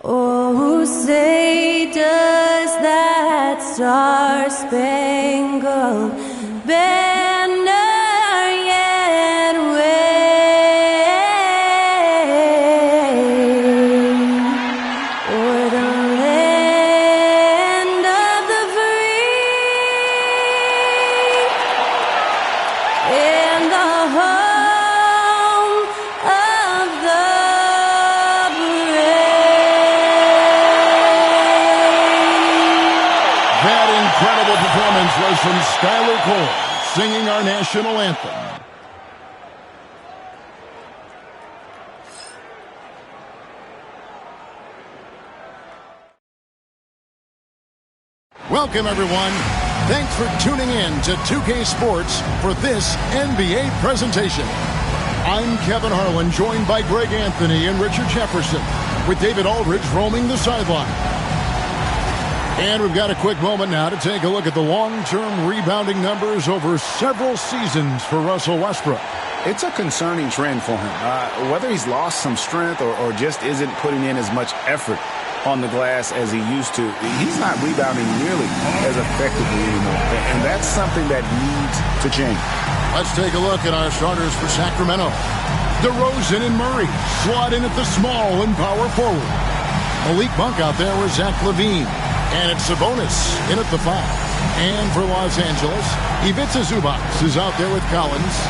Oh, say does that star-spangled banner yet wave o'er the land of the free and the home of the That incredible performance was from Skylar Cole, singing our national anthem. Welcome, everyone. Thanks for tuning in to 2K Sports for this NBA presentation. I'm Kevin Harlan, joined by Greg Anthony and Richard Jefferson, with David Aldridge roaming the sideline. And we've got a quick moment now to take a look at the long-term rebounding numbers over several seasons for Russell Westbrook. It's a concerning trend for him. Whether he's lost some strength or just isn't putting in as much effort on the glass as he used to, he's not rebounding nearly as effectively anymore. And that's something that needs to change. Let's take a look at our starters for Sacramento. DeRozan and Murray slot in at the small and power forward. Malik Monk out there with Zach LaVine. And it's Sabonis in at the 5. And for Los Angeles, Ivica Zubac is out there with Collins.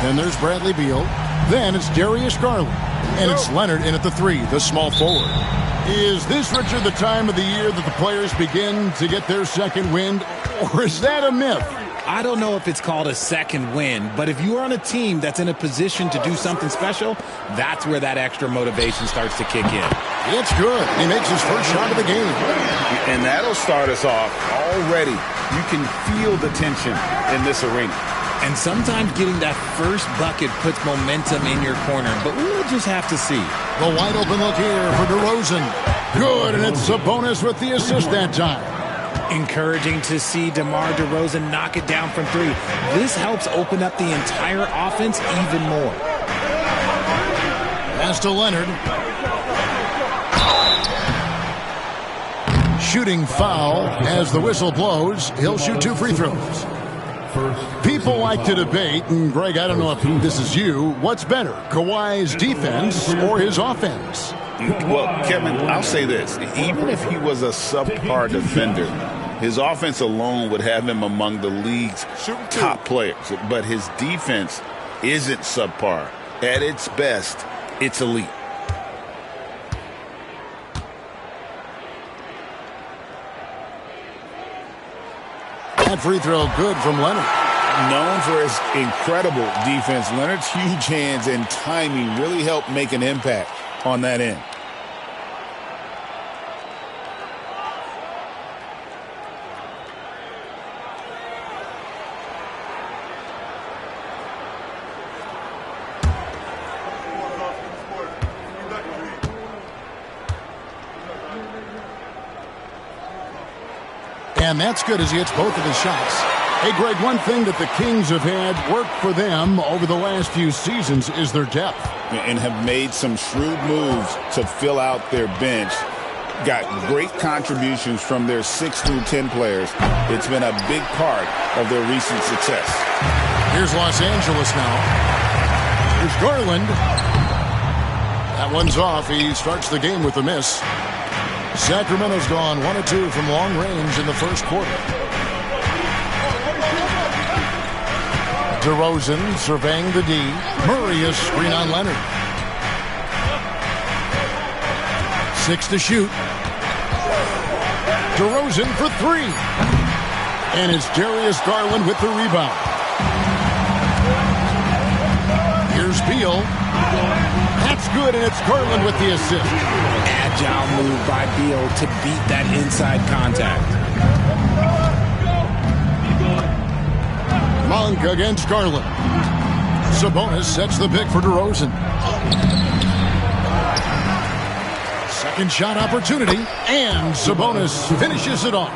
Then there's Bradley Beal. Then it's Darius Garland. And it's Leonard in at the 3, the small forward. Is this, Richard, the time of the year that the players begin to get their second wind? Or is that a myth? I don't know if it's called a second win, but if you are on a team that's in a position to do something special, that's where that extra motivation starts to kick in. It's good. He makes his first shot of the game. And that'll start us off already. You can feel the tension in this arena. And sometimes getting that first bucket puts momentum in your corner, but we'll just have to see. The wide open look here for DeRozan. Good, and it's Sabonis with the assist that time. Encouraging to see DeMar DeRozan knock it down from 3. This helps open up the entire offense even more. Pass to Leonard. Shooting foul as the whistle blows. He'll shoot 2 free throws. People like to debate, and Greg, I don't know if this is you, what's better, Kawhi's defense or his offense? Well, Kevin, I'll say this. Even if he was a subpar defender, his offense alone would have him among the league's top players. But his defense isn't subpar. At its best, it's elite. That free throw good from Leonard. Known for his incredible defense, Leonard's huge hands and timing really help make an impact on that end. And that's good as he hits both of his shots. Hey, Greg, one thing that the Kings have had work for them over the last few seasons is their depth. And have made some shrewd moves to fill out their bench. Got great contributions from their 6 through 10 players. It's been a big part of their recent success. Here's Los Angeles now. Here's Garland. That one's off. He starts the game with a miss. Sacramento's gone 1 of 2 from long range in the first quarter. DeRozan surveying the D. Murray is screen on Leonard. 6 to shoot. DeRozan for 3. And it's Darius Garland with the rebound. Here's Beal. That's good, and it's Garland with the assist. Agile move by Beal to beat that inside contact. Monk against Garland. Sabonis sets the pick for DeRozan. Second shot opportunity, and Sabonis finishes it off.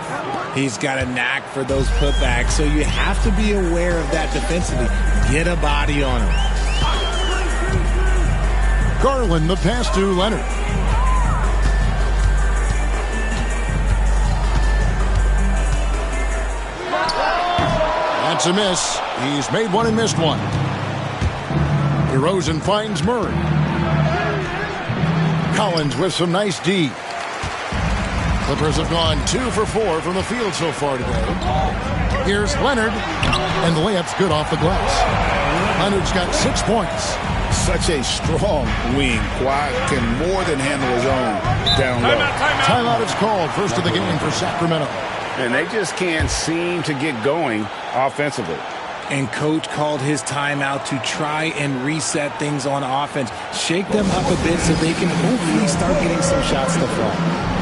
He's got a knack for those putbacks, so you have to be aware of that defensively. Get a body on him. Garland, the pass to Leonard. It's a miss. He's made one and missed one. DeRozan finds Murray. Collins with some nice D. Clippers have gone 2 for 4 from the field so far today. Here's Leonard, and the layup's good off the glass. Leonard's got 6 points. Such a strong wing. Kawhi can more than handle his own down low. Timeout is called. First of the game for Sacramento. And they just can't seem to get going offensively. And coach called his timeout to try and reset things on offense. Shake them up a bit so they can hopefully start getting some shots to fall.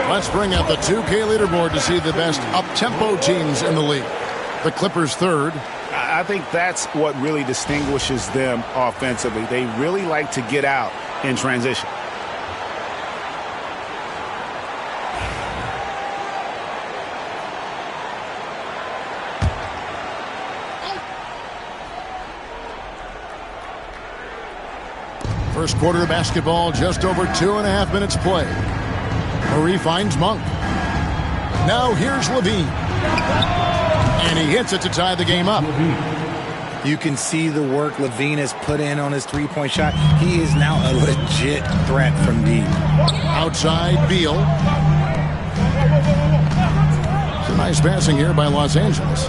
Let's bring out the 2K leaderboard to see the best up-tempo teams in the league. The Clippers third. I think that's what really distinguishes them offensively. They really like to get out in transition. First quarter of basketball, just over 2.5 minutes play. Murray finds Monk. Now here's Levine. And he hits it to tie the game up. You can see the work Levine has put in on his three-point shot. He is now a legit threat from deep. Outside, Beal. Some nice passing here by Los Angeles.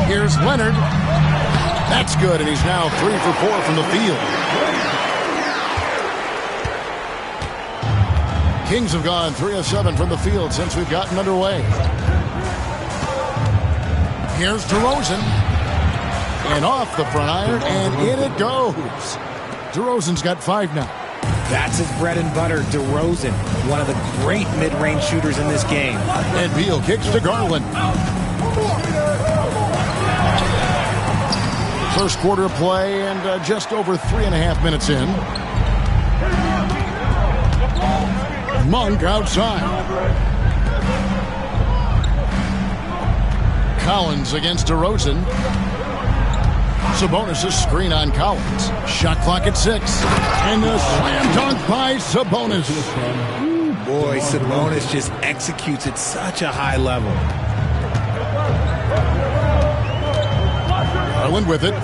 Here's Leonard. That's good, and he's now 3 for 4 from the field. Kings have gone 3 of 7 from the field since we've gotten underway. Here's DeRozan. And off the front iron, and in it goes. DeRozan's got 5 now. That's his bread and butter, DeRozan, one of the great mid-range shooters in this game. And Beal kicks to Garland. First quarter of play and just over 3.5 minutes in. Monk outside. Collins against DeRozan. Sabonis' screen on Collins. Shot clock at 6. And a slam dunk by Sabonis. Ooh, boy, Sabonis just executes at such a high level. Garland with it.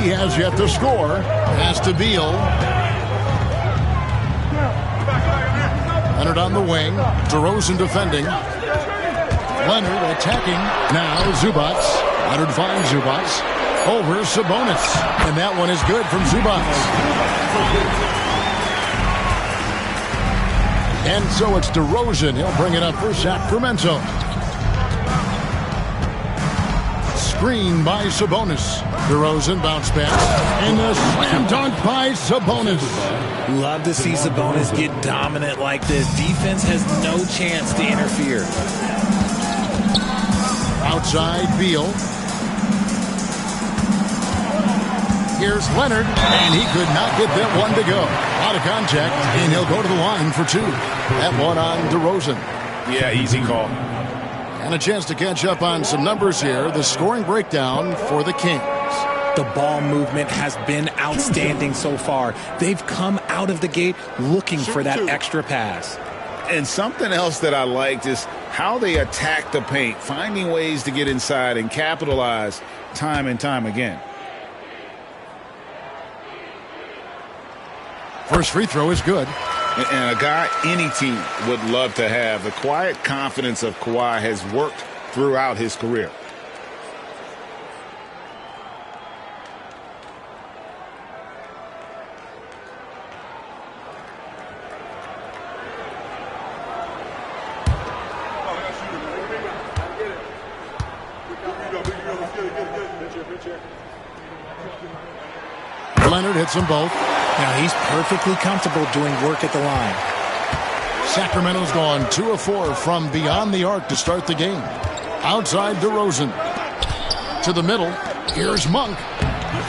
He has yet to score. Pass to Beal. Leonard on the wing. DeRozan defending. Leonard attacking. Now Zubac. Leonard finds Zubac. Over Sabonis. And that one is good from Zubac. And so it's DeRozan. He'll bring it up for Sacramento. Screen by Sabonis. DeRozan bounce pass. And a slam dunk by Sabonis. Love to see Sabonis get dominant like this. Defense has no chance to interfere. Outside, Beal. Here's Leonard, and he could not get that one to go. Out of contact, and he'll go to the line for 2. That one on DeRozan. Yeah, easy call. And a chance to catch up on some numbers here. The scoring breakdown for the Kings. The ball movement has been outstanding so far. They've come out of the gate looking for that extra pass. And something else that I liked is how they attack the paint, finding ways to get inside and capitalize time and time again. First free throw is good. And a guy any team would love to have. The quiet confidence of Kawhi has worked throughout his career. Leonard hits them both. Now he's perfectly comfortable doing work at the line. Sacramento's gone 2 of 4 from beyond the arc to start the game. Outside DeRozan. To the middle. Here's Monk.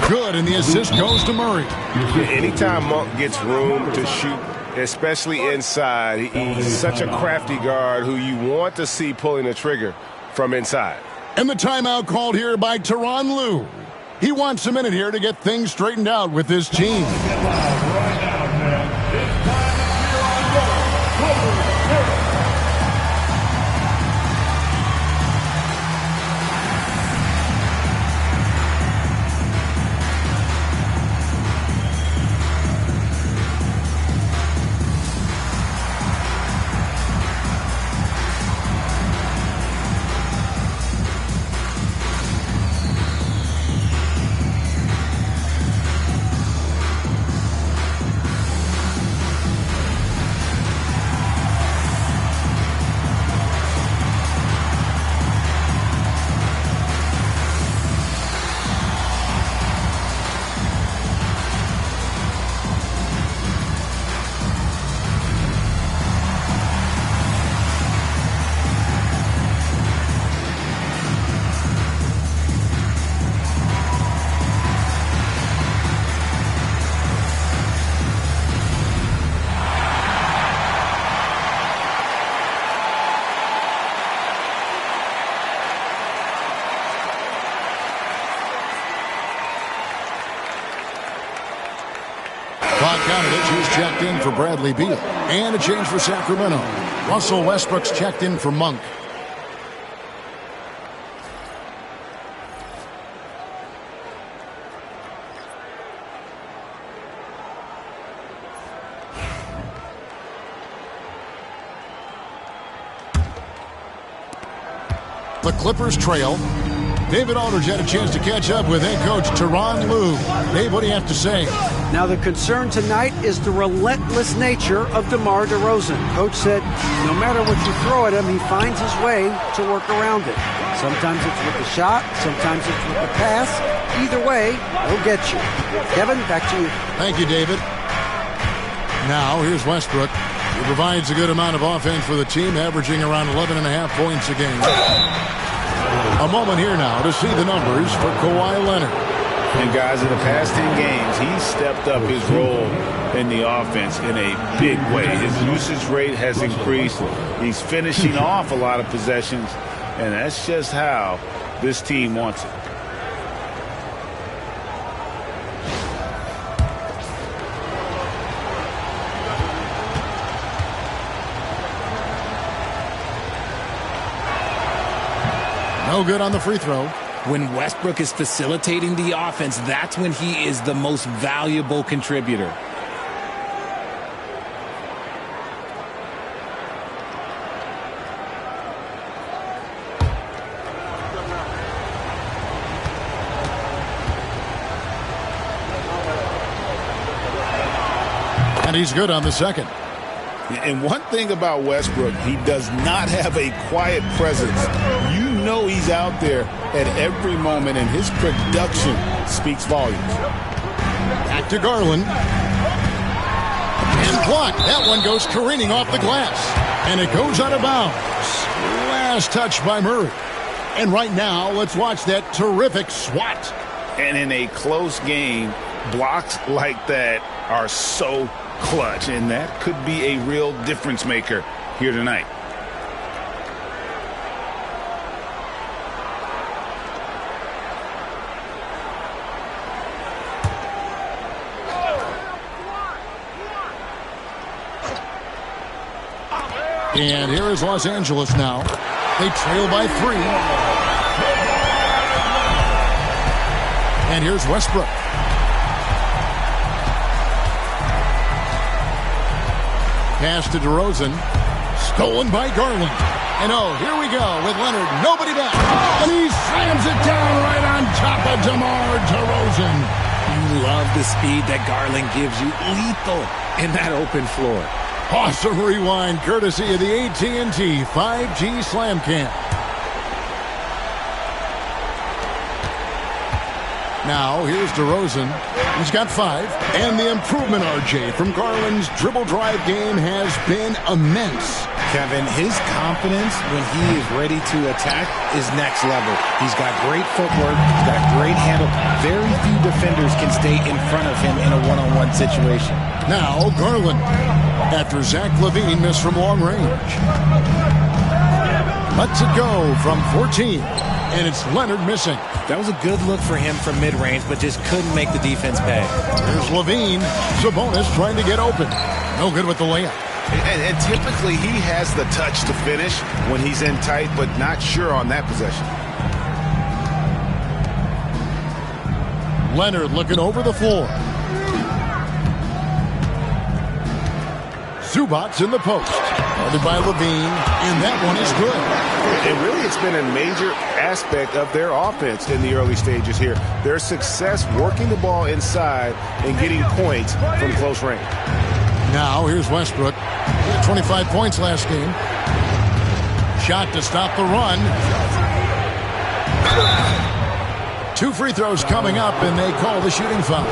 Good, and the assist goes to Murray. Anytime Monk gets room to shoot, especially inside, he's such a crafty guard who you want to see pulling the trigger from inside. And the timeout called here by Tyronn Lue. He wants a minute here to get things straightened out with his team. Who's checked in for Bradley Beal. And a change for Sacramento. Russell Westbrook's checked in for Monk. The Clippers trail. David Aldridge had a chance to catch up with head coach Tyronn Lue. Dave, what do you have to say? Now the concern tonight is the relentless nature of DeMar DeRozan. Coach said no matter what you throw at him, he finds his way to work around it. Sometimes it's with the shot, sometimes it's with the pass. Either way, he'll get you. Kevin, back to you. Thank you, David. Now here's Westbrook. He provides a good amount of offense for the team, averaging around 11.5 points a game. A moment here now to see the numbers for Kawhi Leonard. And guys, in the past 10 games, he's stepped up his role in the offense in a big way. His usage rate has increased. He's finishing off a lot of possessions, and that's just how this team wants it. No good on the free throw. When Westbrook is facilitating the offense, that's when he is the most valuable contributor. And he's good on the second. And one thing about Westbrook, he does not have a quiet presence. You know he's out there at every moment, and his production speaks volumes. Back to Garland. And blocked. That one goes careening off the glass. And it goes out of bounds. Last touch by Murray. And right now, let's watch that terrific swat. And in a close game, blocks like that are so clutch, and that could be a real difference maker here tonight. And here is Los Angeles now. They trail by 3. And here's Westbrook. Pass to DeRozan. Stolen by Garland. And here we go with Leonard. Nobody back. And he slams it down right on top of DeMar DeRozan. You love the speed that Garland gives you. Lethal in that open floor. Awesome rewind courtesy of the AT&T 5G Slam Cam. Now, here's DeRozan. He's got 5. And the improvement, RJ, from Garland's dribble drive game has been immense. Kevin, his confidence when he is ready to attack is next level. He's got great footwork. He's got a great handle. Very few defenders can stay in front of him in a one-on-one situation. Now, Garland. After Zach LaVine missed from long range. Lets it go from 14. And it's Leonard missing. That was a good look for him from mid-range, but just couldn't make the defense pay. Here's LaVine. Sabonis trying to get open. No good with the layup. And typically he has the touch to finish when he's in tight, but not sure on that possession. Leonard looking over the floor. Zubac's in the post. Guarded by LaVine, and that one is good. And really it's been a major aspect of their offense in the early stages here. Their success working the ball inside and getting points from close range. Now here's Westbrook. He had 25 points last game. Shot to stop the run. 2 free throws coming up, and they call the shooting foul.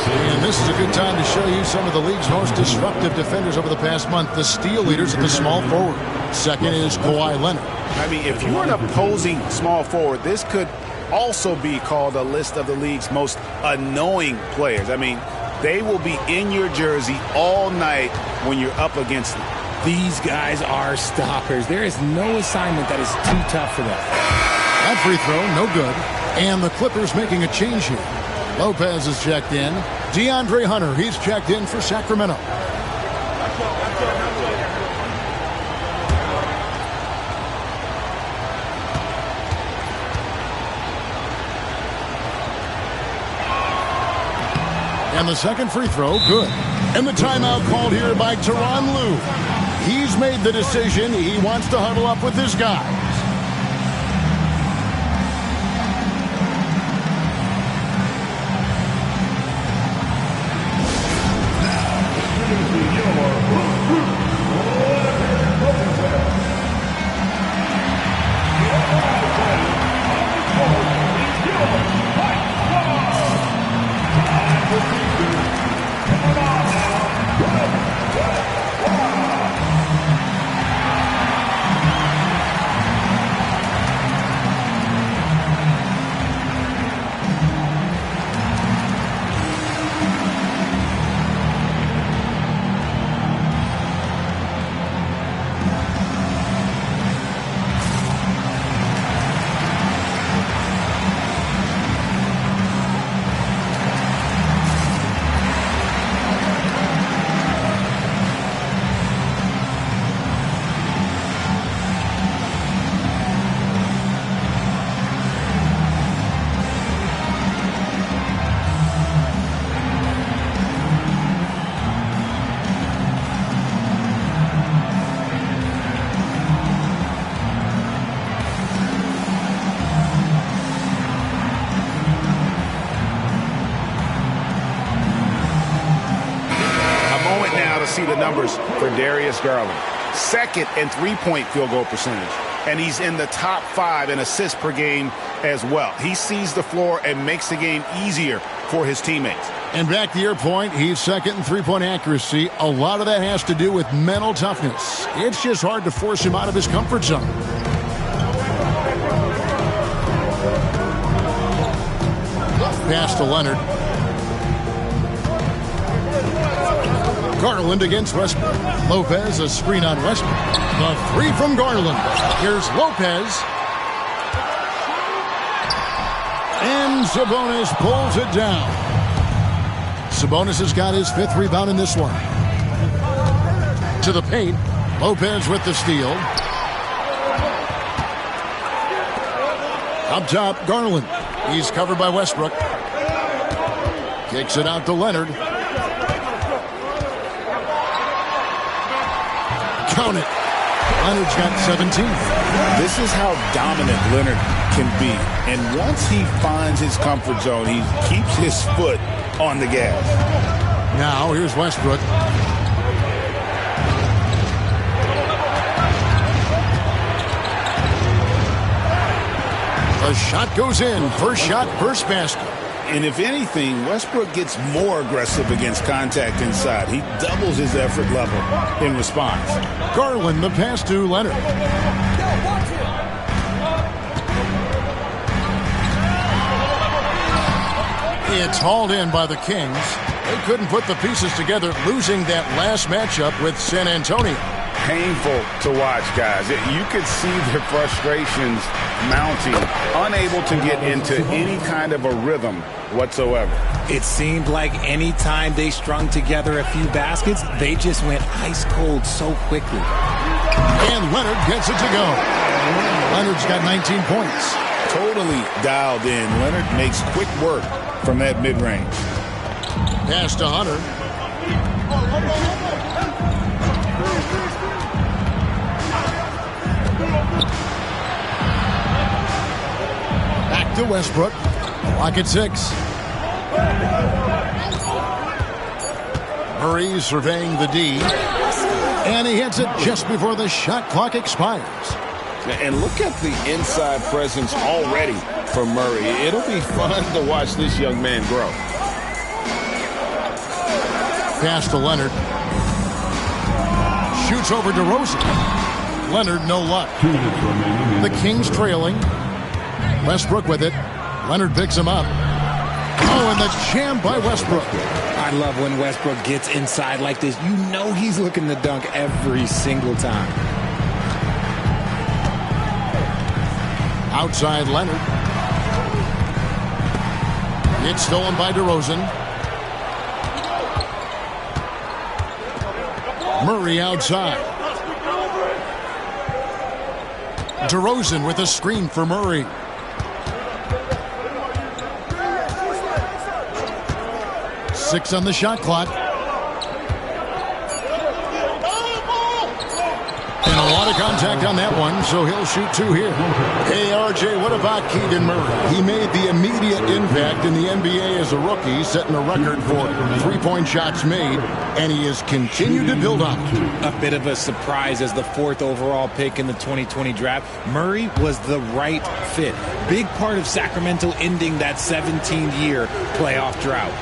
And this is a good time to show you some of the league's most disruptive defenders over the past month. The steal leaders at the small forward. Second is Kawhi Leonard. I mean, if you're an opposing small forward, this could also be called a list of the league's most annoying players. I mean, they will be in your jersey all night when you're up against them. These guys are stoppers. There is no assignment that is too tough for them. That free throw, no good. And the Clippers making a change here. Lopez is checked in. DeAndre Hunter, he's checked in for Sacramento. And the second free throw, good. And the timeout called here by Tyronn Lue. He's made the decision. He wants to huddle up with his guys. See the numbers for Darius Garland. Second in three-point field goal percentage. And he's in the top 5 in assists per game as well. He sees the floor and makes the game easier for his teammates. And back to your point, he's second in three-point accuracy. A lot of that has to do with mental toughness. It's just hard to force him out of his comfort zone. Pass to Leonard. Garland against Westbrook. Lopez, a screen on Westbrook. The three from Garland. Here's Lopez. And Sabonis pulls it down. Sabonis has got his 5th rebound in this one. into the paint. Lopez with the steal. Up top, Garland. He's covered by Westbrook. Kicks it out to Leonard. Count it. Leonard's got 17. This is how dominant Leonard can be. And once he finds his comfort zone, he keeps his foot on the gas. Now, here's Westbrook. The shot goes in. First shot, first basket. And if anything, Westbrook gets more aggressive against contact inside. He doubles his effort level in response. Garland, the pass to Leonard. It's hauled in by the Kings. They couldn't put the pieces together, losing that last matchup with San Antonio. Painful to watch, guys. You could see their frustrations mounting, unable to get into any kind of a rhythm whatsoever. It seemed like any time they strung together a few baskets, they just went ice cold so quickly. And Leonard gets it to go. Leonard's got 19 points. Totally dialed in. Leonard makes quick work from that mid-range. Pass to Hunter. Back to Westbrook. Clock at 6. Murray surveying the D. And he hits it just before the shot clock expires. And look at the inside presence already for Murray. It'll be fun to watch this young man grow. Pass to Leonard. Shoots over to DeRozan. Leonard, no luck. The Kings trailing. Westbrook with it. Leonard picks him up. Oh, and the jam by Westbrook. I love when Westbrook gets inside like this. You know he's looking to dunk every single time. Outside Leonard. It's stolen by DeRozan. Murray outside. DeRozan with a screen for Murray. Six on the shot clock. And a lot of contact on that one, so he'll shoot 2 here. Hey, RJ, what about Keegan Murray? He made the immediate impact in the NBA as a rookie, setting a record for three-point shots made, and he has continued to build up. A bit of a surprise as the 4th overall pick in the 2020 draft. Murray was the right fit. Big part of Sacramento ending that 17-year playoff drought.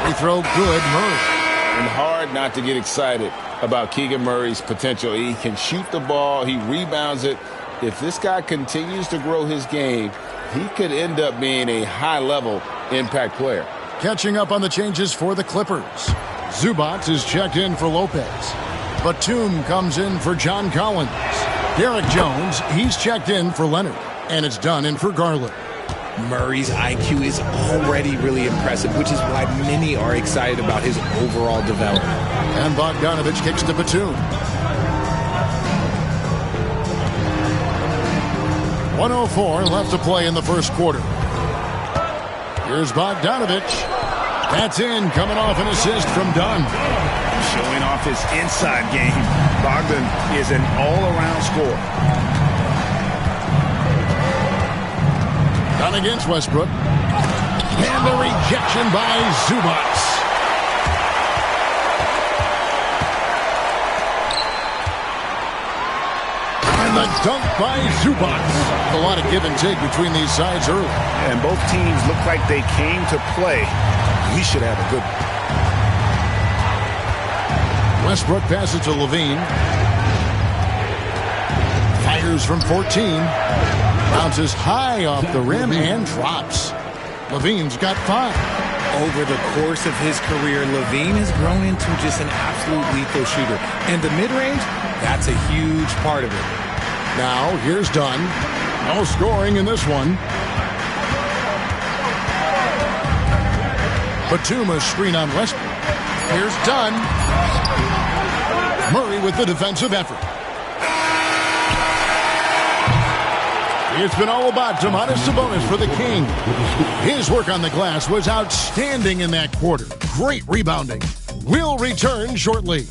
Free throw good, Murray. And hard not to get excited about Keegan Murray's potential. He can shoot the ball. He rebounds it. If this guy continues to grow his game, he could end up being a high-level impact player. Catching up on the changes for the Clippers. Zubac is checked in for Lopez. Batum comes in for John Collins. Derek Jones, he's checked in for Leonard. And it's done in for Garland. Murray's IQ is already really impressive, which is why many are excited about his overall development. And Bogdanovich kicks to Batum. 1:04 left to play in the first quarter. Here's Bogdanovich. That's in, coming off an assist from Dunn. Showing off his inside game. Bogdan is an all-around scorer. Dunn against Westbrook. And the rejection by Zubac. And the dunk by Zubac. A lot of give and take between these sides early. And both teams look like they came to play. We should have a good one. Westbrook passes to Levine. Fires from 14. Bounces high off the rim and drops. Levine's got 5. Over the course of his career, Levine has grown into just an absolute lethal shooter. And the mid-range, that's a huge part of it. Now, here's Dunn. No scoring in this one. Batum a screen on Westbrook. Here's Dunn. Murray with the defensive effort. It's been all about Domantas Sabonis for the King. His work on the glass was outstanding in that quarter. Great rebounding. We'll return shortly.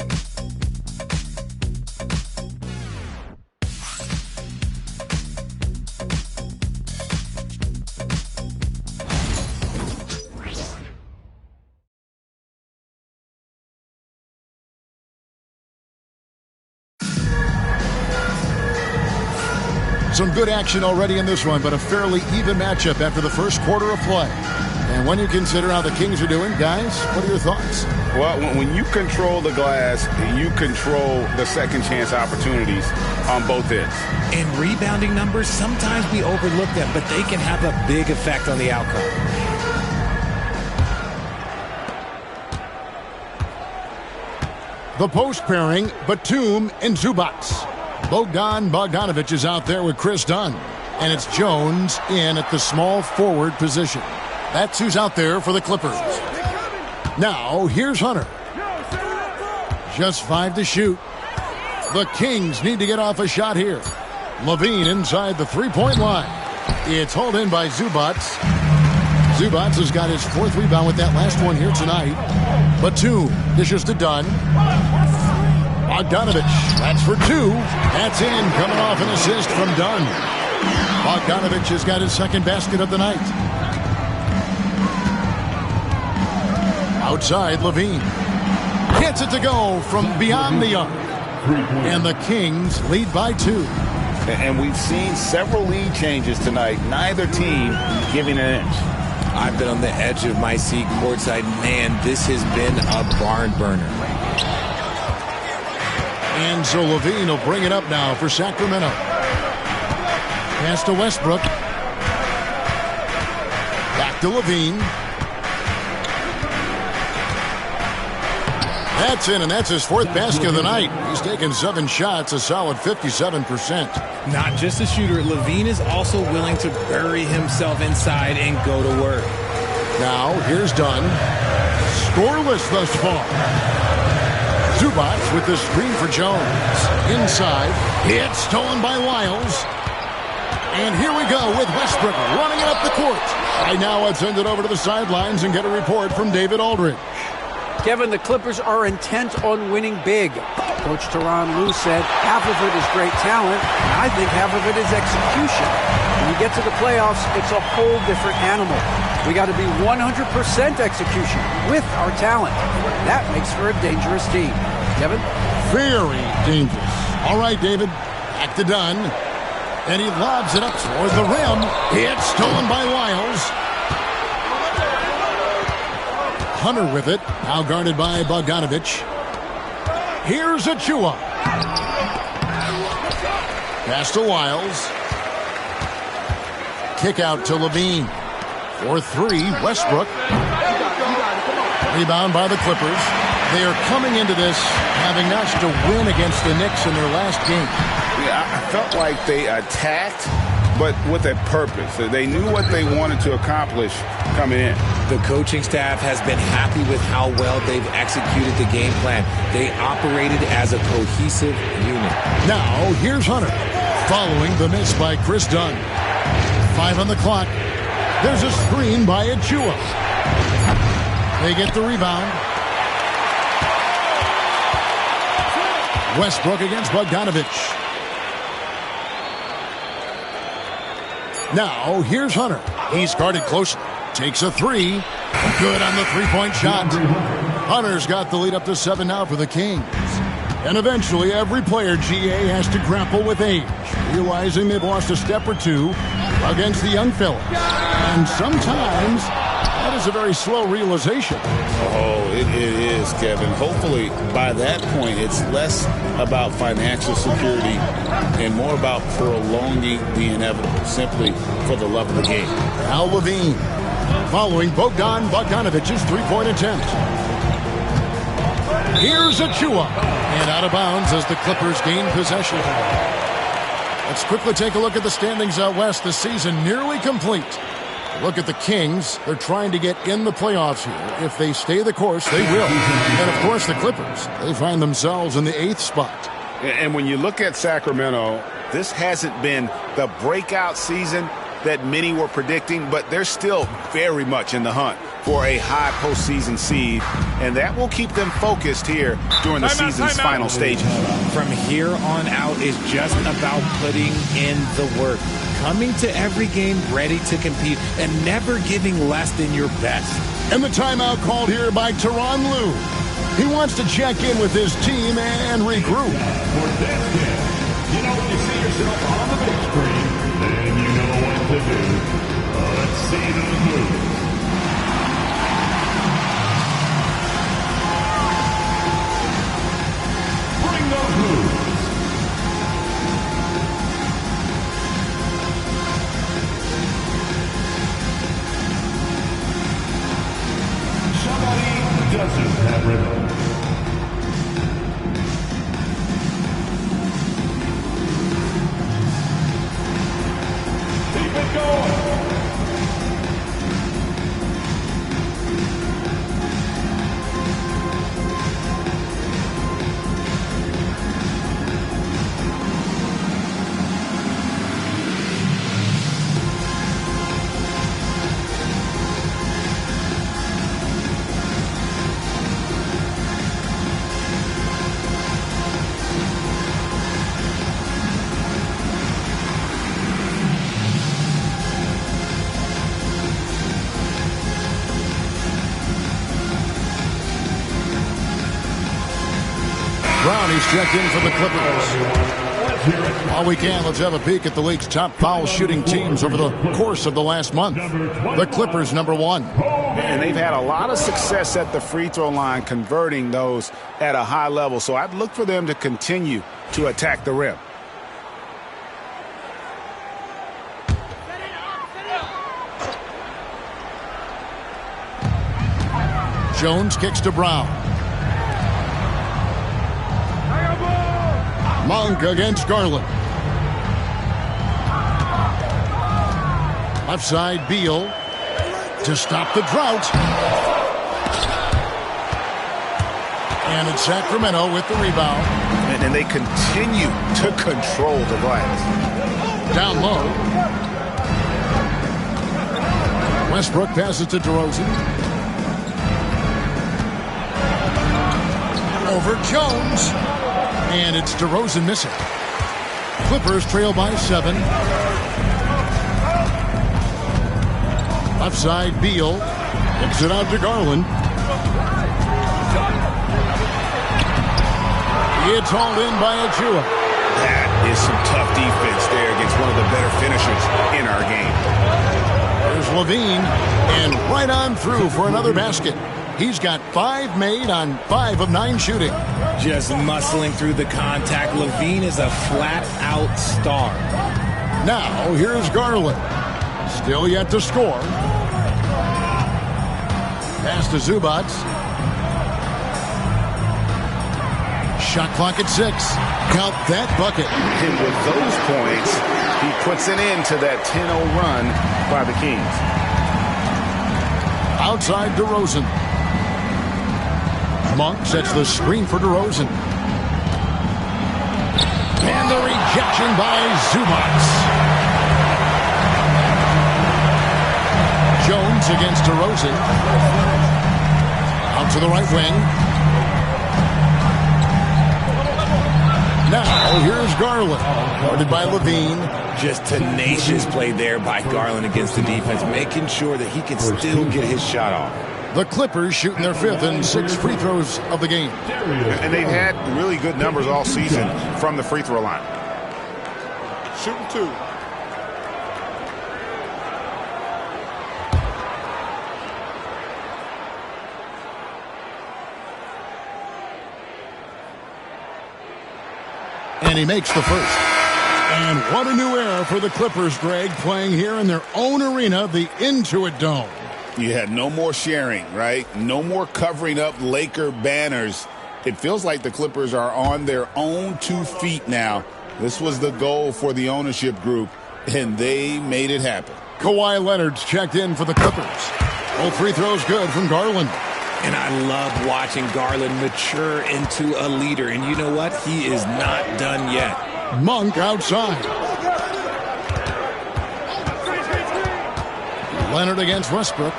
Some good action already in this one, but a fairly even matchup after the first quarter of play. And when you consider how the Kings are doing, guys, what are your thoughts? Well, when you control the glass, you control the second chance opportunities on both ends. And rebounding numbers, sometimes we overlook them, but they can have a big effect on the outcome. The post pairing, Batum and Zubac. Bogdanovich is out there with Chris Dunn. And it's Jones in at the small forward position. That's who's out there for the Clippers. Now, here's Hunter. Just 5 to shoot. The Kings need to get off a shot here. Levine inside the three-point line. It's hauled in by Zubac. Zubac has got his 4th rebound with that last one here tonight. Batum dishes to Dunn. Bogdanovich, that's for 2. That's in, coming off an assist from Dunn. Bogdanovich has got his 2nd basket of the night. Outside, Levine. Gets it to go from beyond the arc. And the Kings lead by 2. And we've seen several lead changes tonight. Neither team giving an inch. I've been on the edge of my seat courtside. Man, this has been a barn burner. And so Levine will bring it up now for Sacramento. Pass to Westbrook. Back to Levine. That's in, and that's his 4th basket of the night. He's taken 7 shots, a solid 57%. Not just a shooter, Levine is also willing to bury himself inside and go to work. Now, here's Dunn. Scoreless thus far. Zubac with the screen for Jones. Inside. It's stolen by Wiles. And here we go with Westbrook running it up the court. Right now, let's send it over to the sidelines and get a report from David Aldridge. Kevin, the Clippers are intent on winning big. Coach Tyronn Lue said half of it is great talent, and I think half of it is execution. When you get to the playoffs, it's a whole different animal. We got to be 100% execution with our talent. That makes for a dangerous team. Kevin? Very dangerous. All right, David. Back to Dunn. And he lobs it up toward the rim. It's stolen by Wiles. Hunter with it. Now guarded by Bogdanovich. Here's Achua. Pass to Wiles. Kick out to Levine. For 3, Westbrook. Rebound by the Clippers. They are coming into this having notched a win against the Knicks in their last game. Yeah, I felt like they attacked, but with a purpose. They knew what they wanted to accomplish coming in. The coaching staff has been happy with how well they've executed the game plan. They operated as a cohesive unit. Now, here's Hunter, following the miss by Chris Dunn. 5 on the clock. There's a screen by Achua. They get the rebound. Westbrook against Bogdanovich. Now, here's Hunter. He's guarded closely. Takes a 3. Good on the three-point shot. Hunter's got the lead up to 7 now for the Kings. And eventually, every player, GA, has to grapple with age, realizing they've lost a step or 2 against the young fellas. And sometimes, that is a very slow realization. Oh, it is, Kevin. Hopefully, by that point, it's less about financial security and more about prolonging the inevitable, simply for the love of the game. Al Levine, following Bogdanovich's three-point attempt. Here's Achua. And out of bounds as the Clippers gain possession. Let's quickly take a look at the standings out west. The season nearly complete. Look at the Kings. They're trying to get in the playoffs here. If they stay the course, they will. And, of course, the Clippers. They find themselves in the 8th spot. And when you look at Sacramento, this hasn't been the breakout season that many were predicting, but they're still very much in the hunt for a high postseason seed, and that will keep them focused here during the season's final stages. From here on out is just about putting in the work, coming to every game ready to compete, and never giving less than your best. And the timeout called here by Tyronn Lue. He wants to check in with his team and regroup. For this game, you know, when you see yourself on the big screen, then you know what to do. Let's see those moves. Bring those moves. Somebody doesn't have rhythm. Keep it going. Brownie's checked in for the Clippers. All we can, let's have a peek at the league's top foul shooting teams over the course of the last month. The Clippers, number 1. And they've had a lot of success at the free throw line, converting those at a high level. So I'd look for them to continue to attack the rim. Jones kicks to Brown. Monk against Garland. Left side, Beal to stop the drought. And it's Sacramento with the rebound. And they continue to control the glass. Down low. Westbrook passes to DeRozan. Over Jones. And it's DeRozan missing. Clippers trail by 7. Left side, Beal. Kicks it out to Garland. It's hauled in by Achua. That is some tough defense there against one of the better finishers in our game. There's Levine. And right on through for another basket. He's got 5 made on 5 of 9 shooting. Just muscling through the contact. Levine is a flat-out star. Now, here's Garland. Still yet to score. Pass to Zubac. Shot clock at 6. Count that bucket. And with those points, he puts an end to that 10-0 run by the Kings. Outside DeRozan. Monk sets the screen for DeRozan. And the rejection by Zubac. Jones against DeRozan. Out to the right wing. Now here's Garland. Guarded by Levine. Just tenacious play there by Garland against the defense, making sure that he can still get his shot off. The Clippers shooting their 5th and 6th free throws of the game. And they've had really good numbers all season from the free throw line. Shooting 2. And he makes the first. And what a new era for the Clippers, Greg, playing here in their own arena, the Intuit Dome. You had no more sharing, right? No more covering up Laker banners. It feels like the Clippers are on their own 2 feet now. This was the goal for the ownership group, and they made it happen. Kawhi Leonard's checked in for the Clippers. Both free throws good from Garland. And I love watching Garland mature into a leader. And you know what? He is not done yet. Monk outside. Leonard against Westbrook.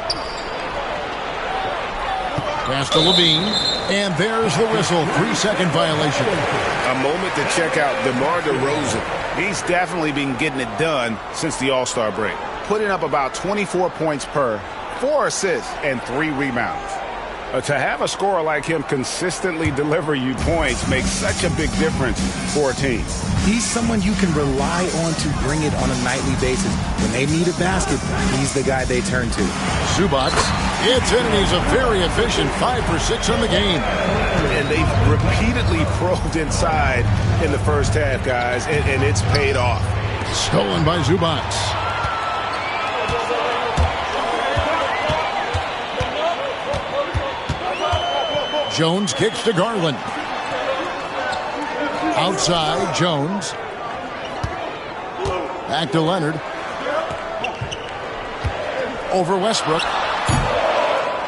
Pass to Levine. And there's the whistle. 3-second violation. A moment to check out DeMar DeRozan. He's definitely been getting it done since the All-Star break. Putting up about 24 points per, 4 assists, and 3 rebounds. To have a scorer like him consistently deliver you points makes such a big difference for a team. He's someone you can rely on to bring it on a nightly basis. When they need a basket, he's the guy they turn to. Zubac. It's in, and he's a very efficient 5 for 6 on the game. And they've repeatedly probed inside in the first half, guys, and it's paid off. Stolen by Zubac. Jones kicks to Garland. Outside, Jones. Back to Leonard. Over Westbrook.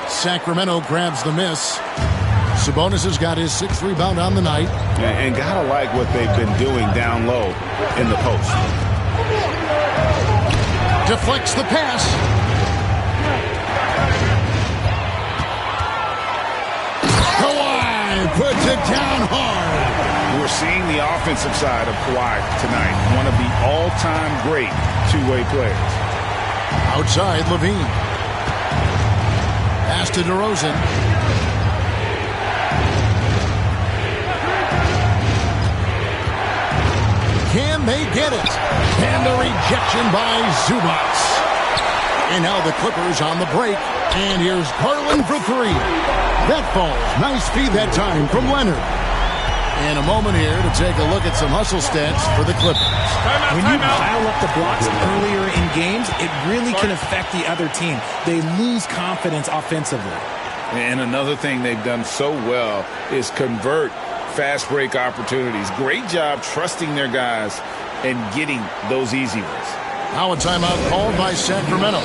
Sacramento grabs the miss. Sabonis has got his 6th rebound on the night. And gotta like what they've been doing down low in the post. Deflects the pass. Puts it down hard. We're seeing the offensive side of Kawhi tonight. One of the all-time great two-way players. Outside, Levine. Pass to DeRozan. Can they get it? And the rejection by Zubac. And now the Clippers on the break. And here's Garland for 3. That falls. Nice feed that time from Leonard. And a moment here to take a look at some hustle stats for the Clippers. When you pile up the blocks earlier in games, it really can affect the other team. They lose confidence offensively. And another thing they've done so well is convert fast break opportunities. Great job trusting their guys and getting those easy ones. Now a timeout called by Sacramento.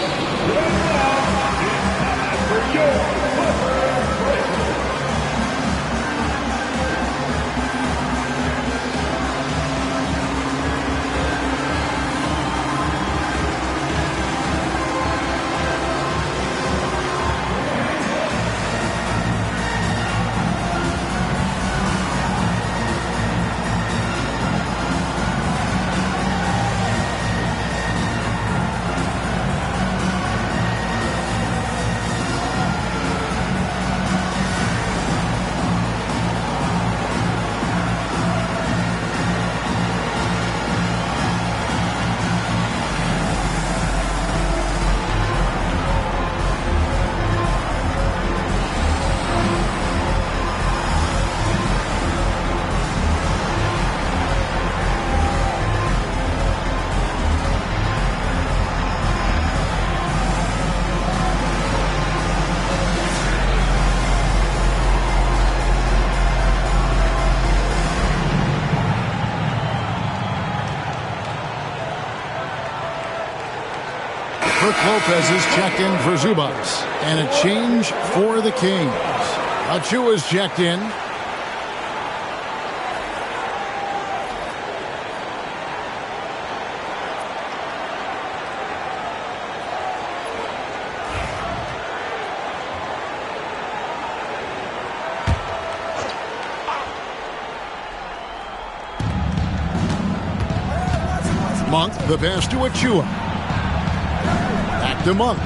Lopez is checked in for Zubac. And a change for the Kings. Achua's checked in. Monk, the pass to Achua. Back to Monk.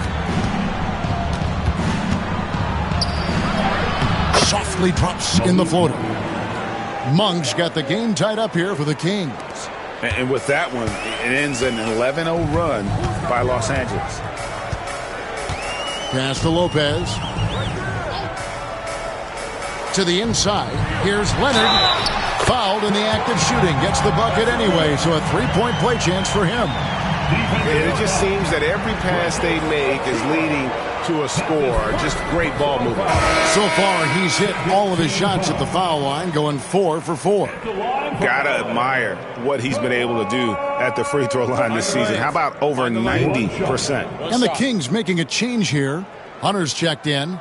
Softly drops in the floater. Monk's got the game tied up here for the Kings. And with that one, it ends an 11-0 run by Los Angeles. Pass to Lopez. To the inside. Here's Leonard. Fouled in the act of shooting. Gets the bucket anyway, so a three-point play chance for him. And it just seems that every pass they make is leading to a score. Just great ball movement. So far, he's hit all of his shots at the foul line, going 4 for 4. Gotta admire what he's been able to do at the free throw line this season. How about over 90%? And the Kings making a change here. Hunter's checked in.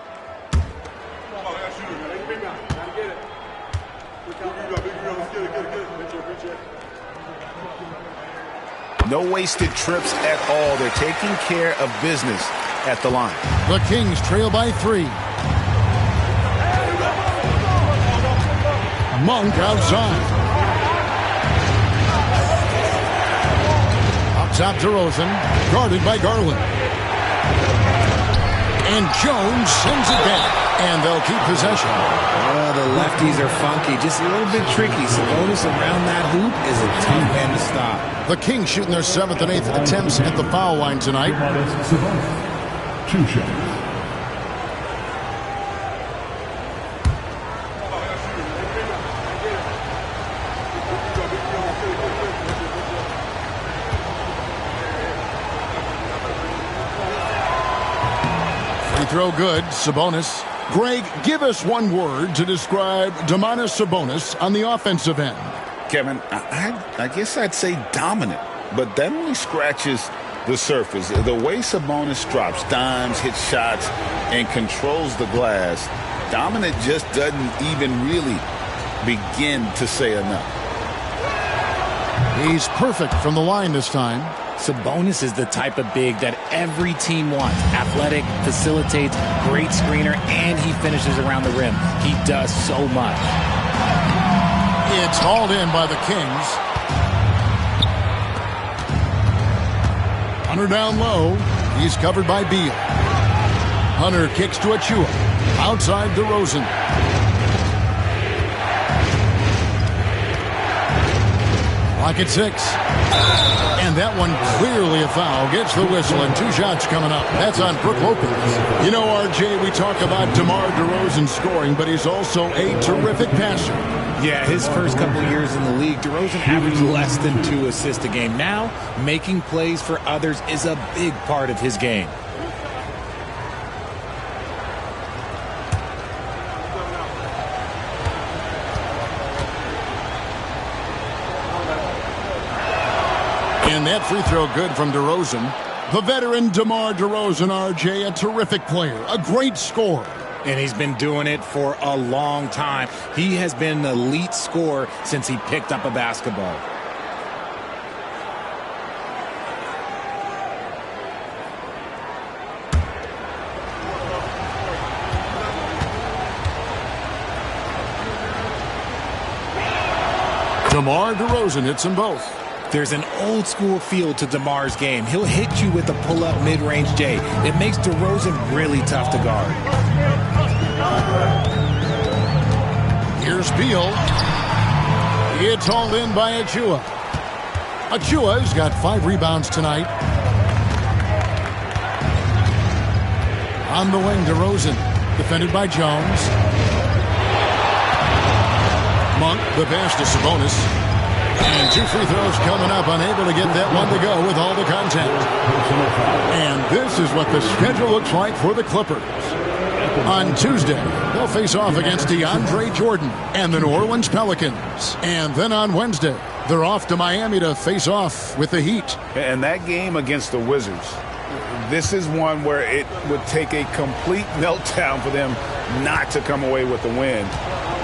No wasted trips at all. They're taking care of business at the line. The Kings trail by 3. Monk outside. Up top to Rosen, guarded by Garland. And Jones sends it back, and they'll keep possession. The lefties are funky, just a little bit tricky. Sabonis around that hoop is a tough man to stop. The Kings shooting their 7th and 8th attempts at the foul line tonight. 2 shots. Free throw good, Sabonis. Greg, give us one word to describe Domantas Sabonis on the offensive end. Kevin, I guess I'd say dominant, but that only scratches the surface. The way Sabonis drops dimes, hits shots, and controls the glass, dominant just doesn't even really begin to say enough. He's perfect from the line this time. Sabonis is the type of big that every team wants. Athletic, facilitates, great screener, and he finishes around the rim. He does so much. It's hauled in by the Kings. Hunter down low. He's covered by Beal. Hunter kicks to Achua. Outside to Rosen. Clock at 6. And that one clearly a foul. Gets the whistle, and 2 shots coming up. That's on Brook Lopez. You know, RJ, we talk about DeMar DeRozan scoring, but he's also a terrific passer. Yeah, his first couple of years in the league, DeRozan averaged less than 2 assists a game. Now, making plays for others is a big part of his game. And that free throw good from DeRozan. The veteran DeMar DeRozan, RJ, a terrific player, a great scorer. And he's been doing it for a long time. He has been an elite scorer since he picked up a basketball. DeMar DeRozan hits them both. There's an old school feel to DeMar's game. He'll hit you with a pull-up mid-range J. It makes DeRozan really tough to guard. Here's Beal. It's hauled in by Achua. Achua's got 5 rebounds tonight. On the wing, DeRozan. Defended by Jones. Monk, the pass to Sabonis. And 2 free throws coming up, unable to get that one to go with all the contact. And this is what the schedule looks like for the Clippers. On Tuesday, they'll face off against DeAndre Jordan and the New Orleans Pelicans. And then on Wednesday, they're off to Miami to face off with the Heat. And that game against the Wizards, this is one where it would take a complete meltdown for them not to come away with the win.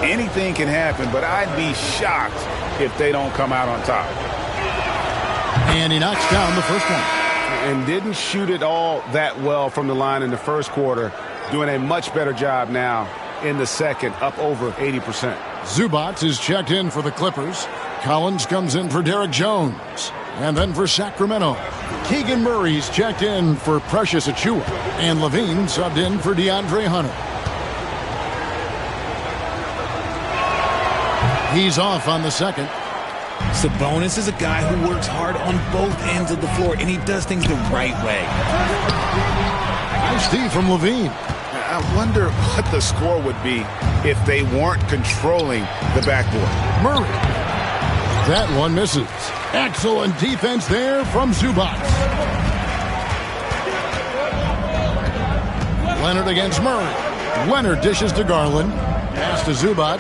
Anything can happen, but I'd be shocked if they don't come out on top. And he knocks down the first one. And didn't shoot it all that well from the line in the first quarter. Doing a much better job now in the second, up over 80%. Zubac is checked in for the Clippers. Collins comes in for Derek Jones. And then for Sacramento, Keegan Murray's checked in for Precious Achua. And Levine subbed in for DeAndre Hunter. He's off on the second. Sabonis is a guy who works hard on both ends of the floor, and he does things the right way. Nice D from Levine. I wonder what the score would be if they weren't controlling the backboard. Murray That one misses. Excellent defense there from Zubac. Leonard against Murray. Leonard dishes to Garland. Pass to Zubac.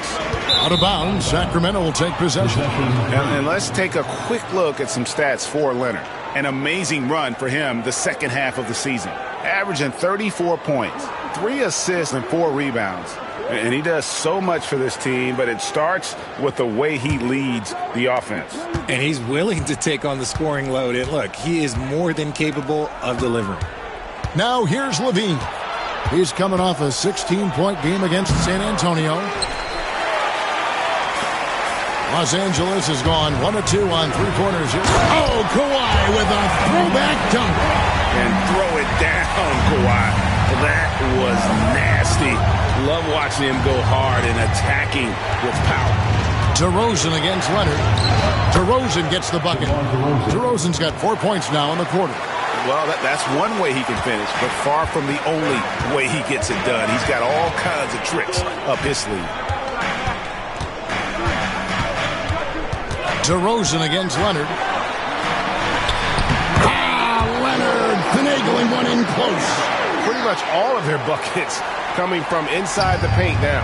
Out of bounds. Sacramento will take possession. And let's take a quick look at some stats for Leonard. An amazing run for him the second half of the season. Averaging 34 points, 3 assists, and 4 rebounds. And he does so much for this team, but it starts with the way he leads the offense. And he's willing to take on the scoring load. And look, he is more than capable of delivering. Now here's Levine. He's coming off a 16-point game against San Antonio. Los Angeles has gone 1 of 2 on 3 corners here. Oh, Kawhi with a throwback dunk. And throw it down, Kawhi. That was nasty. Love watching him go hard and attacking with power. DeRozan against Leonard. DeRozan gets the bucket. DeRozan's got 4 points now in the quarter. Well, that's one way he can finish, but far from the only way he gets it done. He's got all kinds of tricks up his sleeve. DeRozan against Leonard. Leonard finagling one in close. Pretty much all of their buckets coming from inside the paint now.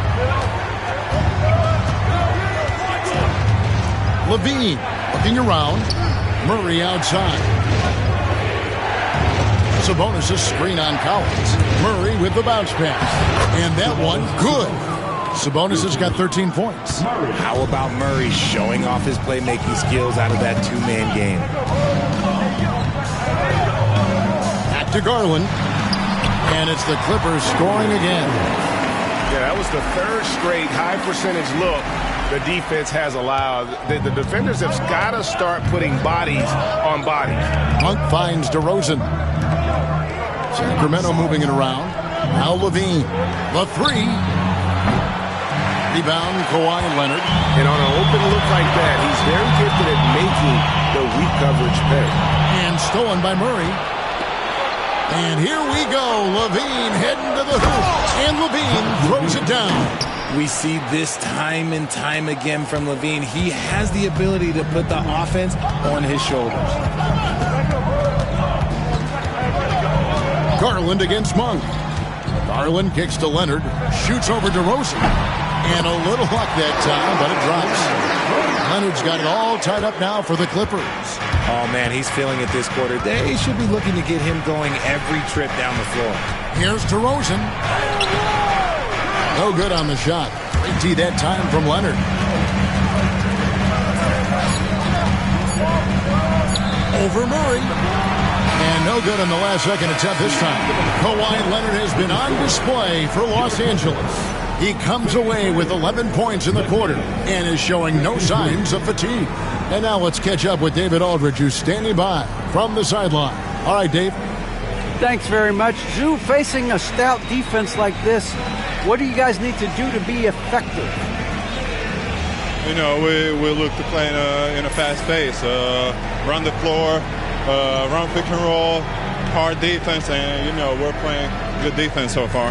Levine looking around. Murray outside. Sabonis' screen on Collins. Murray with the bounce pass. And that one, good. Sabonis has got 13 points. How about Murray showing off his playmaking skills out of that two-man game? Back to Garland. And it's the Clippers scoring again. Yeah, that was the 3rd straight high percentage look the defense has allowed. The defenders have got to start putting bodies on bodies. Monk finds DeRozan. Sacramento moving it around. Now Levine. The 3. Rebound, Kawhi Leonard. And on an open look like that, he's very gifted at making the weak coverage pay. And stolen by Murray. And here we go. Levine heading to the hoop. And Levine throws it down. We see this time and time again from Levine. He has the ability to put the offense on his shoulders. Garland against Monk. Garland kicks to Leonard. Shoots over DeRozan. And a little luck that time, but it drops. Leonard's got it all tied up now for the Clippers. Oh, man, he's feeling it this quarter. They should be looking to get him going every trip down the floor. Here's DeRozan. No good on the shot. Great tee that time from Leonard. Over Murray. And no good on the last second attempt this time. Kawhi Leonard has been on display for Los Angeles. He comes away with 11 points in the quarter and is showing no signs of fatigue. And now let's catch up with David Aldridge, who's standing by from the sideline. All right, Dave. Thanks very much. Zoo, facing a stout defense like this, what do you guys need to do to be effective? You know, we look to play in a fast pace, run the floor, run pick and roll, hard defense, and, you know, we're playing good defense so far.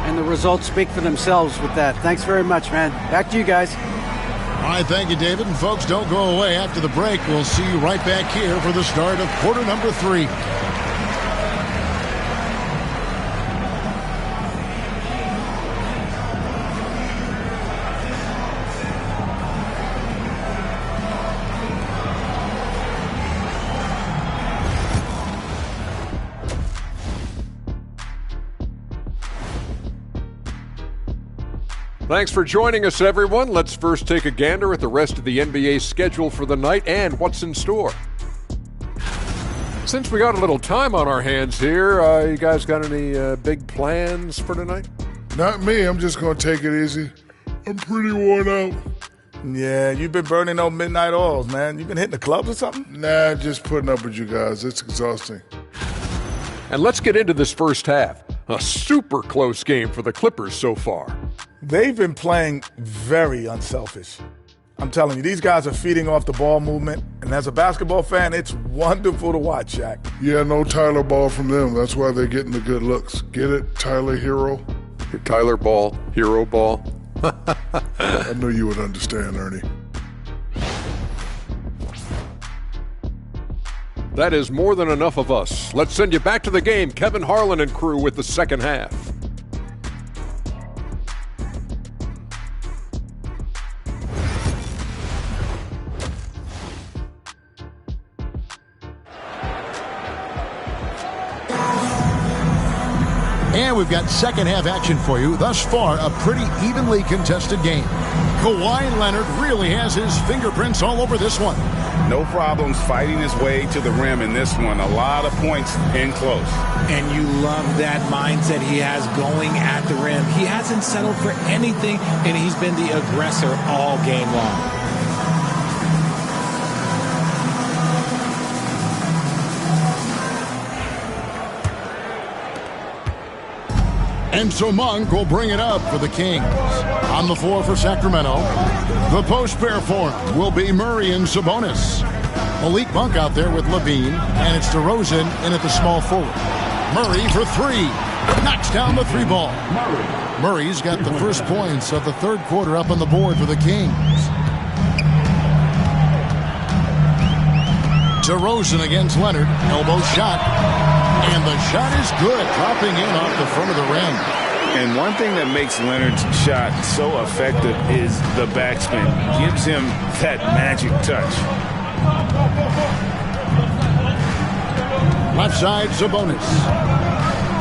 And the results speak for themselves with that. Thanks very much, man. Back to you guys. All right, thank you, David. And folks, don't go away. After the break, we'll see you right back here for the start of quarter number 3. Thanks for joining us, everyone. Let's first take a gander at the rest of the NBA schedule for the night and what's in store. Since we got a little time on our hands here, you guys got any big plans for tonight? Not me. I'm just going to take it easy. I'm pretty worn out. Yeah, you've been burning on midnight oils, man. You been hitting the clubs or something? Nah, just putting up with you guys. It's exhausting. And let's get into this first half. A super close game for the Clippers so far. They've been playing very unselfish. I'm telling you, these guys are feeding off the ball movement. And as a basketball fan, it's wonderful to watch, Shaq. Yeah, no Tyler Ball from them. That's why they're getting the good looks. Get it, Tyler Hero? Tyler Ball, Hero Ball. I knew you would understand, Ernie. That is more than enough of us. Let's send you back to the game. Kevin Harlan and crew with the second half. And we've got second half action for you. Thus far, a pretty evenly contested game. Kawhi Leonard really has his fingerprints all over this one. No problems fighting his way to the rim in this one. A lot of points in close. And you love that mindset he has going at the rim. He hasn't settled for anything, and he's been the aggressor all game long. And so Monk will bring it up for the Kings. On the floor for Sacramento, the post pair form will be Murray and Sabonis. Malik Monk out there with Levine, and it's DeRozan in at the small forward. Murray for three. Knocks down the three ball. Murray's got the first points of the third quarter up on the board for the Kings. DeRozan against Leonard. Elbow shot. And the shot is good, dropping in off the front of the rim. And one thing that makes Leonard's shot so effective is the backspin. Gives him that magic touch. Left side, Sabonis.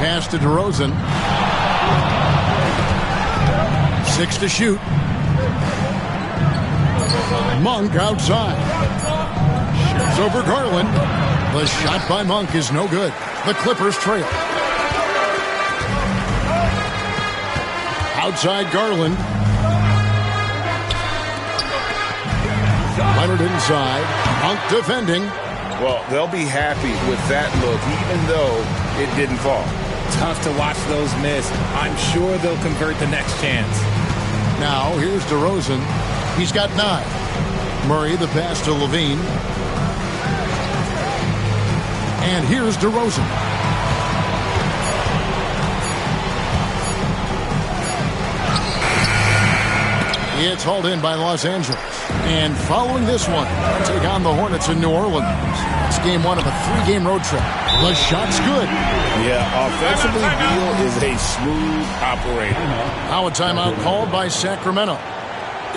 Pass to DeRozan. 6 to shoot. Monk outside. Shoots over Garland. The shot by Monk is no good. The Clippers trail. Outside Garland. Leonard inside. Monk defending. Well, they'll be happy with that look, even though it didn't fall. Tough to watch those miss. I'm sure they'll convert the next chance. Now, here's DeRozan. He's got 9. Murray, the pass to Levine. And here's DeRozan. It's hauled in by Los Angeles. And following this one, take on the Hornets in New Orleans. It's game 1 of a 3-game road trip. The shot's good. Yeah, offensively, Beal is a smooth operator. Now a timeout called by Sacramento.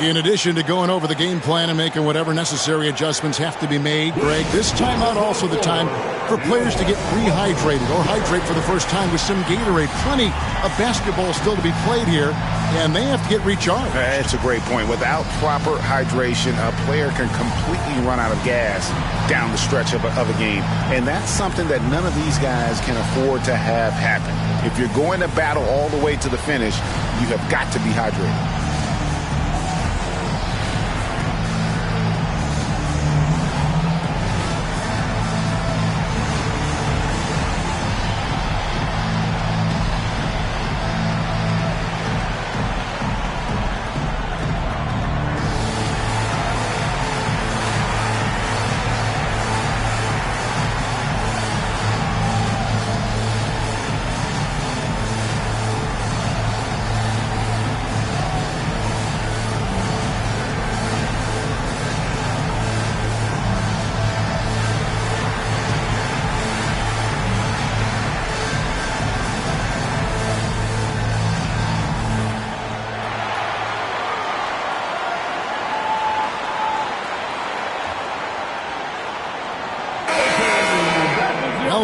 In addition to going over the game plan and making whatever necessary adjustments have to be made, Greg, this timeout also the time for players to get rehydrated or hydrate for the first time with some Gatorade. Plenty of basketball still to be played here, and they have to get recharged. That's a great point. Without proper hydration, a player can completely run out of gas down the stretch of a game, and that's something that none of these guys can afford to have happen. If you're going to battle all the way to the finish, you have got to be hydrated.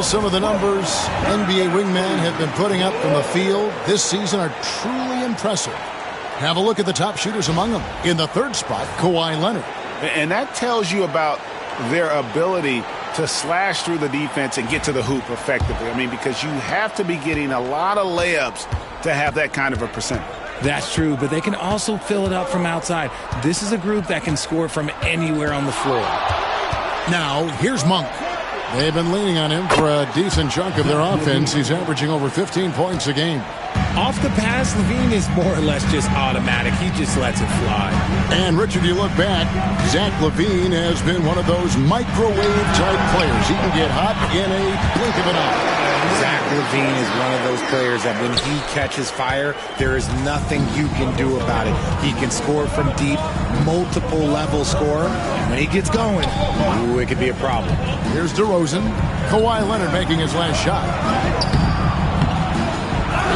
Some of the numbers NBA wingmen have been putting up from the field this season are truly impressive. Have a look at the top shooters among them. In the third spot, Kawhi Leonard. And that tells you about their ability to slash through the defense and get to the hoop effectively. I mean, because you have to be getting a lot of layups to have that kind of a percentage. That's true, but they can also fill it up from outside. This is a group that can score from anywhere on the floor. Now, here's Monk. They've been leaning on him for a decent chunk of their offense. He's averaging over 15 points a game. Off the pass, Levine is more or less just automatic. He just lets it fly. And, Richard, you look back, Zach LaVine has been one of those microwave-type players. He can get hot in a blink of an eye. Zach LaVine is one of those players that when he catches fire, there is nothing you can do about it. He can score from deep, multiple level scorer. When he gets going, ooh, it could be a problem. Here's DeRozan. Kawhi Leonard making his last shot.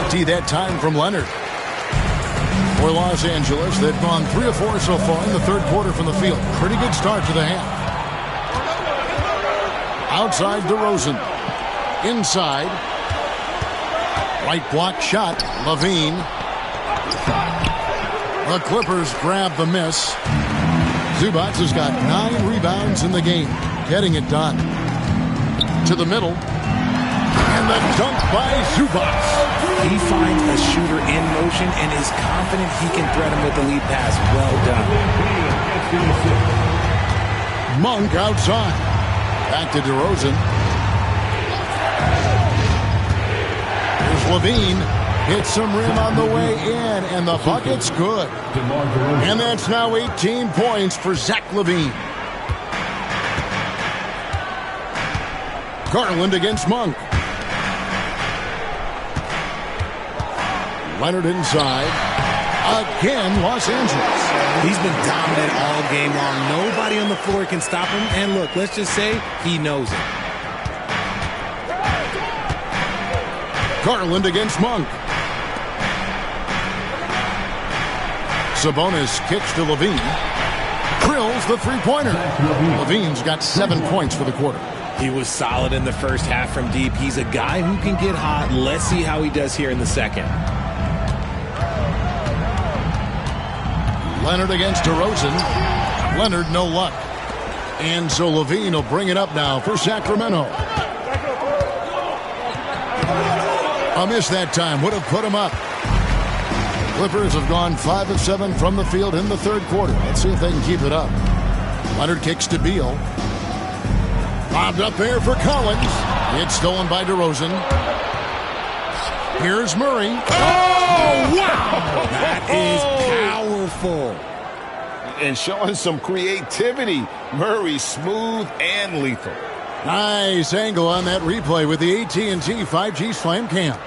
Tee that time from Leonard. For Los Angeles, they've gone 3 of 4 so far in the third quarter from the field. Pretty good start to the half. Outside DeRozan. Inside. Right block shot. LaVine. The Clippers grab the miss. Zubac has got 9 rebounds in the game. Getting it done. To the middle. And the dunk by Zubac. He finds a shooter in motion and is confident he can thread him with the lead pass. Well done. Monk outside. Back to DeRozan. Here's LaVine. Hits some rim on the way in, and the bucket's good. And that's now 18 points for Zach LaVine. Garland against Monk. Leonard inside. Again, Los Angeles. He's been dominant all game long. Nobody on the floor can stop him. And look, let's just say he knows it. Garland against Monk. Sabonis kicks to LaVine. Drills the three-pointer. LaVine's got 7 points for the quarter. He was solid in the first half from deep. He's a guy who can get hot. Let's see how he does here in the second. Leonard against DeRozan. Leonard, no luck. And so LaVine will bring it up now for Sacramento. A miss that time would have put him up. Clippers have gone 5 of 7 from the field in the third quarter. Let's see if they can keep it up. Leonard kicks to Beal. Bobbed up there for Collins. It's stolen by DeRozan. Here's Murray. Oh, wow! That is powerful. And showing some creativity. Murray smooth and lethal. Nice angle on that replay with the AT&T 5G Slam Cam.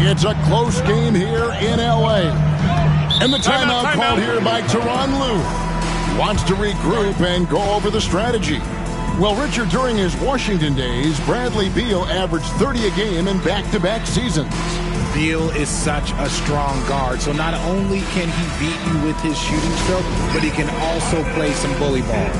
It's a close game here in L.A. And the timeout called here by Tyronn Lue. Wants to regroup and go over the strategy. Well, Richard, during his Washington days, Bradley Beal averaged 30 a game in back-to-back seasons. Beal is such a strong guard, so not only can he beat you with his shooting stroke, but he can also play some bully ball.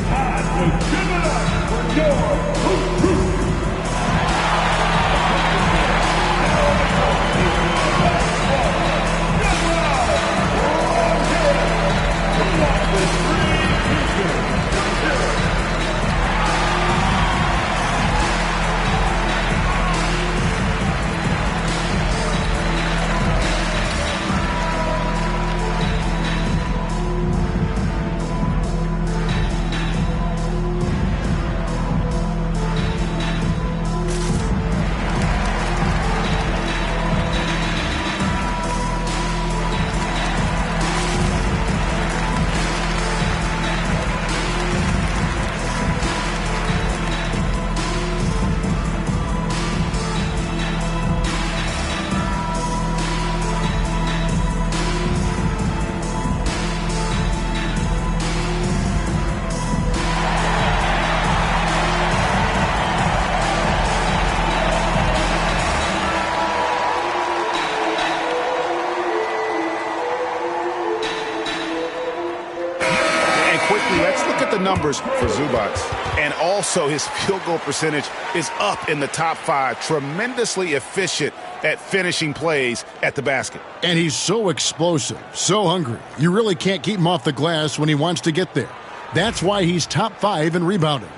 Numbers for Zubac. And also his field goal percentage is up in the top 5. Tremendously efficient at finishing plays at the basket. And he's so explosive, so hungry. You really can't keep him off the glass when he wants to get there. That's why he's top 5 in rebounding.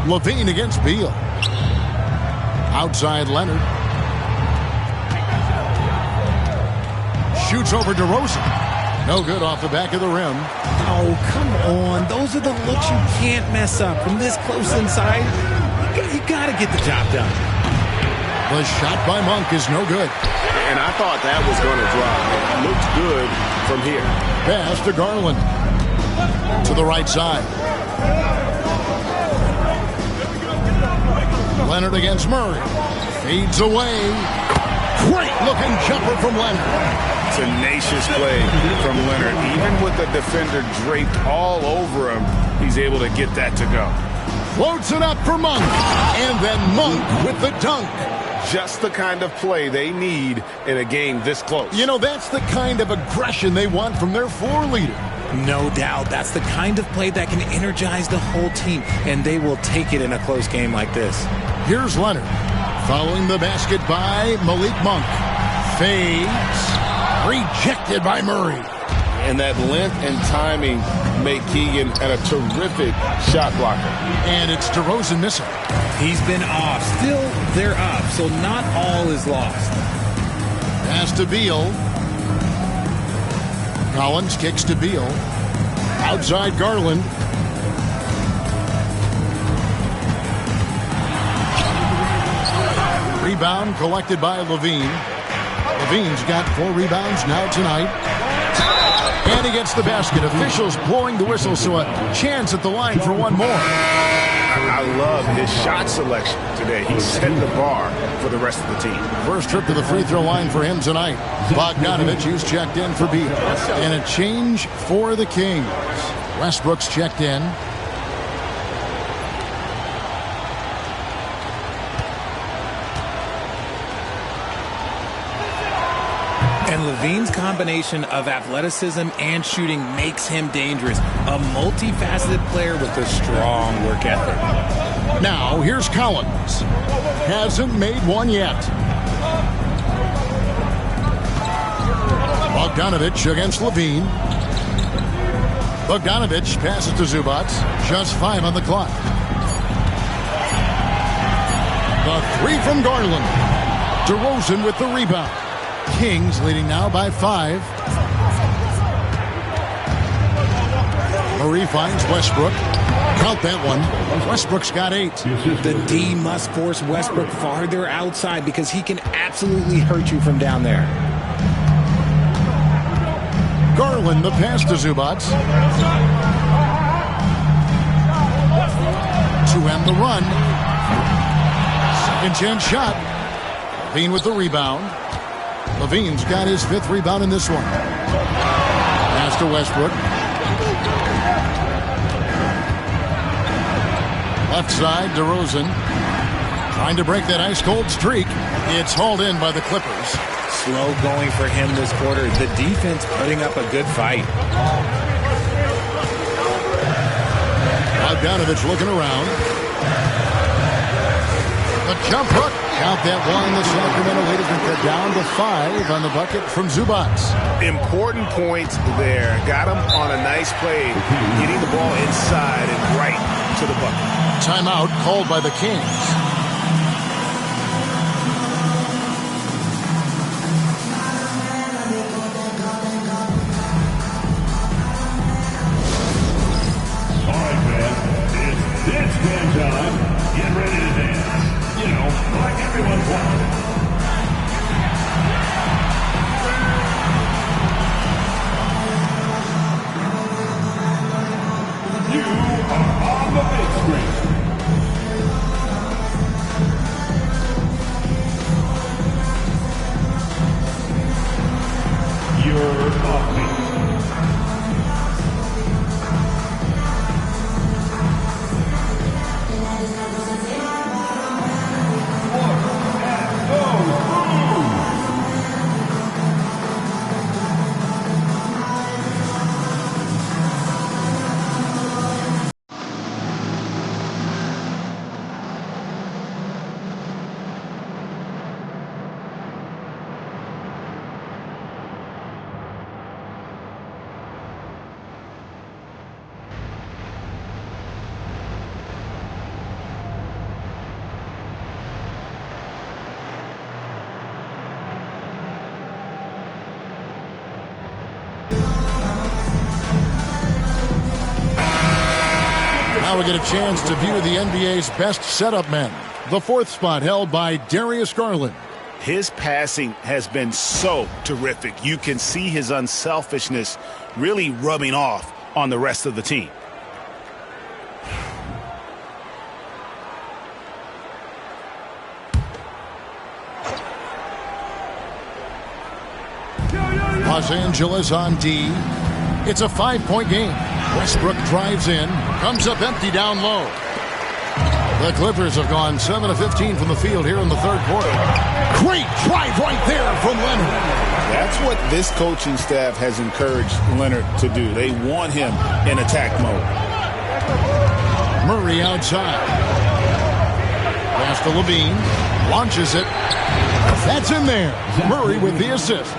LaVine against Beal. Outside Leonard. Shoots over DeRozan. No good off the back of the rim. Oh, come on. Those are the looks you can't mess up. From this close inside, you got to get the job done. The shot by Monk is no good. And I thought that was going to drop. It looked good from here. Pass to Garland. To the right side. Leonard against Murray. Fades away. Great looking jumper from Leonard. Tenacious play from Leonard. Even with the defender draped all over him, he's able to get that to go. Floats it up for Monk. And then Monk with the dunk. Just the kind of play they need in a game this close. You know, that's the kind of aggression they want from their floor leader. No doubt. That's the kind of play that can energize the whole team, and they will take it in a close game like this. Here's Leonard. Following the basket by Malik Monk. Fades. Rejected by Murray. And that length and timing make Keegan a terrific shot blocker. And it's DeRozan missing. He's been off. Still, they're up, so not all is lost. Pass to Beal. Collins kicks to Beal. Outside Garland. Rebound collected by Levine. Levine's got 4 rebounds now tonight. And he gets the basket. Officials blowing the whistle, so a chance at the line for one more. I love his shot selection today. He set the bar for the rest of the team. First trip to the free throw line for him tonight. Bogdanovich, who's checked in for Beal. And a change for the Kings. Westbrook's checked in. And Levine's combination of athleticism and shooting makes him dangerous. A multifaceted player with a strong work ethic. Now, here's Collins. Hasn't made one yet. Bogdanovich against Levine. Bogdanovich passes to Zubac. Just 5 on the clock. The 3 from Garland. DeRozan with the rebound. Kings leading now by 5. Murray finds Westbrook. Count that one. Westbrook's got 8. The D must force Westbrook farther outside because he can absolutely hurt you from down there. Garland, the pass to Zubac. To end the run. Second chance shot. Levine with the rebound. Levine's got his 5th rebound in this one. Pass to Westbrook. Left side, DeRozan. Trying to break that ice-cold streak. It's hauled in by the Clippers. Slow going for him this quarter. The defense putting up a good fight. Bogdanovich looking around. The jump hook. Count that one. The Sacramento leaders are down to 5 on the bucket from Zubac. Important points there. Got him on a nice play, getting the ball inside and right to the bucket. Timeout called by the Kings. All right, man. It's dance band time. Get ready to dance. You know, like everyone's watching. You are on the big screen. You're off beat. Now we get a chance to view the NBA's best setup men. The fourth spot held by Darius Garland. His passing has been so terrific. You can see his unselfishness really rubbing off on the rest of the team. Los Angeles on D. It's a 5-point game. Westbrook drives in, comes up empty down low. The Clippers have gone 7 of 15 from the field here in the third quarter. Great drive right there from Leonard. That's what this coaching staff has encouraged Leonard to do. They want him in attack mode. Murray outside. Pass to Levine. Launches it. That's in there. Murray with the assist.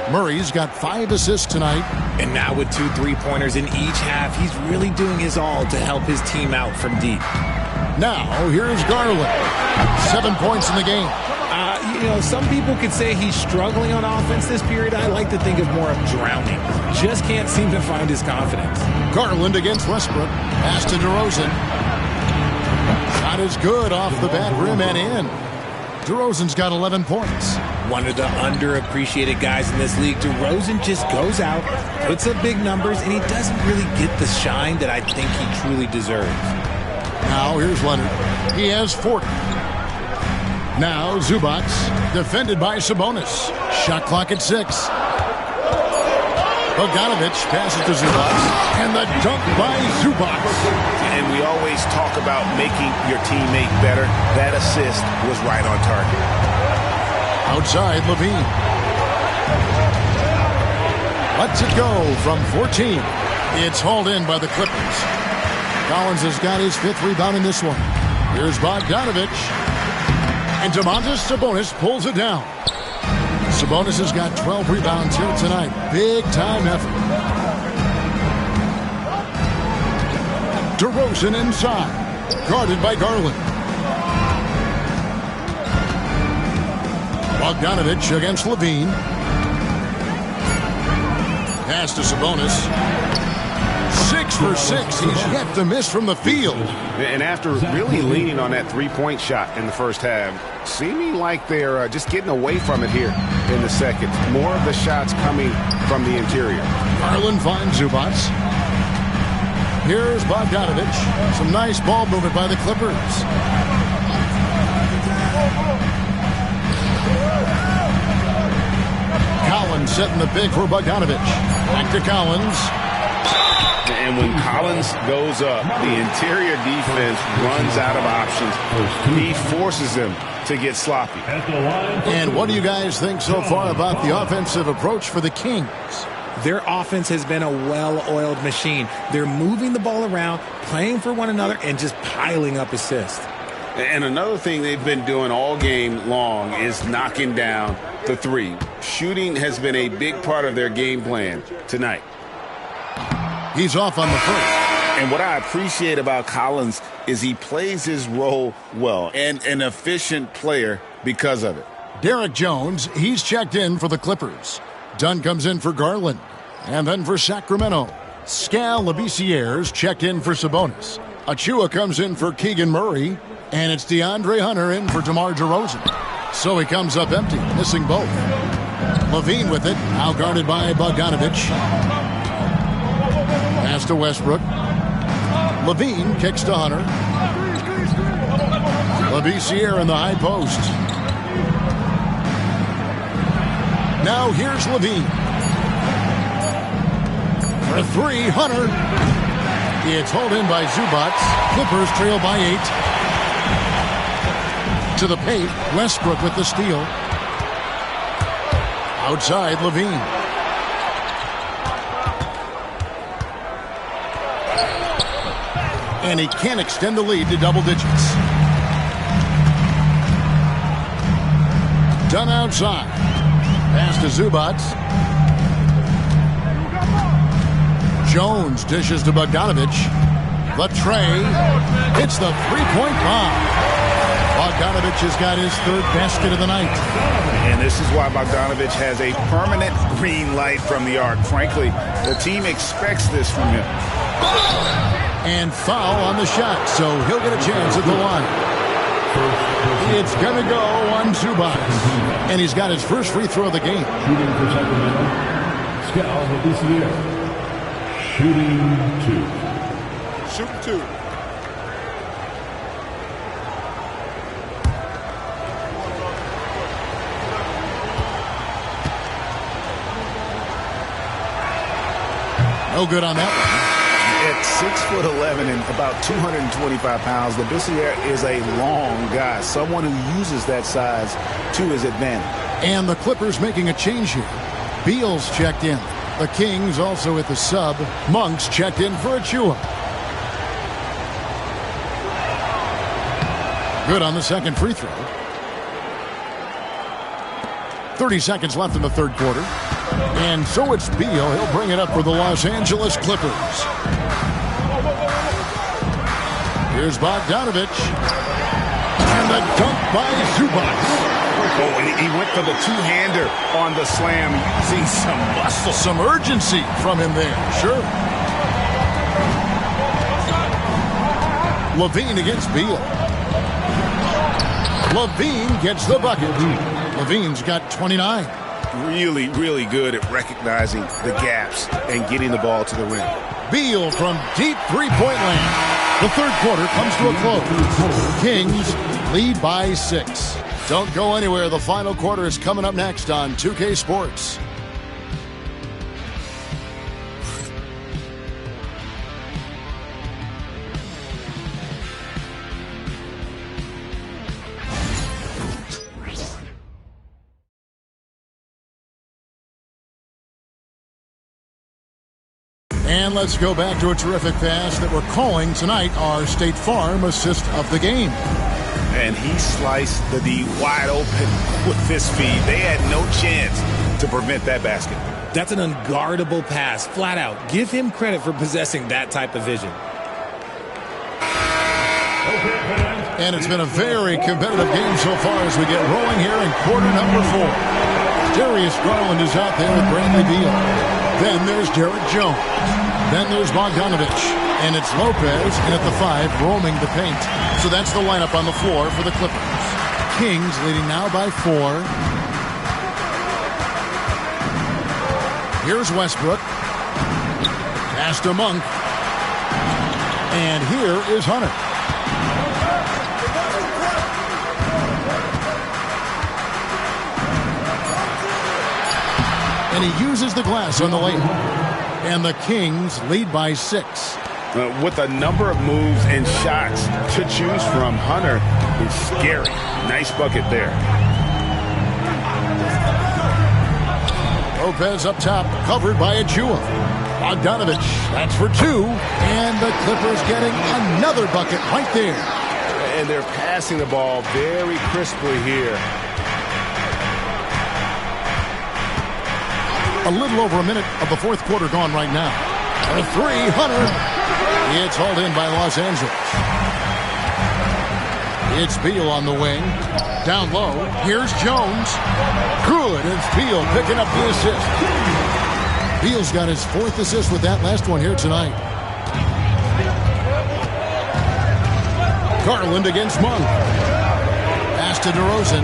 Murray's got 5 assists tonight. And now with 2 3-pointers in each half, he's really doing his all to help his team out from deep. Now, here's Garland. 7 points in the game. Some people could say he's struggling on offense this period. I like to think of more of drowning. Just can't seem to find his confidence. Garland against Westbrook. Pass to DeRozan. Shot is good off the back rim and in. DeRozan's got 11 points. One of the underappreciated guys in this league. DeRozan just goes out, puts up big numbers, and he doesn't really get the shine that I think he truly deserves. Now here's Leonard. He has 40. Now Zubac, defended by Sabonis. Shot clock at 6. Bogdanovic passes to Zubac, and the dunk by Zubac. And we always talk about making your teammate better. That assist was right on target. Outside, Levine. Lets it go from 14. It's hauled in by the Clippers. Collins has got his 5th rebound in this one. Here's Bogdanovic. And Domantas Sabonis pulls it down. Sabonis has got 12 rebounds here tonight. Big time effort. DeRozan inside. Guarded by Garland. Bogdanovic against Levine. Pass to Sabonis. 6 for 6. He's yet to miss from the field. And after really leaning on that three-point shot in the first half, seeming like they're just getting away from it here in the second. More of the shots coming from the interior. Garland finds Zubac. Here's Bogdanovic. Some nice ball movement by the Clippers. Collins setting the big for Bogdanovic. Back to Collins. And when Collins goes up, the interior defense runs out of options. He forces them to get sloppy. And what do you guys think so far about the offensive approach for the Kings? Their offense has been a well-oiled machine. They're moving the ball around, playing for one another, and just piling up assists. And another thing they've been doing all game long is knocking down the three. Shooting has been a big part of their game plan tonight. He's off on the first. And what I appreciate about Collins is he plays his role well and an efficient player because of it. Derek Jones, he's checked in for the Clippers. Dunn comes in for Garland. And then for Sacramento, Skal Labissière's checked in for Sabonis. Achua comes in for Keegan Murray. And it's DeAndre Hunter in for DeMar DeRozan. So he comes up empty, missing both. Levine with it, now guarded by Bogdanovic. Pass to Westbrook. Levine kicks to Hunter. Labissière in the high post. Now here's Levine. For 3, Hunter. It's hauled in by Zubac. Clippers trail by 8. To the paint, Westbrook with the steal. Outside, Levine. And he can't extend the lead to double digits. Done outside. Pass to Zubac. Jones dishes to Bogdanovic. The tray hits the three-point bomb. Bogdanovic has got his 3rd basket of the night. And this is why Bogdanovic has a permanent green light from the arc. Frankly, the team expects this from him. And foul on the shot, so he'll get a chance at the line. It's going to go on Zubac. And he's got his first free throw of the game. Shooting for Sacramento, Scal Vicier. Shooting 2. Shooting 2. No good on that one. At 6'11" and about 225 pounds, Vicier is a long guy, someone who uses that size to his advantage. And the Clippers making a change here. Beal's checked in. The Kings also at the sub. Monk's checked in for Achua. Good on the second free throw. 30 seconds left in the third quarter. And so it's Beal. He'll bring it up for the Los Angeles Clippers. Here's Bogdanovich. And the dunk by Zubac. Oh, and he went for the two-hander on the slam, using some muscle. Some urgency from him there, sure. Levine against Beal. Levine gets the bucket. Levine's got 29. Really, really good at recognizing the gaps and getting the ball to the rim. Beal from deep three-point land. The third quarter comes to a close. Kings lead by 6. Don't go anywhere. The final quarter is coming up next on 2K Sports. And let's go back to a terrific pass that we're calling tonight our State Farm assist of the game. And he sliced the D wide open with his feet. They had no chance to prevent that basket. That's an unguardable pass, flat out. Give him credit for possessing that type of vision. And it's been a very competitive game so far as we get rolling here in quarter number 4. Darius Garland is out there with Bradley Beal. Then there's Derek Jones. Then there's Bogdanovich. And it's Lopez in at the 5 roaming the paint. So that's the lineup on the floor for the Clippers. Kings leading now by 4. Here's Westbrook. Pass to Monk. And here is Hunter. And he uses the glass on the lane. And the Kings lead by 6. With a number of moves and shots to choose from, Hunter is scary. Nice bucket there. Lopez up top, covered by Achua. Bogdanovich, that's for 2. And the Clippers getting another bucket right there. And they're passing the ball very crisply here. A little over a minute of the fourth quarter gone right now. A 3, Hunter. It's hauled in by Los Angeles. It's Beal on the wing. Down low. Here's Jones. Good. It's Beal picking up the assist. Beal's got his 4th assist with that last one here tonight. Garland against Monk. Pass to DeRozan.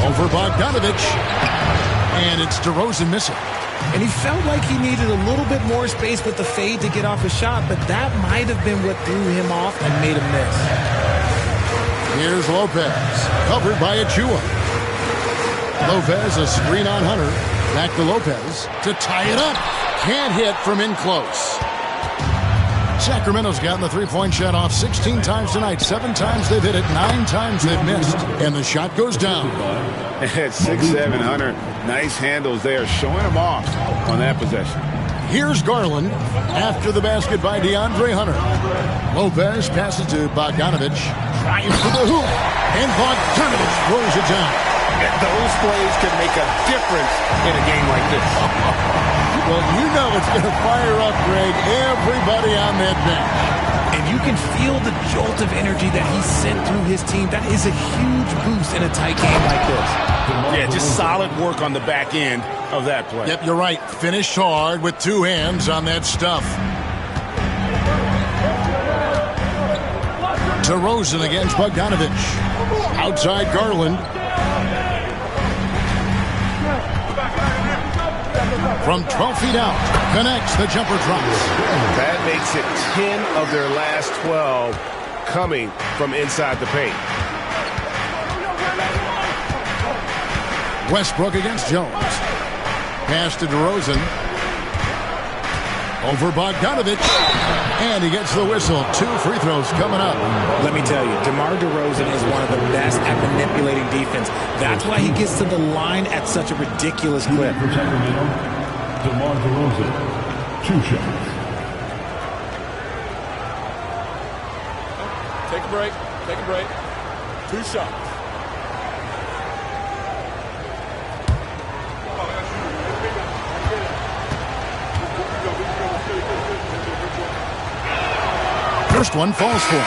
Over Bogdanovich. And it's DeRozan missing. And he felt like he needed a little bit more space with the fade to get off a shot, but that might have been what threw him off and made him miss. Here's Lopez, covered by Achua. Lopez, a screen on Hunter. Back to Lopez to tie it up. Can't hit from in close. Sacramento's gotten the three-point shot off 16 times tonight. 7 times they've hit it, 9 times they've missed. And the shot goes down. At 6'7", Hunter, nice handles there, showing him off on that possession. Here's Garland after the basket by DeAndre Hunter. Lopez passes to Bogdanovich. Trying for the hoop. And Bogdanovich throws it down. Those plays can make a difference in a game like this. Well, you know it's going to fire up, Greg, everybody on that bench. And you can feel the jolt of energy that he sent through his team. That is a huge boost in a tight game like this. Yeah, just solid work on the back end of that play. Yep, you're right. Finished hard with 2 hands on that stuff. DeRozan against Bogdanovich. Outside Garland. From 12 feet out, connects, the jumper drops. That makes it 10 of their last 12 coming from inside the paint. Westbrook against Jones. Pass to DeRozan. Over Bogdanovich. And he gets the whistle. 2 free throws coming up. Let me tell you, DeMar DeRozan is one of the best at manipulating defense. That's why he gets to the line at such a ridiculous clip. DeMar DeRozan, 2 shots. Take a break. Take a break. 2 shots. First one falls for him.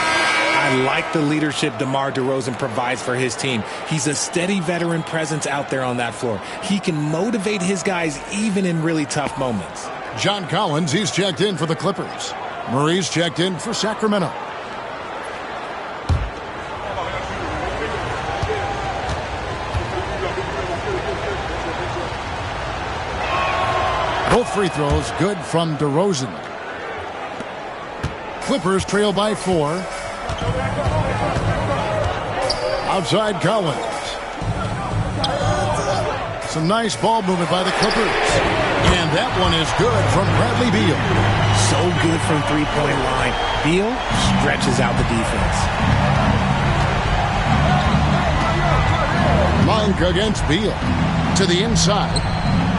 I like the leadership DeMar DeRozan provides for his team. He's a steady veteran presence out there on that floor. He can motivate his guys even in really tough moments. John Collins, he's checked in for the Clippers. Murray's checked in for Sacramento. Both free throws good from DeRozan. Clippers trail by 4. Outside Collins. Some nice ball movement by the Clippers. And that one is good from Bradley Beal. So good from three-point line. Beal stretches out the defense. Monk against Beal. To the inside.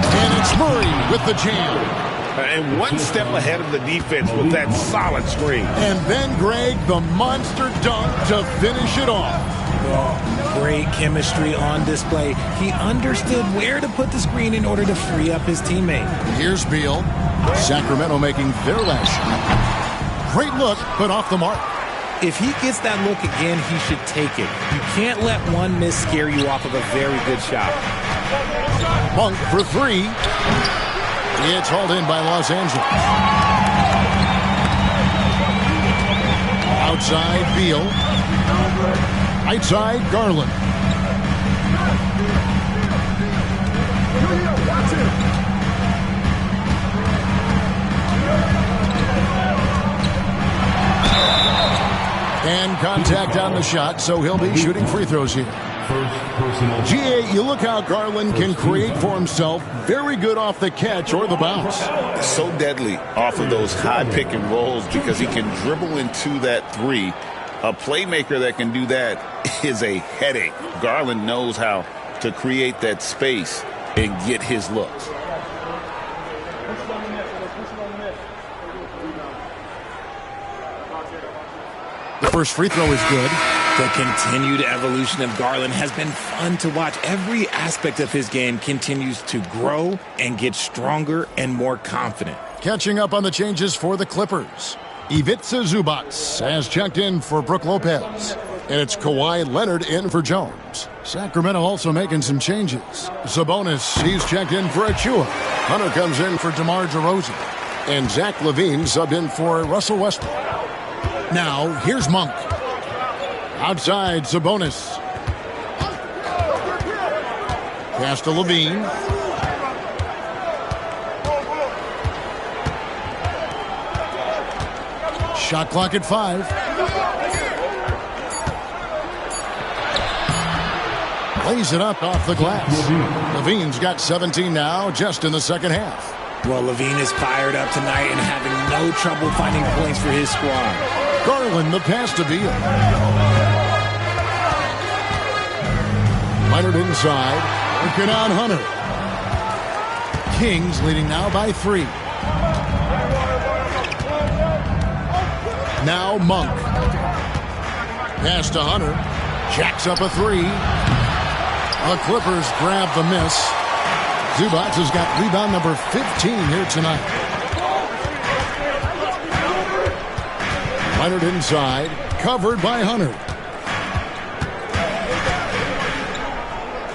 And it's Murray with the jam. And one step ahead of the defense with that solid screen. And then, Greg, the monster dunk to finish it off. Oh, great chemistry on display. He understood where to put the screen in order to free up his teammate. Here's Beal. Sacramento making their last shot. Great look, but off the mark. If he gets that look again, he should take it. You can't let one miss scare you off of a very good shot. Monk for 3. It's hauled in by Los Angeles. Outside Beal. Outside Garland. And contact on the shot, so he'll be shooting free throws here. GA, you look how Garland can create for himself. Very good off the catch or the bounce. So deadly off of those high pick and rolls because he can dribble into that 3. A playmaker that can do that is a headache. Garland knows how to create that space and get his looks. The first free throw is good. The continued evolution of Garland has been fun to watch. Every aspect of his game continues to grow and get stronger and more confident. Catching up on the changes for the Clippers. Ivica Zubac has checked in for Brook Lopez. And it's Kawhi Leonard in for Jones. Sacramento also making some changes. Sabonis, he's checked in for Achua. Hunter comes in for DeMar DeRozan. And Zach LaVine subbed in for Russell Westbrook. Now, here's Monk. Outside, Sabonis. Pass to LaVine. Shot clock at 5. Lays it up off the glass. LaVine's got 17 now, just in the second half. Well, LaVine is fired up tonight and having no trouble finding points for his squad. Garland, the pass to Beal. Leonard inside, working on Hunter. Kings leading now by 3. Now Monk. Pass to Hunter. Jacks up a 3. The Clippers grab the miss. Zubac has got rebound number 15 here tonight. Leonard inside, covered by Hunter.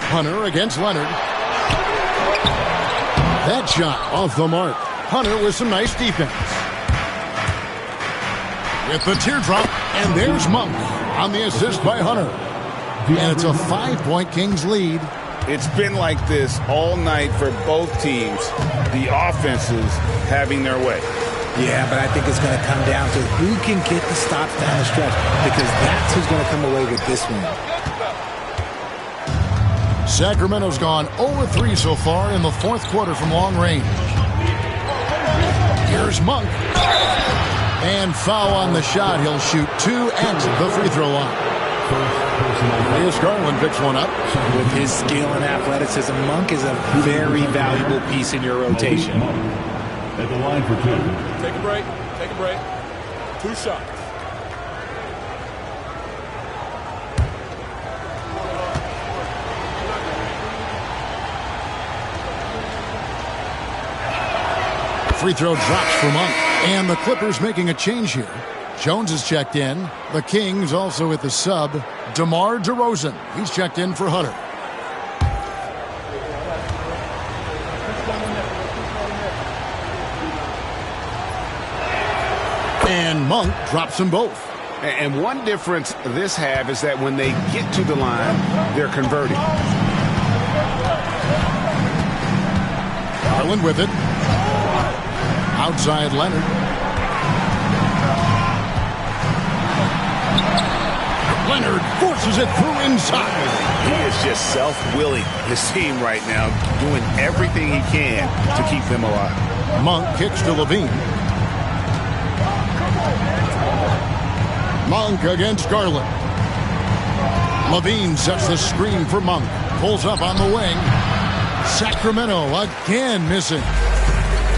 Hunter against Leonard. That shot off the mark. Hunter with some nice defense. With the teardrop, And there's Monk on the assist by Hunter. And it's a 5-point Kings lead. It's been like this all night for both teams. The offenses having their way. Yeah, but I think it's going to come down to who can get the stops down the stretch, because that's who's going to come away with this one. Sacramento's gone 0-3 so far in the fourth quarter from long range. Here's Monk. And foul on the shot. He'll shoot 2 at the free throw line. Elias Garland picks one up. With his skill and athleticism, Monk is a very valuable piece in your rotation. At the line for 2. Take a break. Take a break. 2 shots. Free throw drops for Monk. And the Clippers making a change here. Jones is checked in. The Kings also with the sub, DeMar DeRozan. He's checked in for Hunter. And Monk drops them both. And one difference this half is that when they get to the line, they're converting. Garland with it. Outside Leonard. Leonard forces it through inside. He is just self-willing, his team right now, doing everything he can to keep them alive. Monk kicks to Levine. Monk against Garland. Levine sets the screen for Monk. Pulls up on the wing. Sacramento again missing.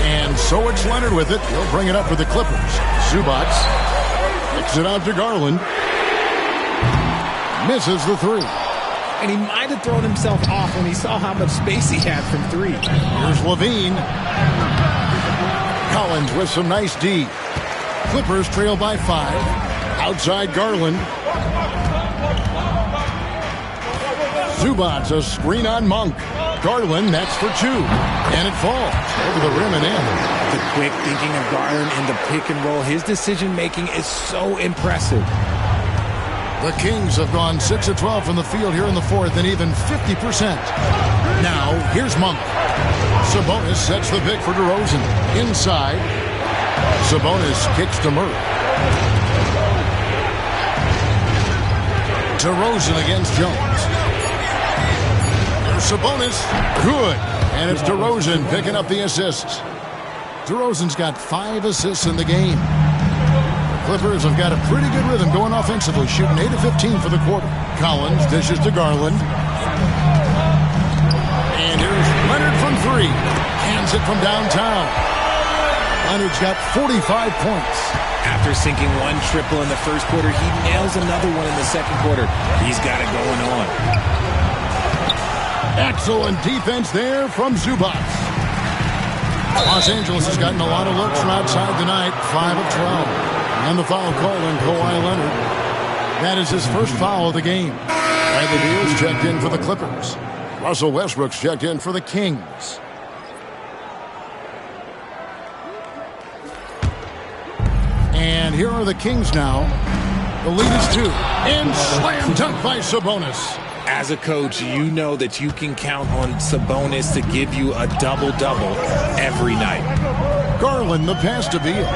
And so it's Leonard with it. He'll bring it up for the Clippers. Zubac kicks it out to Garland. Misses the 3. And he might have thrown himself off when he saw how much space he had from 3. Here's Levine. Collins with some nice D. Clippers trail by 5. Outside Garland. Zubac, a screen on Monk. Garland, that's for 2. And it falls over the rim and in. The quick thinking of Garland in the pick and roll. His decision making is so impressive. The Kings have gone 6 of 12 from the field here in the fourth and even 50%. Now, here's Monk. Sabonis sets the pick for DeRozan. Inside. Sabonis kicks to Murray. DeRozan against Jones. There's Sabonis. Good. And it's DeRozan picking up the assists. DeRozan's got 5 assists in the game. Clippers have got a pretty good rhythm going offensively, shooting 8 of 15 for the quarter. Collins dishes to Garland. And here's Leonard from 3. Hands it from downtown. Leonard's got 45 points. After sinking 1 triple in the first quarter, he nails another one in the second quarter. He's got it going on. Excellent defense there from Zubac. Los Angeles has gotten a lot of looks from outside tonight, 5 of 12. And the foul call on Kawhi Leonard. That is his first foul of the game. Bradley Beal's checked in for the Clippers. Russell Westbrook's checked in for the Kings. And here are the Kings now. The lead is 2. And slam dunk by Sabonis. As a coach, you know that you can count on Sabonis to give you a double-double every night. Garland, the pass to Beal.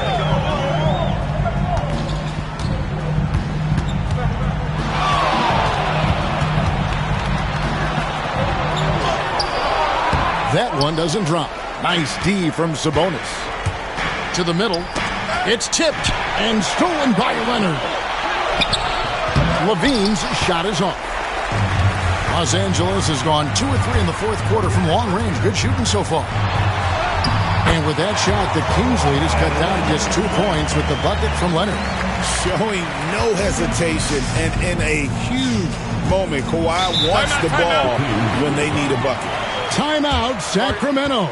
That one doesn't drop. Nice D from Sabonis. To the middle. It's tipped and stolen by Leonard. Levine's shot is off. Los Angeles has gone 2 of 3 in the fourth quarter from long range. Good shooting so far. And with that shot, the Kings lead is cut down to just 2 points with the bucket from Leonard. Showing no hesitation and in a huge moment, Kawhi wants the ball when they need a bucket. Timeout, Sacramento.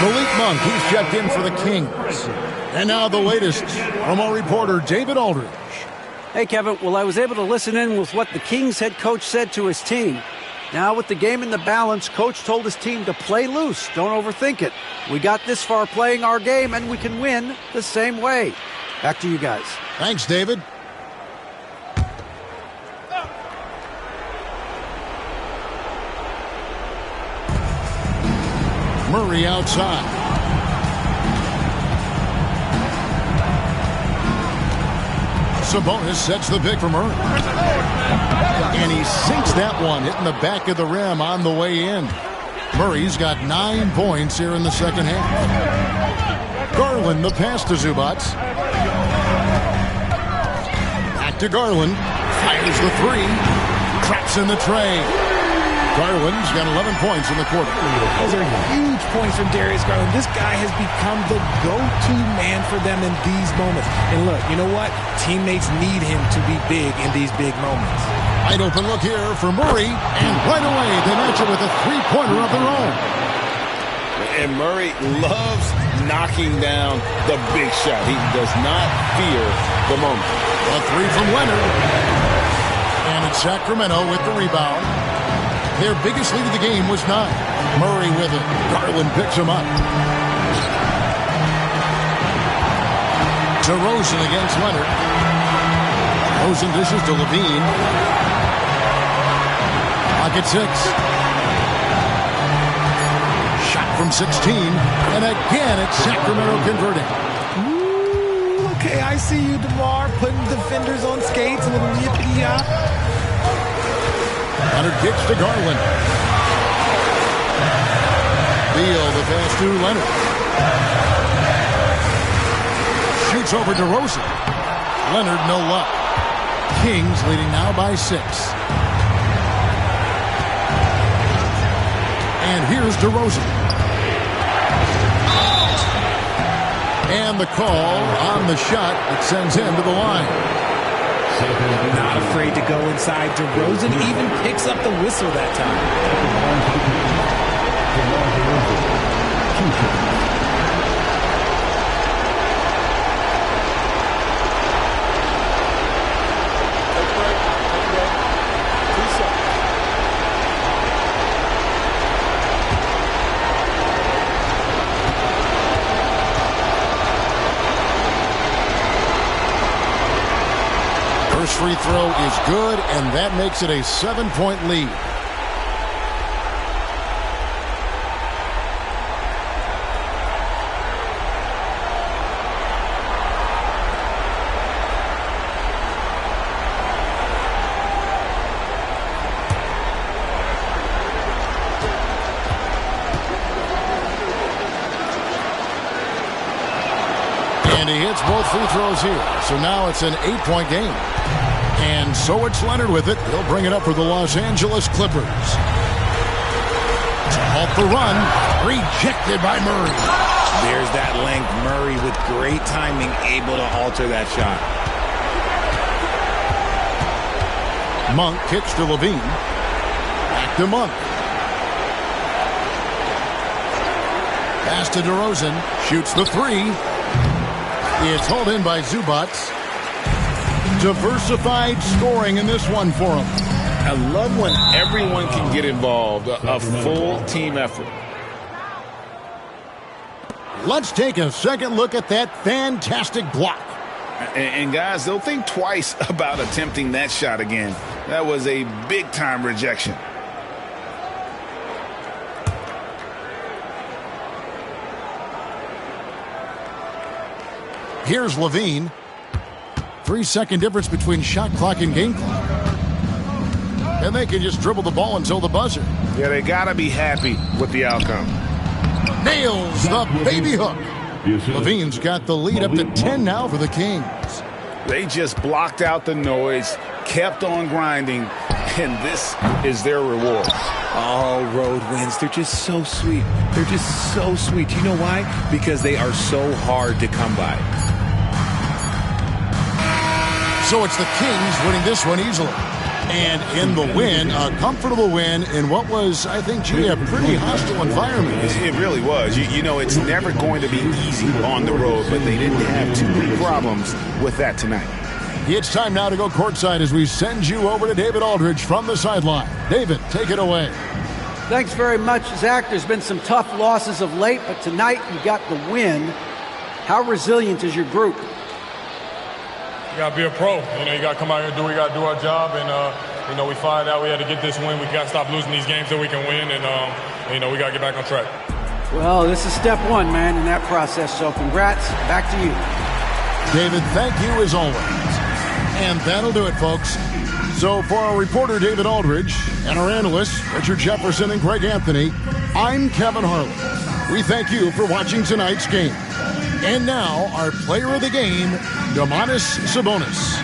Malik Monk, he's checked in for the Kings. And now the latest from our reporter, David Aldridge. Hey, Kevin. Well, I was able to listen in with what the Kings head coach said to his team. Now, with the game in the balance, coach told his team to play loose. Don't overthink it. We got this far playing our game, and we can win the same way. Back to you guys. Thanks, David. Murray outside. Sabonis sets the pick for Murray. And he sinks that one, hitting the back of the rim on the way in. Murray's got 9 points here in the second half. Garland, the pass to Zubac. Back to Garland. Fires the three. Traps in the tray. Garland's got 11 points in the quarter. Those are huge points from Darius Garland. This guy has become the go-to man for them in these moments. And look, you know what? Teammates need him to be big in these big moments. Wide open look here for Murray. And right away, they match it with a three-pointer of their own. And Murray loves knocking down the big shot. He does not fear the moment. A three from Leonard. And it's Sacramento with the rebound. Their biggest lead of the game was 9. Murray with it. Garland picks him up. DeRozan against Leonard. DeRozan dishes to Levine. Pocket 6. Shot from 16. And again, it's Sacramento converting. Ooh, okay, I see you, DeMar, putting defenders on skates, a little yippity-yop. Leonard kicks to Garland. Beal, the pass to Leonard. Shoots over DeRozan. Leonard, no luck. Kings leading now by 6. And here's DeRozan. And the call on the shot that sends him to the line. Not afraid to go inside. DeRozan even picks up the whistle that time. First free throw is good, and that makes it a 7-point lead. And he hits both free throws here. So now it's an 8-point game. And so it's Leonard with it. He'll bring it up for the Los Angeles Clippers. To halt the run. Rejected by Murray. There's that length. Murray with great timing, able to alter that shot. Monk kicks to Levine. Back to Monk. Pass to DeRozan. Shoots the three. It's hauled in by Zubac. Diversified scoring in this one for him. I love when everyone can get involved, a full team effort. Let's take a second look at that fantastic block. And guys, they'll think twice about attempting that shot again. That was a big-time rejection. Here's Levine. 3-second difference between shot clock and game clock. And they can just dribble the ball until the buzzer. Yeah, they got to be happy with the outcome. Nails the baby hook. Levine's got the lead up to 10 now for the Kings. They just blocked out the noise, kept on grinding, and this is their reward. Oh, road wins. They're just so sweet. They're just so sweet. You know why? Because they are so hard to come by. So it's the Kings winning this one easily. And in the win, a comfortable win in what was, I think, gee, a pretty hostile environment. It really was. You know, it's never going to be easy on the road, but they didn't have too many problems with that tonight. It's time now to go courtside as we send you over to David Aldridge from the sideline. David, take it away. Thanks very much, Zach. There's been some tough losses of late, but tonight you got the win. How resilient is your group? You got to be a pro. You know, you got to come out here and we got to do our job. And, you know, we find out we had to get this win. We got to stop losing these games so we can win. And, you know, we got to get back on track. Well, this is step one, man, in that process. So congrats. Back to you. David, thank you as always. And that'll do it, folks. So for our reporter, David Aldridge, and our analysts, Richard Jefferson and Greg Anthony, I'm Kevin Harlan. We thank you for watching tonight's game. And now, our player of the game, Domantas Sabonis.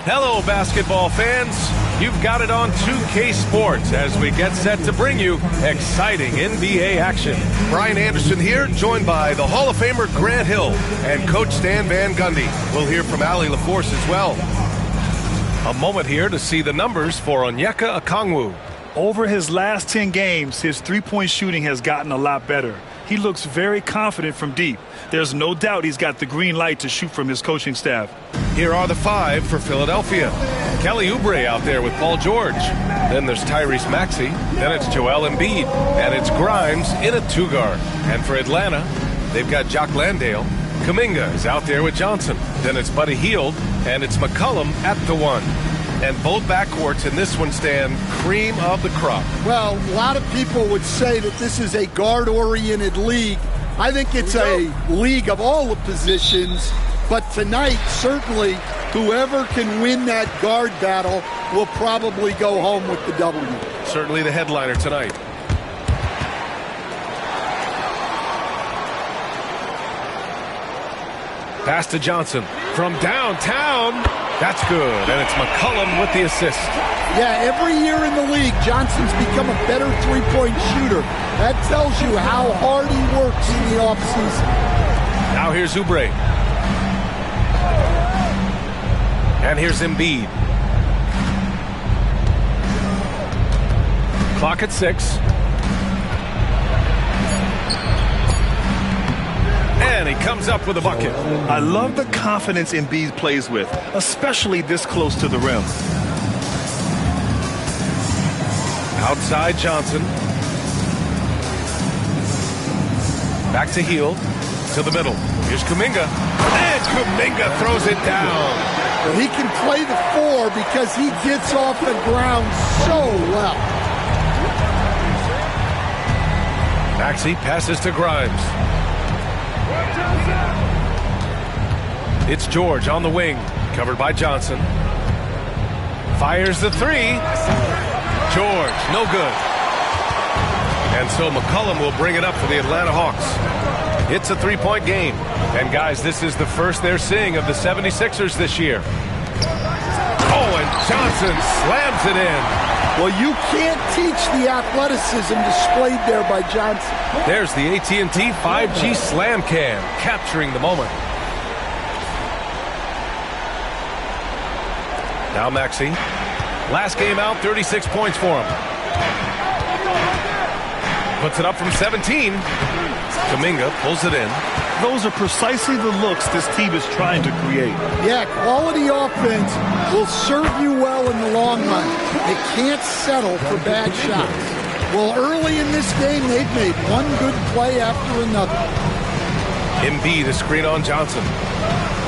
Hello, basketball fans. You've got it on 2K Sports as we get set to bring you exciting NBA action. Brian Anderson here, joined by the Hall of Famer Grant Hill and Coach Stan Van Gundy. We'll hear from Allie LaForce as well. A moment here to see the numbers for Onyeka Okongwu. Over his last 10 games, his three-point shooting has gotten a lot better. He looks very confident from deep. There's no doubt he's got the green light to shoot from his coaching staff. Here are the 5 for Philadelphia. Kelly Oubre out there with Paul George. Then there's Tyrese Maxey. Then it's Joel Embiid. And it's Grimes in a 2-guard. And for Atlanta, they've got Jock Landale. Kuminga is out there with Johnson. Then it's Buddy Hield. And it's McCollum at the 1. And both backcourts in this one stand cream of the crop. Well, a lot of people would say that this is a guard-oriented league. I think it's a league of all the positions. But tonight, certainly, whoever can win that guard battle will probably go home with the W. Certainly the headliner tonight. Pass to Johnson from downtown. That's good, and it's McCollum with the assist. Yeah, every year in the league, Johnson's become a better three-point shooter. That tells you how hard he works in the offseason. Now here's Oubre. And here's Embiid. Clock at 6. And he comes up with a bucket. I love the confidence Embiid plays with, especially this close to the rim. Outside Johnson. Back to Hield. To the middle. Here's Kuminga. And Kuminga throws it down. Well, he can play the 4 because he gets off the ground so well. Maxey passes to Grimes. It's George on the wing, covered by Johnson. Fires the 3. George, no good. And so McCollum will bring it up for the Atlanta Hawks. It's a 3-point game. And guys, this is the first they're seeing of the 76ers this year. Oh, and Johnson slams it in. Well, you can't teach the athleticism displayed there by Johnson. There's the AT&T 5G Slam Cam, capturing the moment. Now Maxey. Last game out, 36 points for him. Puts it up from 17. Kuminga pulls it in. Those are precisely the looks this team is trying to create. Yeah, quality offense will serve you well in the long run. They can't settle for bad shots. Well, early in this game, they've made one good play after another. Embiid, a screen on Johnson.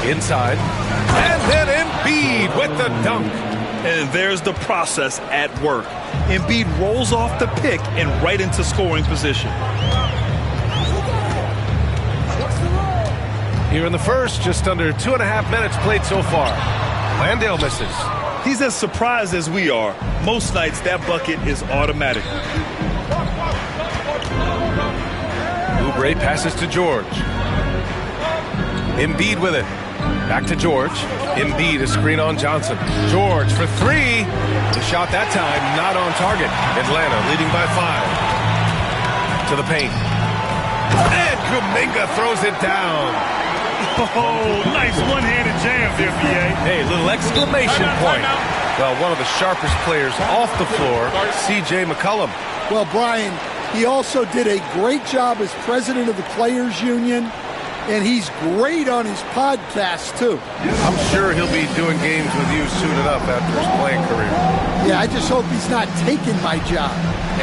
Inside. And then Embiid with the dunk. And there's the process at work. Embiid rolls off the pick and right into scoring position. Here in the first, just under 2.5 minutes played so far. Landale misses. He's as surprised as we are. Most nights, that bucket is automatic. Oubre passes to George. Embiid with it. Back to George. Embiid, a screen on Johnson. George for 3. The shot that time not on target. Atlanta leading by 5. To the paint. And Kuminga throws it down. Oh, nice one-handed jam there, B.A. Hey, little exclamation point. Well, one of the sharpest players off the floor, C.J. McCollum. Well, Brian, he also did a great job as president of the Players Union, and he's great on his podcast, too. I'm sure he'll be doing games with you suited up after his playing career. Yeah, I just hope he's not taking my job.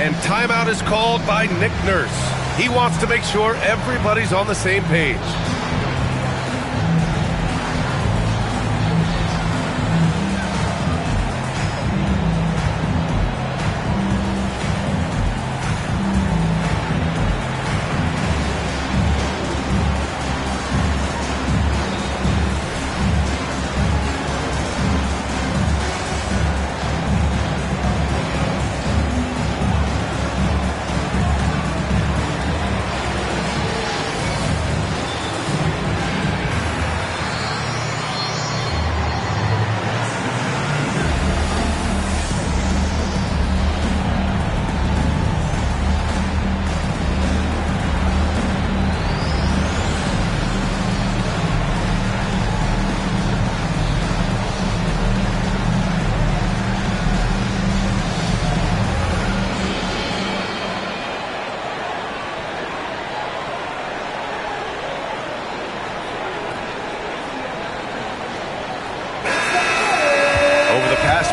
And timeout is called by Nick Nurse. He wants to make sure everybody's on the same page.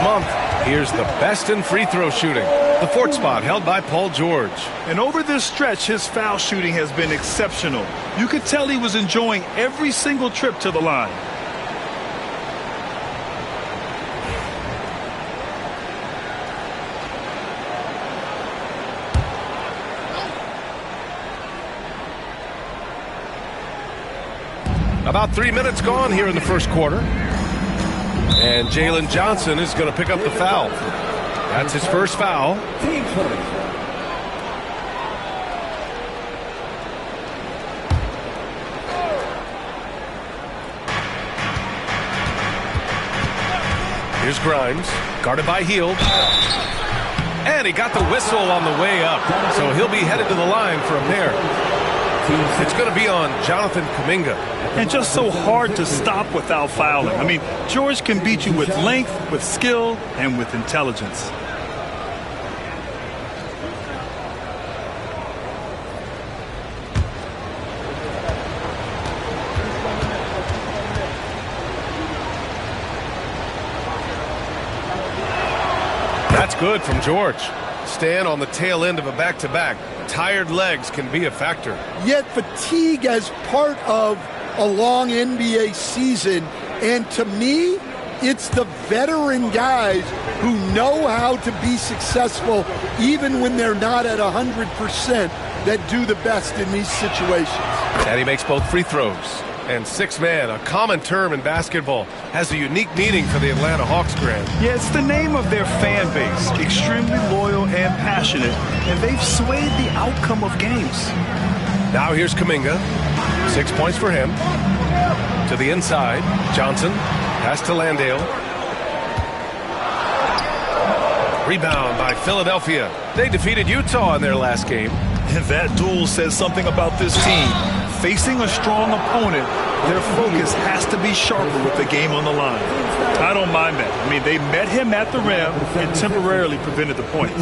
month. Here's the best in free throw shooting. The fourth spot held by Paul George. And over this stretch, his foul shooting has been exceptional. You could tell he was enjoying every single trip to the line. About 3 minutes gone here in the first quarter. And Jalen Johnson is going to pick up the foul. That's his first foul. Here's Grimes, guarded by Hield. And he got the whistle on the way up. So he'll be headed to the line for a pair. It's going to be on Jonathan Kuminga. And just so hard to stop without fouling. I mean, George can beat you with length, with skill, and with intelligence. That's good from George. Stand on the tail end of a back-to-back. Tired legs can be a factor. Yet fatigue as part of a long NBA season. And to me, it's the veteran guys who know how to be successful even when they're not at 100% that do the best in these situations. And he makes both free throws. And six-man, a common term in basketball, has a unique meaning for the Atlanta Hawks, Grant. Yeah, it's the name of their fan base. Extremely loyal and passionate. And they've swayed the outcome of games. Now here's Kuminga. 6 points for him. To the inside. Johnson. Pass to Landale. Rebound by Philadelphia. They defeated Utah in their last game. And that duel says something about this team. Facing a strong opponent, their focus has to be sharper with the game on the line. I don't mind that. I mean, they met him at the rim and temporarily prevented the points.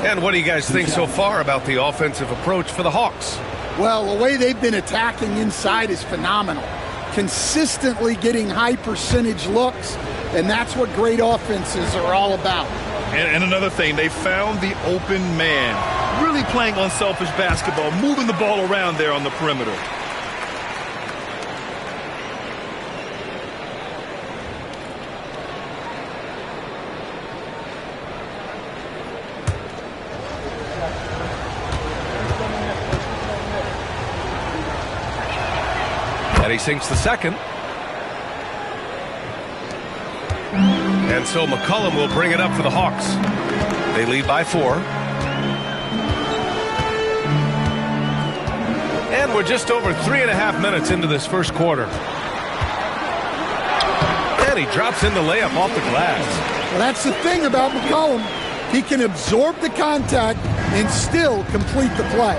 And what do you guys think so far about the offensive approach for the Hawks? Well, the way they've been attacking inside is phenomenal. Consistently getting high percentage looks, and that's what great offenses are all about. And another thing, they found the open man. Really playing unselfish basketball, moving the ball around there on the perimeter. And he sinks the second. And so McCollum will bring it up for the Hawks. They lead by 4. And we're just over 3.5 minutes into this first quarter. And he drops in the layup off the glass. Well, that's the thing about McCollum. He can absorb the contact and still complete the play.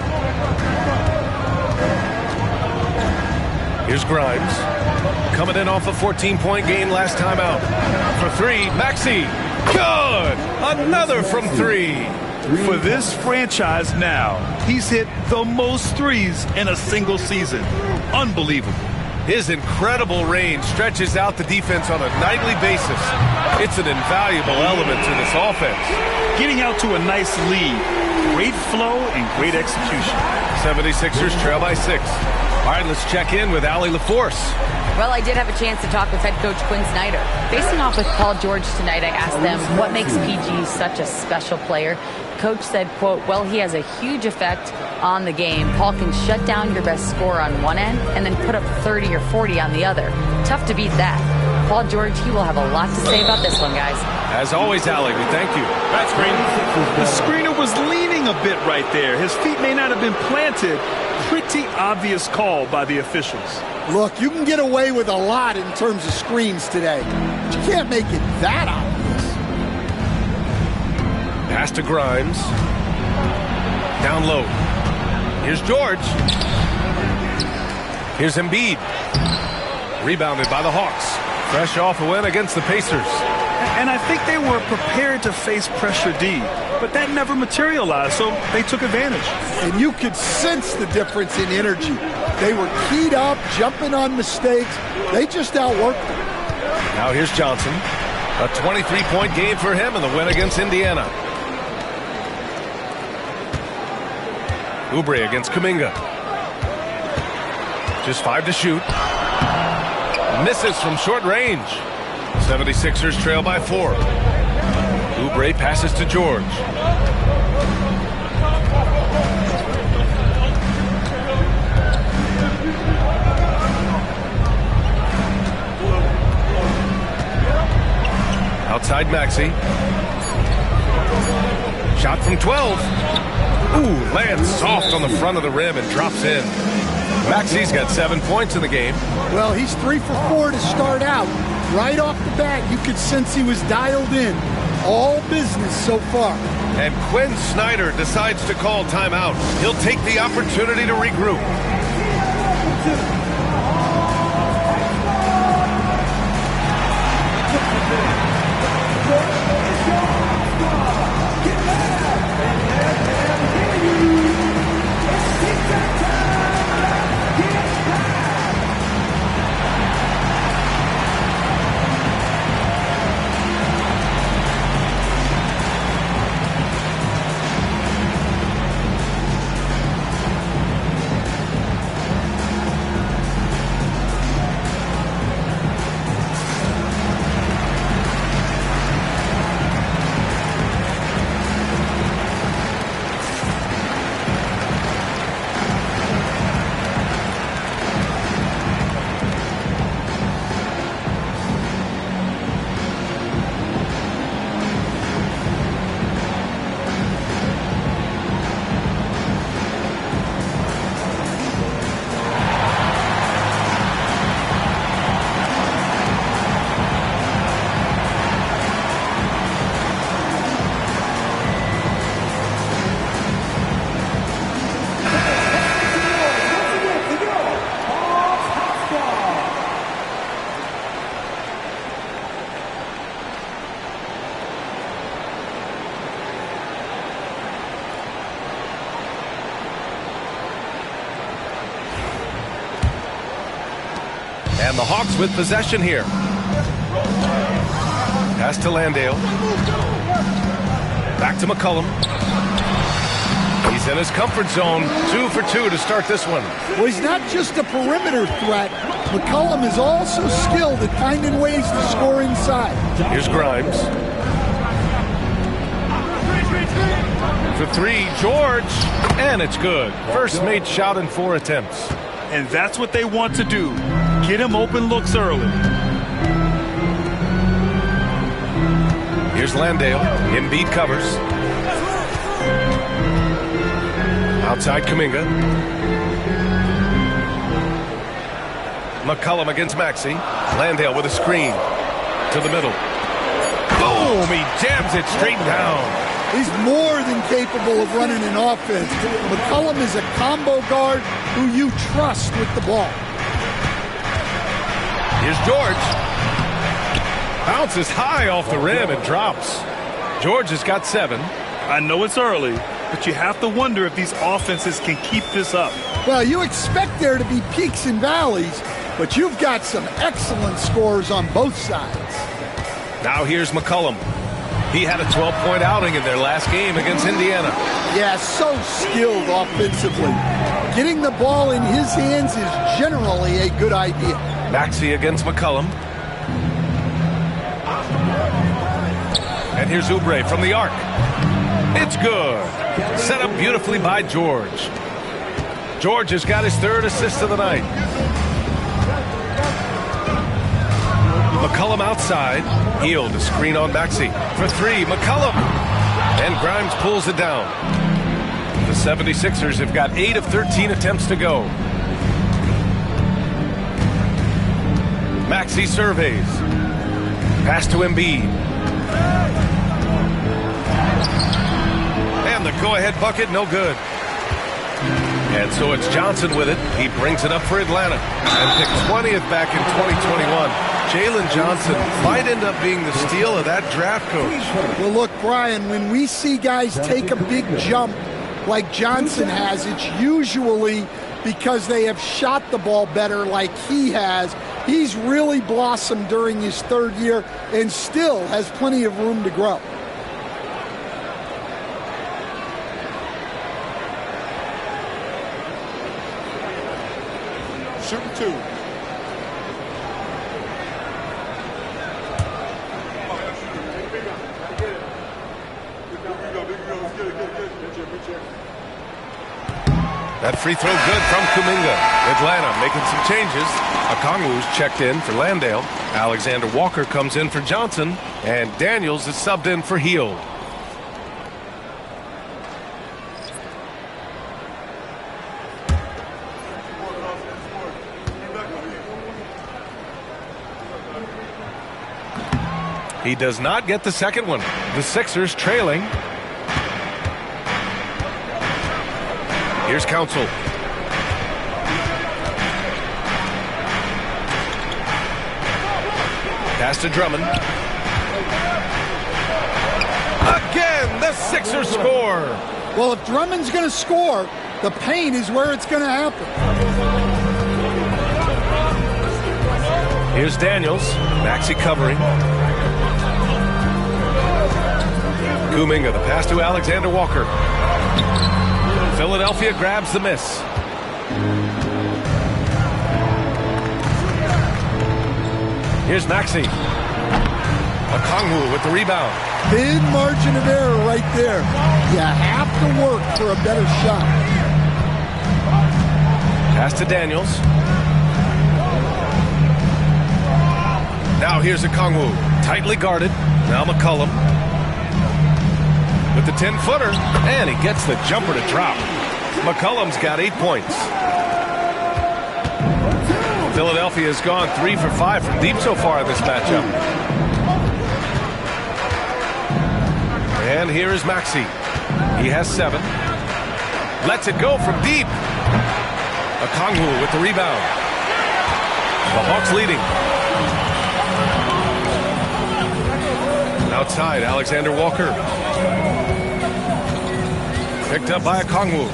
Here's Grimes. Coming in off a 14-point game last time out. For 3, Maxey. Good! Another from 3. For this franchise now, he's hit the most threes in a single season. Unbelievable. His incredible range stretches out the defense on a nightly basis. It's an invaluable element to this offense. Getting out to a nice lead. Great flow and great execution. 76ers trail by 6. All right, let's check in with Allie LaForce. Well, I did have a chance to talk with head coach Quinn Snyder. Facing off with Paul George tonight, I asked them what makes PG such a special player. Coach said, quote, well, he has a huge effect on the game. Paul can shut down your best scorer on one end and then put up 30 or 40 on the other. Tough to beat that. Paul George, he will have a lot to say about this one, guys. As always, Allie, we thank you. That's screen. The screener was leaning a bit right there. His feet may not have been planted. Pretty obvious call by the officials. Look, you can get away with a lot in terms of screens today, but you can't make it that obvious. Pass to Grimes. Down low. Here's George. Here's Embiid. Rebounded by the Hawks. Fresh off a win against the Pacers. And I think they were prepared to face pressure D, but that never materialized, so they took advantage. And you could sense the difference in energy. They were keyed up, jumping on mistakes. They just outworked them. Now here's Johnson. A 23-point game for him in the win against Indiana. Oubre against Kuminga. Just 5 to shoot. Misses from short range. 76ers trail by 4. Oubre passes to George. Outside Maxey. Shot from 12. Ooh, lands soft on the front of the rim and drops in. Maxey's got 7 points in the game. Well, he's 3 for 4 to start out. Right off the bat, you could sense he was dialed in. All business so far. And Quinn Snyder decides to call timeout. He'll take the opportunity to regroup. And the Hawks with possession here. Pass to Landale. Back to McCollum. He's in his comfort zone. 2 for 2 to start this one. Well, he's not just a perimeter threat. McCollum is also skilled at finding ways to score inside. Here's Grimes. For 3, George. And it's good. First made shot in 4 attempts. And that's what they want to do. Get him open looks early. Here's Landale. Embiid covers. Outside Kuminga. McCollum against Maxey. Landale with a screen. To the middle. Boom! He jams it straight down. He's more than capable of running an offense. McCollum is a combo guard who you trust with the ball. Here's George. Bounces high off the rim and drops. George has got 7. I know it's early, but you have to wonder if these offenses can keep this up. Well, you expect there to be peaks and valleys, but you've got some excellent scores on both sides. Now here's McCollum. He had a 12-point outing in their last game against Indiana. Yeah, so skilled offensively. Getting the ball in his hands is generally a good idea. Maxey against McCollum. And here's Oubre from the arc. It's good. Set up beautifully by George. George has got his 3rd assist of the night. McCollum outside. Healed to screen on Maxey. For 3, McCollum. And Grimes pulls it down. The 76ers have got 8 of 13 attempts to go. Maxey surveys. Pass to Embiid. And the go-ahead bucket, no good. And so it's Johnson with it. He brings it up for Atlanta. And picked 20th back in 2021. Jalen Johnson might end up being the steal of that draft, Coach. Well, look, Brian, when we see guys take a big jump like Johnson has, it's usually because they have shot the ball better like he has, He's really blossomed during his third year and still has plenty of room to grow. Shooting 2. That free throw good from Kuminga. Atlanta making some changes. Okongwu's checked in for Landale. Alexander Walker comes in for Johnson. And Daniels is subbed in for Hield. He does not get the second one. The Sixers trailing. Here's Council. Pass to Drummond. Again, the Sixers score. Well, if Drummond's going to score, the paint is where it's going to happen. Here's Daniels. Maxey covering. Kuminga, the pass to Alexander Walker. Philadelphia grabs the miss. Here's Maxey. Okongwu with the rebound. Thin margin of error right there. You have to work for a better shot. Pass to Daniels. Now here's Okongwu. Tightly guarded. Now McCollum. With the 10-footer, and he gets the jumper to drop. McCollum's got 8 points. Philadelphia has gone 3 for 5 from deep so far in this matchup. And here is Maxey. He has 7. Lets it go from deep. Okongwu with the rebound. The Hawks leading. Outside, Alexander Walker. Picked up by Okongwu.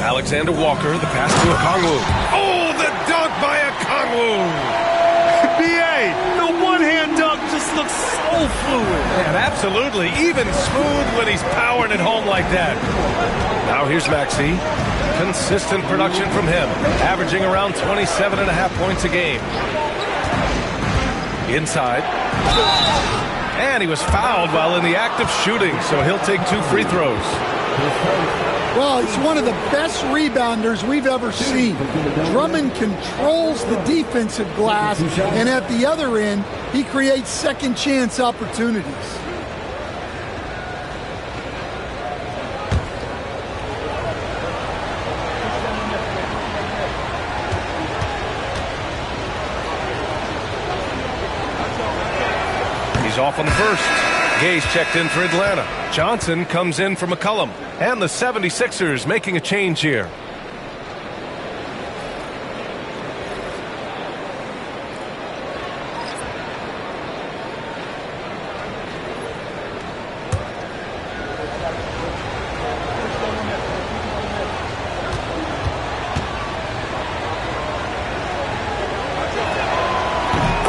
Alexander Walker, the pass to Okongwu. Oh, the dunk by Okongwu! B.A., the one-hand dunk just looks so fluid. And absolutely, even smooth when he's powering it home like that. Now here's Maxey. Consistent production from him, averaging around 27.5 points a game. Inside. And he was fouled while in the act of shooting, so he'll take 2 free throws. Well, he's one of the best rebounders we've ever seen. Drummond controls the defensive glass, and at the other end, he creates second chance opportunities. He's off on the first. Gay's checked in for Atlanta. Johnson comes in for McCollum. And the 76ers making a change here.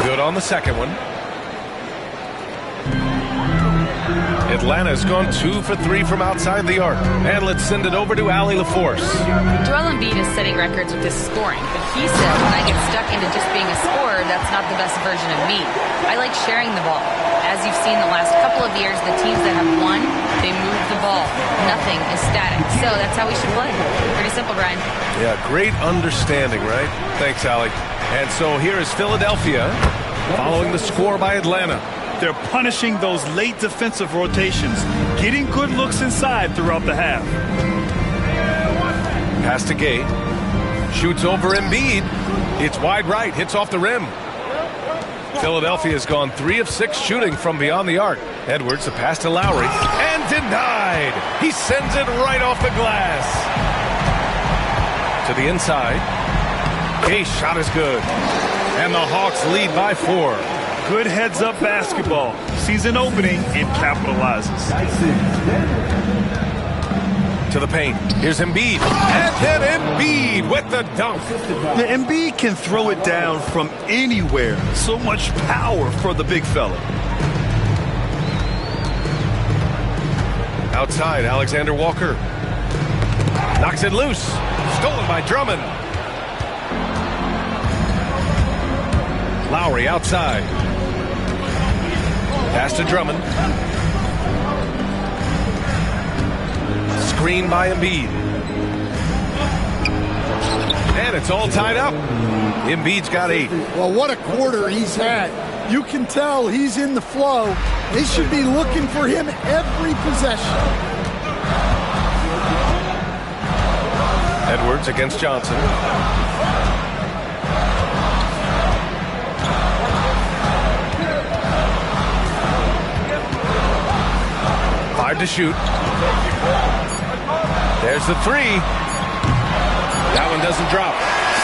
Good on the second one. Atlanta's gone 2 for 3 from outside the arc. And let's send it over to Allie LaForce. Joel Embiid is setting records with his scoring, but he said, when I get stuck into just being a scorer, that's not the best version of me. I like sharing the ball. As you've seen the last couple of years, the teams that have won, they move the ball. Nothing is static. So that's how we should play. Pretty simple, Brian. Yeah, great understanding, right? Thanks, Allie. And so here is Philadelphia following the score by Atlanta. They're punishing those late defensive rotations, getting good looks inside throughout the half. Pass to Gay. Shoots over Embiid. It's wide right, hits off the rim. Philadelphia has gone 3 of 6 shooting from beyond the arc. Edwards, the pass to Lowry, and denied. He sends it right off the glass. To the inside. Gay's shot is good. And the Hawks lead by 4. Good heads-up basketball. Sees an opening and capitalizes. To the paint. Here's Embiid. And then Embiid with the dunk. The Embiid can throw it down from anywhere. So much power for the big fella. Outside, Alexander Walker. Knocks it loose. Stolen by Drummond. Lowry outside. Pass to Drummond. Screen by Embiid. And it's all tied up. Embiid's got 8. Well, what a quarter he's had. You can tell he's in the flow. They should be looking for him every possession. Edwards against Johnson. Five to shoot. There's the 3. That one doesn't drop.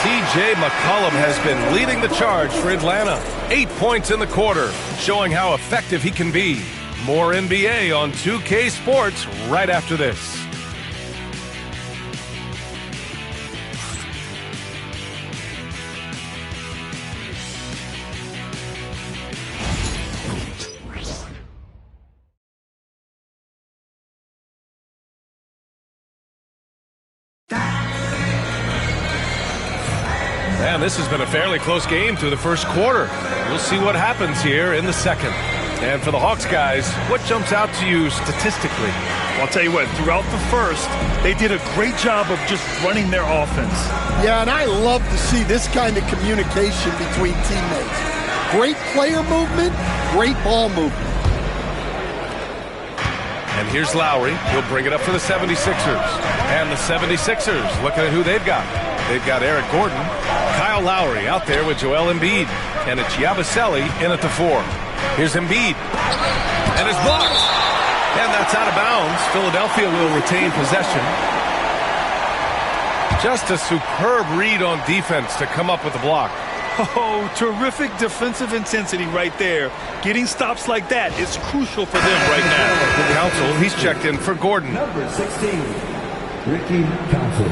C.J. McCollum has been leading the charge for Atlanta. 8 points in the quarter, showing how effective he can be. More NBA on 2K Sports right after this. Man, this has been a fairly close game through the first quarter. We'll see what happens here in the second. And for the Hawks guys, what jumps out to you statistically? Well, I'll tell you what, throughout the first, they did a great job of just running their offense. Yeah, and I love to see this kind of communication between teammates. Great player movement, great ball movement. And here's Lowry. He'll bring it up for the 76ers. And the 76ers, looking at who they've got. They've got Eric Gordon, Kyle Lowry out there with Joel Embiid, and it's Yabusele in at the 4. Here's Embiid. And it's blocked. And that's out of bounds. Philadelphia will retain possession. Just a superb read on defense to come up with the block. Oh, terrific defensive intensity right there. Getting stops like that is crucial for them right now. Council, he's checked in for Gordon. Number 16, Ricky Council.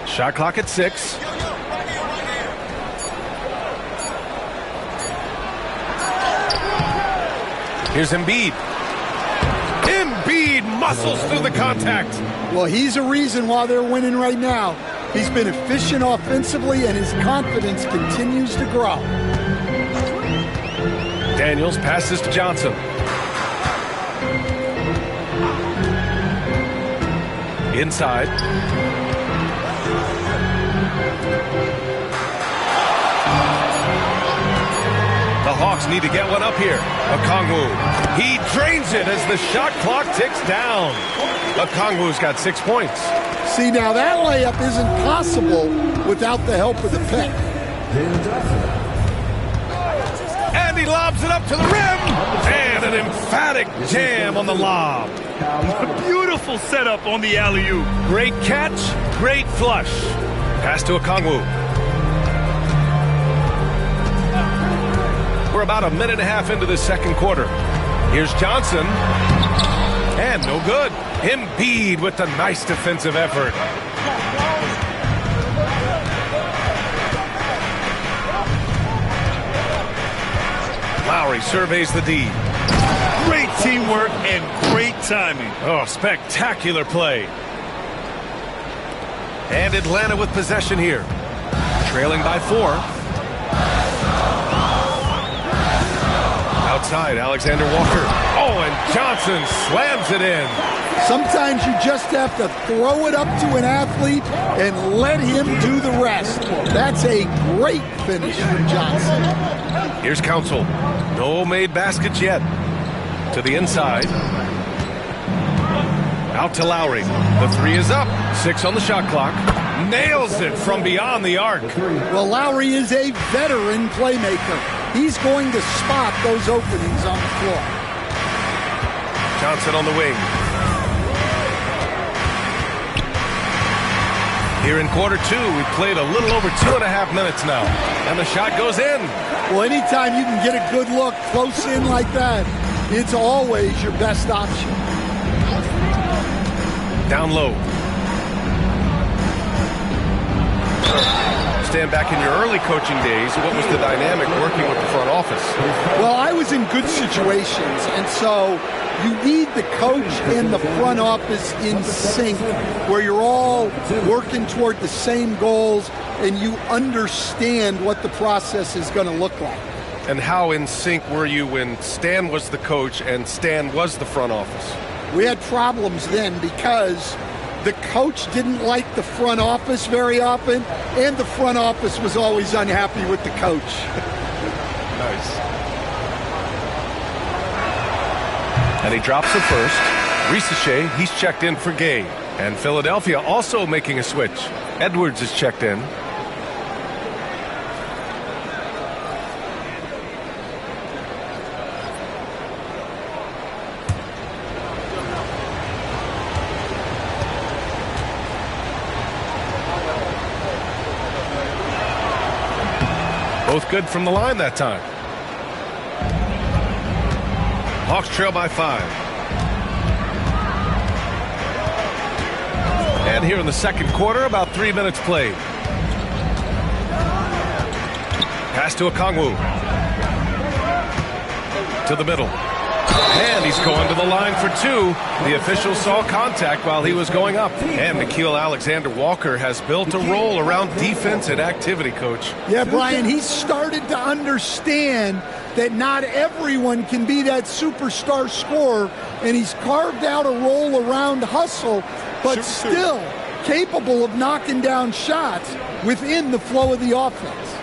Shot clock at 6. Here's Embiid. Embiid muscles through the contact. Well, he's a reason why they're winning right now. He's been efficient offensively, and his confidence continues to grow. Daniels passes to Johnson. Inside. The Hawks need to get one up here. Okongwu. He drains it as the shot clock ticks down. Okongwu's got 6 points. See, now that layup isn't possible without the help of the pick. And he lobs it up to the rim. And an emphatic jam on the lob. A beautiful setup on the alley-oop. Great catch, great flush. Pass to Okongwu. We're about a minute and a half into the second quarter. Here's Johnson. And no good. Embiid with the nice defensive effort. Lowry surveys the D. Great teamwork and great timing. Oh, spectacular play. And Atlanta with possession here. Trailing by 4. Outside, Alexander Walker. Oh, and Johnson slams it in. Sometimes you just have to throw it up to an athlete and let him do the rest. That's a great finish from Johnson. Here's Council. No made baskets yet. To the inside. Out to Lowry. The 3 is up. 6 on the shot clock. Nails it from beyond the arc. Well, Lowry is a veteran playmaker. He's going to spot those openings on the floor. Johnson on the wing. Here in quarter two, we played a little over 2.5 minutes now. And the shot goes in. Well, anytime you can get a good look close in like that, it's always your best option. Down low. Stand back in your early coaching days, what was the dynamic working with the front office? Well, I was in good situations, and so you need the coach and the front office in sync, where you're all working toward the same goals and you understand what the process is going to look like. And how in sync were you when Stan was the coach and Stan was the front office? We had problems then because the coach didn't like the front office very often, and the front office was always unhappy with the coach. Nice. And he drops the first. Ricochet, he's checked in for Gay. And Philadelphia also making a switch. Edwards is checked in. Both good from the line that time. Hawks trail by 5. And here in the second quarter, about 3 minutes played. Pass to Okongwu. To the middle. And he's going to the line for 2. The official saw contact while he was going up. And Nickeil Alexander-Walker has built a role around defense and activity, Coach. Yeah, Brian, he's started to understand that not everyone can be that superstar scorer, and he's carved out a role around hustle, but still capable of knocking down shots within the flow of the offense.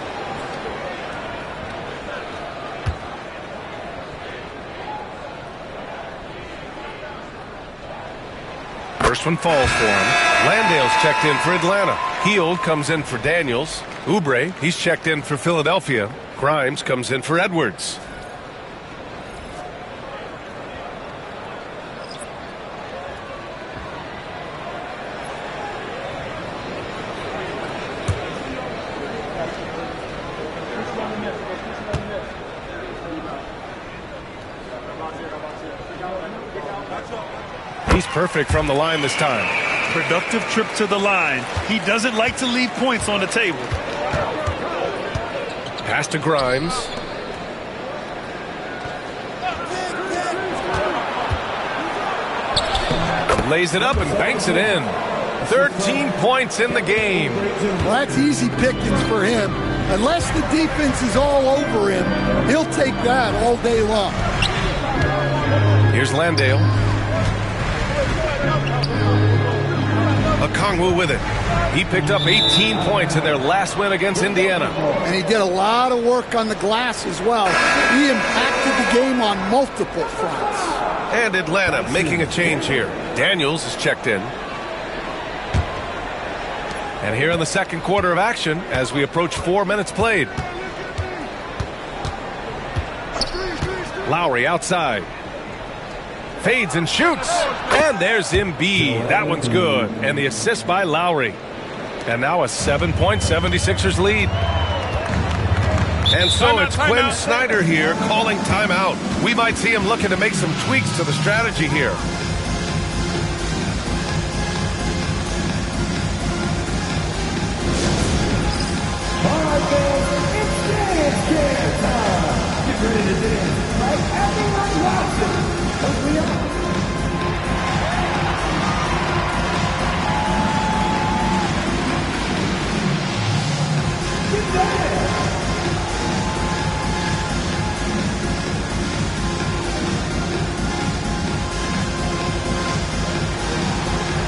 First one falls for him. Landale's checked in for Atlanta. Heald comes in for Daniels. Oubre, he's checked in for Philadelphia. Grimes comes in for Edwards. He's perfect from the line this time. Productive trip to the line. He doesn't like to leave points on the table. Pass to Grimes. Lays it up and banks it in. 13 points in the game. Well, that's easy pickings for him. Unless the defense is all over him, he'll take that all day long. Here's Landale. Okongwu with it. He picked up 18 points in their last win against Indiana. And he did a lot of work on the glass as well. He impacted the game on multiple fronts. And Atlanta making a change here. Daniels is checked in. And here in the second quarter of action as we approach 4 minutes played. Lowry outside. Fades and shoots. And there's Embiid. That one's good. And the assist by Lowry. And now a 7-point 76ers lead. And so it's Quinn Snyder here calling timeout. We might see him looking to make some tweaks to the strategy here. All right, fans, it's dance time. Get ready to dance like everyone watching. Hurry up. Get ready.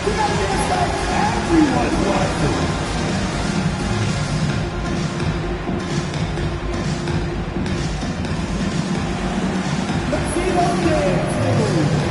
We gotta dance like everyone watching. Let's see those dance moves.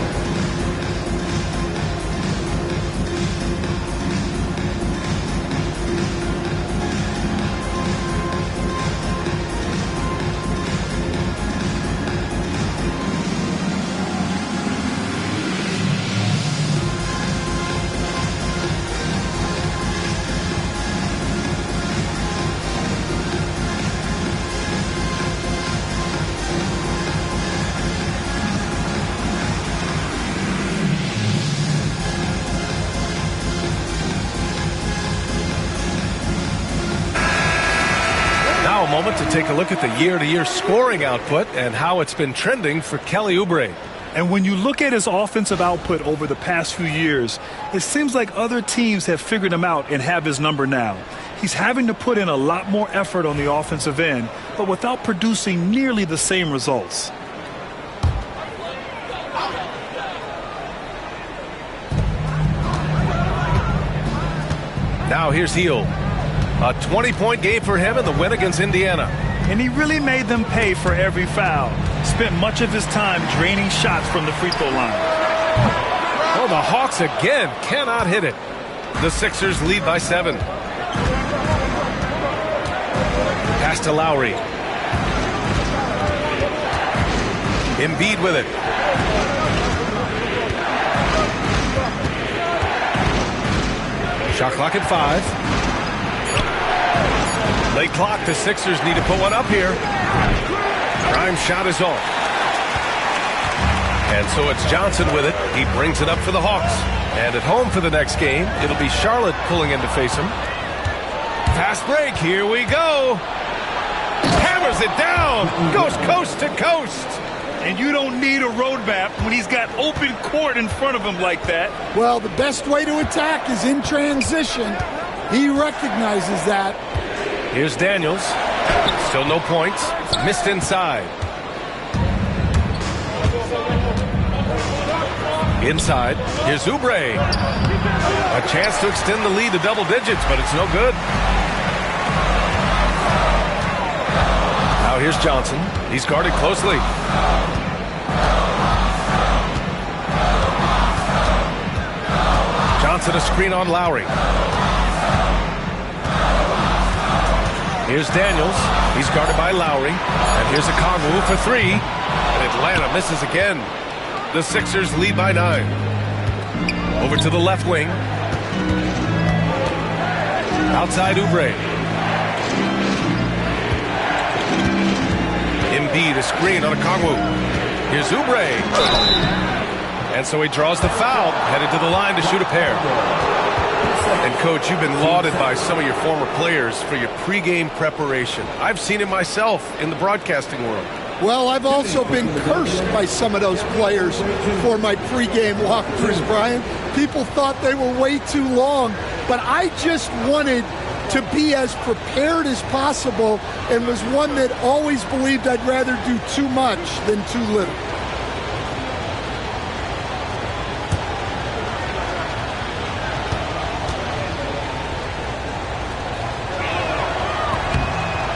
Now a moment to take a look at the year-to-year scoring output and how it's been trending for Kelly Oubre. And when you look at his offensive output over the past few years, it seems like other teams have figured him out and have his number now. He's having to put in a lot more effort on the offensive end, but without producing nearly the same results. Now here's Hield. A 20-point game for him in the win against Indiana. And he really made them pay for every foul. Spent much of his time draining shots from the free throw line. Oh, the Hawks again cannot hit it. The Sixers lead by 7. Pass to Lowry. Embiid with it. Shot clock at 5. Late clock, the Sixers need to put one up here. Grimes' shot is off. And so it's Johnson with it. He brings it up for the Hawks. And at home for the next game, it'll be Charlotte pulling in to face him. Fast break, here we go. Hammers it down, goes coast to coast. And you don't need a roadmap when he's got open court in front of him like that. Well, the best way to attack is in transition. He recognizes that. Here's Daniels. Still no points. Missed inside. Inside. Here's Oubre. A chance to extend the lead to double digits, but it's no good. Now here's Johnson. He's guarded closely. Johnson a screen on Lowry. Here's Daniels. He's guarded by Lowry. And here's a Okongwu for 3. And Atlanta misses again. The Sixers lead by 9. Over to the left wing. Outside Oubre. Embiid a screen on Okongwu. Here's Oubre. And so he draws the foul. Headed to the line to shoot a pair. And, Coach, you've been lauded by some of your former players for your pregame preparation. I've seen it myself in the broadcasting world. Well, I've also been cursed by some of those players for my pregame walkthroughs, Brian. People thought they were way too long, but I just wanted to be as prepared as possible and was one that always believed I'd rather do too much than too little.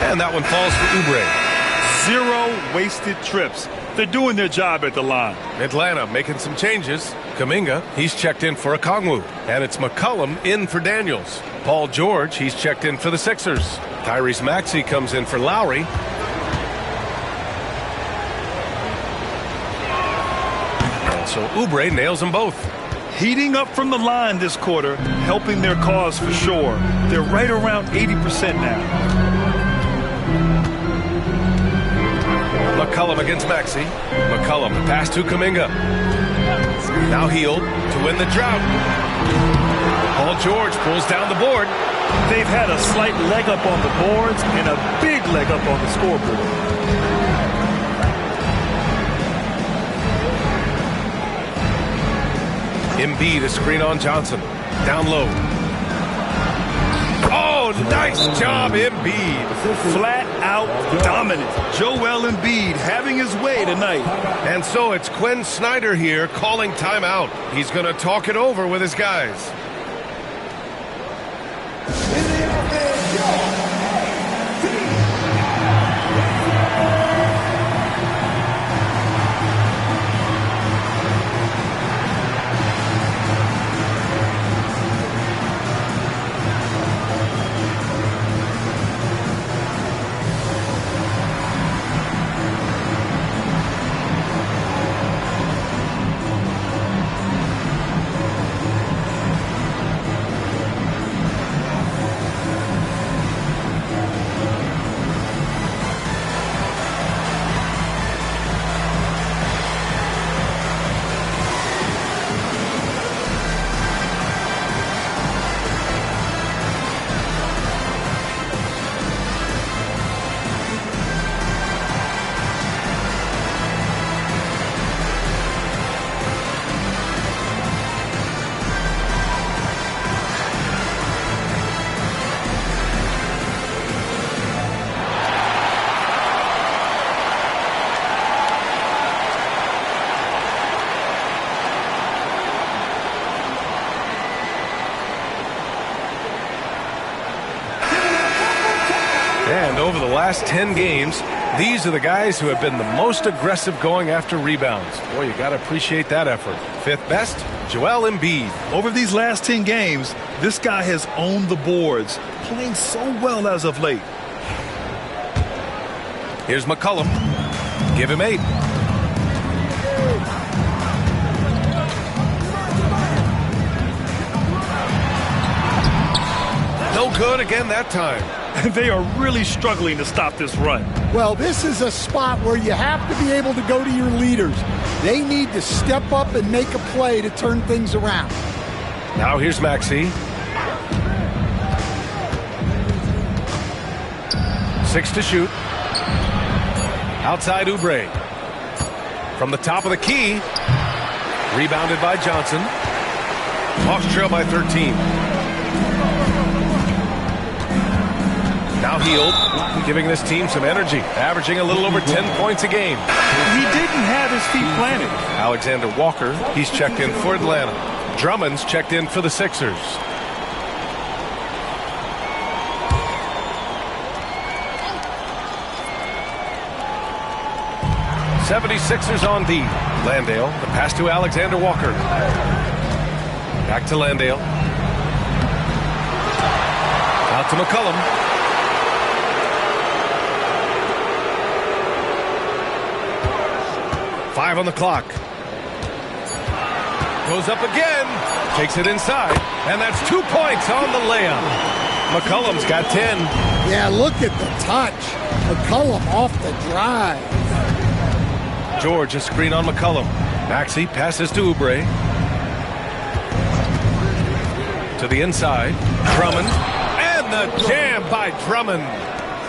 And that one falls for Oubre. 0 wasted trips. They're doing their job at the line. Atlanta making some changes. Kuminga, he's checked in for Okongwu. And it's McCollum in for Daniels. Paul George, he's checked in for the Sixers. Tyrese Maxey comes in for Lowry. And so Oubre nails them both. Heating up from the line this quarter, helping their cause for sure. They're right around 80% now. McCollum against Maxey. McCollum, the pass to Kuminga. Now Hield to win the drought. Paul George pulls down the board. They've had a slight leg up on the boards and a big leg up on the scoreboard. Embiid a screen on Johnson. Down low. Oh, nice job, Embiid. Flat out dominant. Joel Embiid having his way tonight. And so it's Quinn Snyder here calling timeout. He's going to talk it over with his guys. And over the last 10 games, these are the guys who have been the most aggressive going after rebounds. Boy, you got to appreciate that effort. Fifth best, Joel Embiid. Over these last 10 games, this guy has owned the boards, playing so well as of late. Here's McCollum. Give him 8. No good again that time. They are really struggling to stop this run. Well, this is a spot where you have to be able to go to your leaders. They need to step up and make a play to turn things around. Now here's Maxey. 6 to shoot. Outside Oubre. From the top of the key. Rebounded by Johnson. Hawks trail by 13. Now Hield, giving this team some energy, averaging a little over 10 points a game. He didn't have his feet planted. Alexander Walker, he's checked in for Atlanta. Drummond's checked in for the Sixers. '76ers on D. Landale, the pass to Alexander Walker. Back to Landale. Out to McCollum. 5 on the clock. Goes up again. Takes it inside. And that's 2 points on the layup. McCollum's got 10. Yeah, look at the touch. McCollum off the drive. George, a screen on McCollum. Maxey passes to Oubre. To the inside. Drummond. And the jam by Drummond.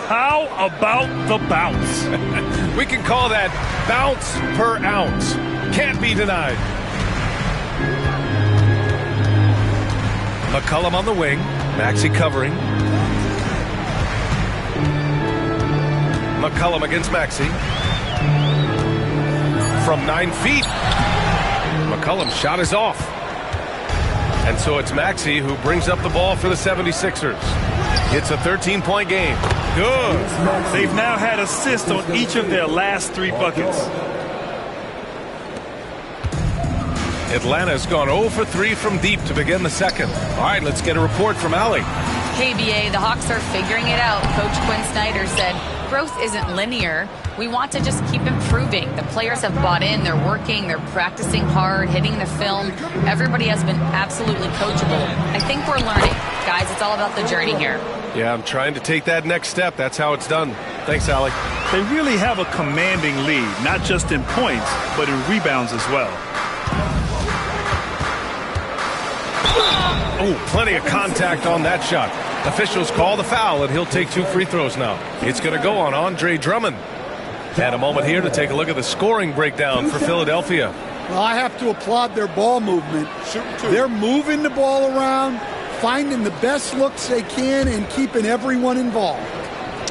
How about the bounce? We can call that bounce per ounce. Can't be denied. McCollum on the wing. Maxey covering. McCollum against Maxey. From 9 feet. McCollum's shot is off. And so it's Maxey who brings up the ball for the 76ers. It's a 13-point game. Good. They've now had assists on each of their last 3 buckets. Atlanta's gone 0 for 3 from deep to begin the second. All right, let's get a report from Allie. KBA, the Hawks are figuring it out. Coach Quinn Snyder said, growth isn't linear. We want to just keep improving. The players have bought in. They're working. They're practicing hard, hitting the film. Everybody has been absolutely coachable. I think we're learning. Guys, it's all about the journey here. Yeah, I'm trying to take that next step. That's how it's done. Thanks, Allie. They really have a commanding lead, not just in points, but in rebounds as well. Oh, plenty of contact on that shot. Officials call the foul, and he'll take 2 free throws now. It's going to go on Andre Drummond. And a moment here to take a look at the scoring breakdown for Philadelphia. Well, I have to applaud their ball movement. They're moving the ball around, finding the best looks they can, and keeping everyone involved.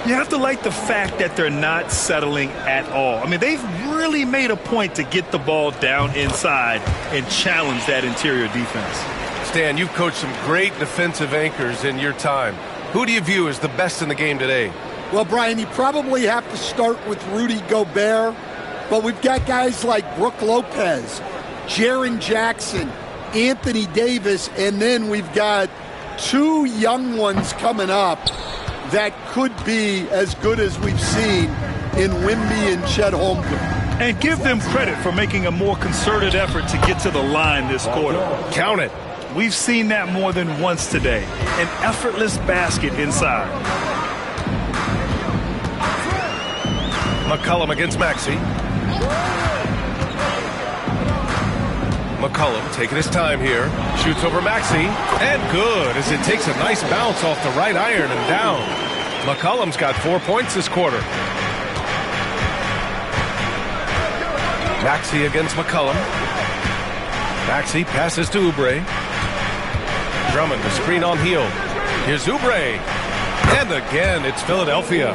You have to like the fact that they're not settling at all. I mean, they've really made a point to get the ball down inside and challenge that interior defense. Stan, you've coached some great defensive anchors in your time. Who do you view as the best in the game today? Well, Brian, you probably have to start with Rudy Gobert, but we've got guys like Brook Lopez, Jaren Jackson, Anthony Davis, and then we've got 2 young ones coming up that could be as good as we've seen in Wemby and Chet Holmgren. And give them credit for making a more concerted effort to get to the line this quarter. Count it. We've seen that more than once today. An effortless basket inside. McCollum against Maxey. McCollum taking his time here. Shoots over Maxey. And good as it takes a nice bounce off the right iron and down. McCollum's got 4 points this quarter. Maxey against McCollum. Maxey passes to Oubre. Drummond, the screen on Hield. Here's Oubre. And again, it's Philadelphia.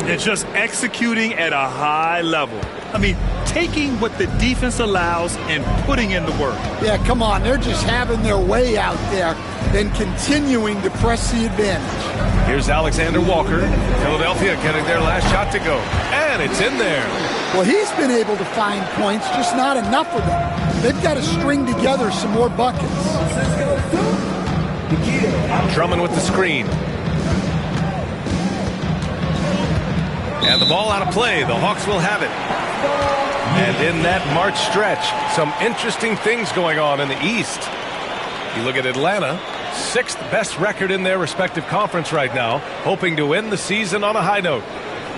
It's just executing at a high level. I mean, taking what the defense allows and putting in the work. Yeah, come on. They're just having their way out there. than continuing to press the advantage. Here's Alexander Walker. Philadelphia getting their last shot to go. And it's in there. Well, he's been able to find points, just not enough of them. They've got to string together some more buckets. Drummond with the screen. And the ball out of play. The Hawks will have it. And in that March stretch, some interesting things going on in the East. You look at Atlanta, 6th best record in their respective conference right now, hoping to end the season on a high note.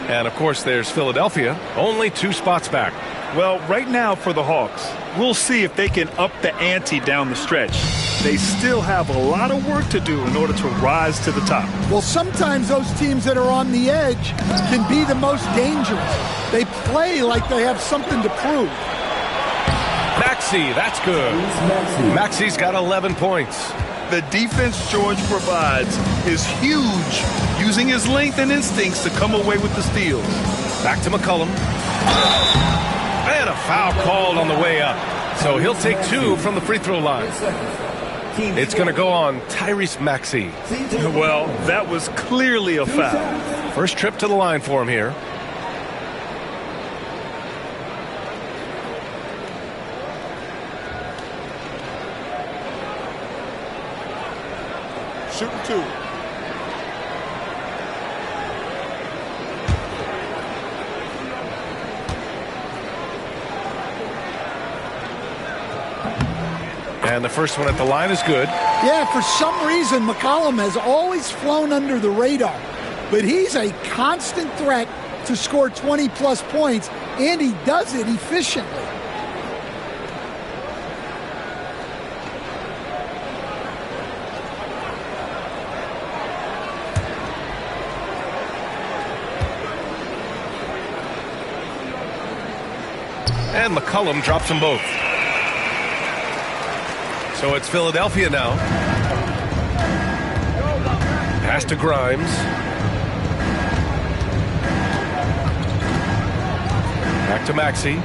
And, of course, there's Philadelphia, only 2 spots back. Well, right now for the Hawks, we'll see if they can up the ante down the stretch. They still have a lot of work to do in order to rise to the top. Well, sometimes those teams that are on the edge can be the most dangerous. They play like they have something to prove. Maxey, that's good. Maxey's got 11 points. The defense George provides is huge, using his length and instincts to come away with the steals. Back to McCollum. And a foul called on the way up. So he'll take 2 from the free throw line. It's going to go on Tyrese Maxey. Well, that was clearly a foul. First trip to the line for him here. Shooting 2. And the first one at the line is good. Yeah, for some reason, McCollum has always flown under the radar. But he's a constant threat to score 20-plus points, and he does it efficiently. And McCollum drops them both. So it's Philadelphia now. Pass to Grimes. Back to Maxey.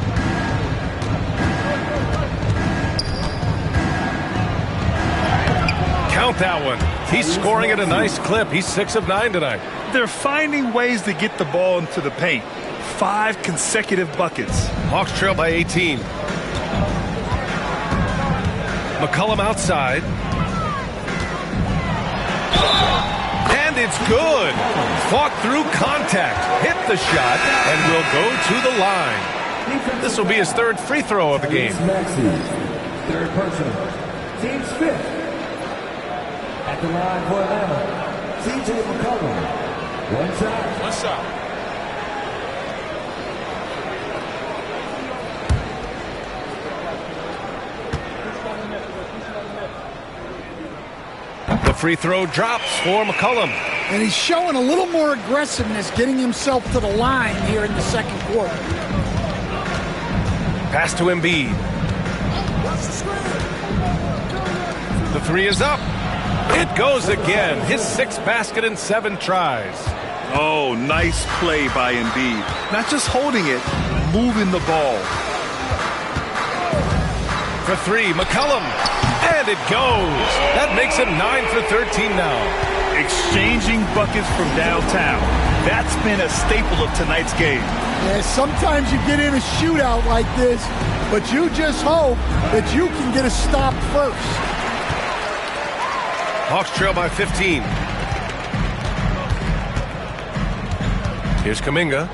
Count that one. He's scoring at a nice clip. He's 6 of 9 tonight. They're finding ways to get the ball into the paint. 5 consecutive buckets. Hawks trail by 18. McCollum outside. And it's good. Fought through contact. Hit the shot and will go to the line. This will be his 3rd free throw of the game. 3rd person. Team's 5th. At the line for Atlanta, C.J. McCollum. One side. One side. The free throw drops for McCollum. And he's showing a little more aggressiveness, getting himself to the line here in the second quarter. Pass to Embiid. The 3 is up. It goes again. His 6th basket in 7 tries. Oh, nice play by Embiid. Not just holding it, moving the ball. For 3, McCollum. And it goes. That makes him 9 for 13 now. Exchanging buckets from downtown. That's been a staple of tonight's game. Yeah, sometimes you get in a shootout like this, but you just hope that you can get a stop first. Hawks trail by 15. Here's Kuminga.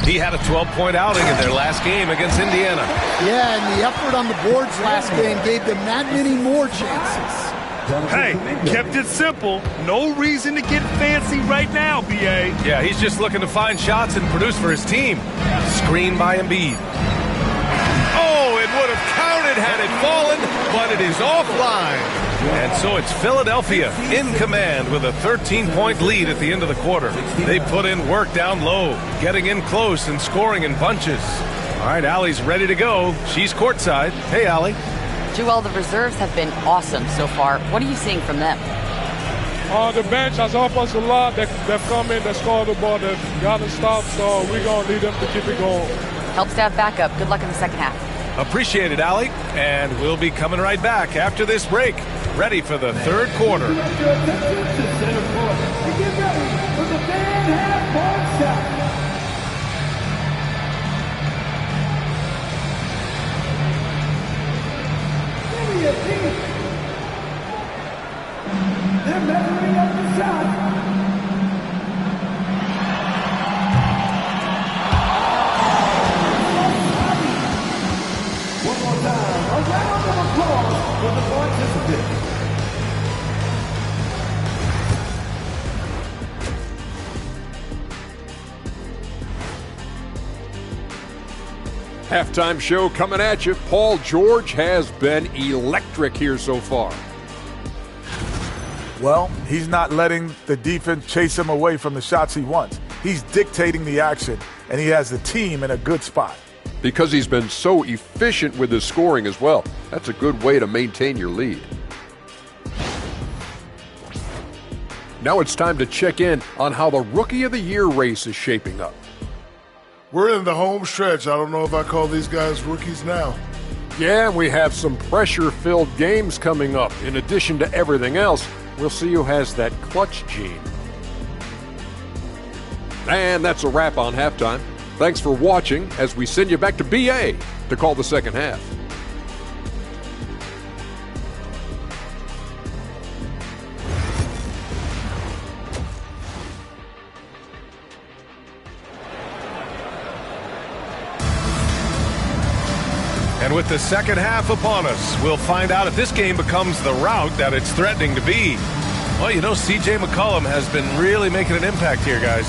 He had a 12-point outing in their last game against Indiana. Yeah, and the effort on the boards last game gave them that many more chances. Hey, kept it simple. No reason to get fancy right now, B.A. Yeah, he's just looking to find shots and produce for his team. Screen by Embiid. Oh, it would have counted had it fallen, but it is offline. And so it's Philadelphia in command with a 13-point lead at the end of the quarter. They put in work down low, getting in close and scoring in bunches. All right, Allie's ready to go. She's courtside. Hey, Allie. Joel, the reserves have been awesome so far. What are you seeing from them? The bench has helped us a lot. They've come in, they scored the ball, they've gotten stopped, so we're going to need them to keep it going. Helps to have backup. Good luck in the second half. Appreciate it, Allie. And we'll be coming right back after this break. ready for the third quarter. They're measuring up the shot. One more time, a round of applause for the participants. Halftime show coming at you. Paul George has been electric here so far. Well, he's not letting the defense chase him away from the shots he wants. He's dictating the action, and he has the team in a good spot. Because he's been so efficient with his scoring as well. That's a good way to maintain your lead. Now it's time to check in on how the Rookie of the Year race is shaping up. We're in the home stretch. I don't know if I call these guys rookies now. Yeah, and we have some pressure-filled games coming up. In addition to everything else, we'll see who has that clutch gene. And that's a wrap on halftime. Thanks for watching as we send you back to BA to call the second half. And with the second half upon us, we'll find out if this game becomes the rout that it's threatening to be. Well, you know, C.J. McCollum has been really making an impact here, guys.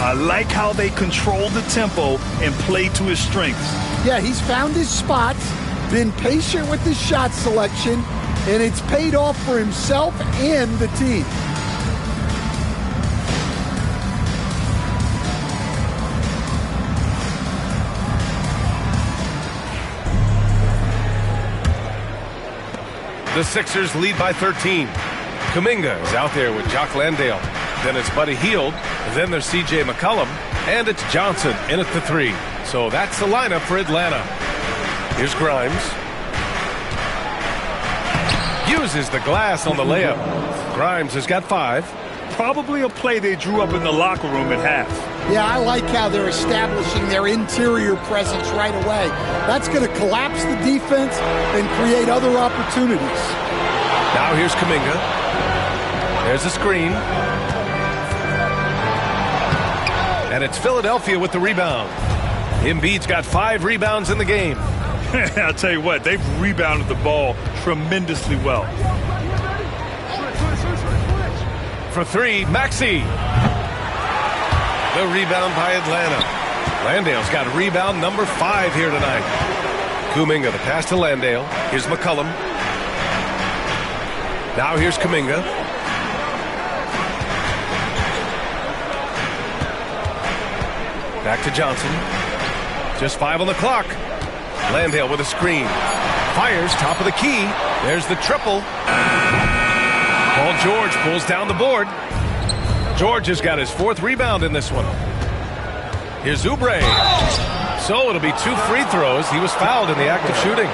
I like how they control the tempo and play to his strengths. Yeah, he's found his spots, been patient with his shot selection, and it's paid off for himself and the team. The Sixers lead by 13. Kuminga is out there with Jock Landale. Then it's Buddy Hield. Then there's C.J. McCollum. And it's Johnson in at the 3. So that's the lineup for Atlanta. Here's Grimes. Uses the glass on the layup. Grimes has got 5. Probably a play they drew up in the locker room at half. Yeah, I like how they're establishing their interior presence right away. That's going to collapse the defense and create other opportunities. Now here's Kuminga. There's a screen. And it's Philadelphia with the rebound. Embiid's got 5 rebounds in the game. I'll tell you what, they've rebounded the ball tremendously well. For 3, Maxey. The rebound by Atlanta. Landale's got rebound number 5 here tonight. Kuminga, the pass to Landale. Here's McCollum. Now here's Kuminga. Back to Johnson. Just 5 on the clock. Landale with a screen. Fires, top of the key. There's the triple. Paul George pulls down the board. George has got his 4th rebound in this one. Here's Oubre. So it'll be 2 free throws. He was fouled in the act of shooting.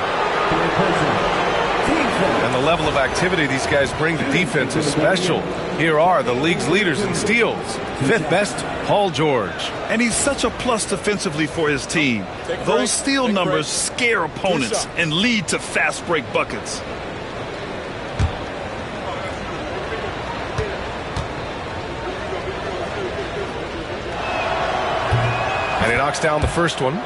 And the level of activity these guys bring to defense is special. Here are the league's leaders in steals. 5th best, Paul George. And he's such a plus defensively for his team. Those steal numbers scare opponents and lead to fast break buckets. And he knocks down the first one.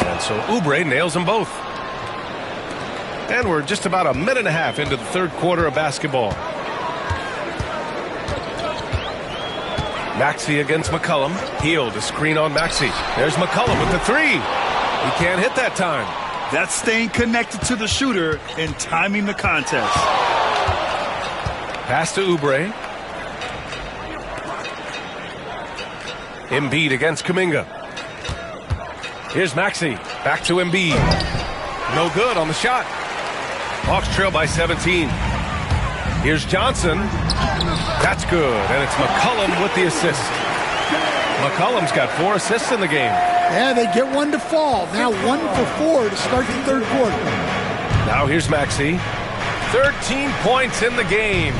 And so Oubre nails them both. And we're just about a minute and a half into the third quarter of basketball. Maxey against McCollum. Hield, a screen on Maxey. There's McCollum with the 3. He can't hit that time. That's staying connected to the shooter and timing the contest. Pass to Oubre. Embiid against Kuminga. Here's Maxey. Back to Embiid. No good on the shot. Hawks trail by 17. Here's Johnson. That's good, and it's McCollum with the assist. McCollum's got 4 assists in the game. Yeah, they get one to fall. Now 1 for 4 to start the third quarter. Now here's Maxey. 13 points in the game.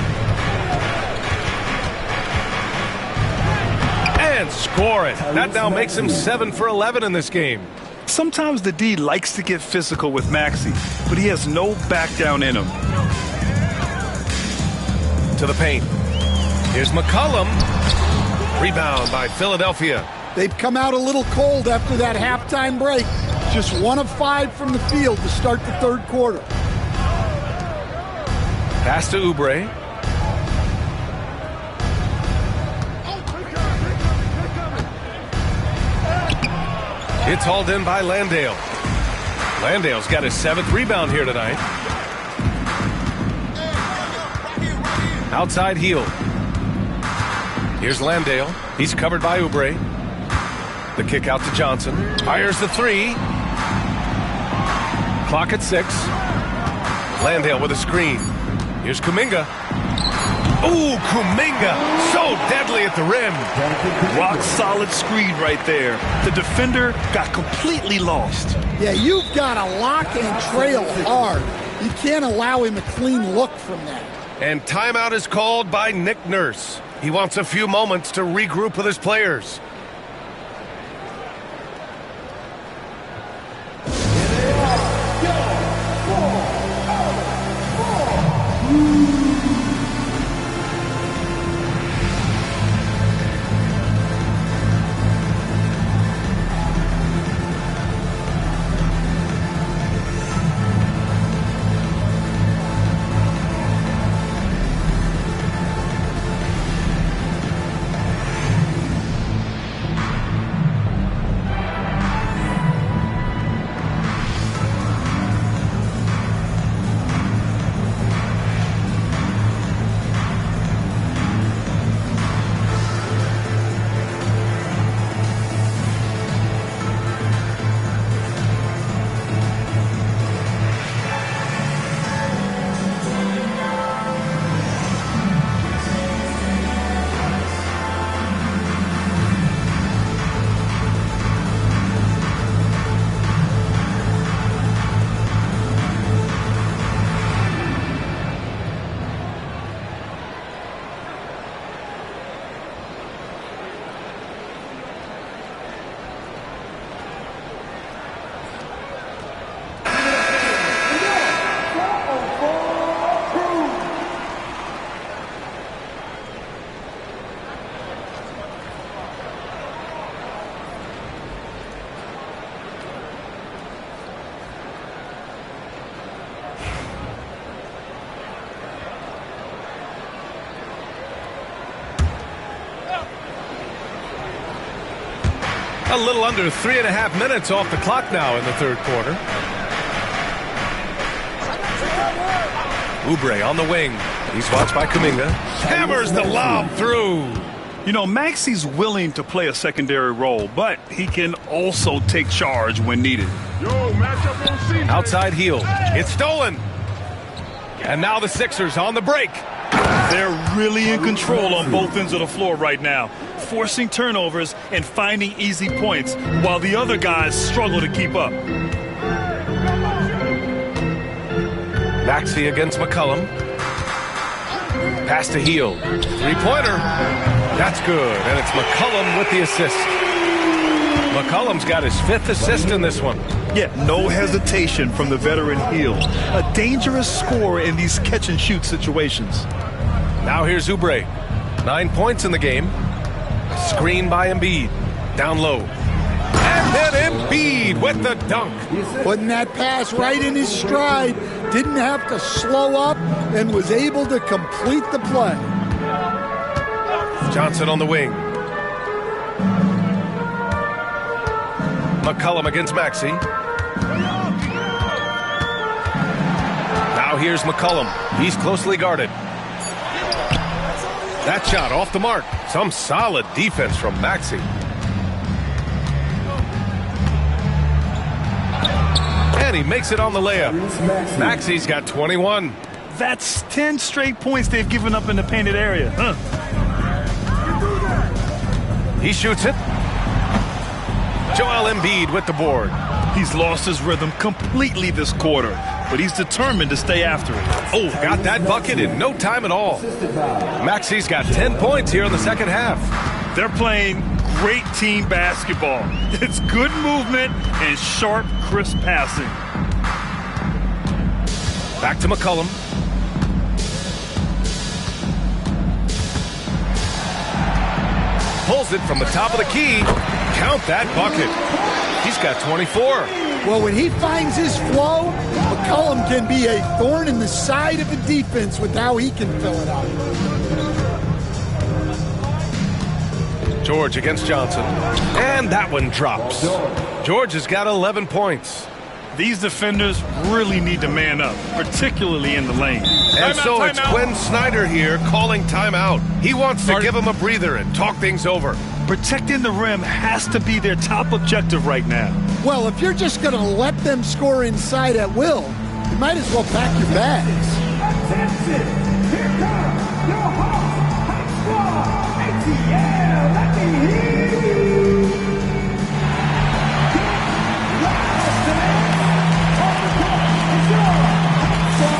And score it. That now makes him 7 for 11 in this game. Sometimes the D likes to get physical with Maxey, but he has no back down in him. To the paint. Here's McCollum. Rebound by Philadelphia. They've come out a little cold after that halftime break. Just 1 of 5 from the field to start the third quarter. Pass to Oubre. It's hauled in by Landale. Landale's got his 7th rebound here tonight. Outside heel. Here's Landale. He's covered by Oubre. The kick out to Johnson. Fires the 3. Clock at 6. Landale with a screen. Here's Kuminga. Ooh, Kuminga. So deadly at the rim. Rock solid screen right there. The defender got completely lost. Yeah, you've got to lock and trail hard. You can't allow him a clean look from that. And timeout is called by Nick Nurse. He wants a few moments to regroup with his players. A little under 3.5 minutes off the clock now in the third quarter. Oubre on the wing. He's watched by Kuminga. Hammers the lob through. You know, Maxey's willing to play a secondary role, but he can also take charge when needed. Outside heel. It's stolen. And now the Sixers on the break. They're really in control on both ends of the floor right now, forcing turnovers and finding easy points while the other guys struggle to keep up. Maxey against McCollum. Pass to heel. Three-pointer. That's good, and it's McCollum with the assist. McCollum's got his 5th assist in this one. Yeah, no hesitation from the veteran heel. A dangerous scorer in these catch-and-shoot situations. Now here's Oubre. 9 points in the game. Screen by Embiid. Down low. And then Embiid with the dunk. Putting that pass right in his stride. Didn't have to slow up and was able to complete the play. Johnson on the wing. McCollum against Maxey. Now here's McCollum. He's closely guarded. That shot off the mark. Some solid defense from Maxey. And he makes it on the layup. Maxi's got 21. That's 10 straight points they've given up in the painted area. He shoots it. Joel Embiid with the board. He's lost his rhythm completely this quarter, but he's determined to stay after it. Oh, got that bucket in no time at all. Maxi's got 10 points here in the second half. They're playing great team basketball. It's good movement and sharp, crisp passing. Back to McCollum. Pulls it from the top of the key. Count that bucket. He's got 24. Well, when he finds his flow, McCollum can be a thorn in the side of a defense with how he can fill it out. George against Johnson. And that one drops. George has got 11 points. These defenders really need to man up, particularly in the lane. And so it's Quinn Snyder here calling timeout. He wants to give him a breather and talk things over. Protecting the rim has to be their top objective right now. Well, if you're just going to let them score inside at will, you might as well pack your bags. Attention! Here comes your Hawks High Squad! ATL, let me hear you! Last dance on the court is your Hawks Squad!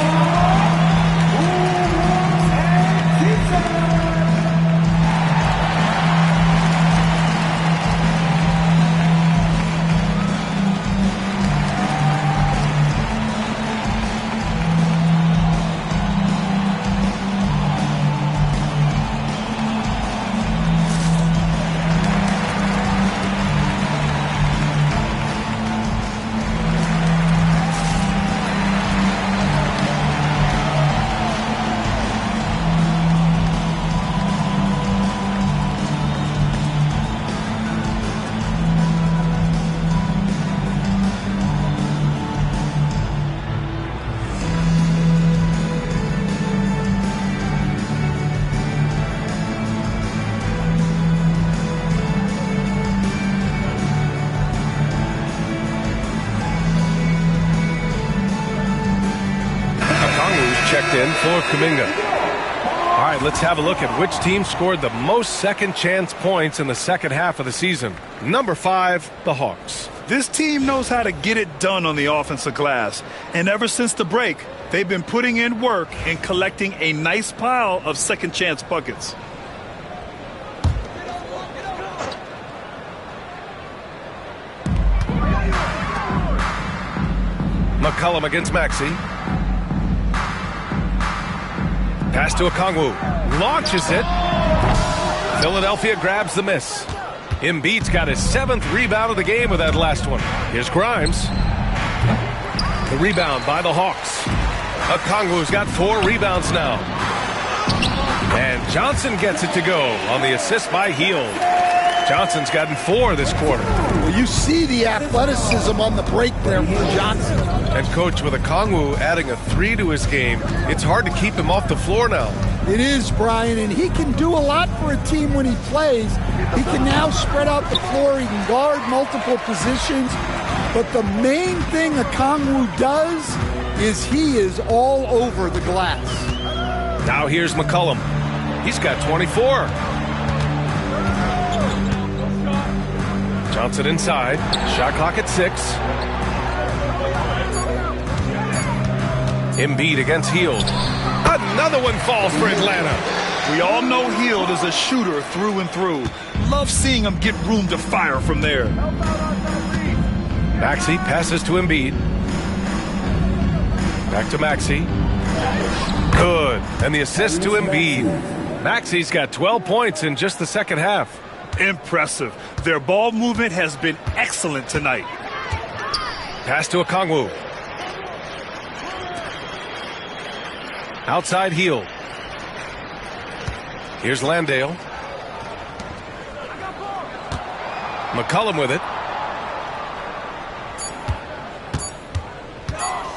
Checked in for Kuminga. All right, let's have a look at which team scored the most second chance points in the second half of the season. Number 5, the Hawks. This team knows how to get it done on the offensive glass. And ever since the break, they've been putting in work and collecting a nice pile of second chance buckets. McCollum against Maxey. Pass to Okongwu. Launches it. Philadelphia grabs the miss. Embiid's got his 7th rebound of the game with that last one. Here's Grimes. The rebound by the Hawks. Okongwu's got 4 rebounds now. And Johnson gets it to go on the assist by Hield. Johnson's gotten 4 this quarter. Well, you see the athleticism on the break there for Johnson. And, Coach, with Okongwu adding a 3 to his game, it's hard to keep him off the floor now. It is, Brian, and he can do a lot for a team when he plays. He can now spread out the floor. He can guard multiple positions. But the main thing Okongwu does is he is all over the glass. Now here's McCollum. He's got 24. Johnson inside. Shot clock at 6. Embiid against Hield. Another one falls for Atlanta. We all know Hield is a shooter through and through. Love seeing him get room to fire from there. Maxey passes to Embiid. Back to Maxey. Good. And the assist to Embiid. Maxey's got 12 points in just the second half. Impressive. Their ball movement has been excellent tonight. Pass to Okongwu. Outside Hield. Here's Landale. McCollum with it.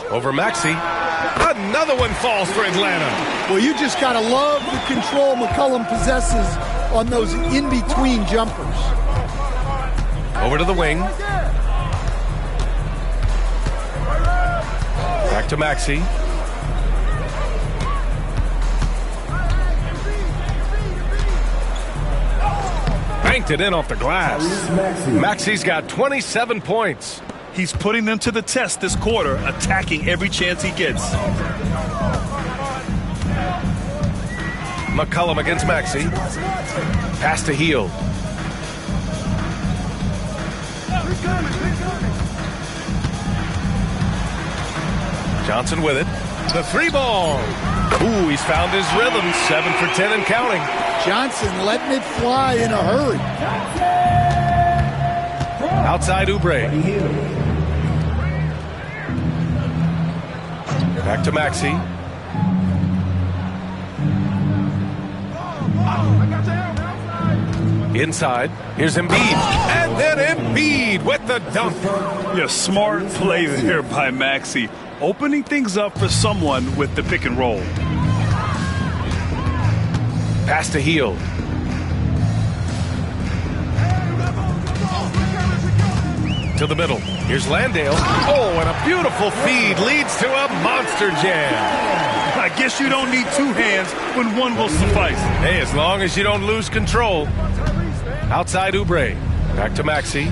Over Maxey. Another one falls for Atlanta. Well, you just got to love the control McCollum possesses on those in-between jumpers. Over to the wing. Back to Maxey. Banked it in off the glass. Maxey's got 27 points. He's putting them to the test this quarter, attacking every chance he gets. McCollum against Maxey. Pass to Hield. Johnson with it. The three ball. Ooh, he's found his rhythm. 7 for 10 and counting. Johnson letting it fly in a hurry. Outside Oubre. Back to Maxey. Inside. Here's Embiid. And then Embiid with the dunk. Yeah, smart play there by Maxey. Opening things up for someone with the pick and roll. Pass to Hield. To the middle. Here's Landale. Oh, and a beautiful feed leads to a monster jam. I guess you don't need two hands when one will suffice. Hey, as long as you don't lose control. Outside Oubre. Back to Maxey.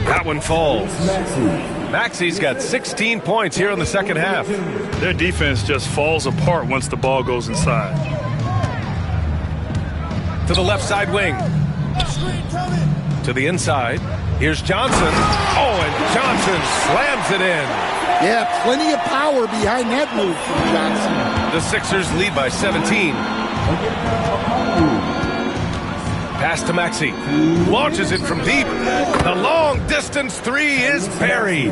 That one falls. Maxey's got 16 points here in the second half. Their defense just falls apart once the ball goes inside. To the left side wing. To the inside. Here's Johnson. Oh, and Johnson slams it in. Yeah, plenty of power behind that move from Johnson. The Sixers lead by 17. Pass to Maxey. Launches it from deep. The long distance three is buried.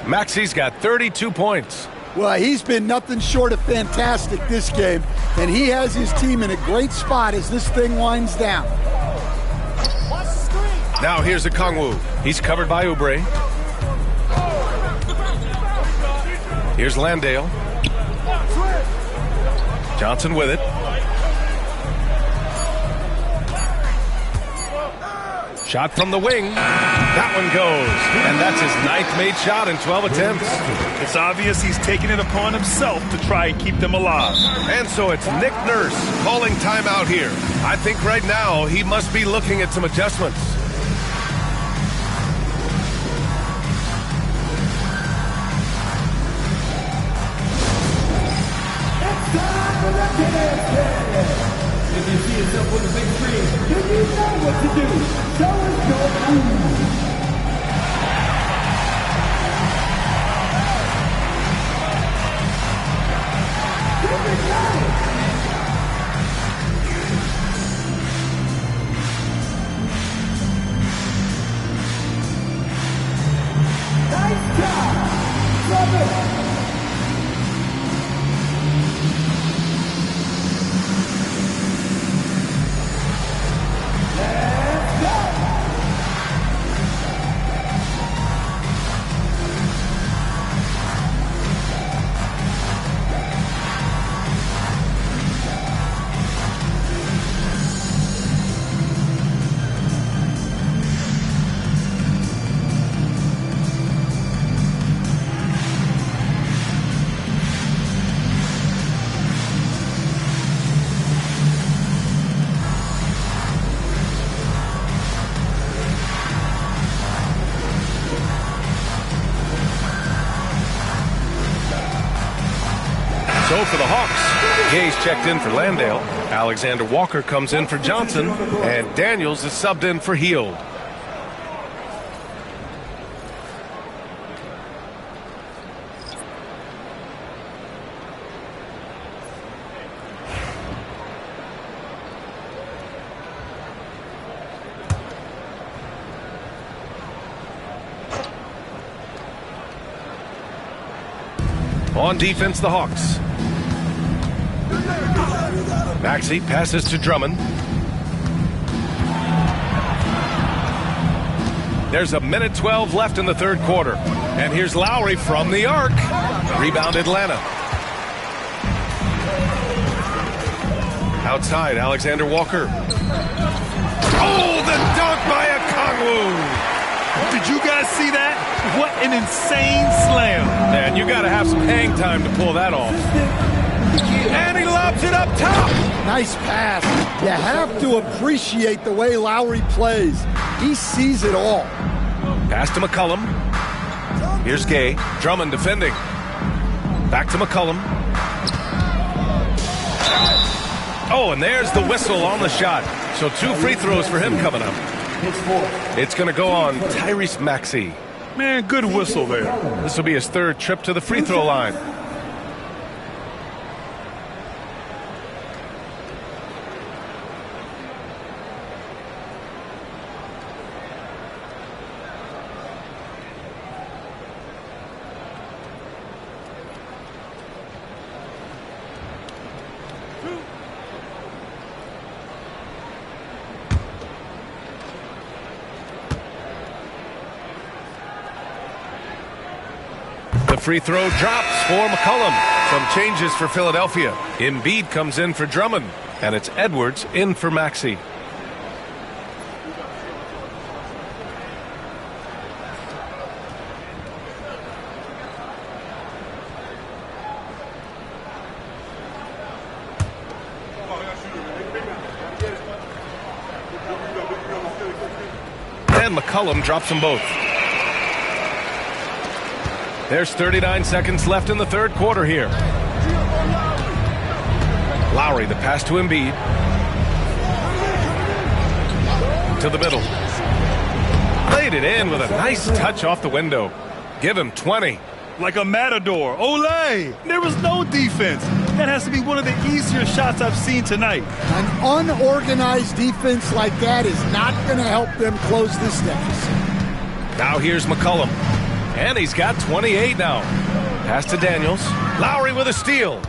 Maxey's got 32 points. Well, he's been nothing short of fantastic this game, and he has his team in a great spot as this thing winds down. Now here's Okongwu. He's covered by Oubre. Here's Landale. Johnson with it. Shot from the wing. That one goes. And that's his 9th made shot in 12 attempts. It's obvious he's taking it upon himself to try and keep them alive. And so it's Nick Nurse calling timeout here. I think right now he must be looking at some adjustments. If you see yourself on the big screen, then you know what to do. Show us your moves. Nice job. Love it. So for the Hawks, Gay's checked in for Landale. Alexander Walker comes in for Johnson. And Daniels is subbed in for Hield. On defense, the Hawks. Maxey passes to Drummond. There's a minute 12 left in the third quarter. And here's Lowry from the arc. Rebound Atlanta. Outside, Alexander Walker. Oh, the dunk by Okongwu. Did you guys see that? What an insane slam. Man, you got to have some hang time to pull that off. And he lobs it up top. Nice pass. You have to appreciate the way Lowry plays. He sees it all. Pass to McCollum. Here's Gay. Drummond defending. Back to McCollum. Oh, and there's the whistle on the shot. So 2 free throws for him coming up. It's going to go on Tyrese Maxey. Man, good whistle there. This will be his 3rd trip to the free throw line. Free throw drops for McCollum. Some changes for Philadelphia. Embiid comes in for Drummond, and it's Edwards in for Maxey. And McCollum drops them both. There's 39 seconds left in the 3rd quarter here. Lowry, the pass to Embiid. To the middle. Laid it in with a nice touch off the window. Give him 20. Like a matador. Olay! There was no defense. That has to be one of the easier shots I've seen tonight. An unorganized defense like that is not going to help them close this deficit. Now here's McCollum. And he's got 28 now. Pass to Daniels. Lowry with a steal.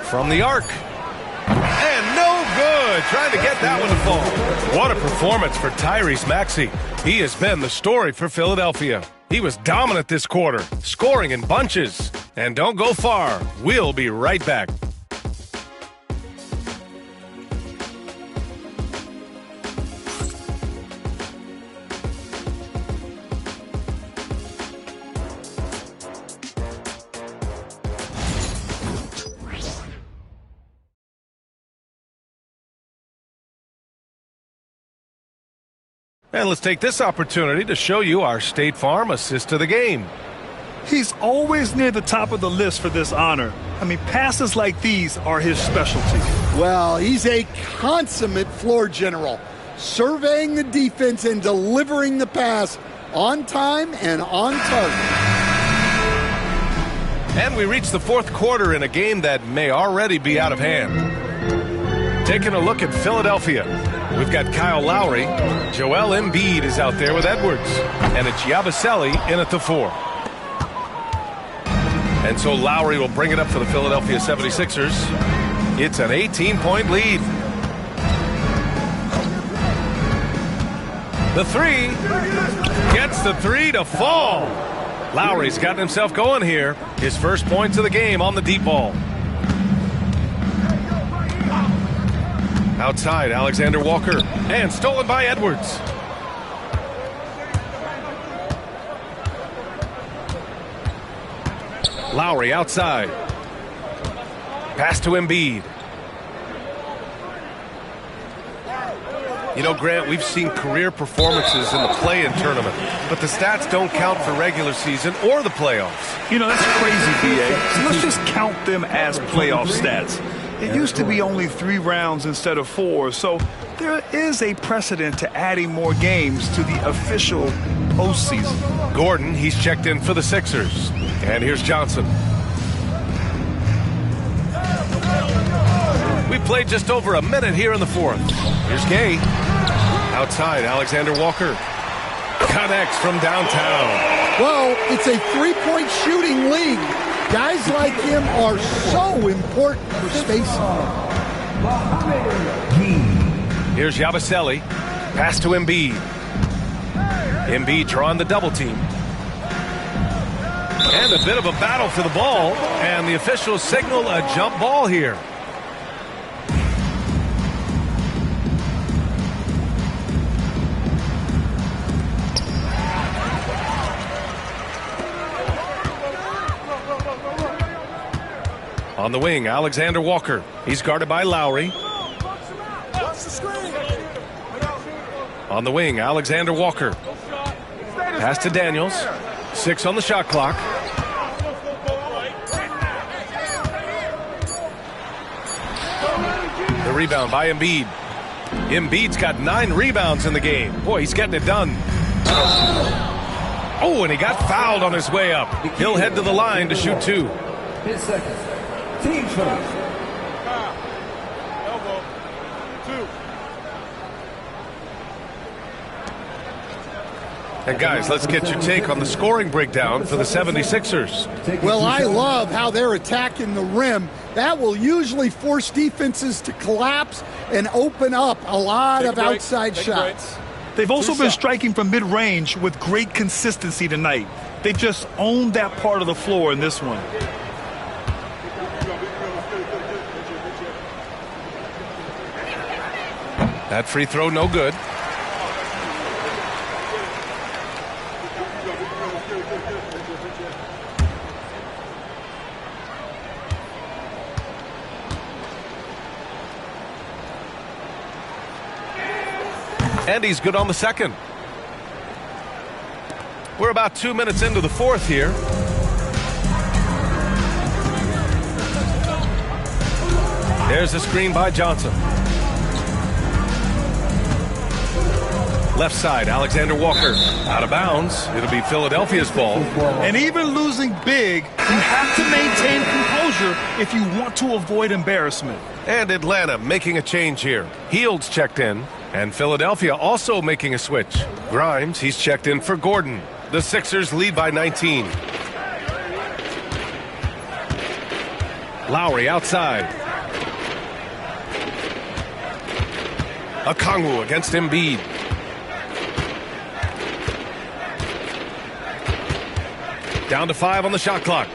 From the arc. And no good. Trying to get that one to fall. What a performance for Tyrese Maxey. He has been the story for Philadelphia. He was dominant this quarter, scoring in bunches. And don't go far. We'll be right back. And let's take this opportunity to show you our State Farm assist to the game. He's always near the top of the list for this honor. I mean, passes like these are his specialty. Well, he's a consummate floor general, surveying the defense and delivering the pass on time and on target. And we reach the 4th quarter in a game that may already be out of hand. Taking a look at Philadelphia. We've got Kyle Lowry. Joel Embiid is out there with Edwards. And it's Yabusele in at the 4. And so Lowry will bring it up for the Philadelphia 76ers. It's an 18-point lead. The 3. Gets the 3 to fall. Lowry's gotten himself going here. His first points of the game on the deep ball. Outside, Alexander Walker. And stolen by Edwards. Lowry outside. Pass to Embiid. You know, Grant, we've seen career performances in the play-in tournament, but the stats don't count for regular season or the playoffs. You know, that's crazy, B.A. So let's just count them as playoff stats. It used to be only 3 rounds instead of 4, so there is a precedent to adding more games to the official postseason. Gordon, he's checked in for the Sixers. And here's Johnson. We played just over a minute here in the 4th. Here's Gay. Outside, Alexander Walker. Connects from downtown. Well, it's a 3-point shooting league. Guys like him are so important for spacing. Here's Yabusele. Pass to Embiid. Embiid drawing the double team. And a bit of a battle for the ball. And the officials signal a jump ball here. On the wing, Alexander Walker. He's guarded by Lowry. On the wing, Alexander Walker. Pass to Daniels. 6 on the shot clock. The rebound by Embiid. Embiid's got 9 rebounds in the game. Boy, he's getting it done. Oh, and he got fouled on his way up. He'll head to the line to shoot 2. 10 seconds. Team first. Elbow. 2. And guys, let's get your take on the scoring breakdown for the 76ers. Well, I love how they're attacking the rim. That will usually force defenses to collapse and open up a lot of outside shots. They've also been striking from mid-range with great consistency tonight. They've just owned that part of the floor in this one. That free throw, no good. And he's good on the second. We're about 2 minutes into the fourth here. There's a screen by Johnson. Left side, Alexander Walker. Out of bounds. It'll be Philadelphia's ball. And even losing big, you have to maintain composure if you want to avoid embarrassment. And Atlanta making a change here. Hield's checked in. And Philadelphia also making a switch. Grimes, he's checked in for Gordon. The Sixers lead by 19. Lowry outside. Okongwu against Embiid. Down to 5 on the shot clock.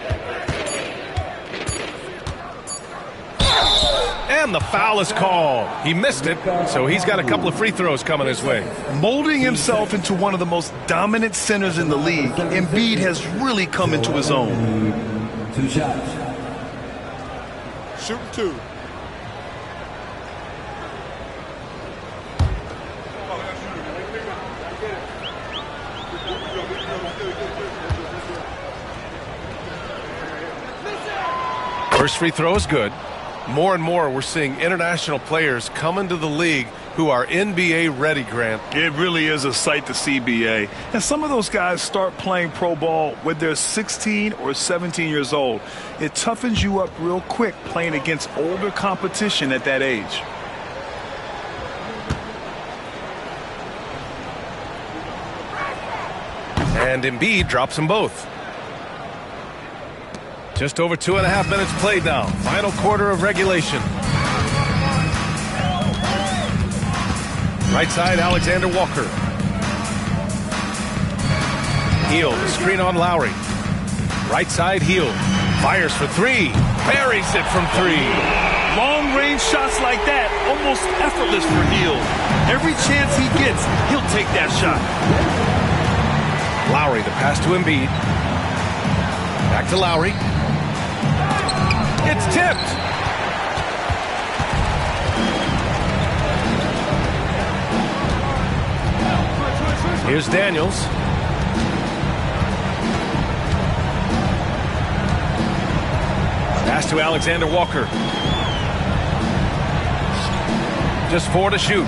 And the foul is called. He missed it, so he's got a couple of free throws coming his way. Molding himself into one of the most dominant centers in the league, Embiid has really come into his own. 2 shots. Shoot 2. First free throw is good. More and more we're seeing international players come into the league who are NBA ready, Grant. It really is a sight to see, BA. And some of those guys start playing pro ball when they're 16 or 17 years old. It toughens you up real quick playing against older competition at that age. And Embiid drops them both. Just over 2.5 minutes played now. Final quarter of regulation. Right side, Alexander Walker. Hield, screen on Lowry. Right side, Hield. Fires for 3. Buries it from 3. Long-range shots like that, almost effortless for Hield. Every chance he gets, he'll take that shot. Lowry, the pass to Embiid. Back to Lowry. It's tipped. Here's Daniels. Pass to Alexander Walker. Just 4 to shoot.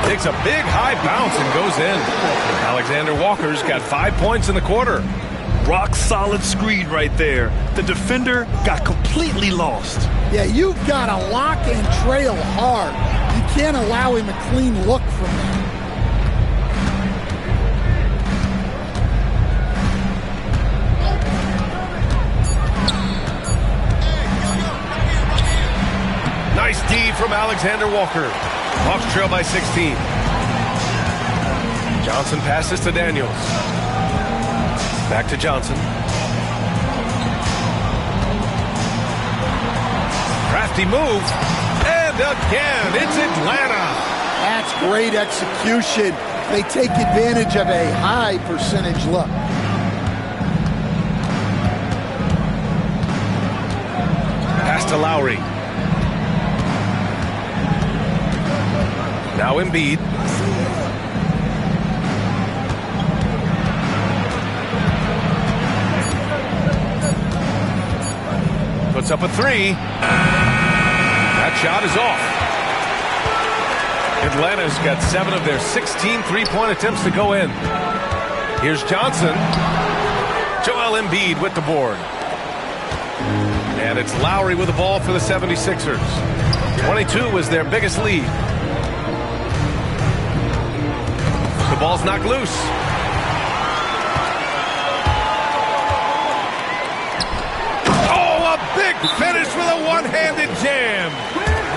Takes a big high bounce and goes in. Alexander Walker's got 5 points in the quarter. Rock solid screen right there. The defender got completely lost. Yeah, you've got to lock and trail hard. You can't allow him a clean look from that. Nice D from Alexander Walker. Hawks trail by 16. Johnson passes to Daniels. Back to Johnson. Crafty move. And again, it's Atlanta. That's great execution. They take advantage of a high percentage look. to Lowry. Now Embiid. Puts up a three. That shot is off. Atlanta's got 7 of their 16 three-point attempts to go in. Here's Johnson. Joel Embiid with the board. And it's Lowry with the ball for the 76ers. 22 is their biggest lead. The ball's knocked loose. Oh, a big finish with a one-handed jam.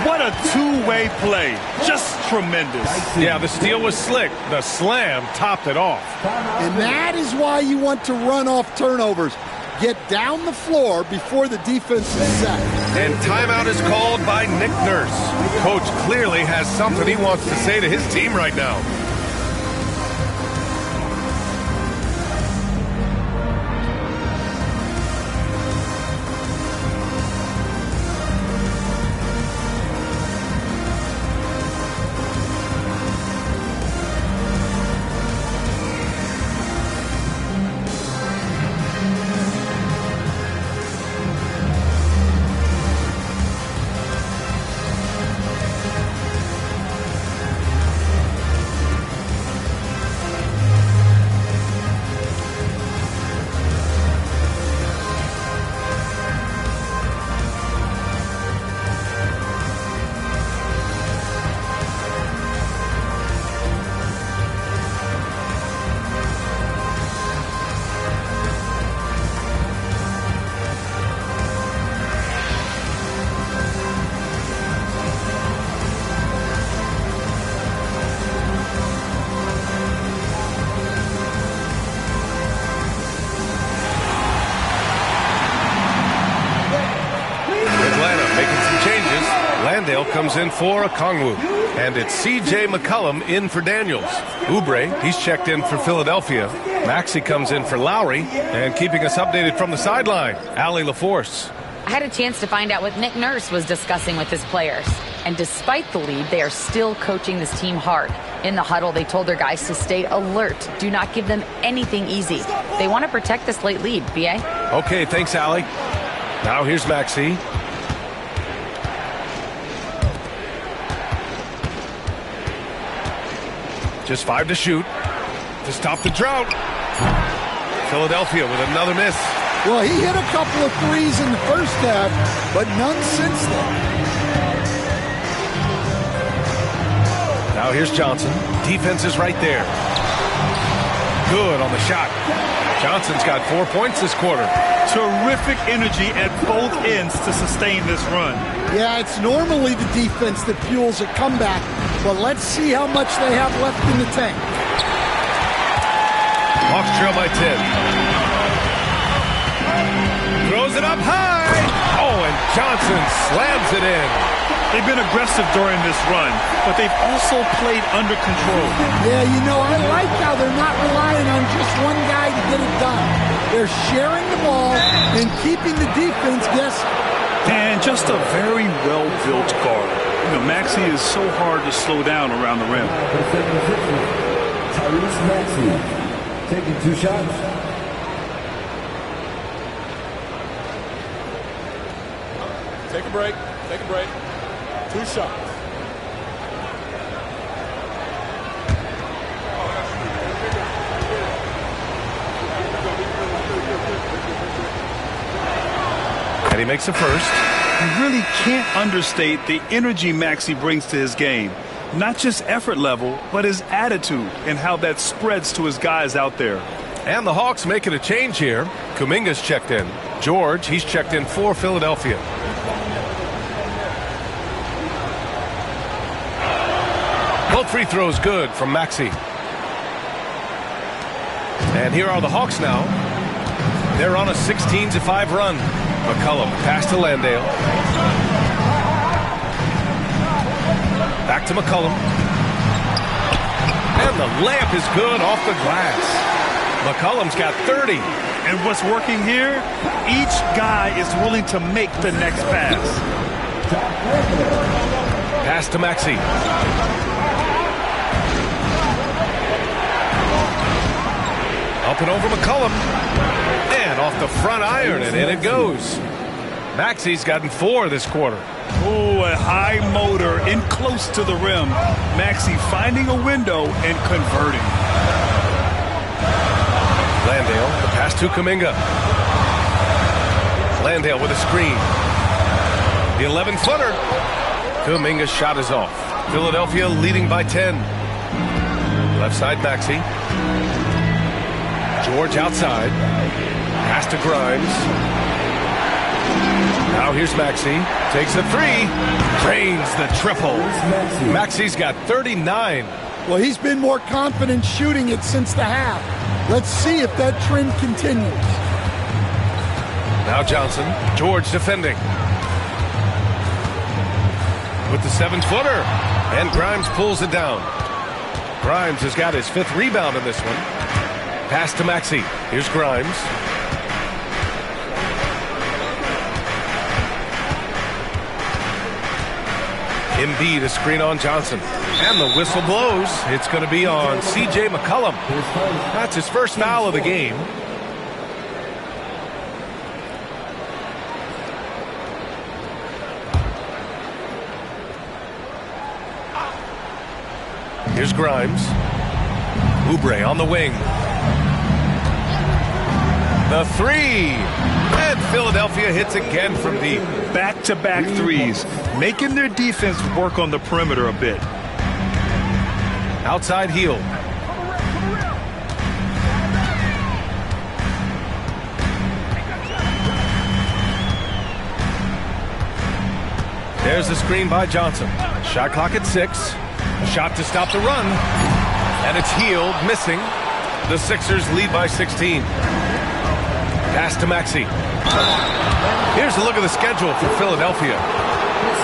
What a two-way play. Just tremendous. Yeah, the steal was slick. The slam topped it off. And that is why you want to run off turnovers. Get down the floor before the defense is set. And timeout is called by Nick Nurse. Coach clearly has something he wants to say to his team right now. Comes in for Okongwu. And it's C.J. McCollum in for Daniels. Oubre, he's checked in for Philadelphia. Maxey comes in for Lowry. And keeping us updated from the sideline, Allie LaForce. I had a chance to find out what Nick Nurse was discussing with his players. And despite the lead, they are still coaching this team hard. In the huddle, they told their guys to stay alert. Do not give them anything easy. They want to protect this late lead, B.A. Okay, thanks, Allie. Now here's Maxey. Just 5 to shoot to stop the drought. Philadelphia with another miss. Well, he hit a couple of threes in the first half, but none since then. Now here's Johnson. Defense is right there. Good on the shot. Johnson's got 4 points this quarter. Terrific energy at both ends to sustain this run. Yeah, it's normally the defense that fuels a comeback, but let's see how much they have left in the tank. Hawks trail by 10. Throws it up high. Oh, and Johnson slams it in. They've been aggressive during this run, but they've also played under control. Yeah, you know, I like how they're not relying on just one guy to get it done. They're sharing the ball and keeping the defense guessing. And just a very well-built guard. You know, Maxey is so hard to slow down around the rim. Tyrese Maxey taking 2 shots. Take a break. Take a break. 2 shots. And he makes a first. You really can't understate the energy Maxey brings to his game. Not just effort level, but his attitude and how that spreads to his guys out there. And the Hawks making a change here. Kuminga's checked in. George, he's checked in for Philadelphia. Both free throws good from Maxey. And here are the Hawks now. They're on a 16-5 run. McCollum pass to Landale. Back to McCollum. And the layup is good off the glass. McCollum's got 30. And what's working here, each guy is willing to make the next pass. Pass to Maxey. Up and over McCollum. And off the front iron, and in it goes. Maxey's gotten 4 this quarter. Oh, a high motor in close to the rim. Maxey finding a window and converting. Landale, the pass to Kuminga. Landale with a screen. The 11-footer. Kuminga's shot is off. Philadelphia leading by 10. Left side, Maxey. George outside. Pass to Grimes. Now here's Maxey. Takes a 3. Drains the triple. Maxey's got 39. Well, he's been more confident shooting it since the half. Let's see if that trend continues. Now Johnson. George defending. With the 7-footer. And Grimes pulls it down. Grimes has got his 5th rebound in this one. Pass to Maxey. Here's Grimes. Embiid a screen on Johnson. And the whistle blows. It's going to be on C.J. McCollum. That's his first foul of the game. Here's Grimes. Oubre on the wing. The 3. And Philadelphia hits again from deep. Back-to-back threes, making their defense work on the perimeter a bit. Outside heel. There's the screen by Johnson. Shot clock at 6. Shot to stop the run. And it's Hield missing. The Sixers lead by 16. Pass to Maxey. Here's a look at the schedule for Philadelphia.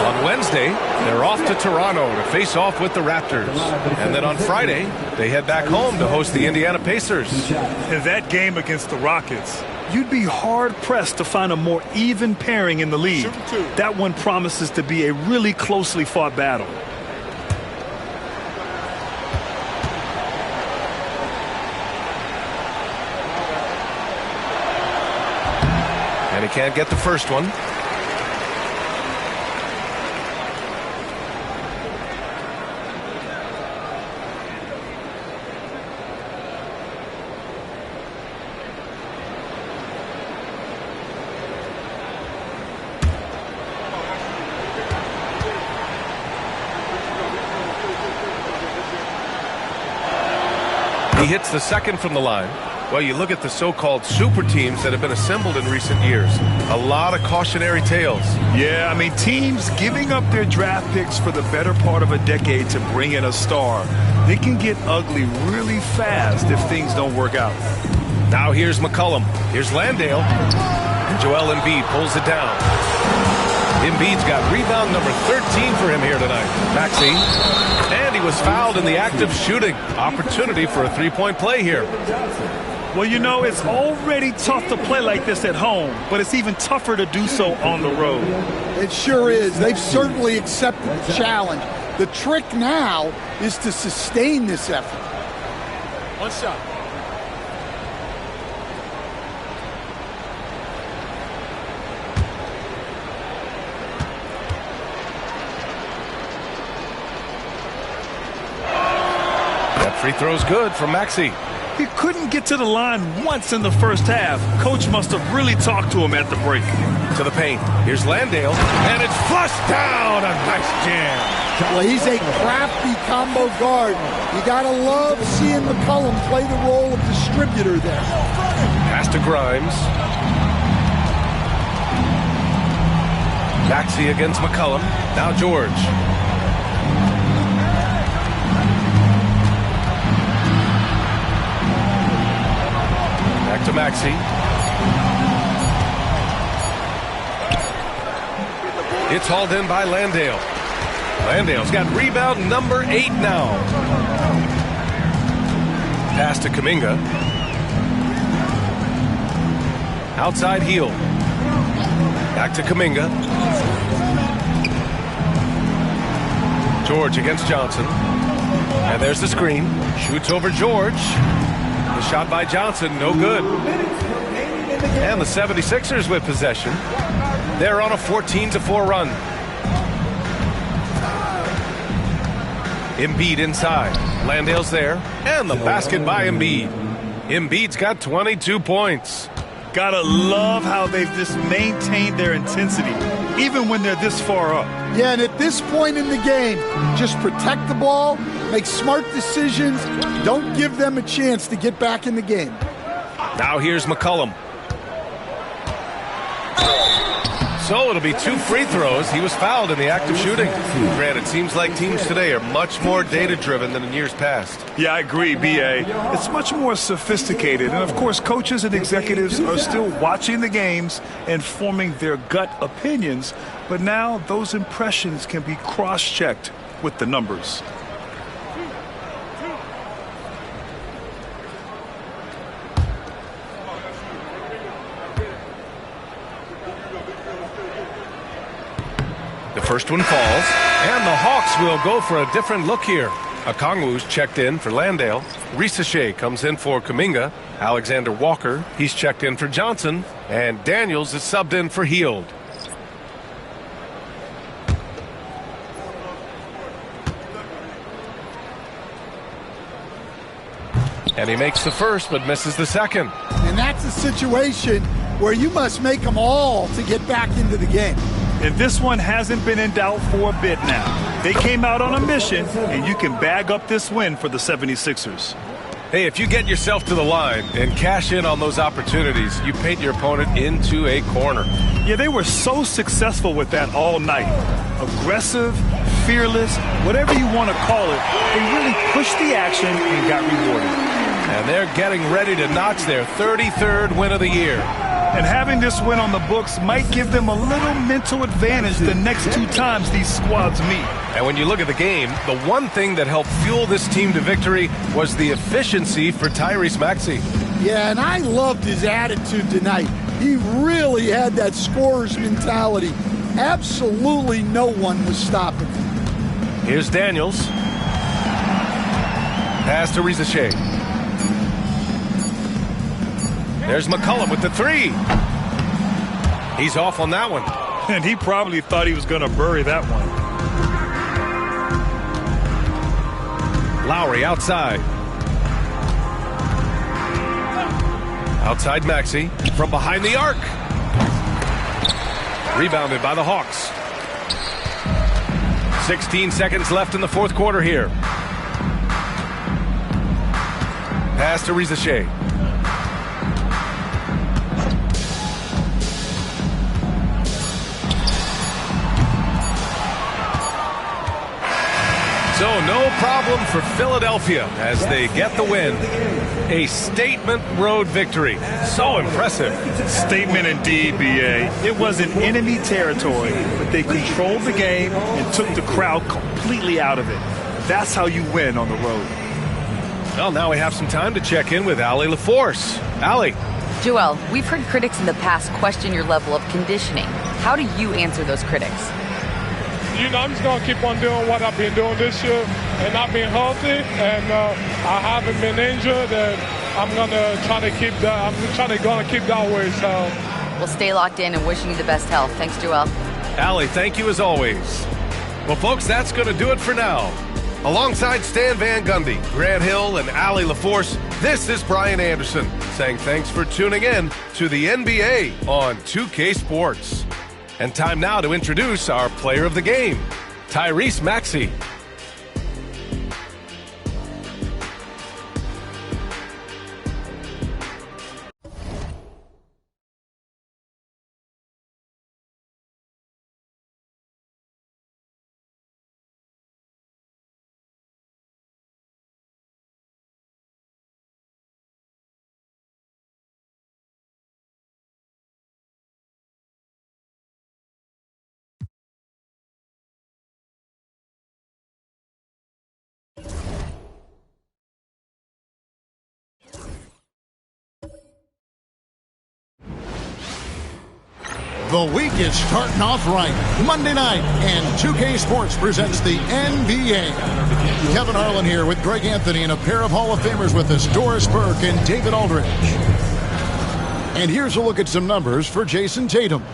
On Wednesday, they're off to Toronto to face off with the Raptors. And then on Friday, they head back home to host the Indiana Pacers. In that game against the Rockets, you'd be hard-pressed to find a more even pairing in the league. That one promises to be a really closely fought battle. And he can't get the first one. He hits the second from the line. Well, you look at the so-called super teams that have been assembled in recent years. A lot of cautionary tales. Yeah, I mean, teams giving up their draft picks for the better part of a decade to bring in a star. They can get ugly really fast if things don't work out. Now here's McCollum. Here's Landale. And Joel Embiid pulls it down. Embiid's got rebound number 13 for him here tonight. Maxey. And he was fouled in the act of shooting. Opportunity for a three-point play here. Well, you know, it's already tough to play like this at home, but it's even tougher to do so on the road. It sure is. They've certainly accepted the challenge. The trick now is to sustain this effort. One shot. That free throw's good from Maxey. He couldn't get to the line once in the first half. Coach must have really talked to him at the break. To the paint. Here's Landale. And it's flushed down. A nice jam. Well, he's a crafty combo guard. You got to love seeing McCollum play the role of distributor there. Pass to Grimes. Maxey against McCollum. Now George. Back to Maxey. It's hauled in by Landale. Landale's got rebound number 8 now. Pass to Kuminga. Outside heel. Back to Kuminga. George against Johnson. And there's the screen. Shoots over George. The shot by Johnson, no good. And the 76ers with possession. They're on a 14-4 run. Embiid inside. Landale's there. And the basket by Embiid. Embiid's got 22 points. Gotta love how they've just maintained their intensity, even when they're this far up. Yeah, and at this point in the game, just protect the ball, make smart decisions, don't give them a chance to get back in the game. Now here's McCollum. So it'll be 2 free throws. He was fouled in the act of shooting. Grant, it seems like teams today are much more data-driven than in years past. Yeah, I agree, B.A. It's much more sophisticated. And, of course, coaches and executives are still watching the games and forming their gut opinions. But now those impressions can be cross-checked with the numbers. The first one falls, and the Hawks will go for a different look here. Okongwu's checked in for Landale. Risache comes in for Kuminga. Alexander Walker, he's checked in for Johnson. And Daniels is subbed in for Hield. And he makes the first, but misses the second. And that's a situation where you must make them all to get back into the game. And this one hasn't been in doubt for a bit now. They came out on a mission, and you can bag up this win for the 76ers. Hey, if you get yourself to the line and cash in on those opportunities, you paint your opponent into a corner. Yeah, they were so successful with that all night. Aggressive, fearless, whatever you want to call it, they really pushed the action and got rewarded. And they're getting ready to notch their 33rd win of the year. And having this win on the books might give them a little mental advantage the next 2 times these squads meet. And when you look at the game, the one thing that helped fuel this team to victory was the efficiency for Tyrese Maxey. Yeah, and I loved his attitude tonight. He really had that scorer's mentality. Absolutely no one was stopping him. Here's Daniels. Pass to Risache. There's McCollum with the 3. He's off on that one. And he probably thought he was going to bury that one. Lowry outside. Outside Maxey from behind the arc. Rebounded by the Hawks. 16 seconds left in the fourth quarter here. Pass to Risache. So no problem for Philadelphia as they get the win. A statement road victory. So impressive. Statement indeed, B.A. It was in enemy territory, but they controlled the game and took the crowd completely out of it. That's how you win on the road. Well, now we have some time to check in with Allie LaForce. Allie. Joel, we've heard critics in the past question your level of conditioning. How do you answer those critics? I'm just going to keep on doing what I've been doing this year and not being healthy. And I haven't been injured. And I'm going to try to keep that. I'm going to keep that way. So we'll stay locked in and wishing you the best health. Thanks, Joel. Allie, thank you as always. Well, folks, that's going to do it for now. Alongside Stan Van Gundy, Grant Hill, and Allie LaForce, this is Brian Anderson saying thanks for tuning in to the NBA on 2K Sports. And time now to introduce our player of the game, Tyrese Maxey. The week is starting off right. Monday night, and 2K Sports presents the NBA. Kevin Harlan here with Greg Anthony and a pair of Hall of Famers with us, Doris Burke and David Aldridge. And here's a look at some numbers for Jason Tatum.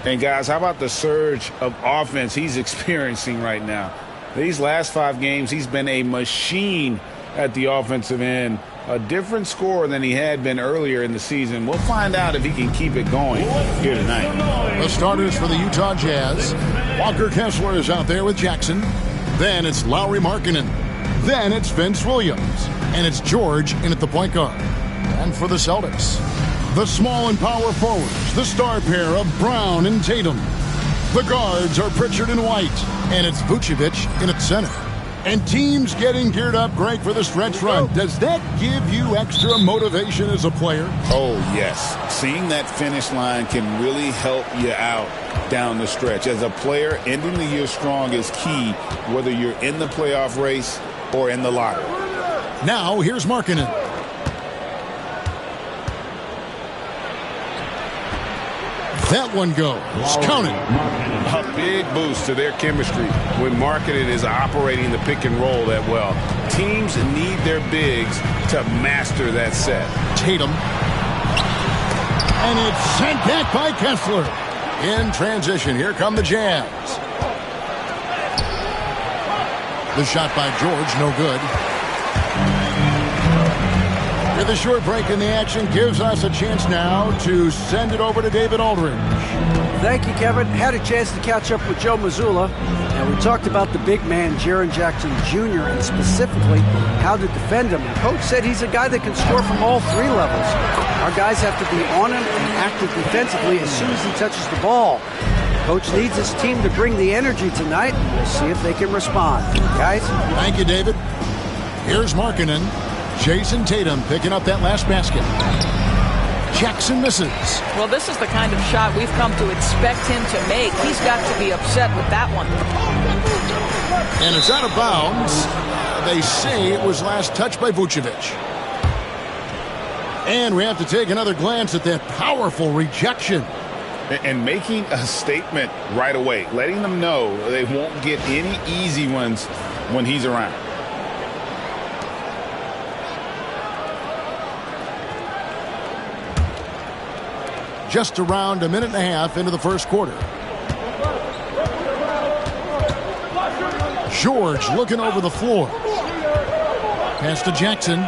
And guys, how about the surge of offense he's experiencing right now? These last 5 games, he's been a machine at the offensive end. A different score than he had been earlier in the season. We'll find out if he can keep it going here tonight. The starters for the Utah Jazz. Walker Kessler is out there with Jackson. Then it's Lauri Markkanen. Then it's Vince Williams. And it's George in at the point guard. And for the Celtics, the small and power forwards, the star pair of Brown and Tatum. The guards are Pritchard and White. And it's Vucevic in at center. And teams getting geared up, Greg, for the stretch run. Does that give you extra motivation as a player? Oh, yes. Seeing that finish line can really help you out down the stretch. As a player, ending the year strong is key, whether you're in the playoff race or in the lottery. Now, here's Markkanen. That one goes. Counted. A big boost to their chemistry when Markkanen is operating the pick and roll that well. Teams need their bigs to master that set. Tatum. And it's sent back by Kessler. In transition, here come the Jazz. The shot by George, no good. With a short break in the action, gives us a chance now to send it over to David Aldridge. Thank you, Kevin. Had a chance to catch up with Joe Mazzulla, and we talked about the big man, Jaren Jackson Jr., and specifically how to defend him. And Coach said he's a guy that can score from all 3 levels. Our guys have to be on him and active defensively as soon as he touches the ball. Coach needs his team to bring the energy tonight. We'll see if they can respond. Guys? Thank you, David. Here's Markkanen. Jason Tatum picking up that last basket. Jackson misses. Well, this is the kind of shot we've come to expect him to make. He's got to be upset with that one. And it's out of bounds. They say it was last touched by Vucevic. And we have to take another glance at that powerful rejection. And making a statement right away, letting them know they won't get any easy ones when he's around. Just around a minute and a half into the first quarter. George looking over the floor. Pass to Jackson.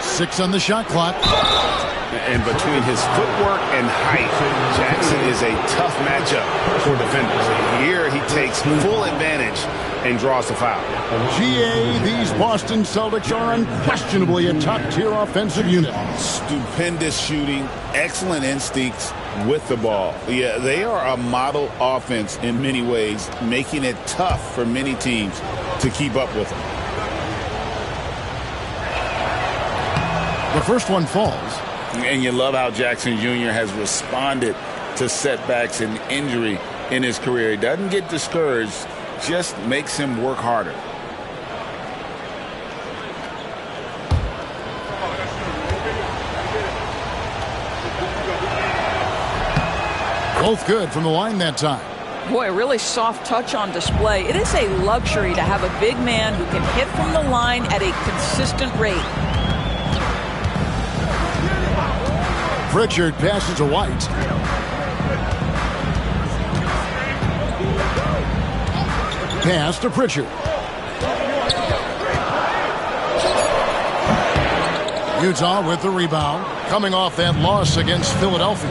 Six on the shot clock. And between his footwork and height, Jackson is a tough matchup for defenders. Here he takes full advantage and draws the foul. GA, these Boston Celtics are unquestionably a top-tier offensive unit. Stupendous shooting, excellent instincts with the ball. Yeah, they are a model offense in many ways, making it tough for many teams to keep up with them. The first one falls. And you love how Jackson Jr. has responded to setbacks and injury in his career. He doesn't get discouraged, just makes him work harder. Both good from the line that time. Boy, a really soft touch on display. It is a luxury to have a big man who can hit from the line at a consistent rate. Pritchard passes to White. Pass to Pritchard. Utah with the rebound, coming off that loss against Philadelphia.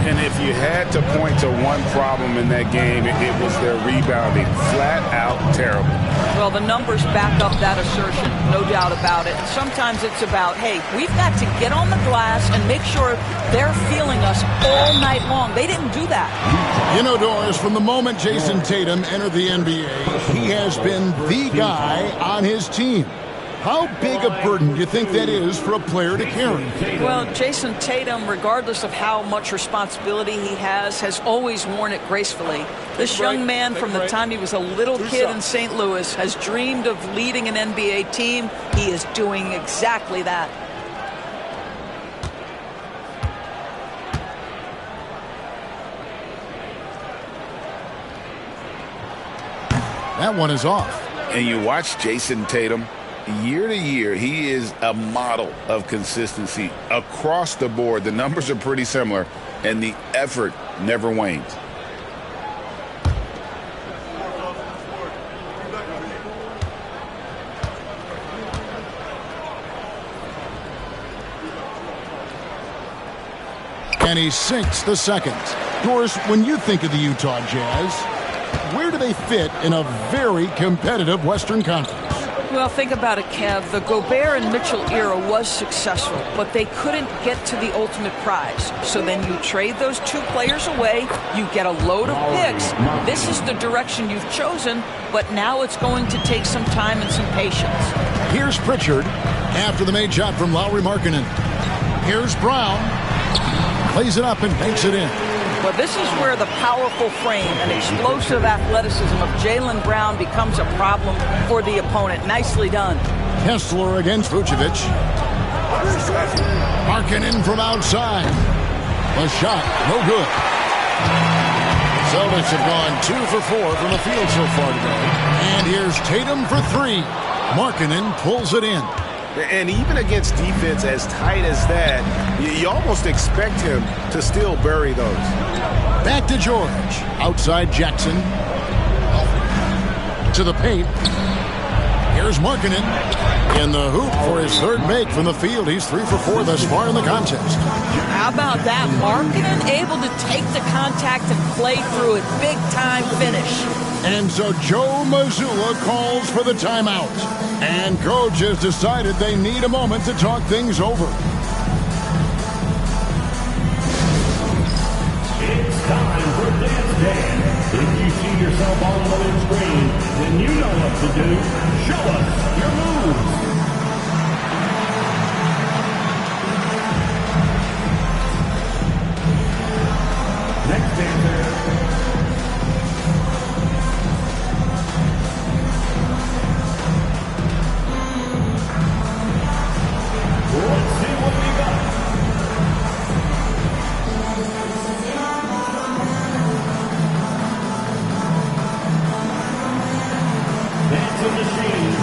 And if you had to point to one problem in that game, it was their rebounding. Flat out terrible. Well, the numbers back up that assertion, no doubt about it. And sometimes it's about, hey, we've got to get on the glass and make sure they're feeling us all night long. They didn't do that. You know, Doris, from the moment Jason Tatum entered the NBA, he has been the guy on his team. How big a burden do you think that is for a player to carry? Well, Jason Tatum, regardless of how much responsibility he has always worn it gracefully. This young man, from the time he was a little kid in St. Louis, has dreamed of leading an NBA team. He is doing exactly that. That one is off. And you watch Jason Tatum, year to year, he is a model of consistency across the board. The numbers are pretty similar, and the effort never wanes. And he sinks the second. Doris, when you think of the Utah Jazz, where do they fit in a very competitive Western Conference? Well, think about it, Kev. The Gobert and Mitchell era was successful, but they couldn't get to the ultimate prize. So then you trade those two players away, you get a load of picks. This is the direction you've chosen, but now it's going to take some time and some patience. Here's Pritchard after the made shot from Lauri Markkanen. Here's Brown. Plays it up and makes it in. Well, this is where the powerful frame and explosive athleticism of Jaylen Brown becomes a problem for the opponent. Nicely done. Kessler against Vucevic. Markkanen from outside. The shot, no good. Celtics have gone 2 for 4 from the field so far today. And here's Tatum for 3. Markkanen pulls it in. And even against defense as tight as that, you almost expect him to still bury those. Back to George. Outside Jackson. To the paint. Here's Markkanen. In the hoop for his third make from the field. He's 3 for 4 thus far in the contest. How about that? Markkanen able to take the contact and play through it. Big time finish. And so Joe Mazzulla calls for the timeout. And coach has decided they need a moment to talk things over. It's time for Dance Dance. If you see yourself on the big screen, then you know what to do. Show us your moves. Next dancer. Let's see what we got. Dancing machine.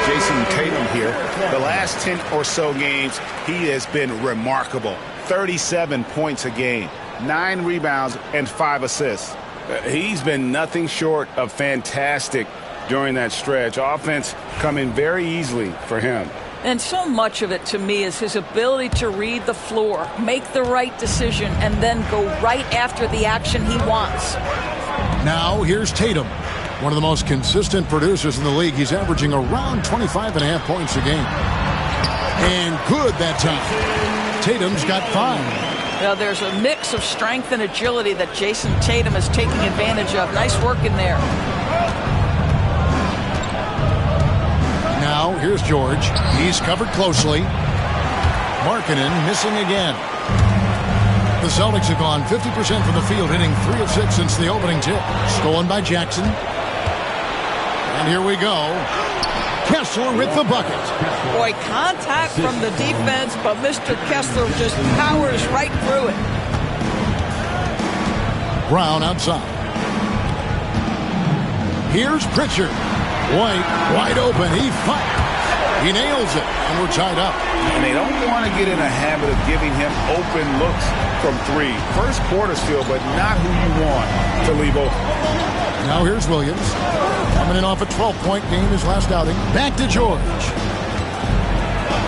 Jason Tatum here. The last 10 or so games, he has been remarkable. 37 points a game, 9 rebounds, and 5 assists. He's been nothing short of fantastic during that stretch. Offense coming very easily for him. And so much of it, to me, is his ability to read the floor, make the right decision, and then go right after the action he wants. Now here's Tatum. One of the most consistent producers in the league. He's averaging around 25.5 points a game. And good that time. Tatum's got 5. Now there's a mix of strength and agility that Jason Tatum is taking advantage of. Nice work in there. Now here's George. He's covered closely. Markkanen missing again. The Celtics have gone 50% from the field, hitting 3 of 6 since the opening tip. Stolen by Jackson. And here we go. Kessler with the bucket. Boy, contact from the defense, but Mr. Kessler just powers right through it. Brown outside. Here's Pritchard. White wide open. He fires. He nails it, and we're tied up. And they don't want to get in a habit of giving him open looks from three. First quarter still, but not who you want to leave open. Now here's Williams. Coming in off a 12-point game his last outing. Back to George.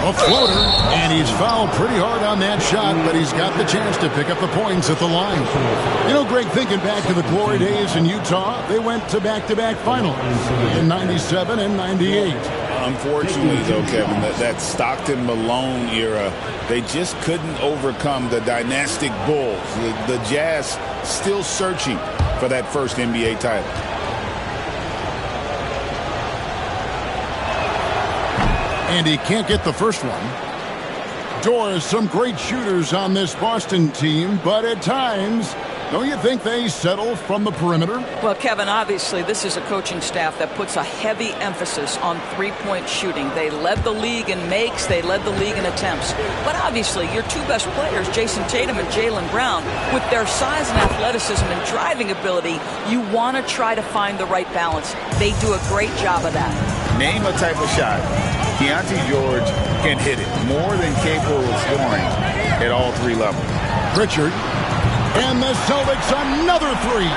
A floater, and he's fouled pretty hard on that shot, but he's got the chance to pick up the points at the line. You know, Greg, thinking back to the glory days in Utah, they went to back-to-back finals in 97 and 98. Unfortunately, though, Kevin, that Stockton-Malone era, they just couldn't overcome the dynastic Bulls. The Jazz still searching for that first NBA title. And he can't get the first one. Doors, some great shooters on this Boston team, but at times, don't you think they settle from the perimeter? Well, Kevin, obviously this is a coaching staff that puts a heavy emphasis on three-point shooting. They led the league in makes, they led the league in attempts. But obviously your two best players, Jason Tatum and Jaylen Brown, with their size and athleticism and driving ability, you want to try to find the right balance. They do a great job of that. Name a type of shot Keontae George can hit it, more than capable of scoring at all three levels. Richard, and the Celtics another three.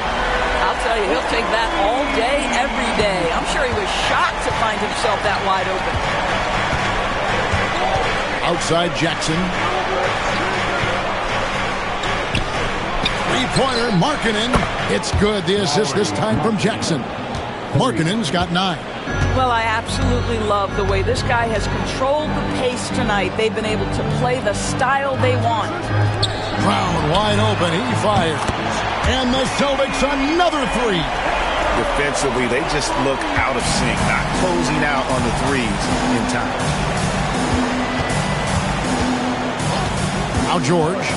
I'll tell you, he'll take that all day, every day. I'm sure he was shocked to find himself that wide open. Outside Jackson. Three-pointer, Markkanen. It's good. The assist this time from Jackson. Markkanen's got 9. Well, I absolutely love the way this guy has controlled the pace tonight. They've been able to play the style they want. Brown wide open. He fires. And the Celtics another three. Defensively, they just look out of sync, not closing out on the threes in time. Now George.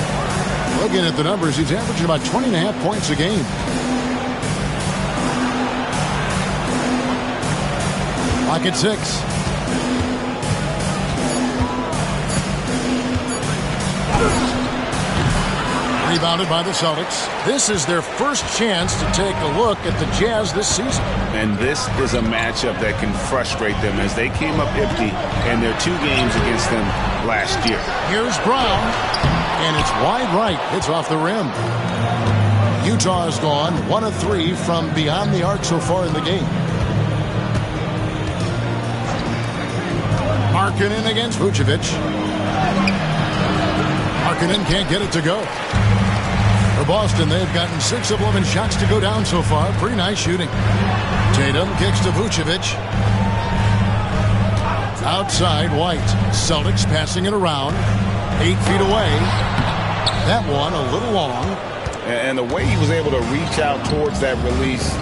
Looking at the numbers, he's averaging about 20.5 points a game. Lock at 6. Rebounded by the Celtics. This is their first chance to take a look at the Jazz this season. And this is a matchup that can frustrate them as they came up empty in their 2 games against them last year. Here's Brown, and it's wide right. It's off the rim. Utah has gone 1 of 3 from beyond the arc so far in the game. Markkanen against Vucevic. Markkanen can't get it to go. For Boston, they've gotten 6 of 11 shots to go down so far. Pretty nice shooting. Tatum kicks to Vucevic. Outside, White. Celtics passing it around. 8 feet away. That one a little long. And the way he was able to reach out towards that release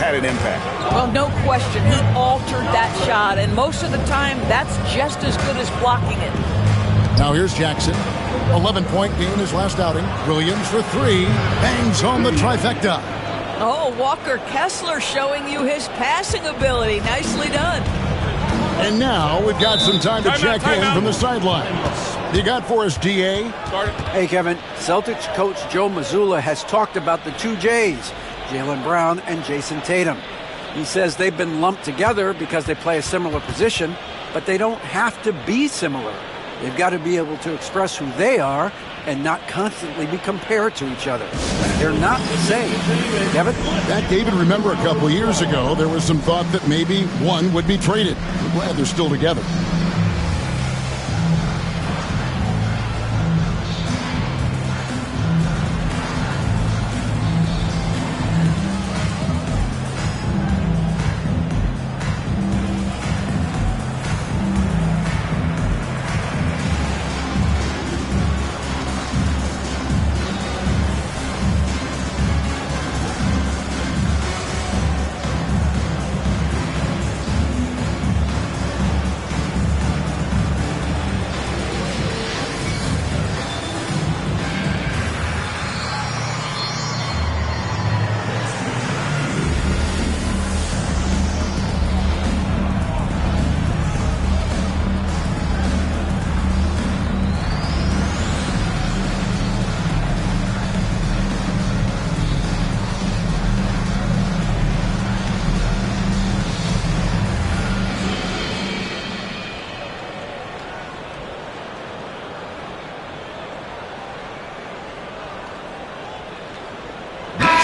had an impact. Well, no question. He altered that shot, and most of the time, that's just as good as blocking it. Now here's Jackson. 11-point game his last outing. Williams for 3. Bangs on the trifecta. Oh, Walker Kessler showing you his passing ability. Nicely done. And now we've got some time to check in from the sidelines. You got for us, D.A.? Hey, Kevin. Celtics coach Joe Mazzulla has talked about the 2 J's, Jaylen Brown and Jason Tatum. He says they've been lumped together because they play a similar position, but they don't have to be similar. They've got to be able to express who they are and not constantly be compared to each other. They're not the same. Kevin? That, David, remember a couple of years ago, there was some thought that maybe one would be traded. We're glad they're still together.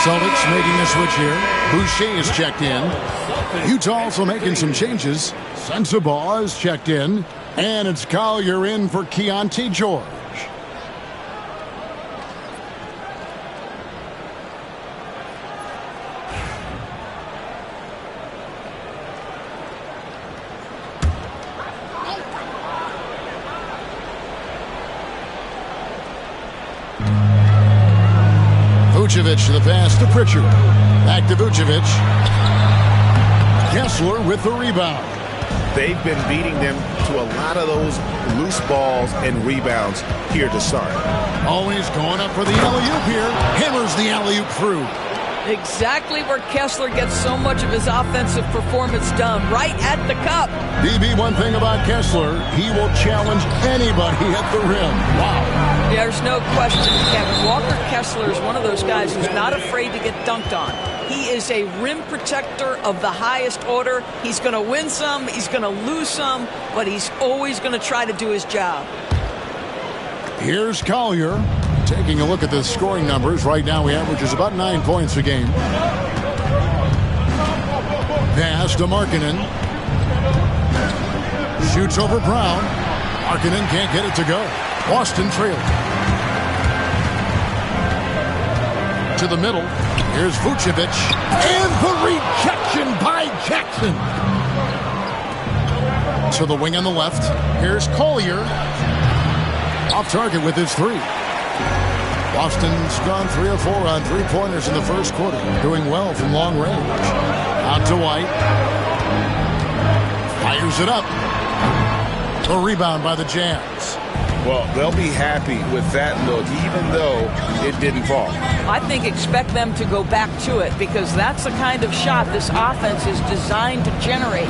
Celtics making a switch here. Boucher is checked in. Utah also making some changes. Sensabaugh is checked in. And it's Collier in for Keontae George. Vucevic to the pass to Pritchard. Back to Vucevic. Kessler with the rebound. They've been beating them to a lot of those loose balls and rebounds here to start. Always going up for the alley-oop here. Hammers the alley-oop through. Exactly where Kessler gets so much of his offensive performance done, right at the cup. DB, one thing about Kessler, he will challenge anybody at the rim. Wow. There's no question, Kevin. Walker Kessler is one of those guys who's not afraid to get dunked on. He is a rim protector of the highest order. He's going to win some, he's going to lose some, but he's always going to try to do his job. Here's Collier. Taking a look at the scoring numbers, right now he averages about 9 points a game. Pass to Markkanen. Shoots over Brown. Markkanen can't get it to go. Boston trailing. To the middle. Here's Vucevic. And the rejection by Jackson. To the wing on the left. Here's Collier. Off target with his three. Boston's gone 3 of 4 on three-pointers in the first quarter. Doing well from long range. Out to White. Fires it up. A rebound by the Jazz. Well, they'll be happy with that look, even though it didn't fall. I think expect them to go back to it because that's the kind of shot this offense is designed to generate.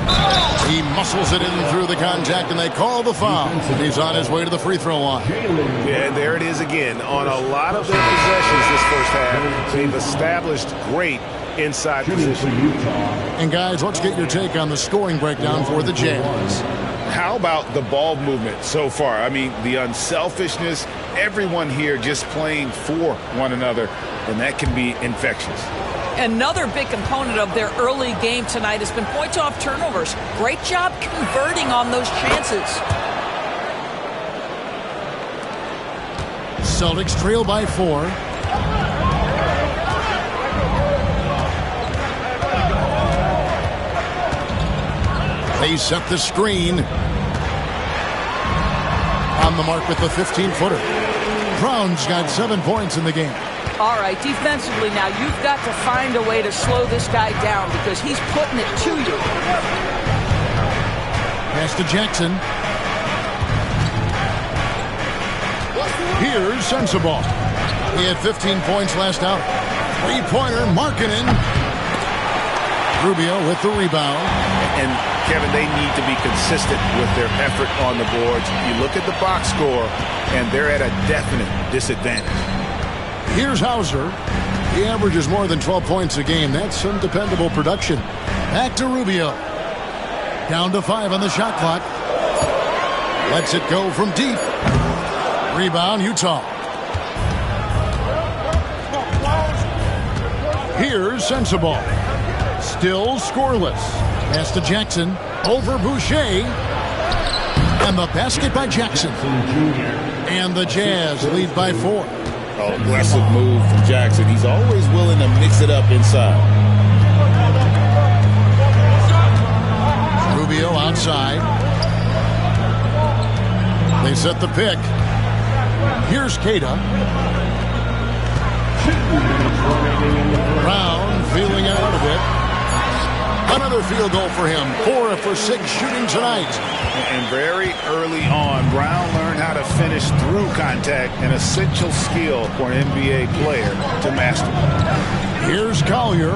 He muscles it in through the contact, and they call the foul. He's on his way to the free throw line. Yeah, and there it is again. On a lot of their possessions this first half, they've established great inside position. And guys, let's get your take on the scoring breakdown for the Jazz. How about the ball movement so far? I mean, the unselfishness, everyone here just playing for one another, and that can be infectious. Another big component of their early game tonight has been points off turnovers. Great job converting on those chances. Celtics trail by 4. They set the screen. On the mark with the 15-footer. Brown's got 7 points in the game. All right, defensively now, you've got to find a way to slow this guy down because he's putting it to you. Pass to Jackson. Here's Sensabaugh. He had 15 points last out. Three-pointer, Markkanen. Rubio with the rebound. And Kevin, they need to be consistent with their effort on the boards. You look at the box score, and they're at a definite disadvantage. Here's Hauser. He averages more than 12 points a game. That's some dependable production. Back to Rubio. Down to 5 on the shot clock. Lets it go from deep. Rebound, Utah. Here's Sensabaugh. Still scoreless. Pass to Jackson. Over Boucher. And the basket by Jackson. And the Jazz lead by 4. Oh, aggressive move from Jackson. He's always willing to mix it up inside. Rubio outside. They set the pick. Here's Keita. Brown feeling it out a bit. Another field goal for him. 4 for 6 shooting tonight. And very early on, Brown learned how to finish through contact, an essential skill for an NBA player to master. Here's Collier.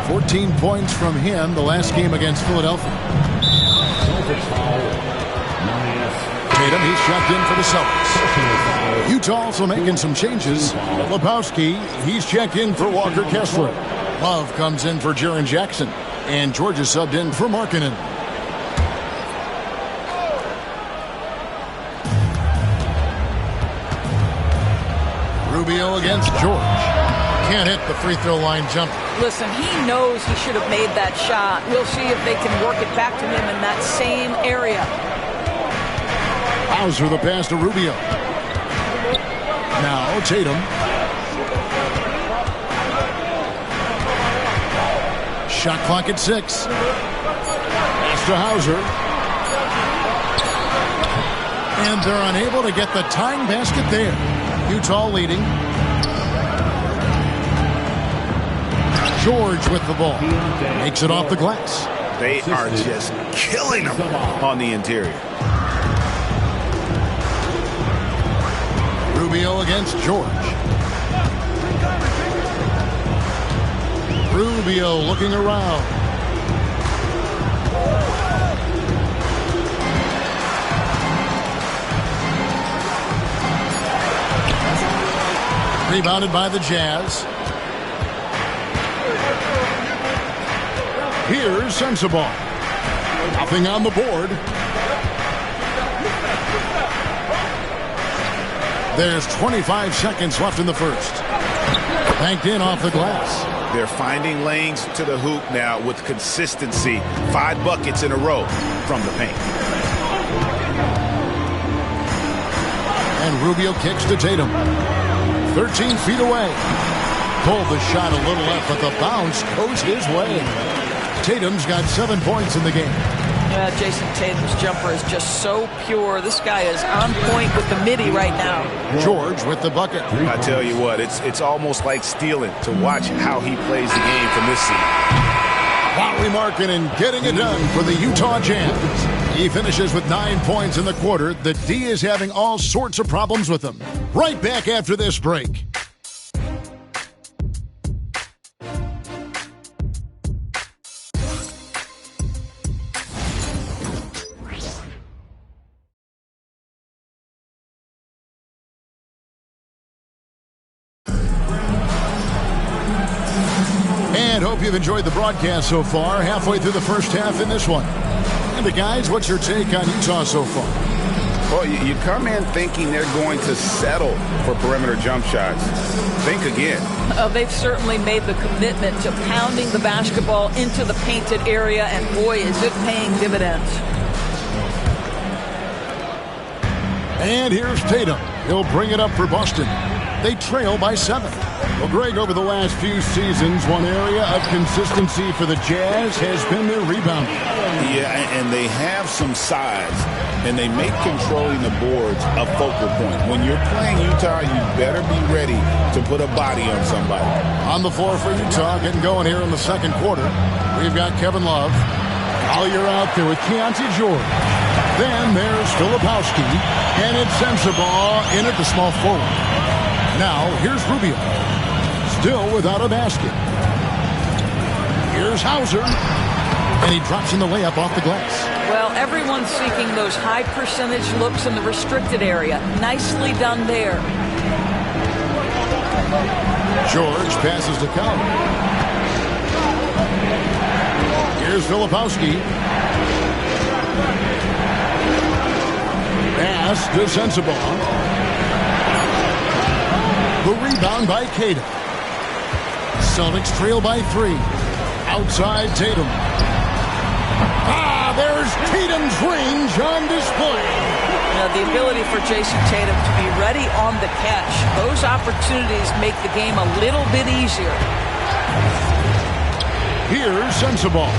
14 points from him the last game against Philadelphia. Tatum, he's checked in for the Celtics. Utah also making some changes. Lebowski, he's checked in for Walker Kessler. Love comes in for Jaren Jackson. And Georgia subbed in for Markkanen. Rubio against George. Can't hit the free throw line jump. Listen, he knows he should have made that shot. We'll see if they can work it back to him in that same area. Hauser the pass to Rubio. Now Tatum. Shot clock at 6. Pass to Hauser. And they're unable to get the tying basket there. Utah leading. George with the ball. Makes it off the glass. They are just killing them on the interior. Rubio against George. Rubio looking around. Rebounded by the Jazz. Here's Sensabaugh. Nothing on the board. There's 25 seconds left in the first. Banked in off the glass. They're finding lanes to the hoop now with consistency. 5 buckets in a row from the paint. And Rubio kicks to Tatum. 13 feet away. Pulled the shot a little left, but the bounce goes his way. Tatum's got 7 points in the game. Jason Tatum's jumper is just so pure. This guy is on point with the midi right now. George with the bucket. I tell you what, it's almost like stealing to watch how he plays the game from this seat. Lauri Markkanen getting it done for the Utah Jazz. He finishes with 9 points in the quarter. The D is having all sorts of problems with him. Right back after this break. And hope you've enjoyed the broadcast so far. Halfway through the first half in this one. And the guys, what's your take on Utah so far? Well, you come in thinking they're going to settle for perimeter jump shots. Think again. They've certainly made the commitment to pounding the basketball into the painted area, and boy, is it paying dividends. And here's Tatum. He'll bring it up for Boston. They trail by 7. Well, Greg, over the last few seasons, one area of consistency for the Jazz has been their rebounding. Yeah, and they have some size, and they make controlling the boards a focal point. When you're playing Utah, you better be ready to put a body on somebody. On the floor for Utah, getting going here in the second quarter. We've got Kevin Love. Collier out there with Keontae George. Then there's Filipowski, and it's Sensabaugh in at the small forward. Now, here's Rubio. Still without a basket. Here's Hauser. And he drops in the layup off the glass. Well, everyone's seeking those high percentage looks in the restricted area. Nicely done there. George passes to Collier. Here's Filipowski. Pass to Sensabaugh. The rebound by Tatum. Celtics trail by 3. Outside Tatum. There's Tatum's range on display. Now, the ability for Jason Tatum to be ready on the catch. Those opportunities make the game a little bit easier. Here's Sensabaugh.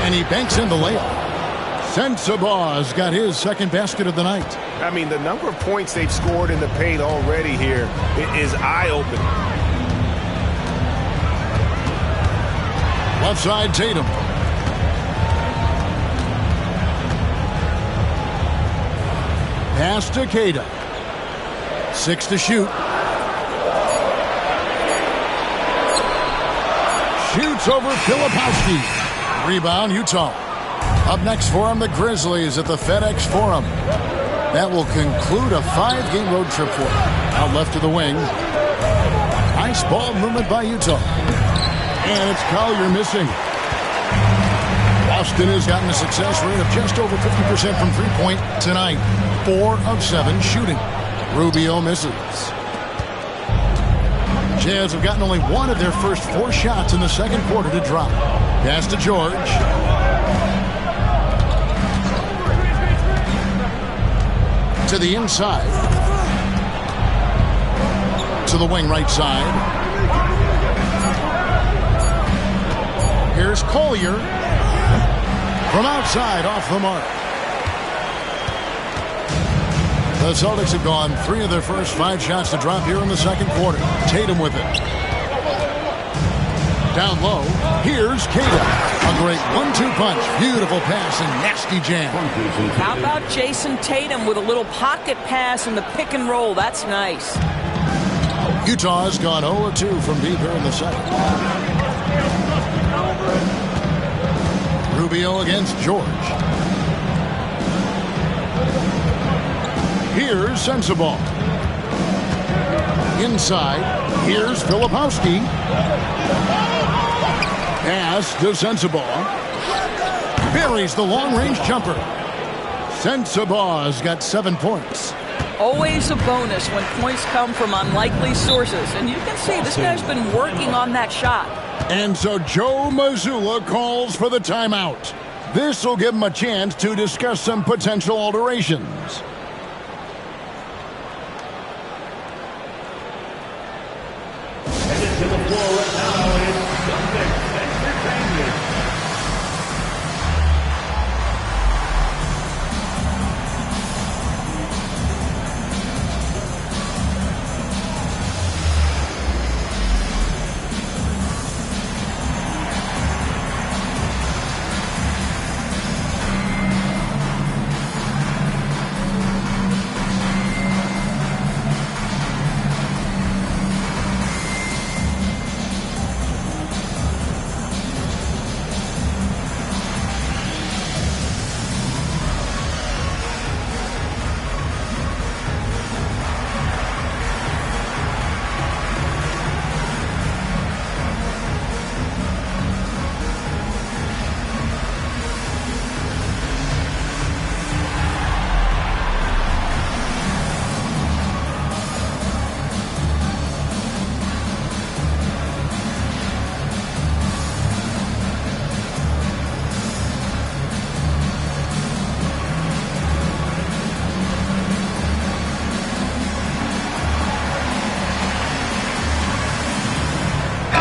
And he banks in the layup. Sensabaugh's got his second basket of the night. I mean, the number of points they've scored in the paint already here is eye-opening. Left side, Tatum. Pass to Queta. 6 to shoot. Shoots over Filipowski. Rebound, Utah. Up next for him, the Grizzlies at the FedEx Forum. That will conclude a 5-game road trip for them. Out left to the wing. Nice ball movement by Utah. And it's Collier missing. Boston has gotten a success rate of just over 50% from three-point tonight. 4 of 7 shooting. Rubio misses. Jazz have gotten only one of their first 4 shots in the second quarter to drop. Pass to George. To the inside. To the wing right side. Here's Collier. From outside, off the mark. The Celtics have gone 3 of their first 5 shots to drop here in the second quarter. Tatum with it. Down low, here's Tatum. A great 1-2 punch. Beautiful pass and nasty jam. How about Jason Tatum with a little pocket pass in the pick and roll? That's nice. Utah's gone 0-2 from deep here in the second. Rubio against George. Here's Sensabaugh. Inside, here's Filipowski. Pass to Sensabaugh. Buries the long-range jumper. Sensabaugh's got 7 points. Always a bonus when points come from unlikely sources. And you can see this guy's been working on that shot. And so Joe Mazzulla calls for the timeout. This will give him a chance to discuss some potential alterations. To the floor right now is Celtics Entertainment.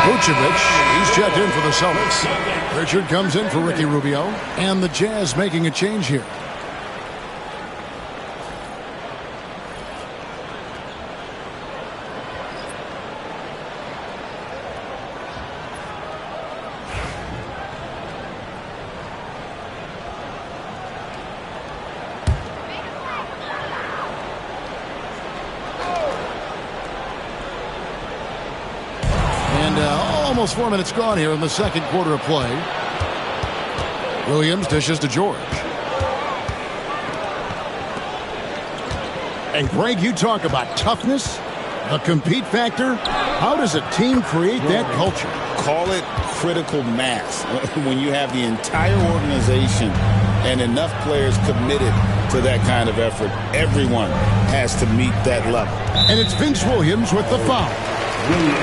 Vucevic, he's checked in for the Celtics. Richard comes in for Ricky Rubio. And the Jazz making a change here. Almost 4 minutes gone here in the second quarter of play. Williams dishes to George. And Greg, you talk about toughness, the compete factor. How does a team create that culture? Call it critical mass. When you have the entire organization and enough players committed to that kind of effort, everyone has to meet that level. And it's Vince Williams with the foul.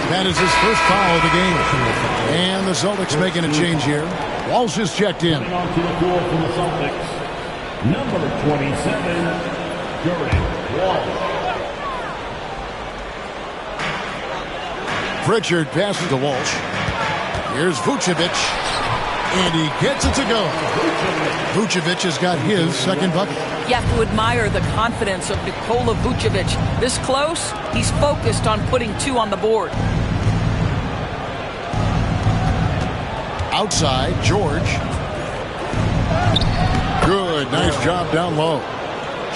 That is his first foul of the game. And the Celtics making a change here. Walsh is checked in. On to the floor for the Celtics, number 27, Derek Walsh. Pritchard passes to Walsh. Here's Vucevic. And he gets it to go. Vucevic has got his second bucket. You have to admire the confidence of Nikola Vucevic. This close, he's focused on putting 2 on the board. Outside, George. Good, nice job down low.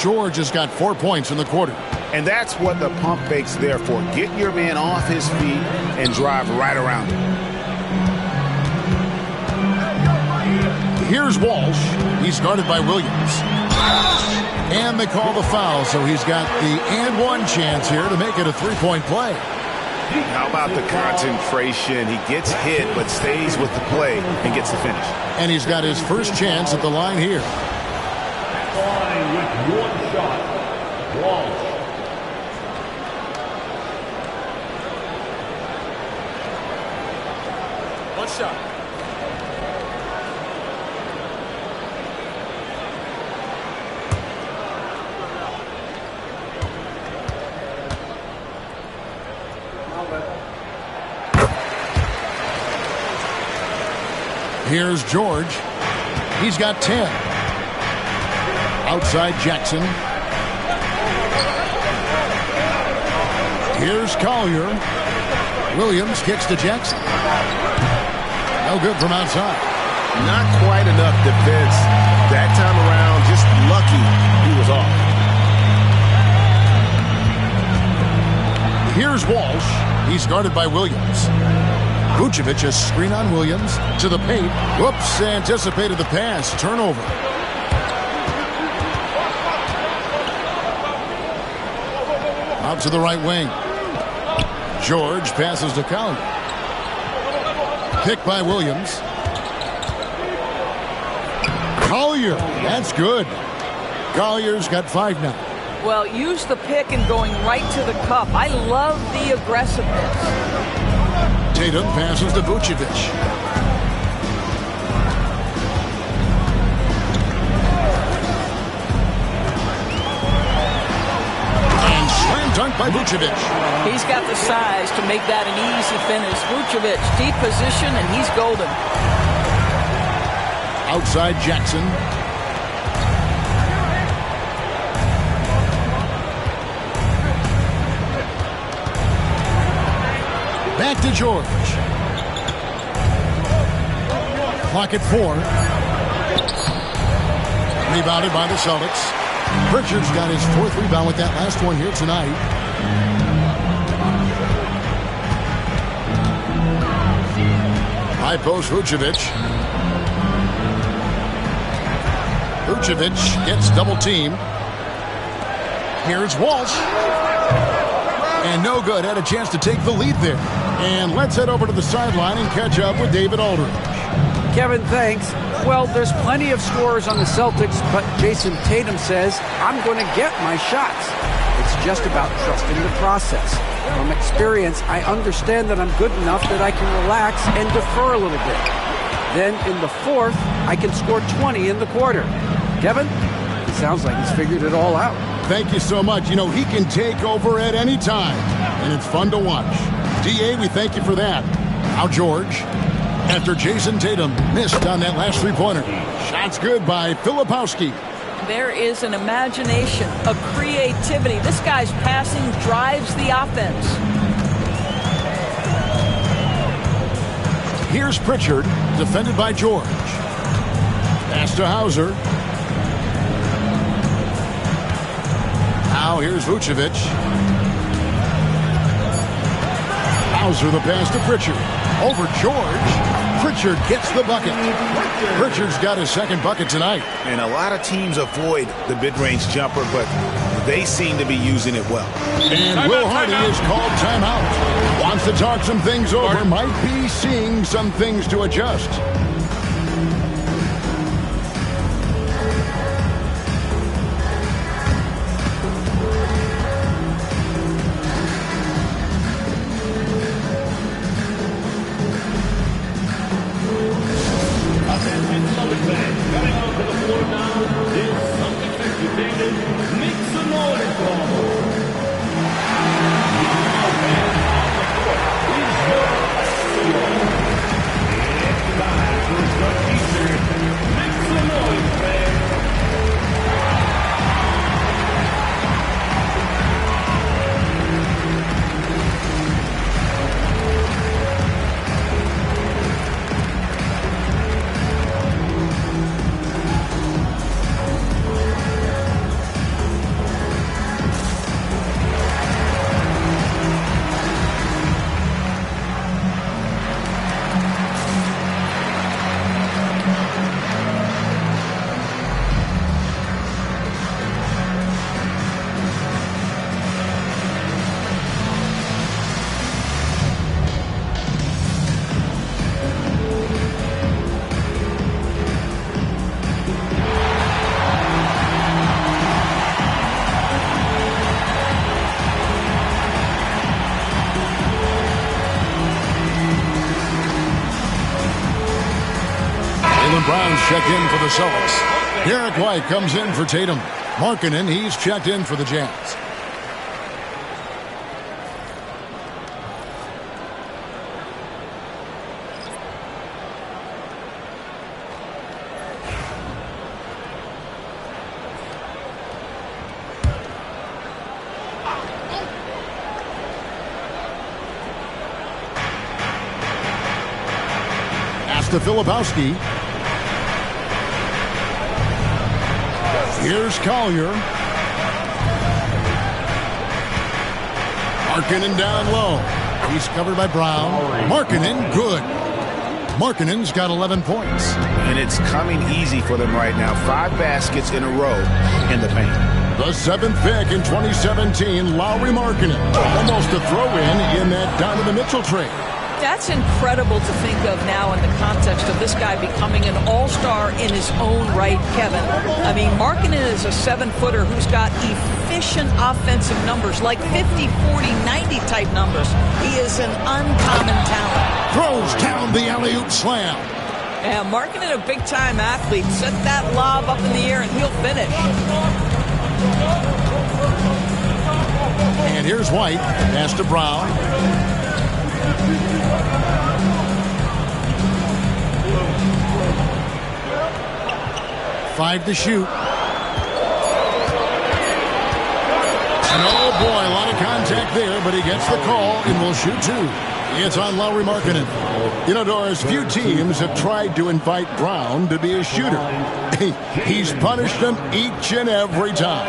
George has got 4 points in the quarter. And that's what the pump fake's there for. Get your man off his feet and drive right around him. Here's Walsh. He's guarded by Williams. And they call the foul, so he's got the and one chance here to make it a 3-point play. How about the concentration? He gets hit, but stays with the play and gets the finish. And he's got his first chance at the line here. Line with 1 shot, Walsh. shot. Here's George. He's got 10. Outside Jackson. Here's Collier. Williams kicks to Jackson. No good from outside. Not quite enough defense that time around. Just lucky he was off. Here's Walsh. He's guarded by Williams. Vucevic, a screen on Williams to the paint. Whoops, anticipated the pass. Turnover. Out to the right wing. George passes to Collier. Pick by Williams. Collier, that's good. Collier's got 5 now. Well, use the pick and going right to the cup. I love the aggressiveness. Tatum passes to Vucevic. And slam dunk by Vucevic. He's got the size to make that an easy finish. Vucevic, deep position, and he's golden. Outside Jackson. Back to George. Clock at 4. Rebounded by the Celtics. Pritchard's got his 4th rebound with that last one here tonight. High post Vucevic. Vucevic gets double teamed. Here's Walsh. And no good. Had a chance to take the lead there. And let's head over to the sideline and catch up with David Aldridge. Kevin, thanks. Well, there's plenty of scorers on the Celtics, but Jason Tatum says, I'm going to get my shots. It's just about trusting the process. From experience, I understand that I'm good enough that I can relax and defer a little bit. Then in the 4th, I can score 20 in the quarter. Kevin, it sounds like he's figured it all out. Thank you so much. You know, he can take over at any time, and it's fun to watch. D.A., we thank you for that. Now George, after Jason Tatum missed on that last three-pointer. Shots good by Filipowski. There is an imagination, a creativity. This guy's passing drives the offense. Here's Pritchard, defended by George. Pass to Hauser. Now here's Vucevic. Hauser the pass to Pritchard. Over George. Pritchard gets the bucket. Pritchard's got his 2nd bucket tonight. And a lot of teams avoid the mid-range jumper, but they seem to be using it well. And Will Hardy is called timeout. Wants to talk some things over. Might be seeing some things to adjust. Brown's checked in for the Celtics. Derek White comes in for Tatum. Markkanen, he's checked in for the Jazz. To Filipowski. Here's Collier. Markkanen down low. He's covered by Brown. Markkanen, good. Markkanen's got 11 points. And it's coming easy for them right now. 5 baskets in a row in the paint. The 7th pick in 2017, Lauri Markkanen. Almost a throw-in in that Donovan Mitchell trade. That's incredible to think of now in the context of this guy becoming an all-star in his own right, Kevin. I mean, Markkanen is a 7-footer who's got efficient offensive numbers, like 50, 40, 90 type numbers. He is an uncommon talent. Throws down the alley-oop slam. Yeah, Markkanen, a big-time athlete. Set that lob up in the air and he'll finish. And here's White. Pass to Brown. 5 to shoot. And oh boy, a lot of contact there, but he gets the call and will shoot 2. It's on Lauri Markkanen. You know, Doris, few teams have tried to invite Brown to be a shooter. He's punished them each and every time.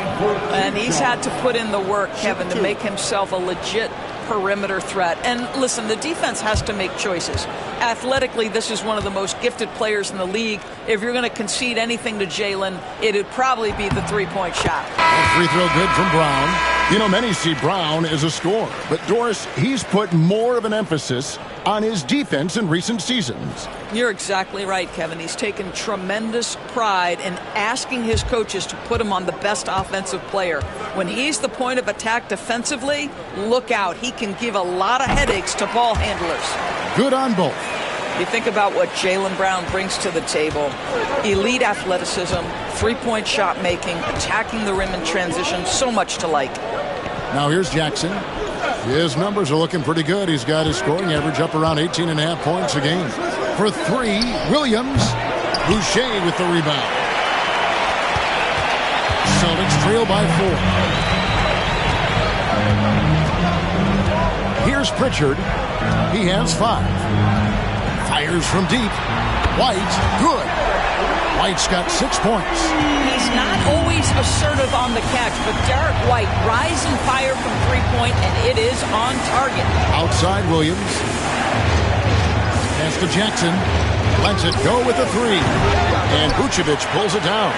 And he's had to put in the work, Kevin, to make himself a legit perimeter threat. And listen, the defense has to make choices. Athletically, this is one of the most gifted players in the league. If you're going to concede anything to Jalen, it'd probably be the 3-point shot. And free throw good from Brown. You know, many see Brown as a scorer, but Doris, he's put more of an emphasis on his defense in recent seasons. You're exactly right, Kevin. He's taken tremendous pride in asking his coaches to put him on the best offensive player. When he's the point of attack defensively, look out. He can give a lot of headaches to ball handlers. Good on both. You think about what Jaylen Brown brings to the table. Elite athleticism, 3-point shot making, attacking the rim in transition, so much to like. Now here's Jackson. His numbers are looking pretty good. He's got his scoring average up around 18.5 points a game. For 3, Williams. Boucher with the rebound. Celtics trail by 4. Here's Pritchard. He has 5. Fires from deep. White, good. White's got 6 points. He's not always assertive on the catch, but Derek White, rise and fire from 3-point, and it is on target. Outside Williams. Pass to Jackson. Lets it go with the 3. And Vucevic pulls it down.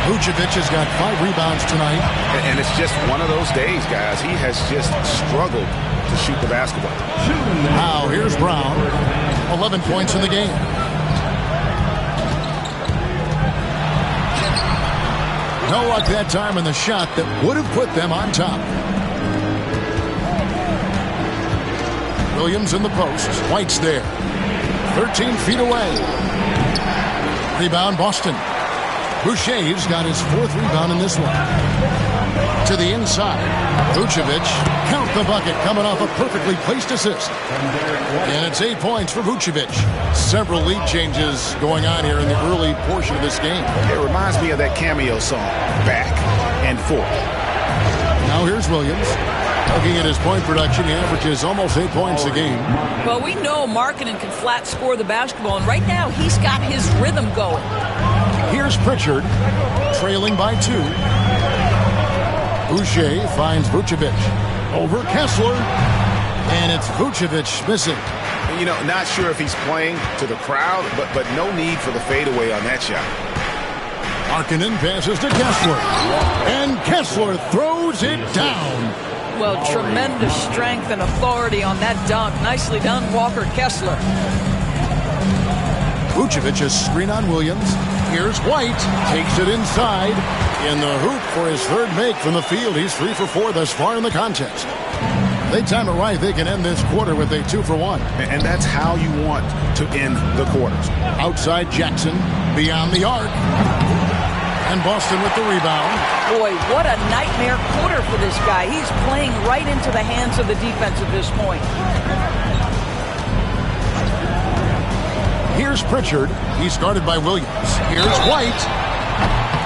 Vucevic has got 5 rebounds tonight. And it's just one of those days, guys. He has just struggled to shoot the basketball. Now here's Brown. 11 points in the game. No luck that time in the shot that would have put them on top. Williams in the post. White's there. 13 feet away. Rebound Boston. Boucher's got his 4th rebound in this one. To the inside. Vucevic. Count the bucket coming off a perfectly placed assist. And it's 8 points for Vucevic. Several lead changes going on here in the early portion of this game. It reminds me of that cameo song, Back and Forth. Now here's Williams. Looking at his point production, he averages almost 8 points a game. Well, we know Markkanen can flat score the basketball, and right now he's got his rhythm going. Here's Pritchard, trailing by 2. Boucher finds Vucevic. Over Kessler. And it's Vucevic missing. You know, not sure if he's playing to the crowd, but no need for the fadeaway on that shot. Markkanen passes to Kessler. And Kessler throws it down. Well, tremendous strength and authority on that dunk. Nicely done, Walker Kessler. Vucevic a screen on Williams. Here's White. Takes it inside. In the hoop for his 3rd make from the field. He's 3 for 4 thus far in the contest. They time it right. They can end this quarter with a 2-for-1. And that's how you want to end the quarters. Outside Jackson, beyond the arc. And Boston with the rebound. Boy, what a nightmare quarter for this guy. He's playing right into the hands of the defense at this point. Here's Pritchard. He's guarded by Williams. Here's White.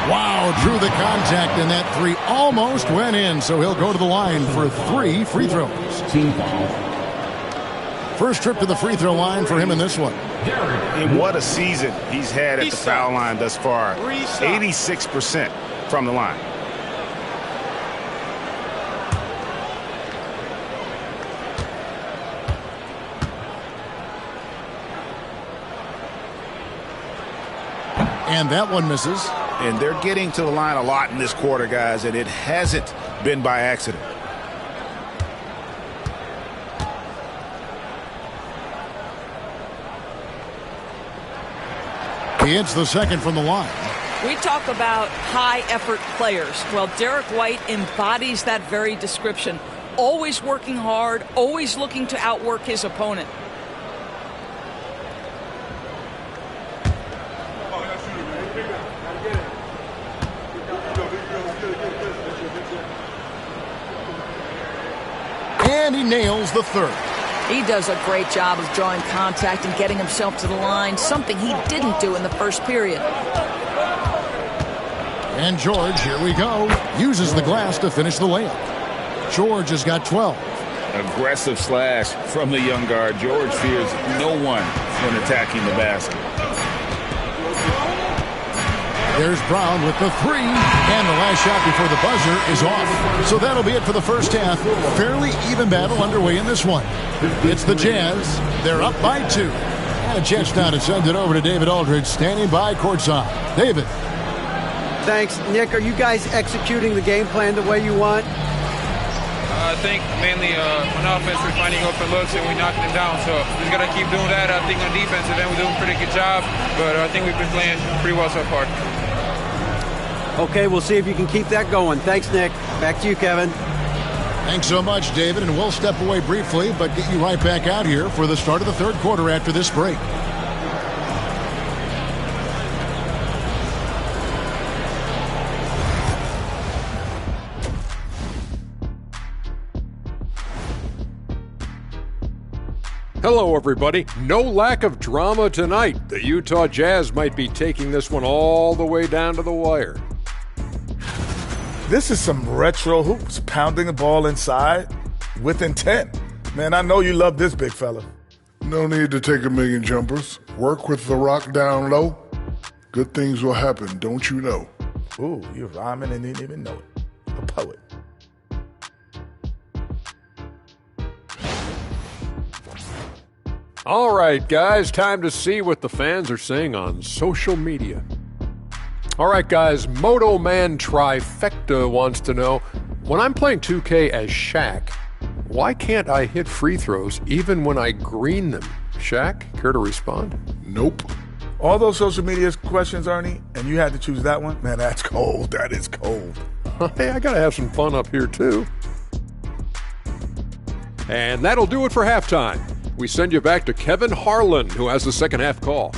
Wow, drew the contact, and that three almost went in, so he'll go to the line for 3 free throws. First trip to the free throw line for him in this one. And what a season he's had at the foul line thus far. 86% from the line. And that one misses. And they're getting to the line a lot in this quarter, guys, and it hasn't been by accident. He hits the second from the line. We talk about high-effort players. Well, Derek White embodies that very description. Always working hard, always looking to outwork his opponent. And he nails the third. He does a great job of drawing contact and getting himself to the line, something he didn't do in the first period. And George, here we go, uses the glass to finish the layup. George has got 12. Aggressive slash from the young guard. George fears no one when attacking the basket. There's Brown with the three, and the last shot before the buzzer is off. So that'll be it for the first half. Fairly even battle underway in this one. It's the Jazz. They're up by 2. And a chance now to send it over to David Aldridge, standing by courtside. David. Thanks. Nick, are you guys executing the game plan the way you want? I think mainly on offense we're finding open looks and we're knocking them down. So we just got to keep doing that. I think on defense, and then we're doing a pretty good job. But I think we've been playing pretty well so far. Okay, we'll see if you can keep that going. Thanks, Nick. Back to you, Kevin. Thanks so much, David. And we'll step away briefly, but get you right back out here for the start of the third quarter after this break. Hello, everybody. No lack of drama tonight. The Utah Jazz might be taking this one all the way down to the wire. This is some retro hoops, pounding the ball inside with intent. Man, I know you love this big fella. No need to take a million jumpers. Work with the rock down low. Good things will happen, don't you know? Ooh, you're rhyming and didn't even know it. A poet. All right, guys, time to see what the fans are saying on social media. All right, guys, Moto Man Trifecta wants to know, when I'm playing 2K as Shaq, why can't I hit free throws even when I green them? Shaq, care to respond? Nope. All those social media questions, Ernie, and you had to choose that one? Man, that's cold. That is cold. Hey, I got to have some fun up here, too. And that'll do it for halftime. We send you back to Kevin Harlan, who has the second half call.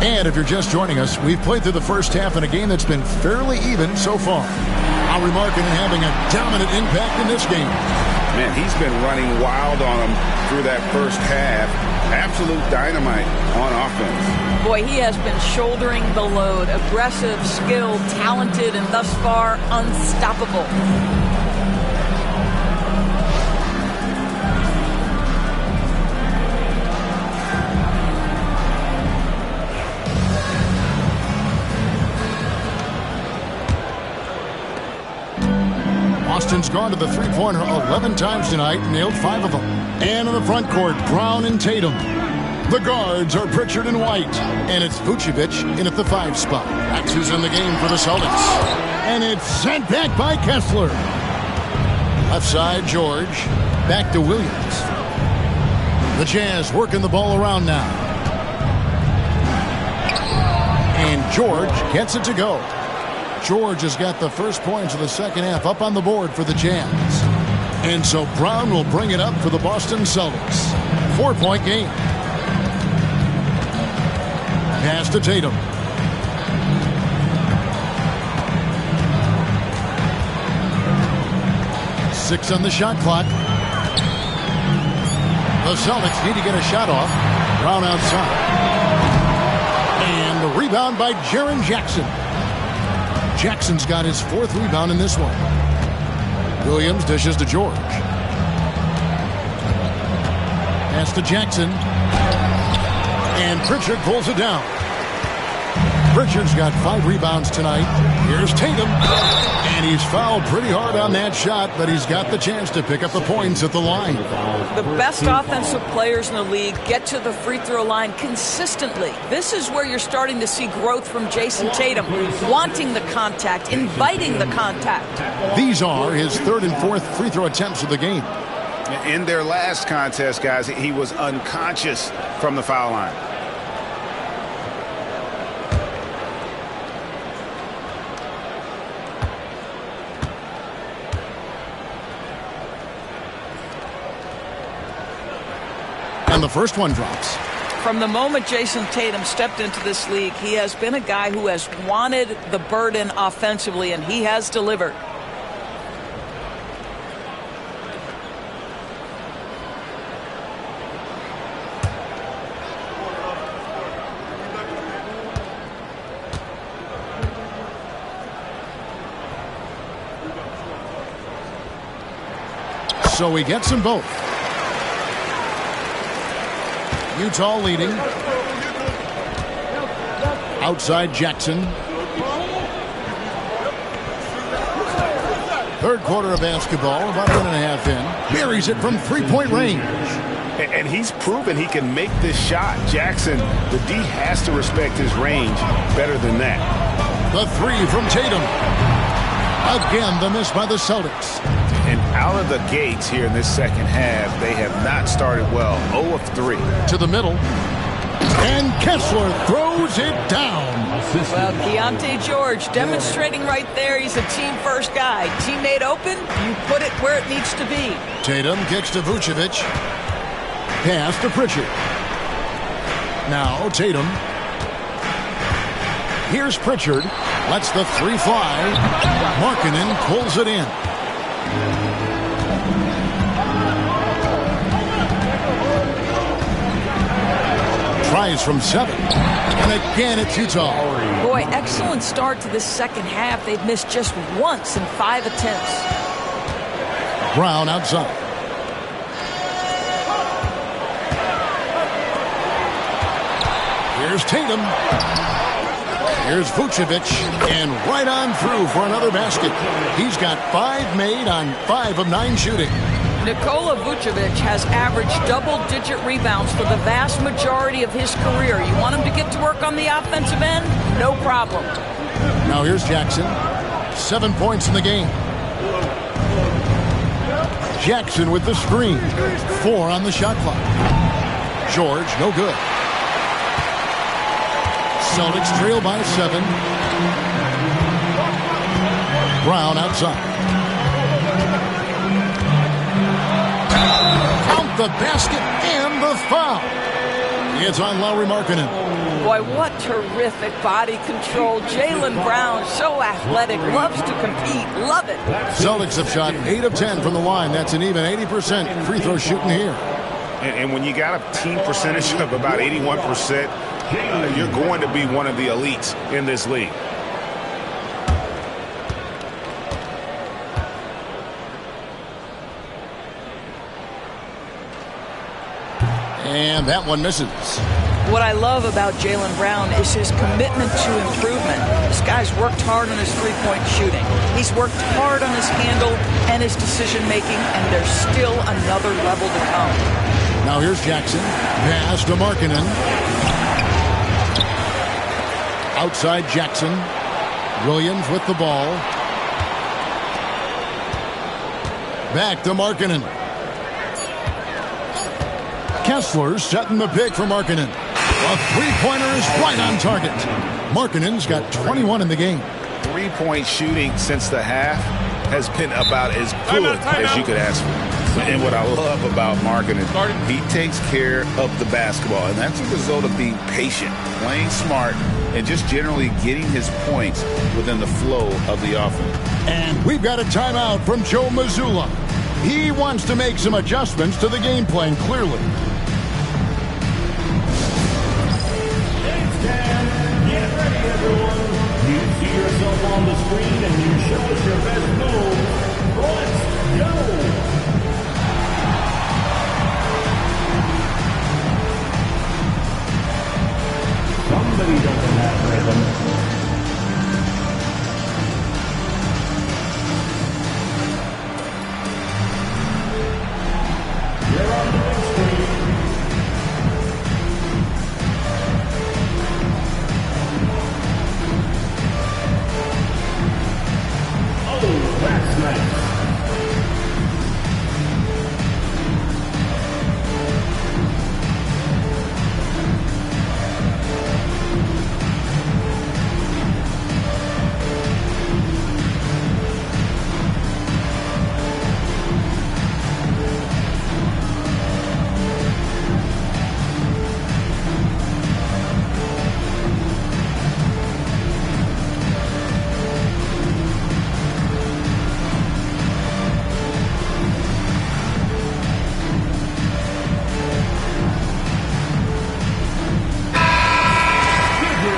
And if you're just joining us, we've played through the first half in a game that's been fairly even so far. Lowry Markkanen having a dominant impact in this game. Man, he's been running wild on him through that first half. Absolute dynamite on offense. Boy, he has been shouldering the load. Aggressive, skilled, talented, and thus far unstoppable. Austin's gone to the three-pointer 11 times tonight, nailed 5 of them. And in the front court, Brown and Tatum. The guards are Pritchard and White. And it's Vucevic in at the 5 spot. That's who's in the game for the Celtics. And it's sent back by Kessler. Left side, George. Back to Williams. The Jazz working the ball around now. And George gets it to go. George has got the first points of the second half up on the board for the Jazz. And so Brown will bring it up for the Boston Celtics. 4-point game. Pass to Tatum. Six on the shot clock. The Celtics need to get a shot off. Brown outside. And the rebound by Jaren Jackson. Jackson's got his fourth rebound in this one. Williams dishes to George. Pass to Jackson. And Pritchard pulls it down. Pritchard's got 5 rebounds tonight. Here's Tatum. And he's fouled pretty hard on that shot, but he's got the chance to pick up the points at the line. The best offensive players in the league get to the free throw line consistently. This is where you're starting to see growth from Jason Tatum, wanting the contact, inviting the contact. These are his third and fourth free throw attempts of the game. In their last contest, guys, he was unconscious from the foul line. And the first one drops. From the moment Jason Tatum stepped into this league, he has been a guy who has wanted the burden offensively, and he has delivered. So he gets them both. Utah leading. Outside Jackson. Third quarter of basketball, about 1.5 in. Buries it from three-point range. And he's proven he can make this shot. Jackson, the D has to respect his range better than that. The three from Tatum. Again, the miss by the Celtics. And out of the gates here in this second half, they have not started well. 0 of 3. To the middle. And Kessler throws it down. Well, Keontae George demonstrating right there he's a team-first guy. Teammate open, you put it where it needs to be. Tatum kicks to Vucevic. Pass to Pritchard. Now Tatum. Here's Pritchard. Lets the three fly. Markkanen pulls it in. Tries from 7. And again it's Utah. Boy, excellent start to this second half. They've missed just once in 5 attempts. Brown outside. Here's Tatum. Here's Vucevic, and right on through for another basket. He's got 5 made on 5 of 9 shooting. Nikola Vucevic has averaged double-digit rebounds for the vast majority of his career. You want him to get to work on the offensive end? No problem. Now here's Jackson. 7 points in the game. Jackson with the screen. 4 on the shot clock. George, no good. Celtics trail by 7. Brown outside. Count the basket and the foul. It's on Lauri Markkanen. Boy, what terrific body control. Jaylen Brown, so athletic, loves to compete. Love it. Celtics have shot 8 of 10 from the line. That's an even 80% free throw shooting here. And when you got a team percentage of about 81%, you're going to be one of the elites in this league. And that one misses. What I love about Jaylen Brown is his commitment to improvement. This guy's worked hard on his three-point shooting. He's worked hard on his handle and his decision-making, and there's still another level to come. Now here's Jackson. Pass to Markkanen. Outside Jackson. Williams with the ball. Back to Markkanen. Kessler setting the pick for Markkanen. A three-pointer is right on target. Markkanen's got 21 in the game. Three-point shooting since the half has been about as good as you could ask for. And what I love about Markkanen, he takes care of the basketball, and that's a result of being patient, playing smart, and just generally getting his points within the flow of the offense. And we've got a timeout from Joe Mazzulla. He wants to make some adjustments to the game plan, clearly. Get ready, everyone. You see yourself on the screen and you show us your best move. Let's go. Somebody doesn't have rhythm. You're on the big screen. Oh, that's nice.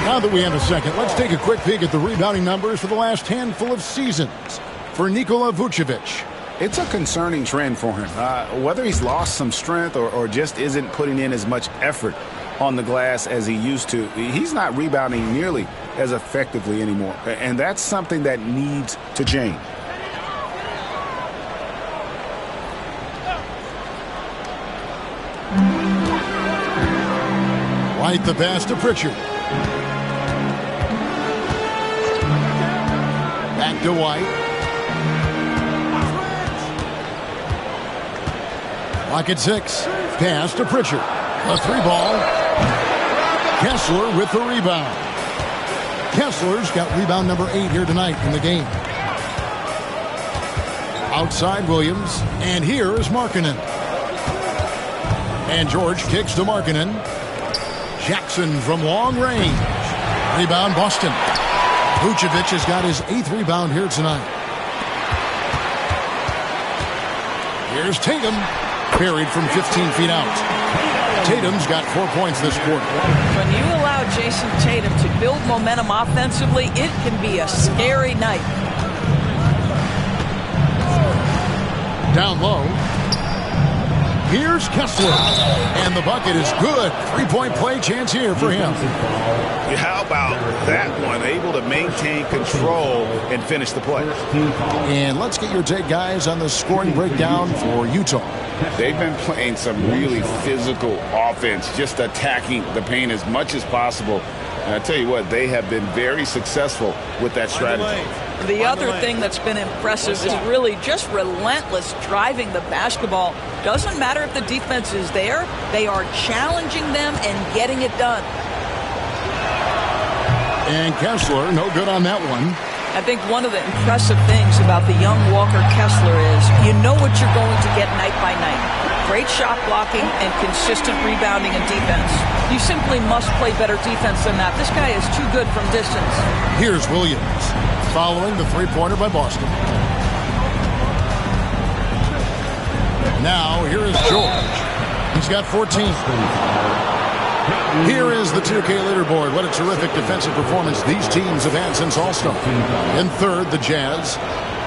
Now that we have a second, let's take a quick peek at the rebounding numbers for the last handful of seasons for Nikola Vucevic. It's a concerning trend for him. Whether he's lost some strength or just isn't putting in as much effort on the glass as he used to, he's not rebounding nearly as effectively anymore. And that's something that needs to change. White the pass to Pritchard. Back to White. Lock at 6. Pass to Pritchard. A three ball. Kessler with the rebound. Kessler's got rebound number 8 here tonight in the game. Outside Williams. And here is Markkanen. And George kicks to Markkanen. Jackson from long range. Rebound Boston. Vucevic has got his 8th rebound here tonight. Here's Tatum. Buried from 15 feet out. Tatum's got 4 points this quarter. When you allow Jason Tatum to build momentum offensively, it can be a scary night. Down low. Here's Kessler. And the bucket is good. 3-point play chance here for him. How about that one? Able to maintain control and finish the play. And let's get your take, guys, on the scoring breakdown for Utah. They've been playing some really physical offense, just attacking the paint as much as possible. And I tell you what, they have been very successful with that strategy. The other thing that's been impressive is really just relentless driving the basketball. Doesn't matter if the defense is there, they are challenging them and getting it done. And Kessler, no good on that one. I think one of the impressive things about the young Walker Kessler is you know what you're going to get night by night. Great shot blocking and consistent rebounding and defense. You simply must play better defense than that. This guy is too good from distance. Here's Williams, following the three-pointer by Boston. Now, here is George. He's got 14. Here is the 2K leaderboard. What a terrific defensive performance these teams have had since All-Star. In third, the Jazz.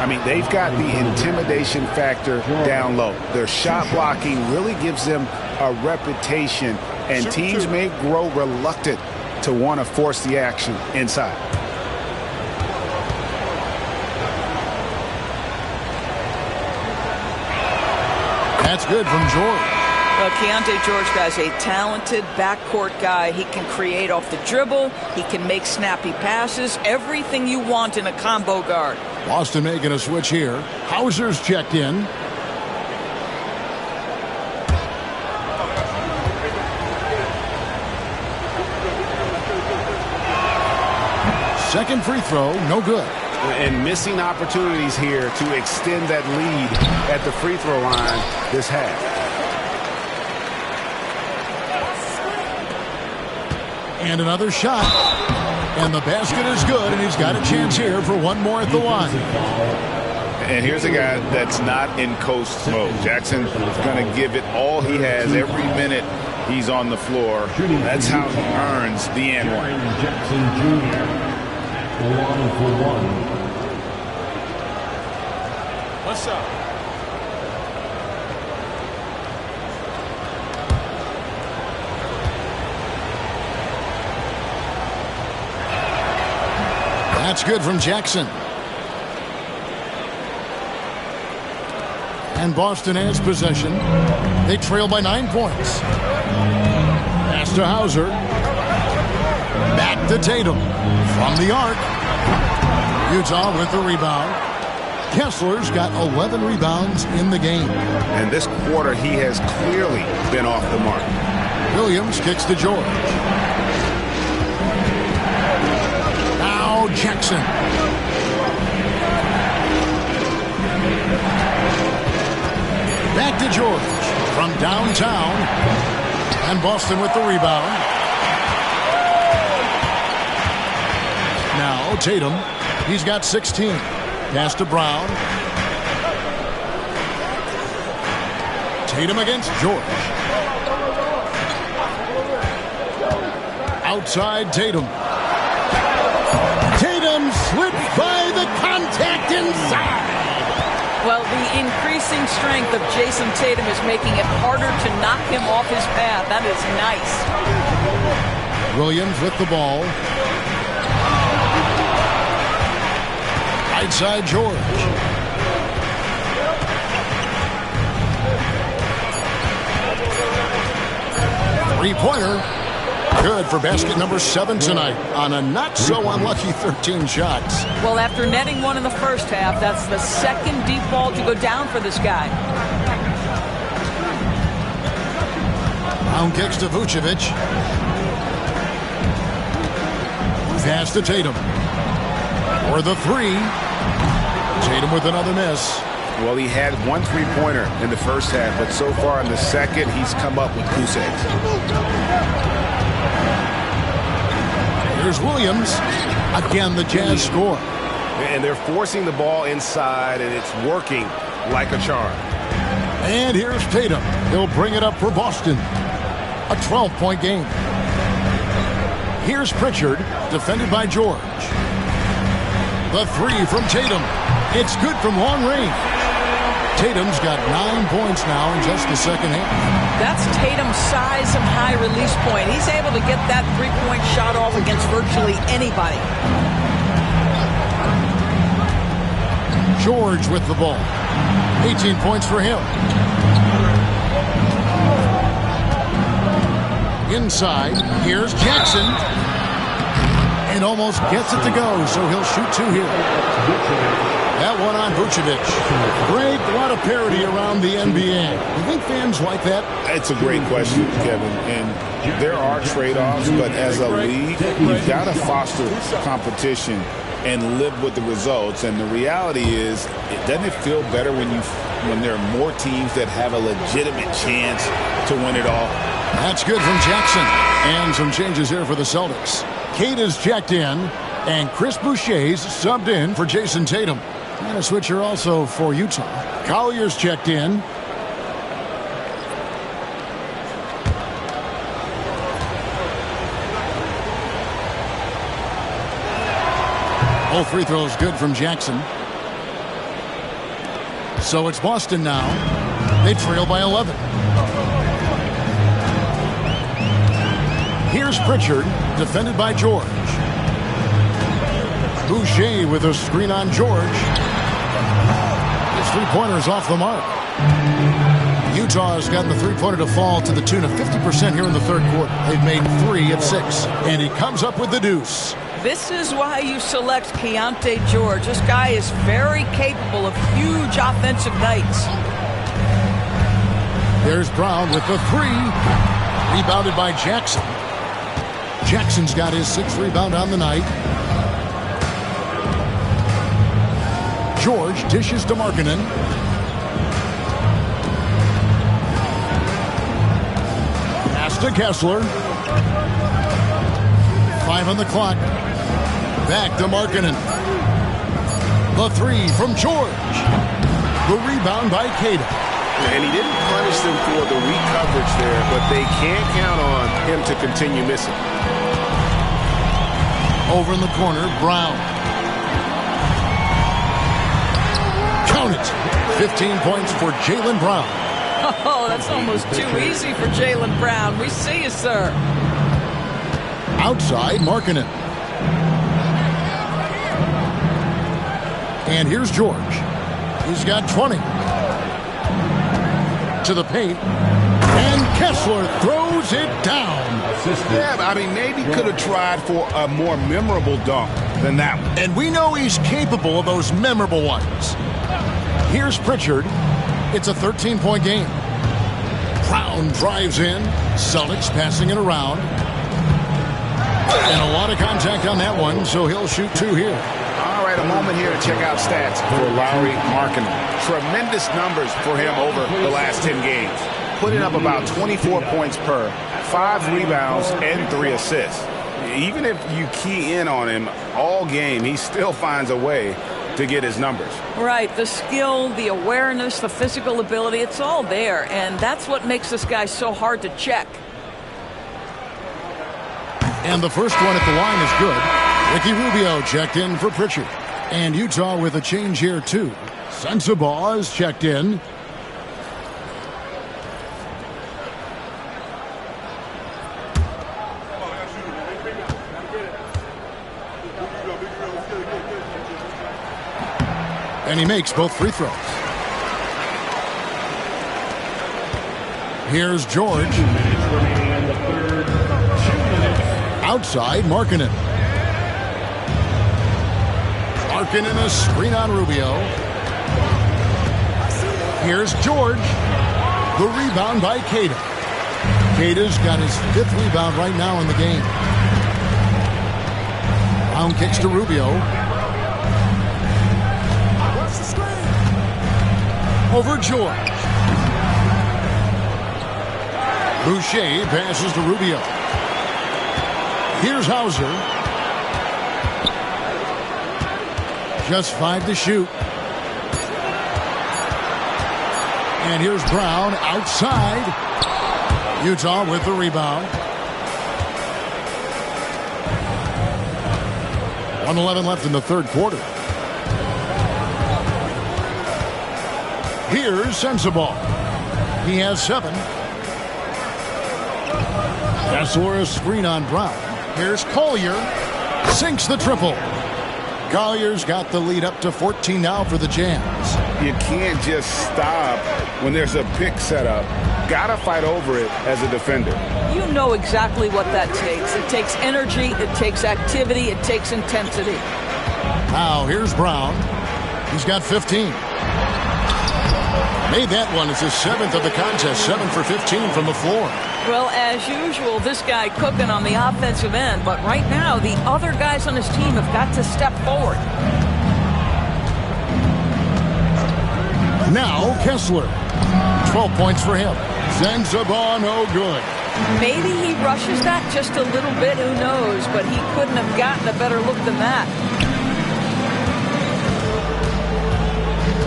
I mean, they've got the intimidation factor down low. Their shot blocking really gives them a reputation, and teams may grow reluctant to want to force the action inside. That's good from George. Well, Keontae George, guys, a talented backcourt guy. He can create off the dribble. He can make snappy passes. Everything you want in a combo guard. Boston making a switch here. Hauser's checked in. Second free throw, no good. And missing opportunities here to extend that lead at the free throw line this half. And another shot. And the basket is good, and he's got a chance here for one more at the line. And here's a guy that's not in coast mode. Jackson is going to give it all he has every minute he's on the floor. That's how he earns the and one. Jackson Jr. 1-for-1. What's up? That's good from Jackson. And Boston has possession. They trail by 9 points. Pass to Hauser. Back to Tatum. From the arc. Utah with the rebound. Kessler's got 11 rebounds in the game. And this quarter, he has clearly been off the mark. Williams kicks to George. Now Jackson. Back to George from downtown. And Boston with the rebound. Now Tatum. He's got 16. Pass to Brown. Tatum against George. Outside Tatum. Tatum slipped by the contact inside. Well, the increasing strength of Jason Tatum is making it harder to knock him off his path. That is nice. Williams with the ball. Right side George. Three-pointer. Good for basket number 7 tonight on a not-so-unlucky 13 shots. Well, after netting one in the first half, that's the second deep ball to go down for this guy. Brown kicks to Vucevic. Pass to Tatum. For the three. Tatum with another miss. Well, he had one three-pointer in the first half, but so far in the second, he's come up with goose eggs. Here's Williams. Again, the Jazz score. And they're forcing the ball inside, and it's working like a charm. And here's Tatum. He'll bring it up for Boston. A 12-point game. Here's Pritchard, defended by George. The three from Tatum. It's good from long range. Tatum's got 9 points now in just the second half. That's Tatum's size and high release point. He's able to get that three-point shot off against virtually anybody. George with the ball. 18 points for him. Inside, here's Jackson. And almost gets it to go, so he'll shoot 2 here. That one on Vucevic. Great, a lot of parity around the NBA. You think fans like that? It's a great question, Kevin. And there are trade-offs, but as a league, you've got to foster competition and live with the results. And the reality is, doesn't it feel better when there are more teams that have a legitimate chance to win it all? That's good from Jackson. And some changes here for the Celtics. Kate is checked in, and Chris Boucher's subbed in for Jason Tatum. And a switcher also for Utah. Collier's checked in. Both free throws good from Jackson. So it's Boston now. They trail by 11. Here's Pritchard, defended by George. Boucher with a screen on George. His three-pointer's off the mark. Utah has gotten the three-pointer to fall to the tune of 50% here in the third quarter. They've made 3 of 6. And he comes up with the deuce. This is why you select Keontae George. This guy is very capable of huge offensive nights. There's Brown with the 3. Rebounded by Jackson. Jackson's got his 6th rebound on the night. George dishes to Markkanen. Pass to Kessler. 5 on the clock. Back to Markkanen. The three from George. The rebound by Cada. And he didn't punish them for the weak coverage there, but they can't count on him to continue missing. Over in the corner, Brown. Count it. 15 points for Jaylen Brown. Oh, that's almost too easy for Jaylen Brown. We see you, sir. Outside, Markkanen. And here's George. He's got 20. To the paint. And Kessler throws it down. Yeah, I mean, maybe could have tried for a more memorable dunk than that one. And we know he's capable of those memorable ones. Here's Pritchard. It's a 13-point game. Brown drives in. Celtics passing it around. And a lot of contact on that one, so he'll shoot 2 here. All right, a moment here to check out stats for Lauri Markkanen. Tremendous numbers for him over the last 10 games. Putting up about 24 points per, 5 rebounds, and 3 assists. Even if you key in on him all game, he still finds a way to get his numbers. Right, the skill, the awareness, the physical ability, it's all there. And that's what makes this guy so hard to check. And the first one at the line is good. Ricky Rubio checked in for Pritchard. And Utah with a change here, too. Sensabaugh is checked in. And he makes both free throws. Here's George. Outside, Markkanen. Markkanen a screen on Rubio. Here's George. The rebound by Cada. Cada's got his 5th rebound right now in the game. Brown kicks to Rubio. Over George. Boucher passes to Rubio. Here's Hauser. Just 5 to shoot. And here's Brown outside. Utah with the rebound. 1:11 left in the third quarter. Here's Sensabaugh. He has 7. Kessler a screen on Brown. Here's Collier. Sinks the triple. Collier's got the lead up to 14 now for the Jazz. You can't just stop when there's a pick set up. Gotta fight over it as a defender. You know exactly what that takes. It takes energy, it takes activity, it takes intensity. Now here's Brown. He's got 15. Made that one. It's his 7th of the contest. 7 for 15 from the floor. Well, as usual, this guy cooking on the offensive end. But right now, the other guys on his team have got to step forward. Now Kessler. 12 points for him. Sensabaugh, no good. Maybe he rushes that just a little bit. Who knows? But he couldn't have gotten a better look than that.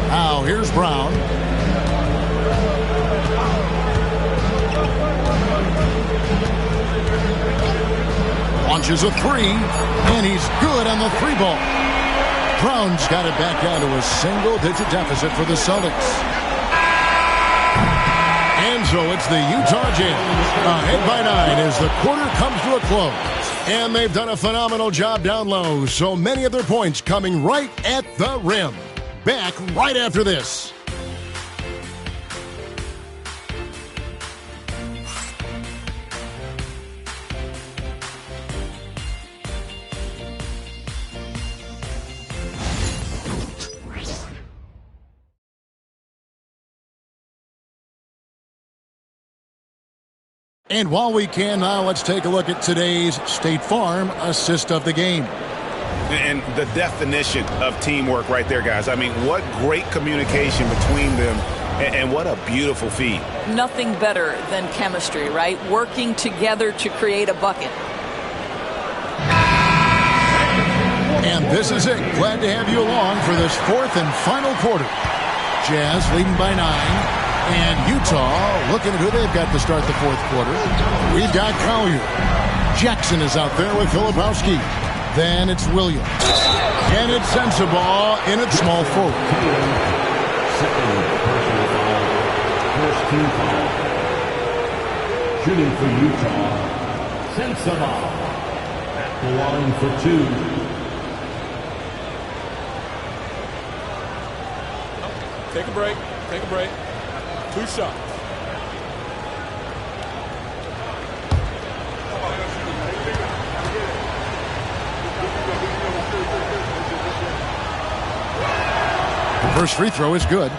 Now here's Brown. Launches a 3, and he's good on the 3-ball. Brown's got it back down to a single-digit deficit for the Celtics. And so it's the Utah Jazz ahead by 9 as the quarter comes to a close. And they've done a phenomenal job down low, so many of their points coming right at the rim. Back right after this. And while we can now, let's take a look at today's State Farm assist of the game. And the definition of teamwork right there, guys. I mean, what great communication between them, and what a beautiful feed. Nothing better than chemistry, right? Working together to create a bucket. And this is it. Glad to have you along for this fourth and final quarter. Jazz leading by 9. And Utah looking at who they've got to start the fourth quarter. We've got Collier. Jackson is out there with Filipowski. Then it's Williams. And it's Sensabaugh in at small forward. First team foul. Shooting for Utah, Sensabaugh. At the line for 2. Take a break. Take a break. 2 shots. The first free throw is good.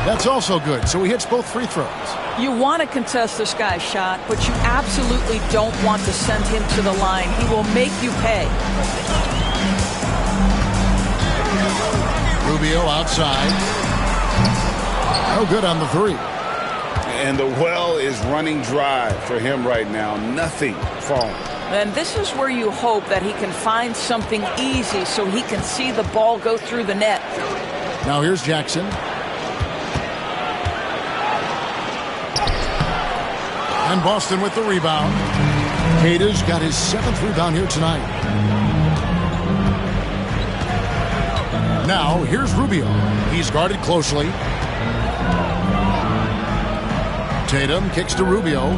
That's also good, so he hits both free throws. You want to contest this guy's shot, but you absolutely don't want to send him to the line. He will make you pay. Rubio outside. No good on the 3. And the well is running dry for him right now. Nothing falling. And this is where you hope that he can find something easy so he can see the ball go through the net. Now here's Jackson. And Boston with the rebound. Hayter's got his 7th rebound here tonight. Now, here's Rubio. He's guarded closely. Tatum kicks to Rubio.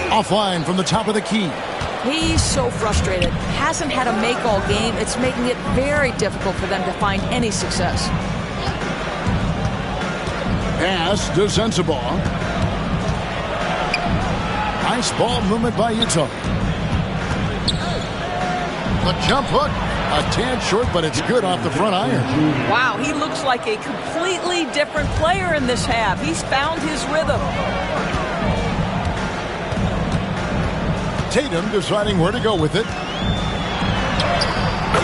Offline from the top of the key. He's so frustrated. Hasn't had a make all game. It's making it very difficult for them to find any success. Pass to Sensabaugh. Nice ball movement by Utah. The jump hook. A tad short, but it's good off the front iron. Wow, he looks like a completely different player in this half. He's found his rhythm. Tatum deciding where to go with it.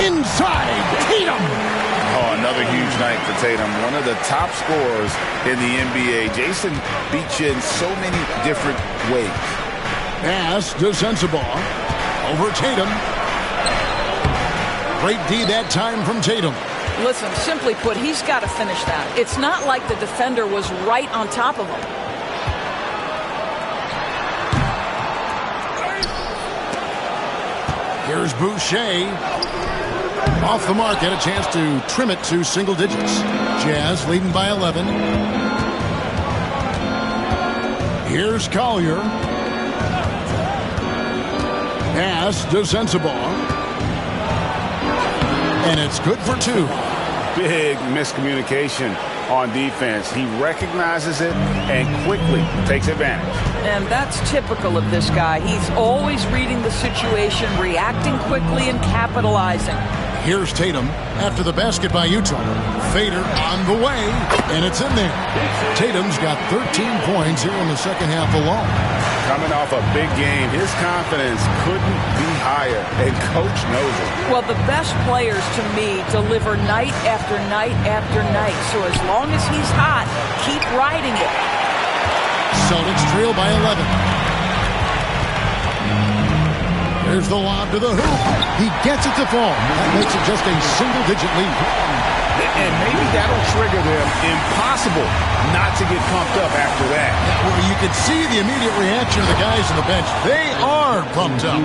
Inside, Tatum! Oh, another huge night for Tatum. One of the top scorers in the NBA. Jason beat you in so many different ways. Pass to Sensabaugh. Over Tatum. Great D that time from Tatum. Listen, simply put, he's got to finish that. It's not like the defender was right on top of him. Here's Boucher. Off the mark, had a chance to trim it to single digits. Jazz leading by 11. Here's Collier. Pass to Sensabaugh. And it's good for 2. Big miscommunication on defense. He recognizes it and quickly takes advantage. And that's typical of this guy. He's always reading the situation, reacting quickly, and capitalizing. Here's Tatum after the basket by Utah. Fader on the way, and it's in there. Tatum's got 13 points here in the second half alone. Coming off a big game, his confidence couldn't be higher, and Coach knows it. Well, the best players, to me, deliver night after night after night. So as long as he's hot, keep riding it. Celtics trail by 11. There's the lob to the hoop. He gets it to fall. That makes it just a single-digit lead. And maybe that'll trigger them. Impossible not to get pumped up after that. Well, you can see the immediate reaction of the guys on the bench. They are pumped up.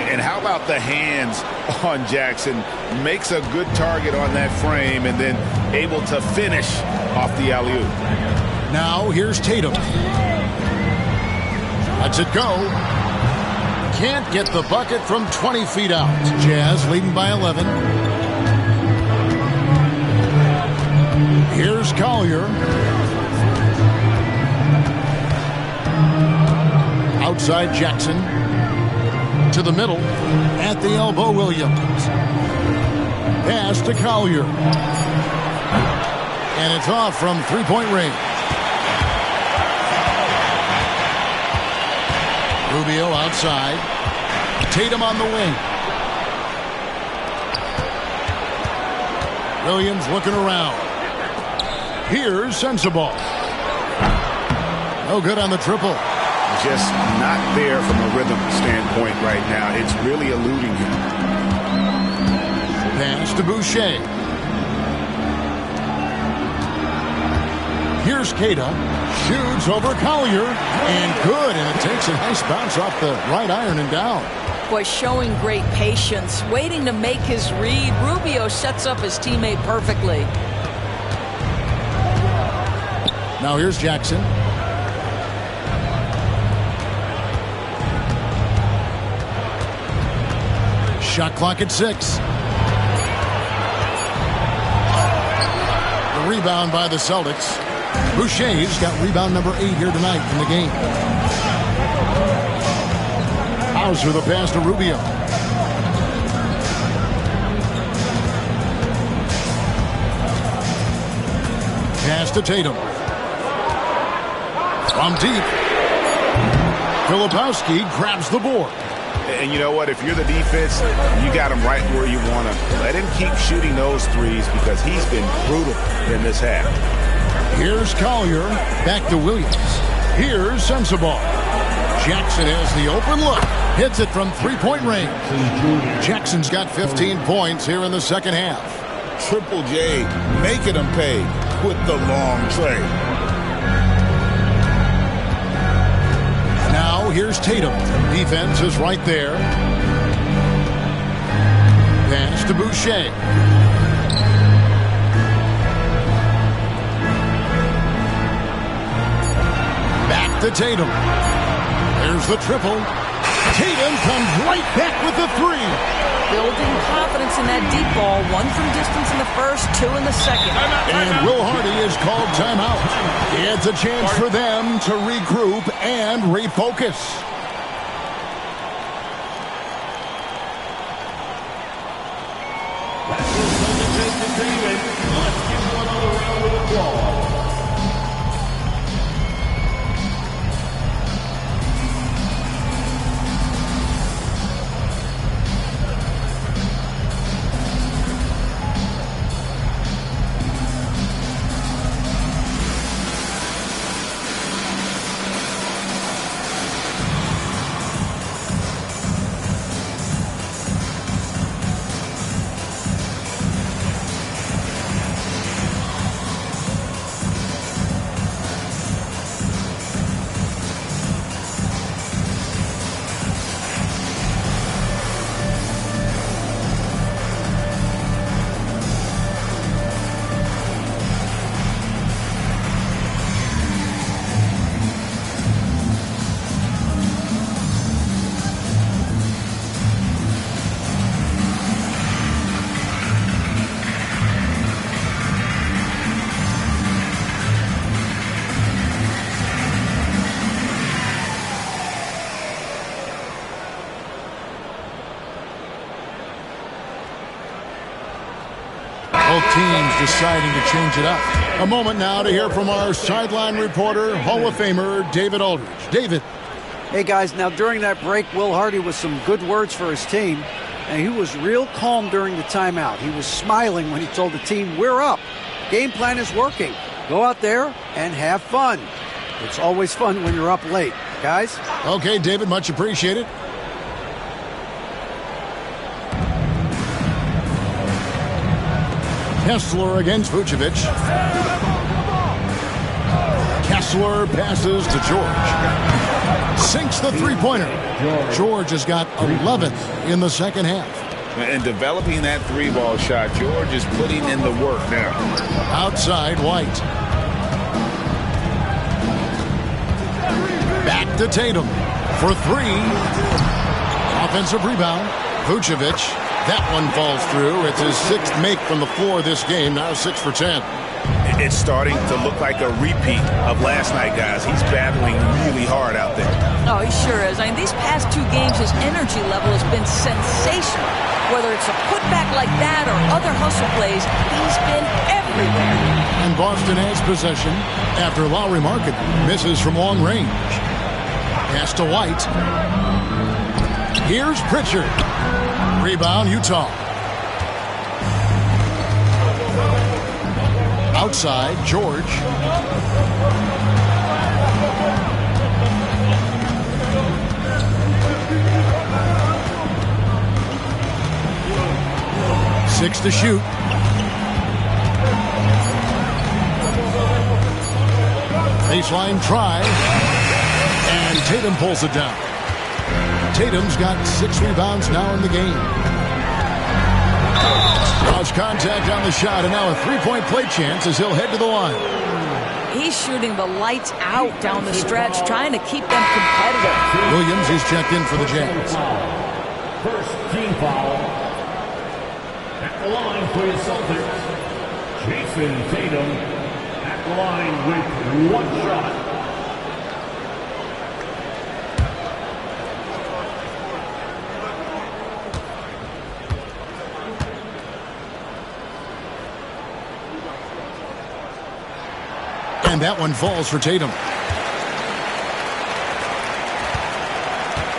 And how about the hands on Jackson? Makes a good target on that frame and then able to finish off the alley-oop. Now here's Tatum. Lets it go. Can't get the bucket from 20 feet out. Jazz leading by 11. Here's Collier. Outside Jackson. To the middle. At the elbow, Williams. Pass to Collier. And it's off from three-point range. Rubio outside. Tatum on the wing. Williams looking around. Here's Sensabaugh. No good on the triple. Just not there from a rhythm standpoint right now. It's really eluding him. Pass to Boucher. Here's Keita. Shoots over Collier. And good. And it takes a nice bounce off the right iron and down. Boy, showing great patience, waiting to make his read. Rubio sets up his teammate perfectly. Now here's Jackson. Shot clock at 6. The rebound by the Celtics. Boucher's got rebound number 8 here tonight in the game. Hauser the pass to Rubio. Pass to Tatum. From deep. Filipowski grabs the board. And you know what? If you're the defense, you got him right where you want him. Let him keep shooting those threes because he's been brutal in this half. Here's Collier. Back to Williams. Here's Sensabaugh. Jackson has the open look. Hits it from three-point range. Jackson's got 15 points here in the second half. Triple J making them pay with the long trade. Now here's Tatum. Defense is right there. Pass to Boucher. Back to Tatum. There's the triple. Tatum comes right back with the 3. Building confidence in that deep ball. 1 from distance in the first, 2 in the second. And Will Hardy is called timeout. It's a chance for them to regroup and refocus. Let's give one another round of applause. Both teams deciding to change it up. A moment now to hear from our sideline reporter, Hall of Famer David Aldridge. David. Hey, guys, now during that break, Will Hardy with some good words for his team, and he was real calm during the timeout. He was smiling when he told the team, we're up. Game plan is working. Go out there and have fun. It's always fun when you're up late, guys. Okay, David, much appreciated. Kessler against Vucevic. Kessler passes to George. Sinks the three-pointer. George has got 11 in the second half. And developing that 3-ball shot, George is putting in the work now. Outside, White. Back to Tatum for 3. Offensive rebound. Vucevic. That one falls through. It's his 6th make from the floor this game. Now 6 for 10. It's starting to look like a repeat of last night, guys. He's battling really hard out there. Oh, he sure is. I mean, these past 2 games, his energy level has been sensational. Whether it's a putback like that or other hustle plays, he's been everywhere. And Boston has possession after Lowry Market misses from long range. Pass to White. Here's Pritchard. Rebound, Utah. Outside, George. Six to shoot. Baseline try. And Tatum pulls it down. Tatum's got 6 rebounds now in the game. Lost contact on the shot, and now a 3-point play chance as he'll head to the line. He's shooting the lights out down the stretch, trying to keep them competitive. Williams is checked in for the Jazz. First team foul. At the line for the Celtics, Jason Tatum at the line with 1 shot. And that one falls for Tatum.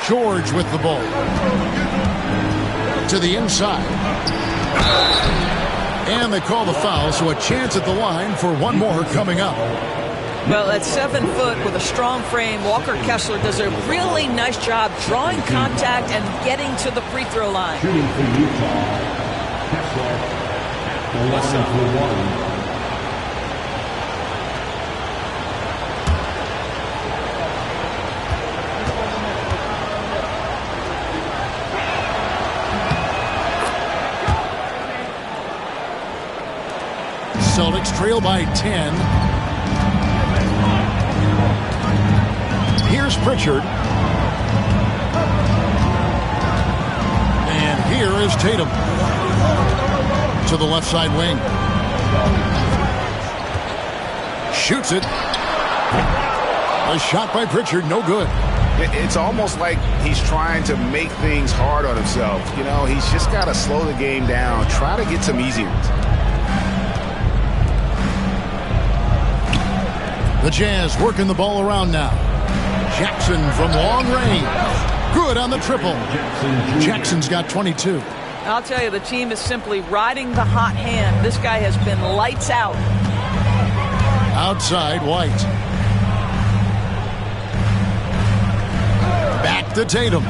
George with the ball. To the inside. And they call the foul, so a chance at the line for one more coming up. Well, at 7 foot with a strong frame, Walker Kessler does a really nice job drawing contact and getting to the free throw line. Shooting for Utah, Kessler at the line for 1. Celtics trail by 10. Here's Pritchard. And here is Tatum. To the left side wing. Shoots it. A shot by Pritchard, no good. It's almost like he's trying to make things hard on himself. You know, he's just got to slow the game down, try to get some easy ones. The Jazz working the ball around now. Jackson from long range. Good on the triple. Jackson's got 22. I'll tell you, the team is simply riding the hot hand. This guy has been lights out. Outside, White. Back to Tatum.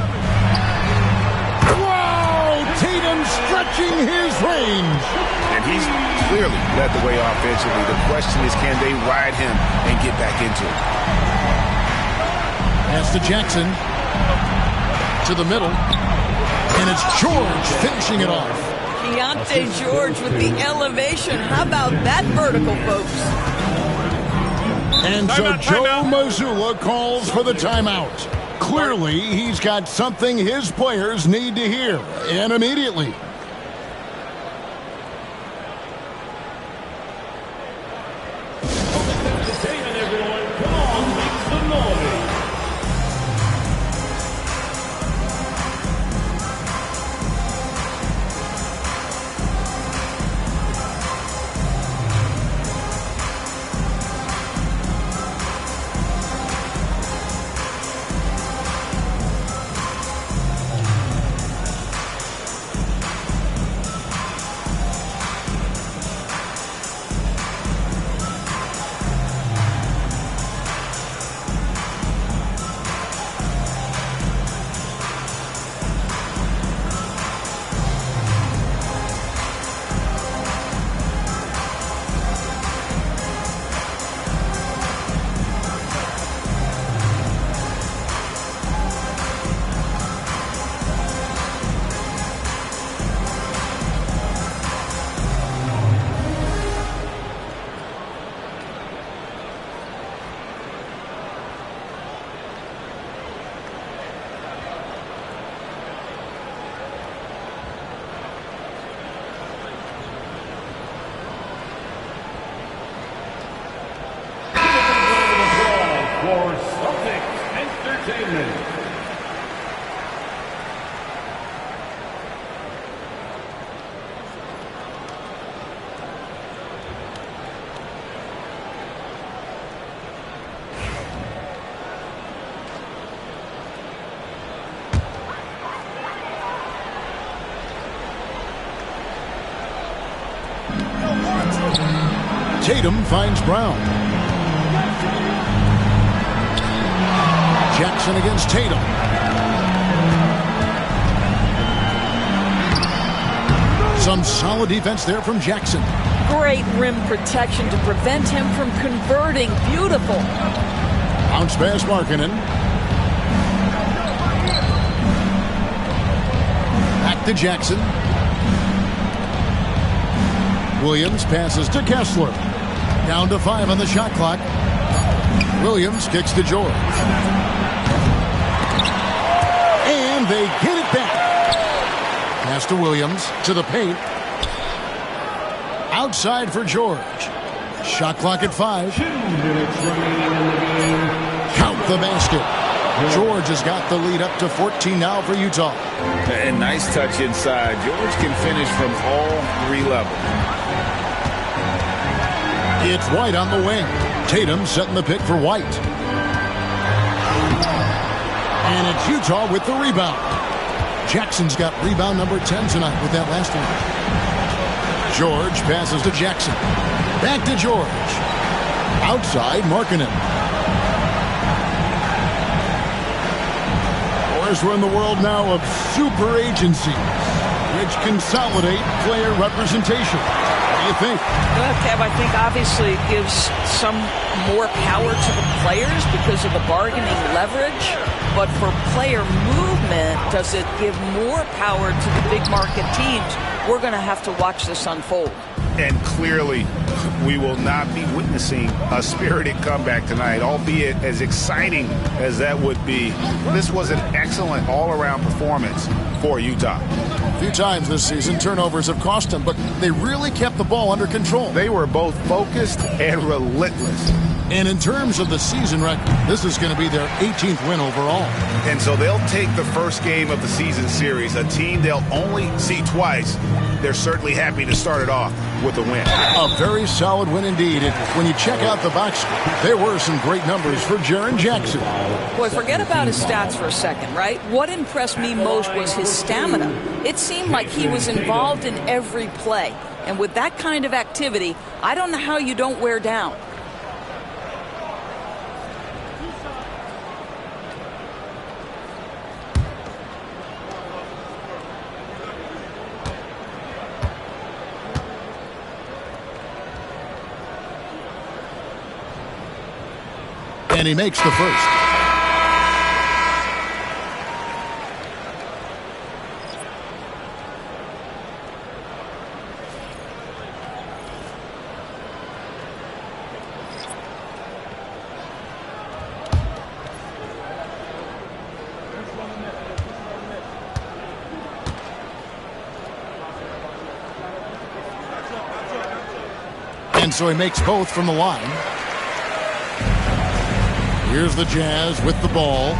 Wow! Tatum stretching his range. And he's clearly led the way offensively. The question is, can they ride him and get back into it? Pass to Jackson. To the middle. And it's George finishing it off. Keontae George with the elevation. How about that vertical, folks? And so Joe Mazzulla calls for the timeout. Clearly, he's got something his players need to hear, and immediately. Tatum finds Brown. Jackson against Tatum. Some solid defense there from Jackson. Great rim protection to prevent him from converting. Beautiful. Bounce pass Markkanen. Back to Jackson. Williams passes to Kessler. Down to 5 on the shot clock. Williams kicks to George. And they get it back. Pass to Williams, to the paint. Outside for George. Shot clock at 5. 2 minutes remaining in the game. Count the basket. George has got the lead up to 14 now for Utah. And nice touch inside. George can finish from all 3 levels. It's White on the wing. Tatum setting the pick for White. And it's Utah with the rebound. Jackson's got rebound number 10 tonight with that last one. George passes to Jackson. Back to George. Outside, Markkanen. Boys, we're in the world now of super agencies, which consolidate player representation. What do you think? Kev, I think obviously it gives some more power to the players because of the bargaining leverage. But for player movement, does it give more power to the big market teams? We're going to have to watch this unfold. And clearly, we will not be witnessing a spirited comeback tonight, albeit as exciting as that would be. This was an excellent all-around performance for Utah. A few times this season, turnovers have cost them, but they really kept the ball under control. They were both focused and relentless. And in terms of the season record, this is going to be their 18th win overall. And so they'll take the first game of the season series, a team they'll only see twice. They're certainly happy to start it off with a win. A very solid win indeed. And when you check out the box score, there were some great numbers for Jaren Jackson. Boy, forget about his stats for a second, right? What impressed me most was his stamina. It seemed like he was involved in every play. And with that kind of activity, I don't know how you don't wear down. And he makes the first. And so he makes both from the line. Here's the Jazz with the ball.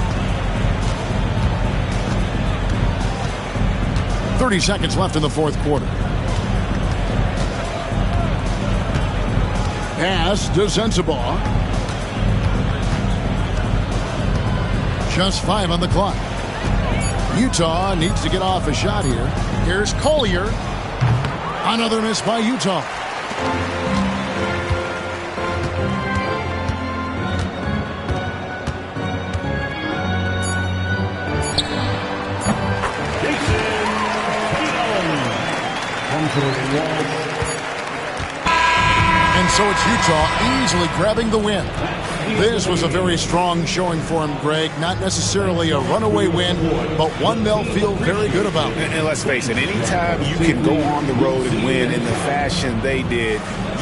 30 seconds left in the fourth quarter. Pass to Sensabaugh. Just 5 on the clock. Utah needs to get off a shot here. Here's Collier. Another miss by Utah. And so it's Utah easily grabbing the win. This was a very strong showing for him, Greg. Not necessarily a runaway win, but one they'll feel very good about. And let's face it, anytime you can go on the road and win in the fashion they did,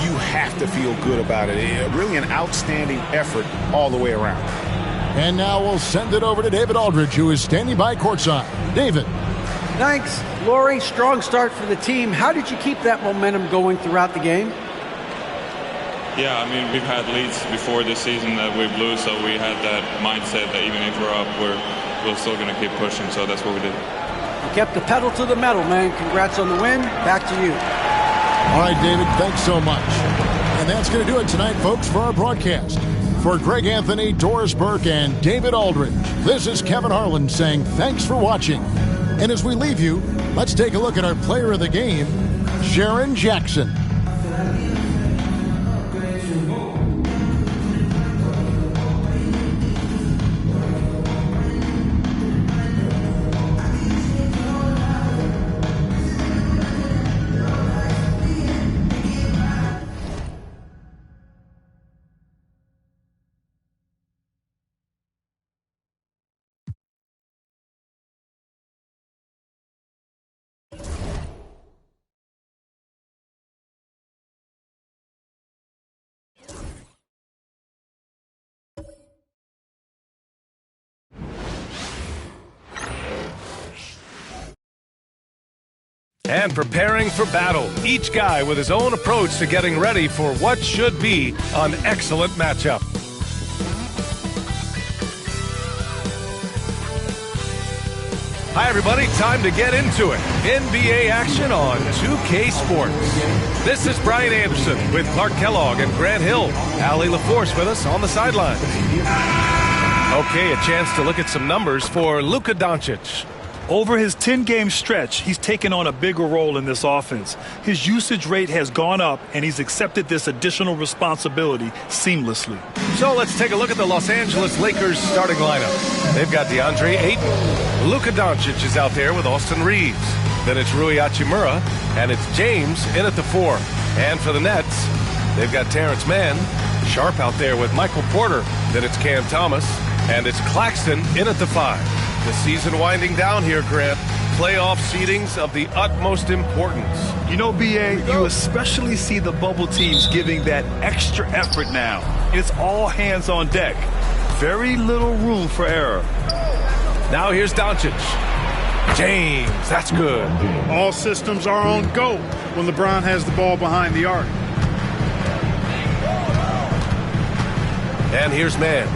you have to feel good about it. Really an outstanding effort all the way around. And now we'll send it over to David Aldridge, who is standing by courtside. David. Thanks, Laurie. Strong start for the team. How did you keep that momentum going throughout the game? Yeah, I mean, we've had leads before this season that we blew, so we had that mindset that even if we're up, we're still going to keep pushing, so that's what we did. You kept the pedal to the metal, man. Congrats on the win. Back to you. All right, David, thanks so much. And that's going to do it tonight, folks, for our broadcast. For Greg Anthony, Doris Burke, and David Aldridge, this is Kevin Harlan saying thanks for watching. And as we leave you, let's take a look at our player of the game, Jaren Jackson. and preparing for battle. Each guy with his own approach to getting ready for what should be an excellent matchup. Hi, everybody. Time to get into it. NBA action on 2K Sports. This is Brian Anderson with Clark Kellogg and Grant Hill. Allie LaForce with us on the sidelines. Okay, a chance to look at some numbers for Luka Doncic. Over his 10-game stretch, he's taken on a bigger role in this offense. His usage rate has gone up, and he's accepted this additional responsibility seamlessly. So let's take a look at the Los Angeles Lakers starting lineup. They've got DeAndre Ayton. Luka Doncic is out there with Austin Reeves. Then it's Rui Hachimura, and it's James in at the 4. And for the Nets, they've got Terrence Mann. Sharp out there with Michael Porter. Then it's Cam Thomas, and it's Claxton in at the 5. The season winding down here, Grant. Playoff seedings of the utmost importance. You know, B.A., you especially see the bubble teams giving that extra effort now. It's all hands on deck. Very little room for error. Now here's Doncic. James, that's good. All systems are on go when LeBron has the ball behind the arc. And here's Mann.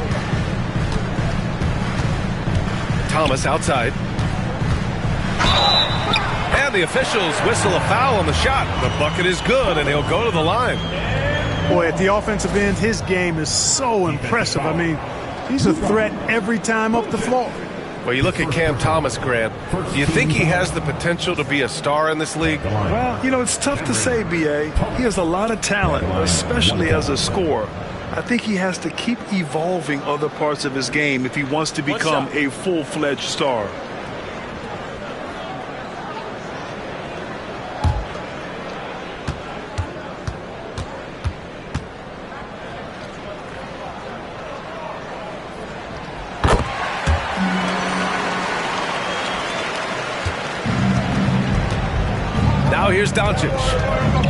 Thomas outside. And the officials whistle a foul on the shot. The bucket is good, and he'll go to the line. Boy, at the offensive end, his game is so impressive. I mean, he's a threat every time up the floor. Well, you look at Cam Thomas, Grant. Do you think he has the potential to be a star in this league? Well, you know, it's tough to say, B.A. He has a lot of talent, especially as a scorer. I think he has to keep evolving other parts of his game if he wants to become a full-fledged star. Now here's Doncic.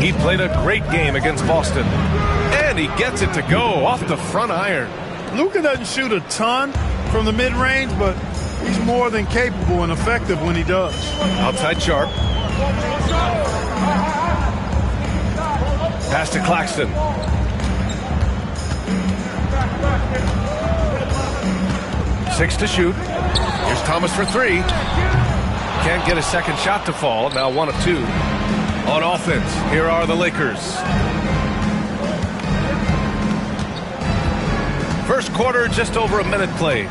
He played a great game against Boston. And he gets it to go off the front iron. Luka doesn't shoot a ton from the mid-range, but he's more than capable and effective when he does. Outside Sharp. Pass to Claxton. Six to shoot. Here's Thomas for 3. Can't get a second shot to fall. Now 1 of 2. On offense, here are the Lakers. First quarter, just over a minute played.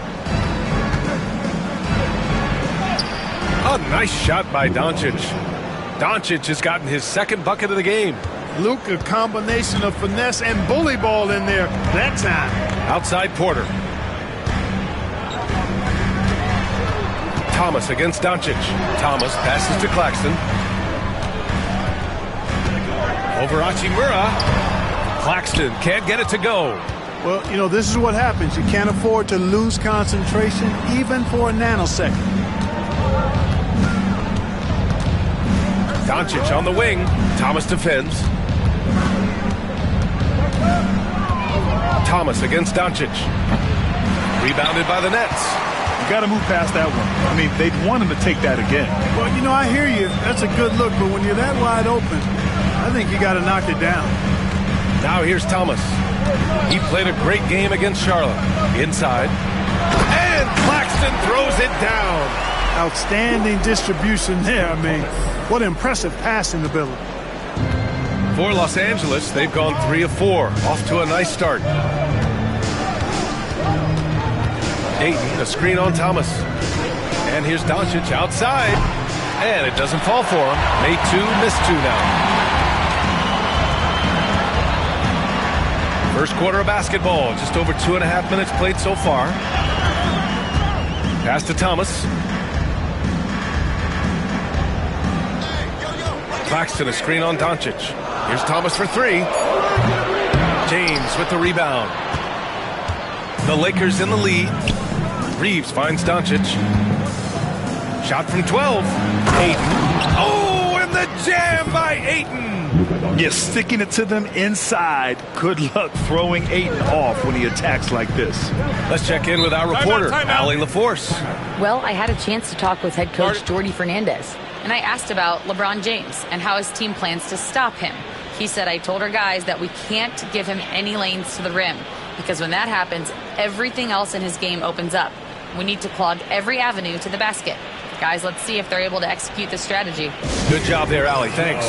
A nice shot by Doncic. Doncic has gotten his second bucket of the game. Luka, combination of finesse and bully ball in there that time. Outside Porter. Thomas against Doncic. Thomas passes to Claxton. Over Hachimura. Claxton can't get it to go. Well, you know, this is what happens. You can't afford to lose concentration even for a nanosecond. Doncic on the wing. Thomas defends. Thomas against Doncic. Rebounded by the Nets. You got to move past that one. I mean, they'd want him to take that again. Well, you know, I hear you. That's a good look, but when you're that wide open, I think you got to knock it down. Now here's Thomas. He played a great game against Charlotte. Inside. And Claxton throws it down. Outstanding distribution there. I mean, what impressive passing ability. For Los Angeles, they've gone 3 of 4. Off to a nice start. Ayton, a screen on Thomas. And here's Doncic outside. And it doesn't fall for him. Made 2, missed 2 now. First quarter of basketball, just over 2.5 minutes played so far. Pass to Thomas. Claxton, a screen on Doncic. Here's Thomas for 3. James with the rebound. The Lakers in the lead. Reeves finds Doncic. Shot from 12. Ayton. Oh, and the jam by Ayton. Yeah, sticking it to them inside. Good luck throwing Ayton off when he attacks like this. Let's check in with our reporter, Allie LaForce. Well, I had a chance to talk with head coach Jordi Fernandez. And I asked about LeBron James and how his team plans to stop him. He said, I told our guys that we can't give him any lanes to the rim, because when that happens, everything else in his game opens up. We need to clog every avenue to the basket. Guys, let's see if they're able to execute this strategy. Good job there, Allie. Thanks.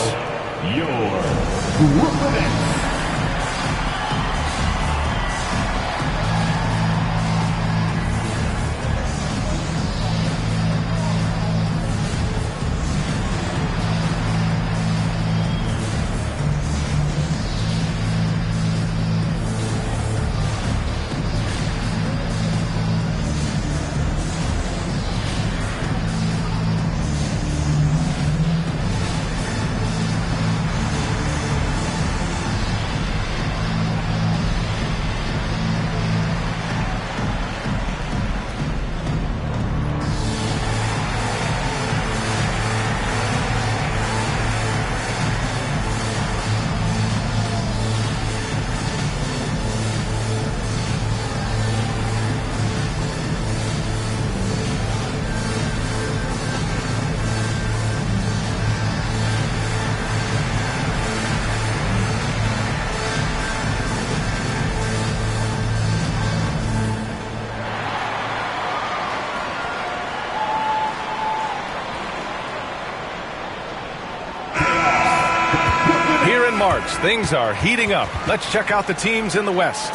March, things are heating up. Let's check out the teams in the West.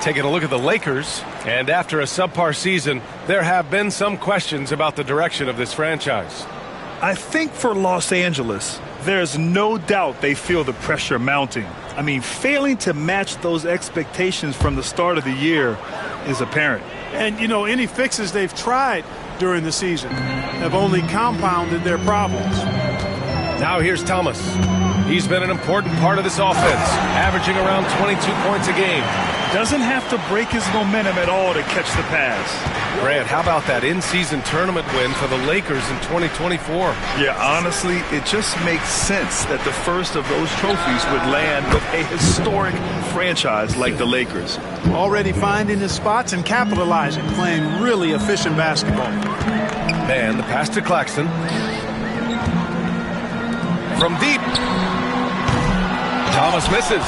Taking a look at the Lakers, and after a subpar season, there have been some questions about the direction of this franchise. I think for Los Angeles, there's no doubt they feel the pressure mounting. I mean, failing to match those expectations from the start of the year is apparent. And, you know, any fixes they've tried during the season have only compounded their problems. Now here's Thomas. He's been an important part of this offense, averaging around 22 points a game. Doesn't have to break his momentum at all to catch the pass. Grant, how about that in-season tournament win for the Lakers in 2024? Yeah, honestly, it just makes sense that the first of those trophies would land with a historic franchise like the Lakers. Already finding his spots and capitalizing, playing really efficient basketball. And the pass to Claxton. From deep. Thomas misses.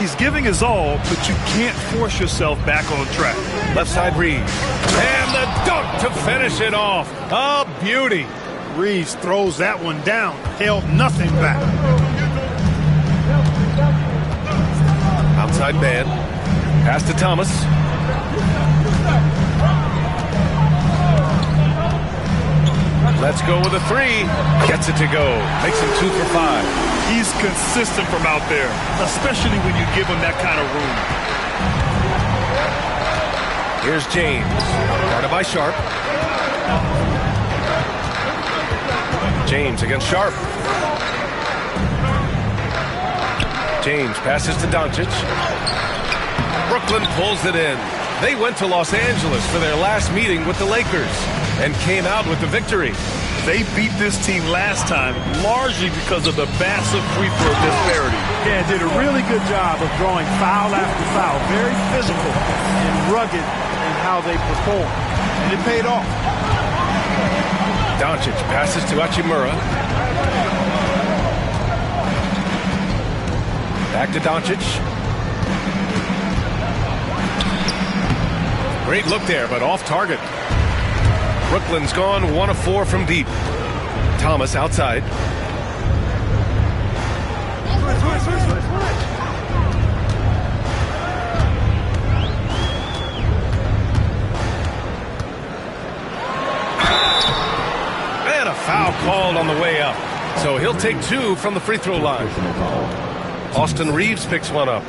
He's giving his all, but you can't force yourself back on track. Left side Reeves. And the dunk to finish it off. A beauty. Reeves throws that one down. Held nothing back. Outside man. Pass to Thomas. Let's go with a three. Gets it to go. Makes him 2 for 5. He's consistent from out there, especially when you give him that kind of room. Here's James. Guarded by Sharp. James against Sharp. James passes to Doncic. Brooklyn pulls it in. They went to Los Angeles for their last meeting with the Lakers and came out with the victory. They beat this team last time largely because of the massive free throw disparity. Yeah, did a really good job of drawing foul after foul. Very physical and rugged in how they perform. And it paid off. Doncic passes to Hachimura. Back to Doncic. Great look there, but off target. Brooklyn's gone 1 of 4 from deep. Thomas outside. And a foul called on the way up. So he'll take 2 from the free throw line. Austin Reeves picks one up.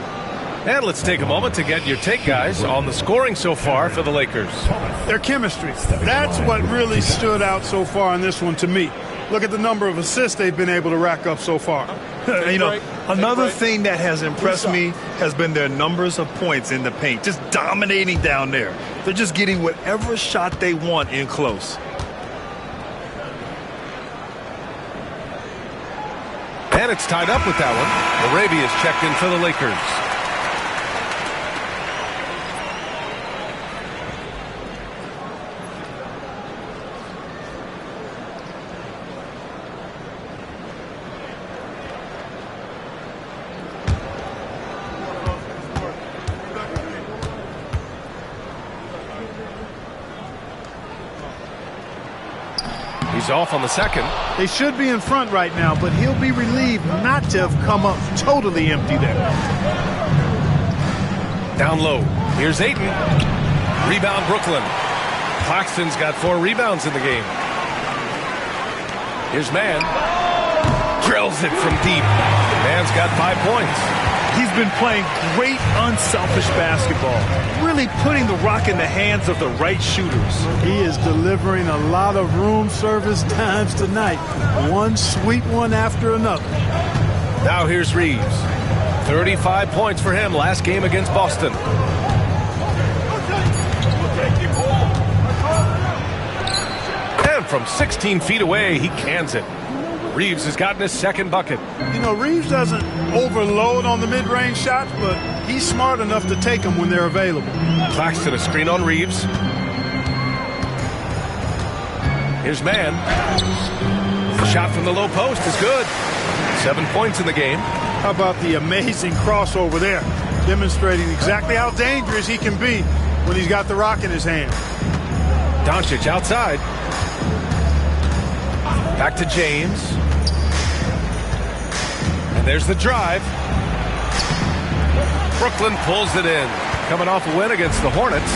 And let's take a moment to get your take, guys, on the scoring so far for the Lakers. Their chemistry. That's what really stood out so far in this one to me. Look at the number of assists they've been able to rack up so far. You know, another thing that has impressed me has been their numbers of points in the paint, just dominating down there. They're just getting whatever shot they want in close. And it's tied up with that one. Arabia's checked in for the Lakers. He's off on the second. They should be in front right now, but he'll be relieved not to have come up totally empty there. Down low. Here's Ayton. Rebound, Brooklyn. Claxton's got 4 rebounds in the game. Here's Mann. Drills it from deep. Mann's got 5 points. He's been playing great unselfish basketball, really putting the rock in the hands of the right shooters. He is delivering a lot of room service times tonight. One sweet one after another. Now here's Reeves. 35 points for him last game against Boston. And from 16 feet away, he cans it. Reeves has gotten his second bucket. You know, Reeves doesn't overload on the mid-range shots, but he's smart enough to take them when they're available. Claxton a screen on Reeves. Here's Mann. The shot from the low post is good. 7 points in the game. How about the amazing crossover there, demonstrating exactly how dangerous he can be when he's got the rock in his hand. Doncic outside. Back to James. And there's the drive. Brooklyn pulls it in. Coming off a win against the Hornets.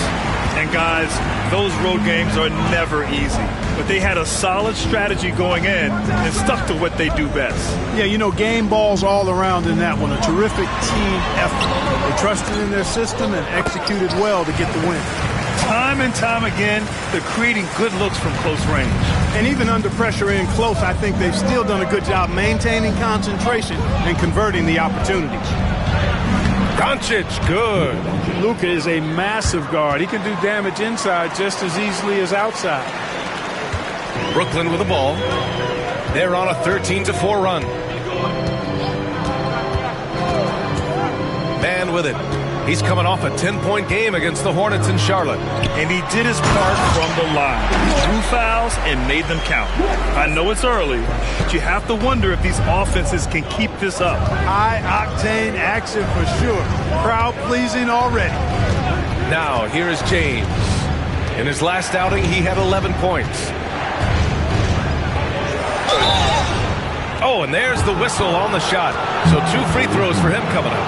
And guys, those road games are never easy. But they had a solid strategy going in and stuck to what they do best. Yeah, you know, game balls all around in that one. A terrific team effort. They trusted in their system and executed well to get the win. Time and time again, they're creating good looks from close range. And even under pressure in close, I think they've still done a good job maintaining concentration and converting the opportunities. Doncic, good. Luka is a massive guard. He can do damage inside just as easily as outside. Brooklyn with the ball. They're on a 13-4 run. Mann with it. He's coming off a 10-point game against the Hornets in Charlotte. And he did his part from the line. He drew fouls and made them count. I know it's early, but you have to wonder if these offenses can keep this up. High-octane action for sure. Crowd-pleasing already. Now, here is James. In his last outing, he had 11 points. Oh, and there's the whistle on the shot. So 2 free throws for him coming up.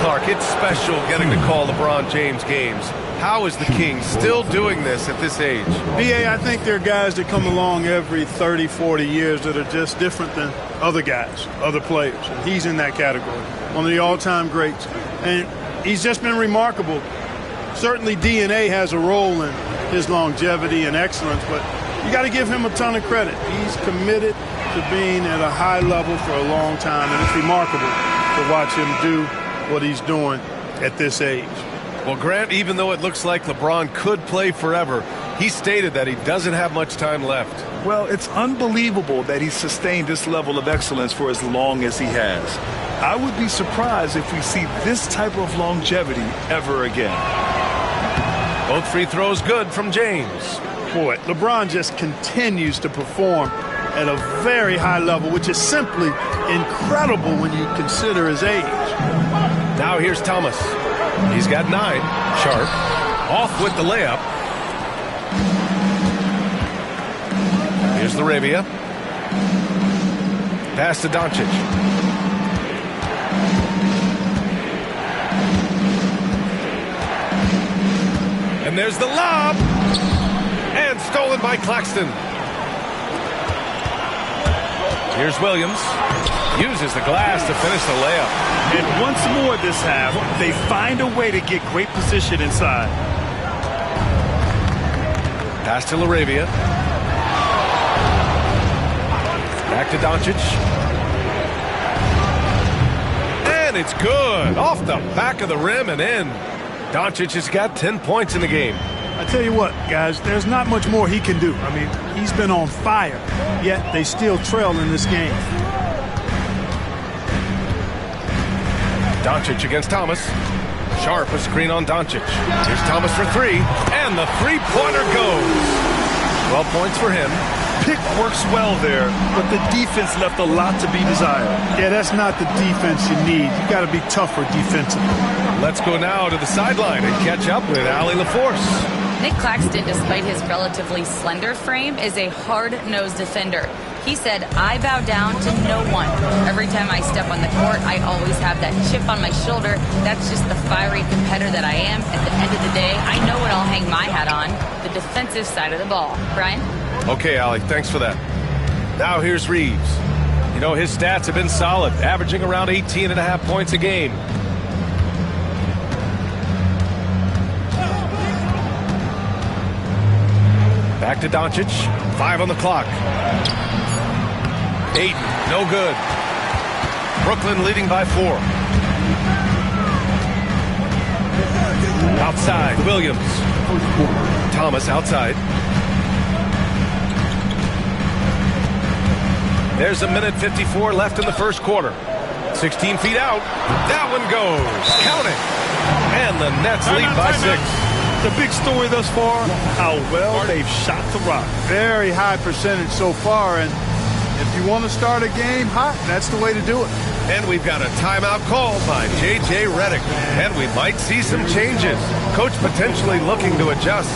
Clark, it's special getting to call LeBron James games. How is the King still doing this at this age? B.A., I think there are guys that come along every 30, 40 years that are just different than other guys, other players. And he's in that category. One of the all-time greats. And he's just been remarkable. Certainly DNA has a role in his longevity and excellence, but you got to give him a ton of credit. He's committed to being at a high level for a long time, and it's remarkable to watch him do what he's doing at this age. Well, Grant, even though it looks like LeBron could play forever, he stated that he doesn't have much time left. Well, it's unbelievable that he's sustained this level of excellence for as long as he has. I would be surprised if we see this type of longevity ever again. Both free throws good from James. Boy, LeBron just continues to perform at a very high level, which is simply incredible when you consider his age. Now here's Thomas. He's got 9. Sharp. Off with the layup. Here's Laravia. Pass to Doncic. And there's the lob. And stolen by Claxton. Here's Williams. Uses the glass to finish the layup. And once more this half, they find a way to get great position inside. Pass to Laravia. Back to Doncic. And it's good. Off the back of the rim and in. Doncic has got 10 points in the game. I tell you what, guys, there's not much more he can do. I mean, he's been on fire, yet they still trail in this game. Doncic against Thomas. Sharp a screen on Doncic. Here's Thomas for 3, and the three-pointer goes. 12 points for him. Pick works well there, but the defense left a lot to be desired. Yeah, that's not the defense you need. You got to be tougher defensively. Let's go now to the sideline and catch up with Allie LaForce. Nick Claxton, despite his relatively slender frame, is a hard-nosed defender. He said, "I bow down to no one. Every time I step on the court, I always have that chip on my shoulder. That's just the fiery competitor that I am. At the end of the day, I know what I'll hang my hat on, the defensive side of the ball." Brian? Okay, Allie, thanks for that. Now here's Reeves. You know, his stats have been solid, averaging around 18.5 points a game. Back to Doncic. 5 on the clock. Ayton, no good. Brooklyn leading by 4. Outside, Williams. Thomas outside. There's a minute 54 left in the first quarter. 16 feet out. That one goes. Count it. And the Nets lead by 6. The big story thus far, how well they've shot the rock. Very high percentage so far, and if you want to start a game hot, that's the way to do it. And we've got a timeout called by J.J. Redick. And we might see some changes. Coach potentially looking to adjust.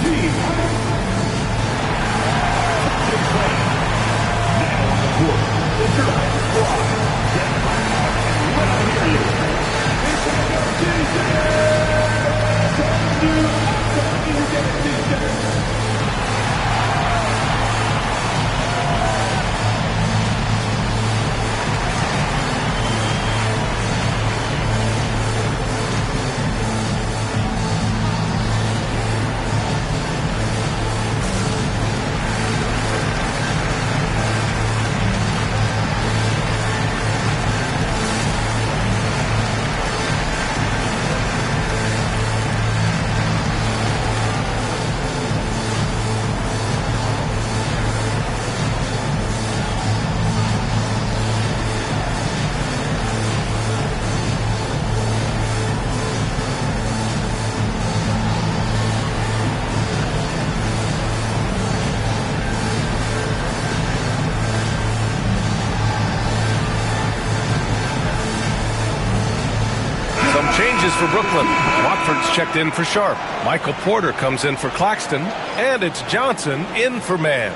Changes for Brooklyn. Watford's checked in for Sharp. Michael Porter comes in for Claxton. And it's Johnson in for Mann.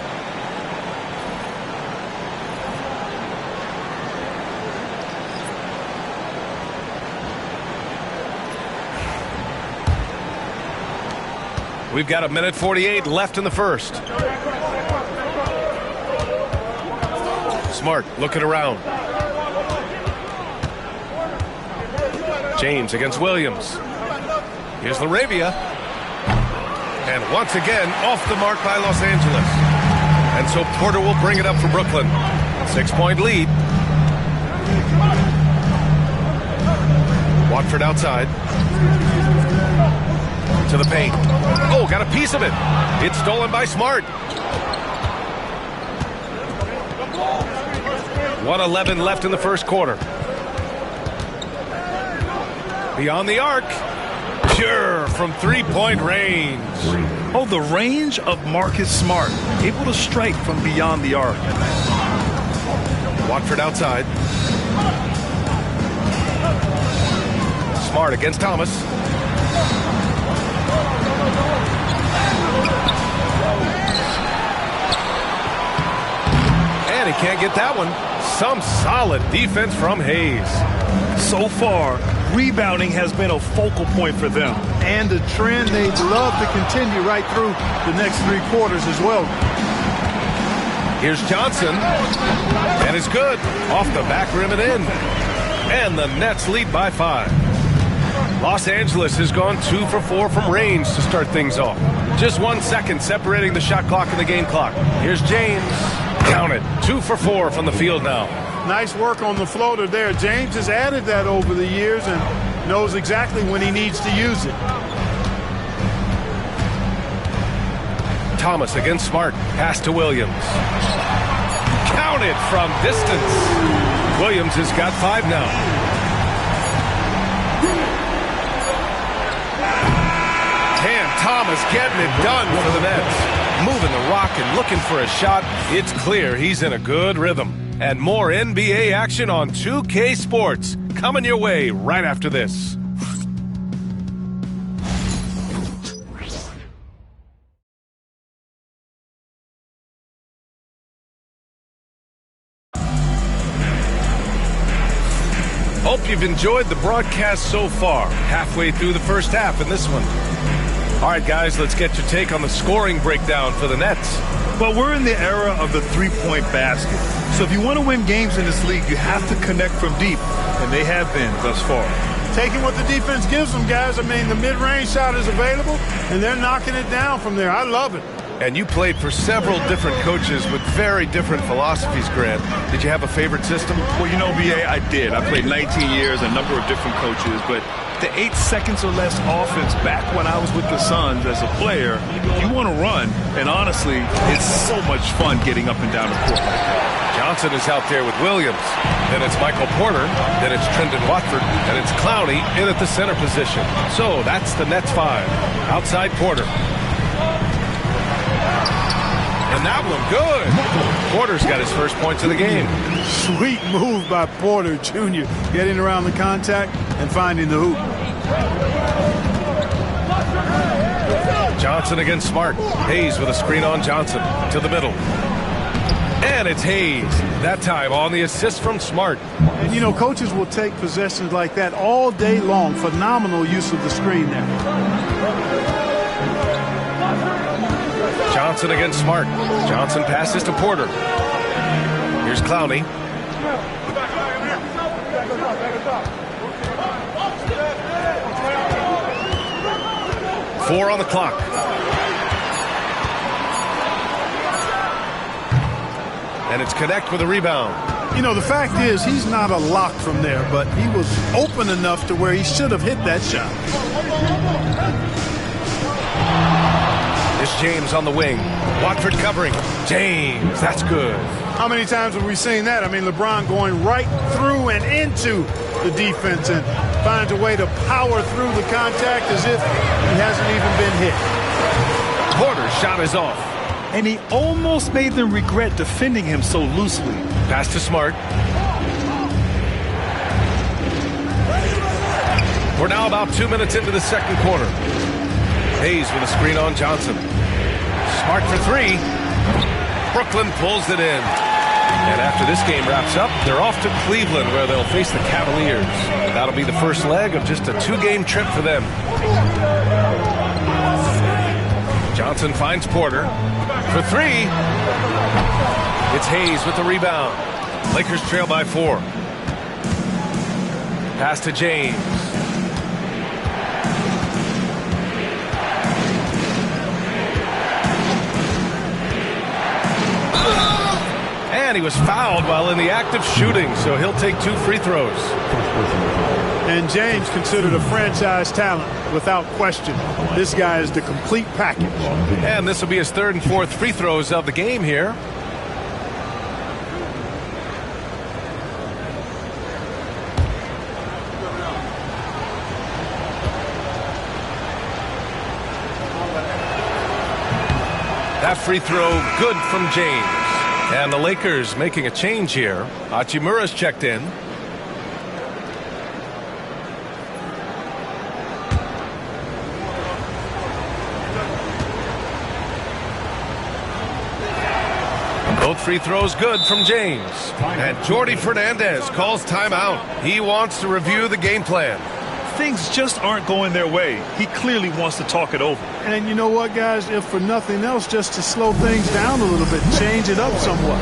We've got a minute 48 left in the first. Smart looking around. James against Williams. Here's Laravia. And once again, off the mark by Los Angeles. And so Porter will bring it up for Brooklyn. 6-point lead. Watford outside. To the paint. Oh, got a piece of it. It's stolen by Smart. 1:11 left in the first quarter. Beyond the arc. Pure from three-point range. Oh, the range of Marcus Smart. Able to strike from beyond the arc. Watford outside. Smart against Thomas. And he can't get that one. Some solid defense from Hayes. So far, rebounding has been a focal point for them. And a trend they'd love to continue right through the next 3 quarters as well. Here's Johnson. And it's good. Off the back rim and in. And the Nets lead by 5. Los Angeles has gone 2 for 4 from range to start things off. Just 1 second separating the shot clock and the game clock. Here's James. Count it. 2 for 4 from the field now. Nice work on the floater there. James has added that over the years and knows exactly when he needs to use it. Thomas against Smart. Pass to Williams. Counted from distance. Williams has got 5 now. And Thomas getting it done for the Nets. Moving the rock and looking for a shot. It's clear he's in a good rhythm. And more NBA action on 2K Sports coming your way right after this. Hope you've enjoyed the broadcast so far. Halfway through the first half in this one. All right, guys, let's get your take on the scoring breakdown for the Nets. Well, we're in the era of the three-point basket. So if you want to win games in this league, you have to connect from deep, and they have been thus far. Taking what the defense gives them, guys. I mean, the mid-range shot is available, and they're knocking it down from there. I love it. And you played for several different coaches with very different philosophies, Grant. Did you have a favorite system? Well, you know, B.A., I did. I played 19 years, a number of different coaches, but the 8 seconds or less offense back when I was with the Suns as a player, you want to run, and honestly, it's so much fun getting up and down the court like that. Johnson is out there with Williams. Then it's Michael Porter. Then it's Trendon Watford. And it's Clowney in at the center position. So that's the Nets 5. Outside Porter. And that one good. Porter's got his first points of the game. Sweet move by Porter Jr. Getting around the contact and finding the hoop. Johnson against Smart. Hayes with a screen on Johnson. To the middle. And it's Hayes. That time on the assist from Smart. And, you know, coaches will take possessions like that all day long. Phenomenal use of the screen there. Johnson against Smart. Johnson passes to Porter. Here's Clowney. 4 on the clock. And it's Connect with a rebound. You know, the fact is he's not a lock from there, but he was open enough to where he should have hit that shot. It's James on the wing. Watford covering. James, that's good. How many times have we seen that? I mean, LeBron going right through and into the defense and finds a way to power through the contact as if he hasn't even been hit. Porter's shot is off. And he almost made them regret defending him so loosely. Pass to Smart. We're now about 2 minutes into the second quarter. Hayes with a screen on Johnson. Smart for 3. Brooklyn pulls it in. And after this game wraps up, they're off to Cleveland where they'll face the Cavaliers. That'll be the first leg of just a 2-game trip for them. Johnson finds Porter for 3. It's Hayes with the rebound. Lakers trail by 4. Pass to James. And he was fouled while in the act of shooting, so he'll take 2 free throws. And James considered a franchise talent without question. This guy is the complete package. And this will be his 3rd and 4th free throws of the game here. That free throw good from James. And the Lakers making a change here. Hachimura's checked in. Both free throws good from James. And Jordi Fernandez calls timeout. He wants to review the game plan. Things just aren't going their way. He clearly wants to talk it over. And you know what, guys? If for nothing else, just to slow things down a little bit, change it up somewhat.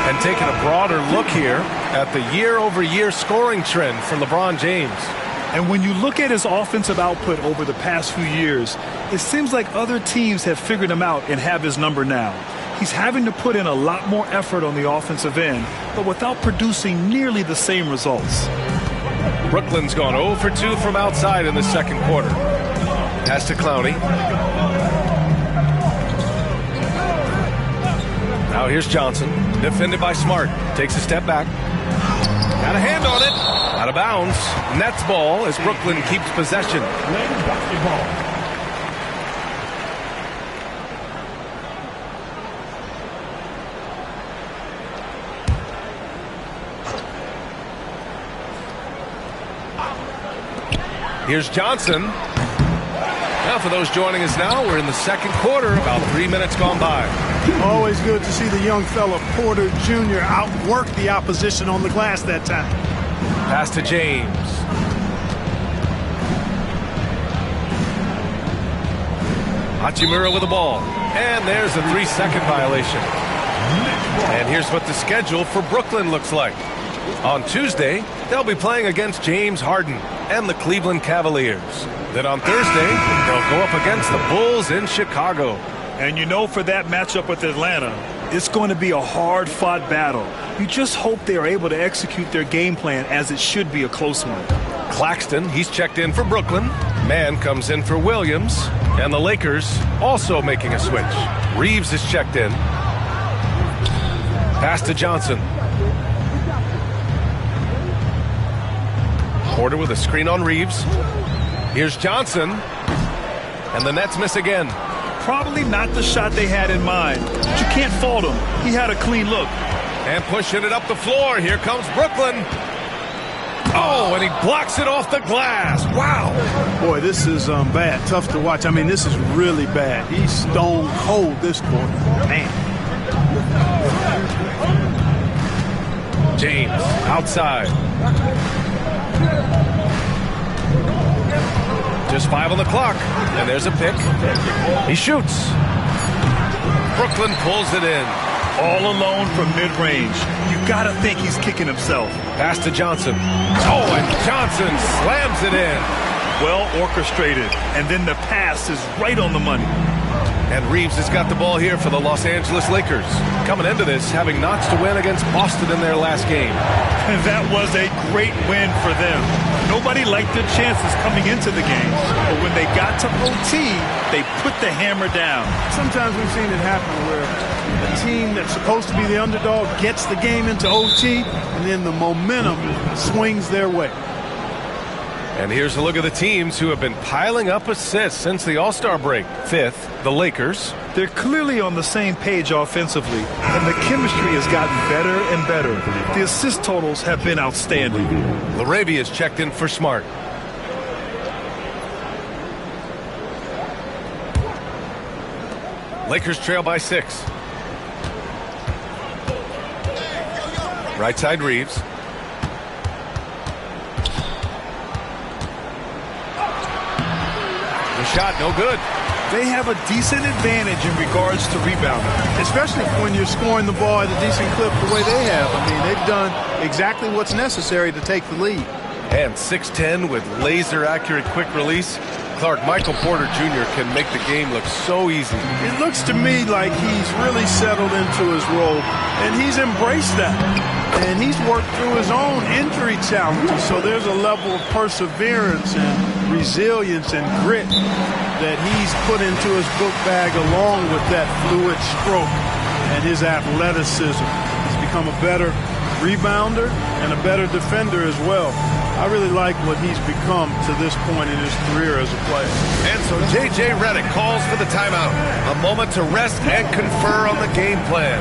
And taking a broader look here at the year-over-year scoring trend for LeBron James. And when you look at his offensive output over the past few years, it seems like other teams have figured him out and have his number now. He's having to put in a lot more effort on the offensive end, but without producing nearly the same results. Brooklyn's gone 0 for 2 from outside in the second quarter. Pass to Clowney. Now here's Johnson, defended by Smart. Takes a step back. Got a hand on it. Out of bounds. Nets ball as Brooklyn keeps possession. Here's Johnson. Now for those joining us now, we're in the second quarter, about 3 minutes gone by. Always good to see the young fella Porter Jr. outwork the opposition on the glass that time. Pass to James. Hachimura with the ball. And there's a 3-second violation. And here's what the schedule for Brooklyn looks like. On Tuesday, they'll be playing against James Harden and the Cleveland Cavaliers. Then on Thursday, they'll go up against the Bulls in Chicago. And you know, for that matchup with Atlanta, it's going to be a hard-fought battle. You just hope they are able to execute their game plan, as it should be a close one. Claxton, he's checked in for Brooklyn. Mann comes in for Williams. And the Lakers also making a switch. Reeves is checked in. Pass to Johnson. Porter with a screen on Reeves. Here's Johnson. And the Nets miss again. Probably not the shot they had in mind, but you can't fault him. He had a clean look. And pushing it up the floor. Here comes Brooklyn. Oh, and he blocks it off the glass. Wow. Boy, this is bad. Tough to watch. I mean, this is really bad. He's stone cold this quarter. Man. James outside. Just 5 on the clock. And there's a pick. He shoots. Brooklyn pulls it in. All alone from mid-range. You got to think he's kicking himself. Pass to Johnson. Oh, and Johnson slams it in. Well orchestrated. And then the pass is right on the money. And Reeves has got the ball here for the Los Angeles Lakers. Coming into this, having notched a win against Boston in their last game. And that was a great win for them. Nobody liked their chances coming into the game. But when they got to OT, they put the hammer down. Sometimes we've seen it happen where a team that's supposed to be the underdog gets the game into OT, and then the momentum swings their way. And here's a look at the teams who have been piling up assists since the All-Star break. Fifth, the Lakers. They're clearly on the same page offensively, and the chemistry has gotten better and better. The assist totals have been outstanding. Laravia's checked in for Smart. Lakers trail by 6. Right side Reeves. The shot, no good. They have a decent advantage in regards to rebounding, especially when you're scoring the ball at a decent clip the way they have. I mean, they've done exactly what's necessary to take the lead. And 6'10" with laser-accurate quick release. Clark, Michael Porter Jr. can make the game look so easy. It looks to me like he's really settled into his role, and he's embraced that. And he's worked through his own injury challenges, so there's a level of perseverance and resilience and grit that he's put into his book bag, along with that fluid stroke and his athleticism. He's become a better rebounder and a better defender as well. I really like what he's become to this point in his career as a player. And so J.J. Redick calls for the timeout. A moment to rest and confer on the game plan.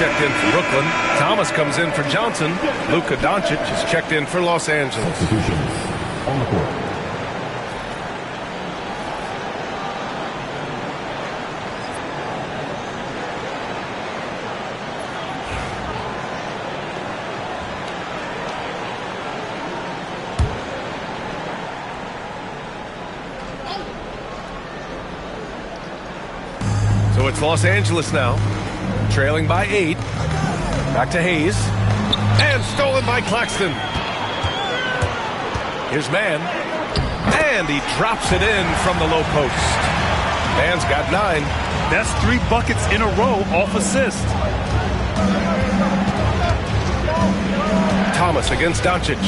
checked in for Brooklyn. Thomas comes in for Johnson. Luka Doncic is checked in for Los Angeles. On the court. So it's Los Angeles now, trailing by 8. Back to Hayes. And stolen by Claxton. Here's Mann. And he drops it in from the low post. Mann's got 9. That's 3 buckets in a row off assist. Thomas against Doncic.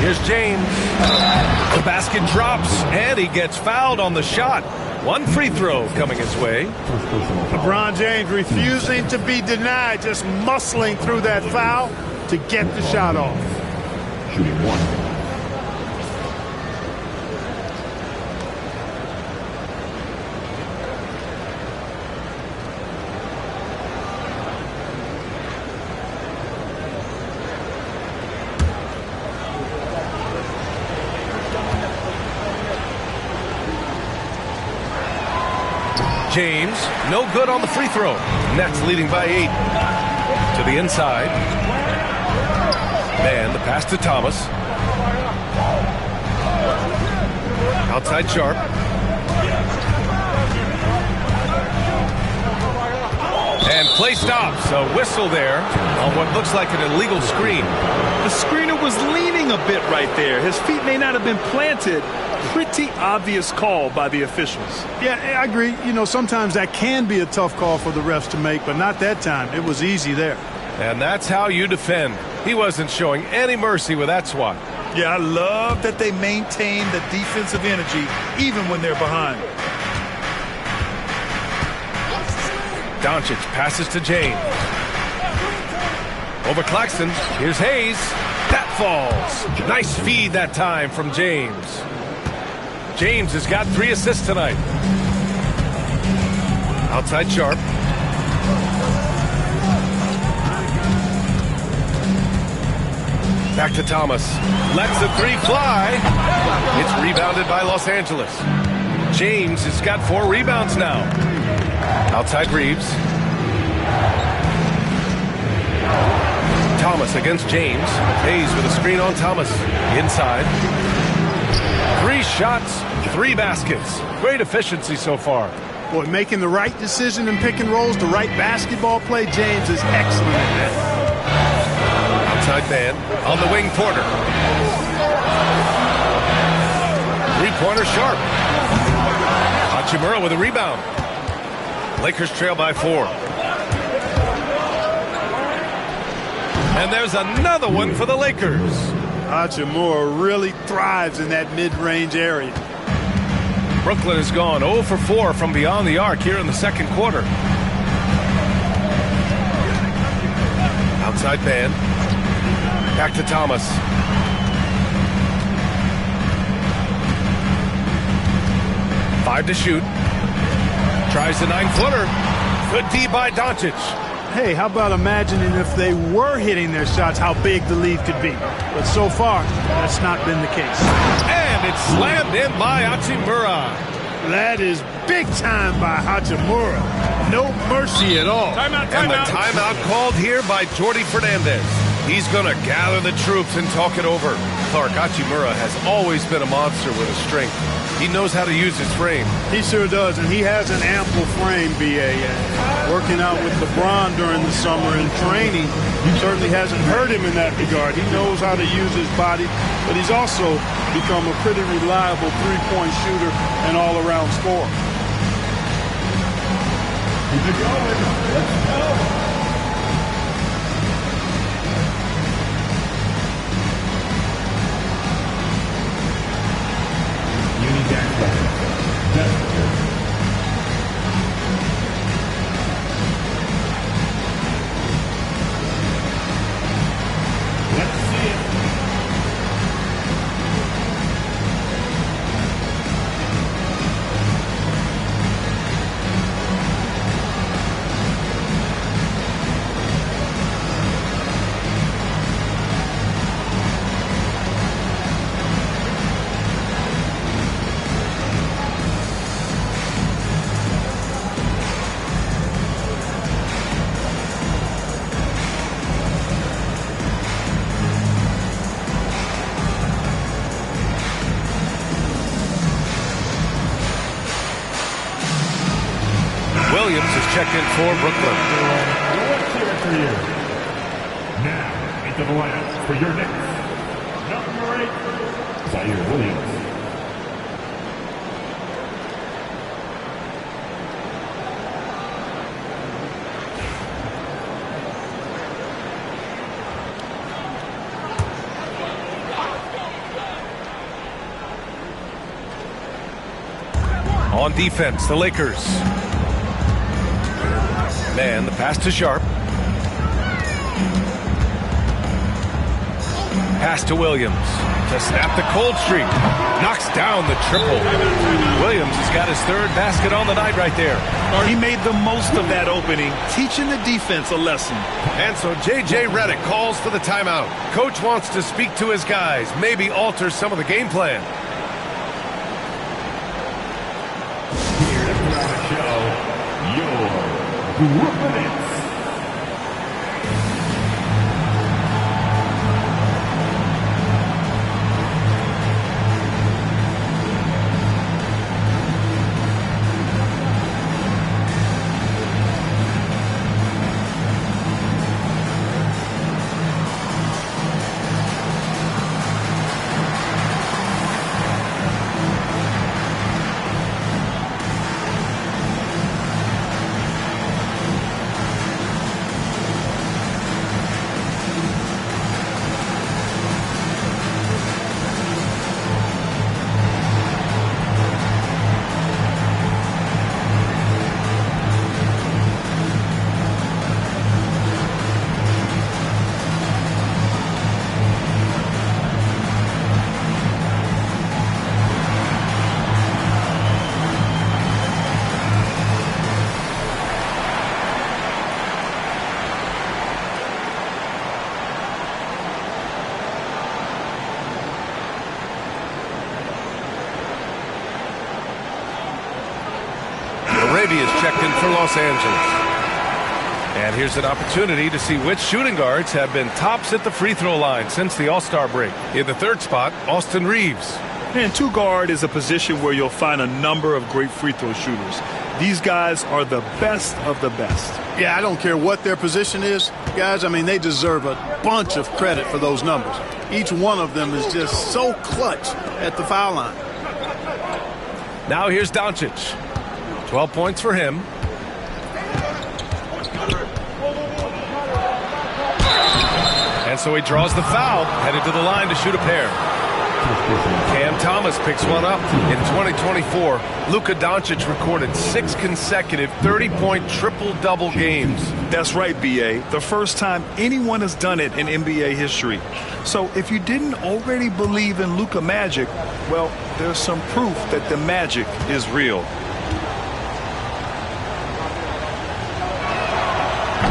Here's James. The basket drops, and he gets fouled on the shot. 1 free throw coming his way. LeBron James refusing to be denied, just muscling through that foul to get the shot off. Shooting 1. James, no good on the free throw. Nets leading by 8. To the inside. Mann, the pass to Thomas. Outside Sharp. And play stops. A whistle there on what looks like an illegal screen. The screener was leaning a bit right there. His feet may not have been planted. Pretty obvious call by the officials. Yeah, I agree. You know, sometimes that can be a tough call for the refs to make, but not that time. It was easy there. And that's how you defend. He wasn't showing any mercy with that swat. Yeah, I love that they maintain the defensive energy even when they're behind. Doncic passes to James. Over Claxton. Here's Hayes. That falls. Nice feed that time from James. James has got 3 assists tonight. Outside Sharp. Back to Thomas. Lets the 3 fly. It's rebounded by Los Angeles. James has got 4 rebounds now. Outside Reeves. Thomas against James. Hayes with a screen on Thomas. Inside. 3 shots, 3 baskets. Great efficiency so far. Boy, making the right decision in pick and rolls, the right basketball play, James is excellent at that. Outside man, on the wing, Porter. 3-pointer Sharp. Hachimura with a rebound. Lakers trail by 4. And there's another one for the Lakers. Hachimura really thrives in that mid-range area. Brooklyn has gone 0 for 4 from beyond the arc here in the second quarter. Outside man. Back to Thomas. Five to shoot. Tries the 9-footer. Good D by Doncic. Hey, how about imagining if they were hitting their shots, how big the lead could be. But so far, that's not been the case. And it's slammed in by Hachimura. That is big time by Hachimura. No mercy at all. Timeout. And the timeout called here by Jordi Fernandez. He's going to gather the troops and talk it over. Clark, Hachimura has always been a monster with a strength. He knows how to use his frame. He sure does, and he has an ample frame, B.A. Working out with LeBron during the summer and training certainly hasn't hurt him in that regard. He knows how to use his body, but he's also become a pretty reliable three-point shooter and all-around scorer. Keep it going. Let's go. second for Brooklyn. Let's hear it for you. Now, into the lineup for your Knicks. Number 8, Zaire Williams. On defense, the Lakers. Man, the pass to Sharp. Pass to Williams to snap the cold streak. Knocks down the triple. Williams has got his third basket on the night right there. He made the most of that opening, teaching the defense a lesson. And so J.J. Redick calls for the timeout. Coach wants to speak to his guys, maybe alter some of the game plan. Is checked in for Los Angeles. And here's an opportunity to see which shooting guards have been tops at the free throw line since the All-Star break. In the third spot, Austin Reeves. And two guard is a position where you'll find a number of great free throw shooters. These guys are the best of the best. Yeah, I don't care what their position is, guys. I mean, they deserve a bunch of credit for those numbers. Each one of them is just so clutch at the foul line. Now here's Doncic. 12 points for him. And so he draws the foul, headed to the line to shoot a pair. Cam Thomas picks one up. In 2024, Luka Doncic recorded 6 consecutive 30-point triple-double games. That's right, B.A. The first time anyone has done it in NBA history. So if you didn't already believe in Luka Magic, well, there's some proof that the magic is real.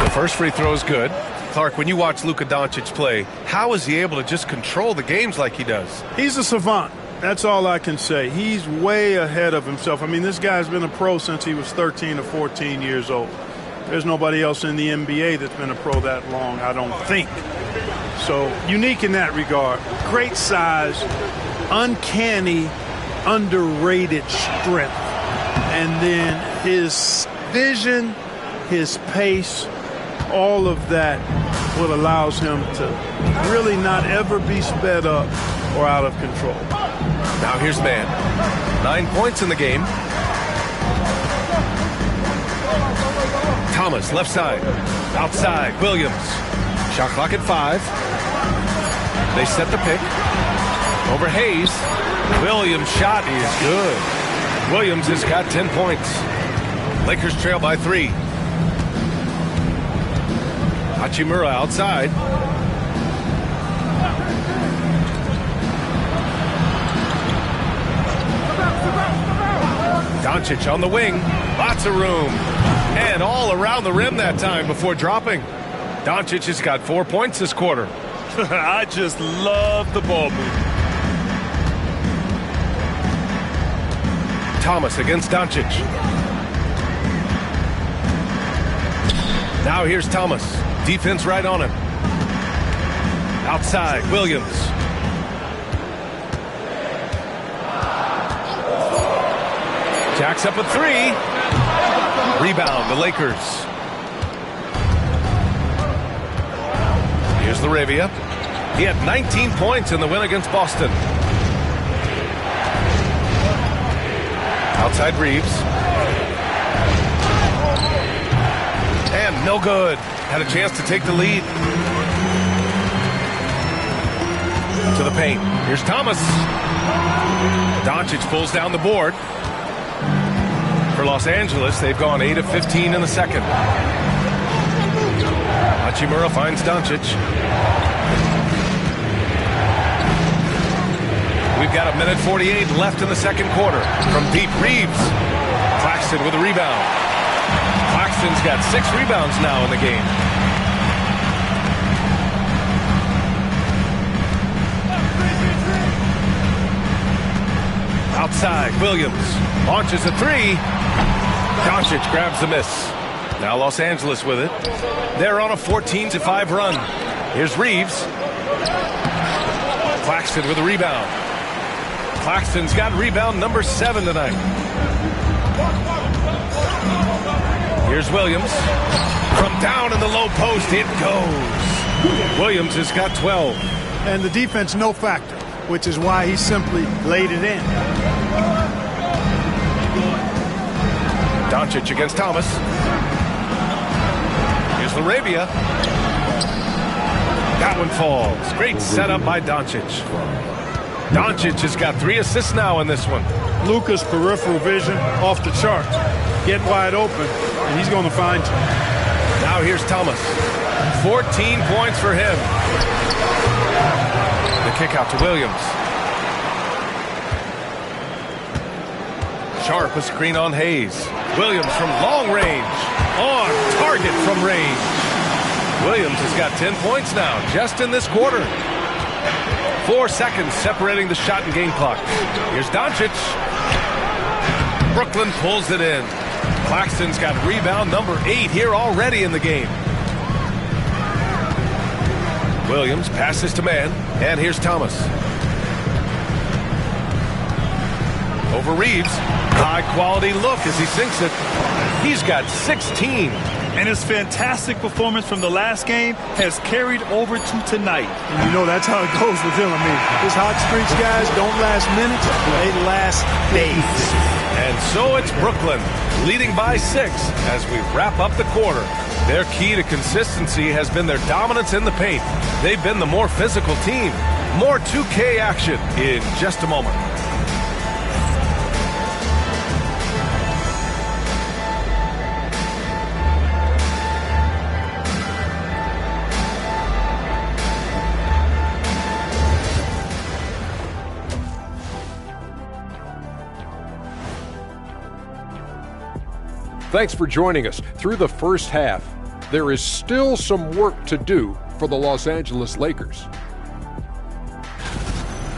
The first free throw is good. Clark, when you watch Luka Doncic play, how is he able to just control the games like he does? He's a savant. That's all I can say. He's way ahead of himself. I mean, this guy's been a pro since he was 13 or 14 years old. There's nobody else in the NBA that's been a pro that long, I don't think. So, unique in that regard. Great size, uncanny, underrated strength. And then his vision, his pace, all of that what allows him to really not ever be sped up or out of control. Now here's Man. 9 points in the game. Thomas, left side. Outside, Williams. Shot clock at 5. They set the pick. Over Hayes. Williams' shot is good. Williams has got 10 points. Lakers trail by 3. Hachimura outside. Doncic on the wing. Lots of room. And all around the rim that time before dropping. Doncic has got 4 points this quarter. I just love the ball movement. Thomas against Doncic. Now here's Thomas. Defense right on him. Outside, Williams. Jacks up a 3. Rebound, the Lakers. Here's Laravia. He had 19 points in the win against Boston. Outside Reeves. And no good. Had a chance to take the lead. To the paint. Here's Thomas. Doncic pulls down the board. For Los Angeles, they've gone 8 of 15 in the second. Hachimura finds Doncic. We've got 1:48 left in the second quarter. From deep, Reeves. Claxton with a rebound. Claxton's got 6 rebounds now in the game. Outside, Williams launches a 3. Doncic grabs the miss. Now Los Angeles with it. They're on a 14-5 run. Here's Reeves. Claxton with a rebound. Claxton's got rebound number 7 tonight. Here's Williams. From down in the low post, it goes. Williams has got 12. And the defense, no factor, which is why he simply laid it in. Doncic against Thomas. Here's Laravia. That one falls. Great setup by Doncic. Doncic has got 3 assists now in this one. Luka's peripheral vision off the chart. Get wide open, and he's going to find you. Now here's Thomas. 14 points for him. The kick out to Williams. Sharp a screen on Hayes. Williams from long range. On target from range. Williams has got 10 points now just in this quarter. 4 seconds separating the shot and game clock. Here's Doncic. Brooklyn pulls it in. Claxton's got rebound number 8 here already in the game. Williams passes to man, and here's Thomas. Over Reeves. High quality look as he sinks it. He's got 16. And his fantastic performance from the last game has carried over to tonight. And you know that's how it goes with him. I mean, his hot streaks, guys, don't last minutes. They last days. And so it's Brooklyn leading by 6 as we wrap up the quarter. Their key to consistency has been their dominance in the paint. They've been the more physical team. More 2K action in just a moment. Thanks for joining us. Through the first half, there is still some work to do for the Los Angeles Lakers.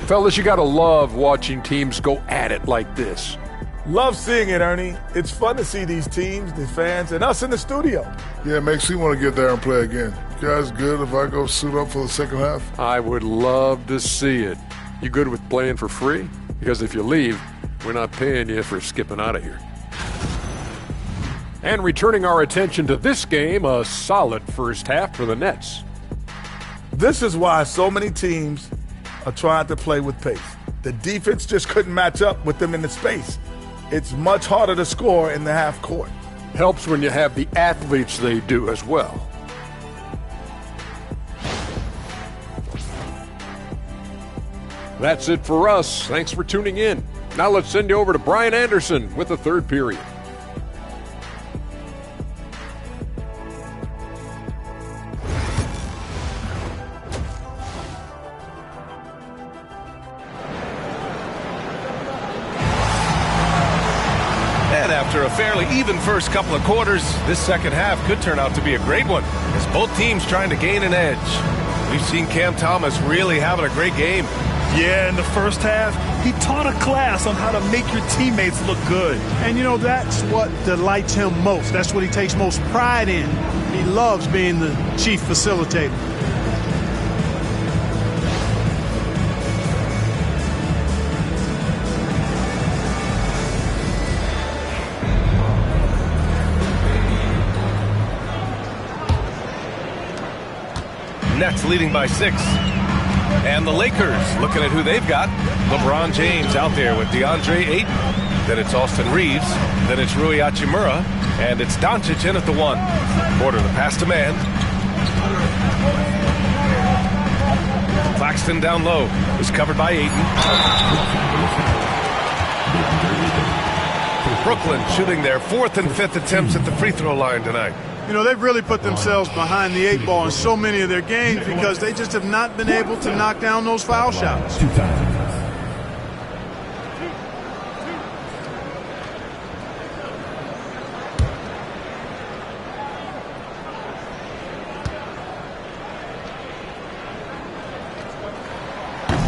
Fellas, you gotta love watching teams go at it like this. Love seeing it, Ernie. It's fun to see these teams, the fans, and us in the studio. Yeah, it makes me want to get there and play again. You guys good if I go suit up for the second half? I would love to see it. You good with playing for free? Because if you leave, we're not paying you for skipping out of here. And returning our attention to this game, a solid first half for the Nets. This is why so many teams are trying to play with pace. The defense just couldn't match up with them in the space. It's much harder to score in the half court. Helps when you have the athletes they do as well. That's it for us. Thanks for tuning in. Now let's send you over to Brian Anderson with the third period. After a fairly even first couple of quarters, this second half could turn out to be a great one as both teams trying to gain an edge. We've seen Cam Thomas really having a great game. Yeah, in the first half, he taught a class on how to make your teammates look good. And, you know, that's what delights him most. That's what he takes most pride in. He loves being the chief facilitator. Nets leading by 6. And the Lakers looking at who they've got. LeBron James out there with DeAndre Ayton. Then it's Austin Reeves. Then it's Rui Hachimura. And it's Doncic in at the 1. Porter the pass to man. Claxton down low. Is covered by Ayton. Brooklyn shooting their 4th and 5th attempts at the free throw line tonight. You know, they've really put themselves behind the 8 ball in so many of their games because they just have not been able to knock down those foul shots.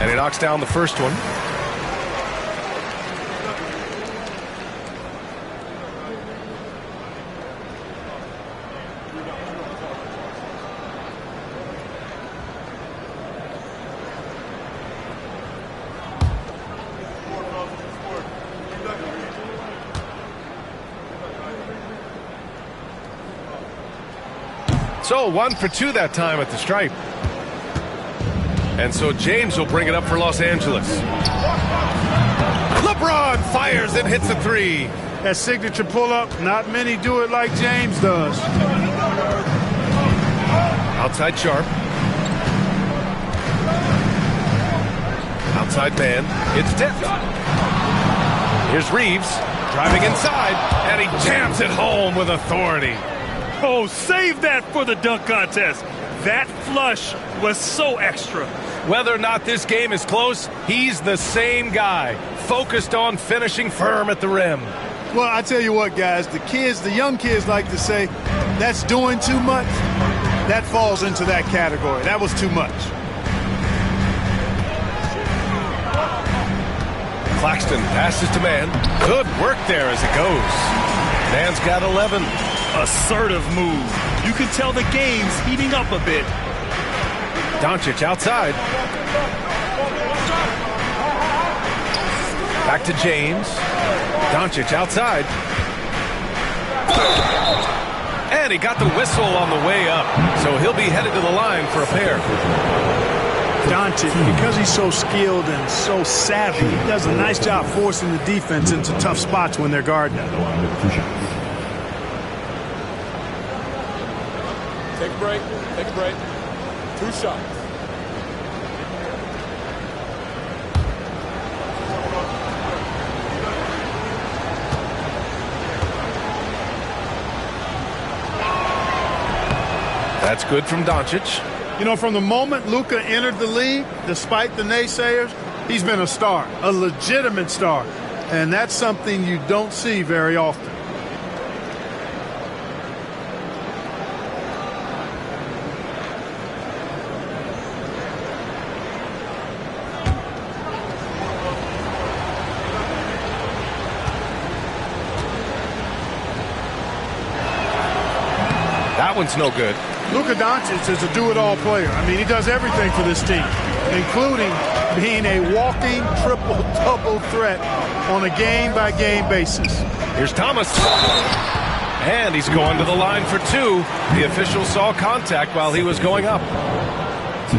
And he knocks down the first one. So 1 for 2 that time at the stripe. And so James will bring it up for Los Angeles. LeBron fires and hits a 3. That signature pull-up, not many do it like James does. Outside Sharp. Outside man. It's tipped. Here's Reeves driving inside, and he jams it home with authority. Oh, save that for the dunk contest. That flush was so extra. Whether or not this game is close, he's the same guy, focused on finishing firm at the rim. Well, I tell you what, guys, the young kids like to say, that's doing too much. That falls into that category. That was too much. Claxton passes to man. Good work there as it goes. Man's got 11. Assertive move. You can tell the game's heating up a bit. Doncic outside. Back to James. Doncic outside. And he got the whistle on the way up. So he'll be headed to the line for a pair. Doncic, because he's so skilled and so savvy, he does a nice job forcing the defense into tough spots when they're guarding him. Take a break. Take a break. 2 shots. That's good from Doncic. You know, from the moment Luka entered the league, despite the naysayers, he's been a star, a legitimate star. And that's something you don't see very often. That one's no good. Luka Doncic is a do-it-all player. I mean, he does everything for this team, including being a walking triple-double threat on a game-by-game basis. Here's Thomas. And he's going to the line for 2. The official saw contact while he was going up.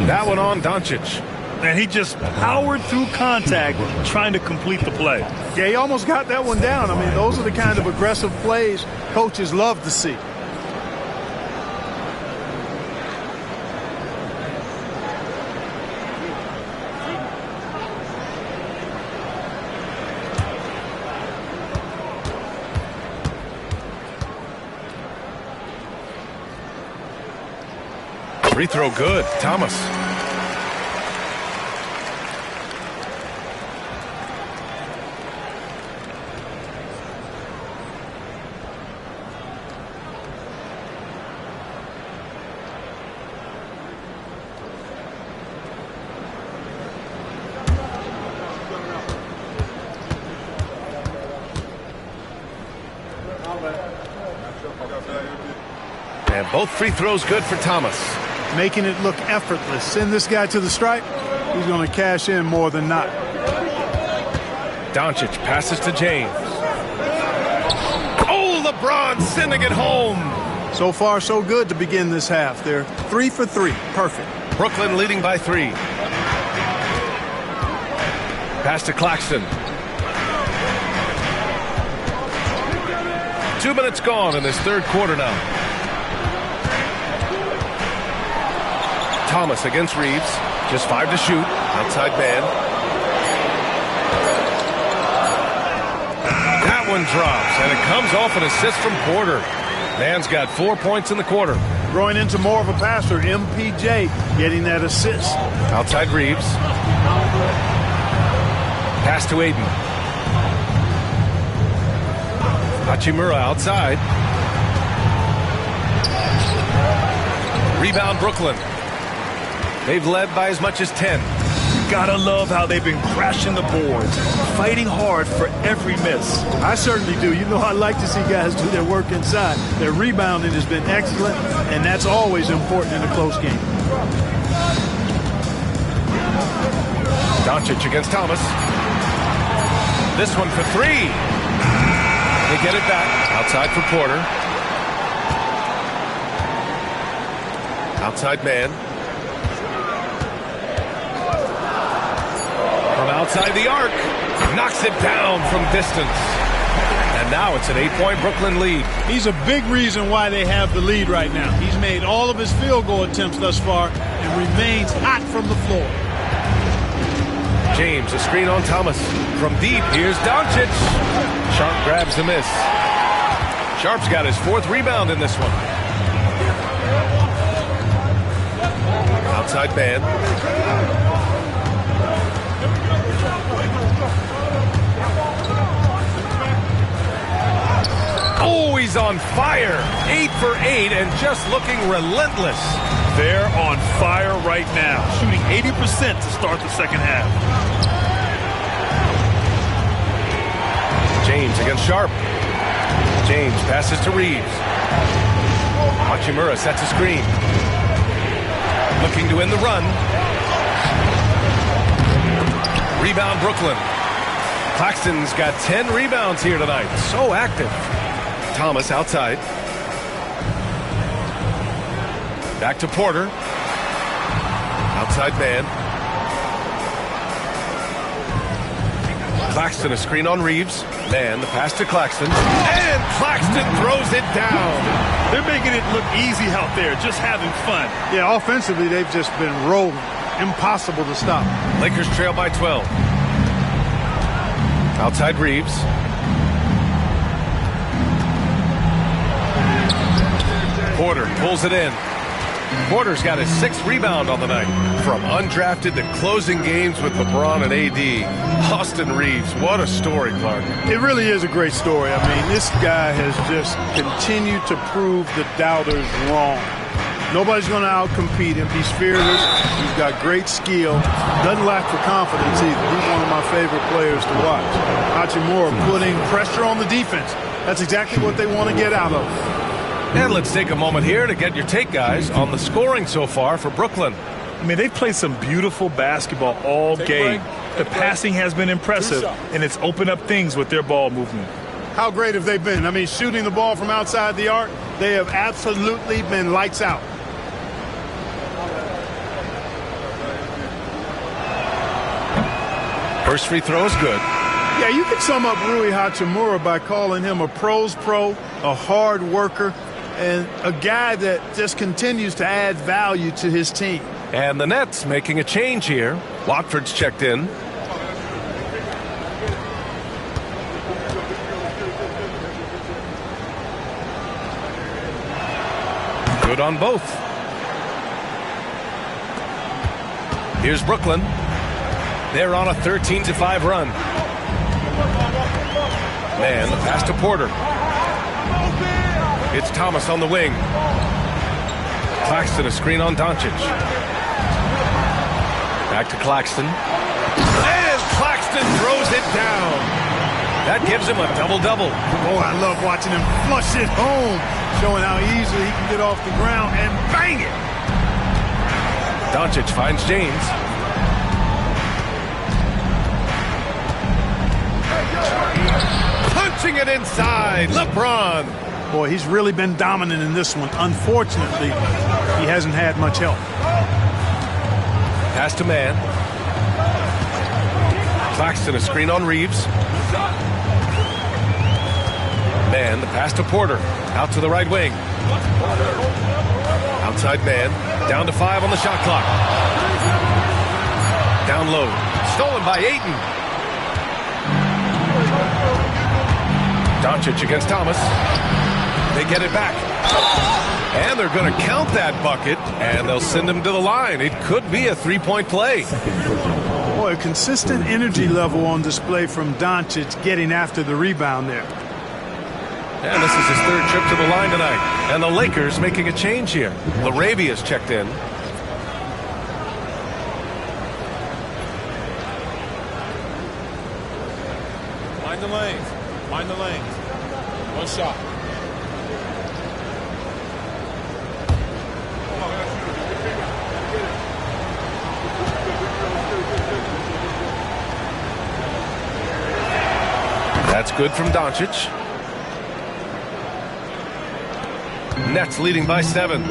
That one on Doncic. And he just powered through contact trying to complete the play. Yeah, he almost got that one down. I mean, those are the kind of aggressive plays coaches love to see. Free throw good. Thomas. And both free throws good for Thomas. Making it look effortless. Send this guy to the stripe. He's going to cash in more than not. Doncic passes to James. Oh, LeBron sending it home. So far, so good to begin this half. They're 3 for 3. Perfect. Brooklyn leading by 3. Pass to Claxton. 2 minutes gone in this third quarter now. Thomas against Reeves. Just 5 to shoot. Outside man. That one drops, and it comes off an assist from Porter. Man's got 4 points in the quarter. Growing into more of a passer, MPJ getting that assist. Outside Reeves. Pass to Aiden. Hachimura outside. Rebound Brooklyn. They've led by as much as 10. Gotta love how they've been crashing the boards, fighting hard for every miss. I certainly do. You know, I like to see guys do their work inside. Their rebounding has been excellent, and that's always important in a close game. Doncic against Thomas. This one for 3. They get it back. Outside for Porter. Outside man. From outside the arc. Knocks it down from distance. And now it's an 8-point Brooklyn lead. He's a big reason why they have the lead right now. He's made all of his field goal attempts thus far and remains hot from the floor. James, a screen on Thomas. From deep, here's Doncic. Sharp grabs the miss. Sharp's got his 4th rebound in this one. Outside man. Oh, he's on fire. 8 for 8 and just looking relentless. They're on fire right now, shooting 80% to start the second half. James against Sharp. James passes to Reeves. Hachimura sets a screen. Looking to end the run. Rebound Brooklyn. Claxton's got 10 rebounds here tonight. So active. Thomas outside. Back to Porter. Outside man. Claxton a screen on Reeves. Man, the pass to Claxton. And Claxton throws it down. They're making it look easy out there, just having fun. Yeah, offensively, they've just been rolling. Impossible to stop. Lakers trail by 12. Outside Reeves. Porter pulls it in. Porter's got his 6th rebound on the night. From undrafted to closing games with LeBron and AD, Austin Reeves, what a story, Clark. It really is a great story. I mean, this guy has just continued to prove the doubters wrong. Nobody's going to outcompete him. He's fearless. He's got great skill. Doesn't lack for confidence either. He's one of my favorite players to watch. Hachimura putting pressure on the defense. That's exactly what they want to get out of him. And let's take a moment here to get your take, guys, on the scoring so far for Brooklyn. I mean, they've played some beautiful basketball all game. The passing has been impressive, and it's opened up things with their ball movement. How great have they been? I mean, shooting the ball from outside the arc, they have absolutely been lights out. First free throw is good. Yeah, you can sum up Rui Hachimura by calling him a pro's pro, a hard worker, and a guy that just continues to add value to his team. And the Nets making a change here. Watford's checked in. Good on both. Here's Brooklyn. They're on a 13-5 run. Man, the pass to Porter. It's Thomas on the wing. Claxton a screen on Doncic. Back to Claxton. And Claxton throws it down. That gives him a double-double. Oh, I love watching him flush it home, showing how easily he can get off the ground and bang it. Doncic finds James. Punching it inside. LeBron. Boy, he's really been dominant in this one. Unfortunately, he hasn't had much help. Pass to man. Claxton, a screen on Reeves. Man, the pass to Porter. Out to the right wing. Outside man. Down to 5 on the shot clock. Down low. Stolen by Ayton. Doncic against Thomas. They get it back. And they're going to count that bucket, and they'll send him to the line. It could be a three-point play. Boy, a consistent energy level on display from Doncic getting after the rebound there. And this is his third trip to the line tonight. And the Lakers making a change here. Larabia's checked in. Mind the lanes. Mind the lanes. One shot. That's good from Doncic. Nets leading by 7.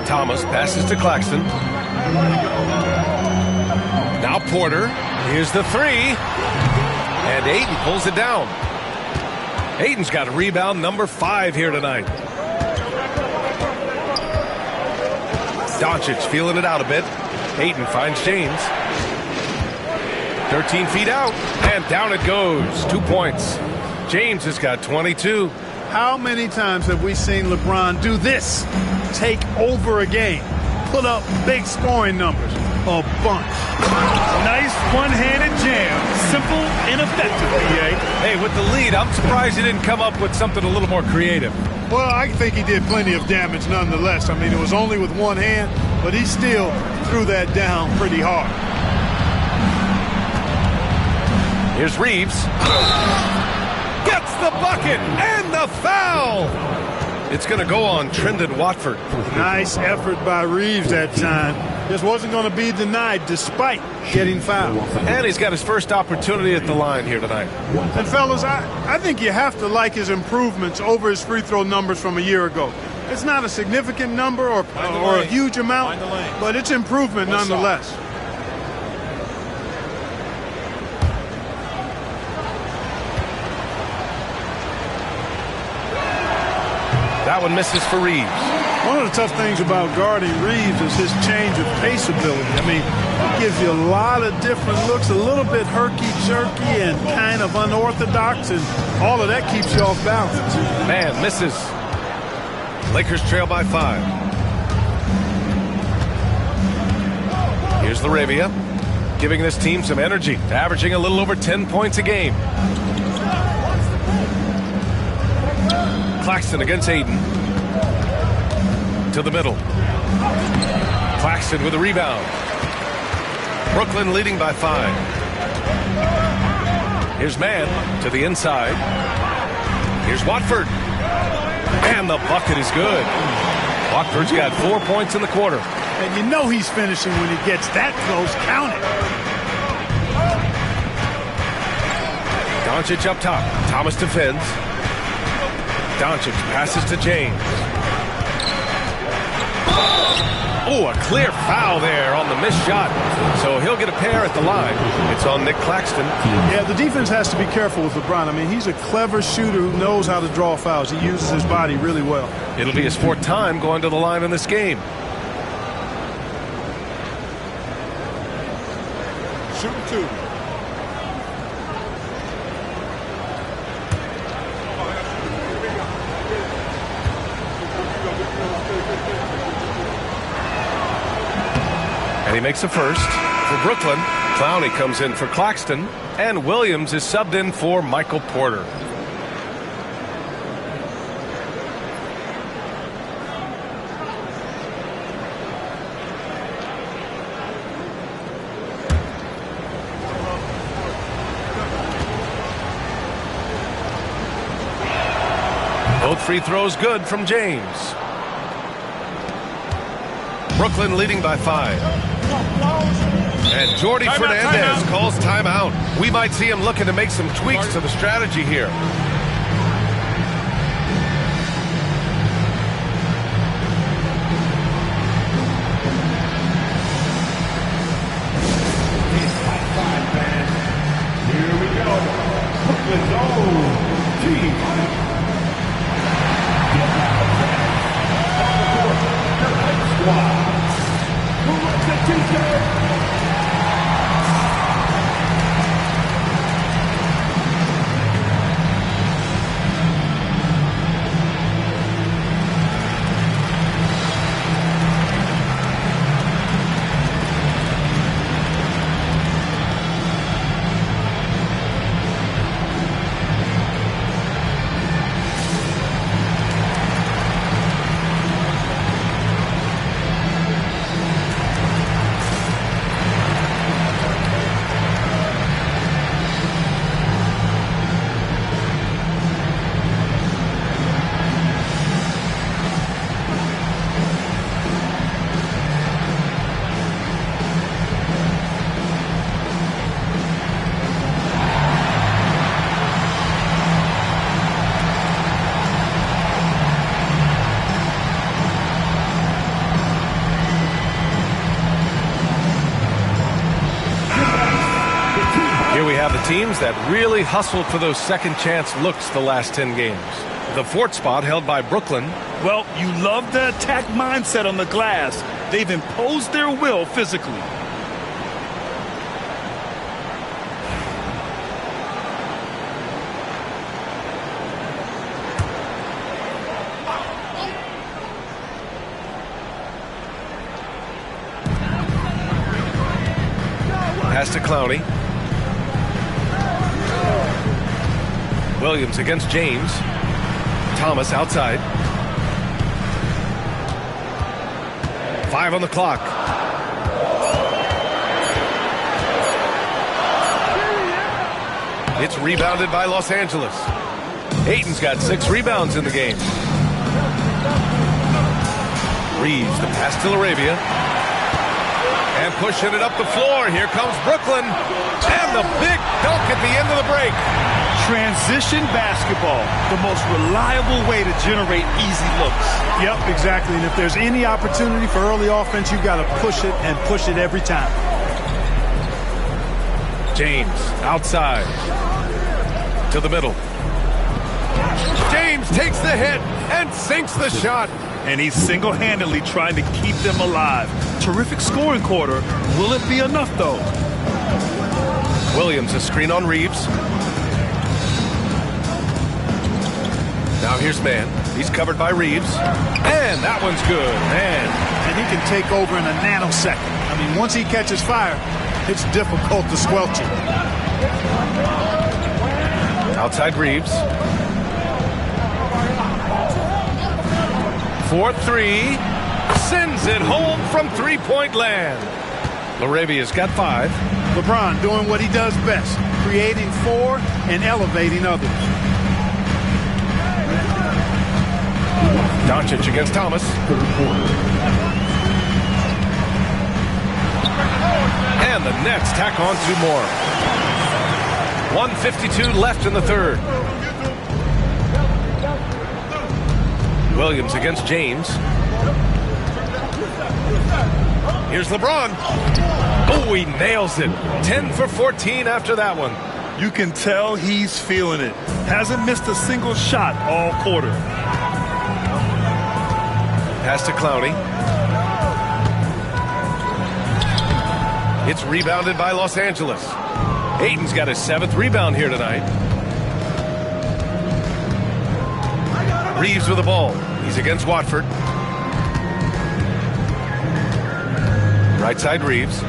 Thomas passes to Claxton. Now Porter. Here's the 3. And Ayton pulls it down. Ayton's got a rebound number 5 here tonight. Doncic feeling it out a bit. Ayton finds James. 13 feet out, and down it goes. 2 points. James has got 22. How many times have we seen LeBron do this? Take over a game. Put up big scoring numbers. A bunch. Nice one-handed jam. Simple and effective, PA. Hey, with the lead, I'm surprised he didn't come up with something a little more creative. Well, I think he did plenty of damage nonetheless. I mean, it was only with one hand, but he still threw that down pretty hard. Here's Reeves. Gets the bucket and the foul. It's going to go on Trendon Watford. Nice effort by Reeves that time. Just wasn't going to be denied despite getting fouled. And he's got his first opportunity at the line here tonight. And fellas, I think you have to like his improvements over his free throw numbers from a year ago. It's not a significant number or a huge amount, but it's improvement nonetheless. That one misses for Reeves. One of the tough things about guarding Reeves is his change of pace ability. I mean, he gives you a lot of different looks, a little bit herky-jerky and kind of unorthodox, and all of that keeps you off balance. Man, misses. Lakers trail by 5. Here's Laravia, giving this team some energy, averaging a little over 10 points a game. Claxton against Ayton. To the middle. Claxton with a rebound. Brooklyn leading by 5. Here's Mann to the inside. Here's Watford. And the bucket is good. Watford's got 4 points in the quarter. And you know he's finishing when he gets that close. Count it. Doncic up top. Thomas defends. Doncic passes to James. Oh, a clear foul there on the missed shot. So he'll get a pair at the line. It's on Nick Claxton. Yeah, the defense has to be careful with LeBron. I mean, he's a clever shooter who knows how to draw fouls. He uses his body really well. It'll be his 4th time going to the line in this game. Shooting 2. And he makes a first for Brooklyn. Clowney comes in for Claxton. And Williams is subbed in for Michael Porter. Both free throws good from James. Brooklyn leading by 5. And Jordy Fernandez calls timeout. We might see him looking to make some tweaks to the strategy here. teams that really hustled for those second chance looks the last 10 games. The fourth spot held by Brooklyn. Well, you love the attack mindset on the glass. They've imposed their will physically. Pass to Clowney. Williams against James. Thomas outside. 5 on the clock. It's rebounded by Los Angeles. Ayton's got 6 rebounds in the game. Reeves, the pass to Laravia. And pushing it up the floor. Here comes Brooklyn. And the big dunk at the end of the break. Transition basketball, the most reliable way to generate easy looks. Yep, exactly. And if there's any opportunity for early offense, you've got to push it and push it every time. James outside to the middle. James takes the hit and sinks the shot. And he's single-handedly trying to keep them alive. Terrific scoring quarter. Will it be enough, though? Williams, a screen on Reeves. Now here's Mann. He's covered by Reeves. And that one's good. Man. And he can take over in a nanosecond. I mean, once he catches fire, it's difficult to squelch it. Outside Reeves. 4-3. Sends it home from three-point land. Laravia's got 5. LeBron doing what he does best, creating for and elevating others. Doncic against Thomas. And the Nets tack on 2 more. 1:52 left in the third. Williams against James. Here's LeBron. Oh, he nails it. 10 for 14 after that one. You can tell he's feeling it. Hasn't missed a single shot all quarter. Pass to Clowney. It's rebounded by Los Angeles. Ayton's got his 7th rebound here tonight. Reeves with the ball. He's against Watford. Right side Reeves.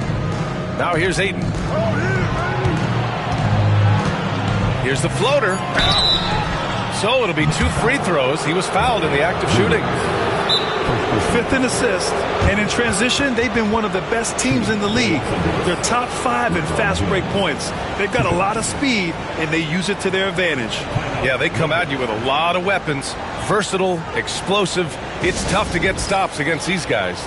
Now here's Ayton. Here's the floater. So it'll be 2 free throws. He was fouled in the act of shooting. 5th in assists, and in transition, they've been one of the best teams in the league. They're top 5 in fast break points. They've got a lot of speed, and they use it to their advantage. Yeah, they come at you with a lot of weapons. Versatile, explosive. It's tough to get stops against these guys.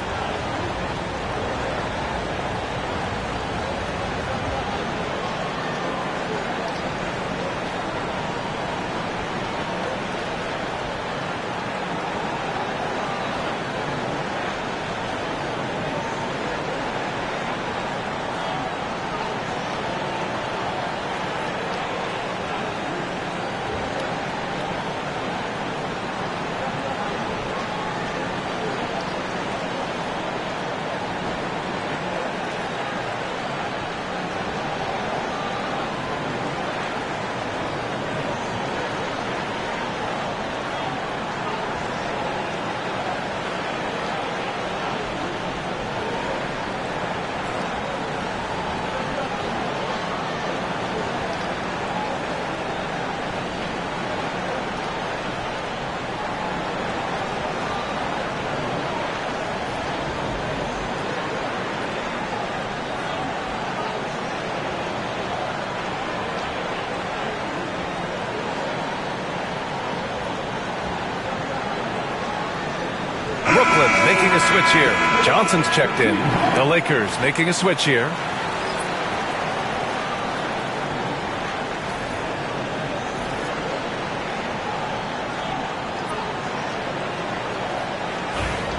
Brooklyn making a switch here. Johnson's checked in. The Lakers making a switch here.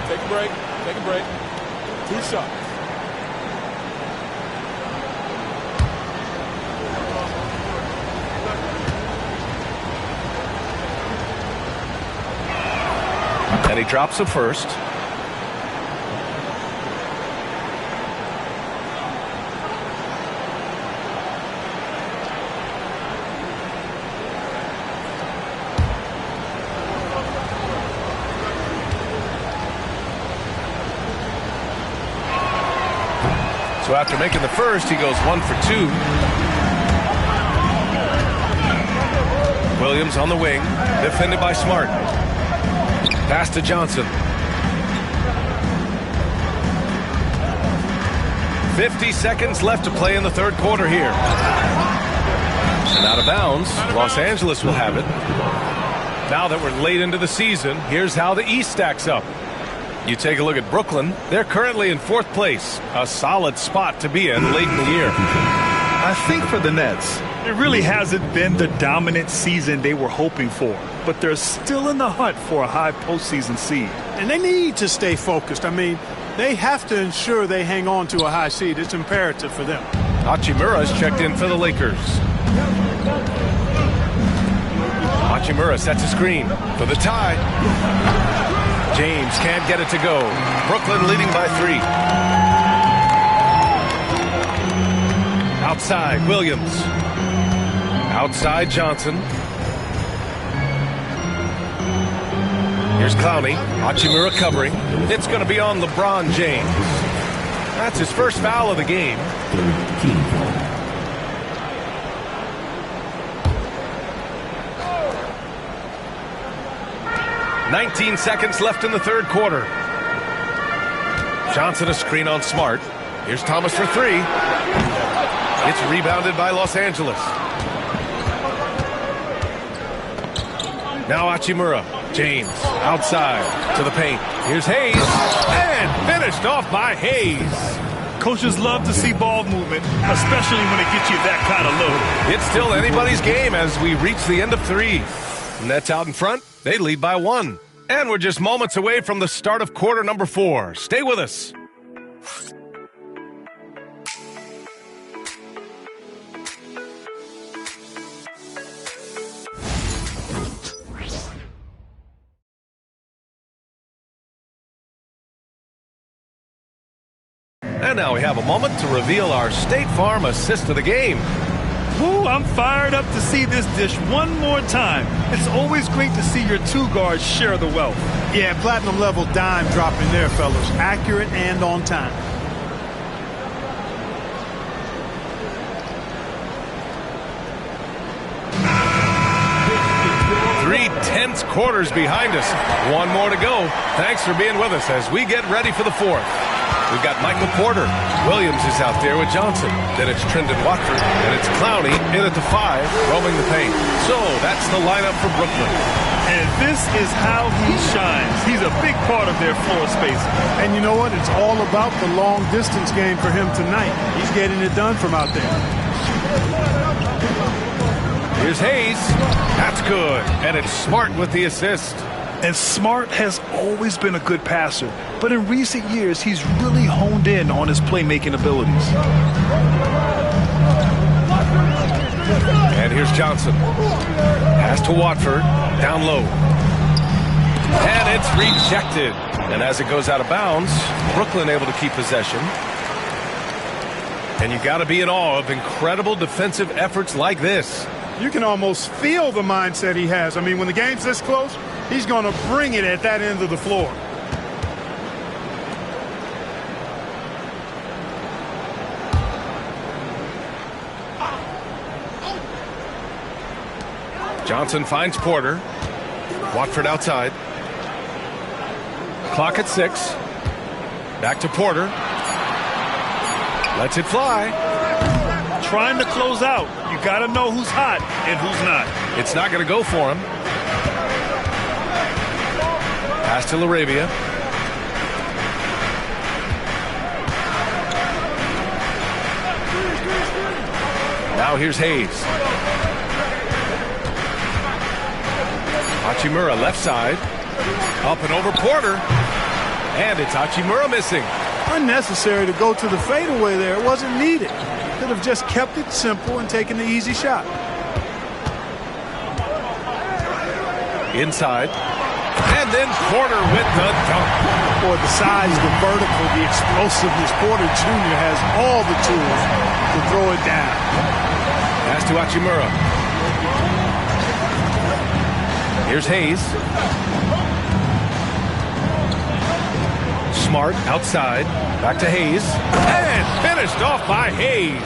Take a break. Take a break. 2 shots. And he drops the first. So after making the first, he goes 1 for 2. Williams on the wing, defended by Smart. Pass to Johnson. 50 seconds left to play in the third quarter here. And out of bounds, Los Angeles will have it. Now that we're late into the season, here's how the East stacks up. You take a look at Brooklyn. They're currently in 4th place, a solid spot to be in late in the year. I think for the Nets, it really hasn't been the dominant season they were hoping for, but they're still in the hunt for a high postseason seed. And they need to stay focused. I mean, they have to ensure they hang on to a high seed. It's imperative for them. Hachimura's checked in for the Lakers. Hachimura sets a screen for the tie. James can't get it to go. Brooklyn leading by 3. Outside, Williams. Outside, Johnson. Here's Clowney. Hachimura covering. It's going to be on LeBron James. That's his first foul of the game. 19 seconds left in the third quarter. Johnson a screen on Smart. Here's Thomas for 3. It's rebounded by Los Angeles. Now Hachimura. James outside to the paint. Here's Hayes. And finished off by Hayes. Coaches love to see ball movement, especially when it gets you that kind of load. It's still anybody's game as we reach the end of 3. Nets out in front. They lead by 1. And we're just moments away from the start of quarter number 4. Stay with us. And now we have a moment to reveal our State Farm assist of the game. Woo, I'm fired up to see this dish one more time. It's always great to see your 2 guards share the wealth. Yeah, platinum level dime dropping there, fellas. Accurate and on time. 3 tense quarters behind us. 1 more to go. Thanks for being with us as we get ready for the 4th. We've got Michael Porter. Williams is out there with Johnson. Then it's Trendon Watford. And it's Clowney in at the 5, roaming the paint. So that's the lineup for Brooklyn. And this is how he shines. He's a big part of their floor spacing. And you know what? It's all about the long distance game for him tonight. He's getting it done from out there. Here's Hayes. That's good. And it's Smart with the assist. And Smart has always been a good passer, but in recent years, he's really honed in on his playmaking abilities. And here's Johnson. Pass to Watford. Down low. And it's rejected. And as it goes out of bounds, Brooklyn able to keep possession. And you got to be in awe of incredible defensive efforts like this. You can almost feel the mindset he has. I mean, when the game's this close, he's going to bring it at that end of the floor. Johnson finds Porter. Watford outside. Clock at 6. Back to Porter. Lets it fly. Trying to close out. You got to know who's hot and who's not. It's not going to go for him. Pass to Laravia. Now here's Hayes. Hachimura left side. Up and over Porter. And it's Hachimura missing. Unnecessary to go to the fadeaway there. It wasn't needed. Could have just kept it simple and taken the easy shot. Inside. And And then Porter with the dunk. Boy, the size, the vertical, the explosiveness, Porter Jr. has all the tools to throw it down. Pass to Hachimura. Here's Hayes. Smart outside. Back to Hayes. And finished off by Hayes.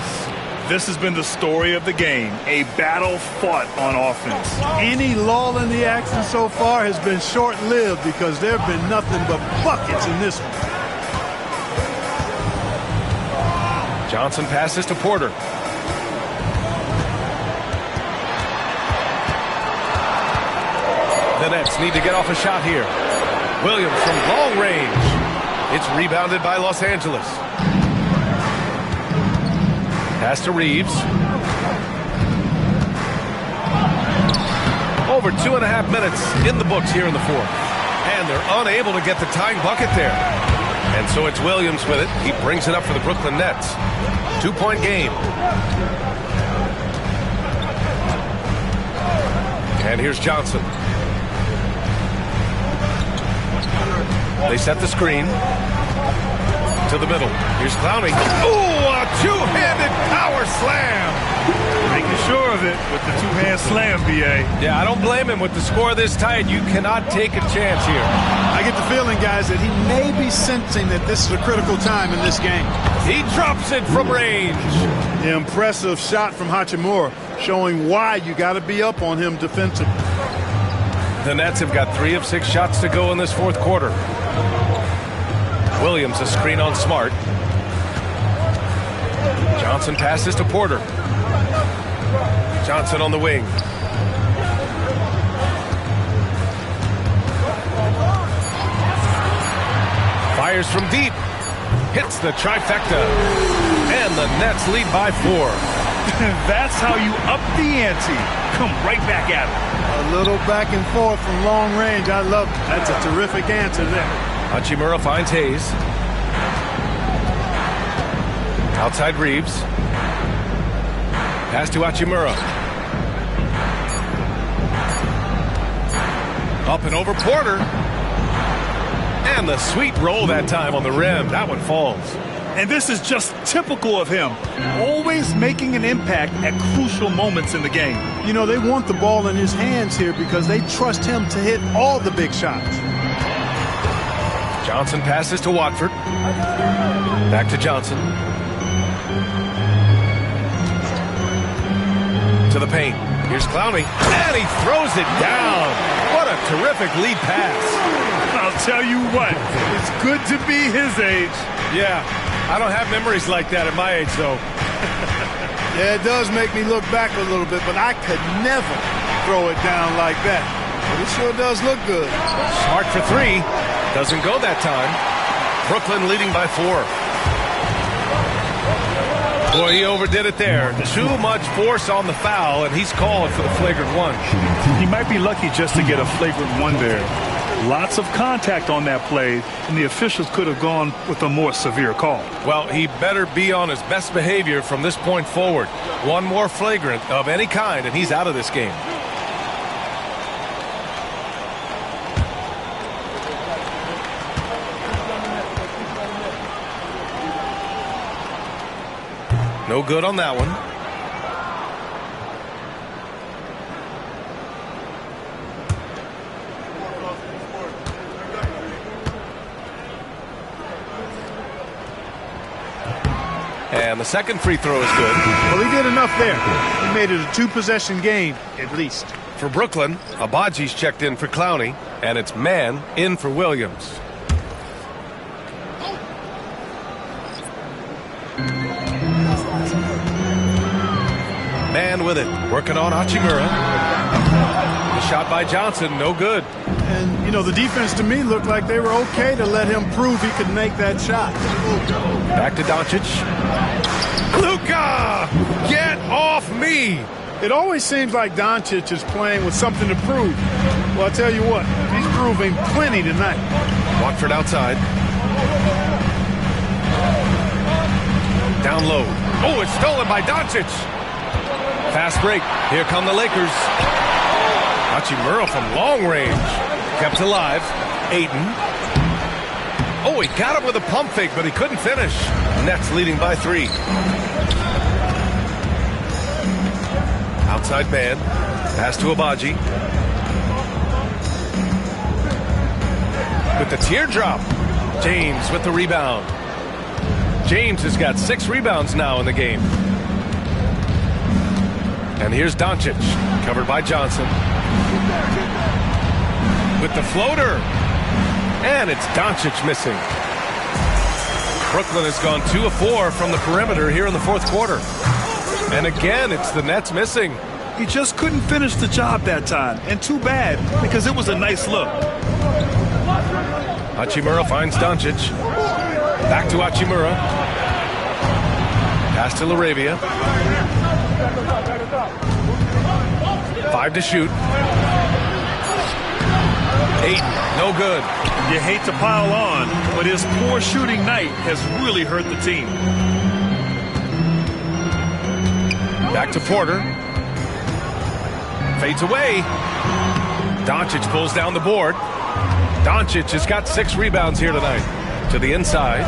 This has been the story of the game, a battle fought on offense. Any lull in the action so far has been short-lived because there have been nothing but buckets in this one. Johnson passes to Porter. The Nets need to get off a shot here. Williams from long range. It's rebounded by Los Angeles. Pass to Reeves. Over 2.5 minutes in the books here in the fourth. And they're unable to get the tying bucket there. And so it's Williams with it. He brings it up for the Brooklyn Nets. 2-point game. And here's Johnson. They set the screen. To the middle. Here's Clowney. Ooh, a two-handed power slam. Making sure of it with the two-hand slam, B.A. Yeah, I don't blame him. With the score this tight, you cannot take a chance here. I get the feeling, guys, that he may be sensing that this is a critical time in this game. He drops it from range. The impressive shot from Hachimura, showing why you got to be up on him defensively. The Nets have got 3 of 6 shots to go in this fourth quarter. Williams a screen on Smart. Johnson passes to Porter. Johnson on the wing. Fires from deep. Hits the trifecta. And the Nets lead by 4. That's how you up the ante. Come right back at it. A little back and forth from long range. I love it. That's a terrific answer there. Hachimura finds Hayes. Outside Reeves. Pass to Hachimura. Up and over Porter. And the sweet roll that time on the rim. That one falls. And this is just typical of him. Always making an impact at crucial moments in the game. You know, they want the ball in his hands here because they trust him to hit all the big shots. Johnson passes to Watford. Back to Johnson. To the paint. Here's Clowney. And he throws it down. What a terrific lead pass. I'll tell you what, it's good to be his age. Yeah, I don't have memories like that at my age, though. Yeah, it does make me look back a little bit, but I could never throw it down like that. But it sure does look good. Smart for 3. Doesn't go that time. Brooklyn leading by 4. Boy, he overdid it there. Too much force on the foul, and he's called for the flagrant 1. He might be lucky just to get a flagrant 1 there. Lots of contact on that play, and the officials could have gone with a more severe call. Well, he better be on his best behavior from this point forward. One more flagrant of any kind, and he's out of this game. No good on that one. And the second free throw is good. Well, he did enough there. He made it a 2-possession game, at least. For Brooklyn, Abaji's checked in for Clowney, and it's man in for Williams. Man with it, working on Hachimura. The shot by Johnson, no good. And, you know, the defense to me looked like they were okay to let him prove he could make that shot. Back to Doncic. Luka! Get off me! It always seems like Doncic is playing with something to prove. Well, I'll tell you what, he's proving plenty tonight. Watford outside. Down low. Oh, it's stolen by Doncic. Fast break. Here come the Lakers. Hachimura from long range. Kept alive. Ayton. Oh, he got him with a pump fake, but he couldn't finish. Nets leading by 3. Outside man. Pass to Abaji. With the teardrop. James with the rebound. James has got 6 rebounds now in the game. And here's Doncic. Covered by Johnson. With the floater. And it's Doncic missing. Brooklyn has gone 2 of 4 from the perimeter here in the fourth quarter. And again, it's the Nets missing. He just couldn't finish the job that time. And too bad, because it was a nice look. Hachimura finds Doncic. Back to Hachimura. Pass to LaRavia. 5 to shoot. 8, no good. You hate to pile on, but his poor shooting night has really hurt the team. Back to Porter. Fades away. Doncic pulls down the board. Doncic has got 6 rebounds here tonight. To the inside.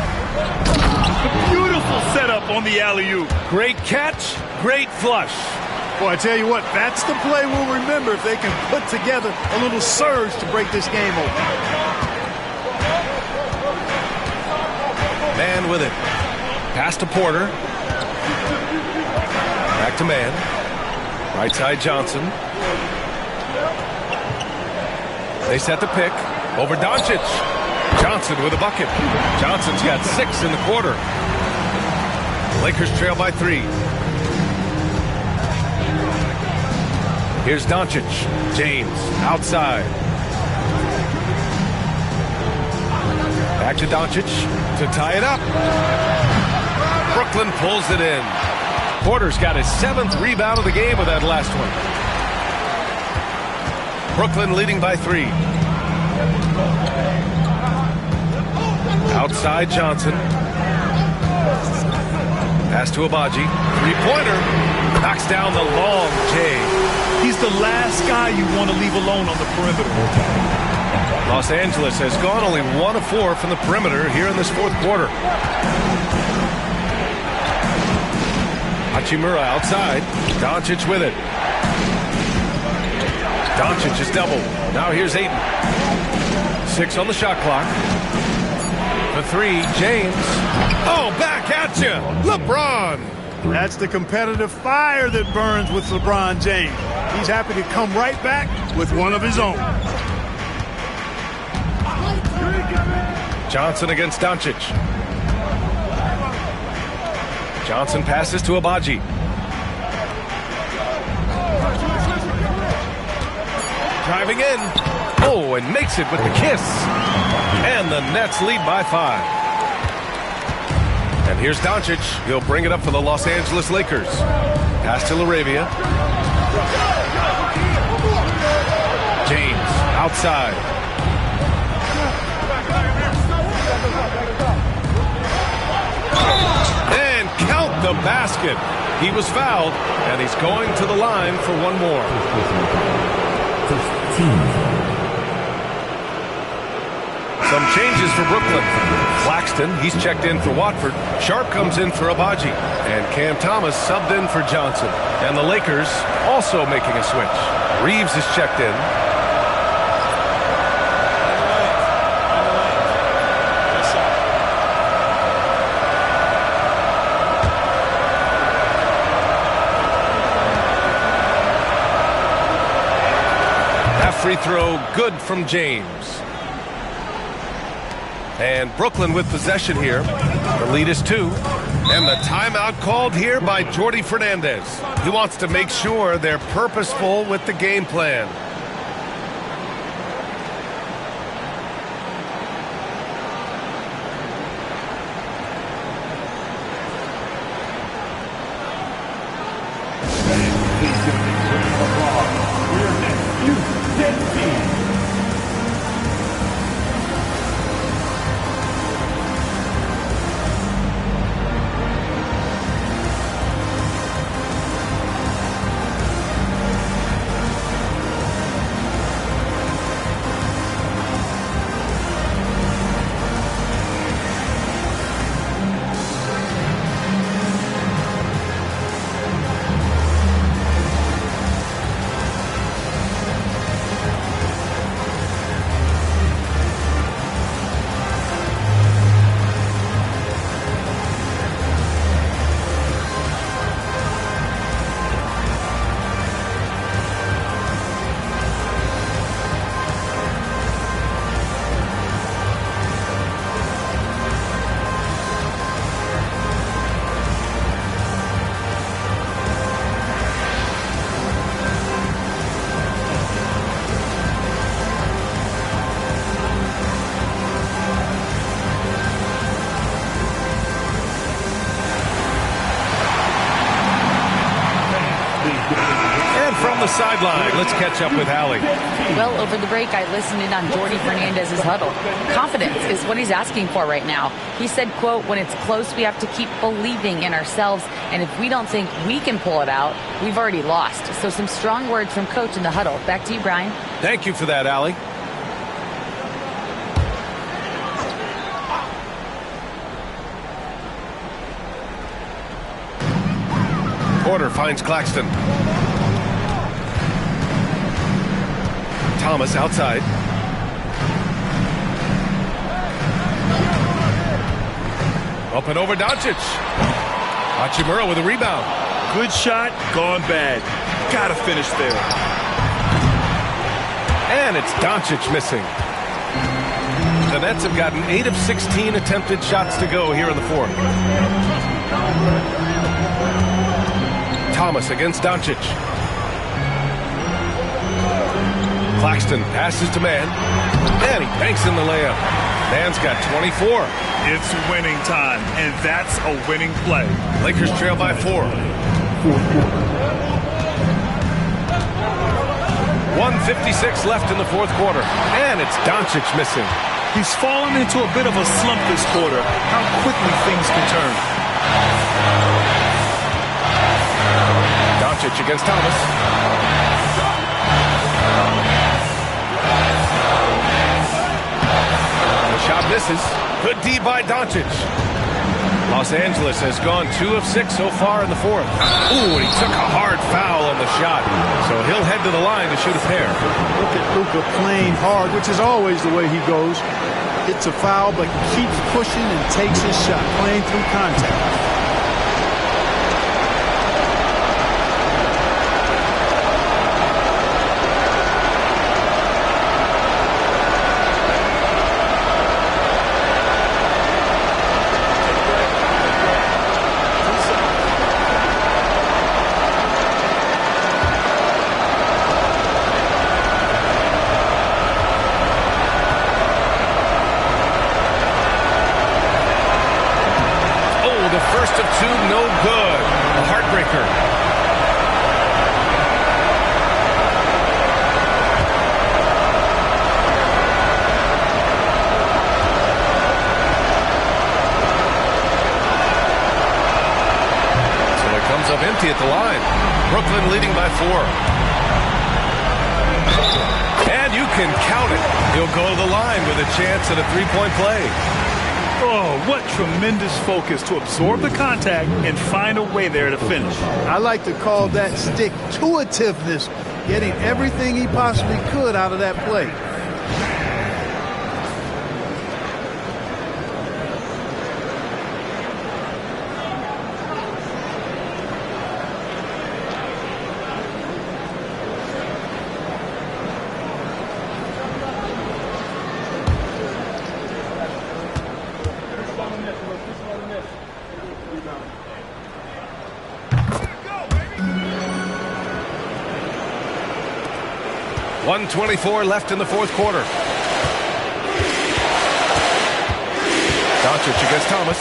Beautiful setup on the alley-oop. Great catch, great flush. Boy, I tell you what, that's the play we'll remember if they can put together a little surge to break this game open. Man with it. Pass to Porter. Back to man. Right side Johnson. They set the pick. Over Doncic. Johnson with a bucket. Johnson's got 6 in the quarter. Lakers trail by 3. Here's Doncic. James outside. Back to Doncic to tie it up. Brooklyn pulls it in. Porter's got his 7th rebound of the game with that last one. Brooklyn leading by 3. Outside Johnson. Pass to Abaji. 3-pointer. Knocks down the long J. He's the last guy you want to leave alone on the perimeter. Los Angeles has gone only 1 of 4 from the perimeter here in this fourth quarter. Hachimura outside. Doncic with it. Doncic is double. Now here's Ayton. 6 on the shot clock. The 3, James. Oh, back at you, LeBron. That's the competitive fire that burns with LeBron James. He's happy to come right back with one of his own. Johnson against Doncic. Johnson passes to Abaji. Driving in. Oh, and makes it with the kiss. And the Nets lead by 5. And here's Doncic. He'll bring it up for the Los Angeles Lakers. Pass to LaRavia. James outside. And count the basket. He was fouled, and he's going to the line for one more. Some changes for Brooklyn. Claxton, he's checked in for Watford. Sharp comes in for Abaji. And Cam Thomas subbed in for Johnson. And the Lakers also making a switch. Reeves is checked in. That free throw good from James. And Brooklyn with possession here. The lead is 2. And the timeout called here by Jordi Fernandez. He wants to make sure they're purposeful with the game plan. sideline. Let's catch up with Allie. Well, over the break, I listened in on Jordy Fernandez's huddle. Confidence is what he's asking for right now. He said, quote, when it's close, we have to keep believing in ourselves. And if we don't think we can pull it out, we've already lost. So some strong words from Coach in the huddle. Back to you, Brian. Thank you for that, Allie. Porter finds Claxton. Thomas outside. Up and over Doncic. Hachimura with a rebound. Good shot, gone bad. Gotta finish there. And it's Doncic missing. The Nets have gotten 8 of 16 attempted shots to go here in the fourth. Thomas against Doncic. Claxton passes to Mann. And he banks in the layup. Mann's got 24. It's winning time, and that's a winning play. Lakers trail by 4. 1:56 left in the fourth quarter. And it's Doncic missing. He's fallen into a bit of a slump this quarter. How quickly things can turn. Doncic against Thomas. The shot misses. Good D by Doncic. Los Angeles has gone 2 of 6 so far in the fourth. Ooh, and he took a hard foul on the shot. So he'll head to the line to shoot a pair. Look at Luka playing hard, which is always the way he goes. It's a foul, but keeps pushing and takes his shot, playing through contact. First of 2, no good. A heartbreaker. So it comes up empty at the line. Brooklyn leading by 4. And you can count it. He'll go to the line with a chance at a 3-point play. Oh, what tremendous focus to absorb the contact and find a way there to finish. I like to call that stick-to-itiveness, getting everything he possibly could out of that play. .124 left in the fourth quarter. Doncic against Thomas.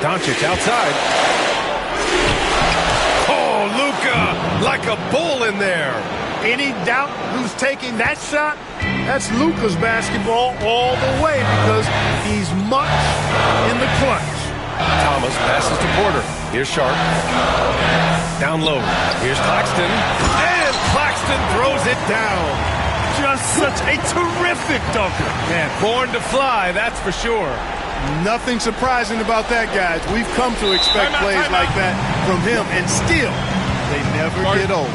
Doncic outside. Oh, Luka, like a bull in there. Any doubt who's taking that shot? That's Luka's basketball all the way because he's much in the clutch. Thomas passes to Porter. Here's Sharp. Down low. Here's Claxton. And Claxton throws it down. Just such a terrific dunker. Man, born to fly, that's for sure. Nothing surprising about that, guys. We've come to expect plays like that from him, and still, they never get old.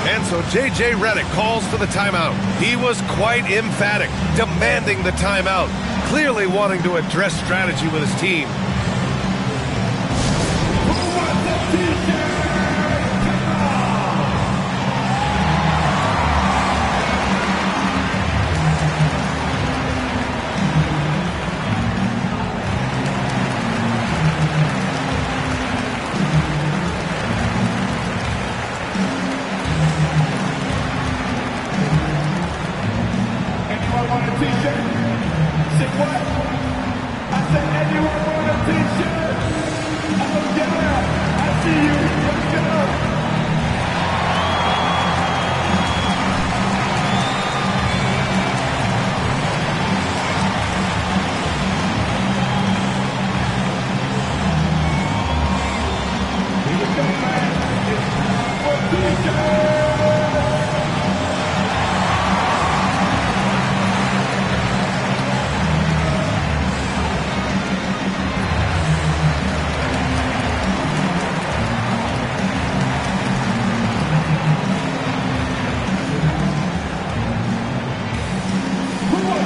And so J.J. Redick calls for the timeout. He was quite emphatic, demanding the timeout, clearly wanting to address strategy with his team.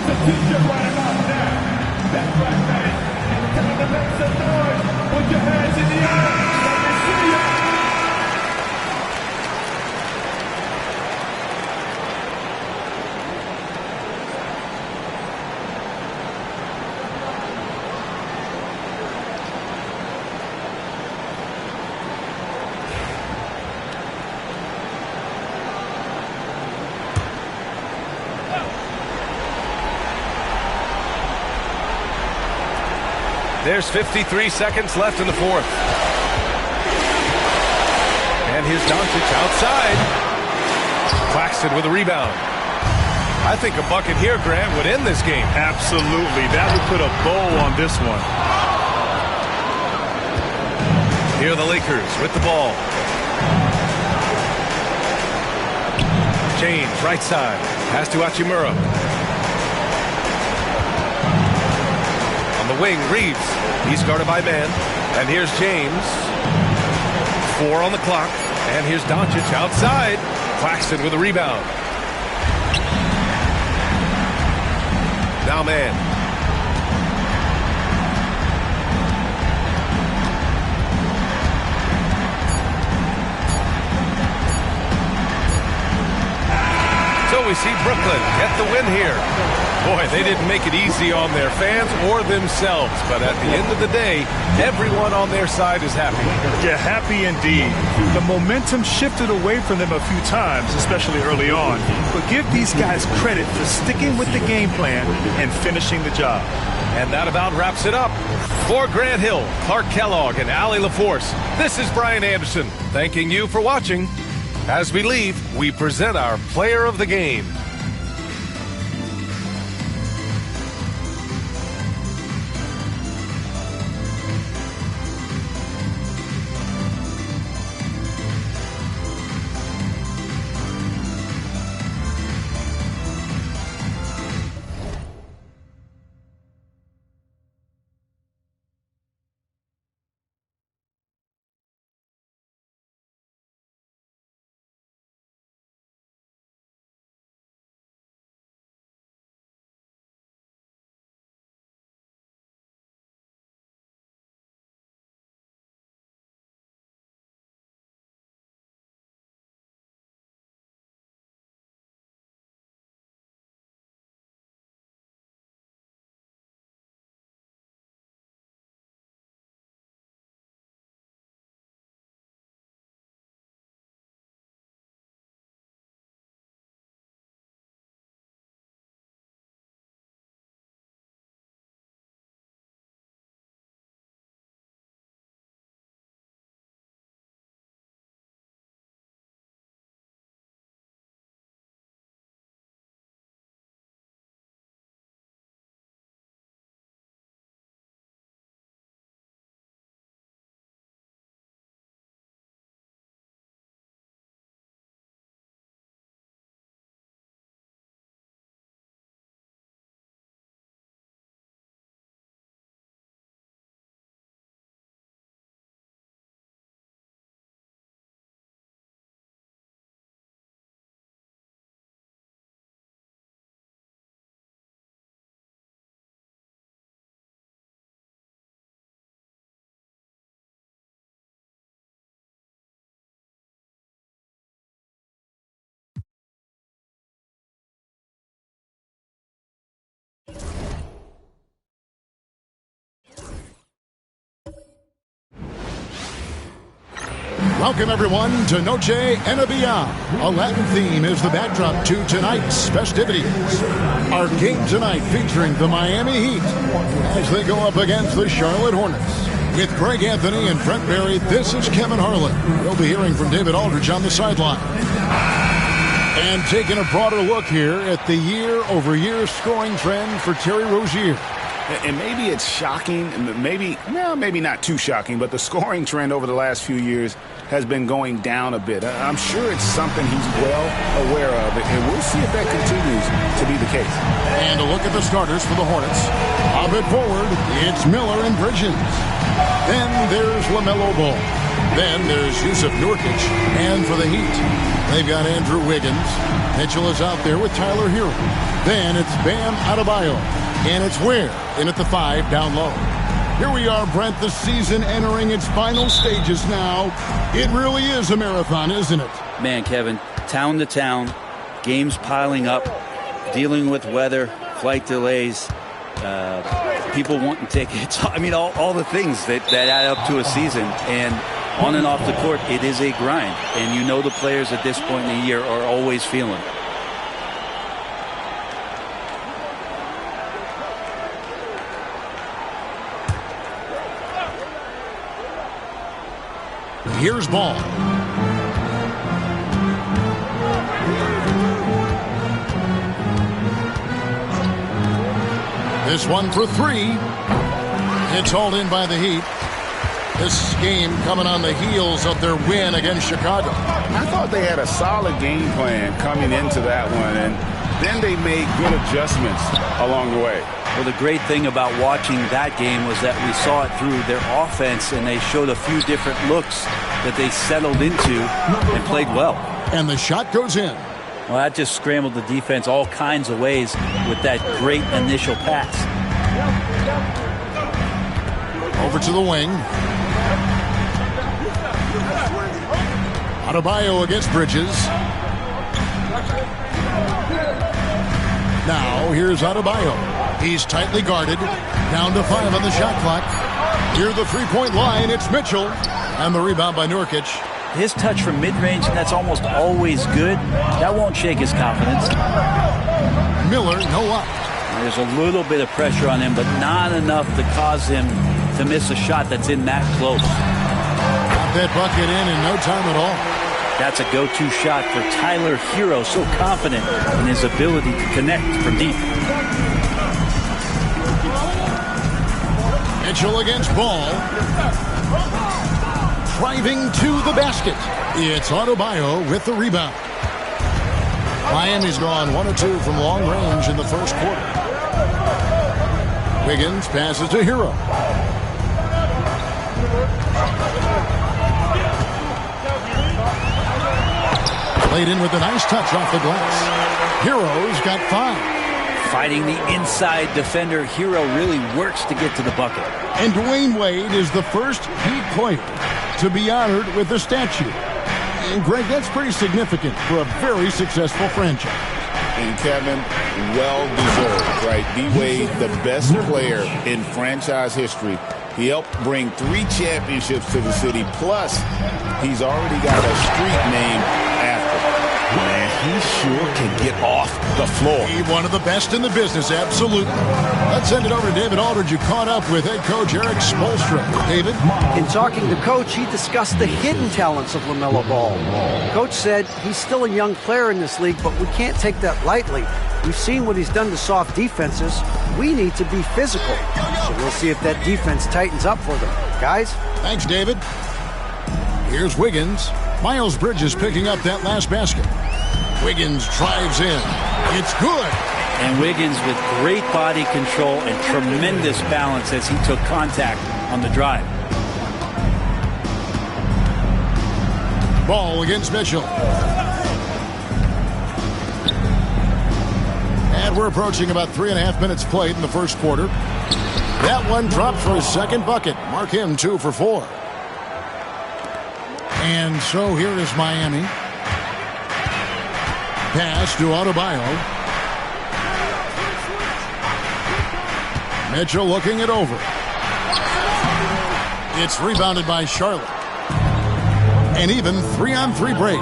substitution right about now. That's right, man. It's time to make some noise. Put your hands in the air. Let me see ya. There's 53 seconds left in the fourth. And here's Doncic outside. Claxton with a rebound. I think a bucket here, Grant, would end this game. Absolutely. That would put a bow on this one. Here are the Lakers with the ball. James, right side. Pass to Hachimura. On the wing, Reeves. He's guarded by man. And here's James. 4 on the clock. And here's Doncic outside. Claxton with a rebound. Now man. So we see Brooklyn get the win here. Boy, they didn't make it easy on their fans or themselves. But at the end of the day, everyone on their side is happy. Yeah, happy indeed. The momentum shifted away from them a few times, especially early on. But give these guys credit for sticking with the game plan and finishing the job. And that about wraps it up. For Grant Hill, Clark Kellogg, and Allie LaForce, this is Brian Anderson, thanking you for watching. As we leave, we present our player of the game. Welcome, everyone, to Noche Enabia. A Latin theme is the backdrop to tonight's festivities. Our game tonight featuring the Miami Heat as they go up against the Charlotte Hornets. With Greg Anthony and Brent Barry, this is Kevin Harlan. We'll be hearing from David Aldridge on the sideline. And taking a broader look here at the year-over-year scoring trend for Terry Rozier. And maybe it's shocking, maybe not too shocking, but the scoring trend over the last few years has been going down a bit. I'm sure it's something he's well aware of, and we'll see if that continues to be the case. And a look at the starters for the Hornets. Up at forward, it's Miller and Bridges. Then there's LaMelo Ball. Then there's Yusuf Nurkic. And for the Heat, they've got Andrew Wiggins. Mitchell is out there with Tyler Hero. Then it's Bam Adebayo. And it's Ware in at the 5 down low. Here we are, Brent, the season entering its final stages now. It really is a marathon, isn't it? Man, Kevin, town to town, games piling up, dealing with weather, flight delays, people wanting tickets. I mean, all the things that add up to a season. And on and off the court, it is a grind. And you know the players at this point in the year are always feeling it. Here's Ball. This one for 3. It's hauled in by the Heat. This game coming on the heels of their win against Chicago. I thought they had a solid game plan coming into that one, and then they made good adjustments along the way. Well, the great thing about watching that game was that we saw it through their offense, and they showed a few different looks that they settled into and played well. And the shot goes in. Well, that just scrambled the defense all kinds of ways with that great initial pass. Over to the wing. Adebayo against Bridges. Now, here's Adebayo. He's tightly guarded. Down to 5 on the shot clock. Near the three-point line, it's Mitchell. And the rebound by Nurkic. His touch from mid-range, that's almost always good. That won't shake his confidence. Miller, no up. There's a little bit of pressure on him, but not enough to cause him to miss a shot that's in that close. Got that bucket in no time at all. That's a go-to shot for Tyler Hero, so confident in his ability to connect from deep. Mitchell against Ball. Driving to the basket. It's Adebayo with the rebound. Miami's gone 1 of 2 from long range in the first quarter. Wiggins passes to Hero. Played in with a nice touch off the glass. Hero's got 5. Fighting the inside defender, Hero really works to get to the bucket. And Dwayne Wade is the first Heat player to be honored with a statue. And Greg, that's pretty significant for a very successful franchise. And Kevin, well deserved, right? D-Wade, the best player in franchise history. He helped bring 3 championships to the city. Plus, he's already got a street named after him. Man, he sure can get off the floor. He's one of the best in the business, absolutely. Let's send it over to David Aldridge, who caught up with head coach Eric Spoelstra. David? In talking to Coach, he discussed the hidden talents of LaMelo Ball. Coach said he's still a young player in this league, but we can't take that lightly. We've seen what he's done to soft defenses. We need to be physical. So we'll see if that defense tightens up for them. Guys? Thanks, David. Here's Wiggins. Miles Bridges picking up that last basket. Wiggins drives in. It's good. And Wiggins with great body control and tremendous balance as he took contact on the drive. Ball against Mitchell. And we're approaching about 3.5 minutes played in the first quarter. That one dropped for his second bucket. Mark him 2 for 4. And so here is Miami. Pass to Adebayo. Mitchell looking it over. It's rebounded by Charlotte. An even 3-on-3 break.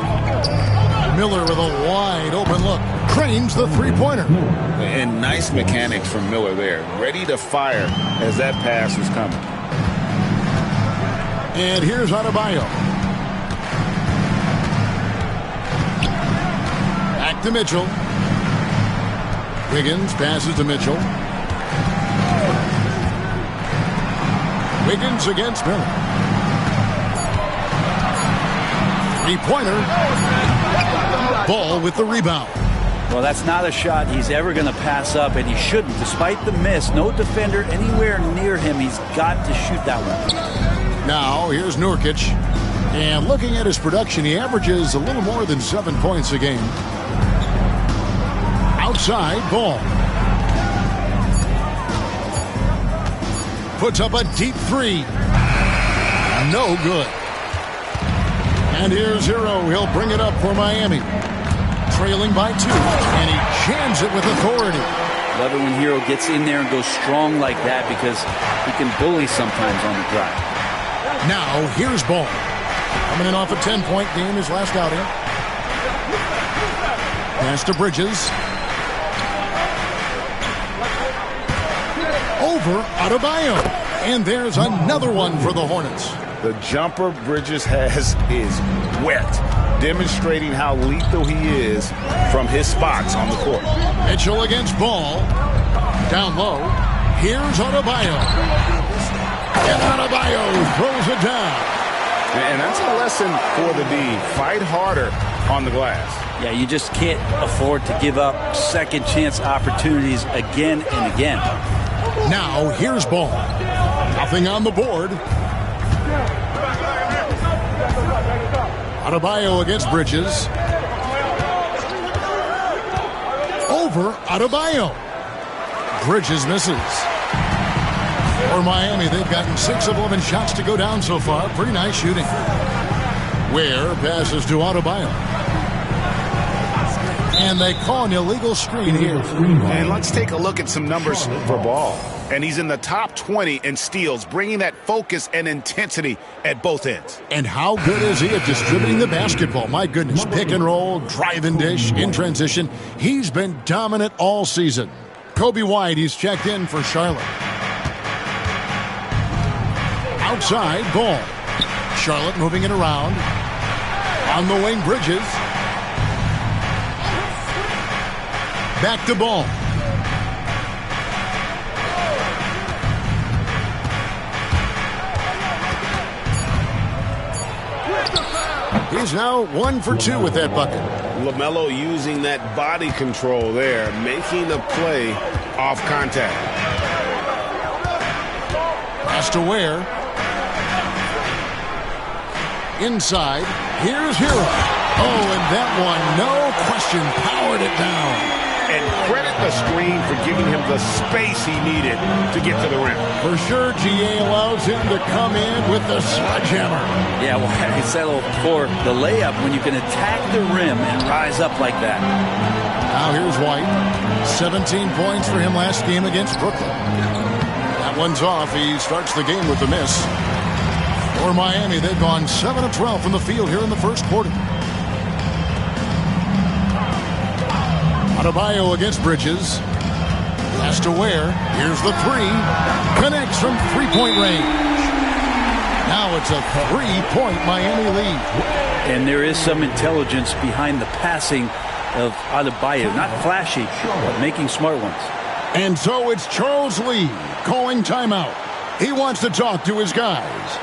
Miller with a wide open look. Cranes the three-pointer. And nice mechanics from Miller there. Ready to fire as that pass was coming. And here's Adebayo. Back to Mitchell. Wiggins passes to Mitchell. Wiggins against Miller. Three-pointer. Ball with the rebound. Well, that's not a shot he's ever going to pass up, and he shouldn't. Despite the miss, no defender anywhere near him. He's got to shoot that one. Now, here's Nurkic. And looking at his production, he averages a little more than 7 points a game. Outside ball. Puts up a deep three. No good. And here's Hero. He'll bring it up for Miami. Trailing by 2. And he jams it with authority. Love it when Hero gets in there and goes strong like that because he can bully sometimes on the drive. Now, here's Ball. Coming in off a 10-point game his last outing. Pass to Bridges. Over Adebayo. And there's another one for the Hornets. The jumper Bridges has is wet, demonstrating how lethal he is from his spots on the court. Mitchell against Ball. Down low. Here's Adebayo. And Adebayo throws it down. And that's a lesson for the D. Fight harder on the glass. Yeah, you just can't afford to give up second chance opportunities again and again. Now, here's Ball. Nothing on the board. Adebayo against Bridges. Over Adebayo. Bridges misses. For Miami, they've gotten 6 of 11 shots to go down so far. Pretty nice shooting. Ware passes to Adebayo. And they call an illegal screen here. And let's take a look at some numbers for Ball. And he's in the top 20 in steals, bringing that focus and intensity at both ends. And how good is he at distributing the basketball? My goodness, pick and roll, drive and dish, in transition. He's been dominant all season. Kobe White, he's checked in for Charlotte. Outside, Ball. Charlotte moving it around. On the wing, Bridges. Back to Ball. He's now 1 for 2 with that bucket. LaMelo using that body control there, making the play off contact. Pass to Ware. Inside. Here's Hero. Oh, and that one, no question, powered it down. And credit the screen for giving him the space he needed to get to the rim. For sure, GA allows him to come in with the sledgehammer. Yeah, well, I settle for the layup when you can attack the rim and rise up like that. Now here's White. 17 points for him last game against Brooklyn. That one's off. He starts the game with a miss. For Miami, they've gone 7 of 12 from the field here in the first quarter. Adebayo against Bridges. Pass to Ware. Here's the 3. Connects from three-point range. Now it's a 3-point Miami lead. And there is some intelligence behind the passing of Adebayo. Not flashy, but making smart ones. And so it's Charles Lee calling timeout. He wants to talk to his guys.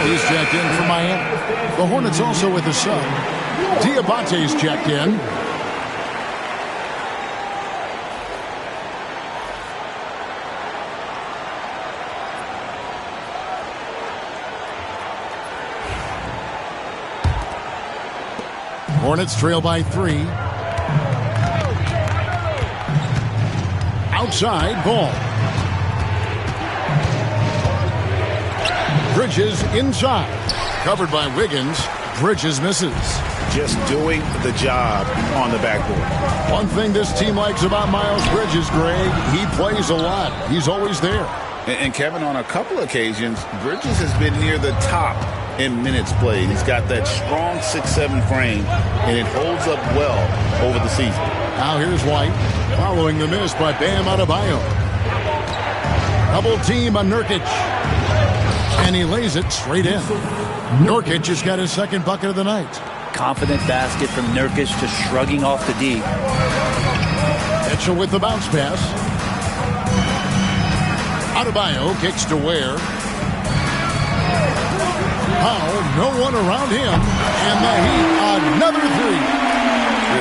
He's checked in for Miami. The Hornets also with a sub. Diabate's checked in. Hornets trail by 3. Outside, Ball. Bridges inside. Covered by Wiggins. Bridges misses. Just doing the job on the backboard. One thing this team likes about Miles Bridges, Greg, he plays a lot. He's always there. And Kevin, on a couple occasions, Bridges has been near the top in minutes played. He's got that strong 6'7" frame, and it holds up well over the season. Now here's White, following the miss by Bam Adebayo. Double team on Nurkic. And he lays it straight in. Nurkic has got his second bucket of the night. Confident basket from Nurkic, just shrugging off the D. Mitchell with the bounce pass. Adebayo kicks to Ware. Powell, no one around him. And the Heat, another three.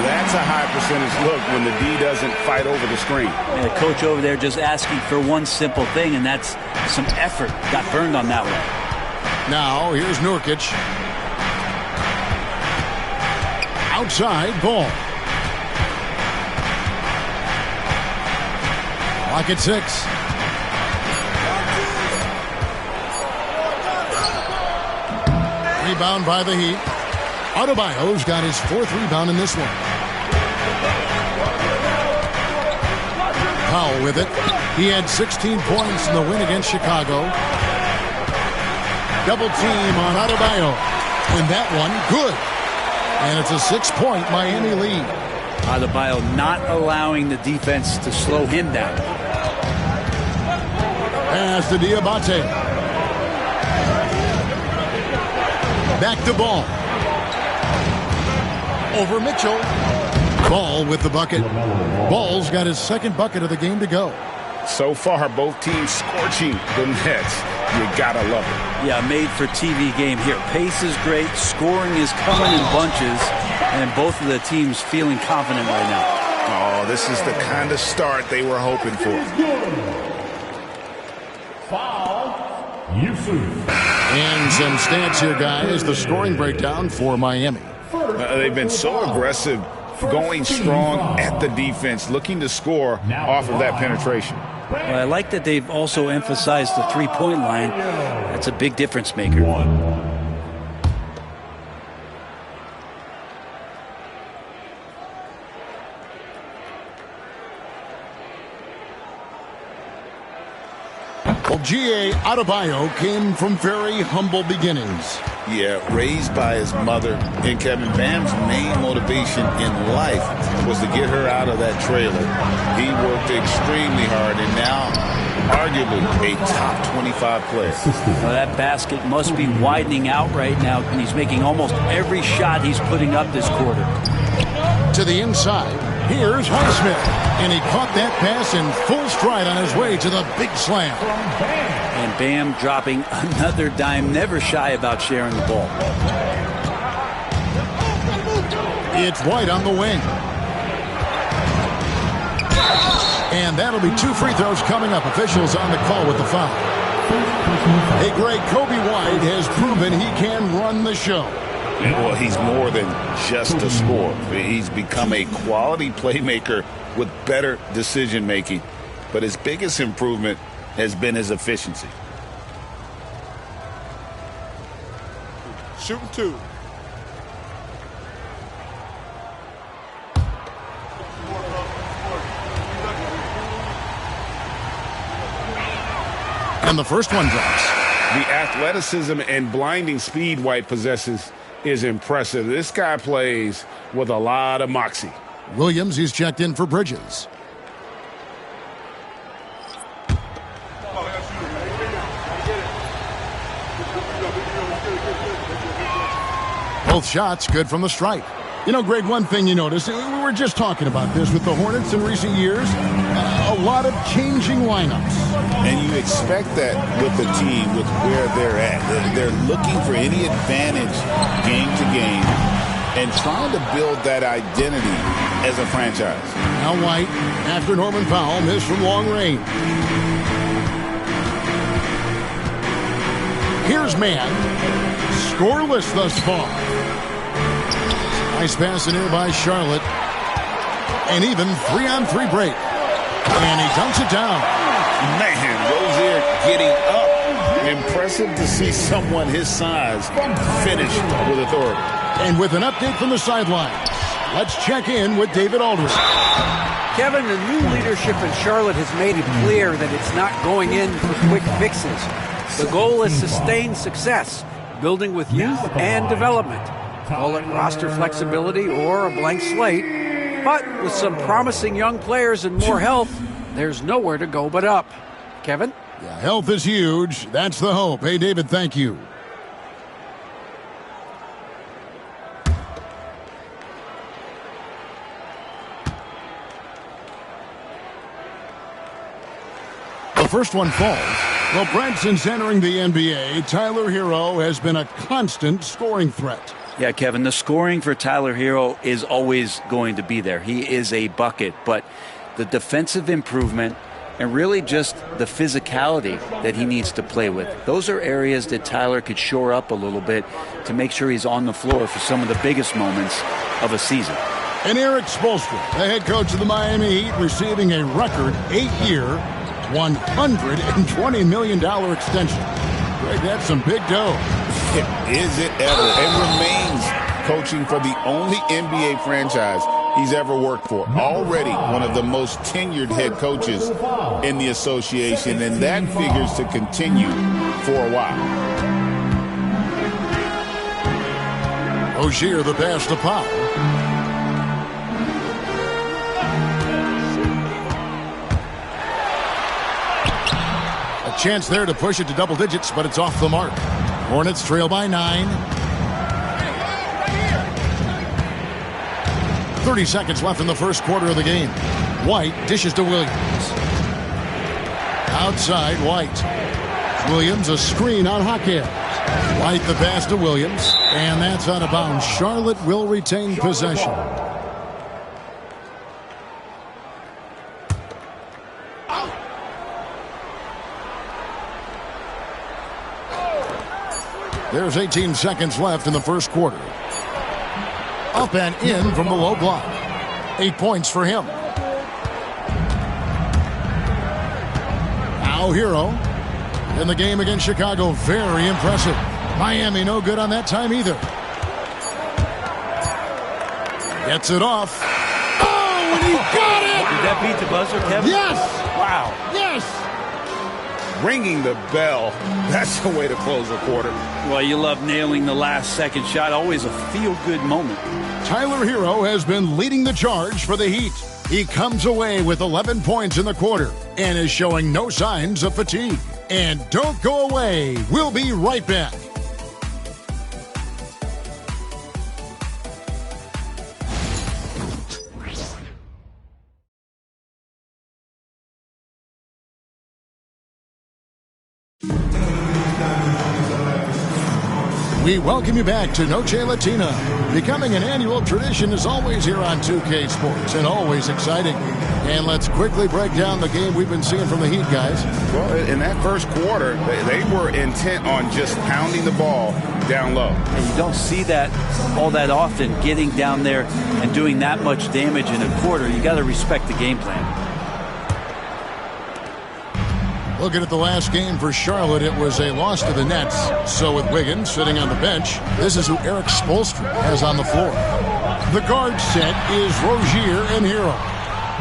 That's a high percentage look when the D doesn't fight over the screen. And the coach over there just asking for one simple thing, and that's some effort. Got burned on that one. Now, here's Nurkic. Outside, Ball. Clock at 6. Rebound by the Heat. Adebayo's got his 4th rebound in this one. Powell with it. He had 16 points in the win against Chicago. Double team on Adebayo. And that one, good. And it's a 6-point Miami lead. Adebayo not allowing the defense to slow him down. Pass to Diabate. Back to Ball. Over Mitchell. Ball with the bucket. Ball's got his second bucket of the game to go. So far, both teams scorching the Nets. You gotta love it. Yeah, made for TV game here. Pace is great. Scoring is coming in bunches. And both of the teams feeling confident right now. Oh, this is the kind of start they were hoping for. Foul, Yusuf. And some stats here, guys. The scoring breakdown for Miami. They've been so aggressive, going strong at the defense, looking to score off of that penetration. Well, I like that they've also emphasized the three-point line. That's a big difference maker. Well, G.A. Adebayo came from very humble beginnings. Yeah, raised by his mother. And Kevin, Bam's main motivation in life was to get her out of that trailer. He worked extremely hard, and now arguably a top 25 player. Well, that basket must be widening out right now, and he's making almost every shot he's putting up this quarter. To the inside, here's Highsmith. And he caught that pass in full stride on his way to the big slam. And Bam dropping another dime, never shy about sharing the ball. It's White on the wing. And that'll be 2 free throws coming up. Officials on the call with the foul. Hey, Greg, Kobe White has proven he can run the show. Well, he's more than just a scorer. He's become a quality playmaker with better decision-making. But his biggest improvement has been his efficiency. Shooting 2. And the first one drops. The athleticism and blinding speed White possesses is impressive. This guy plays with a lot of moxie. Williams, he's checked in for Bridges. Both shots good from the stripe. You know, Greg, one thing you notice, we were just talking about this with the Hornets in recent years, a lot of changing lineups. And you expect that with the team, with where they're at. They're looking for any advantage game to game and trying to build that identity as a franchise. Now White, after Norman Powell, missed from long range. Here's Mann, scoreless thus far. Nice pass in here by Charlotte. An even 3-on-3 break. And he dunks it down. Man, Rozier getting up. Impressive to see someone his size finish with authority. And with an update from the sidelines, let's check in with David Aldridge. Kevin, the new leadership in Charlotte has made it clear that it's not going in for quick fixes. The goal is sustained success, building with youth and development. Call it roster flexibility or a blank slate. But with some promising young players and more health, there's nowhere to go but up. Kevin? Yeah, health is huge. That's the hope. Hey, David, thank you. The first one falls. Well, Brent, since entering the NBA, Tyler Hero has been a constant scoring threat. Yeah, Kevin, the scoring for Tyler Hero is always going to be there. He is a bucket, but the defensive improvement and really just the physicality that he needs to play with, those are areas that Tyler could shore up a little bit to make sure he's on the floor for some of the biggest moments of a season. And Eric Spoelstra, the head coach of the Miami Heat, receiving a record 8-year, $120 million extension. Greg, that's some big dough. Is it ever? And remains coaching for the only NBA franchise he's ever worked for. Already one of the most tenured head coaches in the association, and that figures to continue for a while. Rozier, the pass to Powell. A chance there to push it to double digits, but it's off the mark. Hornets trail by 9. 30 seconds left in the first quarter of the game. White dishes to Williams. Outside, White. Williams, a screen on Hakeem. White the pass to Williams, and that's out of bounds. Charlotte will retain possession. There's 18 seconds left in the first quarter. Up and in from the low block. 8 points for him. Now Hero in the game against Chicago. Very impressive. Miami no good on that time either. Gets it off. Oh, and he got it! Did that beat the buzzer, Kevin? Yes! Wow. Yes! Ringing the bell. That's the way to close a quarter. Well, you love nailing the last second shot. Always a feel-good moment. Tyler Hero has been leading the charge for the Heat. He comes away with 11 points in the quarter and is showing no signs of fatigue. And don't go away. We'll be right back. We welcome you back to Noche Latina. Becoming an annual tradition is always here on 2K Sports and always exciting. And let's quickly break down the game we've been seeing from the Heat, guys. Well, in that first quarter, they were intent on just pounding the ball down low. And you don't see that all that often, getting down there and doing that much damage in a quarter. You got to respect the game plan. Looking at the last game for Charlotte, it was a loss to the Nets. So with Wiggins sitting on the bench, this is who Eric Spoelstra has on the floor. The guard set is Rozier and Hero.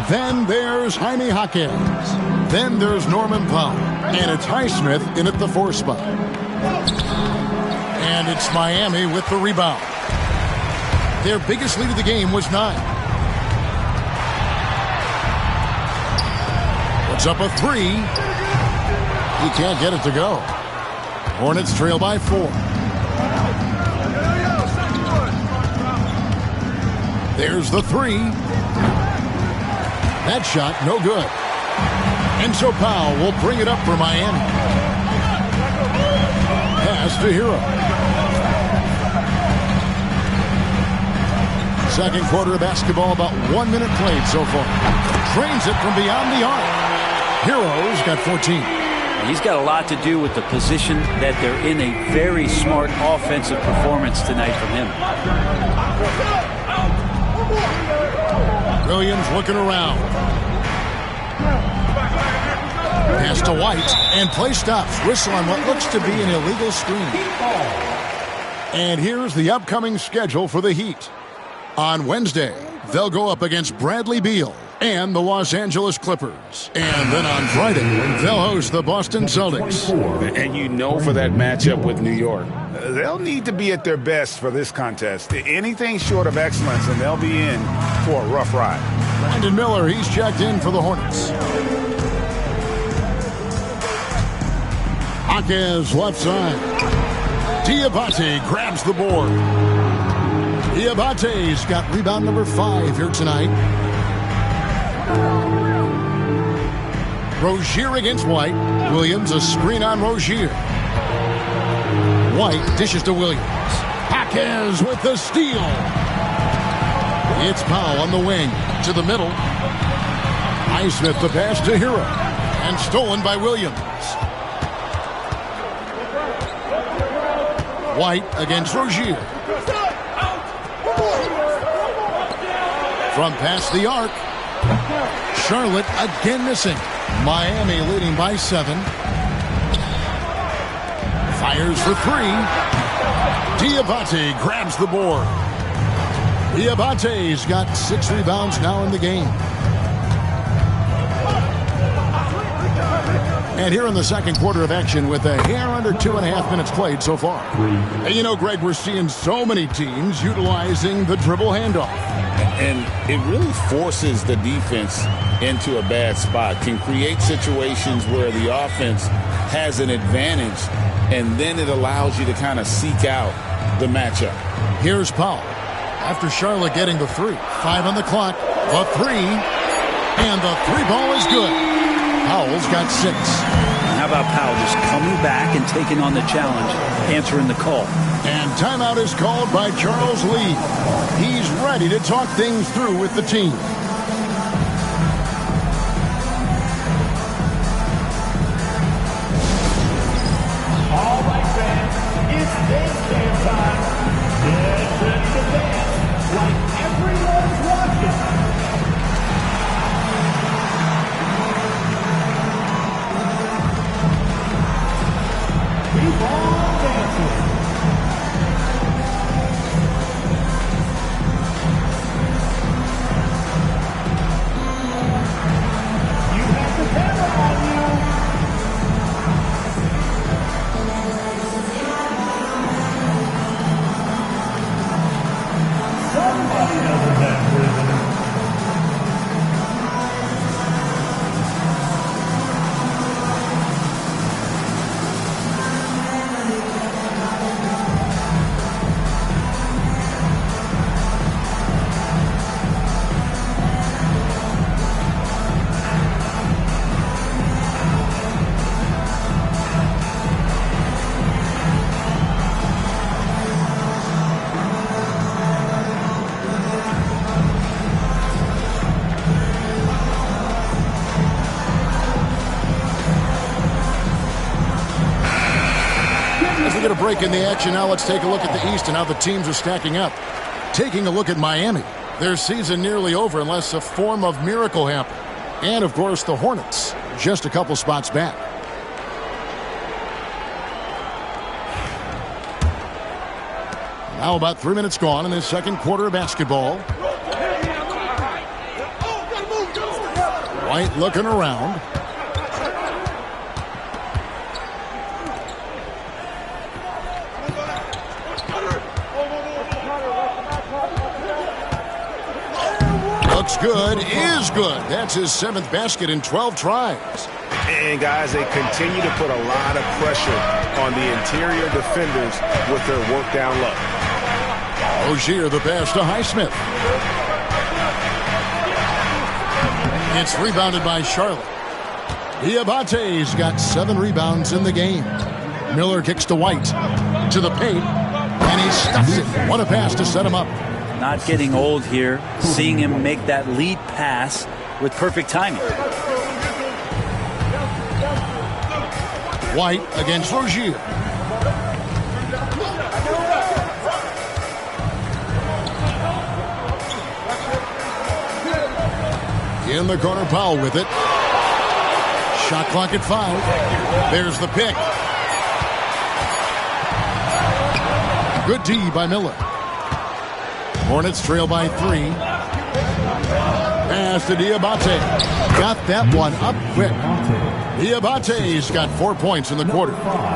Then there's Jaime Jaquez. Then there's Norman Powell. And it's Highsmith in at the 4 spot. And it's Miami with the rebound. Their biggest lead of the game was 9. Puts up a 3. He can't get it to go. Hornets trail by 4. There's the 3. That shot, no good. And so Powell will bring it up for Miami. Pass to Hero. Second quarter of basketball, about 1 minute played so far. Drains it from beyond the arc. Hero's got 14. He's got a lot to do with the position that they're in. A very smart offensive performance tonight from him. Williams looking around. Pass to White, and play stops. Whistle on what looks to be an illegal screen. And here's the upcoming schedule for the Heat. On Wednesday, they'll go up against Bradley Beal and the Los Angeles Clippers. And then on Friday, they'll host the Boston Celtics. And you know for that matchup with New York, they'll need to be at their best for this contest. Anything short of excellence, and they'll be in for a rough ride. Brandon Miller, he's checked in for the Hornets. Jaquez left side. Diabate grabs the board. Diabate's got rebound number 5 here tonight. Rozier against White. Williams a screen on Rozier. White dishes to Williams. Jaquez with the steal. It's Powell on the wing to the middle. Highsmith the pass to Hero. And stolen by Williams. White against Rozier. From past the arc. Charlotte again missing. Miami leading by 7. Fires for 3. Diabate grabs the board. Diabate's got 6 rebounds now in the game. And here in the second quarter of action with a hair under 2.5 minutes played so far. And you know, Greg, we're seeing so many teams utilizing the dribble handoff. And it really forces the defense into a bad spot, can create situations where the offense has an advantage, and then it allows you to kind of seek out the matchup. Here's Powell. After Charlotte getting the 3. 5 on the clock. The 3. And the 3 ball is good. Powell's got 6. How about Powell just coming back and taking on the challenge, answering the call. And timeout is called by Charles Lee. He's ready to talk things through with the team. All right, fans, it's dance time. Get ready to dance like everyone's watching. Keep on dancing. You have the camera on you. Somebody doesn't have rhythm. As we get a break in the action now, let's take a look at the East and how the teams are stacking up. Taking a look at Miami. Their season nearly over unless a form of miracle happens. And, of course, the Hornets, just a couple spots back. Now about 3 minutes gone in this second quarter of basketball. White looking around. Looks good, is good. That's his 7th basket in 12 tries. And, guys, they continue to put a lot of pressure on the interior defenders with their work down low. Rozier the pass to Highsmith. It's rebounded by Charlotte. Diabate's got 7 rebounds in the game. Miller kicks to White. To the paint. And he stuffs it. What a pass to set him up. Not getting old here. Seeing him make that lead pass with perfect timing. White against Rozier. In the corner, Powell with it. Shot clock at 5. There's the pick. Good D by Miller. Hornets trail by 3. Pass to Diabate. Got that one up quick. Diabate's got 4 points in the quarter.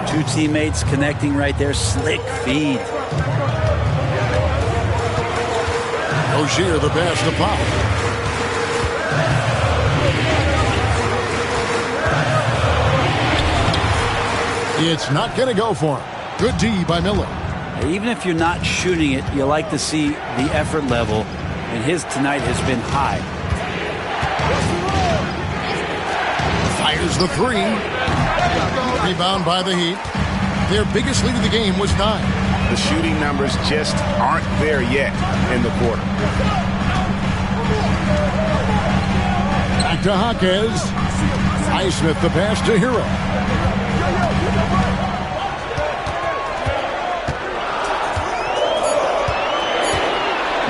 2 teammates connecting right there. Slick feed. Rozier the pass to Powell. It's not going to go for him. Good D by Miller. Even if you're not shooting it, you like to see the effort level, and his tonight has been high. Fires the 3. Rebound by the Heat. Their biggest lead of the game was 9. The shooting numbers just aren't there yet in the quarter. Back to Jaquez. Highsmith the pass to Hero.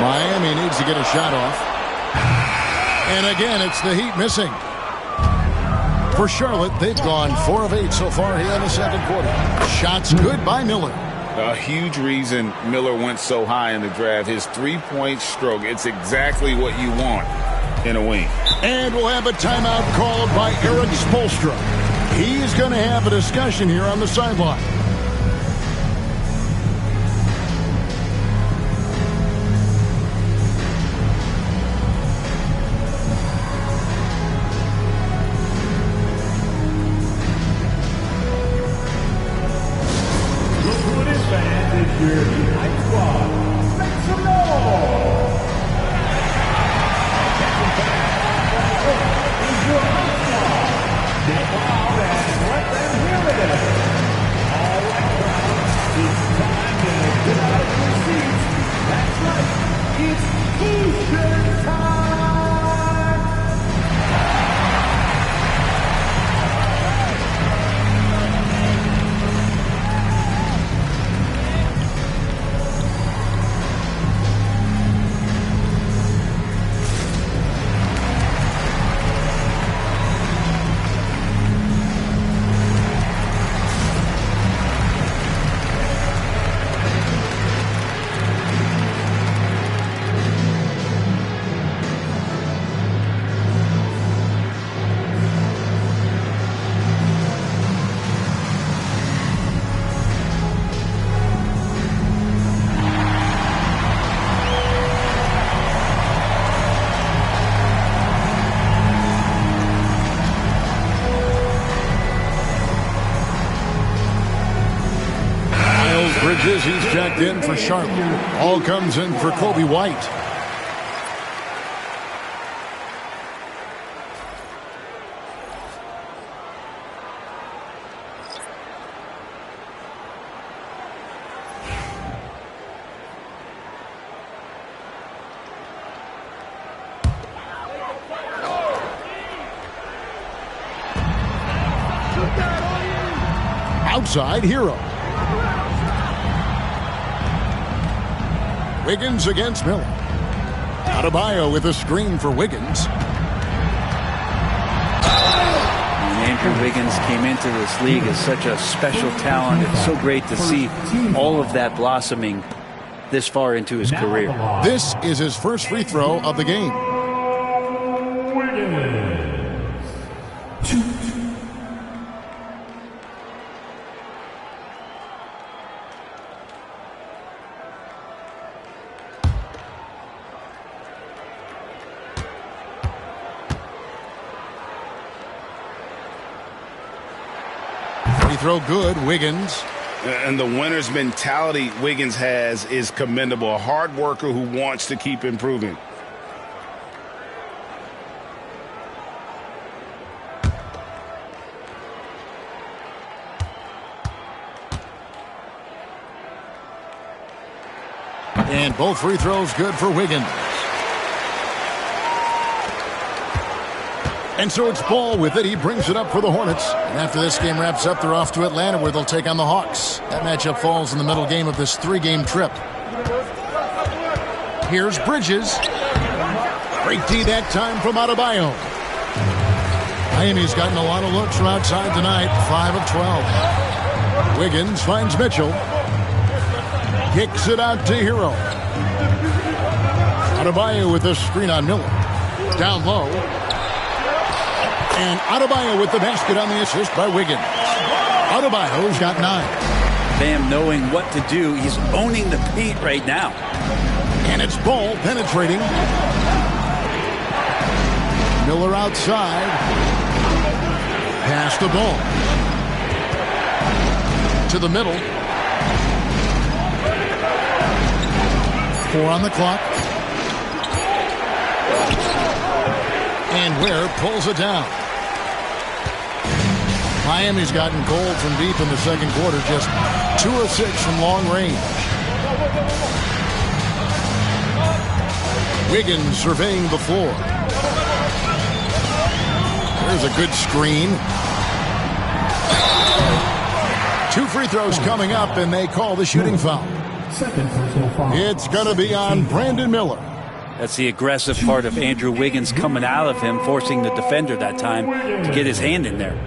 Miami needs to get a shot off. And again, it's the Heat missing. For Charlotte, they've gone 4 of 8 so far here in the second quarter. Shots good by Miller. A huge reason Miller went so high in the draft. His three-point stroke, it's exactly what you want in a wing. And we'll have a timeout called by Eric Spoelstra. He's going to have a discussion here on the sideline. He's checked in for Charlotte. All comes in for Kobe White. Outside, Hero. Wiggins against Miller. Adebayo with a screen for Wiggins. Andrew Wiggins came into this league as such a special talent. It's so great to see all of that blossoming this far into his career. This is his first free throw of the game. Throw good, Wiggins. And the winner's mentality Wiggins has is commendable. A hard worker who wants to keep improving. And both free throws good for Wiggins. And so it's Ball with it. He brings it up for the Hornets. And after this game wraps up, they're off to Atlanta where they'll take on the Hawks. That matchup falls in the middle game of this 3-game trip. Here's Bridges. Straight D that time from Adebayo. Miami's gotten a lot of looks from outside tonight, 5 of 12. Wiggins finds Mitchell. Kicks it out to Hero. Adebayo with the screen on Miller. Down low. And Adebayo with the basket on the assist by Wiggins. Adebayo's got 9. Bam knowing what to do. He's owning the paint right now. And it's Ball penetrating. Miller outside. Pass the ball. To the middle. 4 on the clock. And Ware pulls it down. Miami's gotten cold from deep in the second quarter. Just 2 of 6 from long range. Wiggins surveying the floor. There's a good screen. 2 free throws coming up, and they call the shooting foul. It's going to be on Brandon Miller. That's the aggressive part of Andrew Wiggins coming out of him, forcing the defender that time to get his hand in there.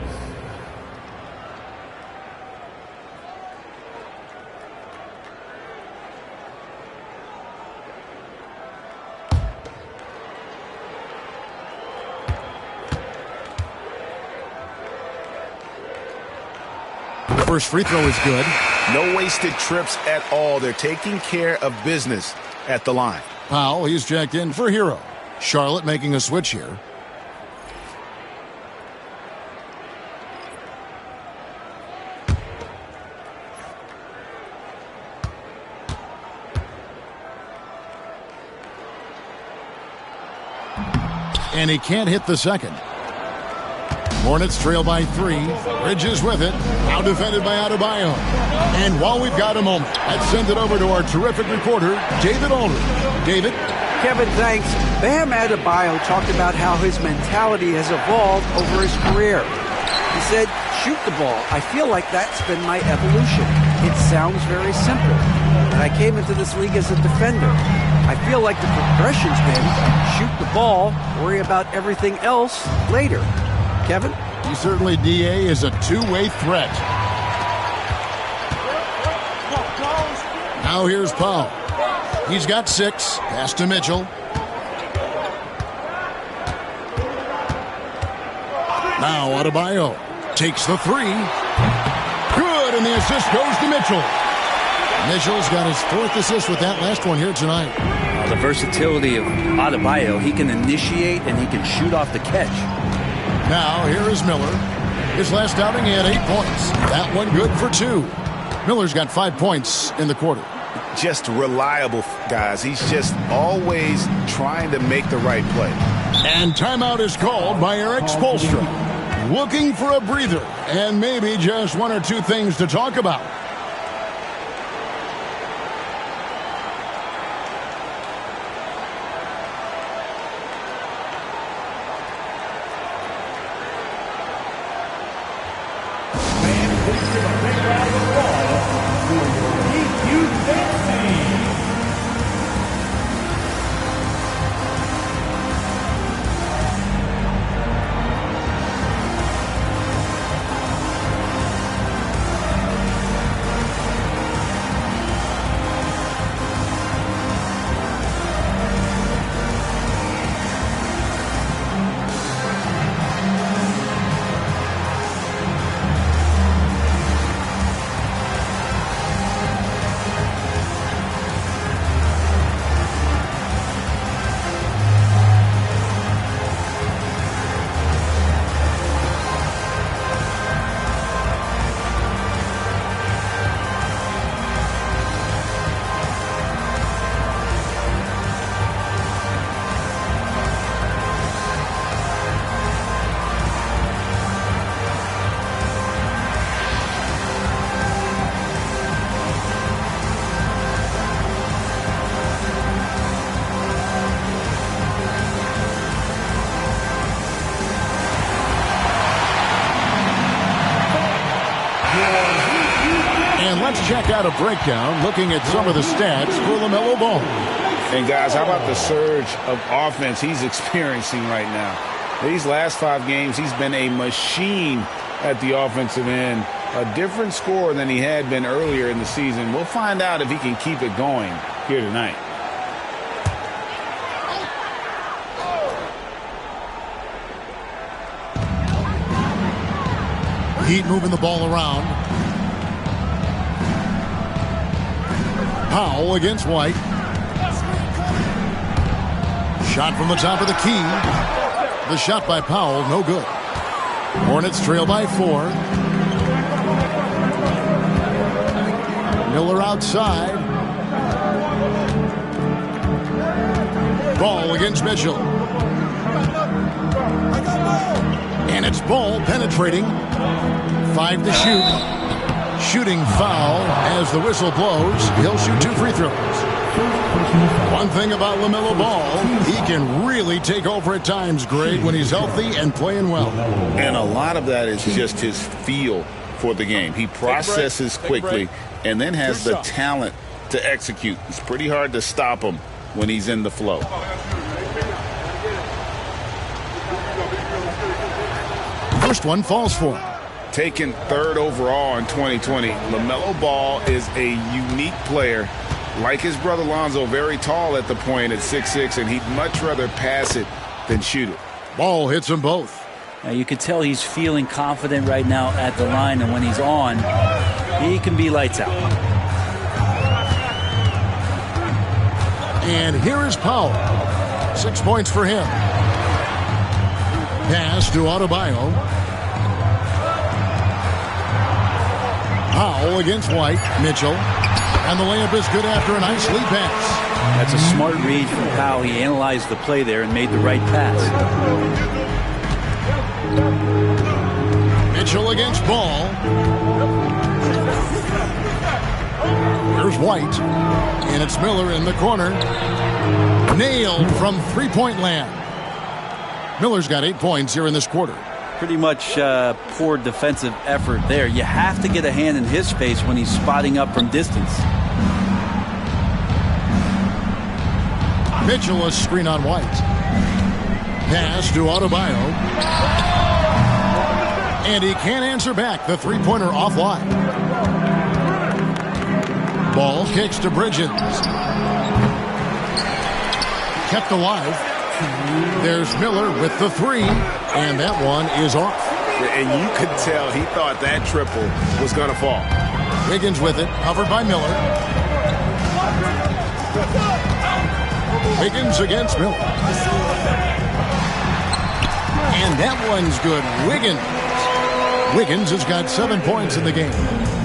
First free throw is good. No wasted trips at all. They're taking care of business at the line. Powell, he's checked in for Hero. Charlotte making a switch here. And he can't hit the second. Hornets trail by 3. Bridges with it. Now defended by Adebayo. And while we've got a moment, let's send it over to our terrific reporter, David Aldridge. David? Kevin, thanks. Bam Adebayo talked about how his mentality has evolved over his career. He said, shoot the ball. I feel like that's been my evolution. It sounds very simple. And I came into this league as a defender. I feel like the progression's been shoot the ball, worry about everything else later. Kevin? He certainly, DA, is a two-way threat. Now here's Powell. He's got 6. Pass to Mitchell. Now Adebayo takes the 3. Good, and the assist goes to Mitchell. Mitchell's got his 4th assist with that last one here tonight. The versatility of Adebayo, he can initiate and he can shoot off the catch. Now, here is Miller. His last outing, he had 8 points. That one good for 2. Miller's got 5 points in the quarter. Just reliable, guys. He's just always trying to make the right play. And timeout is called by Eric Spoelstra. Looking for a breather and maybe just 1 or 2 things to talk about. Check out a breakdown looking at some of the stats for LaMelo Ball. And guys, how about the surge of offense he's experiencing right now? These last 5 games, he's been a machine at the offensive end. A different score than he had been earlier in the season. We'll find out if he can keep it going here tonight. Heat moving the ball around. Powell against White. Shot from the top of the key. The shot by Powell, no good. Hornets trail by 4. Miller outside. Ball against Mitchell. And it's Ball penetrating. 5 to shoot. Shooting foul as the whistle blows. He'll shoot 2 free throws. One thing about LaMelo Ball, he can really take over at times, Greg, when he's healthy and playing well. And a lot of that is just his feel for the game. He processes quickly and then has the talent to execute. It's pretty hard to stop him when he's in the flow. First one falls for him. Taken 3rd overall in 2020, LaMelo Ball is a unique player. Like his brother Lonzo, very tall at the point at 6'6", and he'd much rather pass it than shoot it. Ball hits them both. Now you can tell he's feeling confident right now at the line, and when he's on, he can be lights out. And here is Powell. 6 points for him. Pass to Adebayo. Powell against White. Mitchell. And the layup is good after a nice lead pass. That's a smart read from Powell. He analyzed the play there and made the right pass. Mitchell against Ball. Here's White. And it's Miller in the corner. Nailed from three-point land. Miller's got 8 points here in this quarter. Pretty much poor defensive effort there. You have to get a hand in his face when he's spotting up from distance. Mitchell a screen on White. Pass to Adebayo. And he can't answer back. The three-pointer offline. Ball kicks to Bridges. Kept alive. There's Miller with the 3, and that one is off. And you could tell he thought that triple was going to fall. Wiggins with it, covered by Miller. Wiggins against Miller. And that one's good. Wiggins has got 7 points in the game.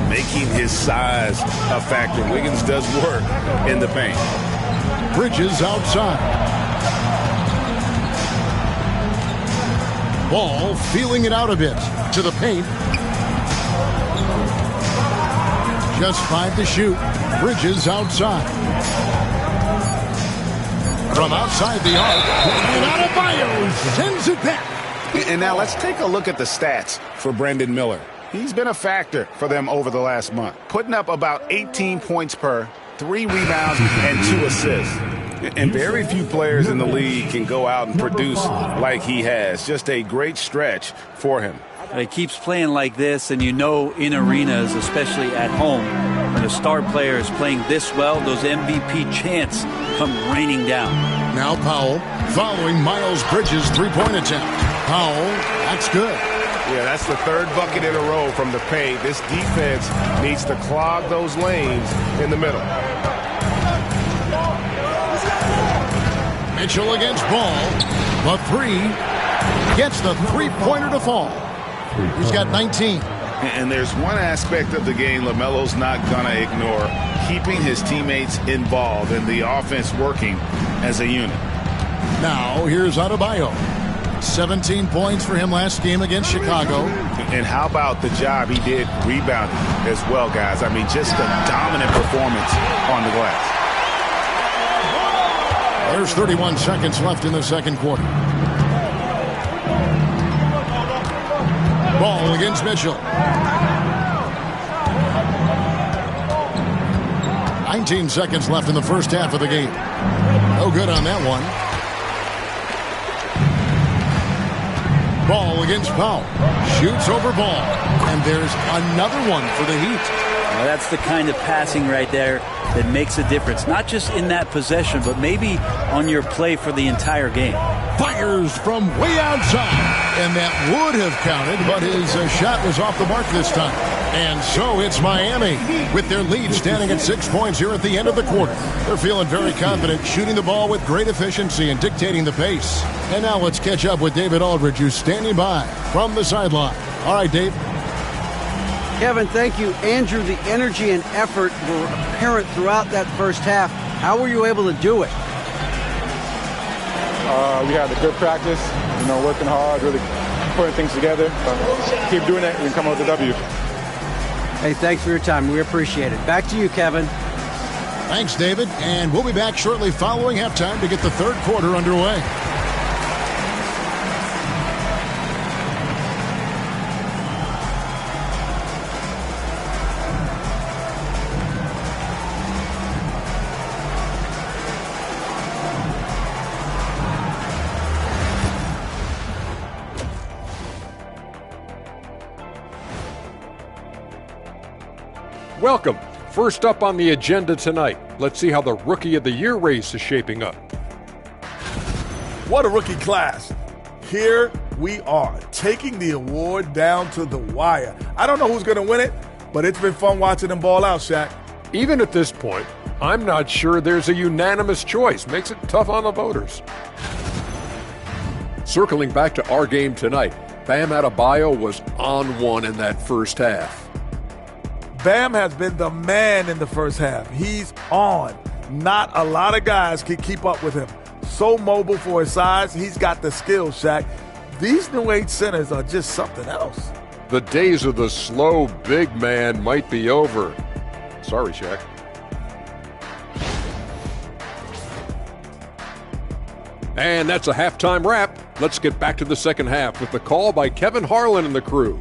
Making his size a factor. Wiggins does work in the paint. Bridges outside. Ball feeling it out a bit to the paint. Just 5 to shoot. Bridges outside. From outside the arc. And Adebayo sends it back. And now let's take a look at the stats for Brandon Miller. He's been a factor for them over the last month, putting up about 18 points per, 3 rebounds, and 2 assists. And very few players in the league can go out and produce like he has. Just a great stretch for him. He keeps playing like this, and you know in arenas, especially at home, when a star player is playing this well, those MVP chants come raining down. Now Powell following Miles Bridges' three-point attempt. Powell, that's good. Yeah, that's the 3rd bucket in a row from the paint. This defense needs to clog those lanes in the middle. Mitchell against Ball. The 3 gets the three-pointer to fall. He's got 19. And there's one aspect of the game LaMelo's not going to ignore, keeping his teammates involved and the offense working as a unit. Now, here's Adebayo. 17 points for him last game against Chicago. And how about the job he did rebounding as well, guys? I mean, just a dominant performance on the glass. There's 31 seconds left in the second quarter. Ball against Mitchell. 19 seconds left in the first half of the game. No good on that one. Ball against Powell. Shoots over Ball. And there's another one for the Heat. Well, that's the kind of passing right there that makes a difference. Not just in that possession, but maybe on your play for the entire game. Fires from way outside. And that would have counted, but his shot was off the mark this time. And so it's Miami with their lead standing at 6 points here at the end of the quarter. They're feeling very confident, shooting the ball with great efficiency and dictating the pace. And now let's catch up with David Aldridge, who's standing by from the sideline. All right, Dave. Kevin, thank you. Andrew, the energy and effort were apparent throughout that first half. How were you able to do it? We had a good practice, working hard, really putting things together. Keep doing it and come out with a W. Hey, thanks for your time. We appreciate it. Back to you, Kevin. Thanks, David. And we'll be back shortly following halftime to get the third quarter underway. Welcome. First up on the agenda tonight, let's see how the Rookie of the Year race is shaping up. What a rookie class. Here we are, taking the award down to the wire. I don't know who's going to win it, but it's been fun watching them ball out, Shaq. Even at this point, I'm not sure there's a unanimous choice. Makes it tough on the voters. Circling back to our game tonight, Bam Adebayo was on one in that first half. Bam has been the man in the first half. He's on. Not a lot of guys can keep up with him. So mobile for his size. He's got the skills, Shaq. These New Age centers are just something else. The days of the slow big man might be over. Sorry, Shaq. And that's a halftime wrap. Let's get back to the second half with the call by Kevin Harlan and the crew.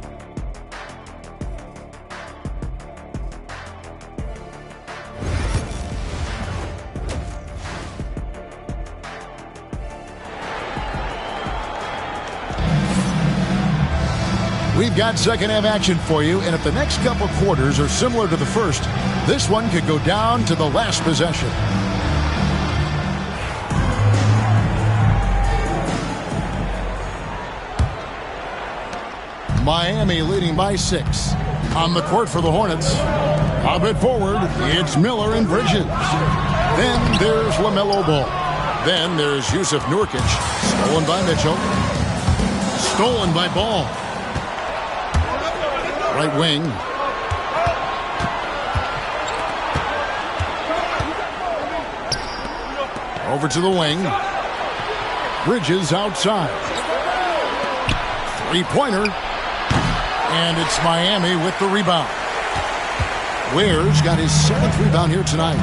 We've got second half action for you, and if the next couple quarters are similar to the first, this one could go down to the last possession. Miami leading by 6. On the court for the Hornets. A bit forward, it's Miller and Bridges. Then there's LaMelo Ball. Then there's Yusuf Nurkic. Stolen by Mitchell. Stolen by Ball. Right wing. Over to the wing. Bridges outside. Three-pointer. And it's Miami with the rebound. Ware's got his 7th rebound here tonight.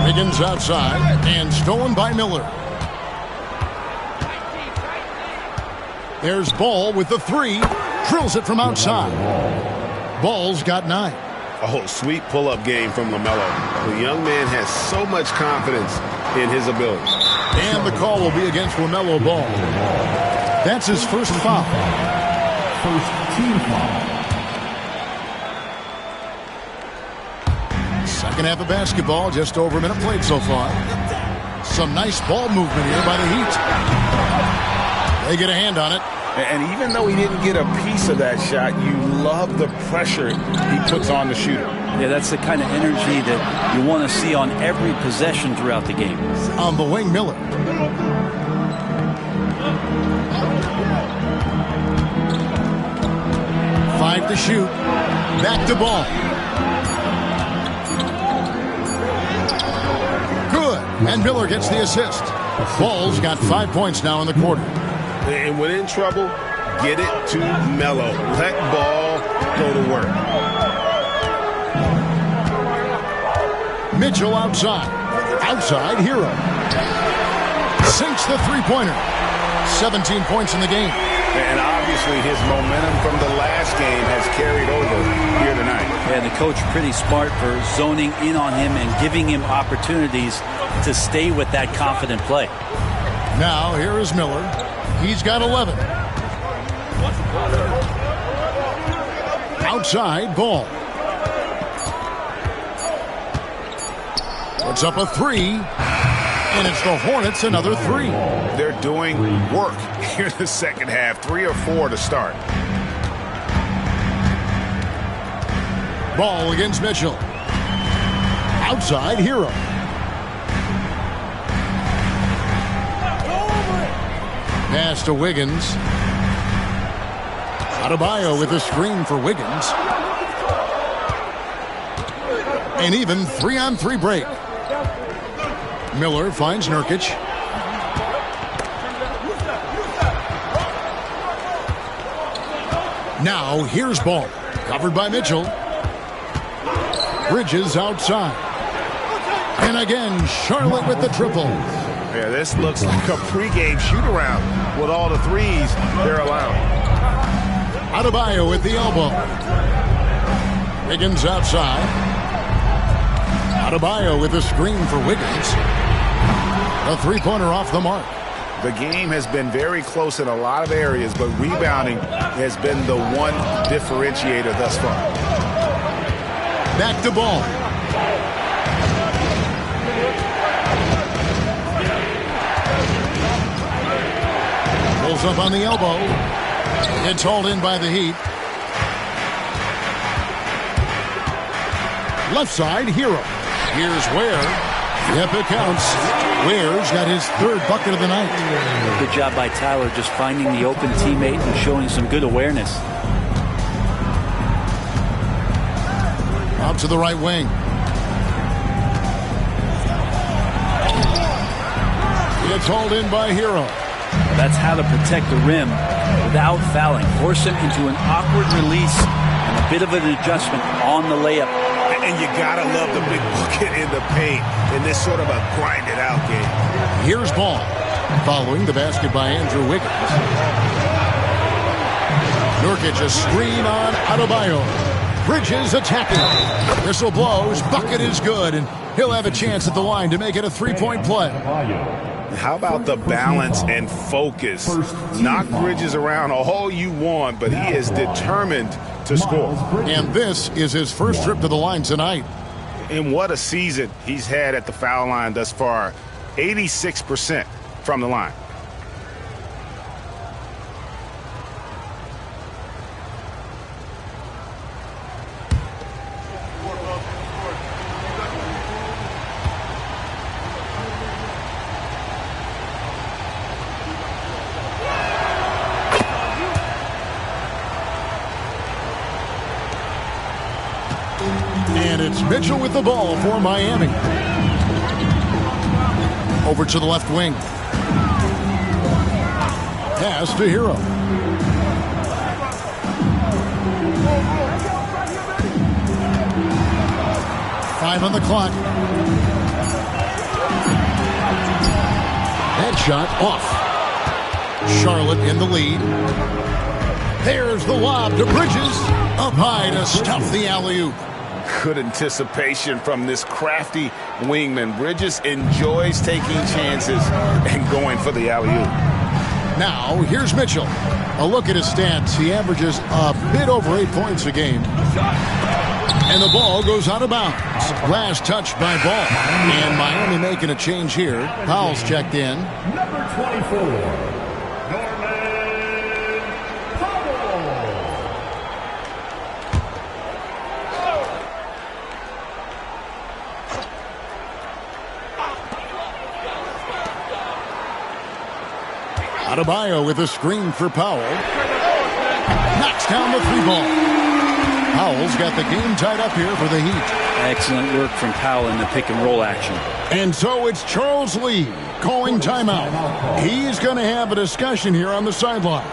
Wiggins outside and stolen by Miller. There's Ball with the 3. Drills it from outside. Ball's got 9. Oh, sweet pull-up game from LaMelo. The young man has so much confidence in his ability. And the call will be against LaMelo Ball. That's his first foul. First team foul. Second half of basketball, just over a minute played so far. Some nice ball movement here by the Heat. They get a hand on it. And even though he didn't get a piece of that shot, you love the pressure he puts on the shooter. Yeah, that's the kind of energy that you want to see on every possession throughout the game. On the wing, Miller. Five to shoot. Back to Ball. Good. And Miller gets the assist. Ball's got 5 points now in the quarter. And when in trouble, get it to Melo. Let Ball go to work. Mitchell outside. Outside, Hero. Sinks the three-pointer. 17 points in the game. And obviously his momentum from the last game has carried over here tonight. Yeah, the coach pretty smart for zoning in on him and giving him opportunities to stay with that confident play. Now here is Miller. He's got 11. Outside ball. Puts up a 3. And it's the Hornets another 3. They're doing work here in the second half. 3 or 4 to start. Ball against Mitchell. Outside Hero. Pass to Wiggins. Adebayo with a screen for Wiggins. An even 3-on-3 break. Miller finds Nurkic. Now here's Ball. Covered by Mitchell. Bridges outside. And again, Charlotte with the triple. Yeah, this looks like a pregame shoot-around with all the threes they're allowing. Adebayo with the elbow. Wiggins outside. Adebayo with a screen for Wiggins. A three-pointer off the mark. The game has been very close in a lot of areas, but rebounding has been the one differentiator thus far. Back to Ball. Pulls up on the elbow. It's hauled in by the Heat. Left side, Hero. Here's Ware. Yep, it counts. Ware's got his third bucket of the night. Good job by Tyler just finding the open teammate and showing some good awareness. Out to the right wing. It's hauled in by Hero. That's how to protect the rim without fouling. Force him into an awkward release and a bit of an adjustment on the layup. And you gotta love the big bucket in the paint in this sort of a grinded-out game. Here's Ball. Following the basket by Andrew Wiggins. Nurkic a screen on Adebayo. Bridges attacking. Whistle blows. Bucket is good, and he'll have a chance at the line to make it a three-point play. How about the balance and focus? Knock Bridges around all you want, but he is determined to score. And this is his first trip to the line tonight. And what a season he's had at the foul line thus far. 86% from the line. And it's Mitchell with the ball for Miami. Over to the left wing. Pass to Hero. Five on the clock. That shot off. Charlotte in the lead. There's the lob to Bridges. Up high to stuff the alley-oop. Good anticipation from this crafty wingman. Bridges enjoys taking chances and going for the alley-oop. Now, here's Mitchell. A look at his stats. He averages a bit over 8 points a game. And the ball goes out of bounds. Last touch by Ball. And Miami making a change here. Powell's checked in. Number 24. Adebayo with a screen for Powell. Knocks down the three ball. Powell's got the game tied up here for the Heat. Excellent work from Powell in the pick and roll action. And so it's Charles Lee calling timeout. He's going to have a discussion here on the sideline.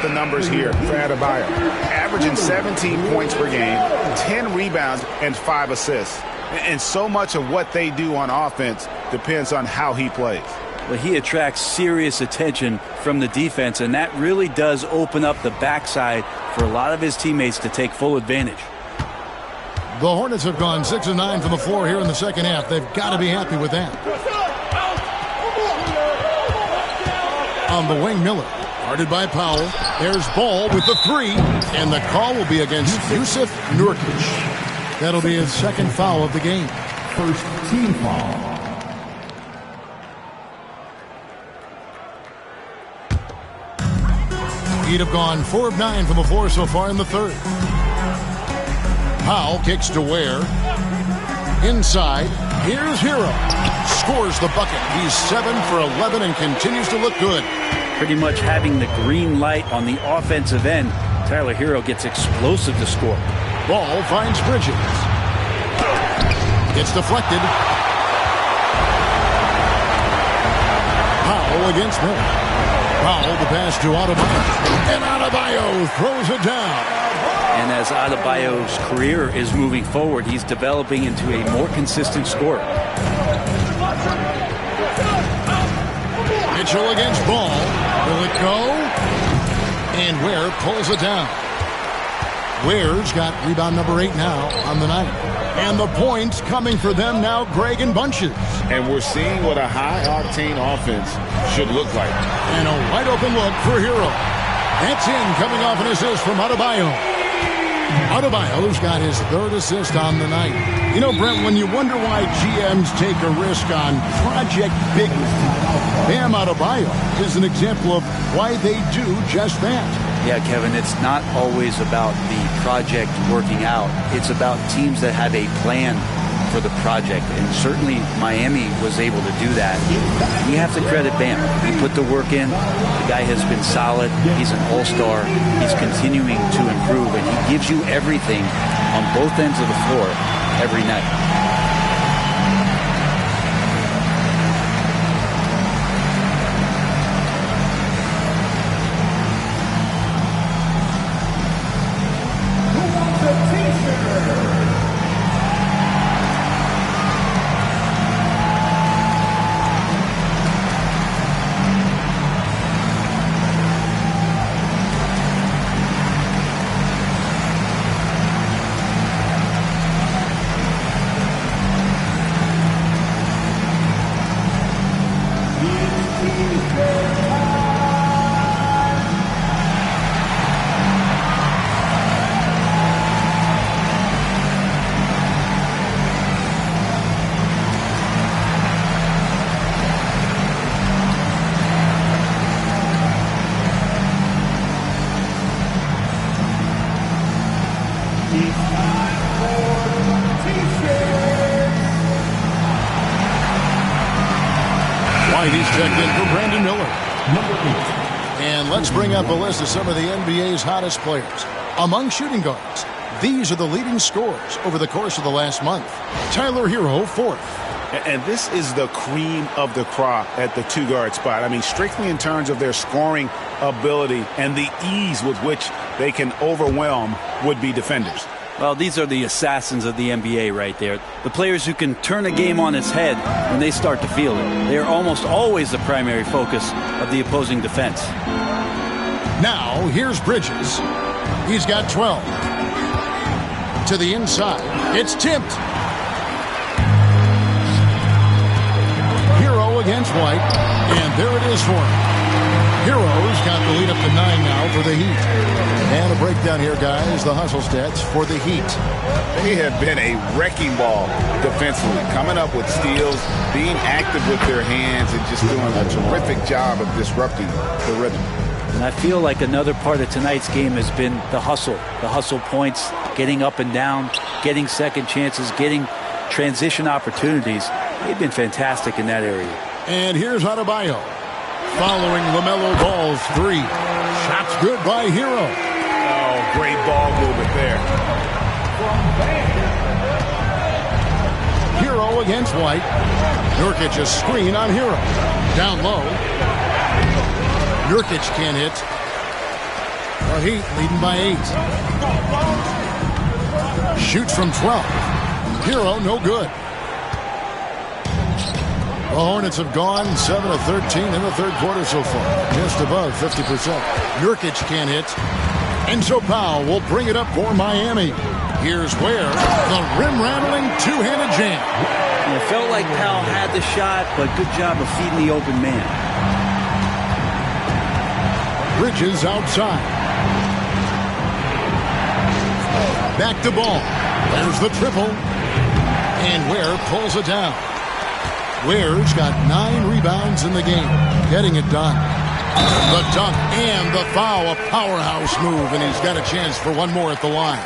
the numbers here for Adebayo. Averaging 17 points per game, 10 rebounds, and 5 assists. And so much of what they do on offense depends on how he plays. Well, he attracts serious attention from the defense, and that really does open up the backside for a lot of his teammates to take full advantage. The Hornets have gone 6 of 9 from the floor here in the second half. They've got to be happy with that. On the wing, Miller. Guarded by Powell. There's Ball with the 3. And the call will be against Yusuf Nurkic. That'll be his second foul of the game. First team foul. He'd have gone 4 of 9 from the floor so far in the third. Powell kicks to Ware. Inside, here's Hero. Scores the bucket. He's 7 for 11 and continues to look good. Pretty much having the green light on the offensive end. Tyler Hero gets explosive to score. Ball finds Bridges. It's deflected. Powell against Miller. Powell the pass to Adebayo. And Adebayo throws it down. And as Adebayo's career is moving forward, he's developing into a more consistent scorer. Mitchell against Ball. Will it go? And Ware pulls it down. Ware's got rebound number 8 now on the night. And the points coming for them now, Greg in bunches. And we're seeing what a high-octane offense should look like. And a wide-open look for Hero. That's in, coming off an assist from Adebayo. Adebayo's got his 3rd assist on the night. You know, Brent, when you wonder why GMs take a risk on project bigness, Bam Adebayo is an example of why they do just that. Yeah, Kevin, it's not always about the project working out. It's about teams that have a plan for the project, and certainly Miami was able to do that. You have to credit Bam. He put the work in. The guy has been solid. He's an all-star. He's continuing to improve, and he gives you everything on both ends of the floor every night. He's checked in for Brandon Miller. And let's bring up a list of some of the NBA's hottest players. Among shooting guards, these are the leading scorers over the course of the last month. Tyler Hero, 4th. And this is the cream of the crop at the 2-guard spot. I mean, strictly in terms of their scoring ability and the ease with which they can overwhelm would-be defenders. Well, these are the assassins of the NBA right there. The players who can turn a game on its head when they start to feel it. They are almost always the primary focus of the opposing defense. Now, here's Bridges. He's got 12. To the inside. It's tipped. Hero against White. And there it is for him. Hero's got the lead up to 9 now for the Heat. And a breakdown here, guys. The hustle stats for the Heat. They have been a wrecking ball defensively, coming up with steals, being active with their hands, and just doing a terrific job of disrupting the rhythm. And I feel like another part of tonight's game has been the hustle points, getting up and down, getting second chances, getting transition opportunities. They've been fantastic in that area. And here's Adebayo. Following LaMelo Ball's 3. Shots good by Hero. Oh, great ball movement there. Hero against White. Nurkic a screen on Hero. Down low. Nurkic can't hit. The Heat leading by 8. Shoots from 12. Hero, no good. The Hornets have gone 7 of 13 in the third quarter so far. Just above 50%. Nurkic can't hit. And so Powell will bring it up for Miami. Here's where the rim-rattling two-handed jam. It felt like Powell had the shot, but good job of feeding the open man. Bridges outside. Back to Ball. There's the triple. And Ware pulls it down. Ware's got 9 rebounds in the game. Getting it done. The dunk and the foul. A powerhouse move, and he's got a chance for one more at the line.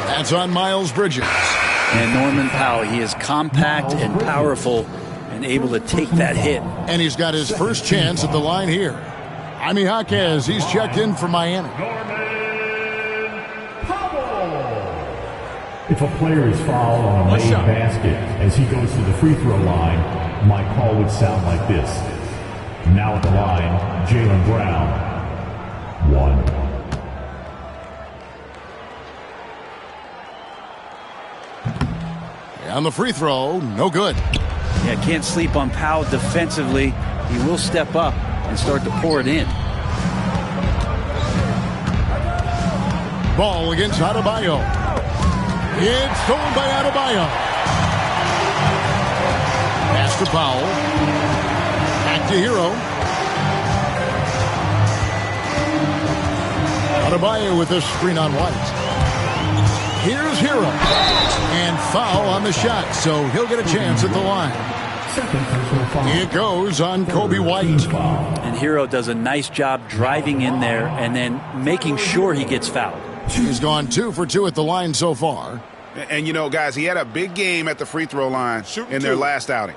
That's on Miles Bridges. And Norman Powell, he is compact and powerful and able to take that hit. And he's got his first chance at the line here. Jaime Jaquez, he's checked in for Miami. If a player is fouled on a made basket as he goes to the free throw line, my call would sound like this. Now at the line, Jaylen Brown. 1. On the free throw, no good. Yeah, can't sleep on Powell defensively. He will step up and start to pour it in. Ball against Adebayo. It's stolen by Adebayo. Pass to Powell. Back to Hero. Adebayo with a screen on White. Here's Hero. And foul on the shot, so he'll get a chance at the line. It goes on Kobe White. And Hero does a nice job driving in there and then making sure he gets fouled. He's gone 2 for 2 at the line so far. And, you know, guys, he had a big game at the free throw line in their last outing.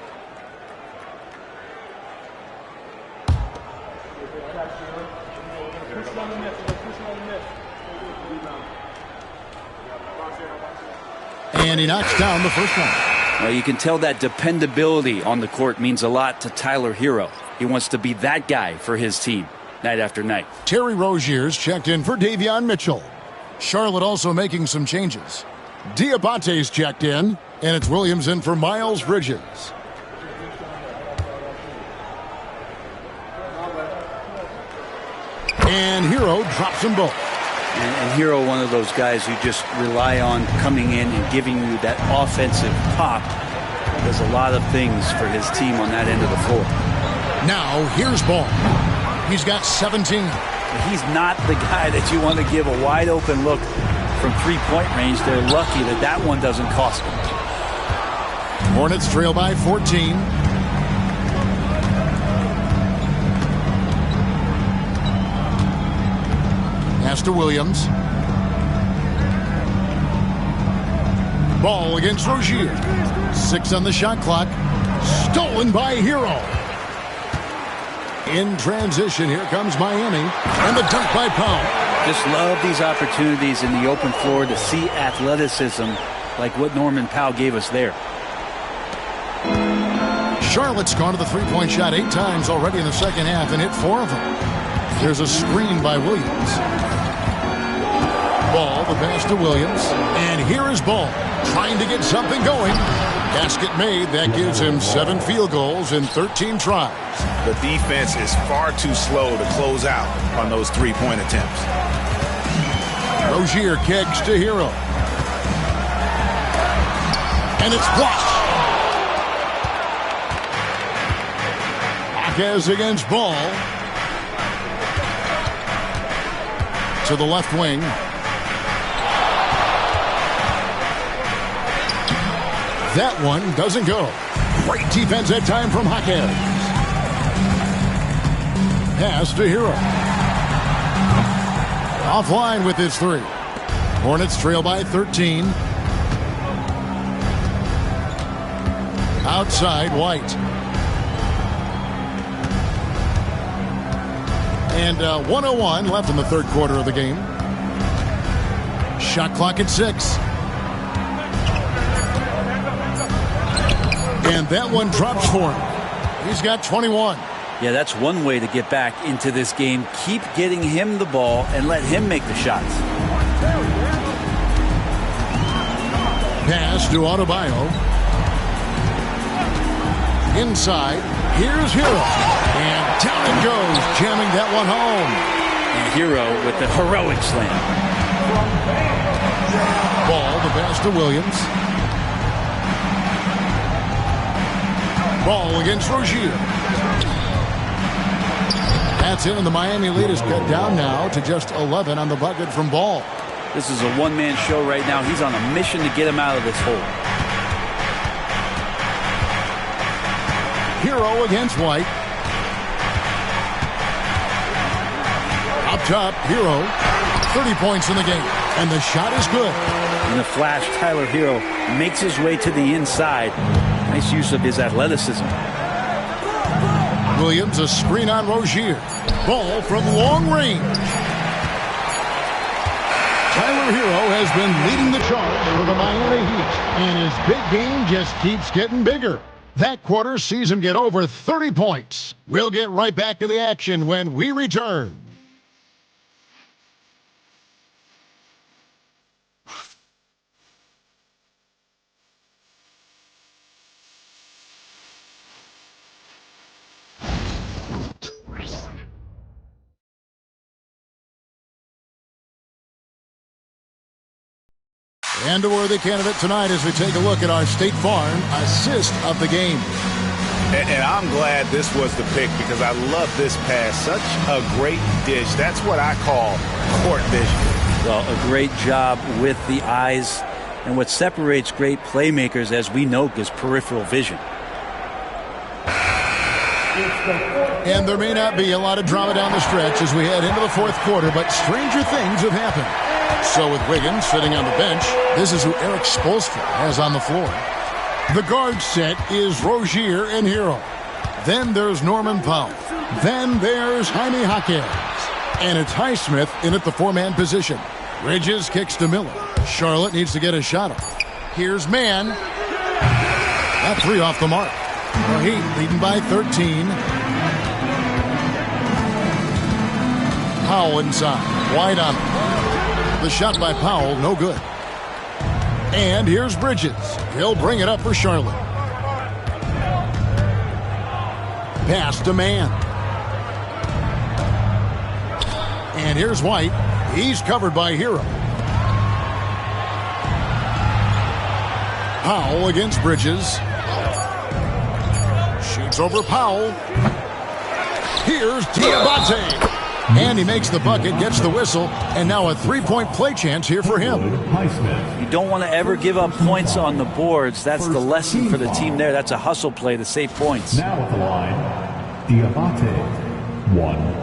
And he knocks down the first one. Well, you can tell that dependability on the court means a lot to Tyler Hero. He wants to be that guy for his team night after night. Terry Rozier's checked in for Davion Mitchell. Charlotte also making some changes. Diabate's checked in, and it's Williams in for Miles Bridges. And Hero drops them both. And Hero, one of those guys who just rely on coming in and giving you that offensive pop. Does a lot of things for his team on that end of the floor. Now, here's Ball. He's got 17. He's not the guy that you want to give a wide open look from three-point range. They're lucky that that one doesn't cost them. Hornets trail by 14. Pass to Williams. Ball against Rozier. 6 on the shot clock. Stolen by Hero. In transition, here comes Miami. And the dunk by Powell. Just love these opportunities in the open floor to see athleticism like what Norman Powell gave us there. Charlotte's gone to the three-point shot 8 times already in the second half and hit 4 of them. There's a screen by Williams. Ball, the pass to Williams. And here is Ball trying to get something going. Basket made. That gives him 7 field goals in 13 tries. The defense is far too slow to close out on those three-point attempts. Rozier kicks to Hero. And it's blocked. Jaquez against Ball. To the left wing. That one doesn't go. Great defense that time from Jaquez. Pass to Hero. Offline with his 3. Hornets trail by 13. Outside, White. And 1:01 left in the third quarter of the game. Shot clock at 6. And that one drops for him. He's got 21. Yeah, that's one way to get back into this game. Keep getting him the ball and let him make the shots. Pass to Adebayo. Inside, here's Hero. And down it goes, jamming that one home. And Hero with the heroic slam. Ball, the pass to Williams. Ball against Rozier. That's it, and the Miami lead is cut down now to just 11 on the bucket from Ball. This is a one-man show right now. He's on a mission to get him out of this hole. Hero against White. Up top, Hero. 30 points in the game, and the shot is good. In the flash, Tyler Hero makes his way to the inside. Nice use of his athleticism. Williams, a screen on Rozier. Ball from long range. Tyler Hero has been leading the charge for the Miami Heat, and his big game just keeps getting bigger. That quarter sees him get over 30 points. We'll get right back to the action when we return. And a worthy candidate tonight as we take a look at our State Farm assist of the game. And I'm glad this was the pick because I love this pass. Such a great dish. That's what I call court vision. Well, a great job with the eyes. And what separates great playmakers, as we know, is peripheral vision. And there may not be a lot of drama down the stretch as we head into the fourth quarter, but stranger things have happened. So with Wiggins sitting on the bench, this is who Eric Spoelstra has on the floor. The guard set is Rozier and Hero. Then there's Norman Powell. Then there's Jaime Jaquez. And it's Highsmith in at the four-man position. Bridges kicks to Miller. Charlotte needs to get a shot off. Here's Mann. That three off the mark. The Heat leading by 13. Powell inside. Wide on him. The shot by Powell, no good. And here's Bridges. He'll bring it up for Charlotte. Pass to Mann. And here's White. He's covered by Hero. Powell against Bridges. Shoots over Powell. Here's Diabate. And he makes the bucket, gets the whistle, and now a three-point play chance here for him. You don't want to ever give up points on the boards. That's the lesson for the team there. That's a hustle play to save points. Now at the line, Diabate, 1.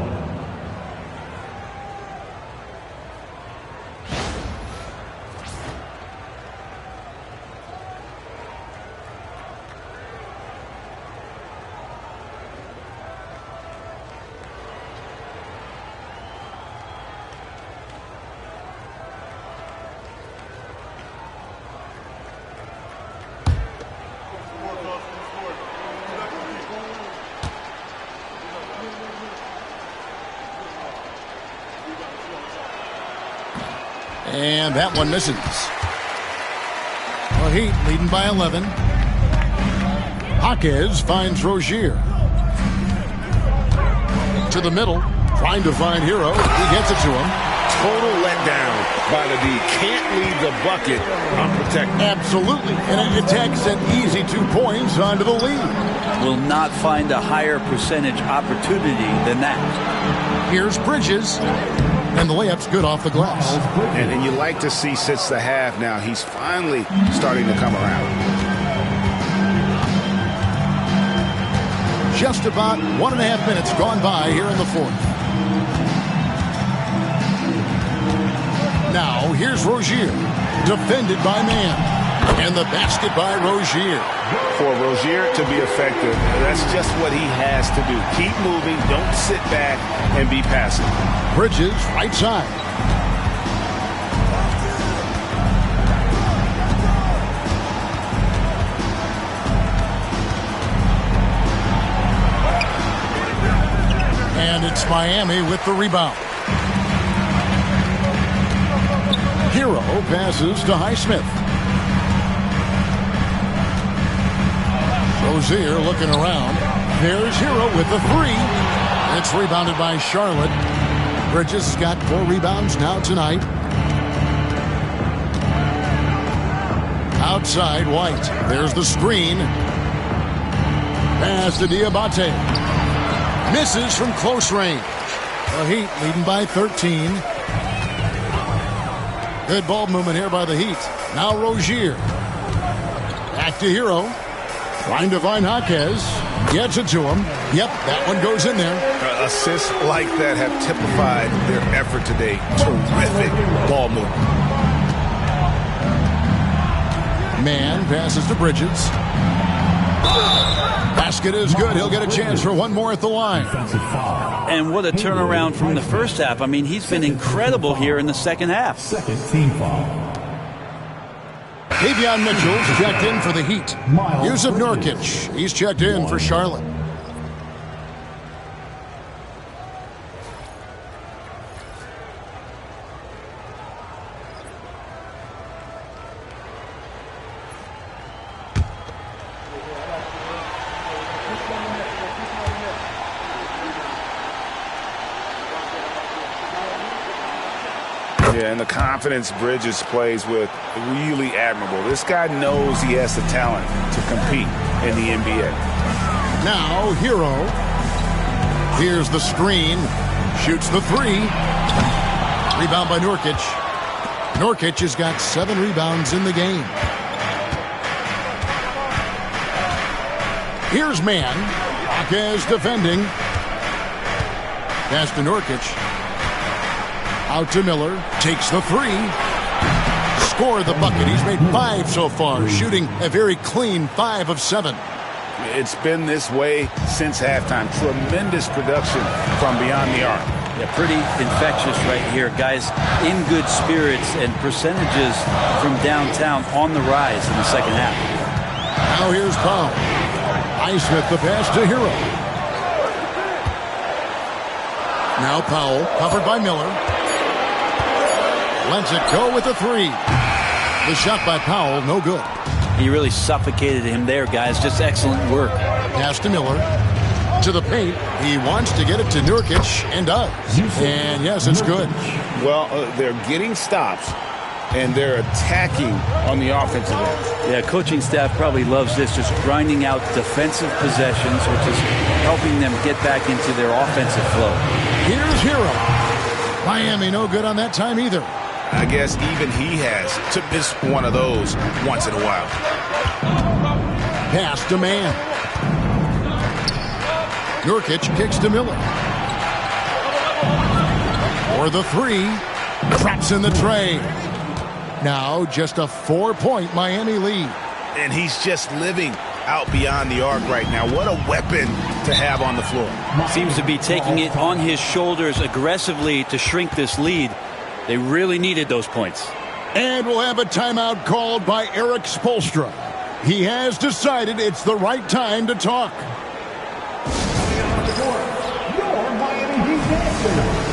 And that one misses. The Heat leading by 11. Jaquez finds Rozier. To the middle, trying to find Hero. He gets it to him. Total letdown by the D. Can't leave the bucket unprotected. Absolutely. And it takes an easy 2 points onto the lead. Will not find a higher percentage opportunity than that. Here's Bridges. And the layup's good off the glass. And you like to see since the half now, he's finally starting to come around. Just about 1.5 minutes gone by here in the fourth. Now, here's Rozier, defended by Mann. And the basket by Rozier. For Rozier to be effective, that's just what he has to do. Keep moving, don't sit back and be passive. Bridges, right side. It's Miami with the rebound. Hero passes to Highsmith. Rozier looking around. There's Hero with the three. It's rebounded by Charlotte. Bridges got 4 rebounds now tonight. Outside, White. There's the screen. Pass to Diabate. Misses from close range. The Heat leading by 13. Good ball movement here by the Heat. Now Rozier. Back to Hero. Trying to find Jaquez. Gets it to him. Yep, that one goes in there. Assists like that have typified their effort today. Terrific ball movement. Man passes to Bridges. Basket is good. He'll get a chance for one more at the line. And what a turnaround from the first half. I mean, he's been incredible here in the second half. Second team foul. Davion Mitchell's checked in for the Heat. Yusuf Nurkic, he's checked in for Charlotte. Yeah, and the confidence Bridges plays with, really admirable. This guy knows he has the talent to compete in the NBA. Now, Hero. Here's the screen. Shoots the three. Rebound by Nurkic. Nurkic has got 7 rebounds in the game. Here's Man. Jaquez defending. Pass to Nurkic. Out to Miller, takes the three. Score the bucket. He's made 5 so far, shooting a very clean 5 of 7. It's been this way since halftime. Tremendous production from beyond the arc. Yeah, pretty infectious right here. Guys in good spirits and percentages from downtown on the rise in the second half. Now here's Powell. Highsmith the pass to Hero. Now Powell, covered by Miller. Lets it go with the three. The shot by Powell, no good. He really suffocated him there, guys. Just excellent work. Pass to Miller. To the paint. He wants to get it to Nurkic and does. And yes, it's good. Well, they're getting stops, and they're attacking on the offensive end. Yeah, coaching staff probably loves this, just grinding out defensive possessions, which is helping them get back into their offensive flow. Here's Hero. Miami no good on that time either. I guess even he has to miss one of those once in a while. Pass to Man. Nurkic kicks to Miller. For the three. Drops in the tray. Now just a 4-point Miami lead. And he's just living out beyond the arc right now. What a weapon to have on the floor. Seems to be taking it on his shoulders aggressively to shrink this lead. They really needed those points. And we'll have a timeout called by Eric Spoelstra. He has decided it's the right time to talk. Your Miami Heat dancers.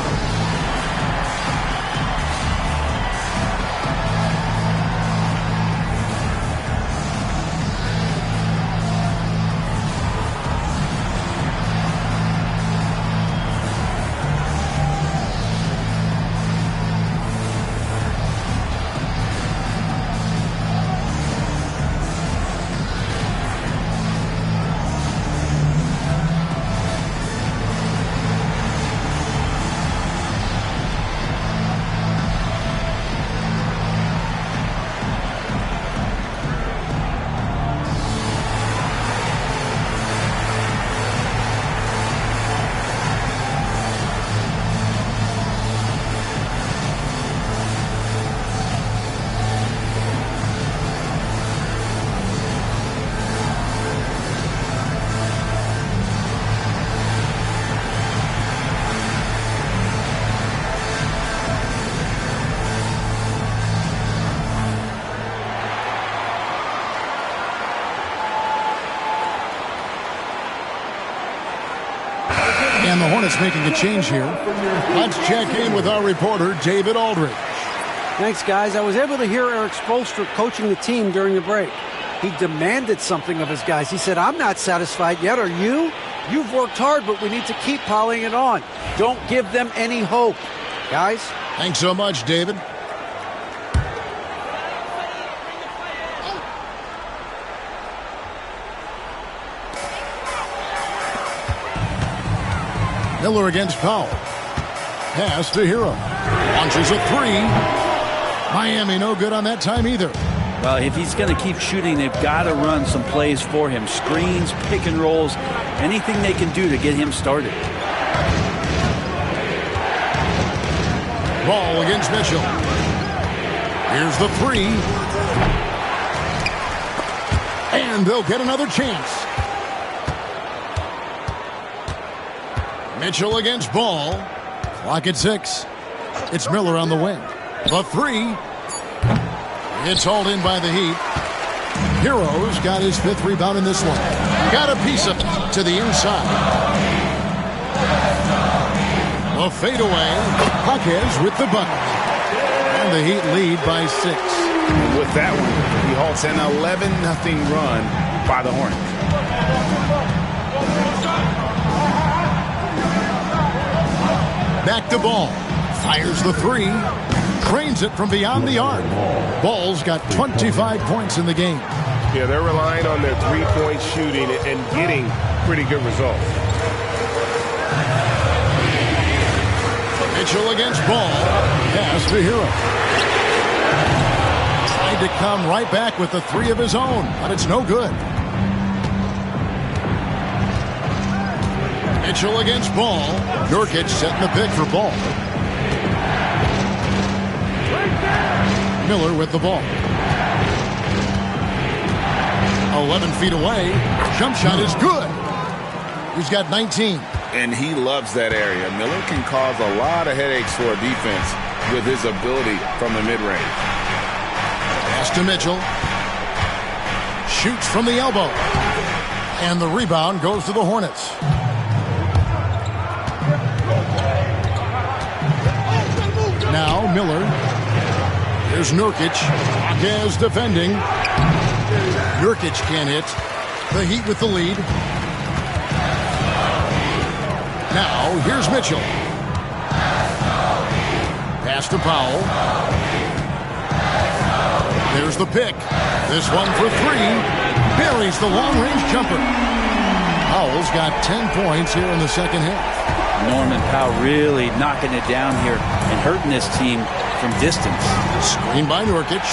Hornets making a change here. Let's check in with our reporter, David Aldridge. Thanks, guys. I was able to hear Eric Spoelstra coaching the team during the break. He demanded something of his guys. He said, I'm not satisfied yet. Are you? You've worked hard, but we need to keep piling it on. Don't give them any hope. Guys? Thanks so much, David. Miller against Powell. Pass to Hero. Launches a three. Miami no good on that time either. Well, if he's going to keep shooting, they've got to run some plays for him. Screens, pick and rolls, anything they can do to get him started. Ball against Mitchell. Here's the three. And they'll get another chance. Mitchell against Ball. Clock at 6. It's Miller on the wing. The three. It's hauled in by the Heat. Hero's got his 5th rebound in this one. Got a piece of to the inside. A fadeaway. Jaquez with the bucket. And the Heat lead by 6. And with that one, he halts an 11-0 run by the Hornets. Back to Ball. Fires the three. Trains it from beyond the arc. Ball's got 25 points in the game. Yeah, they're relying on their three-point shooting and getting pretty good results. Mitchell against Ball. Pass to Hero. Tried to come right back with the three of his own, but it's no good. Mitchell against Ball. Nurkic setting the pick for Ball. Miller with the ball. 11 feet away. Jump shot is good. He's got 19. And he loves that area. Miller can cause a lot of headaches for a defense with his ability from the mid-range. Pass to Mitchell. Shoots from the elbow. And the rebound goes to the Hornets. Now Miller. There's Nurkic. Jaquez defending. Nurkic can't hit. The Heat with the lead. Now here's Mitchell. Pass to Powell. There's the pick. This one for three. Buries the long-range jumper. Powell's got 10 points here in the second half. Norman Powell really knocking it down here and hurting this team from distance. Screen by Nurkic.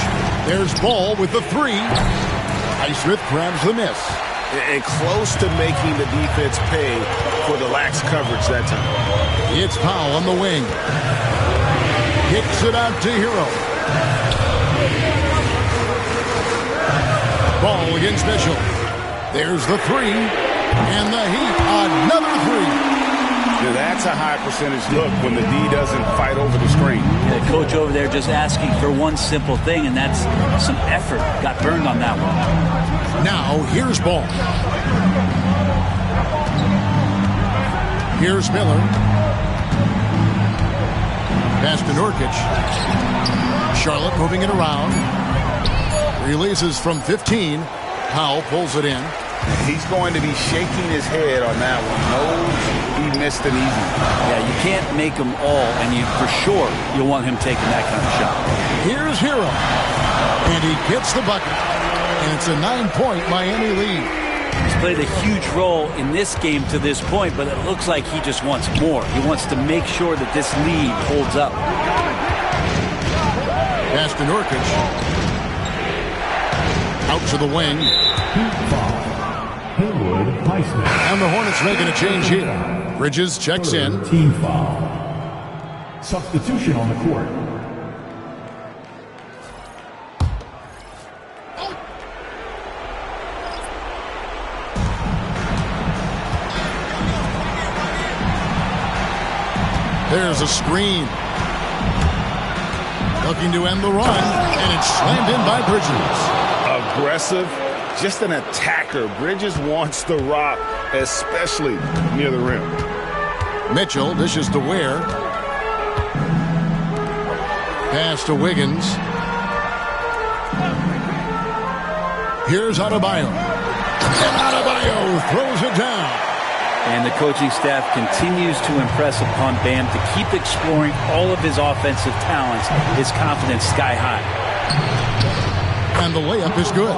There's Ball with the three. Highsmith grabs the miss. And close to making the defense pay for the lax coverage that time. It's Powell on the wing. Kicks it out to Hero. Ball against Mitchell. There's the three. And the Heat, another three. Yeah, that's a high percentage look when the D doesn't fight over the screen. Yeah, the coach over there just asking for one simple thing, and that's some effort. Got burned on that one. Now, here's Ball. Here's Miller. Pass to Nurkic. Charlotte moving it around. Releases from 15. Powell pulls it in. He's going to be shaking his head on that one. No, he missed an easy. Yeah, you can't make them all, and you for sure you'll want him taking that kind of shot. Here's Hero. And he gets the bucket. And it's a 9-point Miami lead. He's played a huge role in this game to this point, but it looks like he just wants more. He wants to make sure that this lead holds up. Pass to Nurkic. Out to the wing. And the Hornets making a change here. Bridges checks in. Team foul. Substitution on the court. There's a screen. Looking to end the run, and it's slammed in by Bridges. Aggressive, just an attacker. Bridges wants the rock, especially near the rim. Mitchell dishes to Ware. Pass to Wiggins. Here's Adebayo. And Adebayo throws it down. And the coaching staff continues to impress upon Bam to keep exploring all of his offensive talents. His confidence sky high. And the layup is good.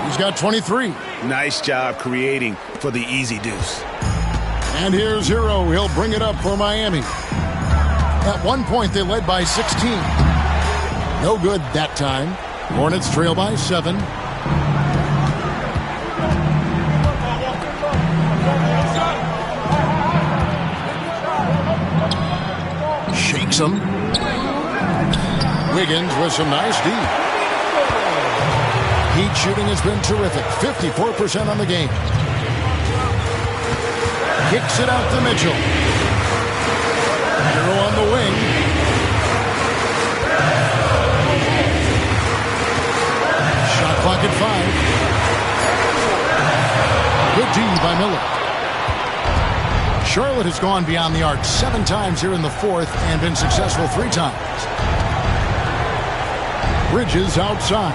He's got 23. Nice job creating for the easy deuce. And here's Hero. He'll bring it up for Miami. At one point, they led by 16. No good that time. Hornets trail by 7. Shakes him. Wiggins with some nice D. Heat shooting has been terrific. 54% on the game. Kicks it out to Mitchell. Hero on the wing. Shot clock at 5. Good D by Miller. Charlotte has gone beyond the arc 7 times here in the fourth and been successful 3 times. Bridges outside.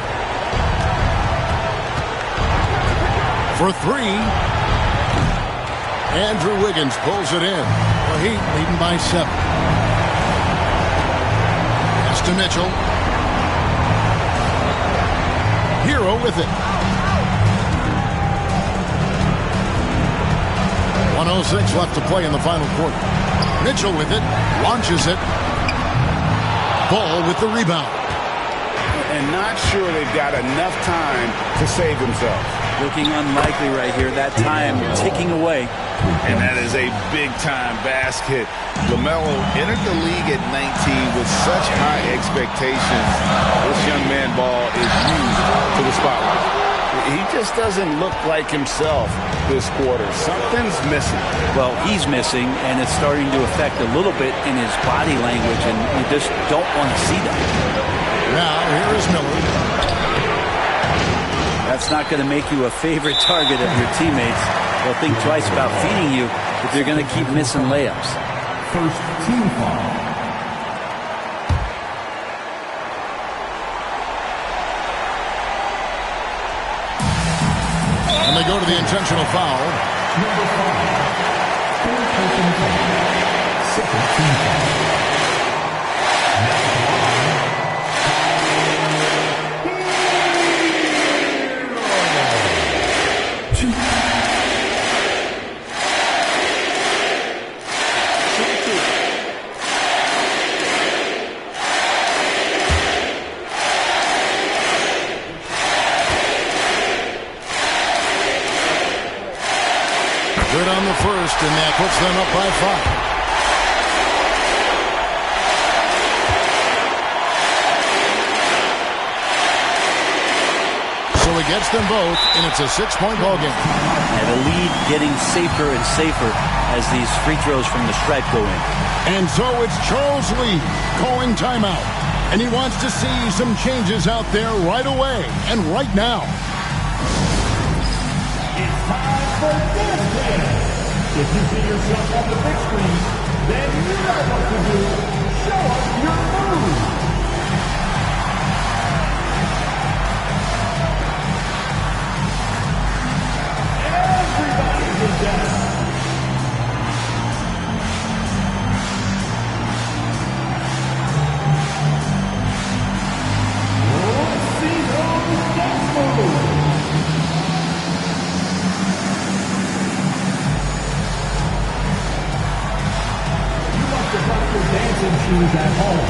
For 3. Andrew Wiggins pulls it in. The Heat leading by 7. Pass to Mitchell. Hero with it. 1:06 left to play in the final quarter. Mitchell with it. Launches it. Ball with the rebound. And not sure they've got enough time to save themselves. Looking unlikely right here. That time ticking away. And that is a big-time basket. LaMelo entered the league at 19 with such high expectations. This young man ball is used to the spotlight. He just doesn't look like himself this quarter. Something's missing. Well, he's missing, and it's starting to affect a little bit in his body language, and you just don't want to see that. Now, here is Miller. That's not going to make you a favorite target of your teammates. They'll think twice about feeding you if you're going to keep missing layups. First team foul. And they go to the intentional foul. Number 5. Third personal foul. Second team foul. Good on the first, and that puts them up by 5. So he gets them both, and it's a 6-point ball game. And the lead getting safer and safer as these free throws from the stripe go in. And so it's Charles Lee calling timeout. And he wants to see some changes out there right away and right now. It's time for this game. If you see yourself on the big screen, then you know what to do. Show us your move. Everybody's in down. Let's see those dance moves. Your dancing shoes at home.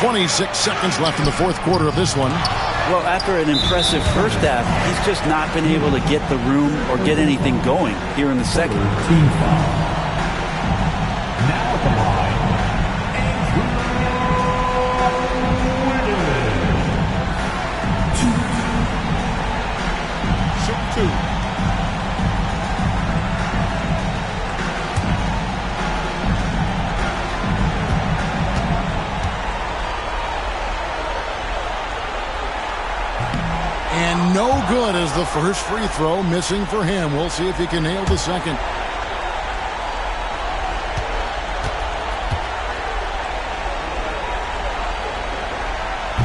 26 seconds left in the fourth quarter of this one. Well, after an impressive first half, he's just not been able to get the room or get anything going here in the second. Team foul. Now at the line, Shoot two. And no good as the first free throw, missing for him. We'll see if he can nail the second.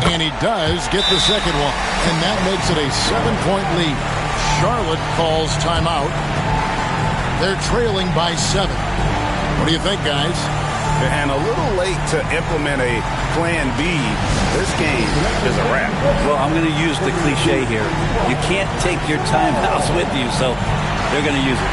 And he does get the second one. And that makes it a 7-point lead. Charlotte calls timeout. They're trailing by 7. What do you think, guys? And a little late to implement a plan B. This game is a wrap. Well, I'm going to use the cliche here. You can't take your timeouts with you, so they're going to use it.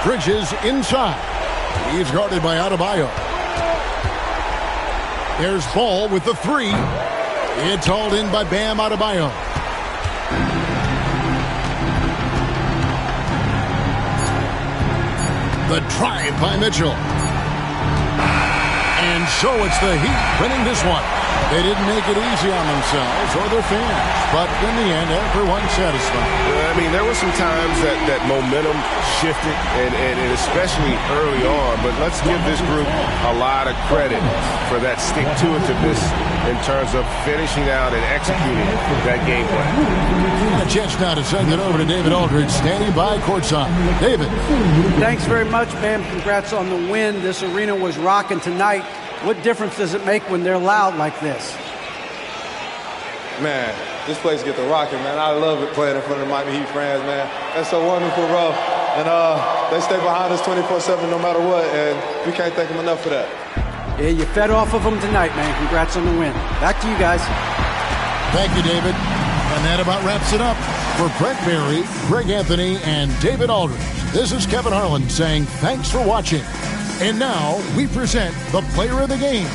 Bridges inside. He's guarded by Adebayo. There's Ball with the three. It's hauled in by Bam Adebayo. The drive by Mitchell. And so it's the Heat winning this one. They didn't make it easy on themselves or their fans, but in the end, everyone's satisfied. I mean, there were some times that momentum shifted, and especially early on, but let's give this group a lot of credit for that stick-to-itiveness in terms of finishing out and executing that game plan. A chance now to send it over to David Aldridge, standing by courtside. David. Thanks very much, Bam. Congrats on the win. This arena was rocking tonight. What difference does it make when they're loud like this? Man, this place get the rocking, man. I love it playing in front of the Miami Heat fans, man. That's so wonderful, bro. And they stay behind us 24/7 no matter what, and we can't thank them enough for that. Yeah, you fed off of them tonight, man. Congrats on the win. Back to you guys. Thank you, David. And that about wraps it up. For Brett Berry, Greg Anthony, and David Aldridge, this is Kevin Harlan saying thanks for watching. And now we present the player of the game,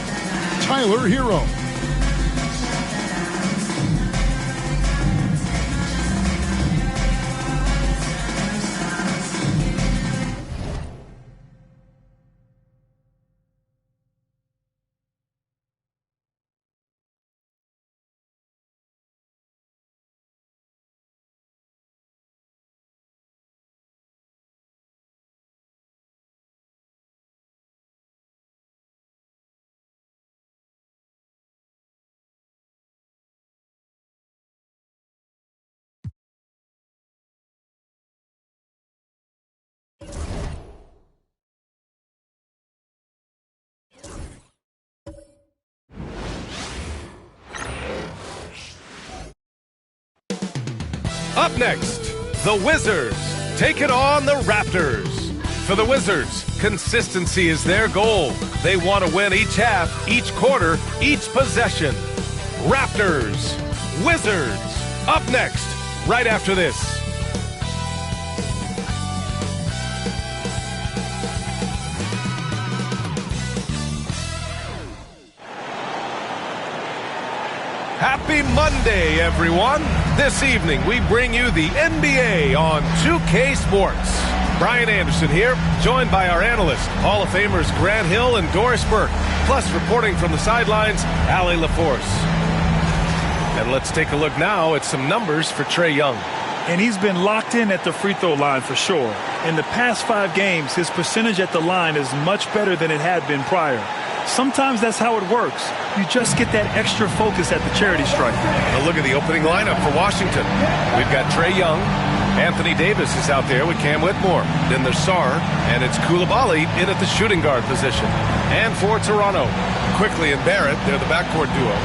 Tyler Hero. Up next, the Wizards take it on the Raptors. for the Wizards. Consistency is their goal. They want to win each half, each quarter, each possession. Raptors, Wizards, up next, right after this. Happy Monday, everyone. This evening, we bring you the NBA on 2K Sports. Brian Anderson here, joined by our analysts, Hall of Famers Grant Hill and Doris Burke, plus reporting from the sidelines, Allie LaForce. And let's take a look now at some numbers for Trae Young. And he's been locked in at the free throw line for sure. In the past 5 games, his percentage at the line is much better than it had been prior. Sometimes that's how it works. You just get that extra focus at the charity stripe. A look at the opening lineup for Washington. We've got Trae Young. Anthony Davis is out there with Cam Whitmore. Then there's Sarr, and it's Coulibaly in at the shooting guard position. And for Toronto, Quickly and Barrett, they're the backcourt duo.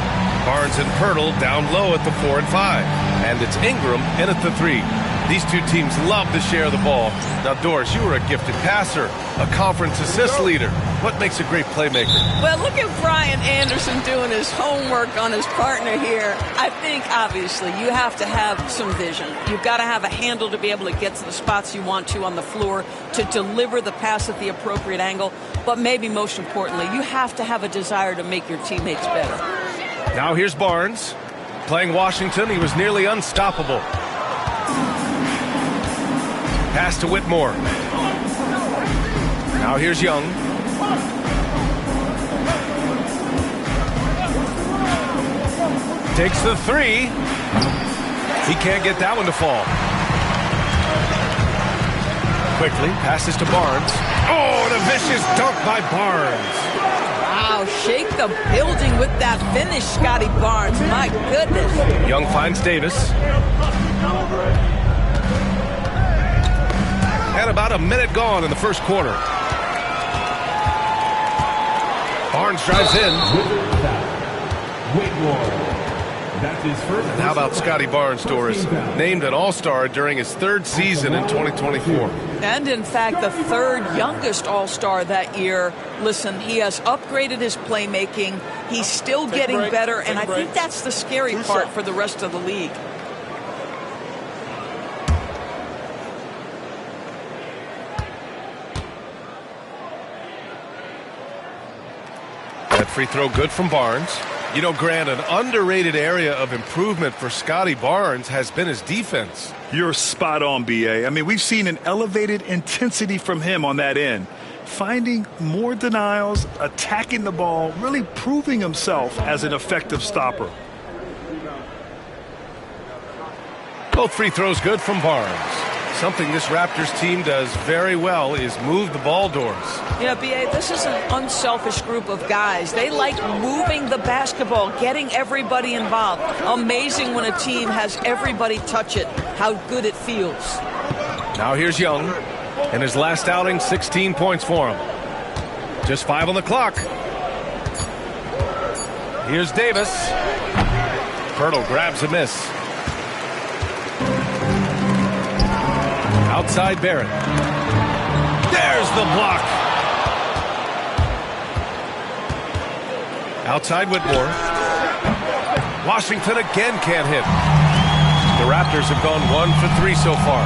Barnes and Pirtle down low at the 4 and 5. And it's Ingram in at the 3. These two teams love to share the ball. Now, Doris, you were a gifted passer, a conference assist leader. What makes a great playmaker? Well, look at Brian Anderson doing his homework on his partner here. I think, obviously, you have to have some vision. You've got to have a handle to be able to get to the spots you want to on the floor, to deliver the pass at the appropriate angle. But maybe most importantly, you have to have a desire to make your teammates better. Now here's Barnes. Playing Washington, he was nearly unstoppable. Pass to Whitmore. Now here's Young. Takes the 3. He can't get that one to fall. Quickly passes to Barnes. Oh, and a vicious dunk by Barnes. Wow, shake the building with that finish, Scotty Barnes. My goodness. Young finds Davis. And about a minute gone in the first quarter. Barnes drives in. And how about Scotty Barnes, Doris? Named an All-Star during his 3rd season in 2024. And, in fact, the 3rd youngest All-Star that year. Listen, he has upgraded his playmaking. He's still getting better, and I think that's the scary part for the rest of the league. That free throw good from Barnes. You know, Grant, an underrated area of improvement for Scotty Barnes has been his defense. You're spot on, B.A. I mean, we've seen an elevated intensity from him on that end. Finding more denials, attacking the ball, really proving himself as an effective stopper. Both free throws good from Barnes. Something this Raptors team does very well is move the ball, Doris. Yeah, B.A., this is an unselfish group of guys. They like moving the basketball, getting everybody involved. Amazing when a team has everybody touch it, how good it feels. Now here's Young. In his last outing, 16 points for him. Just 5 on the clock. Here's Davis. Pirtle grabs a miss. Outside Barrett. There's the block. Outside Whitmore. Washington again can't hit. The Raptors have gone 1 for 3 so far.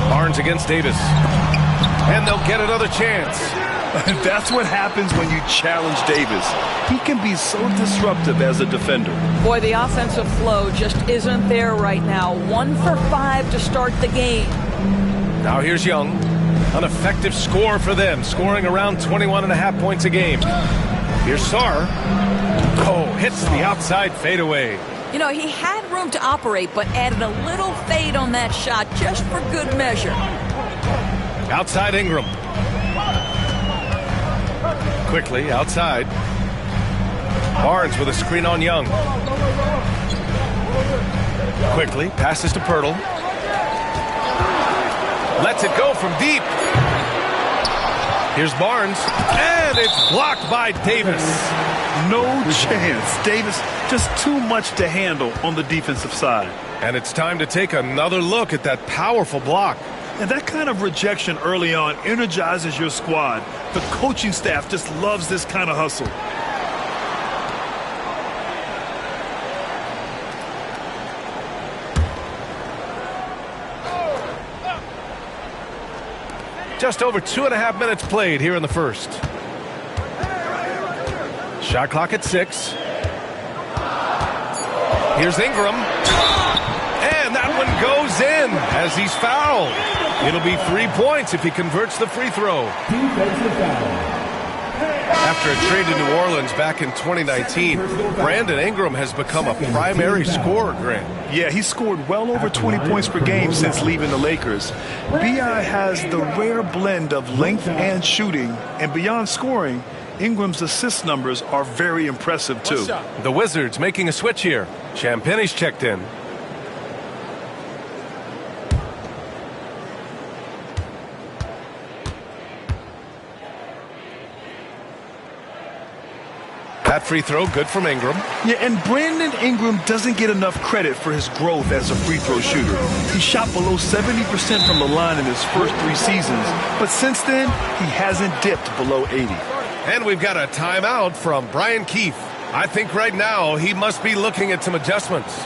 Barnes against Davis. And they'll get another chance. That's what happens when you challenge Davis. He can be so disruptive as a defender. Boy, the offensive flow just isn't there right now. 1 for 5 to start the game. Now here's Young. An effective score for them, scoring around 21.5 points a game. Here's Sarr. Oh, hits the outside fadeaway. You know, he had room to operate, but added a little fade on that shot just for good measure. Outside Ingram. Quickly outside. Barnes with a screen on Young. Quickly passes to Pirtle. Lets it go from deep. Here's Barnes. And it's blocked by Davis. No chance. Davis, just too much to handle on the defensive side. And it's time to take another look at that powerful block. And that kind of rejection early on energizes your squad. The coaching staff just loves this kind of hustle. Just over 2.5 minutes played here in the first. Shot clock at 6. Here's Ingram. And that one goes in as he's fouled. It'll be 3 points if he converts the free throw. After a trade to New Orleans back in 2019, Brandon Ingram has become a primary scorer, Grant. Yeah, he scored well over 20 points per game since leaving the Lakers. B.I. has the rare blend of length and shooting, and beyond scoring, Ingram's assist numbers are very impressive, too. The Wizards making a switch here. Champagne's checked in. That free throw, good from Ingram. Yeah, and Brandon Ingram doesn't get enough credit for his growth as a free throw shooter. He shot below 70% from the line in his first 3 seasons, but since then, he hasn't dipped below 80. And we've got a timeout from Brian Keefe. I think right now he must be looking at some adjustments.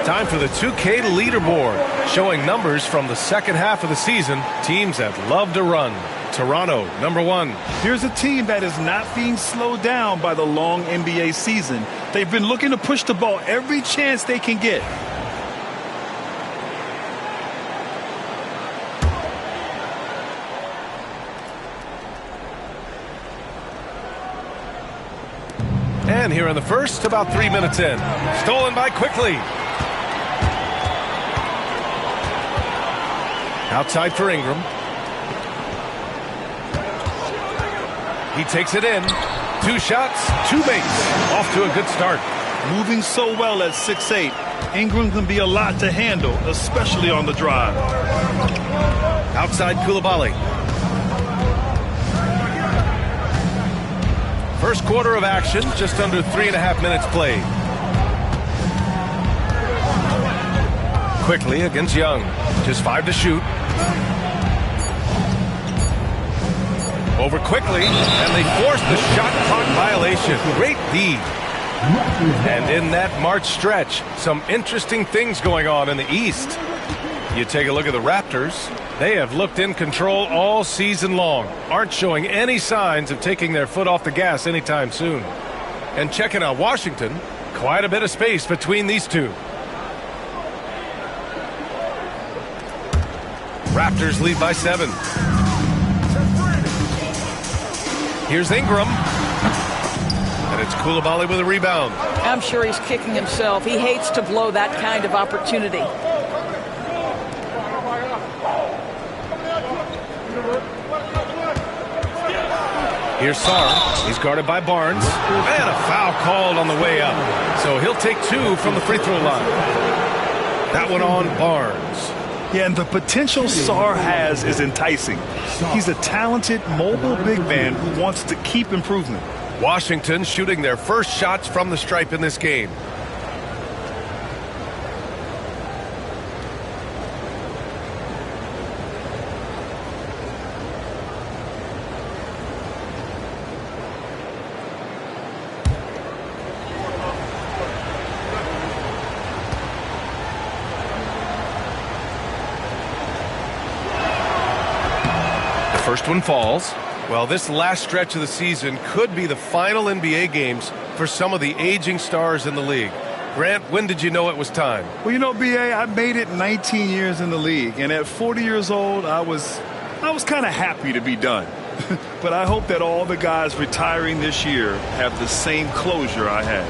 Time for the 2K leaderboard, showing numbers from the second half of the season, teams that love to run. Toronto, number 1. Here's a team that is not being slowed down by the long NBA season. They've been looking to push the ball every chance they can get. And here in the first, about 3 minutes in. Stolen by Quickly. Outside for Ingram. He takes it in. 2 shots, 2 makes. Off to a good start. Moving so well at 6'8", Ingram can be a lot to handle, especially on the drive. Outside Coulibaly. First quarter of action, just under 3.5 minutes played. Quickly against Young. Just 5 to shoot. Over Quickly, and they force the shot clock violation. Great D. And in that March stretch, some interesting things going on in the East. You take a look at the Raptors. They have looked in control all season long. Aren't showing any signs of taking their foot off the gas anytime soon. And checking out Washington, quite a bit of space between these two. Raptors lead by 7. Here's Ingram. And it's Coulibaly with a rebound. I'm sure he's kicking himself. He hates to blow that kind of opportunity. Here's Sarr. He's guarded by Barnes. And a foul called on the way up. So he'll take 2 from the free throw line. That one on Barnes. Yeah, and the potential Sarr has is enticing. He's a talented, mobile big man who wants to keep improvement. Washington shooting their first shots from the stripe in this game. First one falls. Well, this last stretch of the season could be the final NBA games for some of the aging stars in the league. Grant, when did you know it was time? Well, you know, B.A., I made it 19 years in the league, and at 40 years old, I was kind of happy to be done. But I hope that all the guys retiring this year have the same closure I had.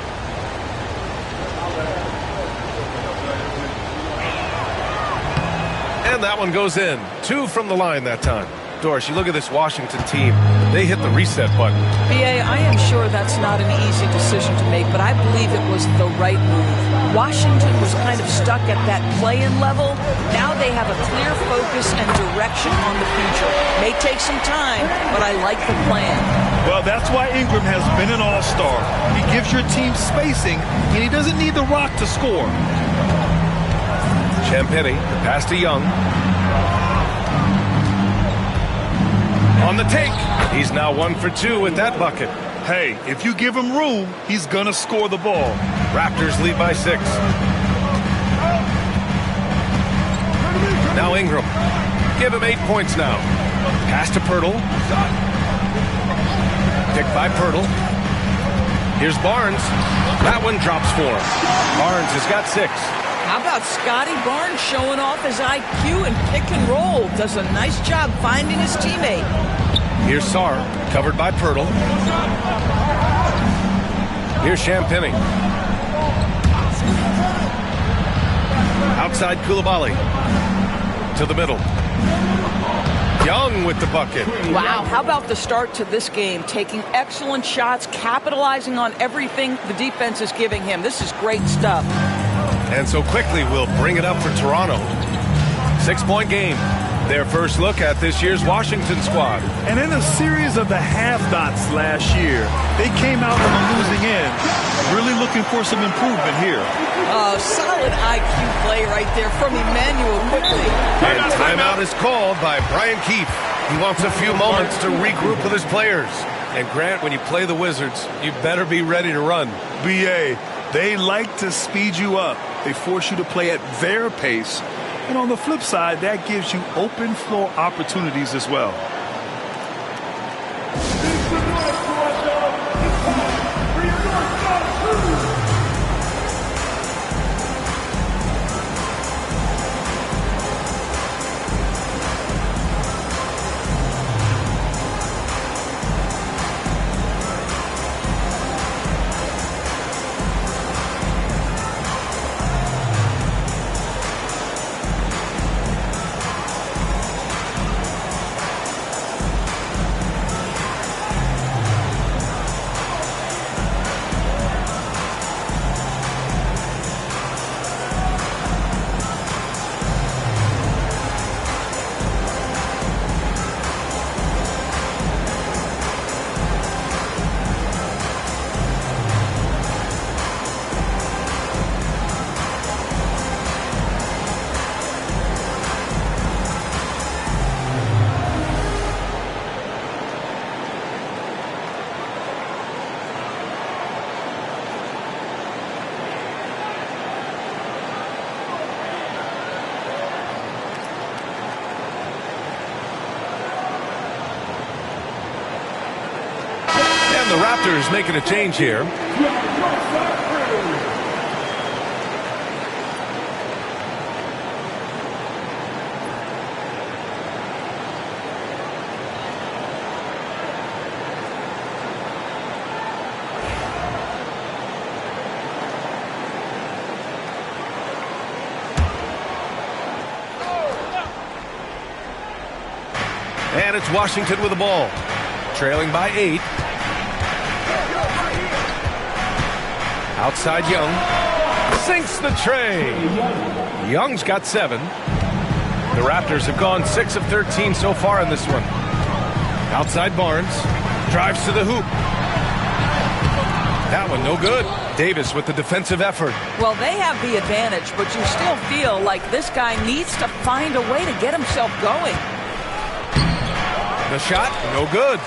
And that one goes in. 2 from the line that time. Doris, you look at this Washington team. They hit the reset button. B.A., I am sure that's not an easy decision to make, but I believe it was the right move. Washington was kind of stuck at that play-in level. Now they have a clear focus and direction on the future. May take some time, but I like the plan. Well, that's why Ingram has been an all-star. He gives your team spacing, and he doesn't need the rock to score. Champagny, pass to Young. On the take. He's now 1 for 2 with that bucket. Hey, if you give him room, he's going to score the ball. Raptors lead by 6. Now Ingram. Give him 8 points now. Pass to Pirtle. Picked by Pirtle. Here's Barnes. That one drops for him. Barnes has got 6. How about Scotty Barnes showing off his IQ and pick and roll? Does a nice job finding his teammate. Here's Sarr, covered by Pirtle. Here's Champagny. Outside Koulibaly. To the middle. Young with the bucket. Wow, how about the start to this game? Taking excellent shots, capitalizing on everything the defense is giving him. This is great stuff. And so quickly we'll bring it up for Toronto. 6-point game. Their first look at this year's Washington squad. And in a series of the have-nots last year, they came out on the losing end, really looking for some improvement here. Solid IQ play right there from Emmanuel quickly. And timeout is called by Brian Keefe. He wants a few moments to regroup with his players. And Grant, when you play the Wizards, you better be ready to run. B.A., they like to speed you up. They force you to play at their pace. And on the flip side, that gives you open floor opportunities as well. The Raptors making a change here. And it's Washington with the ball. Trailing by 8. Outside Young. Sinks the tray. Young's got 7. The Raptors have gone 6 of 13 so far in this one. Outside Barnes. Drives to the hoop. That one no good. Davis with the defensive effort. Well, they have the advantage, but you still feel like this guy needs to find a way to get himself going. The shot, no good.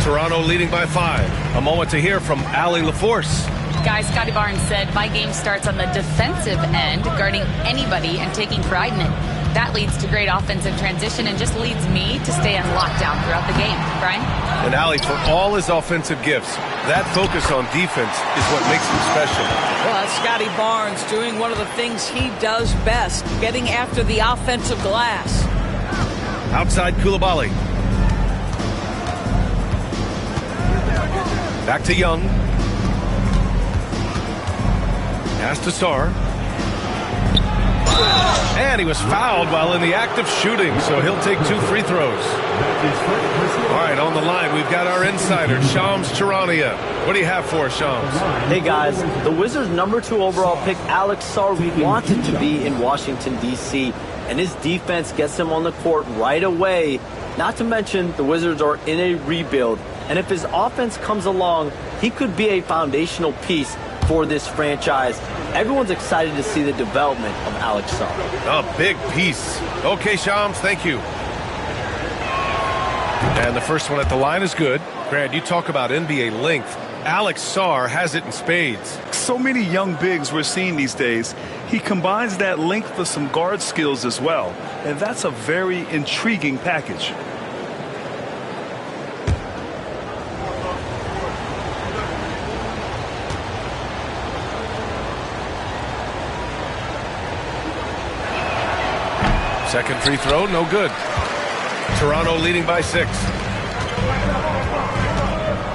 Toronto leading by 5. A moment to hear from Allie LaForce. Guys, Scotty Barnes said, my game starts on the defensive end, guarding anybody and taking pride in it. That leads to great offensive transition and just leads me to stay on lockdown throughout the game. Brian? And Allie, for all his offensive gifts, that focus on defense is what makes him special. Well, that's Scotty Barnes doing one of the things he does best, getting after the offensive glass. Outside Coulibaly. Back to Young. Pass to Sarr. And he was fouled while in the act of shooting, so he'll take 2 free throws. All right, on the line, we've got our insider, Shams Charania. What do you have for us, Shams? Hey, guys. The Wizards' #2 overall pick, Alex Sarr, wanted to be in Washington, D.C., and his defense gets him on the court right away. Not to mention, the Wizards are in a rebuild, and if his offense comes along, he could be a foundational piece for this franchise. Everyone's excited to see the development of Alex Sarr. A big piece. Okay, Shams, thank you. And the first one at the line is good. Grant, you talk about NBA length. Alex Sarr has it in spades. So many young bigs we're seeing these days. He combines that length with some guard skills as well. And that's a very intriguing package. Second free throw, no good. Toronto leading by 6.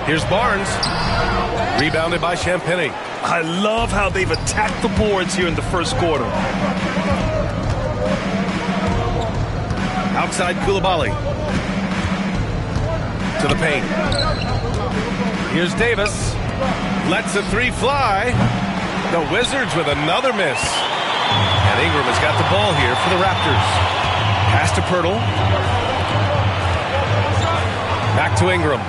Here's Barnes. Rebounded by Champagny. I love how they've attacked the boards here in the first quarter. Outside Coulibaly. To the paint. Here's Davis. Lets a 3 fly. The Wizards with another miss. And Ingram has got the ball here for the Raptors. Pass to Pirtle. Back to Ingram.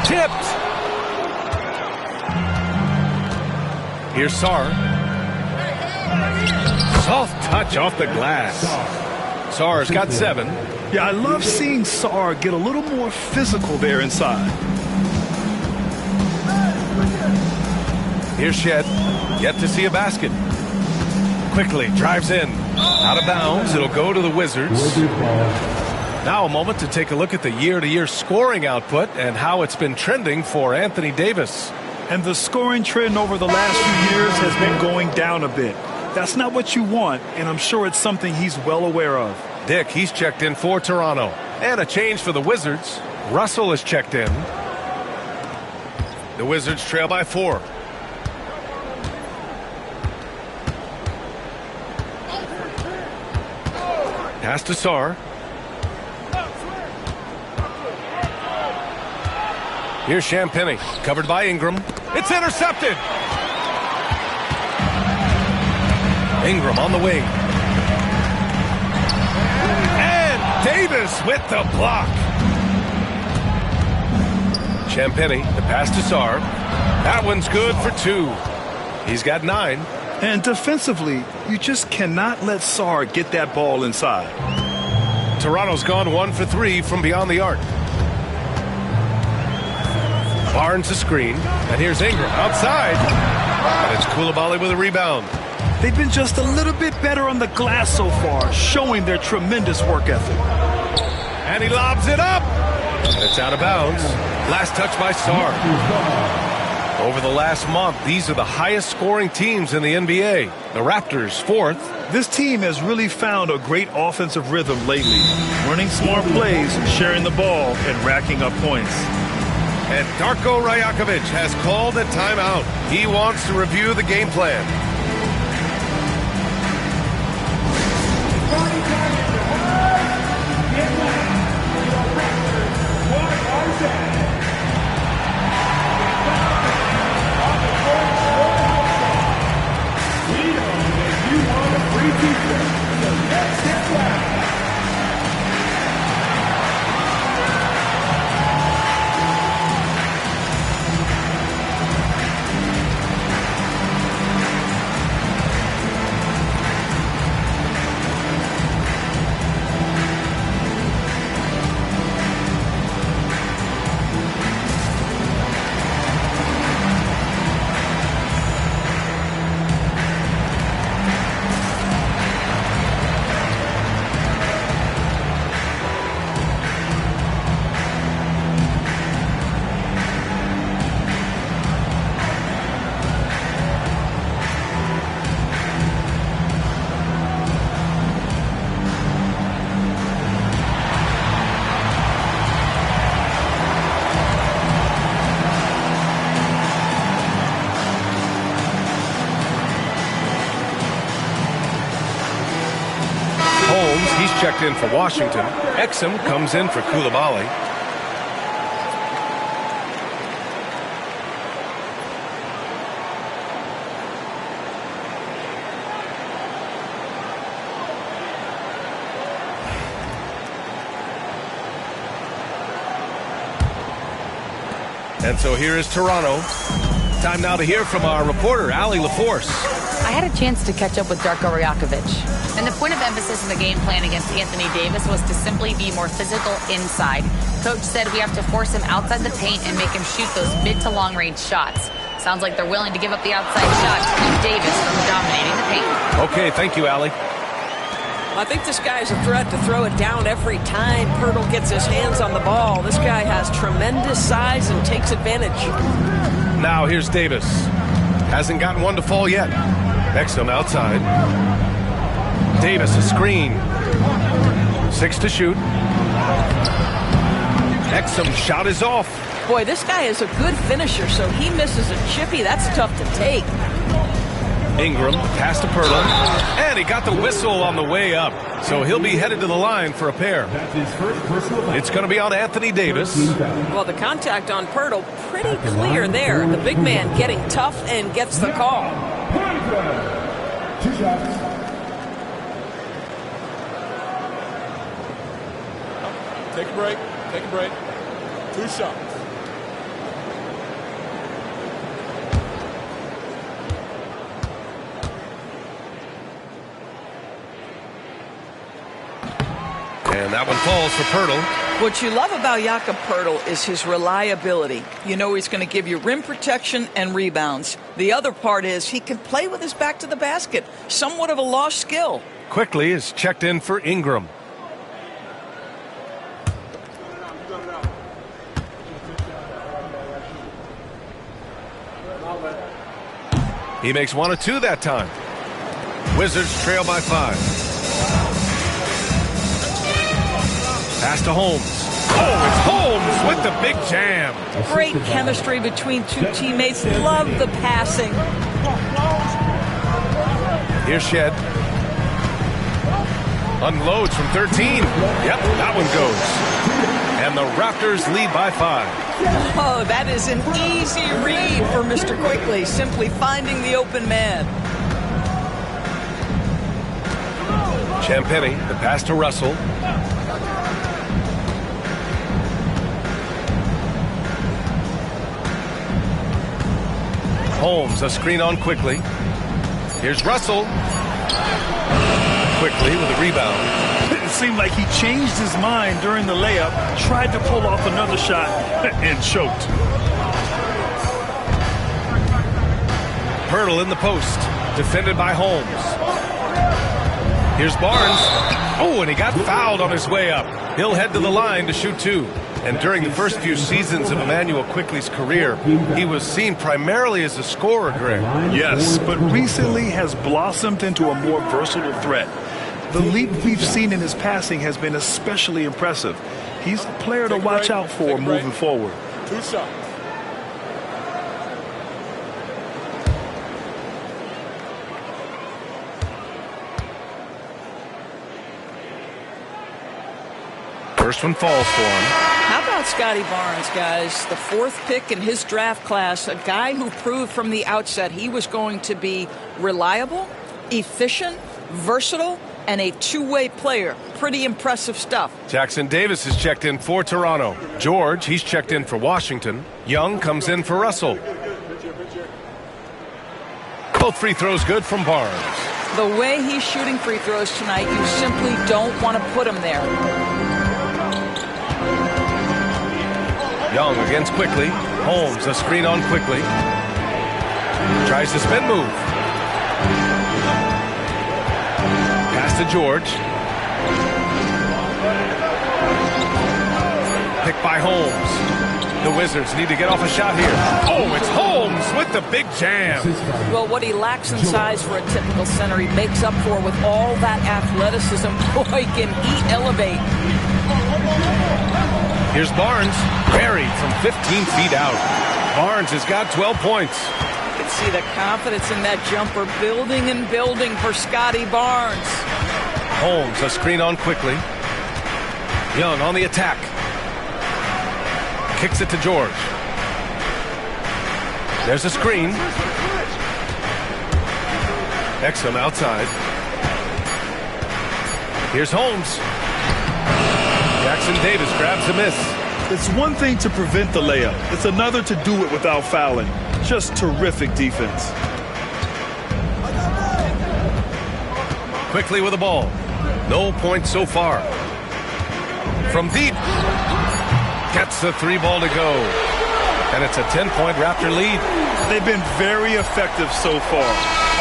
Tipped. Here's Sarr. Soft touch off the glass. Sarr's got 7. Yeah, I love seeing Sarr get a little more physical there inside. Here's Shed. Yet to see a basket. Quickly drives in. Out of bounds. It'll go to the Wizards. Now a moment to take a look at the year-to-year scoring output and how it's been trending for Anthony Davis. And the scoring trend over the last few years has been going down a bit. That's not what you want, and I'm sure it's something he's well aware of. Dick, he's checked in for Toronto. And a change for the Wizards. Russell is checked in. The Wizards trail by 4. Pass to Sarr. Here's Champagny, covered by Ingram. It's intercepted. Ingram on the wing. And Davis with the block. Champagny, the pass to Sarr. That one's good for 2. He's got 9. And defensively, you just cannot let Sarr get that ball inside. Toronto's gone 1 for 3 from beyond the arc. Barnes a screen, and here's Ingram outside. And it's Coulibaly with a rebound. They've been just a little bit better on the glass so far, showing their tremendous work ethic. And he lobs it up. And it's out of bounds. Last touch by Sarr. Over the last month, these are the highest scoring teams in the NBA. The Raptors, 4th. This team has really found a great offensive rhythm lately, running smart plays, sharing the ball, and racking up points. And Darko Rajakovic has called a timeout. He wants to review the game plan. checked in for Washington. Exum comes in for Koulibaly. And so here is Toronto. Time now to hear from our reporter, Allie LaForce. I had a chance to catch up with Darko Rajakovic, and the point of emphasis in the game plan against Anthony Davis was to simply be more physical inside. Coach said we have to force him outside the paint and make him shoot those mid to long range shots. Sounds like they're willing to give up the outside shot to keep Davis from dominating the paint. Okay, thank you, Allie. I think this guy's a threat to throw it down every time Pirtle gets his hands on the ball. This guy has tremendous size and takes advantage. Now here's Davis. Hasn't gotten one to fall yet. Exum outside. Davis, a screen. 6 to shoot. Exum shot is off. Boy, this guy is a good finisher, so he misses a chippy. That's tough to take. Ingram, pass to Pirtle, and he got the whistle on the way up, so he'll be headed to the line for a pair. It's going to be on Anthony Davis. Well, the contact on Pirtle, pretty clear there. The big man getting tough and gets the call. 2 shots. Take a break. Take a break. 2 shots. And that one falls for Pirtle. What you love about Jakob Pirtle is his reliability. You know he's going to give you rim protection and rebounds. The other part is he can play with his back to the basket. Somewhat of a lost skill. Quickly is checked in for Ingram. He makes 1 of 2 that time. Wizards trail by 5. Pass to Holmes. Oh, it's Holmes with the big jam. Great chemistry between 2 teammates. Love the passing. Here's Shed. Unloads from 13. Yep, that one goes. And the Raptors lead by 5. Oh, that is an easy read for Mr. Quickly. Simply finding the open man. Champagny, the pass to Russell. Holmes, a screen on Quickly. Here's Russell. Quickly with a rebound. It seemed like he changed his mind during the layup, tried to pull off another shot, and choked. Pirtle in the post, defended by Holmes. Here's Barnes. Oh, and he got fouled on his way up. He'll head to the line to shoot 2. And during the first few seasons of Emmanuel Quickly's career, he was seen primarily as a scorer, Greg. Yes, but recently has blossomed into a more versatile threat. The leap we've seen in his passing has been especially impressive. He's a player to watch out for moving forward. 2 shots. First one falls for him. How about Scotty Barnes, guys? The 4th pick in his draft class, a guy who proved from the outset he was going to be reliable, efficient, versatile, and a two-way player. Pretty impressive stuff. Jackson Davis is checked in for Toronto. George, he's checked in for Washington. Young comes in for Russell. Both free throws good from Barnes. The way he's shooting free throws tonight, you simply don't want to put him there. Young against Quickly. Holmes, a screen on Quickly. Tries to spin move. Pass to George. Picked by Holmes. The Wizards need to get off a shot here. Oh, it's Holmes with the big jam. Well, what he lacks in size for a typical center, he makes up for with all that athleticism. Boy, can he elevate. Here's Barnes, buried from 15 feet out. Barnes has got 12 points. You can see the confidence in that jumper building and building for Scotty Barnes. Holmes, a screen on quickly. Young on the attack. Kicks it to George. There's a screen. Exum outside. Here's Holmes. Jackson Davis grabs a miss. It's one thing to prevent the layup. It's another to do it without fouling. Just terrific defense. Quickly with the ball. No points so far. From deep. Gets the 3 ball to go. And it's a 10-point Raptor lead. They've been very effective so far.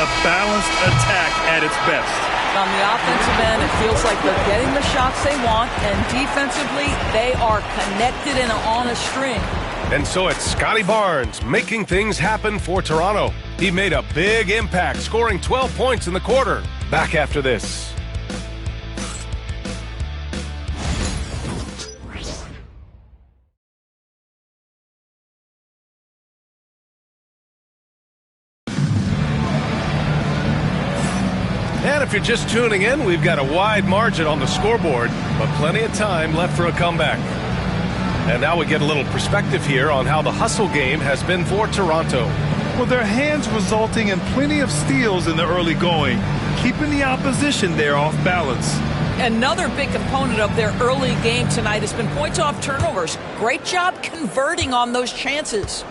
A balanced attack at its best. On the offensive end, it feels like they're getting the shots they want, and defensively, they are connected and on a string. And so it's Scotty Barnes making things happen for Toronto. He made a big impact, scoring 12 points in the quarter. Back after this. And if you're just tuning in, we've got a wide margin on the scoreboard, but plenty of time left for a comeback. And now we get a little perspective here on how the hustle game has been for Toronto. Well, their hands resulting in plenty of steals in the early going, keeping the opposition there off balance. Another big component of their early game tonight has been points off turnovers. Great job converting on those chances.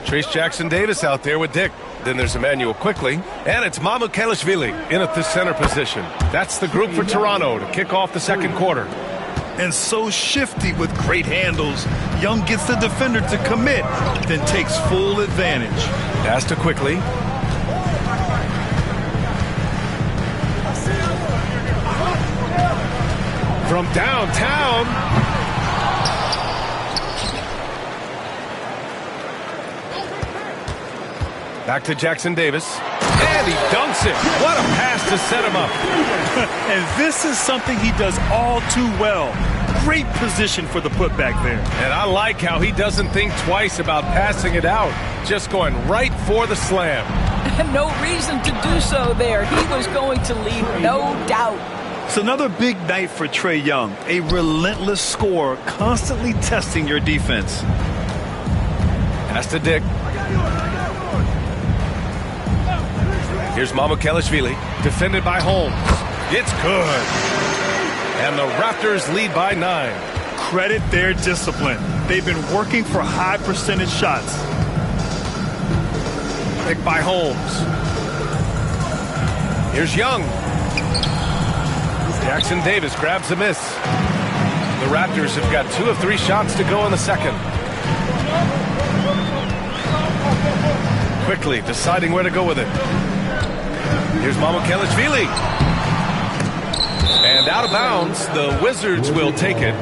Trace Jackson Davis out there with Dick. Then there's Emmanuel quickly, and it's Mamukelashvili in at the center position. That's the group for Toronto to kick off the second quarter. And so shifty with great handles. Young gets the defender to commit, then takes full advantage. Pass to quickly. From downtown. Back to Jackson Davis. And he dunks it. What a pass to set him up. And this is something he does all too well. Great position for the putback there. And I like how he doesn't think twice about passing it out. Just going right for the slam. No reason to do so there. He was going to leave, no doubt. It's another big night for Trae Young. A relentless scorer, constantly testing your defense. Pass to Dick. Here's Mamukelashvili, defended by Holmes. It's good. And the Raptors lead by 9. Credit their discipline. They've been working for high percentage shots. Picked by Holmes. Here's Young. Jackson Davis grabs the miss. The Raptors have got 2 of 3 shots to go in the second. Quickly deciding where to go with it. Here's Mamukelashvili. And out of bounds, the Wizards will take it.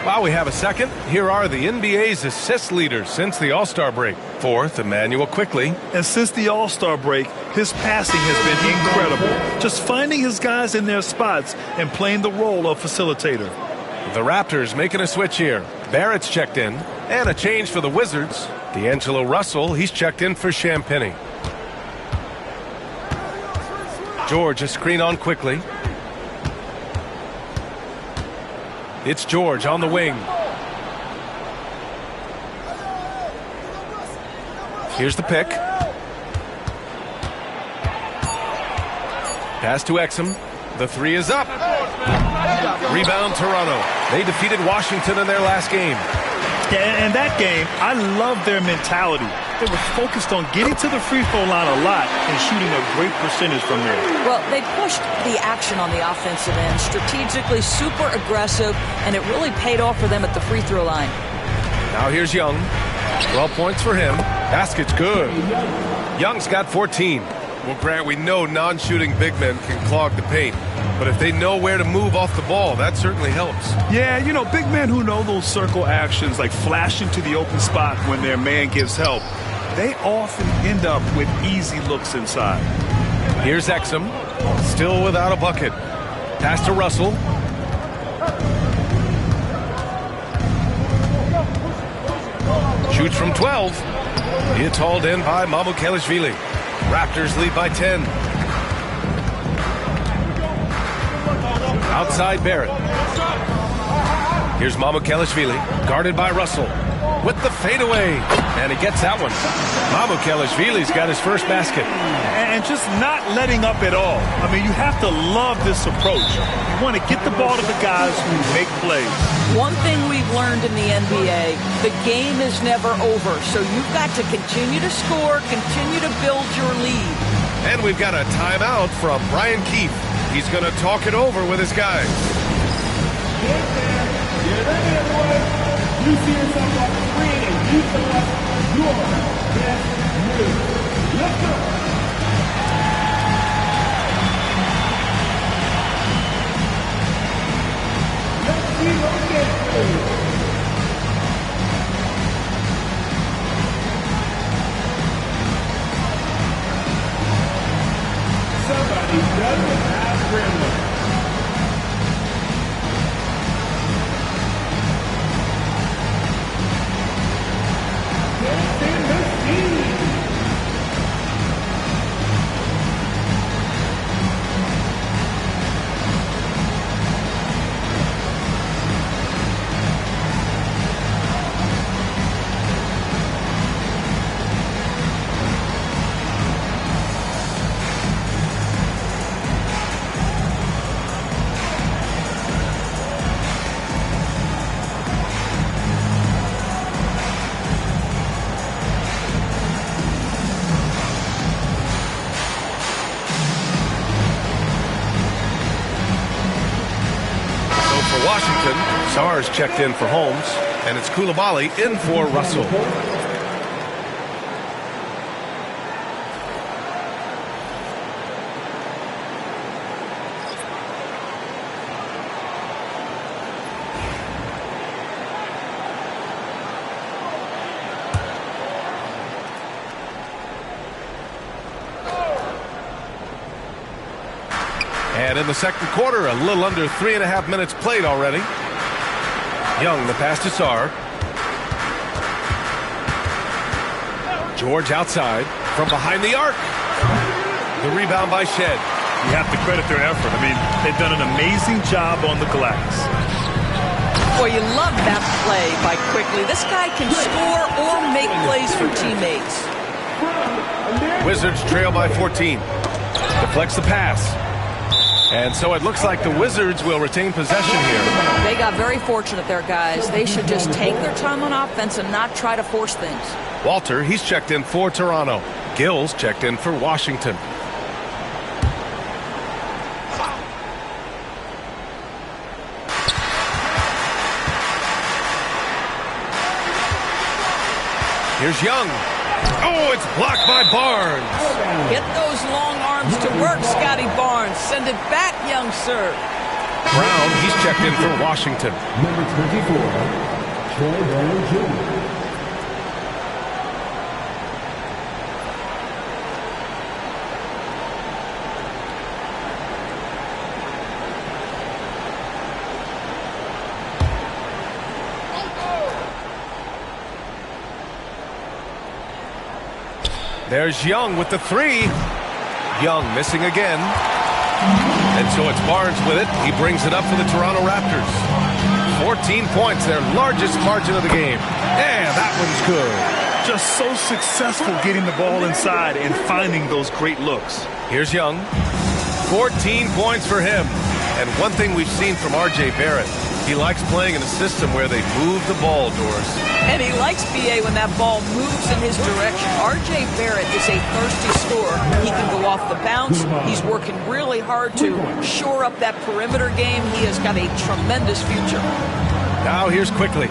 While we have a second, here are the NBA's assist leaders since the All-Star break. Fourth, Emmanuel quickly. And since the All-Star break, his passing has been incredible. Just finding his guys in their spots and playing the role of facilitator. The Raptors making a switch here. Barrett's checked in. And a change for the Wizards. D'Angelo Russell, he's checked in for Champagny. George, a screen on quickly. It's George on the wing. Here's the pick. Pass to Exum. The 3 is up. Rebound Toronto. They defeated Washington in their last game. Yeah, and that game, I love their mentality. They were focused on getting to the free throw line a lot and shooting a great percentage from there. Well, they pushed the action on the offensive end, strategically super aggressive, and it really paid off for them at the free throw line. Now here's Young. 12 points for him. Basket's good. Young's got 14. Well, Grant, we know non-shooting big men can clog the paint. But if they know where to move off the ball, that certainly helps. Yeah, you know, big men who know those circle actions, like flashing to the open spot when their man gives help, they often end up with easy looks inside. Here's Exum, still without a bucket. Pass to Russell. Shoots from 12. It's hauled in by Mamukelashvili. Raptors lead by 10. Outside Barrett. Here's Mamukelashvili, guarded by Russell. With the fadeaway, and he gets that one. Mamukelashvili's got his first basket. And just not letting up at all. I mean, you have to love this approach. You want to get the ball to the guys who make plays. One thing we've learned in the NBA, the game is never over. So you've got to continue to score, continue to build your lead. And we've got a timeout from Brian Keefe. He's going to talk it over with his guys. You see yourself on the screen and you select your best move. Let's go. Let's see what we get. Somebody doesn't have Gremlin. Washington, Sars checked in for Holmes, and it's Coulibaly in for Russell. And in the second quarter, a little under 3.5 minutes played already. Young, the pass to Sarr. George outside from behind the arc. The rebound by Shed. You have to credit their effort. I mean, they've done an amazing job on the glass. Boy, you love that play by Quickly. This guy can score or make plays for teammates. Wizards trail by 14. Deflects the pass. And so it looks like the Wizards will retain possession here. They got very fortunate there, guys. They should just take their time on offense and not try to force things. Walter, he's checked in for Toronto. Gills checked in for Washington. Here's Young. Oh, it's blocked by Barnes. Get those long arms to work, Scotty Barnes. Send it back, young sir. Brown, he's checked in for Washington. Number 24, Troy Brown Jr. There's Young with the three. Young missing again. And so it's Barnes with it. He brings it up for the Toronto Raptors. 14 points, their largest margin of the game. And that one's good. Just so successful getting the ball inside and finding those great looks. Here's Young. 14 points for him. And one thing we've seen from R.J. Barrett, he likes playing in a system where they move the ball, Doris. And he likes BA when that ball moves in his direction. R.J. Barrett is a thirsty scorer. He can go off the bounce. He's working really hard to shore up that perimeter game. He has got a tremendous future. Now here's Quickly.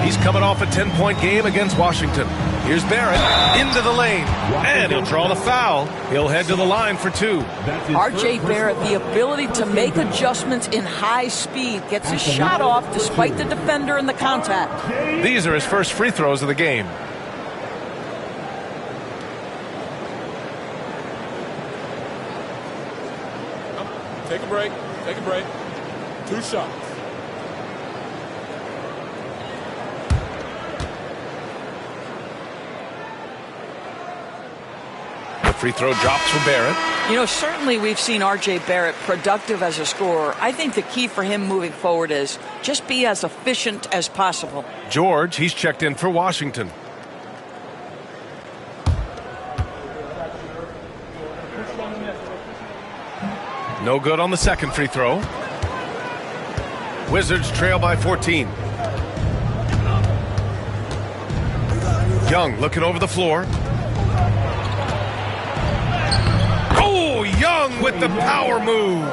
He's coming off a 10-point game against Washington. Here's Barrett into the lane, and he'll draw the foul. He'll head to the line for two. R.J. Barrett, the ability to make adjustments in high speed, gets his shot off despite the defender and the contact. These are his first free throws of the game. Take a break. Take a break. 2 shots. free throw drops for Barrett. You know, certainly we've seen R.J. Barrett productive as a scorer. I think the key for him moving forward is just be as efficient as possible. George, he's checked in for Washington. No good on the second free throw. Wizards trail by 14. Young looking over the floor. Oh, Young with the power move.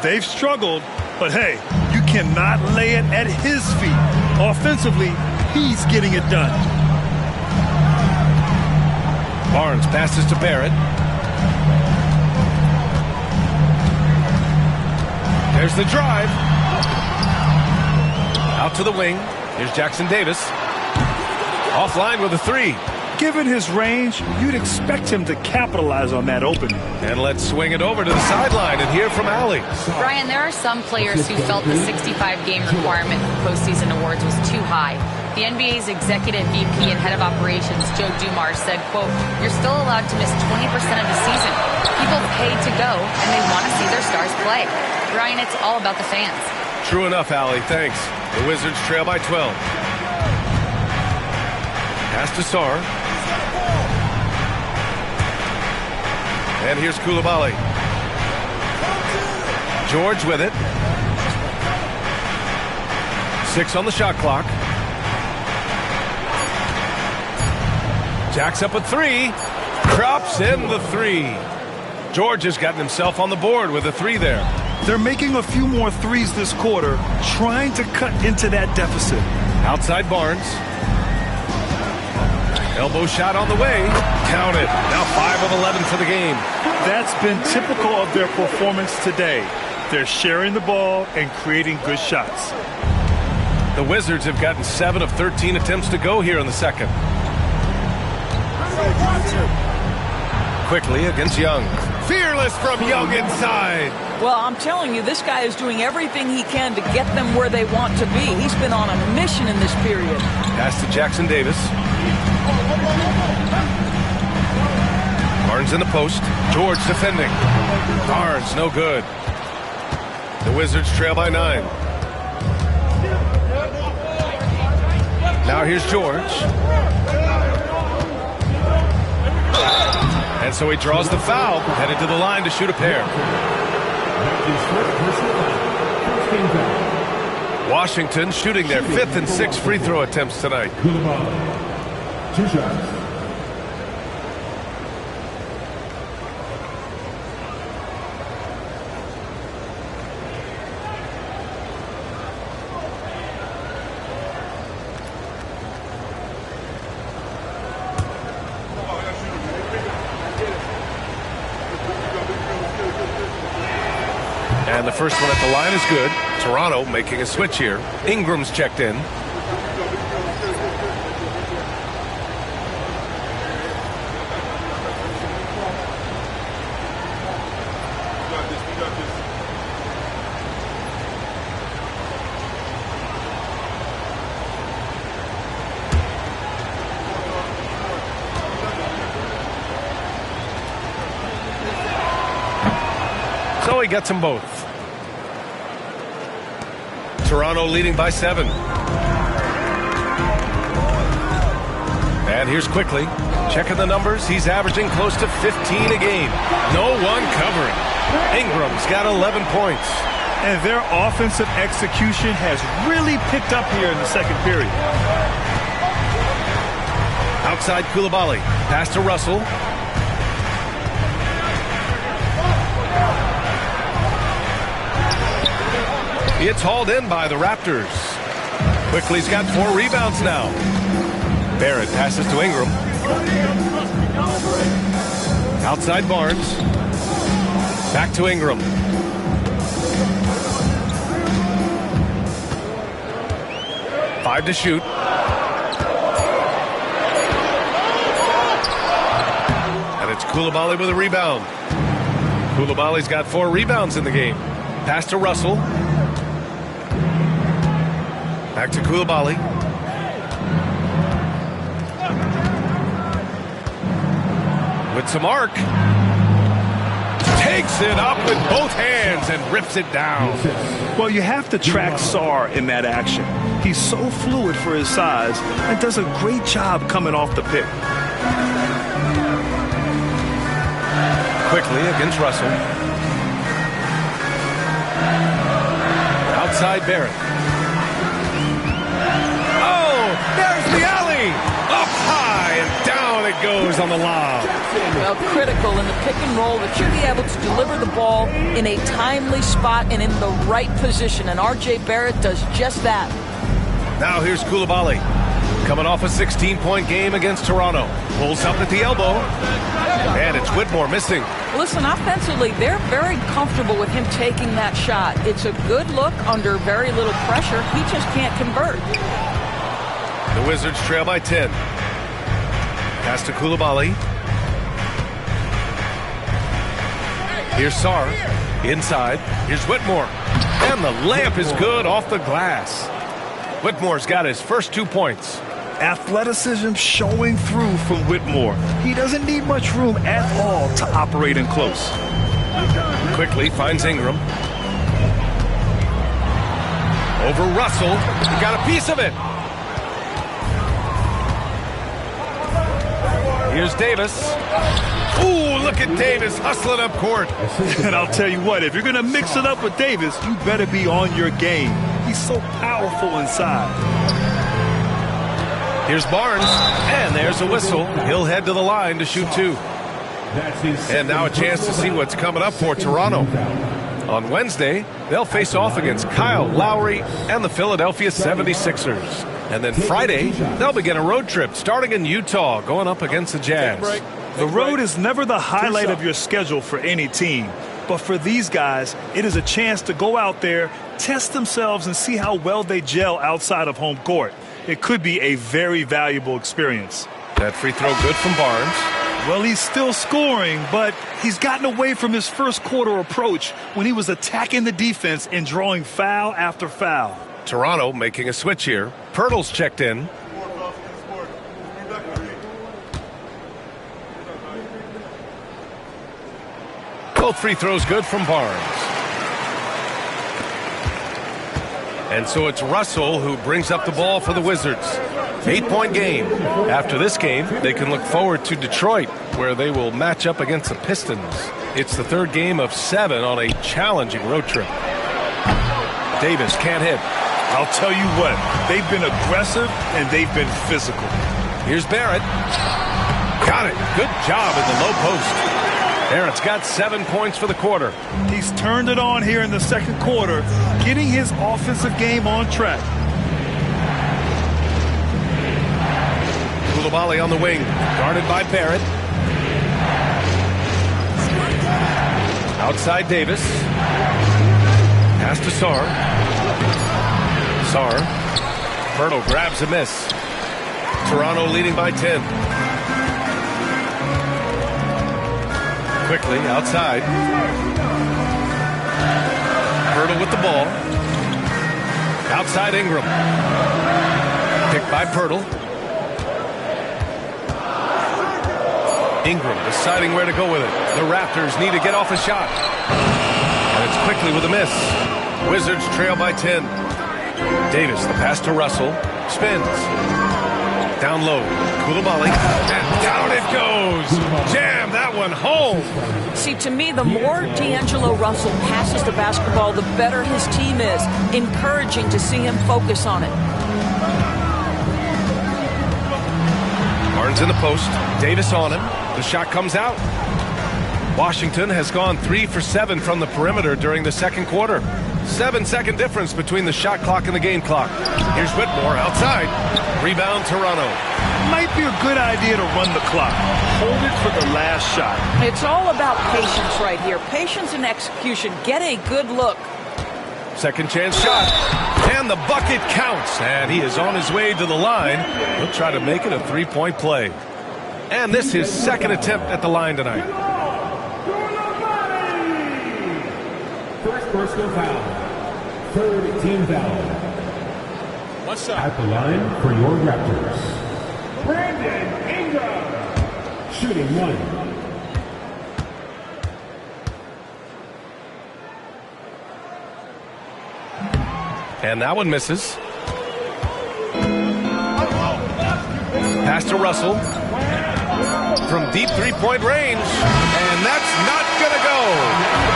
They've struggled, but hey, you cannot lay it at his feet. Offensively, he's getting it done. Barnes passes to Barrett. There's the drive. Out to the wing. Here's Jackson Davis. Offline with a three. Given his range, you'd expect him to capitalize on that opening. And let's swing it over to the sideline and hear from Allie. Brian, there are some players who felt the 65-game requirement for postseason awards was too high. The NBA's executive VP and head of operations, Joe Dumars, said, quote, "You're still allowed to miss 20% of the season. People paid to go, and they want to see their stars play." Brian, it's all about the fans. True enough, Allie. Thanks. The Wizards trail by 12. Pass to Sarr. And here's Coulibaly. George with it. 6 on the shot clock. Jacks up a 3. Drops in the 3. George has gotten himself on the board with a 3 there. They're making a few more threes this quarter, trying to cut into that deficit. Outside Barnes. Elbow shot on the way. Count it. Now 5 of 11 for the game. That's been typical of their performance today. They're sharing the ball and creating good shots. The Wizards have gotten 7 of 13 attempts to go here in the second. Quickly against Young. Fearless from Young inside. Well, I'm telling you, this guy is doing everything he can to get them where they want to be. He's been on a mission in this period. Pass to Jackson Davis. Barnes in the post. George defending. Barnes, no good. The Wizards trail by 9. Now here's George. And so he draws the foul, headed to the line to shoot a pair. Washington shooting their 5th and 6th free throw attempts tonight. 2 shots. And the first one at the line is good. Toronto making a switch here. Ingram's checked in. So he gets them both. Toronto leading by 7. And here's Quickly. Checking the numbers. He's averaging close to 15 a game. No one covering. Ingram's got 11 points. And their offensive execution has really picked up here in the second period. Outside Coulibaly. Pass to Russell. It's hauled in by the Raptors. Quickly's got 4 rebounds now. Barrett passes to Ingram. Outside Barnes. Back to Ingram. Five to shoot. And it's Coulibaly with a rebound. Coulibaly's got 4 rebounds in the game. Pass to Russell. Back to Coulibaly. with some arc. Takes it up with both hands and rips it down. Well, you have to track Sarr in that action. He's so fluid for his size and does a great job coming off the pick. Quickly against Russell. Outside Barrett. Oh, there's the alley. Up high and down it goes on the lob. Well, critical in the pick and roll that you be able to deliver the ball in a timely spot and in the right position. And R.J. Barrett does just that. Now here's Koulibaly. Coming off a 16-point game against Toronto. Pulls up at the elbow. And it's Whitmore missing. Listen, offensively, they're very comfortable with him taking that shot. It's a good look under very little pressure. He just can't convert. The Wizards trail by 10. Pass to Koulibaly. Here's Sarr. Inside. Here's Whitmore. And the layup is good off the glass. Whitmore's got his first 2 points. Athleticism showing through from Whitmore. He doesn't need much room at all to operate in close. Quickly finds Ingram. Over Russell. Got a piece of it. Here's Davis. Ooh, look at Davis hustling up court. And I'll tell you what, if you're going to mix it up with Davis, you better be on your game. He's so powerful inside. Here's Barnes, and there's a whistle. He'll head to the line to shoot 2. And now a chance to see what's coming up for Toronto. On Wednesday, they'll face off against Kyle Lowry and the Philadelphia 76ers. And then Friday, they'll begin a road trip starting in Utah, going up against the Jazz. The road is never the highlight of your schedule for any team. But for these guys, it is a chance to go out there, test themselves, and see how well they gel outside of home court. It could be a very valuable experience. That free throw good from Barnes. Well, he's still scoring, but he's gotten away from his first quarter approach when he was attacking the defense and drawing foul after foul. Toronto making a switch here. Pirtle's checked in. Both free throws good from Barnes. And so it's Russell who brings up the ball for the Wizards. 8-point game. After this game, they can look forward to Detroit, where they will match up against the Pistons. It's the third game of 7 on a challenging road trip. Davis can't hit. I'll tell you what, they've been aggressive and they've been physical. Here's Barrett. Got it. Good job in the low post. Barrett's got 7 points for the quarter. He's turned it on here in the second quarter, getting his offensive game on track. Koulibaly on the wing, guarded by Barrett. Outside Davis. Pass to Sarr. Sarr. Pirtle grabs a miss. Toronto leading by 10. Quickly outside. Pirtle with the ball. Outside Ingram. Picked by Pirtle. Ingram deciding where to go with it. The Raptors need to get off a shot. And it's quickly with a miss. Wizards trail by 10. Davis, the pass to Russell. Spins. Down low. Koulibaly. And down it goes. Jam that one home. See, to me, the more D'Angelo Russell passes the basketball, the better his team is. Encouraging to see him focus on it. Barnes in the post. Davis on him. The shot comes out. Washington has gone 3 for 7 from the perimeter during the second quarter. 7-second difference between the shot clock and the game clock. Here's Whitmore outside. Rebound Toronto. Might be a good idea to run the clock. Hold it for the last shot. It's all about patience right here. Patience and execution. Get a good look. Second chance shot. And the bucket counts. And he is on his way to the line. He'll try to make it a 3-point play. And this is his second attempt at the line tonight. First personal foul. Third team foul. What's up? At the line for your Raptors, Brandon Ingram. Shooting 1. And that one misses. Pass to Russell. From deep three-point range. And that's not going to go.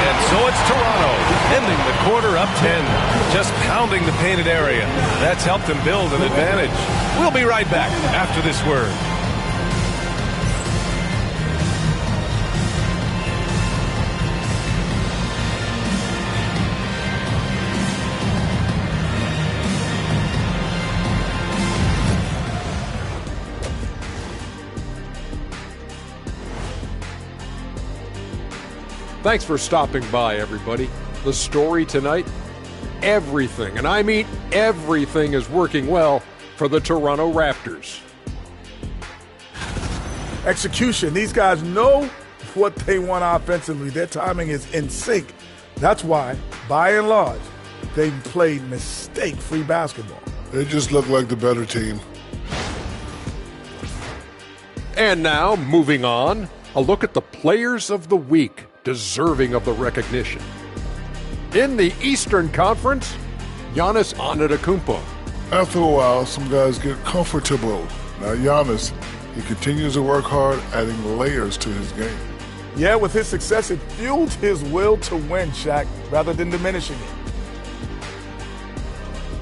And so it's Toronto, ending the quarter up 10. Just pounding the painted area. That's helped them build an advantage. We'll be right back after this word. Thanks for stopping by, everybody. The story tonight, everything, and I mean everything, is working well for the Toronto Raptors. Execution. These guys know what they want offensively. Their timing is in sync. That's why, by and large, they've played mistake-free basketball. They just look like the better team. And now, moving on, a look at the players of the week deserving of the recognition. In the Eastern Conference, Giannis Antetokounmpo. After a while, some guys get comfortable. Now Giannis, he continues to work hard, adding layers to his game. Yeah, with his success, it fueled his will to win, Shaq, rather than diminishing it.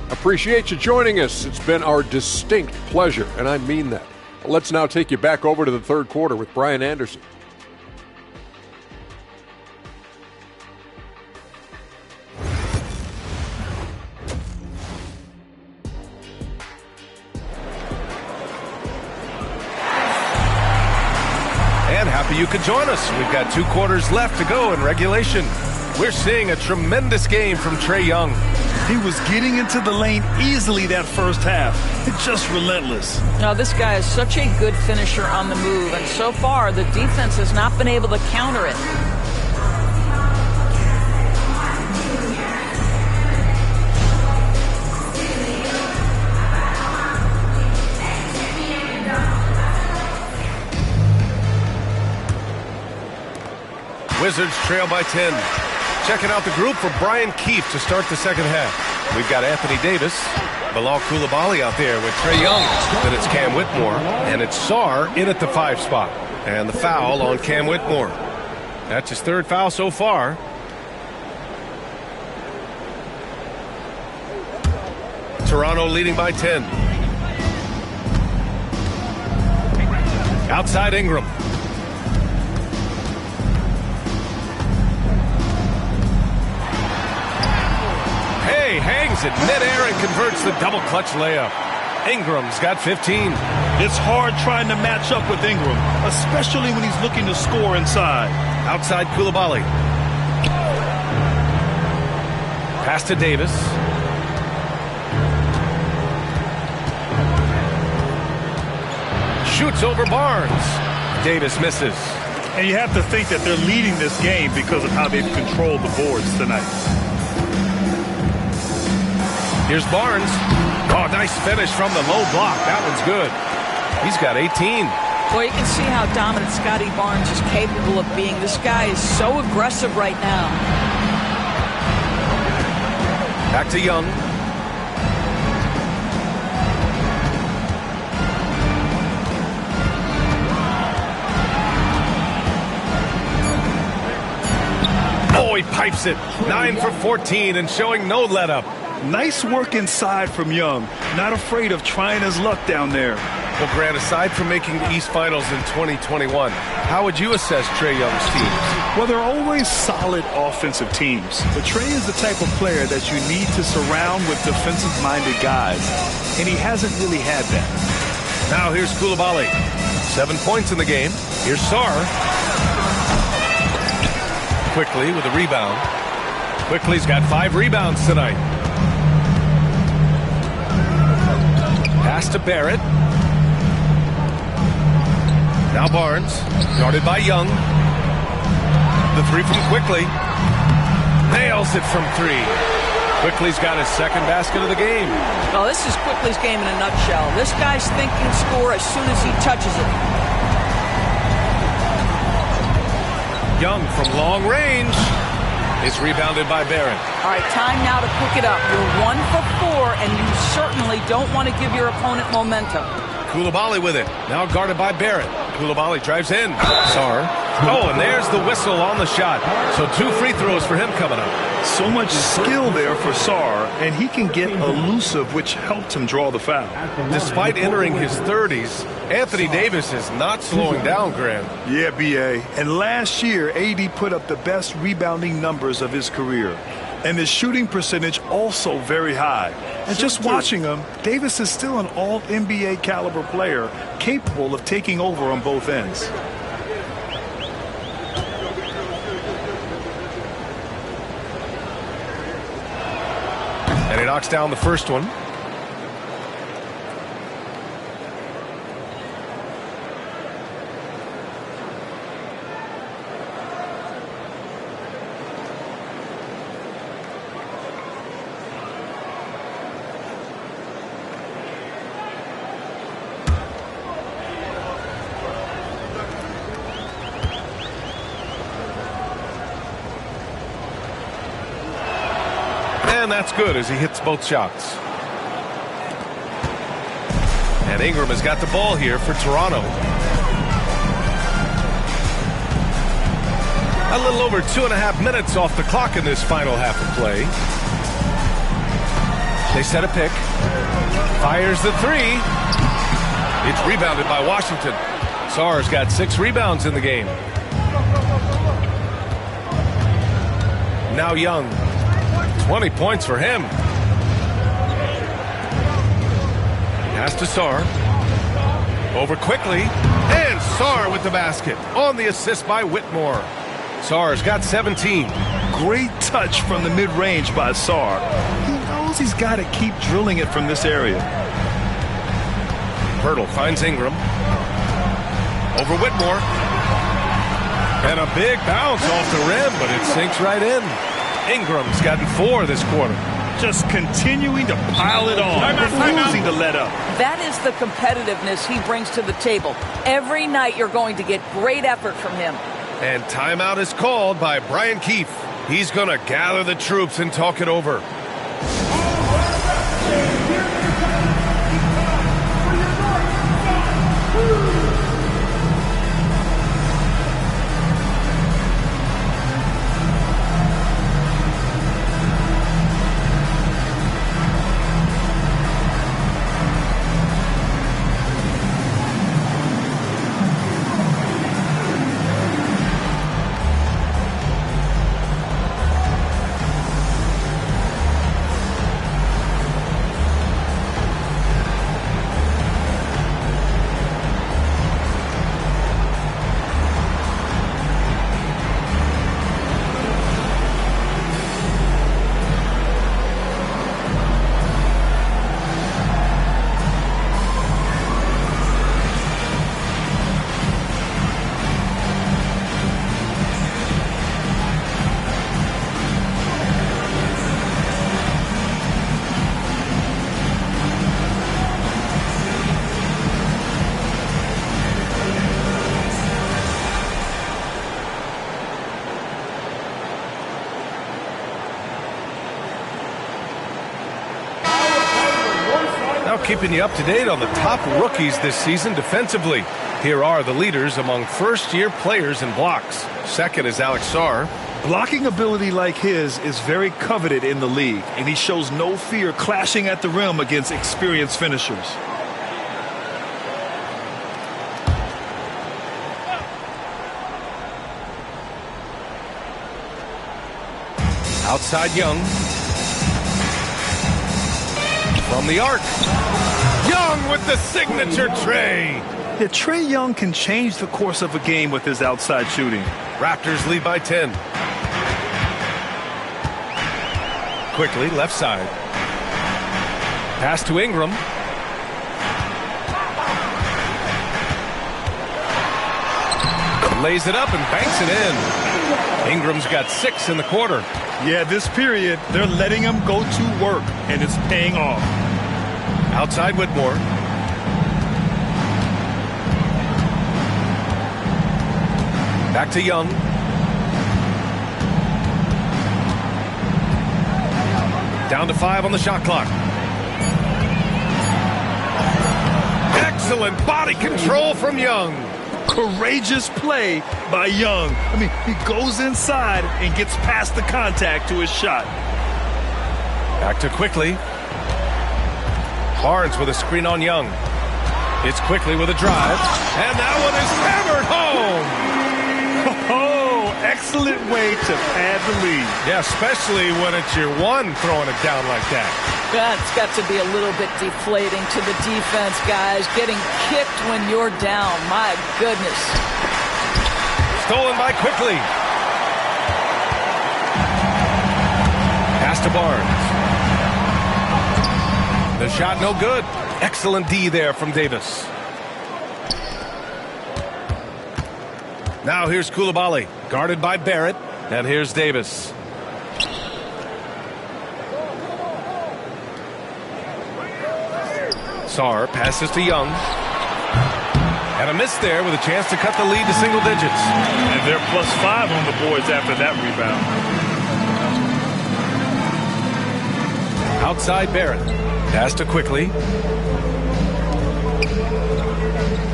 Appreciate you joining us. It's been our distinct pleasure, and I mean that. Let's now take you back over to the third quarter with Brian Anderson. Happy you could join us. We've got 2 quarters left to go in regulation. We're seeing a tremendous game from Trae Young. He was getting into the lane easily that first half. It's just relentless. Now, this guy is such a good finisher on the move, and so far the defense has not been able to counter it. Wizards trail by 10. Checking out the group for Brian Keefe to start the second half. We've got Anthony Davis, Bilal Coulibaly out there with Trae Young. Then it's Cam Whitmore, and it's Sarr in at the 5 spot. And the foul on Cam Whitmore. That's his 3rd foul so far. Toronto leading by 10. Outside Ingram. Hangs it midair and converts the double clutch layup. Ingram's got 15. It's hard trying to match up with Ingram, especially when he's looking to score inside. Outside Coulibaly. Pass to Davis. Shoots over Barnes. Davis misses. And you have to think that they're leading this game because of how they've controlled the boards tonight. Here's Barnes. Oh, nice finish from the low block. That one's good. He's got 18. Well, you can see how dominant Scotty Barnes is capable of being. This guy is so aggressive right now. Back to Young. Oh, he pipes it. 9 for 14 and showing no let-up. Nice work inside from Young. Not afraid of trying his luck down there. Well, Grant, aside from making the East Finals in 2021, how would you assess Trae Young's teams? Well, they're always solid offensive teams. But Trae is the type of player that you need to surround with defensive-minded guys. And he hasn't really had that. Now here's Coulibaly. 7 points in the game. Here's Sarr. Quickly with a rebound. Quickly's got 5 rebounds tonight. Pass to Barrett. Now Barnes, guarded by Young. The 3 from Quickly. Nails it from 3. Quickly's got his 2nd basket of the game. Well, this is Quickly's game in a nutshell. This guy's thinking score as soon as he touches it. Young from long range. It's rebounded by Barron. All right, time now to pick it up. You're 1 for 4, and you certainly don't want to give your opponent momentum. Koulibaly with it. Now guarded by Barrett. Koulibaly drives in. Sarr. Oh, and there's the whistle on the shot. So 2 free throws for him coming up. So much skill there for Sarr, and he can get elusive, which helped him draw the foul. Despite entering his 30s, Anthony Davis is not slowing down, Graham. Yeah, B.A. And last year, AD put up the best rebounding numbers of his career. And his shooting percentage also very high. And just watching him, Davis is still an all-NBA caliber player, capable of taking over on both ends. And he knocks down the first one. And that's good as he hits both shots. And Ingram has got the ball here for Toronto. A little over 2.5 minutes off the clock in this final half of play. They set a pick. Fires the 3. It's rebounded by Washington. Sarr's got 6 rebounds in the game. Now Young. 20 points for him. Pass to Sarr. Over quickly. And Sarr with the basket. On the assist by Whitmore. Sarr's got 17. Great touch from the mid-range by Sarr. He knows he's got to keep drilling it from this area. Pirtle finds Ingram. Over Whitmore. And a big bounce off the rim, but it sinks right in. Ingram's gotten 4 this quarter. Just continuing to pile it on. Refusing to let up. That is the competitiveness he brings to the table. Every night you're going to get great effort from him. And timeout is called by Brian Keefe. He's going to gather the troops and talk it over. Keeping you up to date on the top rookies this season defensively. Here are the leaders among first-year players in blocks. Second is Alex Sarr. Blocking ability like his is very coveted in the league, and he shows no fear clashing at the rim against experienced finishers. Outside Young. From the arc. Young with the signature tray. Yeah, Trae Young can change the course of a game with his outside shooting. Raptors lead by 10. Quickly, left side. Pass to Ingram. Lays it up and banks it in. Ingram's got 6 in the quarter. Yeah, this period, they're letting him go to work, and it's paying off. Outside Whitmore. Back to Young. Down to 5 on the shot clock. Excellent body control from Young. Courageous play by Young. I mean, he goes inside and gets past the contact to his shot. Back to Quickly. Barnes with a screen on Young. It's Quickly with a drive. And that one is hammered home. Oh, excellent way to pad the lead. Yeah, especially when it's your one throwing it down like that. That's got to be a little bit deflating to the defense, guys. Getting kicked when you're down. My goodness. Stolen by Quickly. Pass to Barnes. The shot no good. Excellent D there from Davis. Now here's Koulibaly, guarded by Barrett, and here's Davis. Sarr passes to Young. And a miss there with a chance to cut the lead to single digits. And they're +5 on the boards after that rebound. Outside Barrett. Pass to Quickly.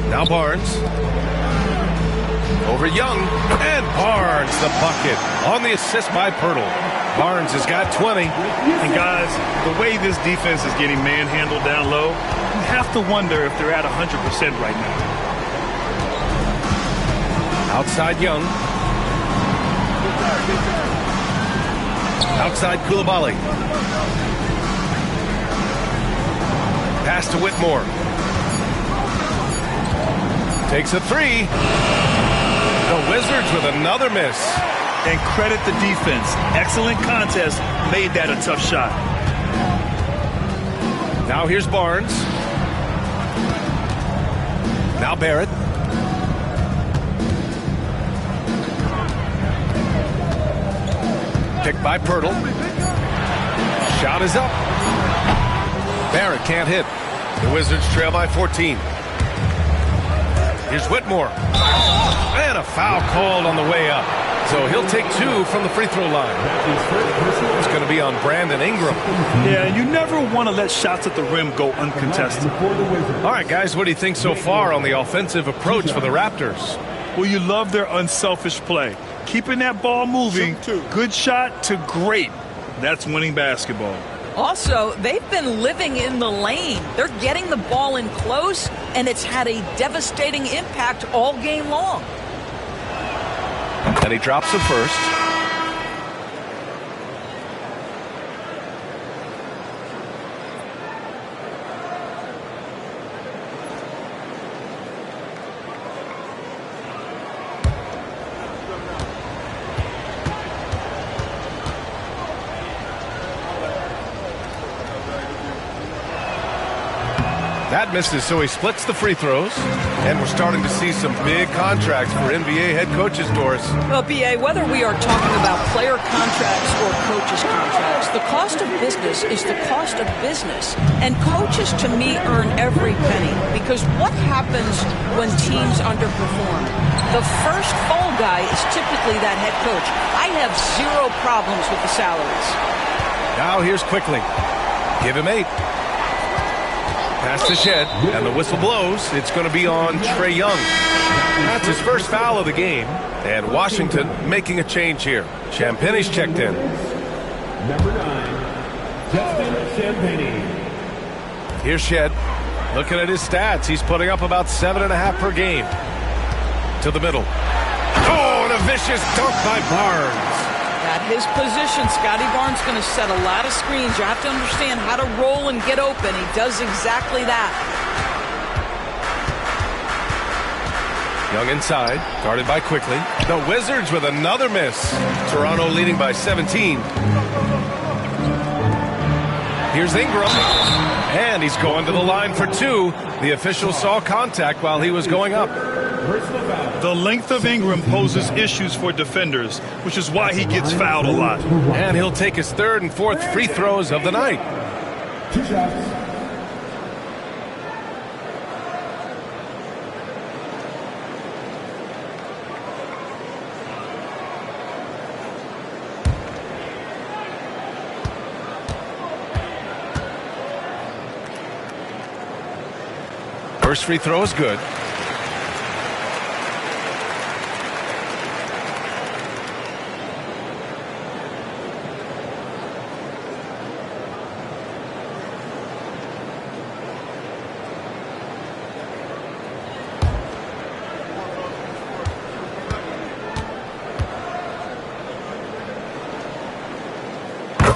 Now Barnes. Over Young. And Barnes the bucket on the assist by Pirtle. Barnes has got 20. And guys, the way this defense is getting manhandled down low, you have to wonder if they're at 100% right now. Outside Young. Outside Koulibaly. Pass to Whitmore. Takes a three. The Wizards with another miss. And credit the defense. Excellent contest. Made that a tough shot. Now here's Barnes. Now Barrett. Picked by Pirtle. Shot is up. Barrett can't hit. The Wizards trail by 14. Here's Whitmore. And a foul called on the way up. So he'll take 2 from the free throw line. It's going to be on Brandon Ingram. Yeah, you never want to let shots at the rim go uncontested. All right, guys, what do you think so far on the offensive approach for the Raptors? Well, you love their unselfish play. Keeping that ball moving, good shot to great. That's winning basketball. Also, they've been living in the lane. They're getting the ball in close, and it's had a devastating impact all game long. And he drops the first. That misses, so he splits the free throws. And we're starting to see some big contracts for NBA head coaches, Doris. Well, B.A., whether we are talking about player contracts or coaches' contracts, the cost of business is the cost of business. And coaches, to me, earn every penny. Because what happens when teams underperform? The first fall guy is typically that head coach. I have zero problems with the salaries. Now here's Quickly. Give him 8. Pass to Shed, and the whistle blows. It's going to be on Trae Young. That's his first foul of the game. And Washington making a change here. Champagne's checked in. Number 9, Justin Champagnie. Here's Shed. Looking at his stats, he's putting up about 7.5 per game. To the middle. Oh, and a vicious dunk by Barnes. At his position, Scotty Barnes going to set a lot of screens. You have to understand how to roll and get open. He does exactly that. Young inside, guarded by Quickly. The Wizards with another miss. Toronto leading by 17. Here's Ingram. And he's going to the line for 2. The official saw contact while he was going up. The length of Ingram poses issues for defenders, which is why he gets fouled a lot. And he'll take his 3rd and 4th free throws of the night. 2 shots. First free throw is good.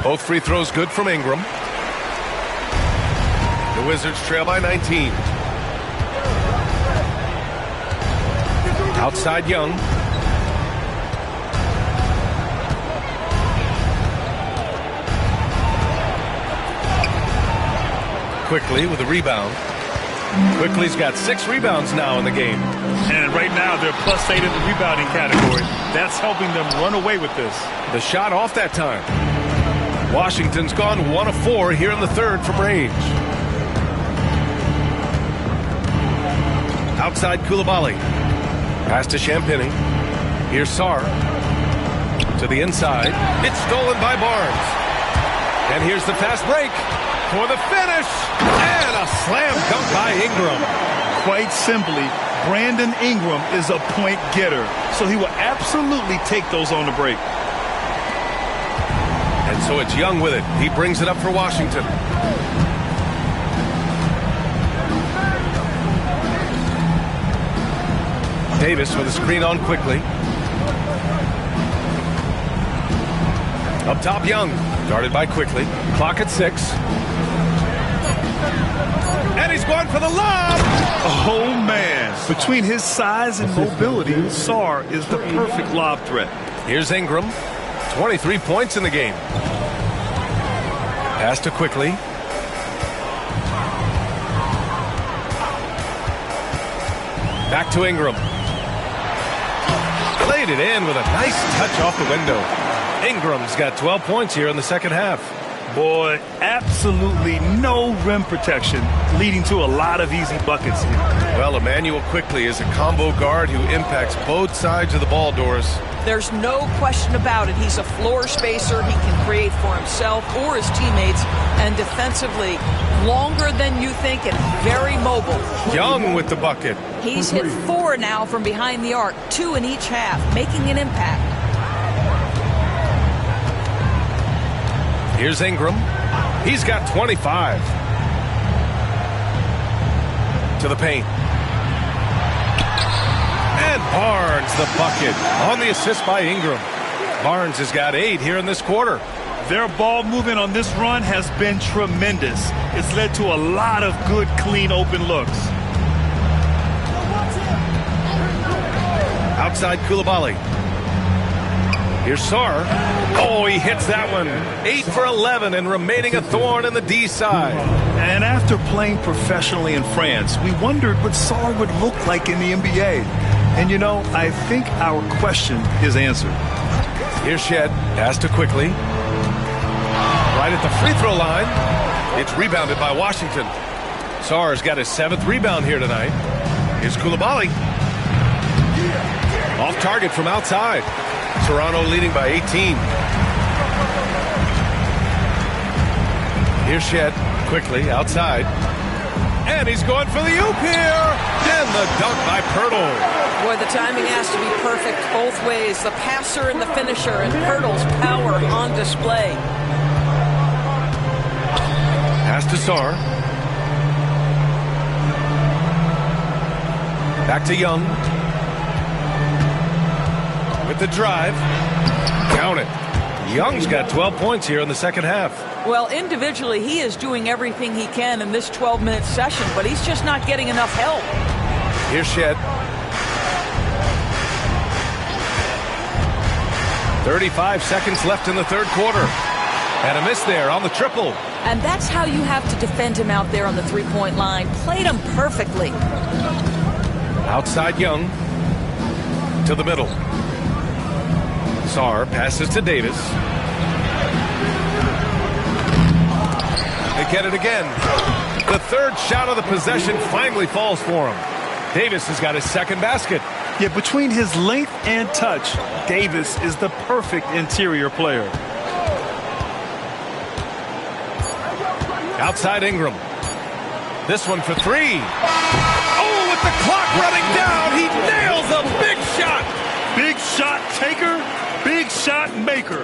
Both free throws good from Ingram. The Wizards trail by 19. Outside Young. Quickly with a rebound. Quickly's got 6 rebounds now in the game. And right now they're +8 in the rebounding category. That's helping them run away with this. The shot off that time. Washington's gone 1 of 4 here in the third from range. Outside Coulibaly. Pass to Champagny. Here's Sarr. To the inside. It's stolen by Barnes. And here's the fast break for the finish. And a slam dunk by Ingram. Quite simply, Brandon Ingram is a point getter. So he will absolutely take those on the break. And so it's Young with it. He brings it up for Washington. Davis with a screen on Quickly. Up top, Young. Guarded by Quickly. Clock at 6. And he's going for the lob. Oh, man. Between his size and mobility, Sarr is the perfect lob threat. Here's Ingram. 23 points in the game. Pass to Quickly. Back to Ingram. Laid it in with a nice touch off the window. Ingram's got 12 points here in the second half. Boy, absolutely no rim protection, leading to a lot of easy buckets here. Well, Emmanuel Quickly is a combo guard who impacts both sides of the ball, Doris. There's no question about it. He's a floor spacer. He can create for himself or his teammates. And defensively, longer than you think and very mobile. Young with the bucket. He's hit 4 now from behind the arc, 2 in each half, making an impact. Here's Ingram. He's got 25. To the paint. And Barnes the bucket on the assist by Ingram. Barnes has got 8 here in this quarter. Their ball movement on this run has been tremendous. It's led to a lot of good, clean, open looks. Outside Coulibaly. Here's Sarr. Oh, he hits that one. 8 for 11 and remaining a thorn in the D side. And after playing professionally in France, we wondered what Sarr would look like in the NBA. And you know, I think our question is answered. Here's Shed. Pass to Quickly. Right at the free throw line. It's rebounded by Washington. Sarr's got his 7th rebound here tonight. Here's Coulibaly. Off target from outside. Toronto leading by 18. Here's Shed. Quickly outside. And he's going for the oop here. And the dunk by Pirtle. Boy, the timing has to be perfect both ways. The passer and the finisher, and Pirtle's power on display. Pass to Sarr. Back to Young. With the drive. Count it. Young's got 12 points here in the second half. Well, individually, he is doing everything he can in this 12-minute session, but he's just not getting enough help. Here's Shed. 35 seconds left in the third quarter. And a miss there on the triple. And that's how you have to defend him out there on the three-point line. Played him perfectly. Outside Young. To the middle. Sarr passes to Davis. They get it again. The third shot of the possession finally falls for him. Davis has got his second basket. Yeah, between his length and touch, Davis is the perfect interior player. Outside Ingram. This one for three. Oh, with the clock running down, he nails a big shot. Big shot taker, big shot maker.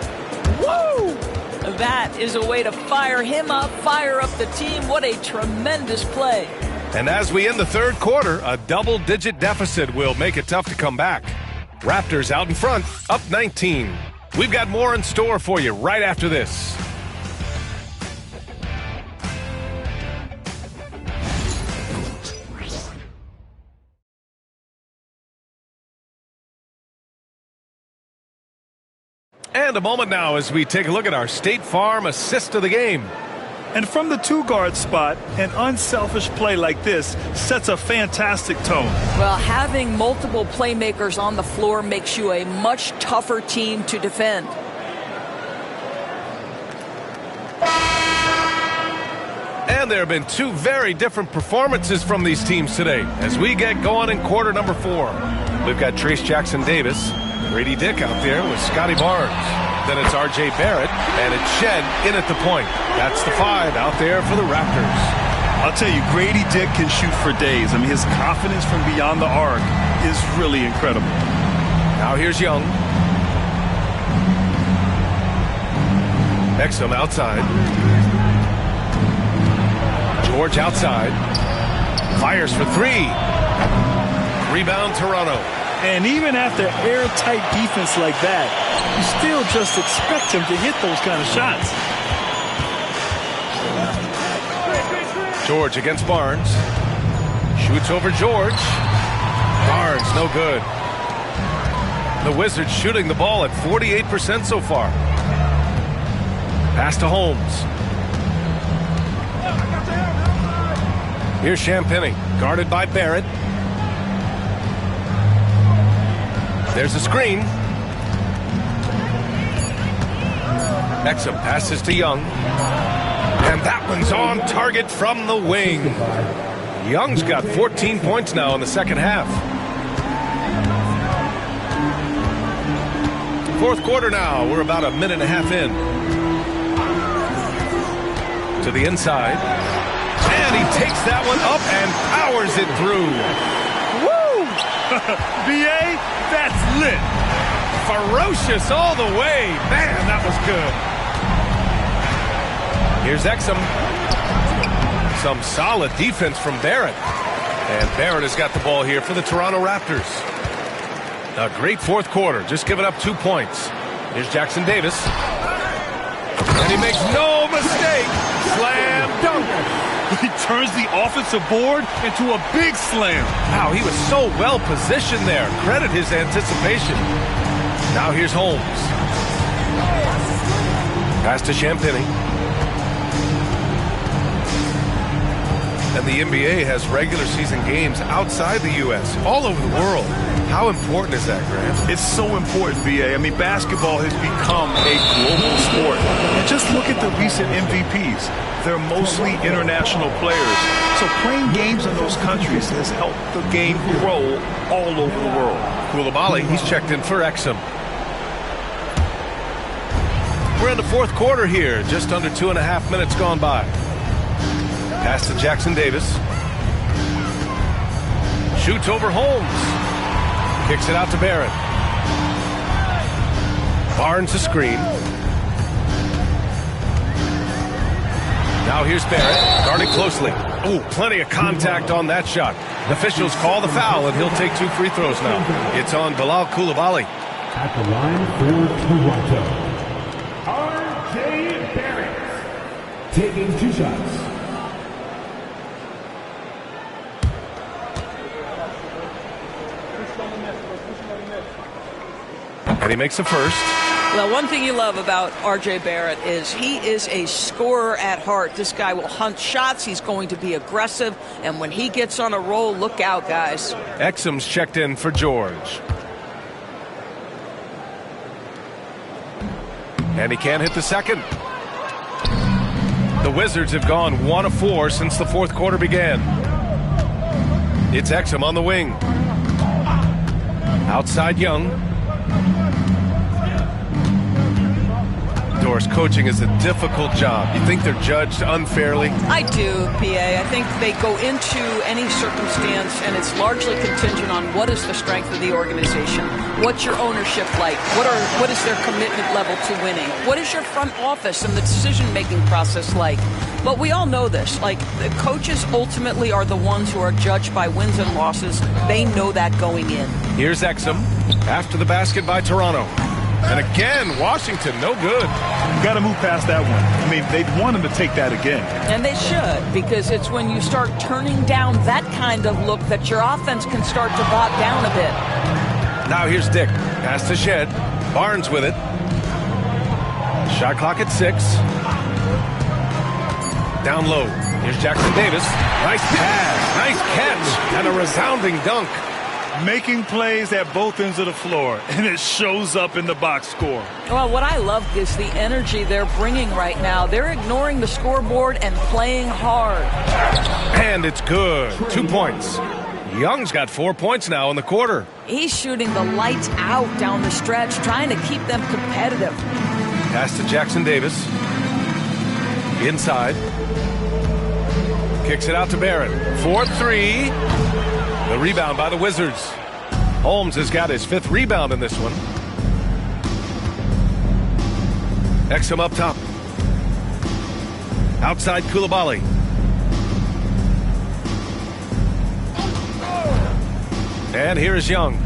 Woo! That is a way to fire him up, fire up the team. What a tremendous play. And as we end the third quarter, a double-digit deficit will make it tough to come back. Raptors out in front, up 19. We've got more in store for you right after this. And a moment now as we take a look at our State Farm assist of the game. And from the two-guard spot, an unselfish play like this sets a fantastic tone. Well, having multiple playmakers on the floor makes you a much tougher team to defend. And there have been two very different performances from these teams today as we get going in quarter number 4. We've got Trace Jackson-Davis, Grady Dick out there with Scotty Barnes. Then it's R.J. Barrett, and it's Shed in at the point. That's the 5 out there for the Raptors. I'll tell you, Grady Dick can shoot for days. I mean, his confidence from beyond the arc is really incredible. Now here's Young. Exum outside. George outside. Fires for 3. Rebound Toronto. And even after airtight defense like that, you still just expect him to hit those kind of shots. George against Barnes. Shoots over George. Barnes, no good. The Wizards shooting the ball at 48% so far. Pass to Holmes. Here's Champagnie, guarded by Barrett. There's a screen. Exum passes to Young. And that one's on target from the wing. Young's got 14 points now in the second half. Fourth quarter now. We're about a minute and a half in. To the inside. And he takes that one up and powers it through. Woo! B.A., that's lit. Ferocious all the way. Man, that was good. Here's Exum. Some solid defense from Barrett. And Barrett has got the ball here for the Toronto Raptors. A great fourth quarter. Just giving up 2 points. Here's Jackson Davis. And he makes no mistake. Slam dunk. He turns the offensive board into a big slam. Wow, he was so well positioned there. Credit his anticipation. Now here's Holmes. Pass to Champagnie. And the NBA has regular season games outside the U.S., all over the world. How important is that, Grant? It's so important, B.A. I mean, basketball has become a global sport. And just look at the recent MVPs. They're mostly international players. So playing games in those countries has helped the game grow all over the world. Koulibaly, he's checked in for Exum. We're in the fourth quarter here. Just under 2.5 minutes gone by. Pass to Jackson Davis. Shoots over Holmes. Kicks it out to Barrett. Barnes a screen. Now here's Barrett, guarded closely. Ooh, plenty of contact on that shot. The officials call the foul, and he'll take 2 free throws now. It's on Bilal Koulibaly. At the line for Toronto, R.J. Barrett, taking 2 shots. And he makes the first. Well, one thing you love about R.J. Barrett is he is a scorer at heart. This guy will hunt shots. He's going to be aggressive. And when he gets on a roll, look out, guys. Exum's checked in for George. And he can't hit the second. The Wizards have gone 1 of 4 since the fourth quarter began. It's Exum on the wing. Outside Young. course, coaching is a difficult job. You think they're judged unfairly? I do, PA. I think they go into any circumstance, and it's largely contingent on what is the strength of the organization. What's your ownership like? What is their commitment level to winning? What is your front office and the decision-making process like? But we all know this. Like, the coaches ultimately are the ones who are judged by wins and losses. They know that going in. Here's Exum after the basket by Toronto. And again, Washington, no good. You got to move past that one. I mean, they'd want him to take that again. And they should, because it's when you start turning down that kind of look that your offense can start to bog down a bit. Now here's Dick. Pass to Shed. Barnes with it. Shot clock at 6. Down low. Here's Jackson Davis. Nice pass. Nice catch. And a resounding dunk. Making plays at both ends of the floor, and it shows up in the box score. Well, what I love is the energy they're bringing right now. They're ignoring the scoreboard and playing hard. And it's good. 2 points. Young's got 4 points now in the quarter. He's shooting the lights out down the stretch, trying to keep them competitive. Pass to Jackson Davis. Inside. Kicks it out to Barrett. 4-3. The rebound by the Wizards. Holmes has got his 5th rebound in this one. Exum up top. Outside Coulibaly. And here is Young.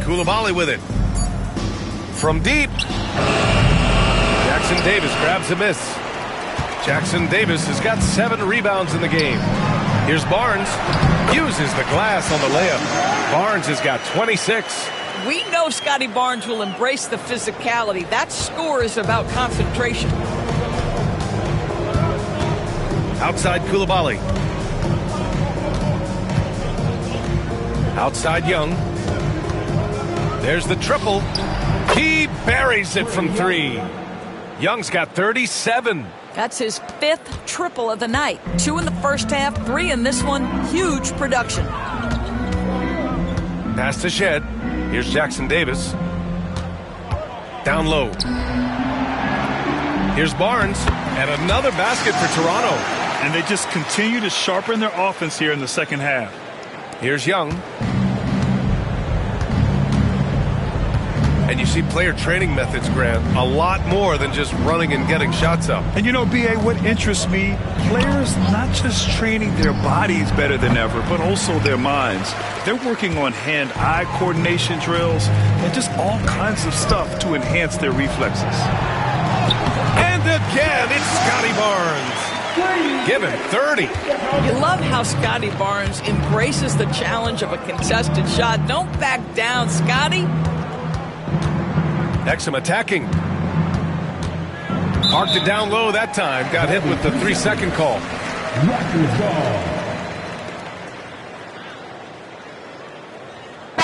Coulibaly with it. From deep. Jackson Davis grabs a miss. Jackson Davis has got 7 rebounds in the game. Here's Barnes. Uses the glass on the layup. Barnes has got 26. We know Scotty Barnes will embrace the physicality. That score is about concentration. Outside Coulibaly. Outside Young. There's the triple. He buries it from 3. Young's got 37. That's his 5th triple of the night. 2 in the first half, 3 in this one. Huge production. Pass to Shed. Here's Jackson Davis. Down low. Here's Barnes. And another basket for Toronto. And they just continue to sharpen their offense here in the second half. Here's Young. And you see player training methods, Grant, a lot more than just running and getting shots up. And you know, B.A., what interests me, players not just training their bodies better than ever, but also their minds. They're working on hand-eye coordination drills and just all kinds of stuff to enhance their reflexes. And again, it's Scotty Barnes. Give him 30. You love how Scotty Barnes embraces the challenge of a contested shot. Don't back down, Scotty. Exum attacking. Parked it down low that time. Got hit with the 3-second call.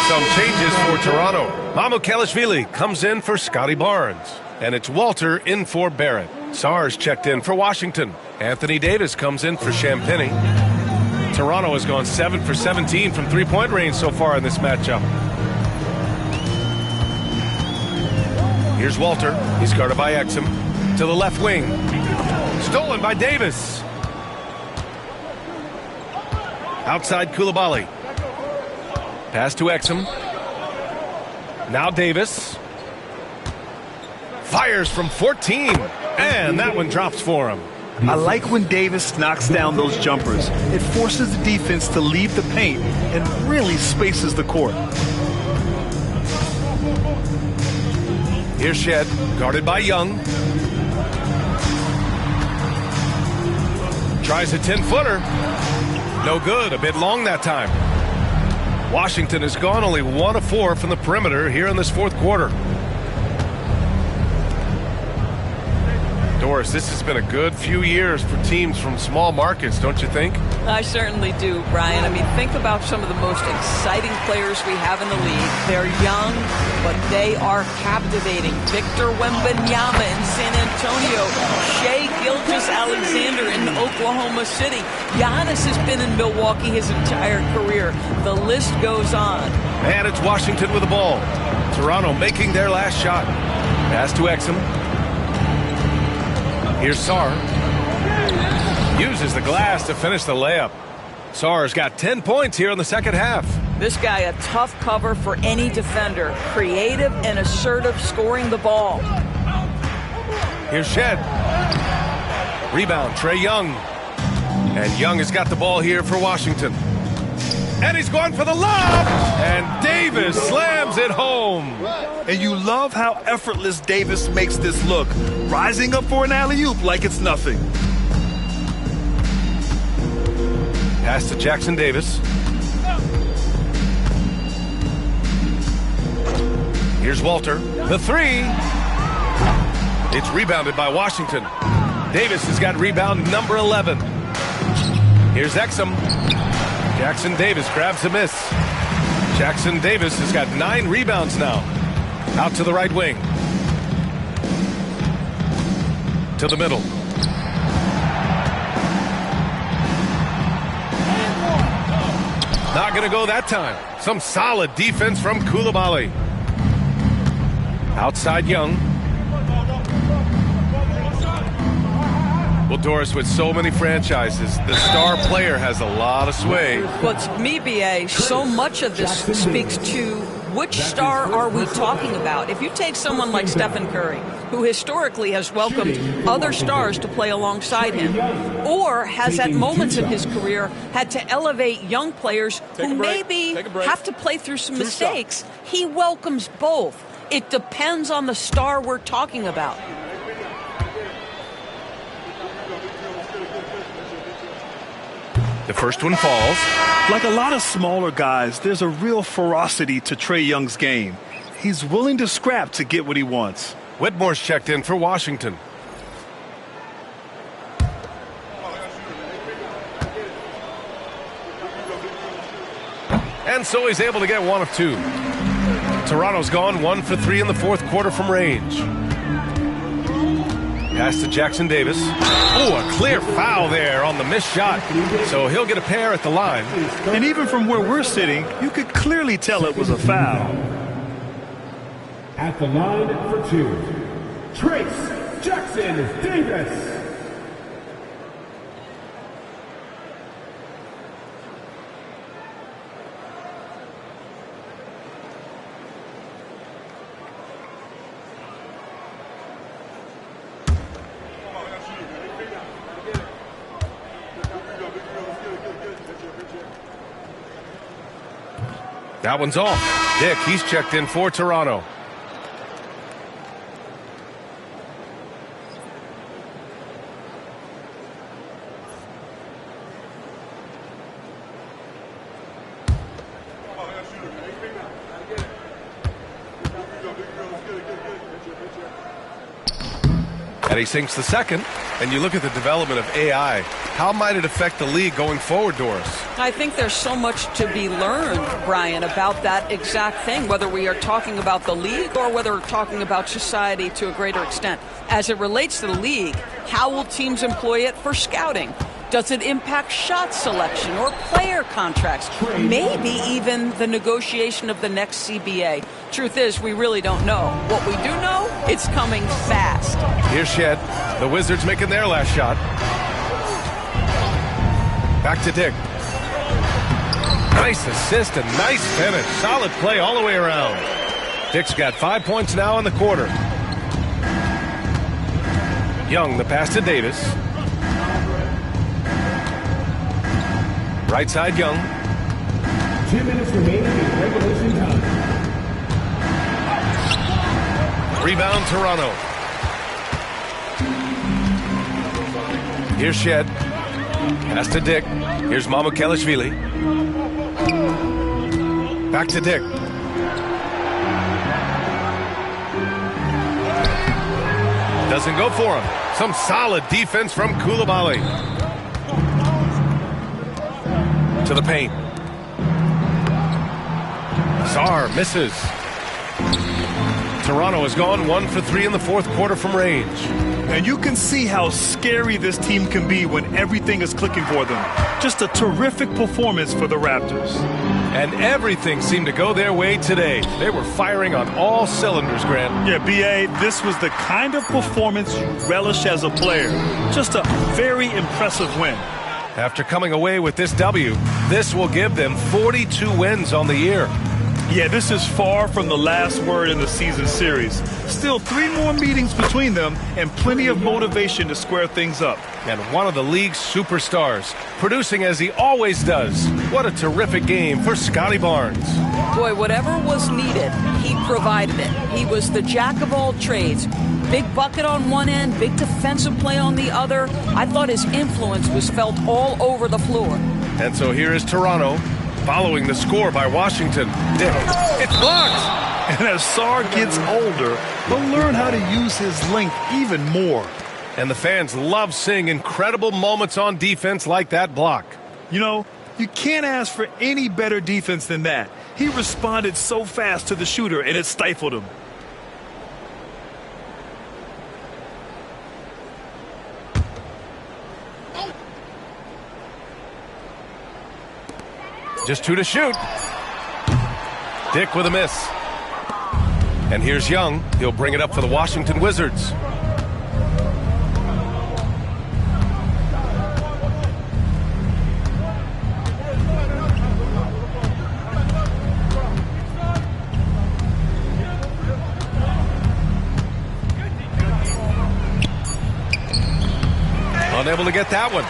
Some changes for Toronto. Mamukelashvili comes in for Scotty Barnes. And it's Walter in for Barrett. Sars checked in for Washington. Anthony Davis comes in for Champagny. Toronto has gone 7 for 17 from 3-point range so far in this matchup. Here's Walter. He's guarded by Exum. To the left wing. Stolen by Davis. Outside Coulibaly. Pass to Exum. Now Davis. Fires from 14. And that one drops for him. I like when Davis knocks down those jumpers. It forces the defense to leave the paint and really spaces the court. Here's Shed, guarded by Young. Tries a 10-footer. No good, a bit long that time. Washington has gone only 1 of 4 from the perimeter here in this 4th quarter. Doris, this has been a good few years for teams from small markets, don't you think? I certainly do, Brian. I mean, think about some of the most exciting players we have in the league. They're young, but they are captivating. Victor Wembanyama in San Antonio. Shai Gilgeous-Alexander in Oklahoma City. Giannis has been in Milwaukee his entire career. The list goes on. And it's Washington with the ball. Toronto making their last shot. Pass to Exum. Here's Sarr. Uses the glass to finish the layup. Sarr's got 10 points here in the second half. This guy a tough cover for any defender. Creative and assertive scoring the ball. Here's Shed. Rebound, Trae Young. And Young has got the ball here for Washington. And he's going for the lob. And Davis slams it home. And you love how effortless Davis makes this look. Rising up for an alley-oop like it's nothing. Pass to Jackson Davis. Here's Walter. The three. It's rebounded by Washington. Davis has got rebound number 11. Here's Exum. Jackson Davis grabs a miss. Jackson Davis has got 9 rebounds now. Out to the right wing. To the middle. Not going to go that time. Some solid defense from Coulibaly. Outside Young. Well, Doris, with so many franchises, the star player has a lot of sway. Well, to me, B.A., so much of this speaks to which star are we talking about? If you take someone like Stephen Curry, who historically has welcomed other stars to play alongside him, or has at moments in his career had to elevate young players who maybe have to play through some mistakes, he welcomes both. It depends on the star we're talking about. The first one falls. Like a lot of smaller guys, there's a real ferocity to Trae Young's game. He's willing to scrap to get what he wants. Whitmore's checked in for Washington. And so he's able to get 1 of 2. Toronto's gone 1 for 3 in the fourth quarter from range. Pass to Jackson Davis. Oh, a clear foul there on the missed shot. So he'll get a pair at the line. And even from where we're sitting, you could clearly tell it was a foul. At the line for 2, Trace Jackson Davis. That one's off. Dick, he's checked in for Toronto. And he sinks the second. And you look at the development of AI. How might it affect the league going forward, Doris? I think there's so much to be learned, Brian, about that exact thing, whether we are talking about the league or whether we're talking about society to a greater extent. As it relates to the league, how will teams employ it for scouting? Does it impact shot selection or player contracts? Maybe even the negotiation of the next CBA. Truth is, we really don't know. What we do know, it's coming fast. Here's Shed. The Wizards making their last shot. Back to Dick. Nice assist and nice finish. Solid play all the way around. Dick's got 5 points now in the quarter. Young, the pass to Davis. Right side, Young. 2 minutes remaining in regulation time. Rebound, Toronto. Here's Shed. Pass to Dick. Here's Mamukelashvili. Back to Dick. Doesn't go for him. Some solid defense from Coulibaly. To the paint. Sarr misses. Toronto has gone 1 for 3 in the fourth quarter from range. And you can see how scary this team can be when everything is clicking for them. Just a terrific performance for the Raptors. And everything seemed to go their way today. They were firing on all cylinders, Grant. Yeah, B.A., this was the kind of performance you relish as a player. Just a very impressive win. After coming away with this W, this will give them 42 wins on the year. Yeah, this is far from the last word in the season series. Still 3 more meetings between them and plenty of motivation to square things up. And one of the league's superstars, producing as he always does. What a terrific game for Scotty Barnes. Boy, whatever was needed, he provided it. He was the jack of all trades. Big bucket on one end, big defensive play on the other. I thought his influence was felt all over the floor. And so here is Toronto, following the score by Washington. Dick, it's blocked! And as Sarr gets older, he'll learn how to use his length even more. And the fans love seeing incredible moments on defense like that block. You know, you can't ask for any better defense than that. He responded so fast to the shooter, and it stifled him. Just 2 to shoot. Dick with a miss. And here's Young. He'll bring it up for the Washington Wizards. Unable to get that one.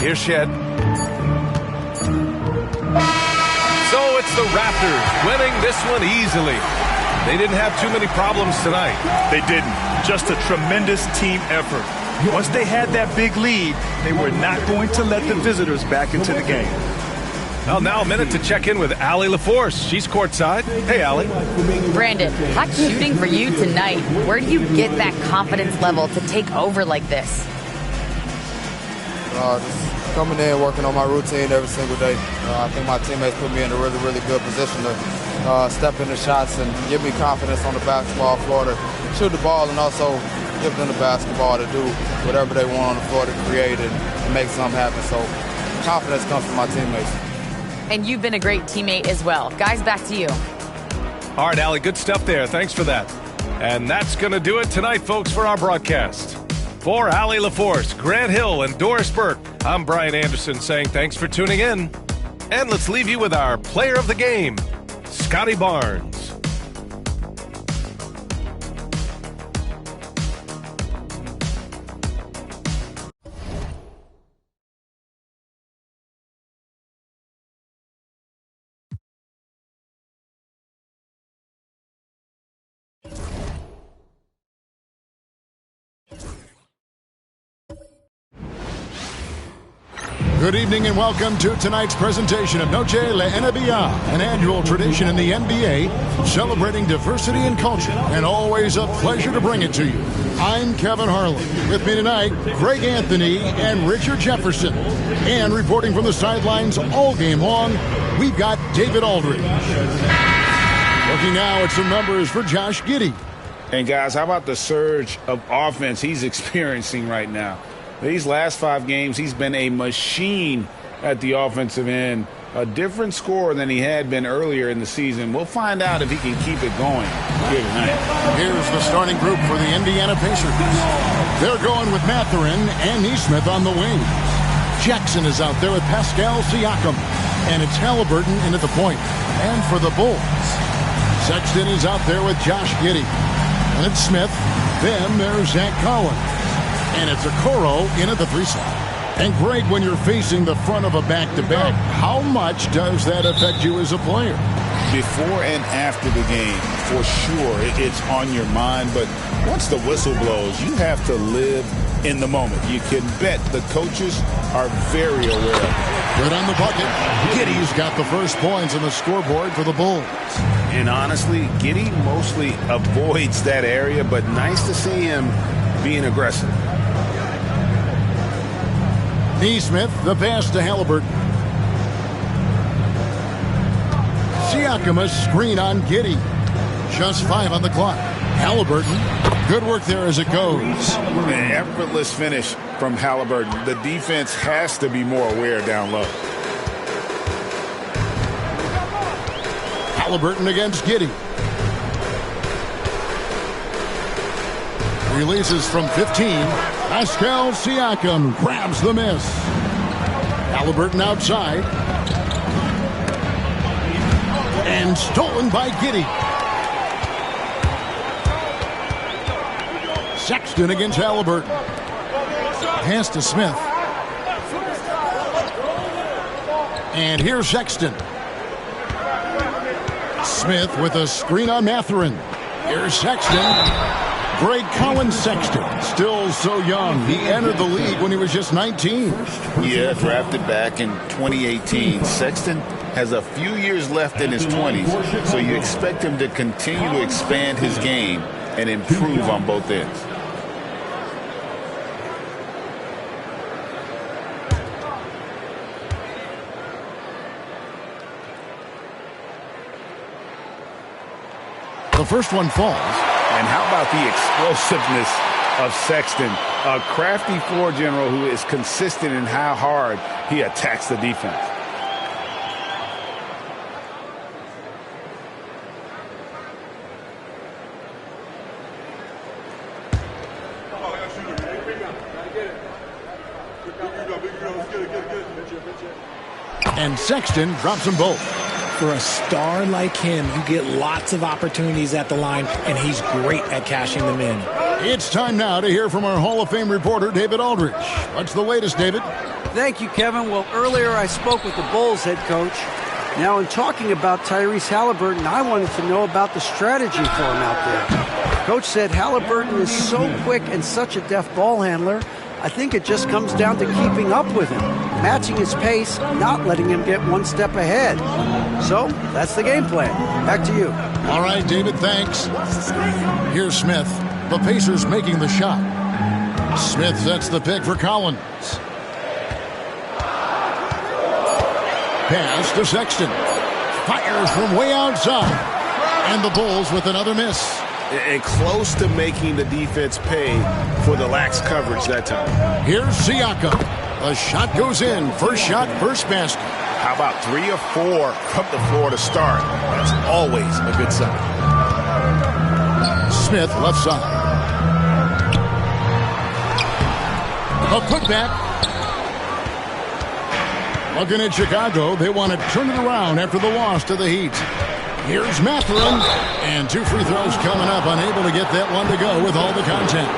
Here's Shed. So it's the Raptors winning this one easily. They didn't have too many problems tonight. They didn't. Just a tremendous team effort. Once they had that big lead, they were not going to let the visitors back into the game. Well, now a minute to check in with Allie LaForce. She's courtside. Hey, Allie. Brandon, hot shooting for you tonight. Where do you get that confidence level to take over like this? Just coming in, working on my routine every single day. I think my teammates put me in a really, really good position to step into shots and give me confidence on the basketball floor to shoot the ball and also give them the basketball to do whatever they want on the floor to create and make something happen. So confidence comes from my teammates. And you've been a great teammate as well. Guys, back to you. All right, Allie, good stuff there. Thanks for that. And that's going to do it tonight, folks, for our broadcast. For Allie LaForce, Grant Hill, and Doris Burke, I'm Brian Anderson saying thanks for tuning in. And let's leave you with our player of the game, Scotty Barnes. Good evening and welcome to tonight's presentation of Noche La NBA, an annual tradition in the NBA celebrating diversity and culture, and always a pleasure to bring it to you. I'm Kevin Harlan. With me tonight, Greg Anthony and Richard Jefferson. And reporting from the sidelines all game long, we've got David Aldridge. Looking now at some numbers for Josh Giddey. And guys, how about the surge of offense he's experiencing right now? These last 5 games, he's been a machine at the offensive end. A different scorer than he had been earlier in the season. We'll find out if he can keep it going here tonight. Here's the starting group for the Indiana Pacers. They're going with Mathurin and Neesmith on the wings. Jackson is out there with Pascal Siakam. And it's Halliburton in at the point. And for the Bulls, Sexton is out there with Josh Giddey. And it's Smith. Then there's Zach Collins. And it's Okoro in at the 3 slot. And Greg, when you're facing the front of a back-to-back, how much does that affect you as a player? Before and after the game, for sure, it's on your mind. But once the whistle blows, you have to live in the moment. You can bet the coaches are very aware of it. Good on the bucket. Giddey's got the first points on the scoreboard for the Bulls. And honestly, Giddey mostly avoids that area, but nice to see him being aggressive. Neesmith, the pass to Halliburton. Siakam, a screen on Giddey. Just 5 on the clock. Halliburton. Good work there as it goes. An effortless finish from Halliburton. The defense has to be more aware down low. Halliburton against Giddey. Releases from 15. Pascal Siakam grabs the miss. Halliburton outside. And stolen by Giddey. Sexton against Halliburton. Pass to Smith. And here's Sexton. Smith with a screen on Mathurin. Here's Sexton. Greg Collins Sexton, still so young. He entered the league when he was just 19. Yeah, drafted back in 2018. Sexton has a few years left in his 20s, so you expect him to continue to expand his game and improve on both ends. The first one falls. And how about the explosiveness of Sexton? A crafty floor general who is consistent in how hard he attacks the defense. And Sexton drops them both. For a star like him, you get lots of opportunities at the line, and he's great at cashing them in. It's time now to hear from our Hall of Fame reporter, David Aldridge. What's the latest, David? Thank you, Kevin. Well, earlier I spoke with the Bulls head coach. Now, in talking about Tyrese Halliburton, I wanted to know about the strategy for him out there. Coach said Halliburton is so quick and such a deft ball handler. I think it just comes down to keeping up with him, matching his pace, not letting him get one step ahead. So, that's the game plan. Back to you. All right, David, thanks. Here's Smith. The Pacers making the shot. Smith sets the pick for Collins. Pass to Sexton. Fires from way outside. And the Bulls with another miss. And close to making the defense pay for the lax coverage that time. Here's Siakam. The shot goes in. First shot, first basket. How about 3 or 4 from the floor to start? That's always a good sign. Smith left side. A putback. Looking at Chicago, they want to turn it around after the loss to the Heat. Here's Mathurin, and 2 free throws coming up, unable to get that one to go with all the contact.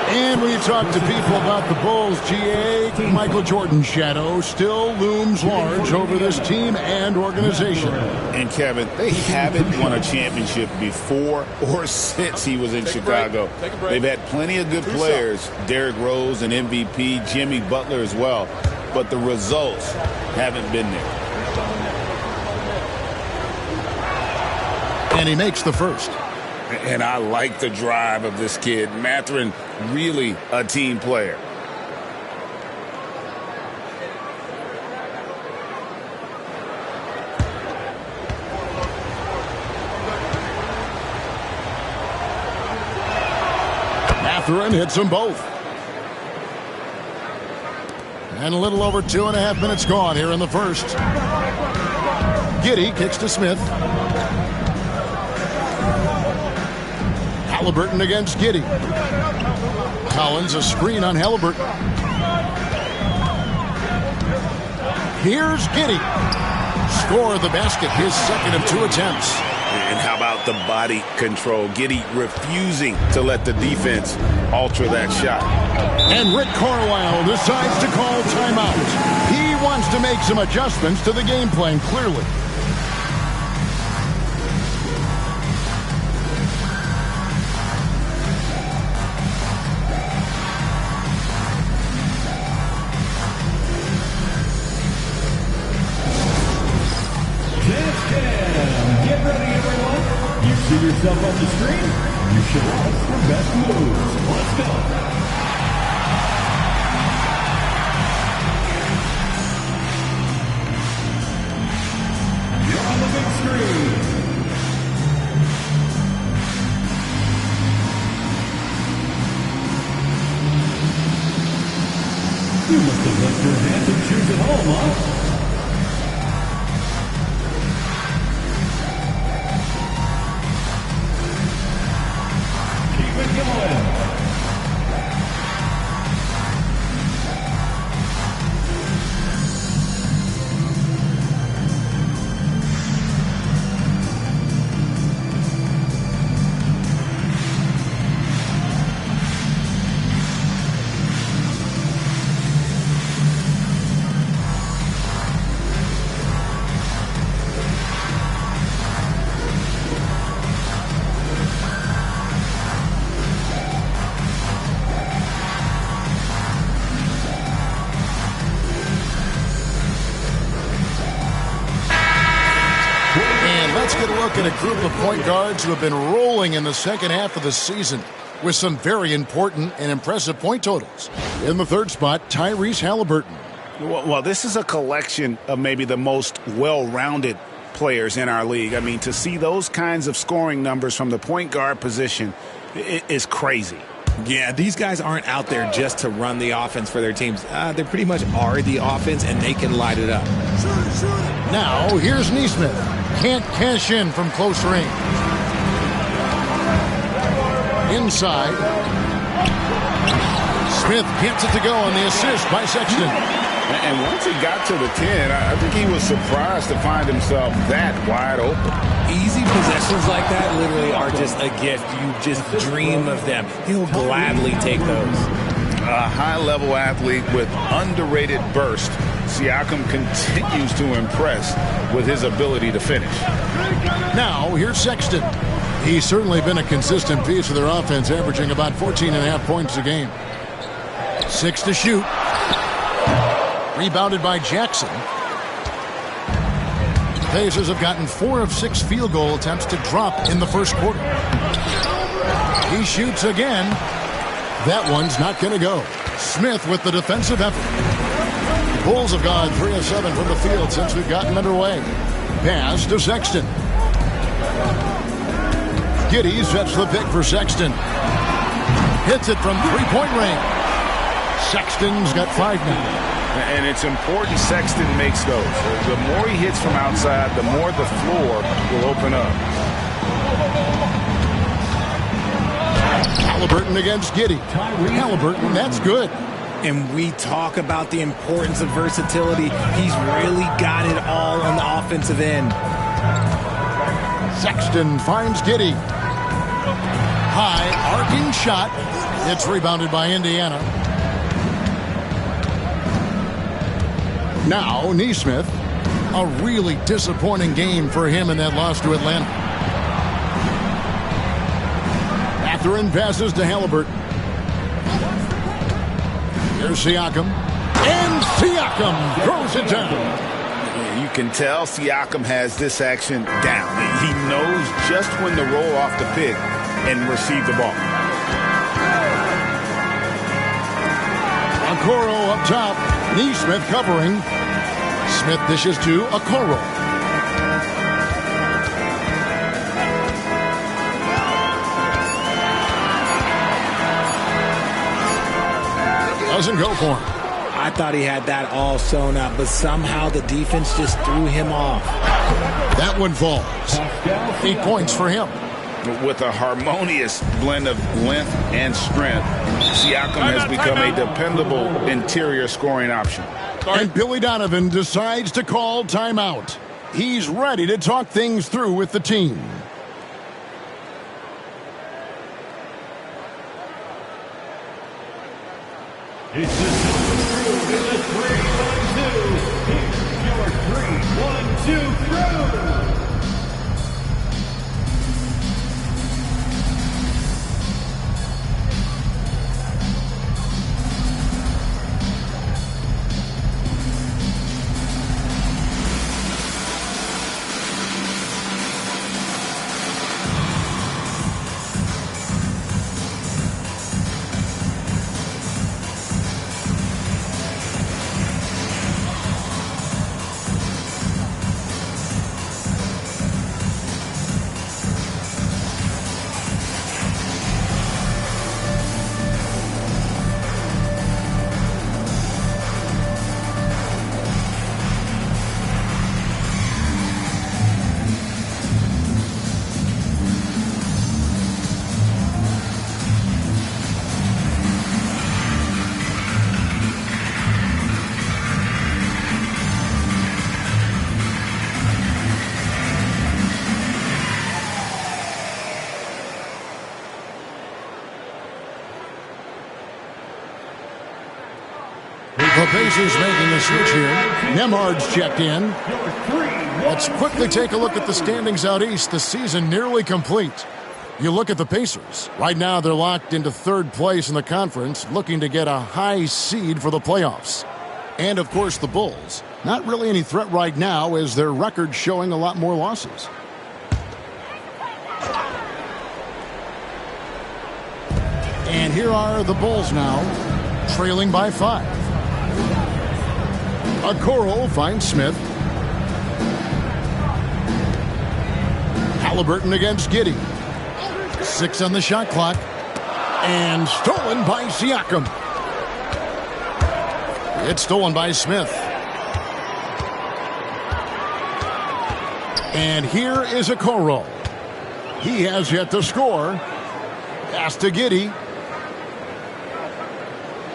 And when you talk to people about the Bulls, GA, Michael Jordan's shadow still looms large over this team and organization. And Kevin, they haven't won a championship before or since he was in Chicago. They've had plenty of good players, Derrick Rose and MVP, Jimmy Butler as well, but the results haven't been there. And he makes the first. And I like the drive of this kid. Mathurin, really a team player. Mathurin hits them both. And a little over 2.5 minutes gone here in the first. Giddey kicks to Smith. Halliburton against Giddey. Collins a screen on Halliburton. Here's Giddey. Score of the basket, his second of 2 attempts. And how about the body control? Giddey refusing to let the defense alter that shot. And Rick Carlisle decides to call timeout. He wants to make some adjustments to the game plan, clearly. See yourself on the screen? You should like the best moves. Let's go. You're on the big screen. You must have left your hand and shoes at home, huh? Keep it going. Let's get a look at a group of point guards who have been rolling in the second half of the season with some very important and impressive point totals. In the third spot, Tyrese Halliburton. Well, this is a collection of maybe the most well-rounded players in our league. I mean, to see those kinds of scoring numbers from the point guard position is crazy. Yeah, these guys aren't out there just to run the offense for their teams. They pretty much are the offense, and they can light it up. Now, here's Neesmith. Can't cash in from close range. Inside. Smith gets it to go on the assist by Sexton. And once he got to the 10, I think he was surprised to find himself that wide open. Easy possessions like that literally are just a gift. You just dream of them. He'll gladly take those. A high-level athlete with underrated burst, Siakam continues to impress with his ability to finish. Now, here's Sexton. He's certainly been a consistent piece of their offense, averaging about 14.5 points a game. 6 to shoot. Rebounded by Jackson. The Pacers have gotten 4 of 6 field goal attempts to drop in the first quarter. He shoots again. That one's not going to go. Smith with the defensive effort. Bulls have gone 3 of 7 from the field since we've gotten underway. Pass to Sexton. Giddey sets the pick for Sexton. Hits it from three-point range. Sexton's got 5 now. And it's important Sexton makes those. The more he hits from outside, the more the floor will open up. Halliburton against Giddey. Halliburton, that's good. And we talk about the importance of versatility. He's really got it all on the offensive end. Sexton finds Giddey. High arcing shot. It's rebounded by Indiana. Now, Neesmith. A really disappointing game for him in that loss to Atlanta. Mathurin passes to Halliburton. Here's Siakam. And Siakam throws it down. You can tell Siakam has this action down. He knows just when to roll off the pick and receive the ball. Okoro up top. Neesmith covering. Smith dishes to Okoro. Doesn't go for him. I thought he had that all sewn up, but somehow the defense just threw him off. That one falls. 8 points for him. With a harmonious blend of length and strength, Siakam has become a dependable interior scoring option. And Billy Donovan decides to call timeout. He's ready to talk things through with the team. It's the Super Crew in the 3-1-2. Here's your 3-1-2 crew. The Pacers making a switch here. Nemhard's checked in. Let's quickly take a look at the standings out east. The season nearly complete. You look at the Pacers. Right now, they're locked into third place in the conference, looking to get a high seed for the playoffs. And, of course, the Bulls. Not really any threat right now, as their record's showing a lot more losses. And here are the Bulls now, trailing by 5. Okoro finds Smith. Halliburton against Giddey. 6 on the shot clock. And stolen by Siakam. It's stolen by Smith. And here is Okoro. He has yet to score. Pass to Giddey.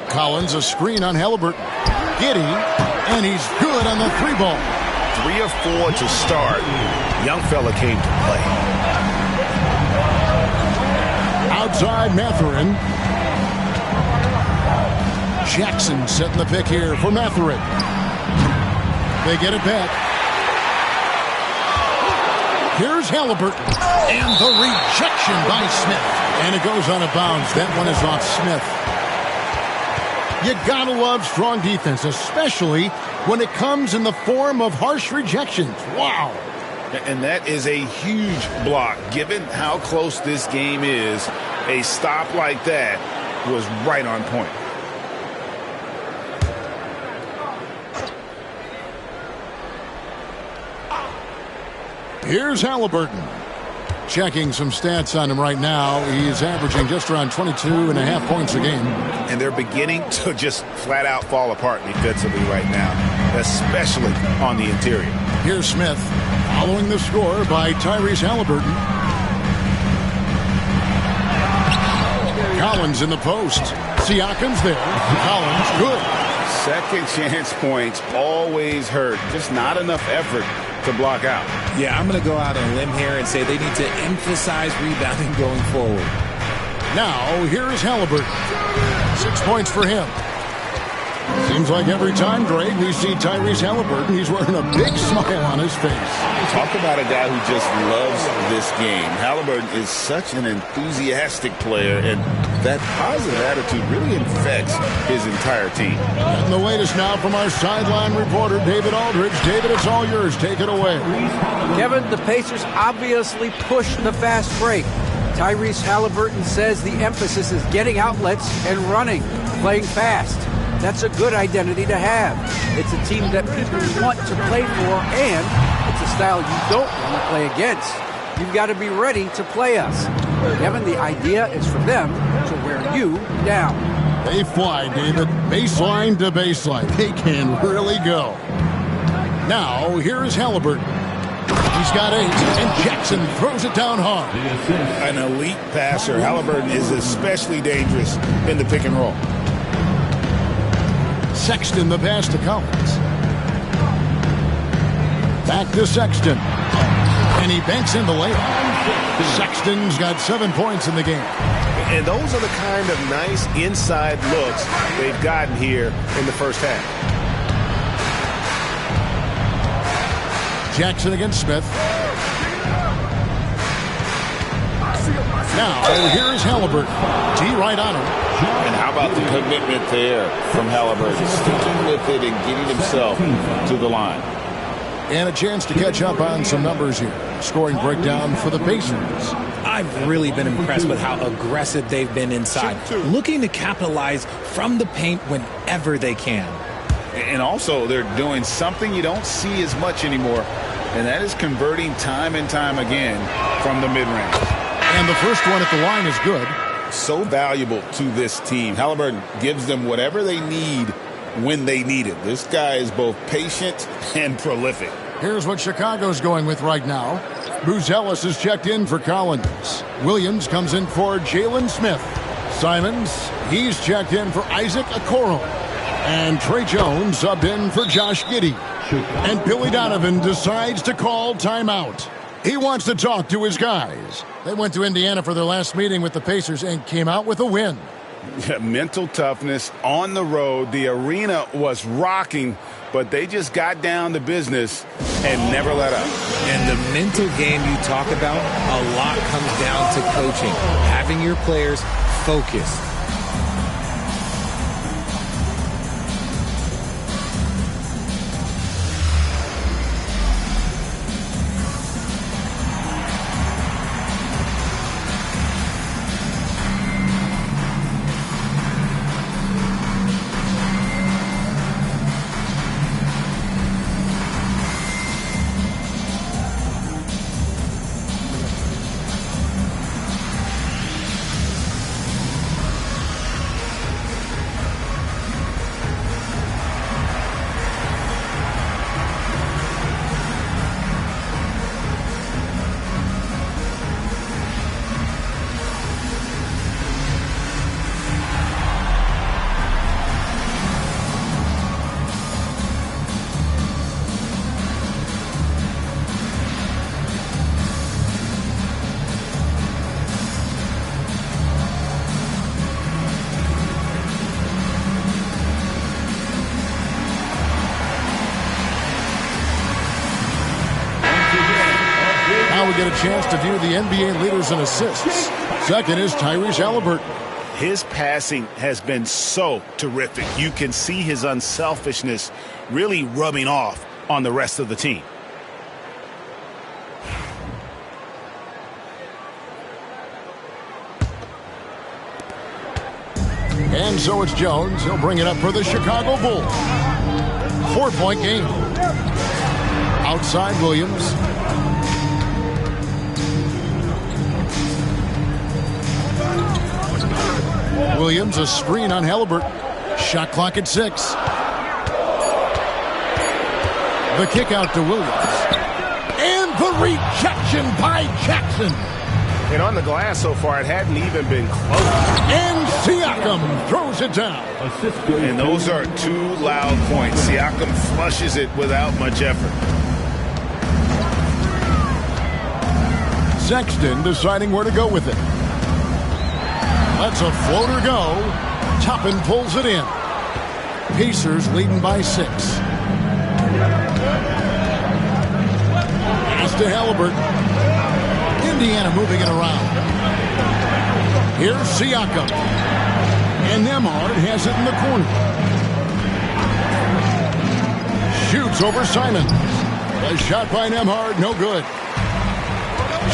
Collins a screen on Halliburton. Giddey, and he's good on the 3 ball. 3 of 4 to start. Young fella came to play. Outside Mathurin. Jackson setting the pick here for Mathurin. They get it back. Here's Halliburton. And the rejection by Smith. And it goes out of bounds. That one is off Smith. You gotta love strong defense, especially when it comes in the form of harsh rejections. Wow. And that is a huge block. Given how close this game is, a stop like that was right on point. Here's Halliburton. Checking some stats on him right now. He's averaging just around 22.5 points a game. And they're beginning to just flat out fall apart defensively right now, especially on the interior. Here's Smith following the score by Tyrese Halliburton. Collins in the post. Siakam's there. Collins good. Second chance points always hurt. Just not enough effort to block out. Yeah, I'm going to go out on a limb here and say they need to emphasize rebounding going forward. Now, here's Halliburton. 6 points for him. Seems like every time, Greg, we see Tyrese Halliburton, he's wearing a big smile on his face. Talk about a guy who just loves this game. Halliburton is such an enthusiastic player, and that positive attitude really infects his entire team. And the latest now from our sideline reporter, David Aldridge. David, it's all yours. Take it away. Kevin, the Pacers obviously pushed the fast break. Tyrese Halliburton says the emphasis is getting outlets and running, playing fast. That's a good identity to have. It's a team that people want to play for, and it's a style you don't want to play against. You've got to be ready to play us. Kevin, the idea is for them to wear you down. They fly, David. Baseline to baseline. They can really go. Now, here's Halliburton. He's got 8, and Jackson throws it down hard. An elite passer. Halliburton is especially dangerous in the pick and roll. Sexton the pass to Collins. Back to Sexton. And he banks in the layup. Sexton's got 7 points in the game. And those are the kind of nice inside looks they've gotten here in the first half. Jackson against Smith. Now, here's Halliburton. T right on him. And how about the commitment there from Halliburton? Sticking with it and getting himself to the line. And a chance to catch up on some numbers here. Scoring breakdown for the Pacers. I've really been impressed with how aggressive they've been inside, looking to capitalize from the paint whenever they can. And also, they're doing something you don't see as much anymore, and that is converting time and time again from the mid-range. And the first one at the line is good. So valuable to this team. Halliburton gives them whatever they need when they need it. This guy is both patient and prolific. Here's what Chicago's going with right now. Buzelis is checked in for Collins. Williams comes in for Jalen Smith. Simons, he's checked in for Isaac Okoro. And Trey Jones subbed in for Josh Giddey. And Billy Donovan decides to call timeout. He wants to talk to his guys. They went to Indiana for their last meeting with the Pacers and came out with a win. Mental toughness on the road. The arena was rocking, but they just got down to business and never let up. And the mental game you talk about, a lot comes down to coaching, having your players focused. We get a chance to view the NBA leaders in assists. Second is Tyrese Halliburton. His passing has been so terrific. You can see his unselfishness really rubbing off on the rest of the team. And so it's Jones. He'll bring it up for the Chicago Bulls. 4-point game. Outside Williams. Williams, a screen on Halliburton. Shot clock at 6. The kick out to Williams. And the rejection by Jackson. And on the glass so far, it hadn't even been close. And Siakam throws it down. And those are two loud points. Siakam flushes it without much effort. Sexton deciding where to go with it. Lets a floater go. Toppin pulls it in. Pacers leading by 6. Pass to Halliburton. Indiana moving it around. Here's Siakam. And Nembhard has it in the corner. Shoots over Simon. A shot by Nembhard, no good.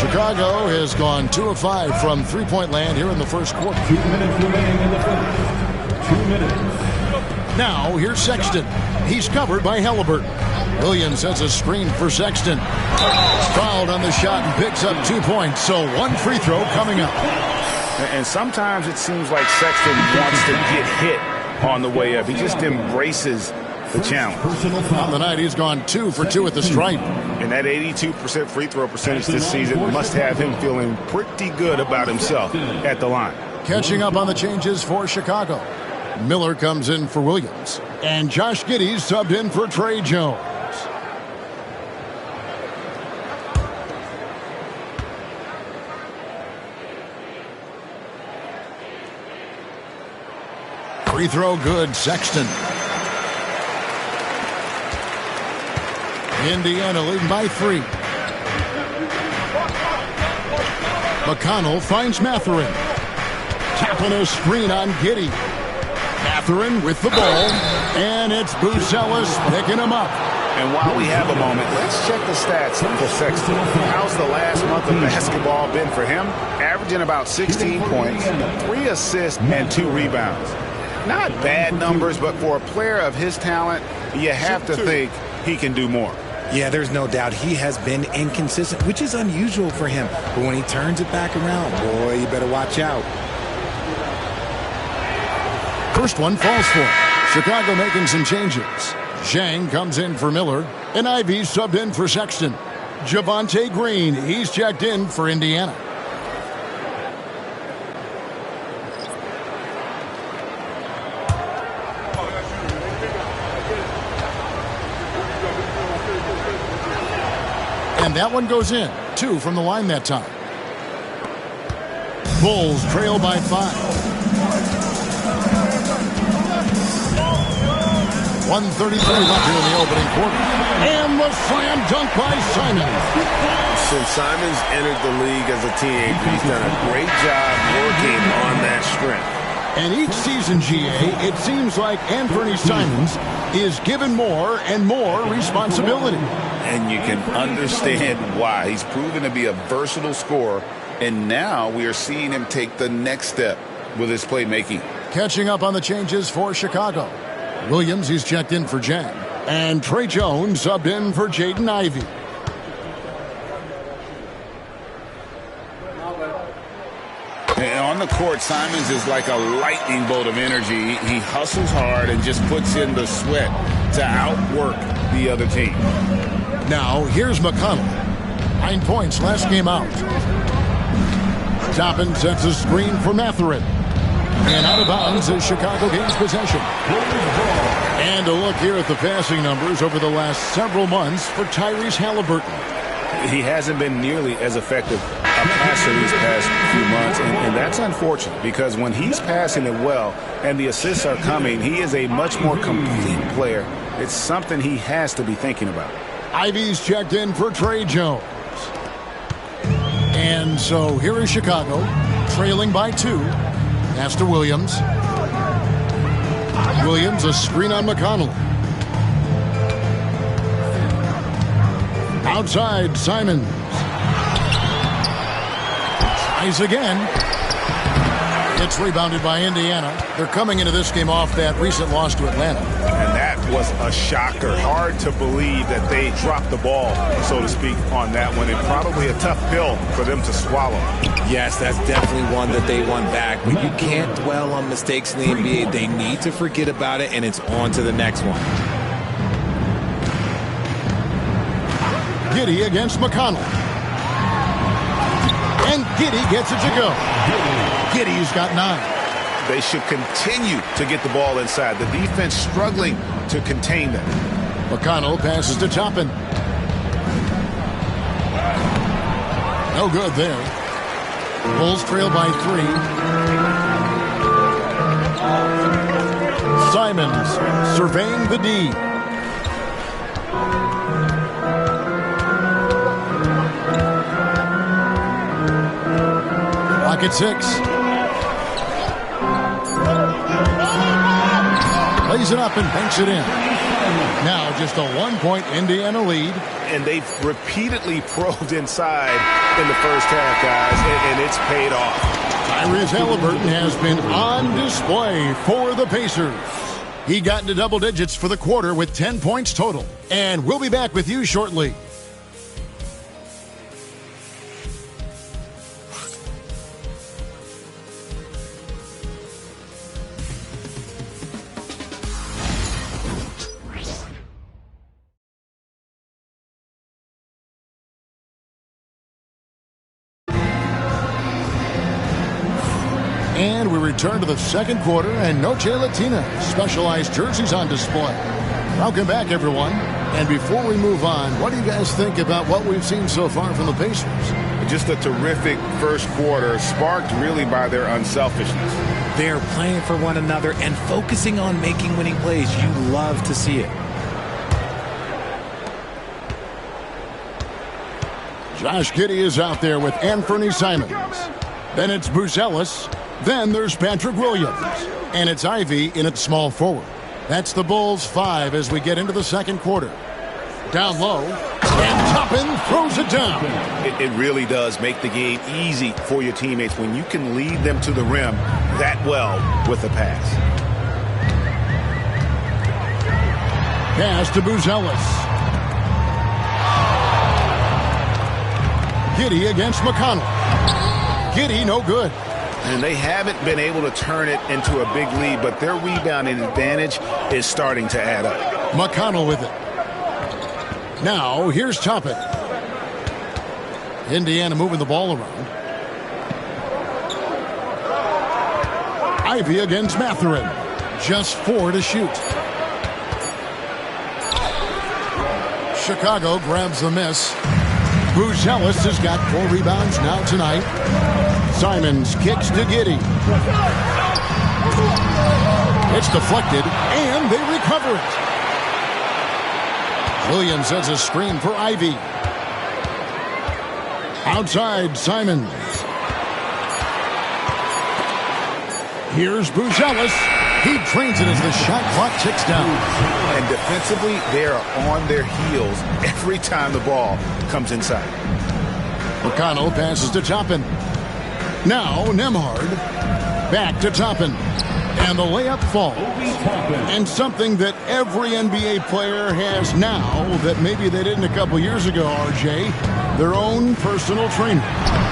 Chicago has gone 2 of 5 from three-point land here in the first quarter. 2 minutes remaining in the first. 2 minutes. Now, here's Sexton. He's covered by Halliburton. Williams has a screen for Sexton. Fouled on the shot and picks up 2 points. So one free throw coming up. And sometimes it seems like Sexton wants to get hit on the way up. He just embraces the challenge. On the night, he's gone 2 for 2 at the stripe. And that 82% free throw percentage this season must have him feeling pretty good about himself at the line. Catching up on the changes for Chicago. Miller comes in for Williams. And Josh Giddey subbed in for Trey Jones. Free throw good, Sexton. Indiana leading by 3. McConnell finds Mathurin. Tapping a screen on Giddey. Mathurin with the ball. And it's Bucelis picking him up. And while we have a moment, let's check the stats for Sexton. How's the last month of basketball been for him? Averaging about 16 points, 3 assists, and 2 rebounds. Not bad numbers, but for a player of his talent, you have to think he can do more. Yeah, there's no doubt he has been inconsistent, which is unusual for him. But when he turns it back around, boy, you better watch out. First one falls for him. Chicago making some changes. Zhang comes in for Miller. And Ivey subbed in for Sexton. Javonte Green, he's checked in for Indiana. And that one goes in. 2 from the line that time. Bulls trail by 5. 1:33 left here in the opening quarter. And the slam dunk by Simon. Since Simon's entered the league as a teenager, he's done a great job working on that strength. And each season, GA, it seems like Anthony Simons is given more and more responsibility. And you can understand why. He's proven to be a versatile scorer, and now we are seeing him take the next step with his playmaking. Catching up on the changes for Chicago. Williams, he's checked in for Jen. And Trey Jones subbed in for Jaden Ivey. And on the court, Simons is like a lightning bolt of energy. He hustles hard and just puts in the sweat to outwork the other team. Now, here's McConnell. 9 points last game out. Toppin sets a screen for Mathurin. And out of bounds as Chicago gains possession. And a look here at the passing numbers over the last several months for Tyrese Halliburton. He hasn't been nearly as effective a passer these past few months, and that's unfortunate because when he's passing it well and the assists are coming, he is a much more complete player. It's something he has to be thinking about. Ivy's checked in for Trey Jones. And so here is Chicago, trailing by 2. Pass to Williams. Williams, a screen on McConnell. Outside, Simons. Tries again. It's rebounded by Indiana. They're coming into this game off that recent loss to Atlanta. And that was a shocker. Hard to believe that they dropped the ball, so to speak, on that one. And probably a tough pill for them to swallow. Yes, that's definitely one that they won back. But you can't dwell on mistakes in the NBA. They need to forget about it, and it's on to the next one. Giddey against McConnell. And Giddey gets it to go. Giddey's got 9. They should continue to get the ball inside. The defense struggling to contain them. McConnell passes to Toppin. No good there. Bulls trail by 3. Simons surveying the D. Clock at 6. Lays it up and banks it in. Now just a 1-point Indiana lead. And they've repeatedly probed inside in the first half, guys, and it's paid off. Tyrese Halliburton has been on display for the Pacers. He got into double digits for the quarter with 10 points total. And we'll be back with you shortly. And we return to the second quarter, and Noche Latina specialized jerseys on display. Welcome back, everyone. And before we move on, what do you guys think about what we've seen so far from the Pacers? Just a terrific first quarter, sparked really by their unselfishness. They're playing for one another and focusing on making winning plays. You love to see it. Josh Giddey is out there with Anthony Simons. Then it's Buzelis. Then there's Patrick Williams. And it's Ivey in at small forward. That's the Bulls 5 as we get into the second quarter. Down low. And Toppin throws it down. It really does make the game easy for your teammates when you can lead them to the rim that well with a pass. Pass to Buzelis. Giddey against McConnell. Giddey no good. And they haven't been able to turn it into a big lead, but their rebounding advantage is starting to add up. McConnell with it. Now, here's Toppin. Indiana moving the ball around. Ivey against Mathurin. Just 4 to shoot. Chicago grabs the miss. Buzelis has got 4 rebounds now tonight. Simons kicks to Giddey. It's deflected, and they recover it. Williams sets a screen for Ivy. Outside, Simons. Here's Buzelis. He trains it as the shot clock ticks down. And defensively, they are on their heels every time the ball comes inside. McConnell passes to Toppin. Now Nembhard. Back to Toppin. And the layup falls. And something that every NBA player has now that maybe they didn't a couple years ago, RJ, their own personal trainer.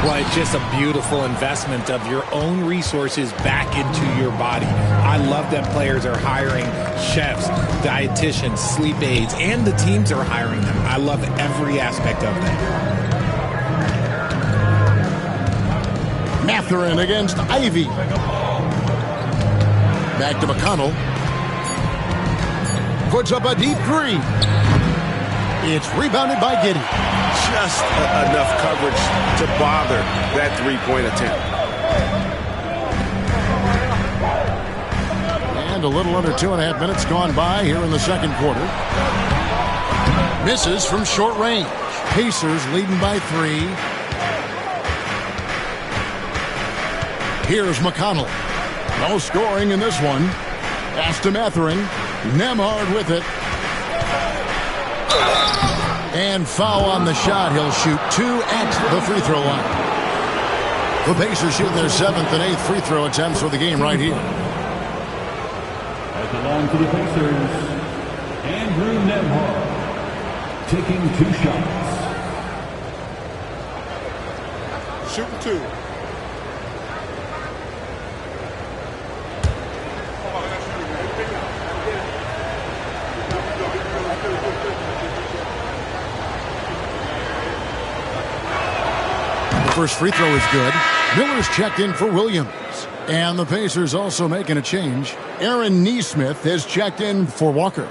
Well, it's just a beautiful investment of your own resources back into your body. I love that players are hiring chefs, dietitians, sleep aides, and the teams are hiring them. I love every aspect of that. Mathurin against Ivy. Back to McConnell. Puts up a deep three. It's rebounded by Giddey. Just enough coverage to bother that three-point attempt. And a little under 2.5 minutes gone by here in the second quarter. Misses from short range. Pacers leading by 3. Here's McConnell. No scoring in this one. Pass to Mathurin. Nembhard with it. And foul on the shot. He'll shoot 2 at the free throw line. The Pacers shooting their 7th and 8th free throw attempts for the game right here. At the line for the Pacers, Andrew Nembhard, taking 2 shots. Shooting 2. First free throw is good. Miller's checked in for Williams. And the Pacers also making a change. Aaron Nesmith has checked in for Walker.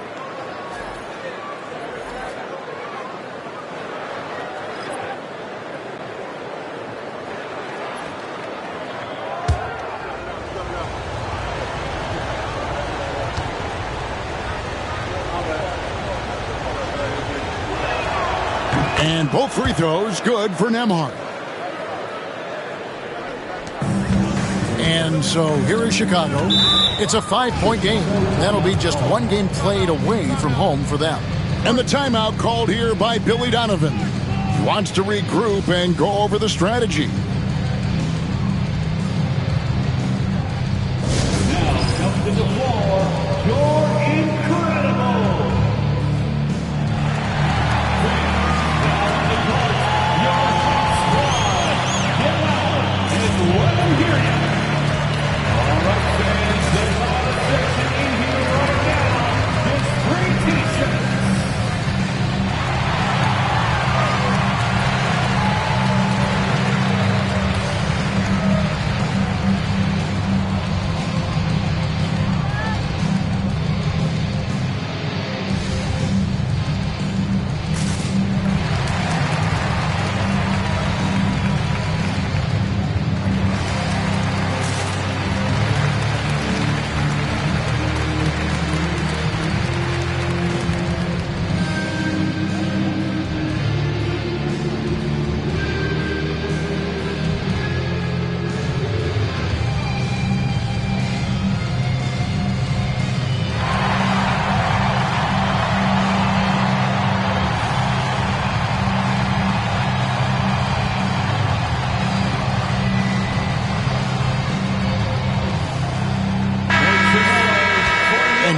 And both free throws good for Nembhard. And so here is Chicago. It's a 5-point game. That'll be just 1 game played away from home for them. And the timeout called here by Billy Donovan. He wants to regroup and go over the strategy. Now comes to the floor, your incredible. Now on the court, your top squad. Get out and let them hear you. All right, fans, the bottom section in here right now is free t-shirts.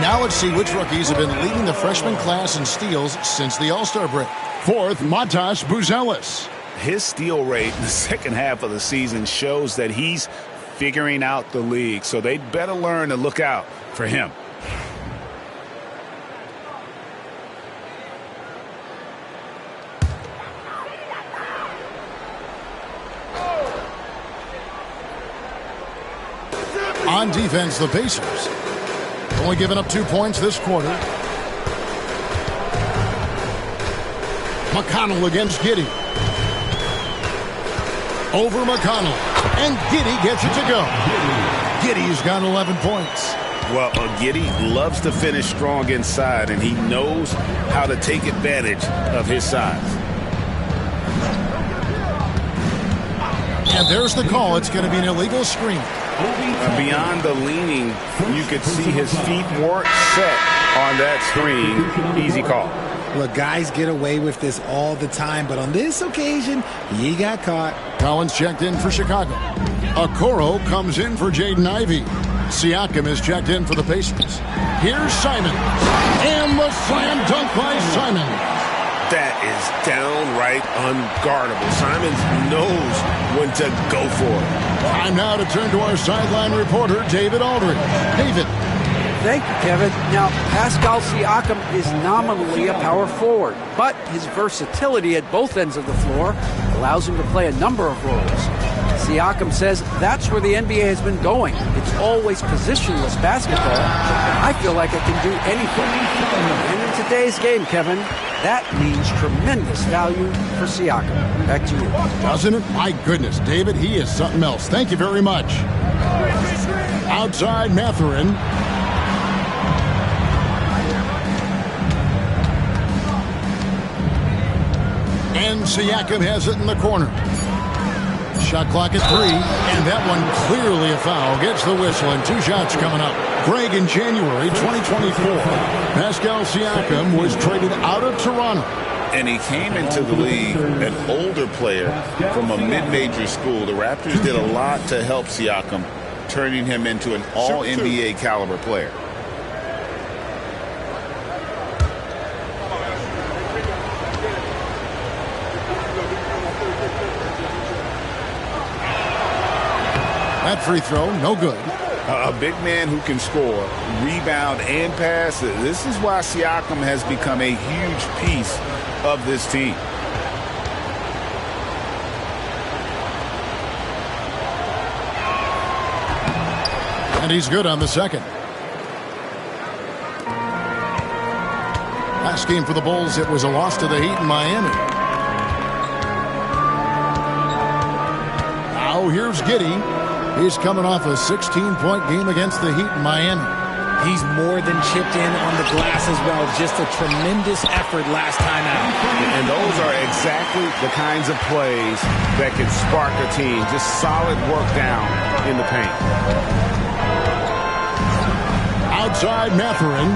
Now let's see which rookies have been leading the freshman class in steals since the All-Star break. Fourth, Matas Buzelis. His steal rate in the second half of the season shows that he's figuring out the league, so they'd better learn to look out for him. On defense, the Pacers. Only giving up 2 points this quarter. McConnell against Giddey. Over McConnell. And Giddey gets it to go. Giddey's got 11 points. Well, Giddey loves to finish strong inside, and he knows how to take advantage of his size. And there's the call. It's going to be an illegal screen. Beyond the leaning, you could see his feet weren't set on that screen. Easy call. Look, guys get away with this all the time, but on this occasion, he got caught. Collins checked in for Chicago. Okoro comes in for Jaden Ivey. Siakam is checked in for the Pacers. Here's Simon. And the slam dunk by Simon. That is downright unguardable. Simons knows when to go for it. Time now to turn to our sideline reporter, David Aldridge. David. Thank you, Kevin. Now, Pascal Siakam is nominally a power forward, but his versatility at both ends of the floor allows him to play a number of roles. Siakam says that's where the NBA has been going. It's always positionless basketball. I feel like I can do anything. And in today's game, Kevin, that means tremendous value for Siakam. Back to you. Doesn't it? My goodness, David, he is something else. Thank you very much. Outside Mathurin. And Siakam has it in the corner. Shot clock at 3, and that one clearly a foul. Gets the whistle, and 2 shots coming up. Greg, in January 2024, Pascal Siakam was traded out of Toronto. And he came into the league an older player from a mid-major school. The Raptors did a lot to help Siakam, turning him into an all-NBA caliber player. That free throw, no good. A big man who can score, rebound, and pass. This is why Siakam has become a huge piece of this team. And he's good on the second. Last game for the Bulls, it was a loss to the Heat in Miami. Now here's Giddey. He's coming off a 16-point game against the Heat in Miami. He's more than chipped in on the glass as well. Just a tremendous effort last time out. And those are exactly the kinds of plays that can spark a team. Just solid work down in the paint. Outside Mathurin.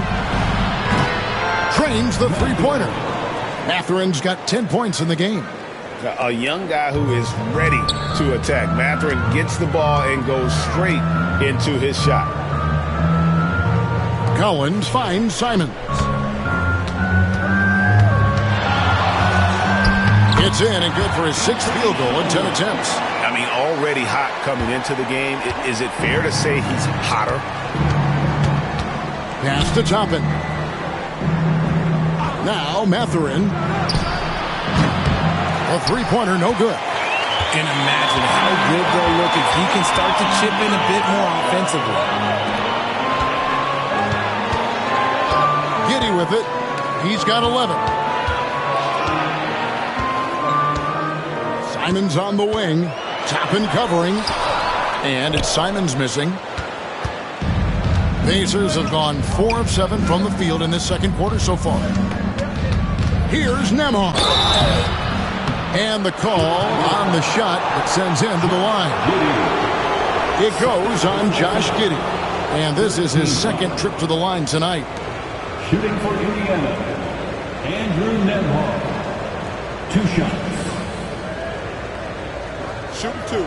Trains the three-pointer. Mathurin's got 10 points in the game. A young guy who is ready to attack. Mathurin gets the ball and goes straight into his shot. Collins finds Simons. It's in and good for his 6th field goal in 10 attempts. I mean, already hot coming into the game. Is it fair to say he's hotter? Pass to Toppin. Now Mathurin. A three-pointer, no good. And imagine how good they'll look if he can start to chip in a bit more offensively. Giddey with it. He's got 11. Simons on the wing. Toppin covering. And it's Simons missing. Pacers have gone 4 of 7 from the field in this second quarter so far. Here's Nembhard. And the call on the shot that sends him to the line. It goes on Josh Giddey. And this is his second trip to the line tonight. Shooting for Indiana, Andrew Nembhard. 2 shots. Shooting 2.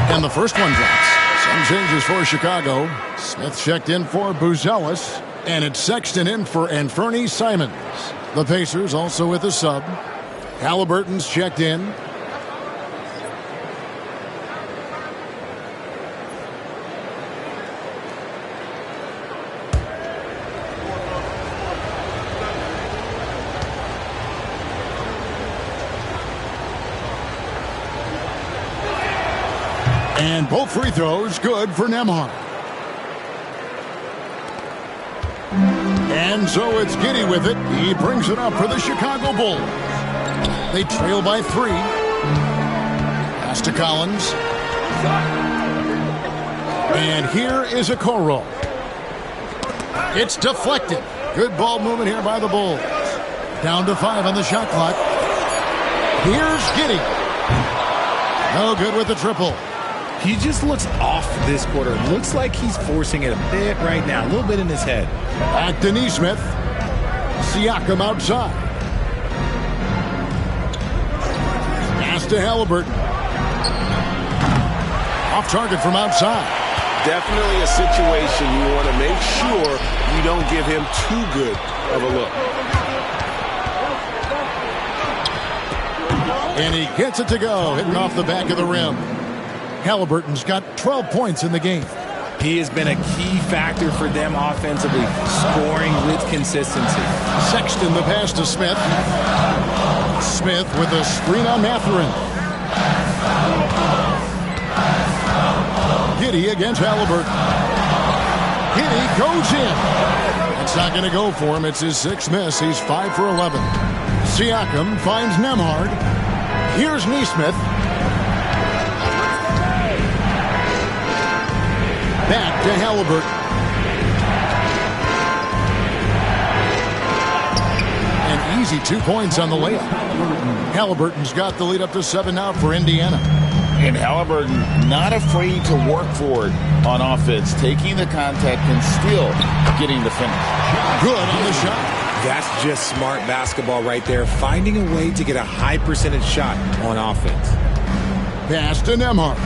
And the first one drops. Some changes for Chicago. Smith checked in for Buzelis. And it's Sexton in for Anfernee Simons. The Pacers also with a sub. Halliburton's checked in. And both free throws good for Nembhard. And so it's Giddey with it. He brings it up for the Chicago Bulls. They trail by 3. Pass to Collins. And here is Okoro. It's deflected. Good ball movement here by the Bulls. Down to 5 on the shot clock. Here's Giddey. No good with the triple. He just looks off this quarter. Looks like he's forcing it a bit right now. A little bit in his head. Back to Neesmith. Siakam outside. Pass to Halliburton. Off target from outside. Definitely a situation you want to make sure you don't give him too good of a look. And he gets it to go, hitting off the back of the rim. Halliburton's got 12 points in the game. He has been a key factor for them offensively, scoring with consistency. Sexton the pass to Smith. Smith with a screen on Mathurin. Giddey against Halliburton. Giddey goes in. It's not going to go for him. It's his 6th miss. He's 5 for 11. Siakam finds Nembhard. Here's Neesmith. Back to Halliburton. An easy 2 points on the layup. Halliburton's got the lead up to 7 now for Indiana. And Halliburton not afraid to work for it on offense, taking the contact and still getting the finish. Good on the shot. That's just smart basketball right there, finding a way to get a high percentage shot on offense. Pass to Nembhard.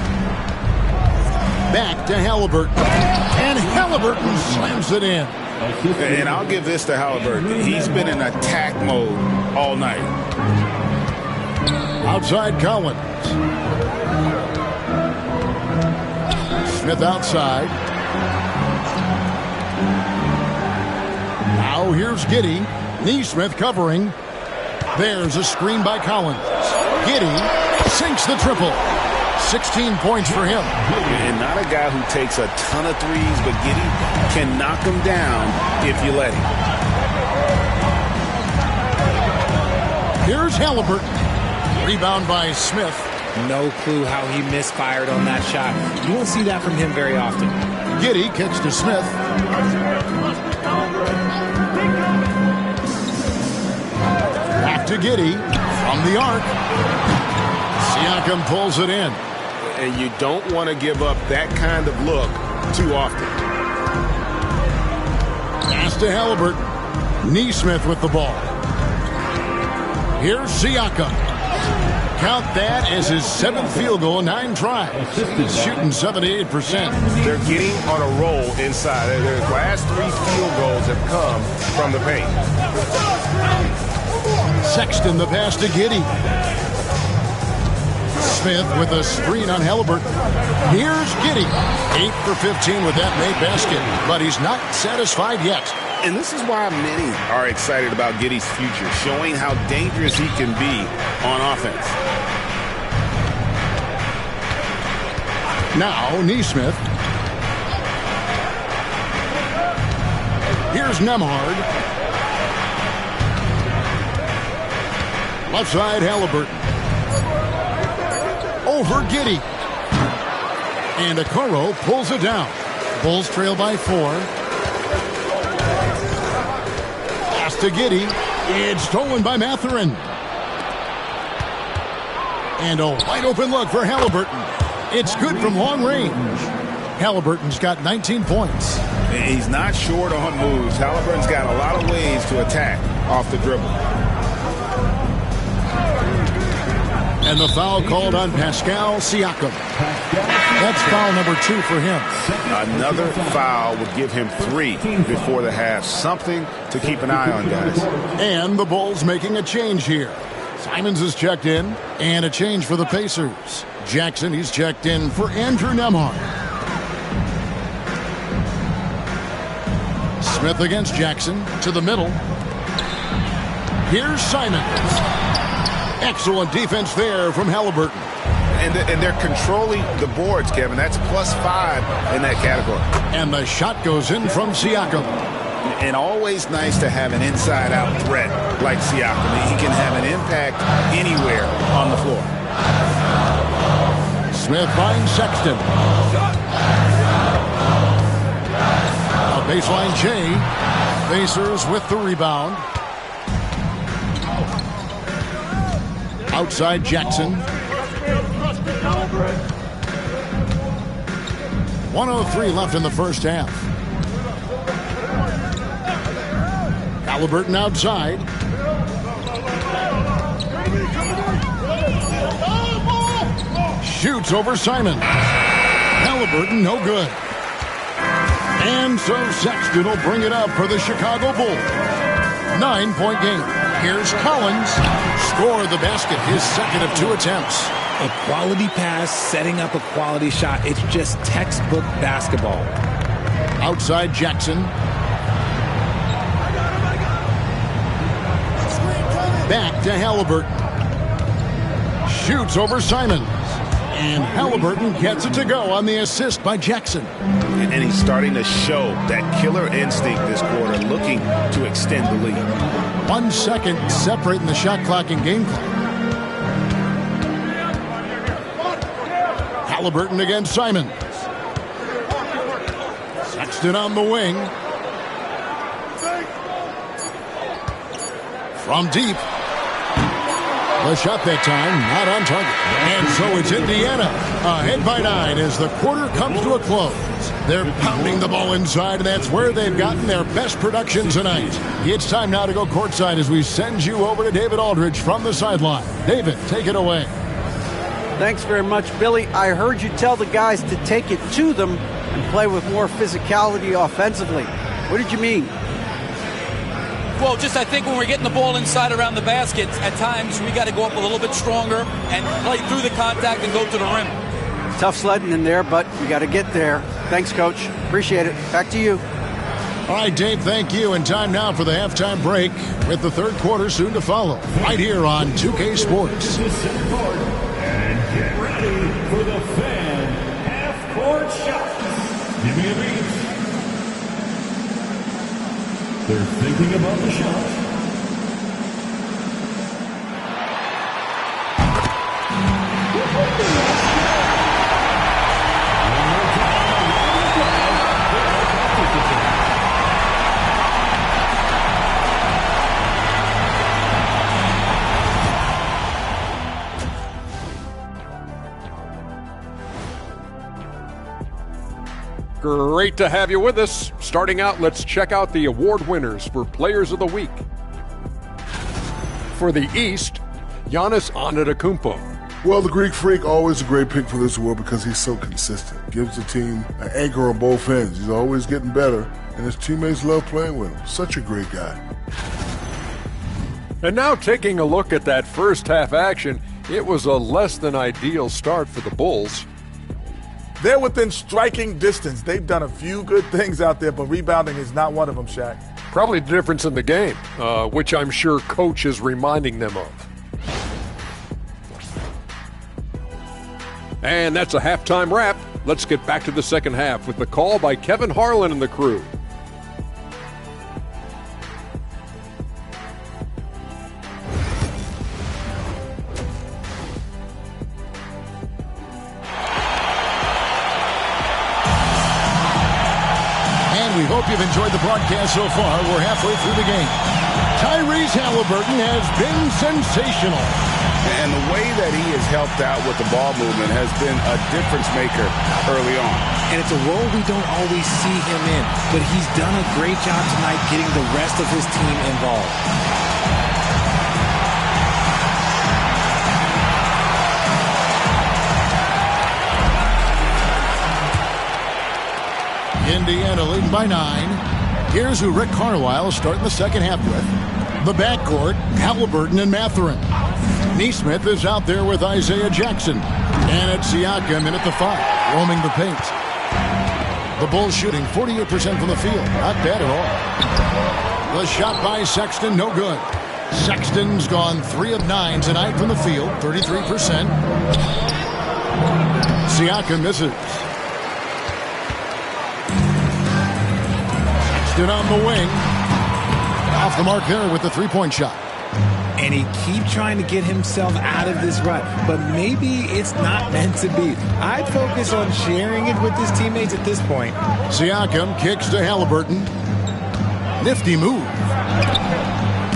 Back to Halliburton. And Halliburton slams it in. And I'll give this to Halliburton. He's been in attack mode all night. Outside Collins. Smith outside. Now here's Giddey. Neesmith covering. There's a screen by Collins. Giddey sinks the triple. 16 points for him. And not a guy who takes a ton of threes, but Giddey can knock them down if you let him. Here's Halliburton. Rebound by Smith. No clue how he misfired on that shot. You don't see that from him very often. Giddey kicks to Smith. Back to Giddey from the arc. Siakam pulls it in. And you don't want to give up that kind of look too often. Pass to Halliburton. Neesmith with the ball. Here's Siakam. Count that as his 7th field goal, 9 tries. He's shooting 78%. They're getting on a roll inside. Their last 3 field goals have come from the paint. Sexton the pass to Giddey. Smith with a screen on Halliburton. Here's Giddey. 8 for 15 with that made basket, but he's not satisfied yet. And this is why many are excited about Giddey's future, showing how dangerous he can be on offense. Now Neesmith. Here's Nembhard. Left side Halliburton. Over Giddey. And Okoro pulls it down. Bulls trail by 4. Pass to Giddey. It's stolen by Mathurin. And a wide open look for Halliburton. It's good from long range. Halliburton's got 19 points. He's not short on moves. Halliburton's got a lot of ways to attack off the dribble. And the foul called on Pascal Siakam. That's foul number 2 for him. Another foul would give him 3 before the half. Something to keep an eye on, guys. And the Bulls making a change here. Simons is checked in, and a change for the Pacers. Jackson, he's checked in for Andrew Nembhard. Smith against Jackson to the middle. Here's Simons. Excellent defense there from Halliburton. And they're controlling the boards, Kevin. That's +5 in that category. And the shot goes in from Siakam. And always nice to have an inside-out threat like Siakam. He can have an impact anywhere on the floor. Smith finds Sexton. A baseline J. Pacers with the rebound. Outside Jackson. 1:03 left in the first half. Halliburton outside. Shoots over Simon. Halliburton no good. And so Sexton will bring it up for the Chicago Bulls. 9-point game. Here's Collins. Score the basket, his second of 2 attempts. A quality pass, setting up a quality shot. It's just textbook basketball. Outside Jackson. Back to Halliburton. Shoots over Simons. And Halliburton gets it to go on the assist by Jackson. And he's starting to show that killer instinct this quarter, looking to extend the lead. 1 second separating the shot clock and game clock. Halliburton against Simons. Sexton on the wing. From deep. The shot that time, not on target. And so it's Indiana, ahead by 9 as the quarter comes to a close. They're pounding the ball inside, and that's where they've gotten their best production tonight. It's time now to go courtside as we send you over to David Aldridge from the sideline. David, take it away. Thanks very much, Billy. I heard you tell the guys to take it to them and play with more physicality offensively. What did you mean? Well, just I think when we're getting the ball inside around the basket, at times we got to go up a little bit stronger and play through the contact and go to the rim. Tough sledding in there, but we got to get there. Thanks, Coach. Appreciate it. Back to you. All right, Dave, thank you. And time now for the halftime break with the third quarter soon to follow. Right here on 2K Sports. And get ready for the fan half-court shots. Give me a beat. They're thinking about the shot. Great to have you with us. Starting out, let's check out the award winners for Players of the Week. For the East, Giannis Antetokounmpo. Well, the Greek Freak, always a great pick for this award because he's so consistent. Gives the team an anchor on both ends. He's always getting better, and his teammates love playing with him. Such a great guy. And now taking a look at that first half action, it was a less than ideal start for the Bulls. They're within striking distance. They've done a few good things out there, but rebounding is not one of them, Shaq. Probably the difference in the game, which I'm sure Coach is reminding them of. And that's a halftime wrap. Let's get back to the second half with the call by Kevin Harlan and the crew. We hope you've enjoyed the broadcast so far. We're halfway through the game. Tyrese Halliburton has been sensational. And the way that he has helped out with the ball movement has been a difference maker early on. And it's a role we don't always see him in, but he's done a great job tonight getting the rest of his team involved. Indiana leading by 9. Here's who Rick Carlisle is starting the second half with. The backcourt, Halliburton and Mathurin. Neesmith is out there with Isaiah Jackson. And it's Siakam in at the 5, roaming the paint. The Bulls shooting 48% from the field. Not bad at all. The shot by Sexton, no good. Sexton's gone 3 of 9 tonight from the field, 33%. Siakam misses. On the wing. Off the mark there with the three-point shot. And he keeps trying to get himself out of this rut, but maybe it's not meant to be. I'd focus on sharing it with his teammates at this point. Siakam kicks to Halliburton. Nifty move.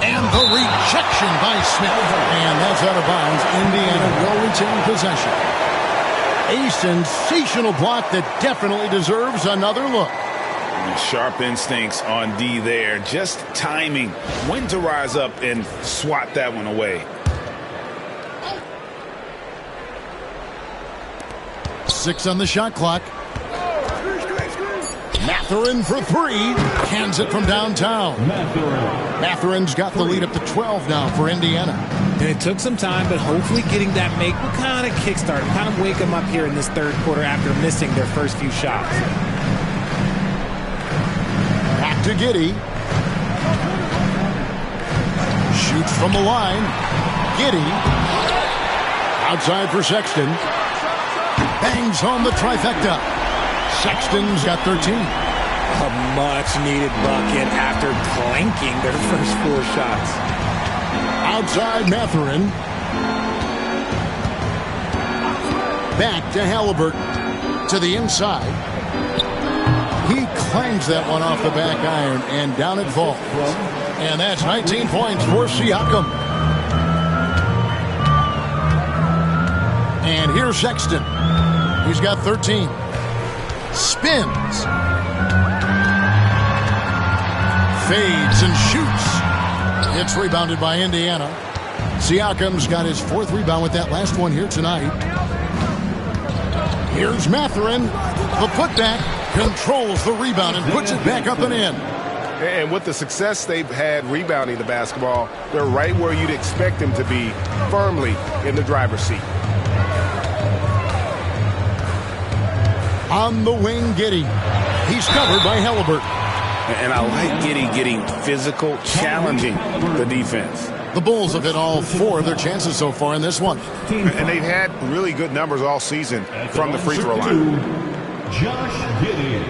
And the rejection by Smith. And that's out of bounds. Indiana will retain possession. A sensational block that definitely deserves another look. Sharp instincts on D there. Just timing when to rise up and swat that one away. 6 on the shot clock. Mathurin for 3. Hands it from downtown. Mathurin's got the lead up to 12 now for Indiana. And it took some time, but hopefully getting that make will kind of kickstart, kind of wake them up here in this third quarter after missing their first few shots. Back to Giddey. Shoots from the line. Giddey. Outside for Sexton. Bangs home the trifecta. Sexton's got 13. A much-needed bucket after clanking their first 4 shots. Outside Mathurin. Back to Halliburton. To the inside. He clangs that one off the back iron, and down it falls. And that's 19 points for Siakam. And here's Sexton. He's got 13. Spins. Fades and shoots. It's rebounded by Indiana. Siakam's got his 4th rebound with that last one here tonight. Here's Mathurin. The putback. Controls the rebound and puts it back up and in. And with the success they've had rebounding the basketball, they're right where you'd expect them to be, firmly in the driver's seat. On the wing, Giddey. He's covered by Halliburton. And I like Giddey getting physical, challenging the defense. The Bulls have hit all 4 of their chances so far in this one. And they've had really good numbers all season from the free throw line. Josh Giddey.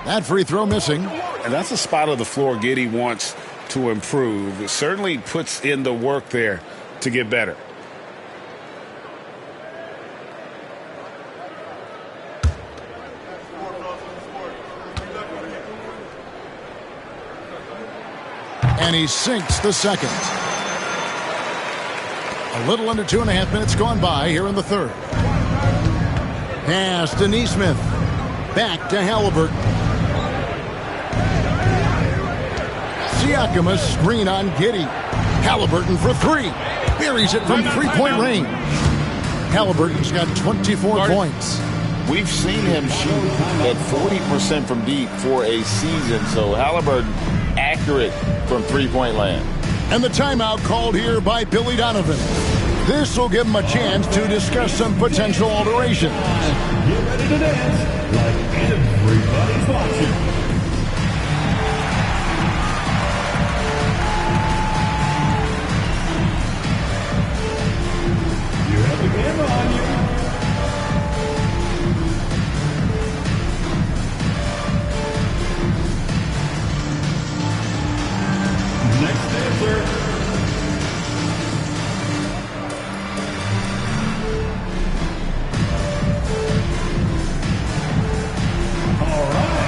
That free throw missing. And that's a spot of the floor Giddey wants to improve. It certainly puts in the work there to get better. And he sinks the second. A little under 2.5 minutes gone by here in the third. Pass to Nesmith. Back to Halliburton. Siakam a screen on Giddey. Halliburton for 3. Buries it from 3-point range. Halliburton's got 24 points. We've seen him shoot at 40% from deep for a season, so Halliburton accurate from 3-point land. And the timeout called here by Billy Donovan. This will give him a chance to discuss some potential alterations. Get ready to dance like everybody's watching. You have the camera on you. Next answer. All right.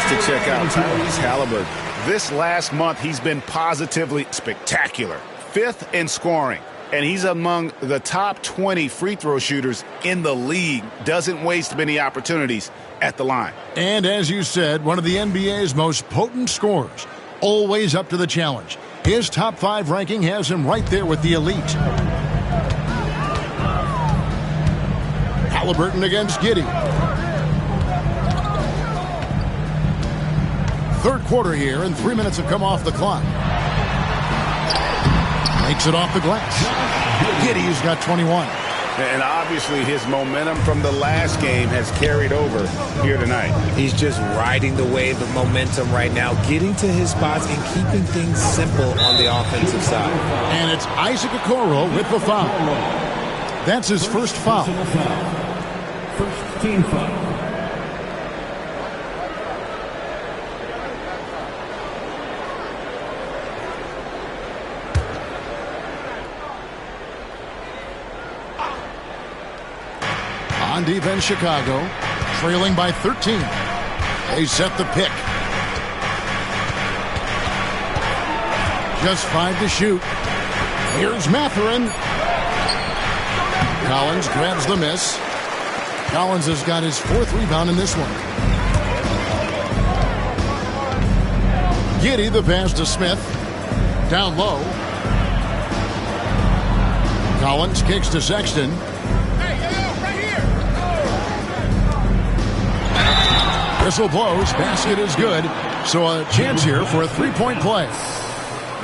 To check out Tyrese Halliburton. This last month, he's been positively spectacular. 5th in scoring, and he's among the top 20 free throw shooters in the league. Doesn't waste many opportunities at the line. And as you said, one of the NBA's most potent scorers. Always up to the challenge. His top 5 ranking has him right there with the elite. Halliburton against Giddey. Third quarter here, and 3 minutes have come off the clock. Makes it off the glass. Giddey's got 21. And obviously his momentum from the last game has carried over here tonight. He's just riding the wave of momentum right now, getting to his spots and keeping things simple on the offensive side. And it's Isaac Okoro with the foul. That's his first foul. First team foul. On defense, Chicago, trailing by 13. They set the pick. Just 5 to shoot. Here's Mathurin. Collins grabs the miss. Collins has got his 4th rebound in this one. Giddey, the pass to Smith. Down low. Collins kicks to Sexton. Whistle blows. Basket is good. So a chance here for a 3-point play.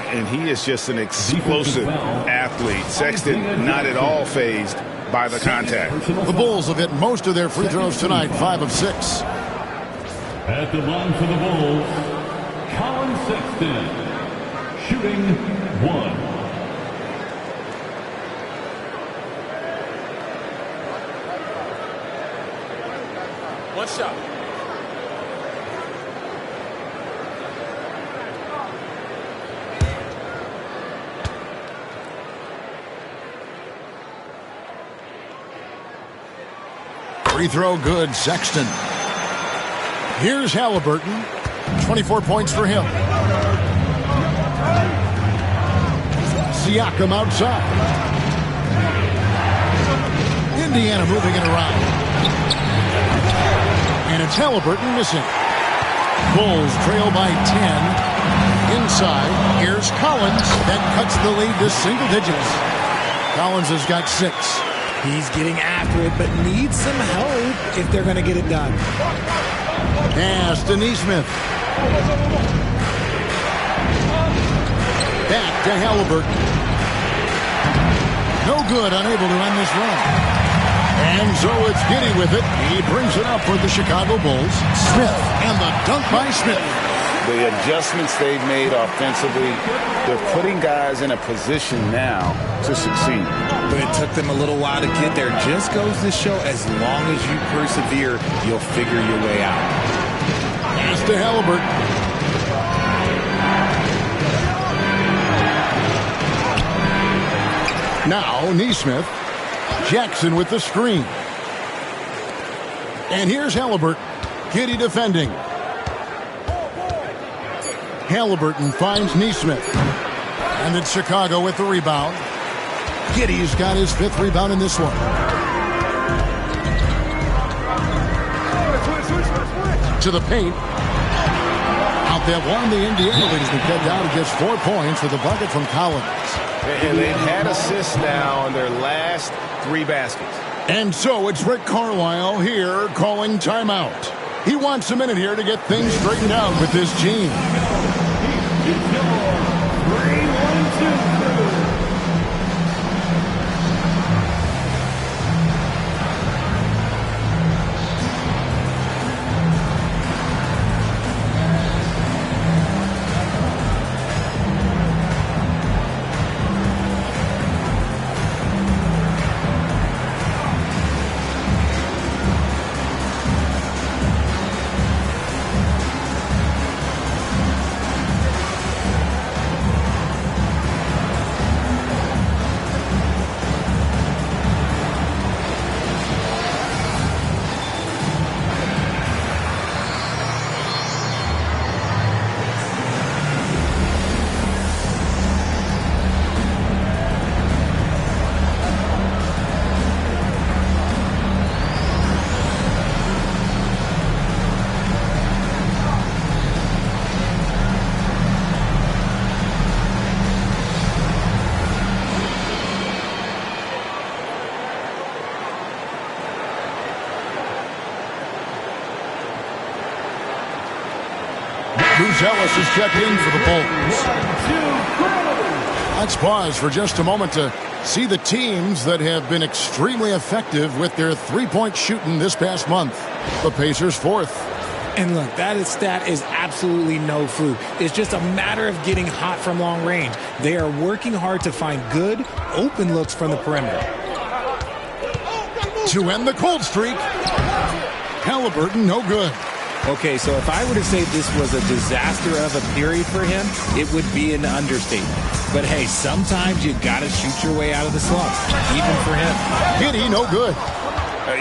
And he is just an explosive athlete. Sexton not at all fazed by the contact. The Bulls have hit most of their free throws tonight, 5 of 6. At the line for the Bulls, Colin Sexton, shooting 1. One shot. Free throw good, Sexton. Here's Halliburton. 24 points for him. Siakam outside. Indiana moving it around. And it's Halliburton missing. Bulls trail by 10. Inside, here's Collins. That cuts the lead to single digits. Collins has got 6. He's getting after it, but needs some help if they're going to get it done. Pass to Neesmith. Back to Halliburton. No good, unable to end this run. And so it's Giddey with it. He brings it up for the Chicago Bulls. Smith, and the dunk by Smith. The adjustments they've made offensively, they're putting guys in a position now to succeed. But it took them a little while to get there. Just goes to show, as long as you persevere, you'll figure your way out. Pass to Halliburton. Now Neesmith. Jackson with the screen. And here's Halliburton. Giddey defending. Halliburton finds Neesmith. And it's Chicago with the rebound. Giddey's got his 5th rebound in this one. To the paint. Out there one, the Indiana lead has been cut down to just 4 points with a bucket from Collins. And they've had assists now on their last 3 baskets. And so it's Rick Carlisle here calling timeout. He wants a minute here to get things straightened out with this team. Buzelis is checked in for the Bulls. Let's pause for just a moment to see the teams that have been extremely effective with their three-point shooting this past month. The Pacers 4th. And look, that stat is absolutely no fluke. It's just a matter of getting hot from long range. They are working hard to find good, open looks from the perimeter. To end the cold streak, Halliburton no good. Okay, so if I were to say this was a disaster of a period for him, it would be an understatement. But hey, sometimes you gotta shoot your way out of the slump, even for him. Giddey no good.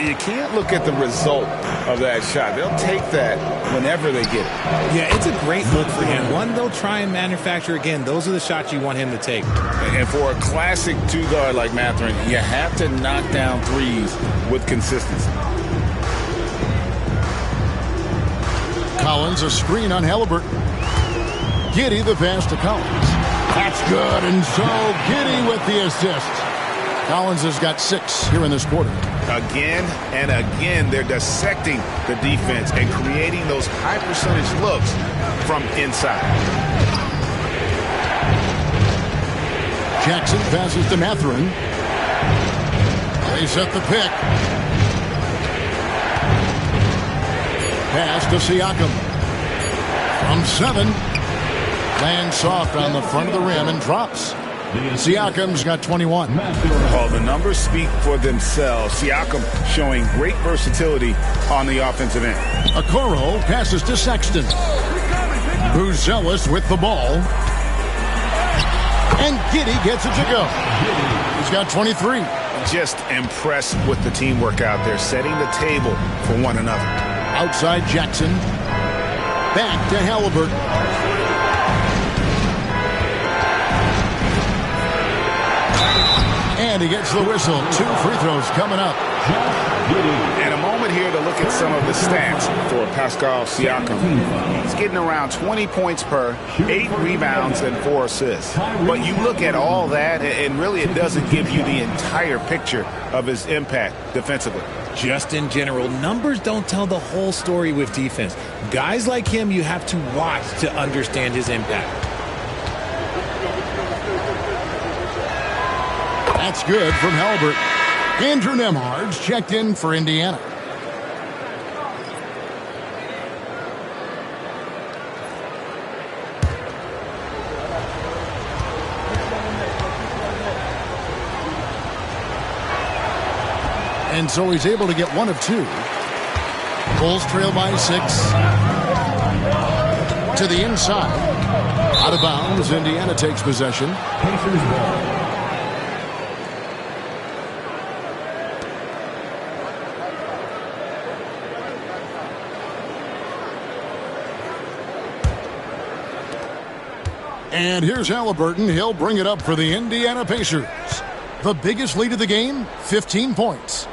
You can't look at the result of that shot. They'll take that whenever they get it. Yeah, it's a great look for him. One they'll try and manufacture again. Those are the shots you want him to take. And for a classic two-guard like Mathurin, you have to knock down threes with consistency. Collins a screen on Halliburton. Giddey the pass to Collins. That's good, and so Giddey with the assist. Collins has got 6 here in this quarter. Again and again, they're dissecting the defense and creating those high-percentage looks from inside. Jackson passes to Mathurin. They set the pick. Pass to Siakam. From 7. Lands soft on the front of the rim and drops. Siakam's got 21. Well, the numbers speak for themselves. Siakam showing great versatility on the offensive end. Okoro passes to Sexton. Buzelis with the ball. And Giddey gets it to go. He's got 23. Just impressed with the teamwork out there, setting the table for one another. Outside Jackson. Back to Halliburton. And he gets the whistle. 2 free throws coming up. And a moment here to look at some of the stats for Pascal Siakam. He's getting around 20 points per, 8 rebounds, and 4 assists. But you look at all that, and really it doesn't give you the entire picture of his impact defensively. Just in general, numbers don't tell the whole story with defense. Guys like him, you have to watch to understand his impact. That's good from Halliburton. Andrew Nembhard's checked in for Indiana. And so he's able to get 1 of 2. Bulls trail by 6. To the inside. Out of bounds. Indiana takes possession. And here's Halliburton. He'll bring it up for the Indiana Pacers. The biggest lead of the game, 15 points.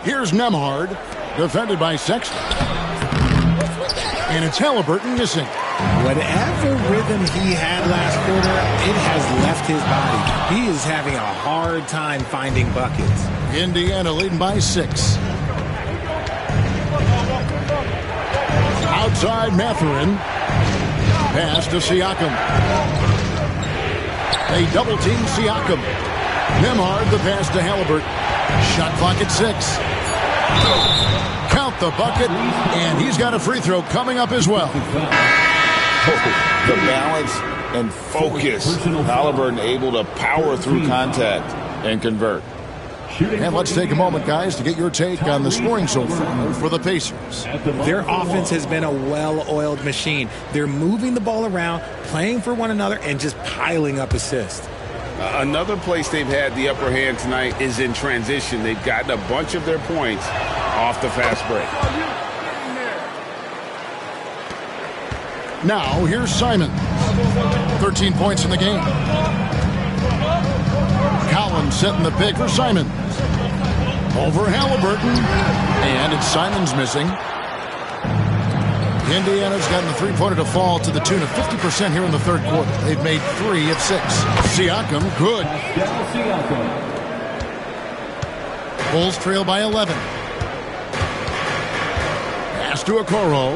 Here's Nembhard, defended by Sexton. And it's Halliburton missing. Whatever rhythm he had last quarter, it has left his body. He is having a hard time finding buckets. Indiana leading by 6. Outside Mathurin. Pass to Siakam. They double team Siakam. Nembhard the pass to Halliburton. Shot clock at 6. Count the bucket, and he's got a free throw coming up as well. The balance and focus. Halliburton able to power through contact and convert. And let's take a moment, guys, to get your take on the scoring so far for the Pacers. Their offense has been a well-oiled machine. They're moving the ball around, playing for one another, and just piling up assists. Another place they've had the upper hand tonight is in transition. They've gotten a bunch of their points off the fast break. Now, here's Simon. 13 points in the game. Collins setting the pick for Simon. Over Halliburton. And it's Simon's missing. Indiana's gotten the three-pointer to fall to the tune of 50% here in the third quarter. They've made 3 of 6. Siakam, good. Bulls trail by 11. Pass to Okoro.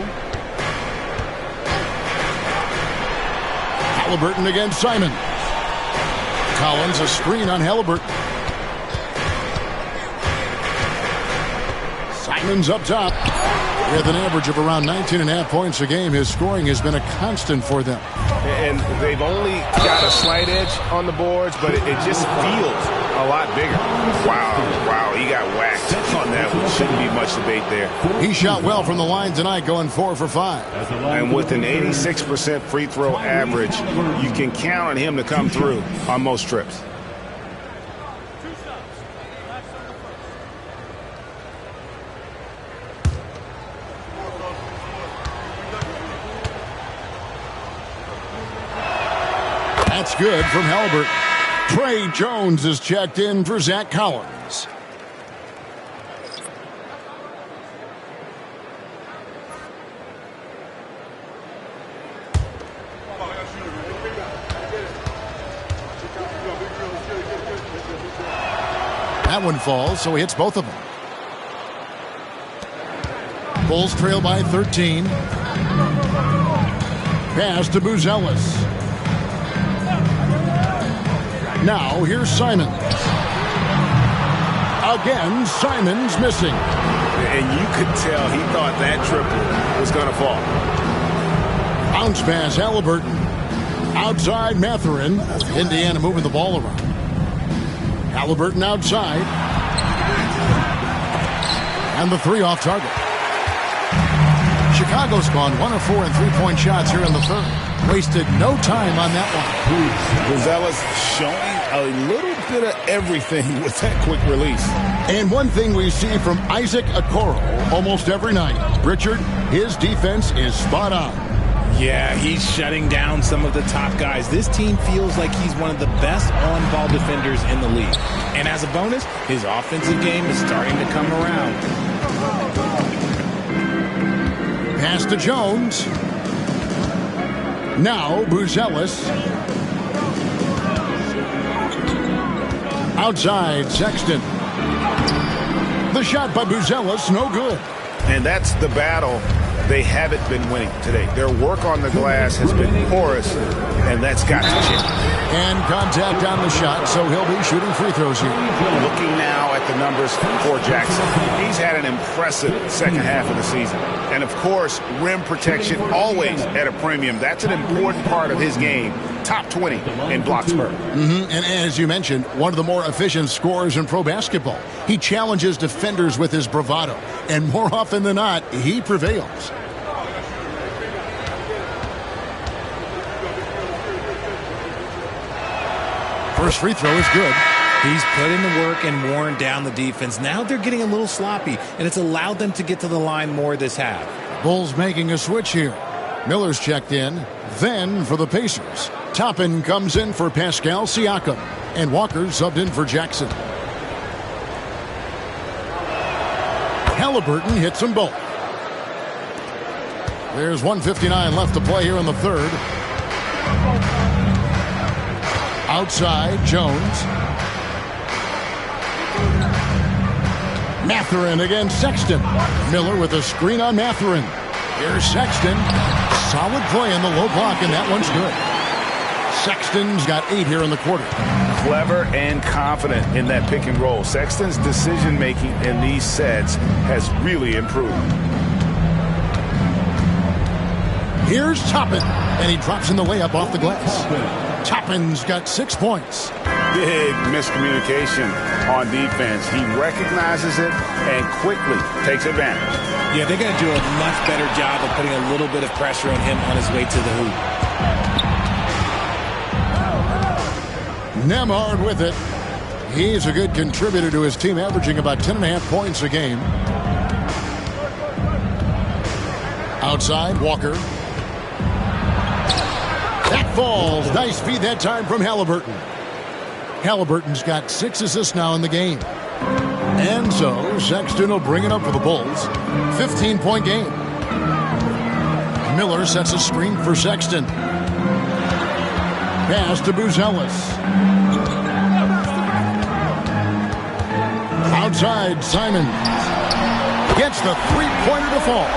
Halliburton against Simon. Collins, a screen on Halliburton. Simon's up top. With an average of around 19.5 points a game, his scoring has been a constant for them. And they've only got a slight edge on the boards, but it just feels a lot bigger. Wow, he got whacked on that one. Shouldn't be much debate there. He shot well from the line tonight, going 4 for 5. And with an 86% free throw average, you can count on him to come through on most trips. That's good from Halliburton. Trey Jones is checked in for Zach Collins. That one falls, so he hits both of them. Bulls trail by 13. Pass to Buzelis. Now, here's Simon. Again, Simon's missing. And you could tell he thought that triple was going to fall. Bounce pass, Halliburton. Outside, Mathurin. Indiana moving the ball around. Halliburton outside. And the three off target. Chicago's gone 1 of 4 in three-point shots here in the third. Wasted no time on that one. Buzelis showing a little bit of everything with that quick release. And one thing we see from Isaac Okoro almost every night, Richard, his defense is spot on. Yeah, he's shutting down some of the top guys. This team feels like he's one of the best on-ball defenders in the league. And as a bonus, his offensive game is starting to come around. Pass to Jones. Now, Buzelis. Outside, Sexton. The shot by Buzelis, no good. And that's the battle they haven't been winning today. Their work on the glass has been porous, and that's got to change. And contact on the shot, so he'll be shooting free throws here. Looking now at the numbers for Jackson. He's had an impressive second half of the season. And, of course, rim protection always at a premium. That's an important part of his game. Top 20 in blocks per. And as you mentioned, one of the more efficient scorers in pro basketball. He challenges defenders with his bravado. And more often than not, he prevails. First free throw is good. He's put in the work and worn down the defense. Now they're getting a little sloppy, and it's allowed them to get to the line more this half. Bulls making a switch here. Miller's checked in. Then for the Pacers, Toppin comes in for Pascal Siakam, and Walker subbed in for Jackson. Halliburton hits them both. There's 1:59 left to play here in the third. Outside, Jones. Mathurin against Sexton. Miller with a screen on Mathurin. Here's Sexton. Solid play in the low block, and that one's good. Sexton's got 8 here in the quarter. Clever and confident in that pick and roll. Sexton's decision-making in these sets has really improved. Here's Toppin, and he drops in the layup off the glass. Toppin's got 6 points. Big miscommunication on defense. He recognizes it and quickly takes advantage. Yeah, they're going to do a much better job of putting a little bit of pressure on him on his way to the hoop. Nembhard with it. He's a good contributor to his team, averaging about 10.5 points a game. Outside, Walker. That falls. Nice feed that time from Halliburton. Halliburton's got 6 assists now in the game. And so, Sexton will bring it up for the Bulls. 15-point game. Miller sets a screen for Sexton. Pass to Buzelis. Outside, Simon. Gets the three-pointer to fall.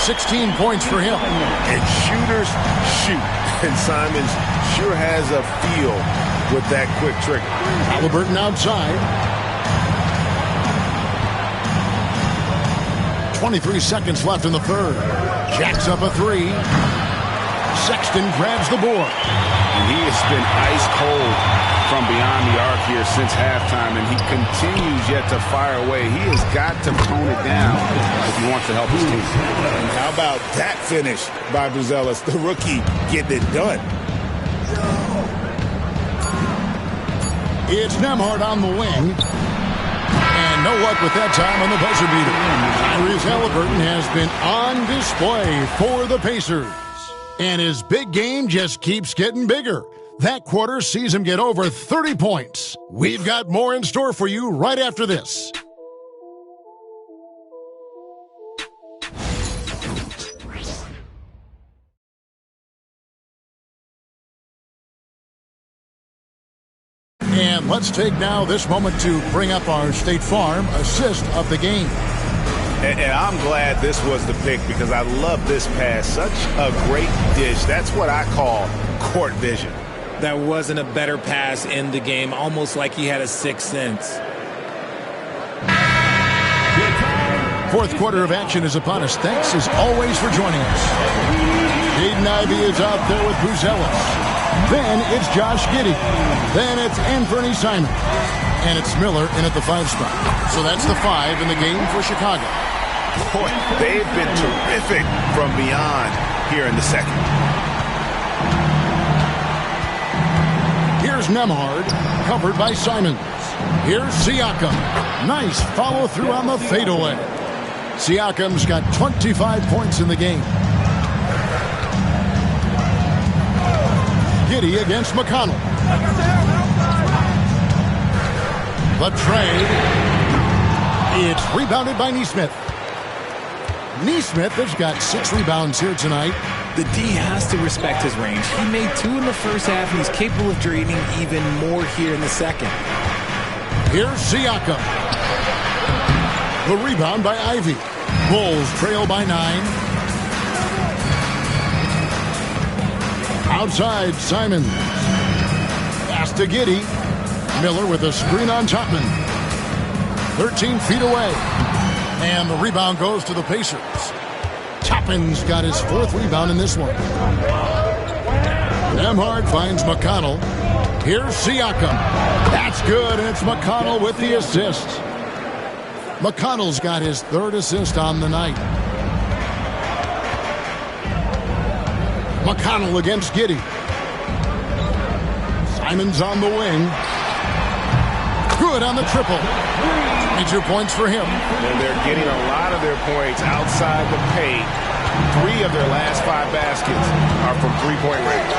16 points for him. And shooters shoot. And Simons sure has a feel with that quick trigger. Halliburton outside. 23 seconds left in the third. Jacks up a three. Sexton grabs the board. And he has been ice cold from beyond the arc here since halftime, and he continues yet to fire away. He has got to tone it down if he wants to help his team. And how about that finish by Buzelis, the rookie, getting it done? It's Nembhard on the wing. And no luck with that time on the buzzer beater. Tyrese Halliburton has been on display for the Pacers. And his big game just keeps getting bigger. That quarter sees him get over 30 points. We've got more in store for you right after this. And let's take now this moment to bring up our State Farm assist of the game. And I'm glad this was the pick because I love this pass. Such a great dish. That's what I call court vision. That wasn't a better pass in the game, almost like he had a sixth sense. Fourth quarter of action is upon us. Thanks as always for joining us. Jaden Ivey is out there with Buzelis. Then it's Josh Giddey. Then it's Anthony Simon. And it's Miller in at the 5 spot. So that's the 5 in the game for Chicago. Boy, they've been terrific from beyond here in the second. Here's Nembhard, covered by Simons. Here's Siakam. Nice follow through on the fadeaway. Siakam's got 25 points in the game. Giddey against McConnell. The trade. It's rebounded by Nesmith. Nesmith has got 6 rebounds here tonight. The D has to respect his range. He made 2 in the first half, and he's capable of draining even more here in the second. Here's Siakam. The rebound by Ivey. Bulls trail by 9. Outside, Simons. Pass to Giddey. Miller with a screen on Chapman. 13 feet away. And the rebound goes to the Pacers. Chapman's got his 4th rebound in this one. Nembhard finds McConnell. Here's Siakam. That's good, and it's McConnell with the assist. McConnell's got his 3rd assist on the night. McConnell against Giddey. Simons on the wing. Good on the triple. 22 points for him. And they're getting a lot of their points outside the paint. 3 of their last 5 baskets are from 3-point range.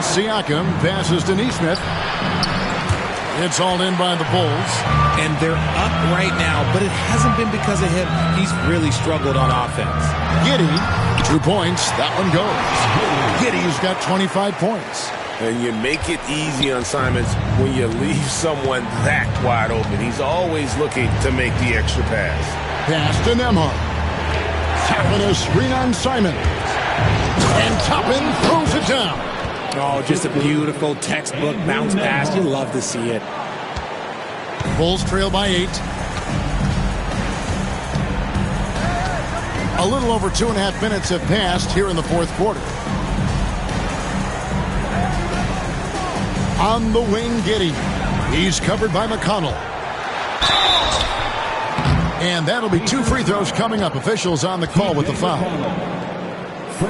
Siakam passes to Nesmith. It's all in by the Bulls. And they're up right now, but it hasn't been because of him. He's really struggled on offense. Giddey, 2 points. That one goes. Giddey's got 25 points. And you make it easy on Simons when you leave someone that wide open. He's always looking to make the extra pass. Pass to Nembhard. Tapping a screen on Simon. And Toppin throws it down. Oh, just a beautiful textbook bounce pass. You love to see it. Bulls trail by 8. A little over 2.5 minutes have passed here in the 4th quarter. On the wing, Giddey. He's covered by McConnell. And that'll be 2 free throws coming up. Officials on the call with the foul.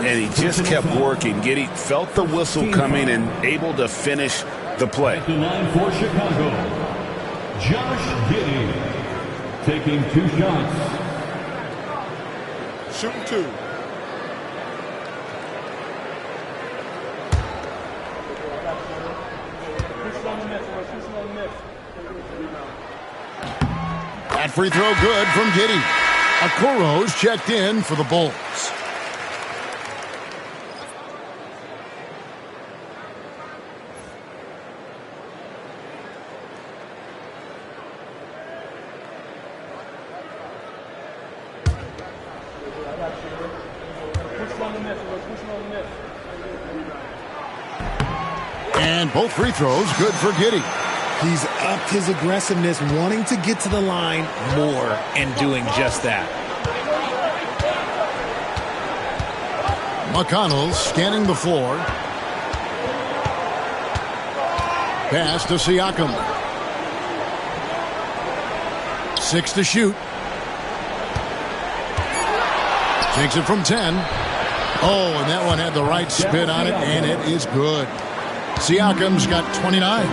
And he just kept working. Giddey felt the whistle coming and able to finish the play. At the 9 for Chicago, Josh Giddey taking 2 shots. Shooting 2. That free throw good from Giddey. Okoro's checked in for the Bulls. And both free throws good for Giddey. He's upped his aggressiveness, wanting to get to the line more and doing just that. McConnell scanning the floor. Pass to Siakam. 6 to shoot. Takes it from 10. Oh, and that one had the right spin on it, and it is good. Siakam's got 29.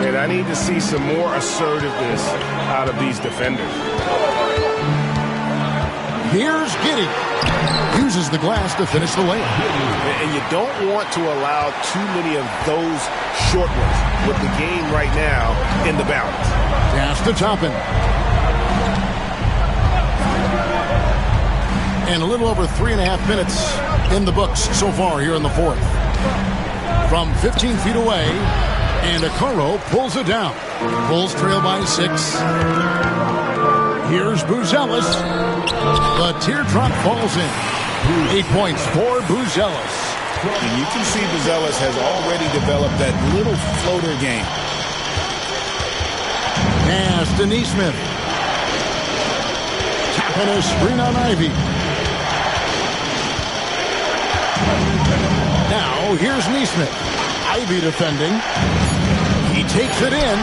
And I need to see some more assertiveness out of these defenders. Here's Giddey. Uses the glass to finish the layup. And you don't want to allow too many of those short ones with the game right now in the balance. Pass to Toppin. And a little over 3.5 minutes in the books so far here in the fourth. From 15 feet away, and Okoro pulls it down. Bulls trail by 6. Here's Buzelis. The teardrop falls in. 8 points for Buzelis. And you can see Buzelis has already developed that little floater game. Pass to Neesmith. Tapping a screen on Ivy. Now here's Neesmith. Ivy defending. He takes it in.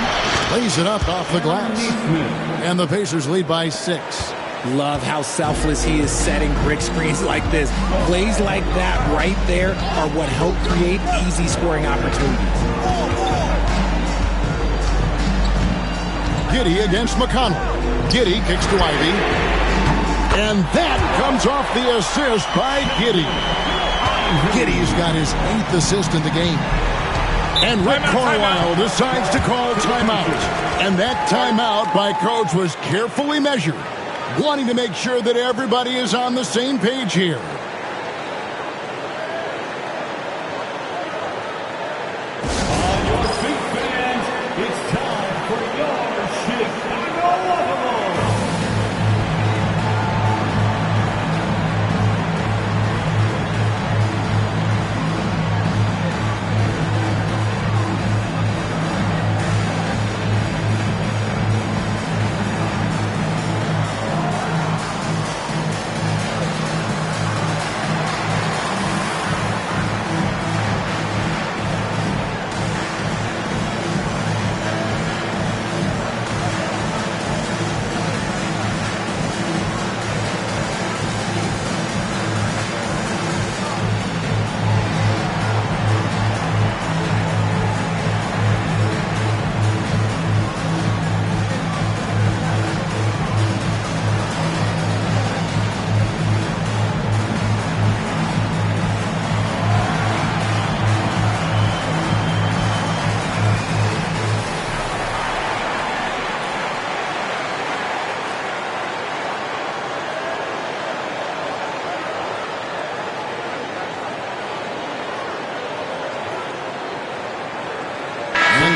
Lays it up off the glass. And the Pacers lead by 6. Love how selfless he is setting brick screens like this. Plays like that right there are what help create easy scoring opportunities. Giddey against McConnell. Giddey kicks to Ivy. And that comes off the assist by Giddey. Giddey's got his 8th assist in the game. And Rick Carlisle decides to call timeout. And that timeout by Coach was carefully measured, wanting to make sure that everybody is on the same page here. On your feet, fans, it's time for your shift.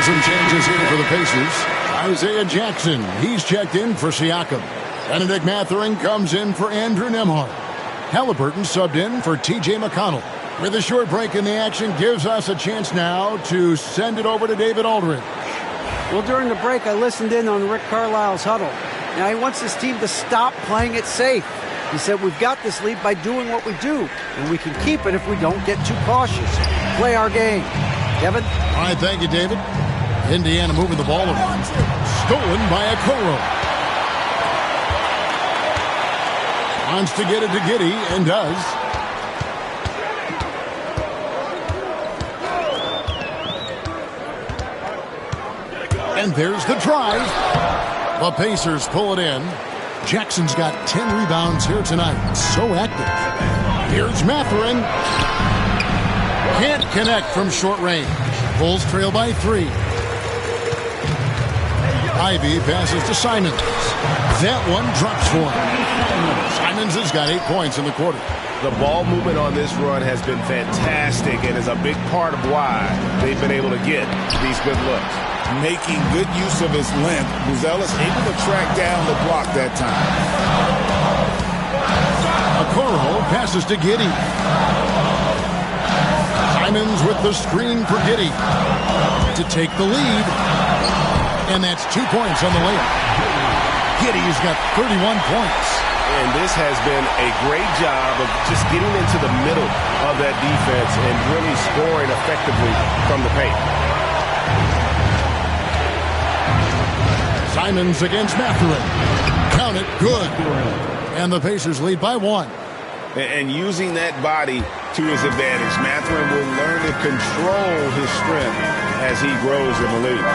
Some changes here for the Pacers. Isaiah Jackson, he's checked in for Siakam. Benedict Mathurin comes in for Andrew Nembhard. Halliburton subbed in for T.J. McConnell. With a short break in the action, gives us a chance now to send it over to David Aldridge. Well, during the break, I listened in on Rick Carlisle's huddle. Now, he wants his team to stop playing it safe. He said, we've got this lead by doing what we do, and we can keep it if we don't get too cautious. Play our game. Kevin? All right, thank you, David. Indiana moving the ball around. Stolen by Okoro. Wants to get it to Giddey, and does. And there's the drive. The Pacers pull it in. Jackson's got 10 rebounds here tonight. So active. Here's Mathurin. Can't connect from short range. Bulls trail by 3. Ivy passes to Simons. That one drops for him. Simons has got 8 points in the quarter. The ball movement on this run has been fantastic and is a big part of why they've been able to get these good looks. Making good use of his length. Buzelis able to track down the block that time. Okoro passes to Giddey. Simons with the screen for Giddey to take the lead. And that's 2 points on the layup. Giddey's got 31 points. And this has been a great job of just getting into the middle of that defense and really scoring effectively from the paint. Simons against Mathurin. Count it, good. And the Pacers lead by 1. And using that body to his advantage, Mathurin will learn to control his strength as he grows in the league.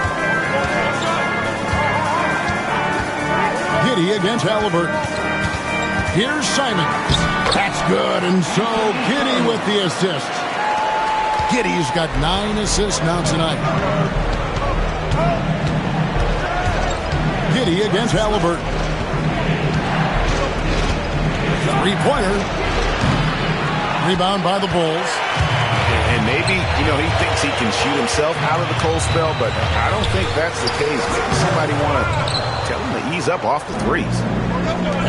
Giddey against Halliburton. Here's Simons. That's good, and so Giddey with the assist. Giddey's got 9 assists now tonight. Giddey against Halliburton. Three-pointer. Rebound by the Bulls. And maybe, he thinks he can shoot himself out of the cold spell, but I don't think that's the case. Maybe somebody want to tell him to ease up off the threes.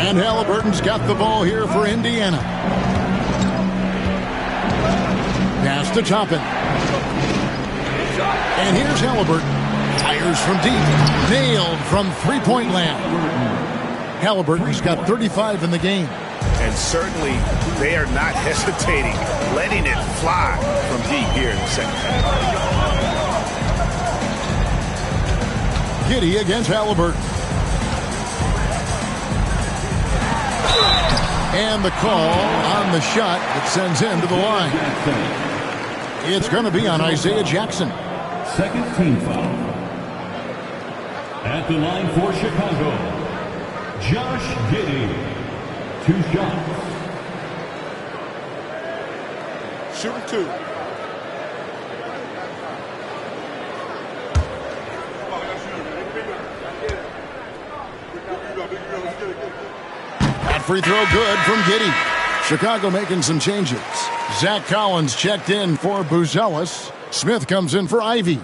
And Halliburton's got the ball here for Indiana. Pass to Toppin. And here's Halliburton. Fires from deep. Nailed from three-point land. Halliburton's got 35 in the game. And certainly they are not hesitating, letting it fly from deep here in the second half. Giddey against Halliburton. And the call on the shot that sends him to the line. It's going to be on Isaiah Jackson. Second team foul. At the line for Chicago, Josh Giddey. 2 shots. Shooting 2. That free throw good from Giddey. Chicago making some changes. Zach Collins checked in for Buzelis. Smith comes in for Ivy.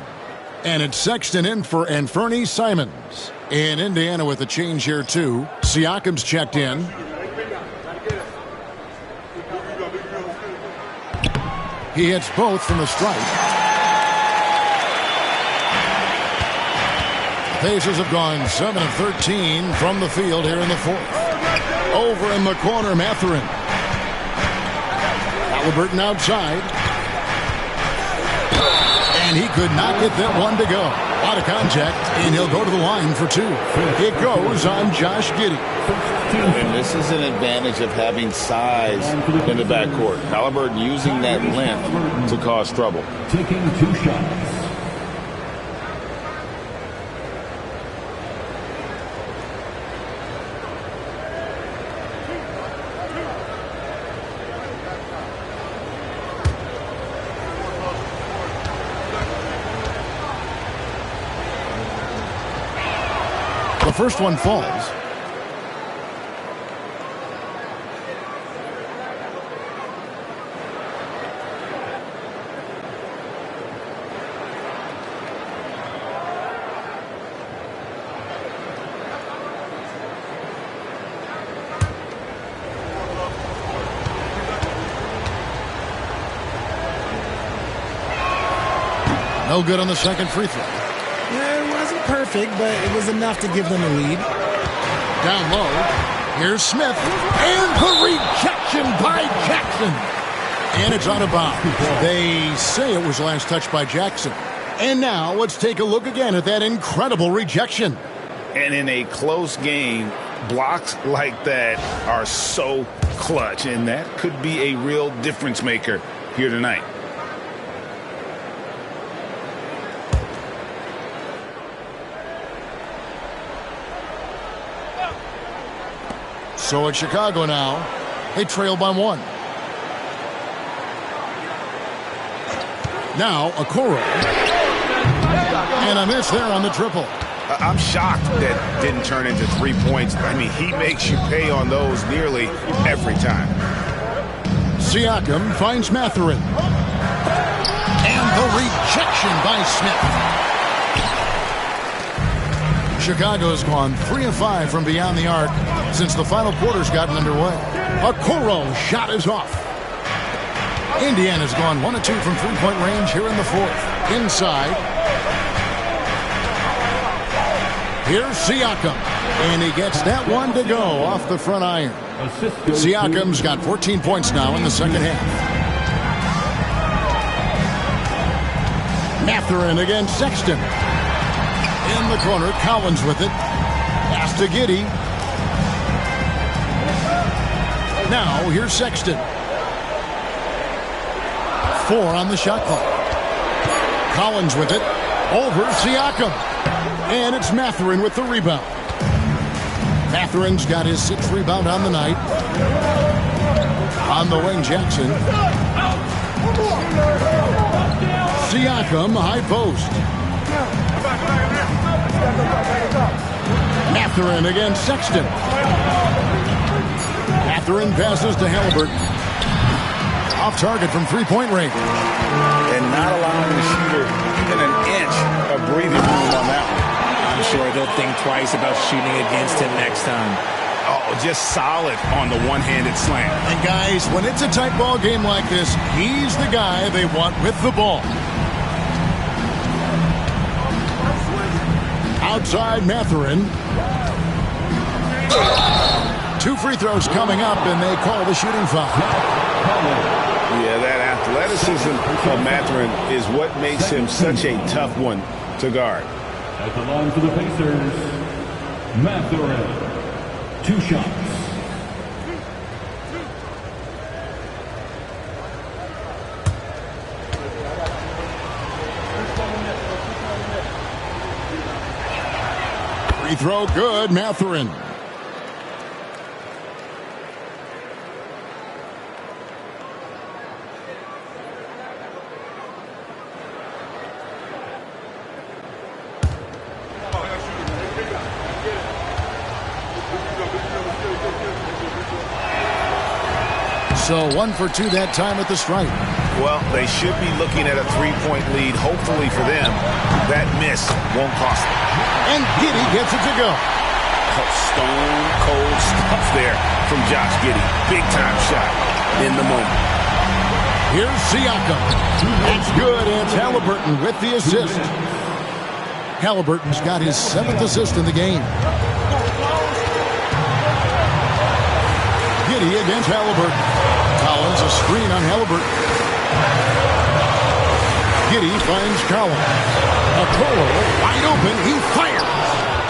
And it's Sexton in for Anferny Simons. And Indiana with a change here too. Siakam's checked in. He hits both from the stripe. Pacers have gone 7 of 13 from the field here in the fourth. Over in the corner, Mathurin. Halliburton outside. And he could not get that one to go. Out of contact, and he'll go to the line for 2. It goes on Josh Giddey. And this is an advantage of having size in the backcourt. Halliburton using that length to cause trouble. Taking 2 shots. The first one falls. No good on the second free throw. Yeah, it wasn't perfect, but it was enough to give them a lead. Down low. Here's Smith. And the rejection by Jackson. And it's out of bounds. They say it was last touched by Jackson. And now let's take a look again at that incredible rejection. And in a close game, blocks like that are so clutch. And that could be a real difference maker here tonight. So it's Chicago now. They trail by 1. Now Okoro. And a miss there on the triple. I'm shocked that didn't turn into 3 points. I mean, he makes you pay on those nearly every time. Siakam finds Mathurin. And the rejection by Smith. Chicago's gone 3 of 5 from beyond the arc since the final quarter's gotten underway. A Coro shot is off. Indiana's gone 1 of 2 from three-point range here in the fourth. Inside. Here's Siakam. And he gets that one to go off the front iron. Siakam's got 14 points now in the second half. Mathurin against Sexton. In the corner, Collins with it. Pass to Giddey. Now, here's Sexton. 4 on the shot clock. Collins with it. Over Siakam. And it's Mathurin with the rebound. Mathurin's got his 6th rebound on the night. On the wing, Jackson. Siakam, high post. Mathurin against Sexton. Mathurin passes to Halliburton. Off target from three-point range. And not allowing the shooter even an inch of breathing room on that one. I'm sure they'll think twice about shooting against him next time. Oh, just solid on the one-handed slam. And guys, when it's a tight ball game like this, he's the guy they want with the ball. Outside Mathurin. 2 free throws coming up, and they call the shooting foul. Yeah, that athleticism of Mathurin is what makes him such a tough one to guard. At the line for the Pacers, Mathurin. 2 shots. Free throw good, Mathurin. So 1 for 2 that time at the stripe. Well, they should be looking at a 3-point lead. Hopefully for them, that miss won't cost them. And Giddey gets it to go. Oh, stone cold stuff there from Josh Giddey. Big time shot in the moment. Here's Siakam. That's good. It's Halliburton with the assist. Halliburton's got his 7th assist in the game. Giddey against Halliburton. Collins a screen on Halliburton. Giddey finds Collins. Okoro wide open. He fires.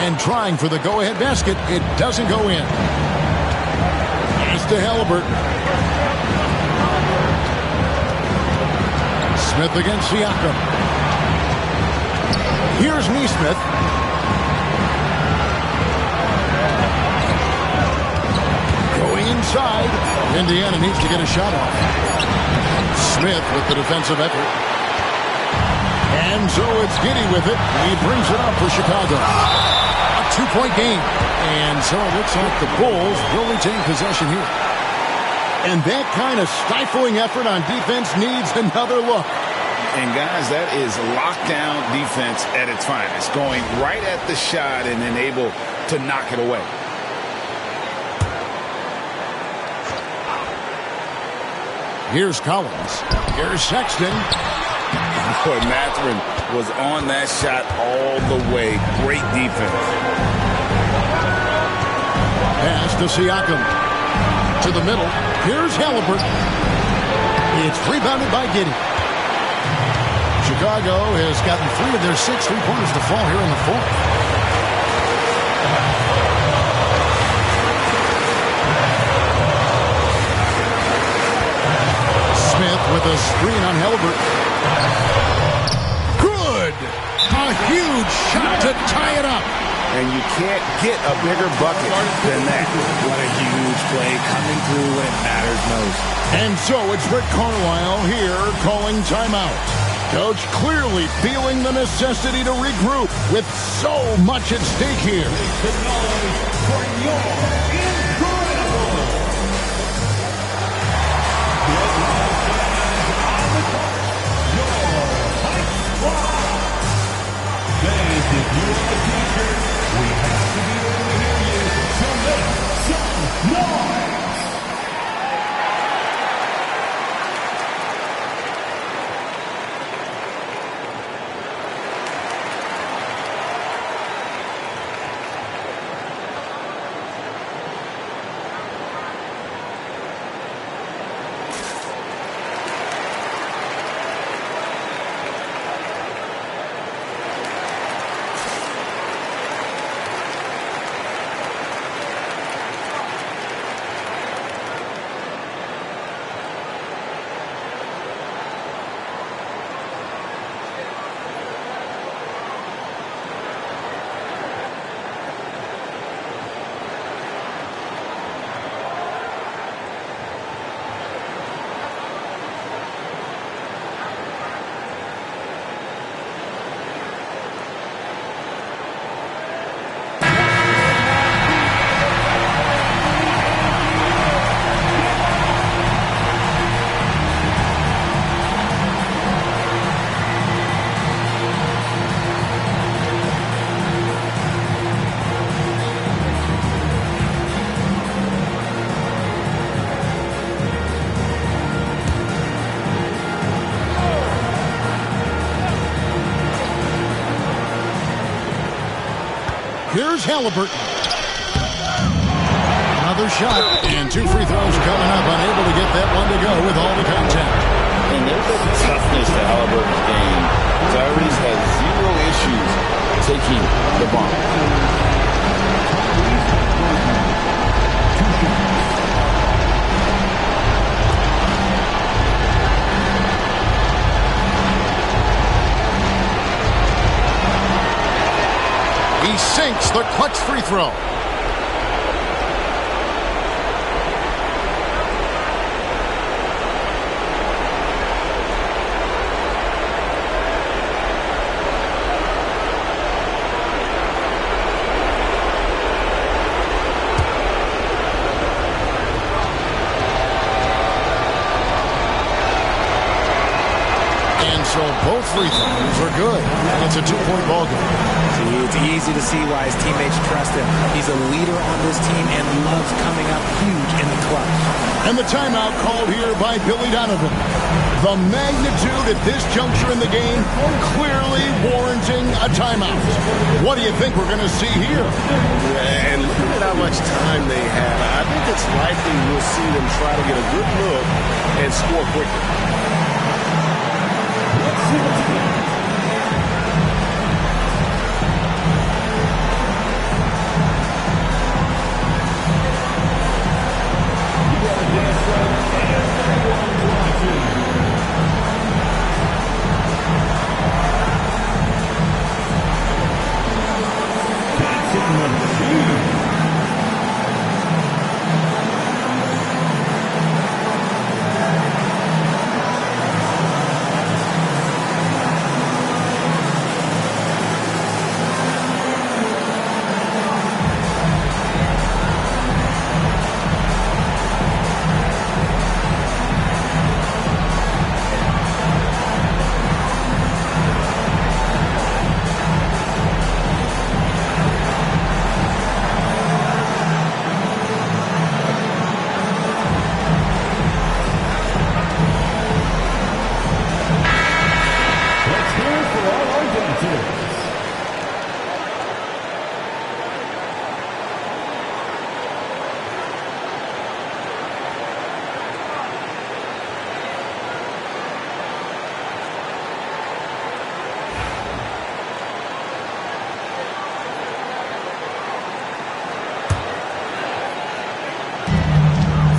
And trying for the go-ahead basket. It doesn't go in. Pass to Halliburton. Smith against Siakam. Here's Nesmith. Going inside. Indiana needs to get a shot off. Smith with the defensive effort. And so it's Giddey with it. He brings it up for Chicago. A 2-point game. And so it looks like the Bulls will retain possession here. And that kind of stifling effort on defense needs another look. And guys, that is lockdown defense at its finest. Going right at the shot and then able to knock it away. Here's Collins. Here's Sexton. Boy, Mathurin was on that shot all the way. Great defense. Pass to Siakam. To the middle. Here's Halliburton. It's rebounded by Giddey. Chicago has gotten 3 of their 6 3-pointers to fall here in the fourth. Smith with a screen on Halliburton. Good! A huge shot to tie it up. And you can't get a bigger bucket than that. What a huge play coming through when it matters most. And so it's Rick Carlisle here calling timeout. Coach clearly feeling the necessity to regroup with so much at stake here. Here's Halliburton. Another shot, and 2 free throws coming up. Unable to get that one to go with all the contact. And there's a toughness to Halliburton's game. Tyrese has zero issues taking the bomb. He sinks the clutch free throw. So both free throws are good. It's a 2-point ball game. See, it's easy to see why his teammates trust him. He's a leader on this team and loves coming up huge in the clutch. And the timeout called here by Billy Donovan. The magnitude at this juncture in the game clearly warranting a timeout. What do you think we're going to see here? And look at how much time they have. I think it's likely we'll see them try to get a good look and score quickly.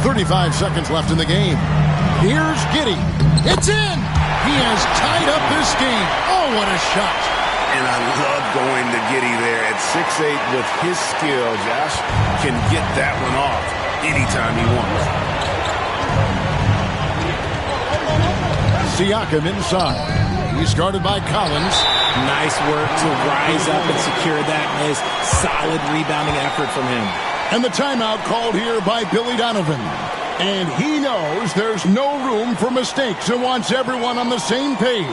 .35 seconds left in the game. Here's Giddey. It's in! He has tied up this game. Oh, what a shot. And I love going to Giddey there. At 6'8", with his skill, Josh can get that one off anytime he wants. Siakam inside. He's guarded by Collins. Nice work to rise up and secure that miss. Solid rebounding effort from him. And the timeout called here by Billy Donovan. And he knows there's no room for mistakes and wants everyone on the same page.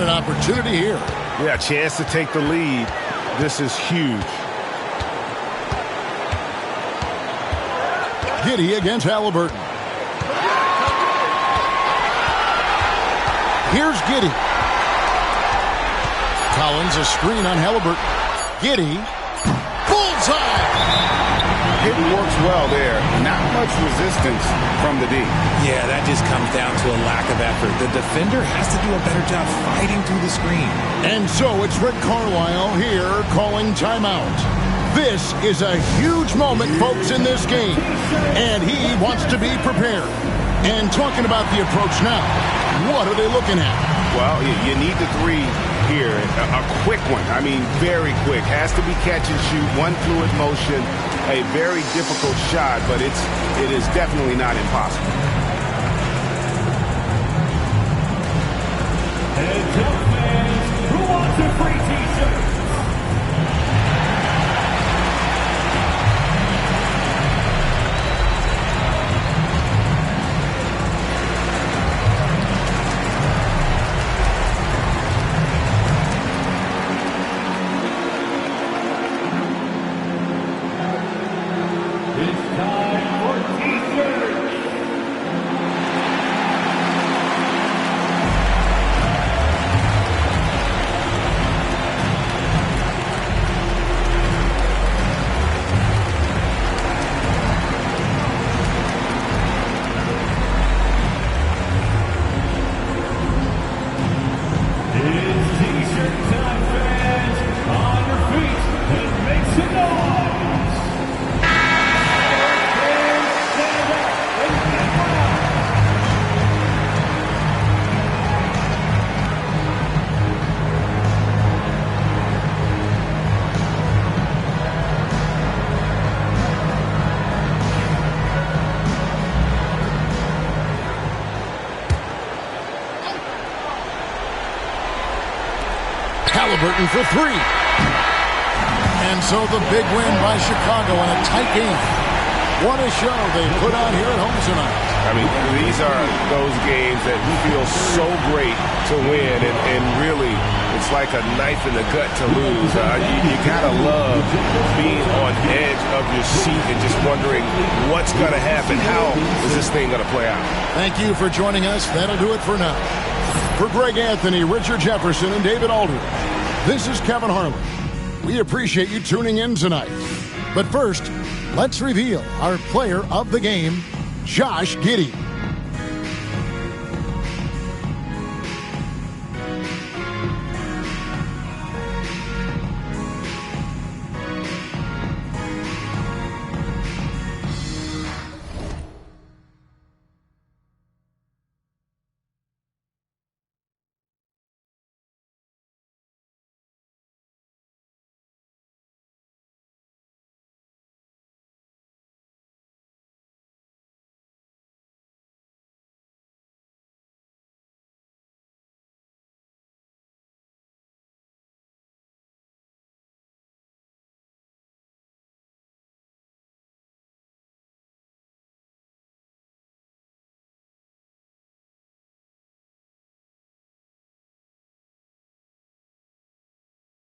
an opportunity here. Yeah, chance to take the lead. This is huge. Giddey against Halliburton. Here's Giddey. Collins a screen on Halliburton. Giddey. Bullseye! It works well there. Not much resistance from the D. Yeah, that just comes down to a lack of effort. The defender has to do a better job fighting through the screen. And so it's Rick Carlisle here calling timeout. This is a huge moment, folks, in this game. And he wants to be prepared. And talking about the approach now, what are they looking at? Well, you need the three here. A quick one. I mean, very quick. Has to be catch and shoot. One fluid motion. A very difficult shot, but it is definitely not impossible. Heads up, fans. Who wants a free t-shirt? Halliburton for three. And so the big win by Chicago in a tight game. What a show they put on here at home tonight. I mean, these are those games that feel so great to win, and really, it's like a knife in the gut to lose. You gotta love being on edge of your seat and just wondering what's gonna happen. How is this thing gonna play out? Thank you for joining us. That'll do it for now. For Greg Anthony, Richard Jefferson, and David Aldridge, this is Kevin Harlan. We appreciate you tuning in tonight. But first, let's reveal our player of the game, Josh Giddey.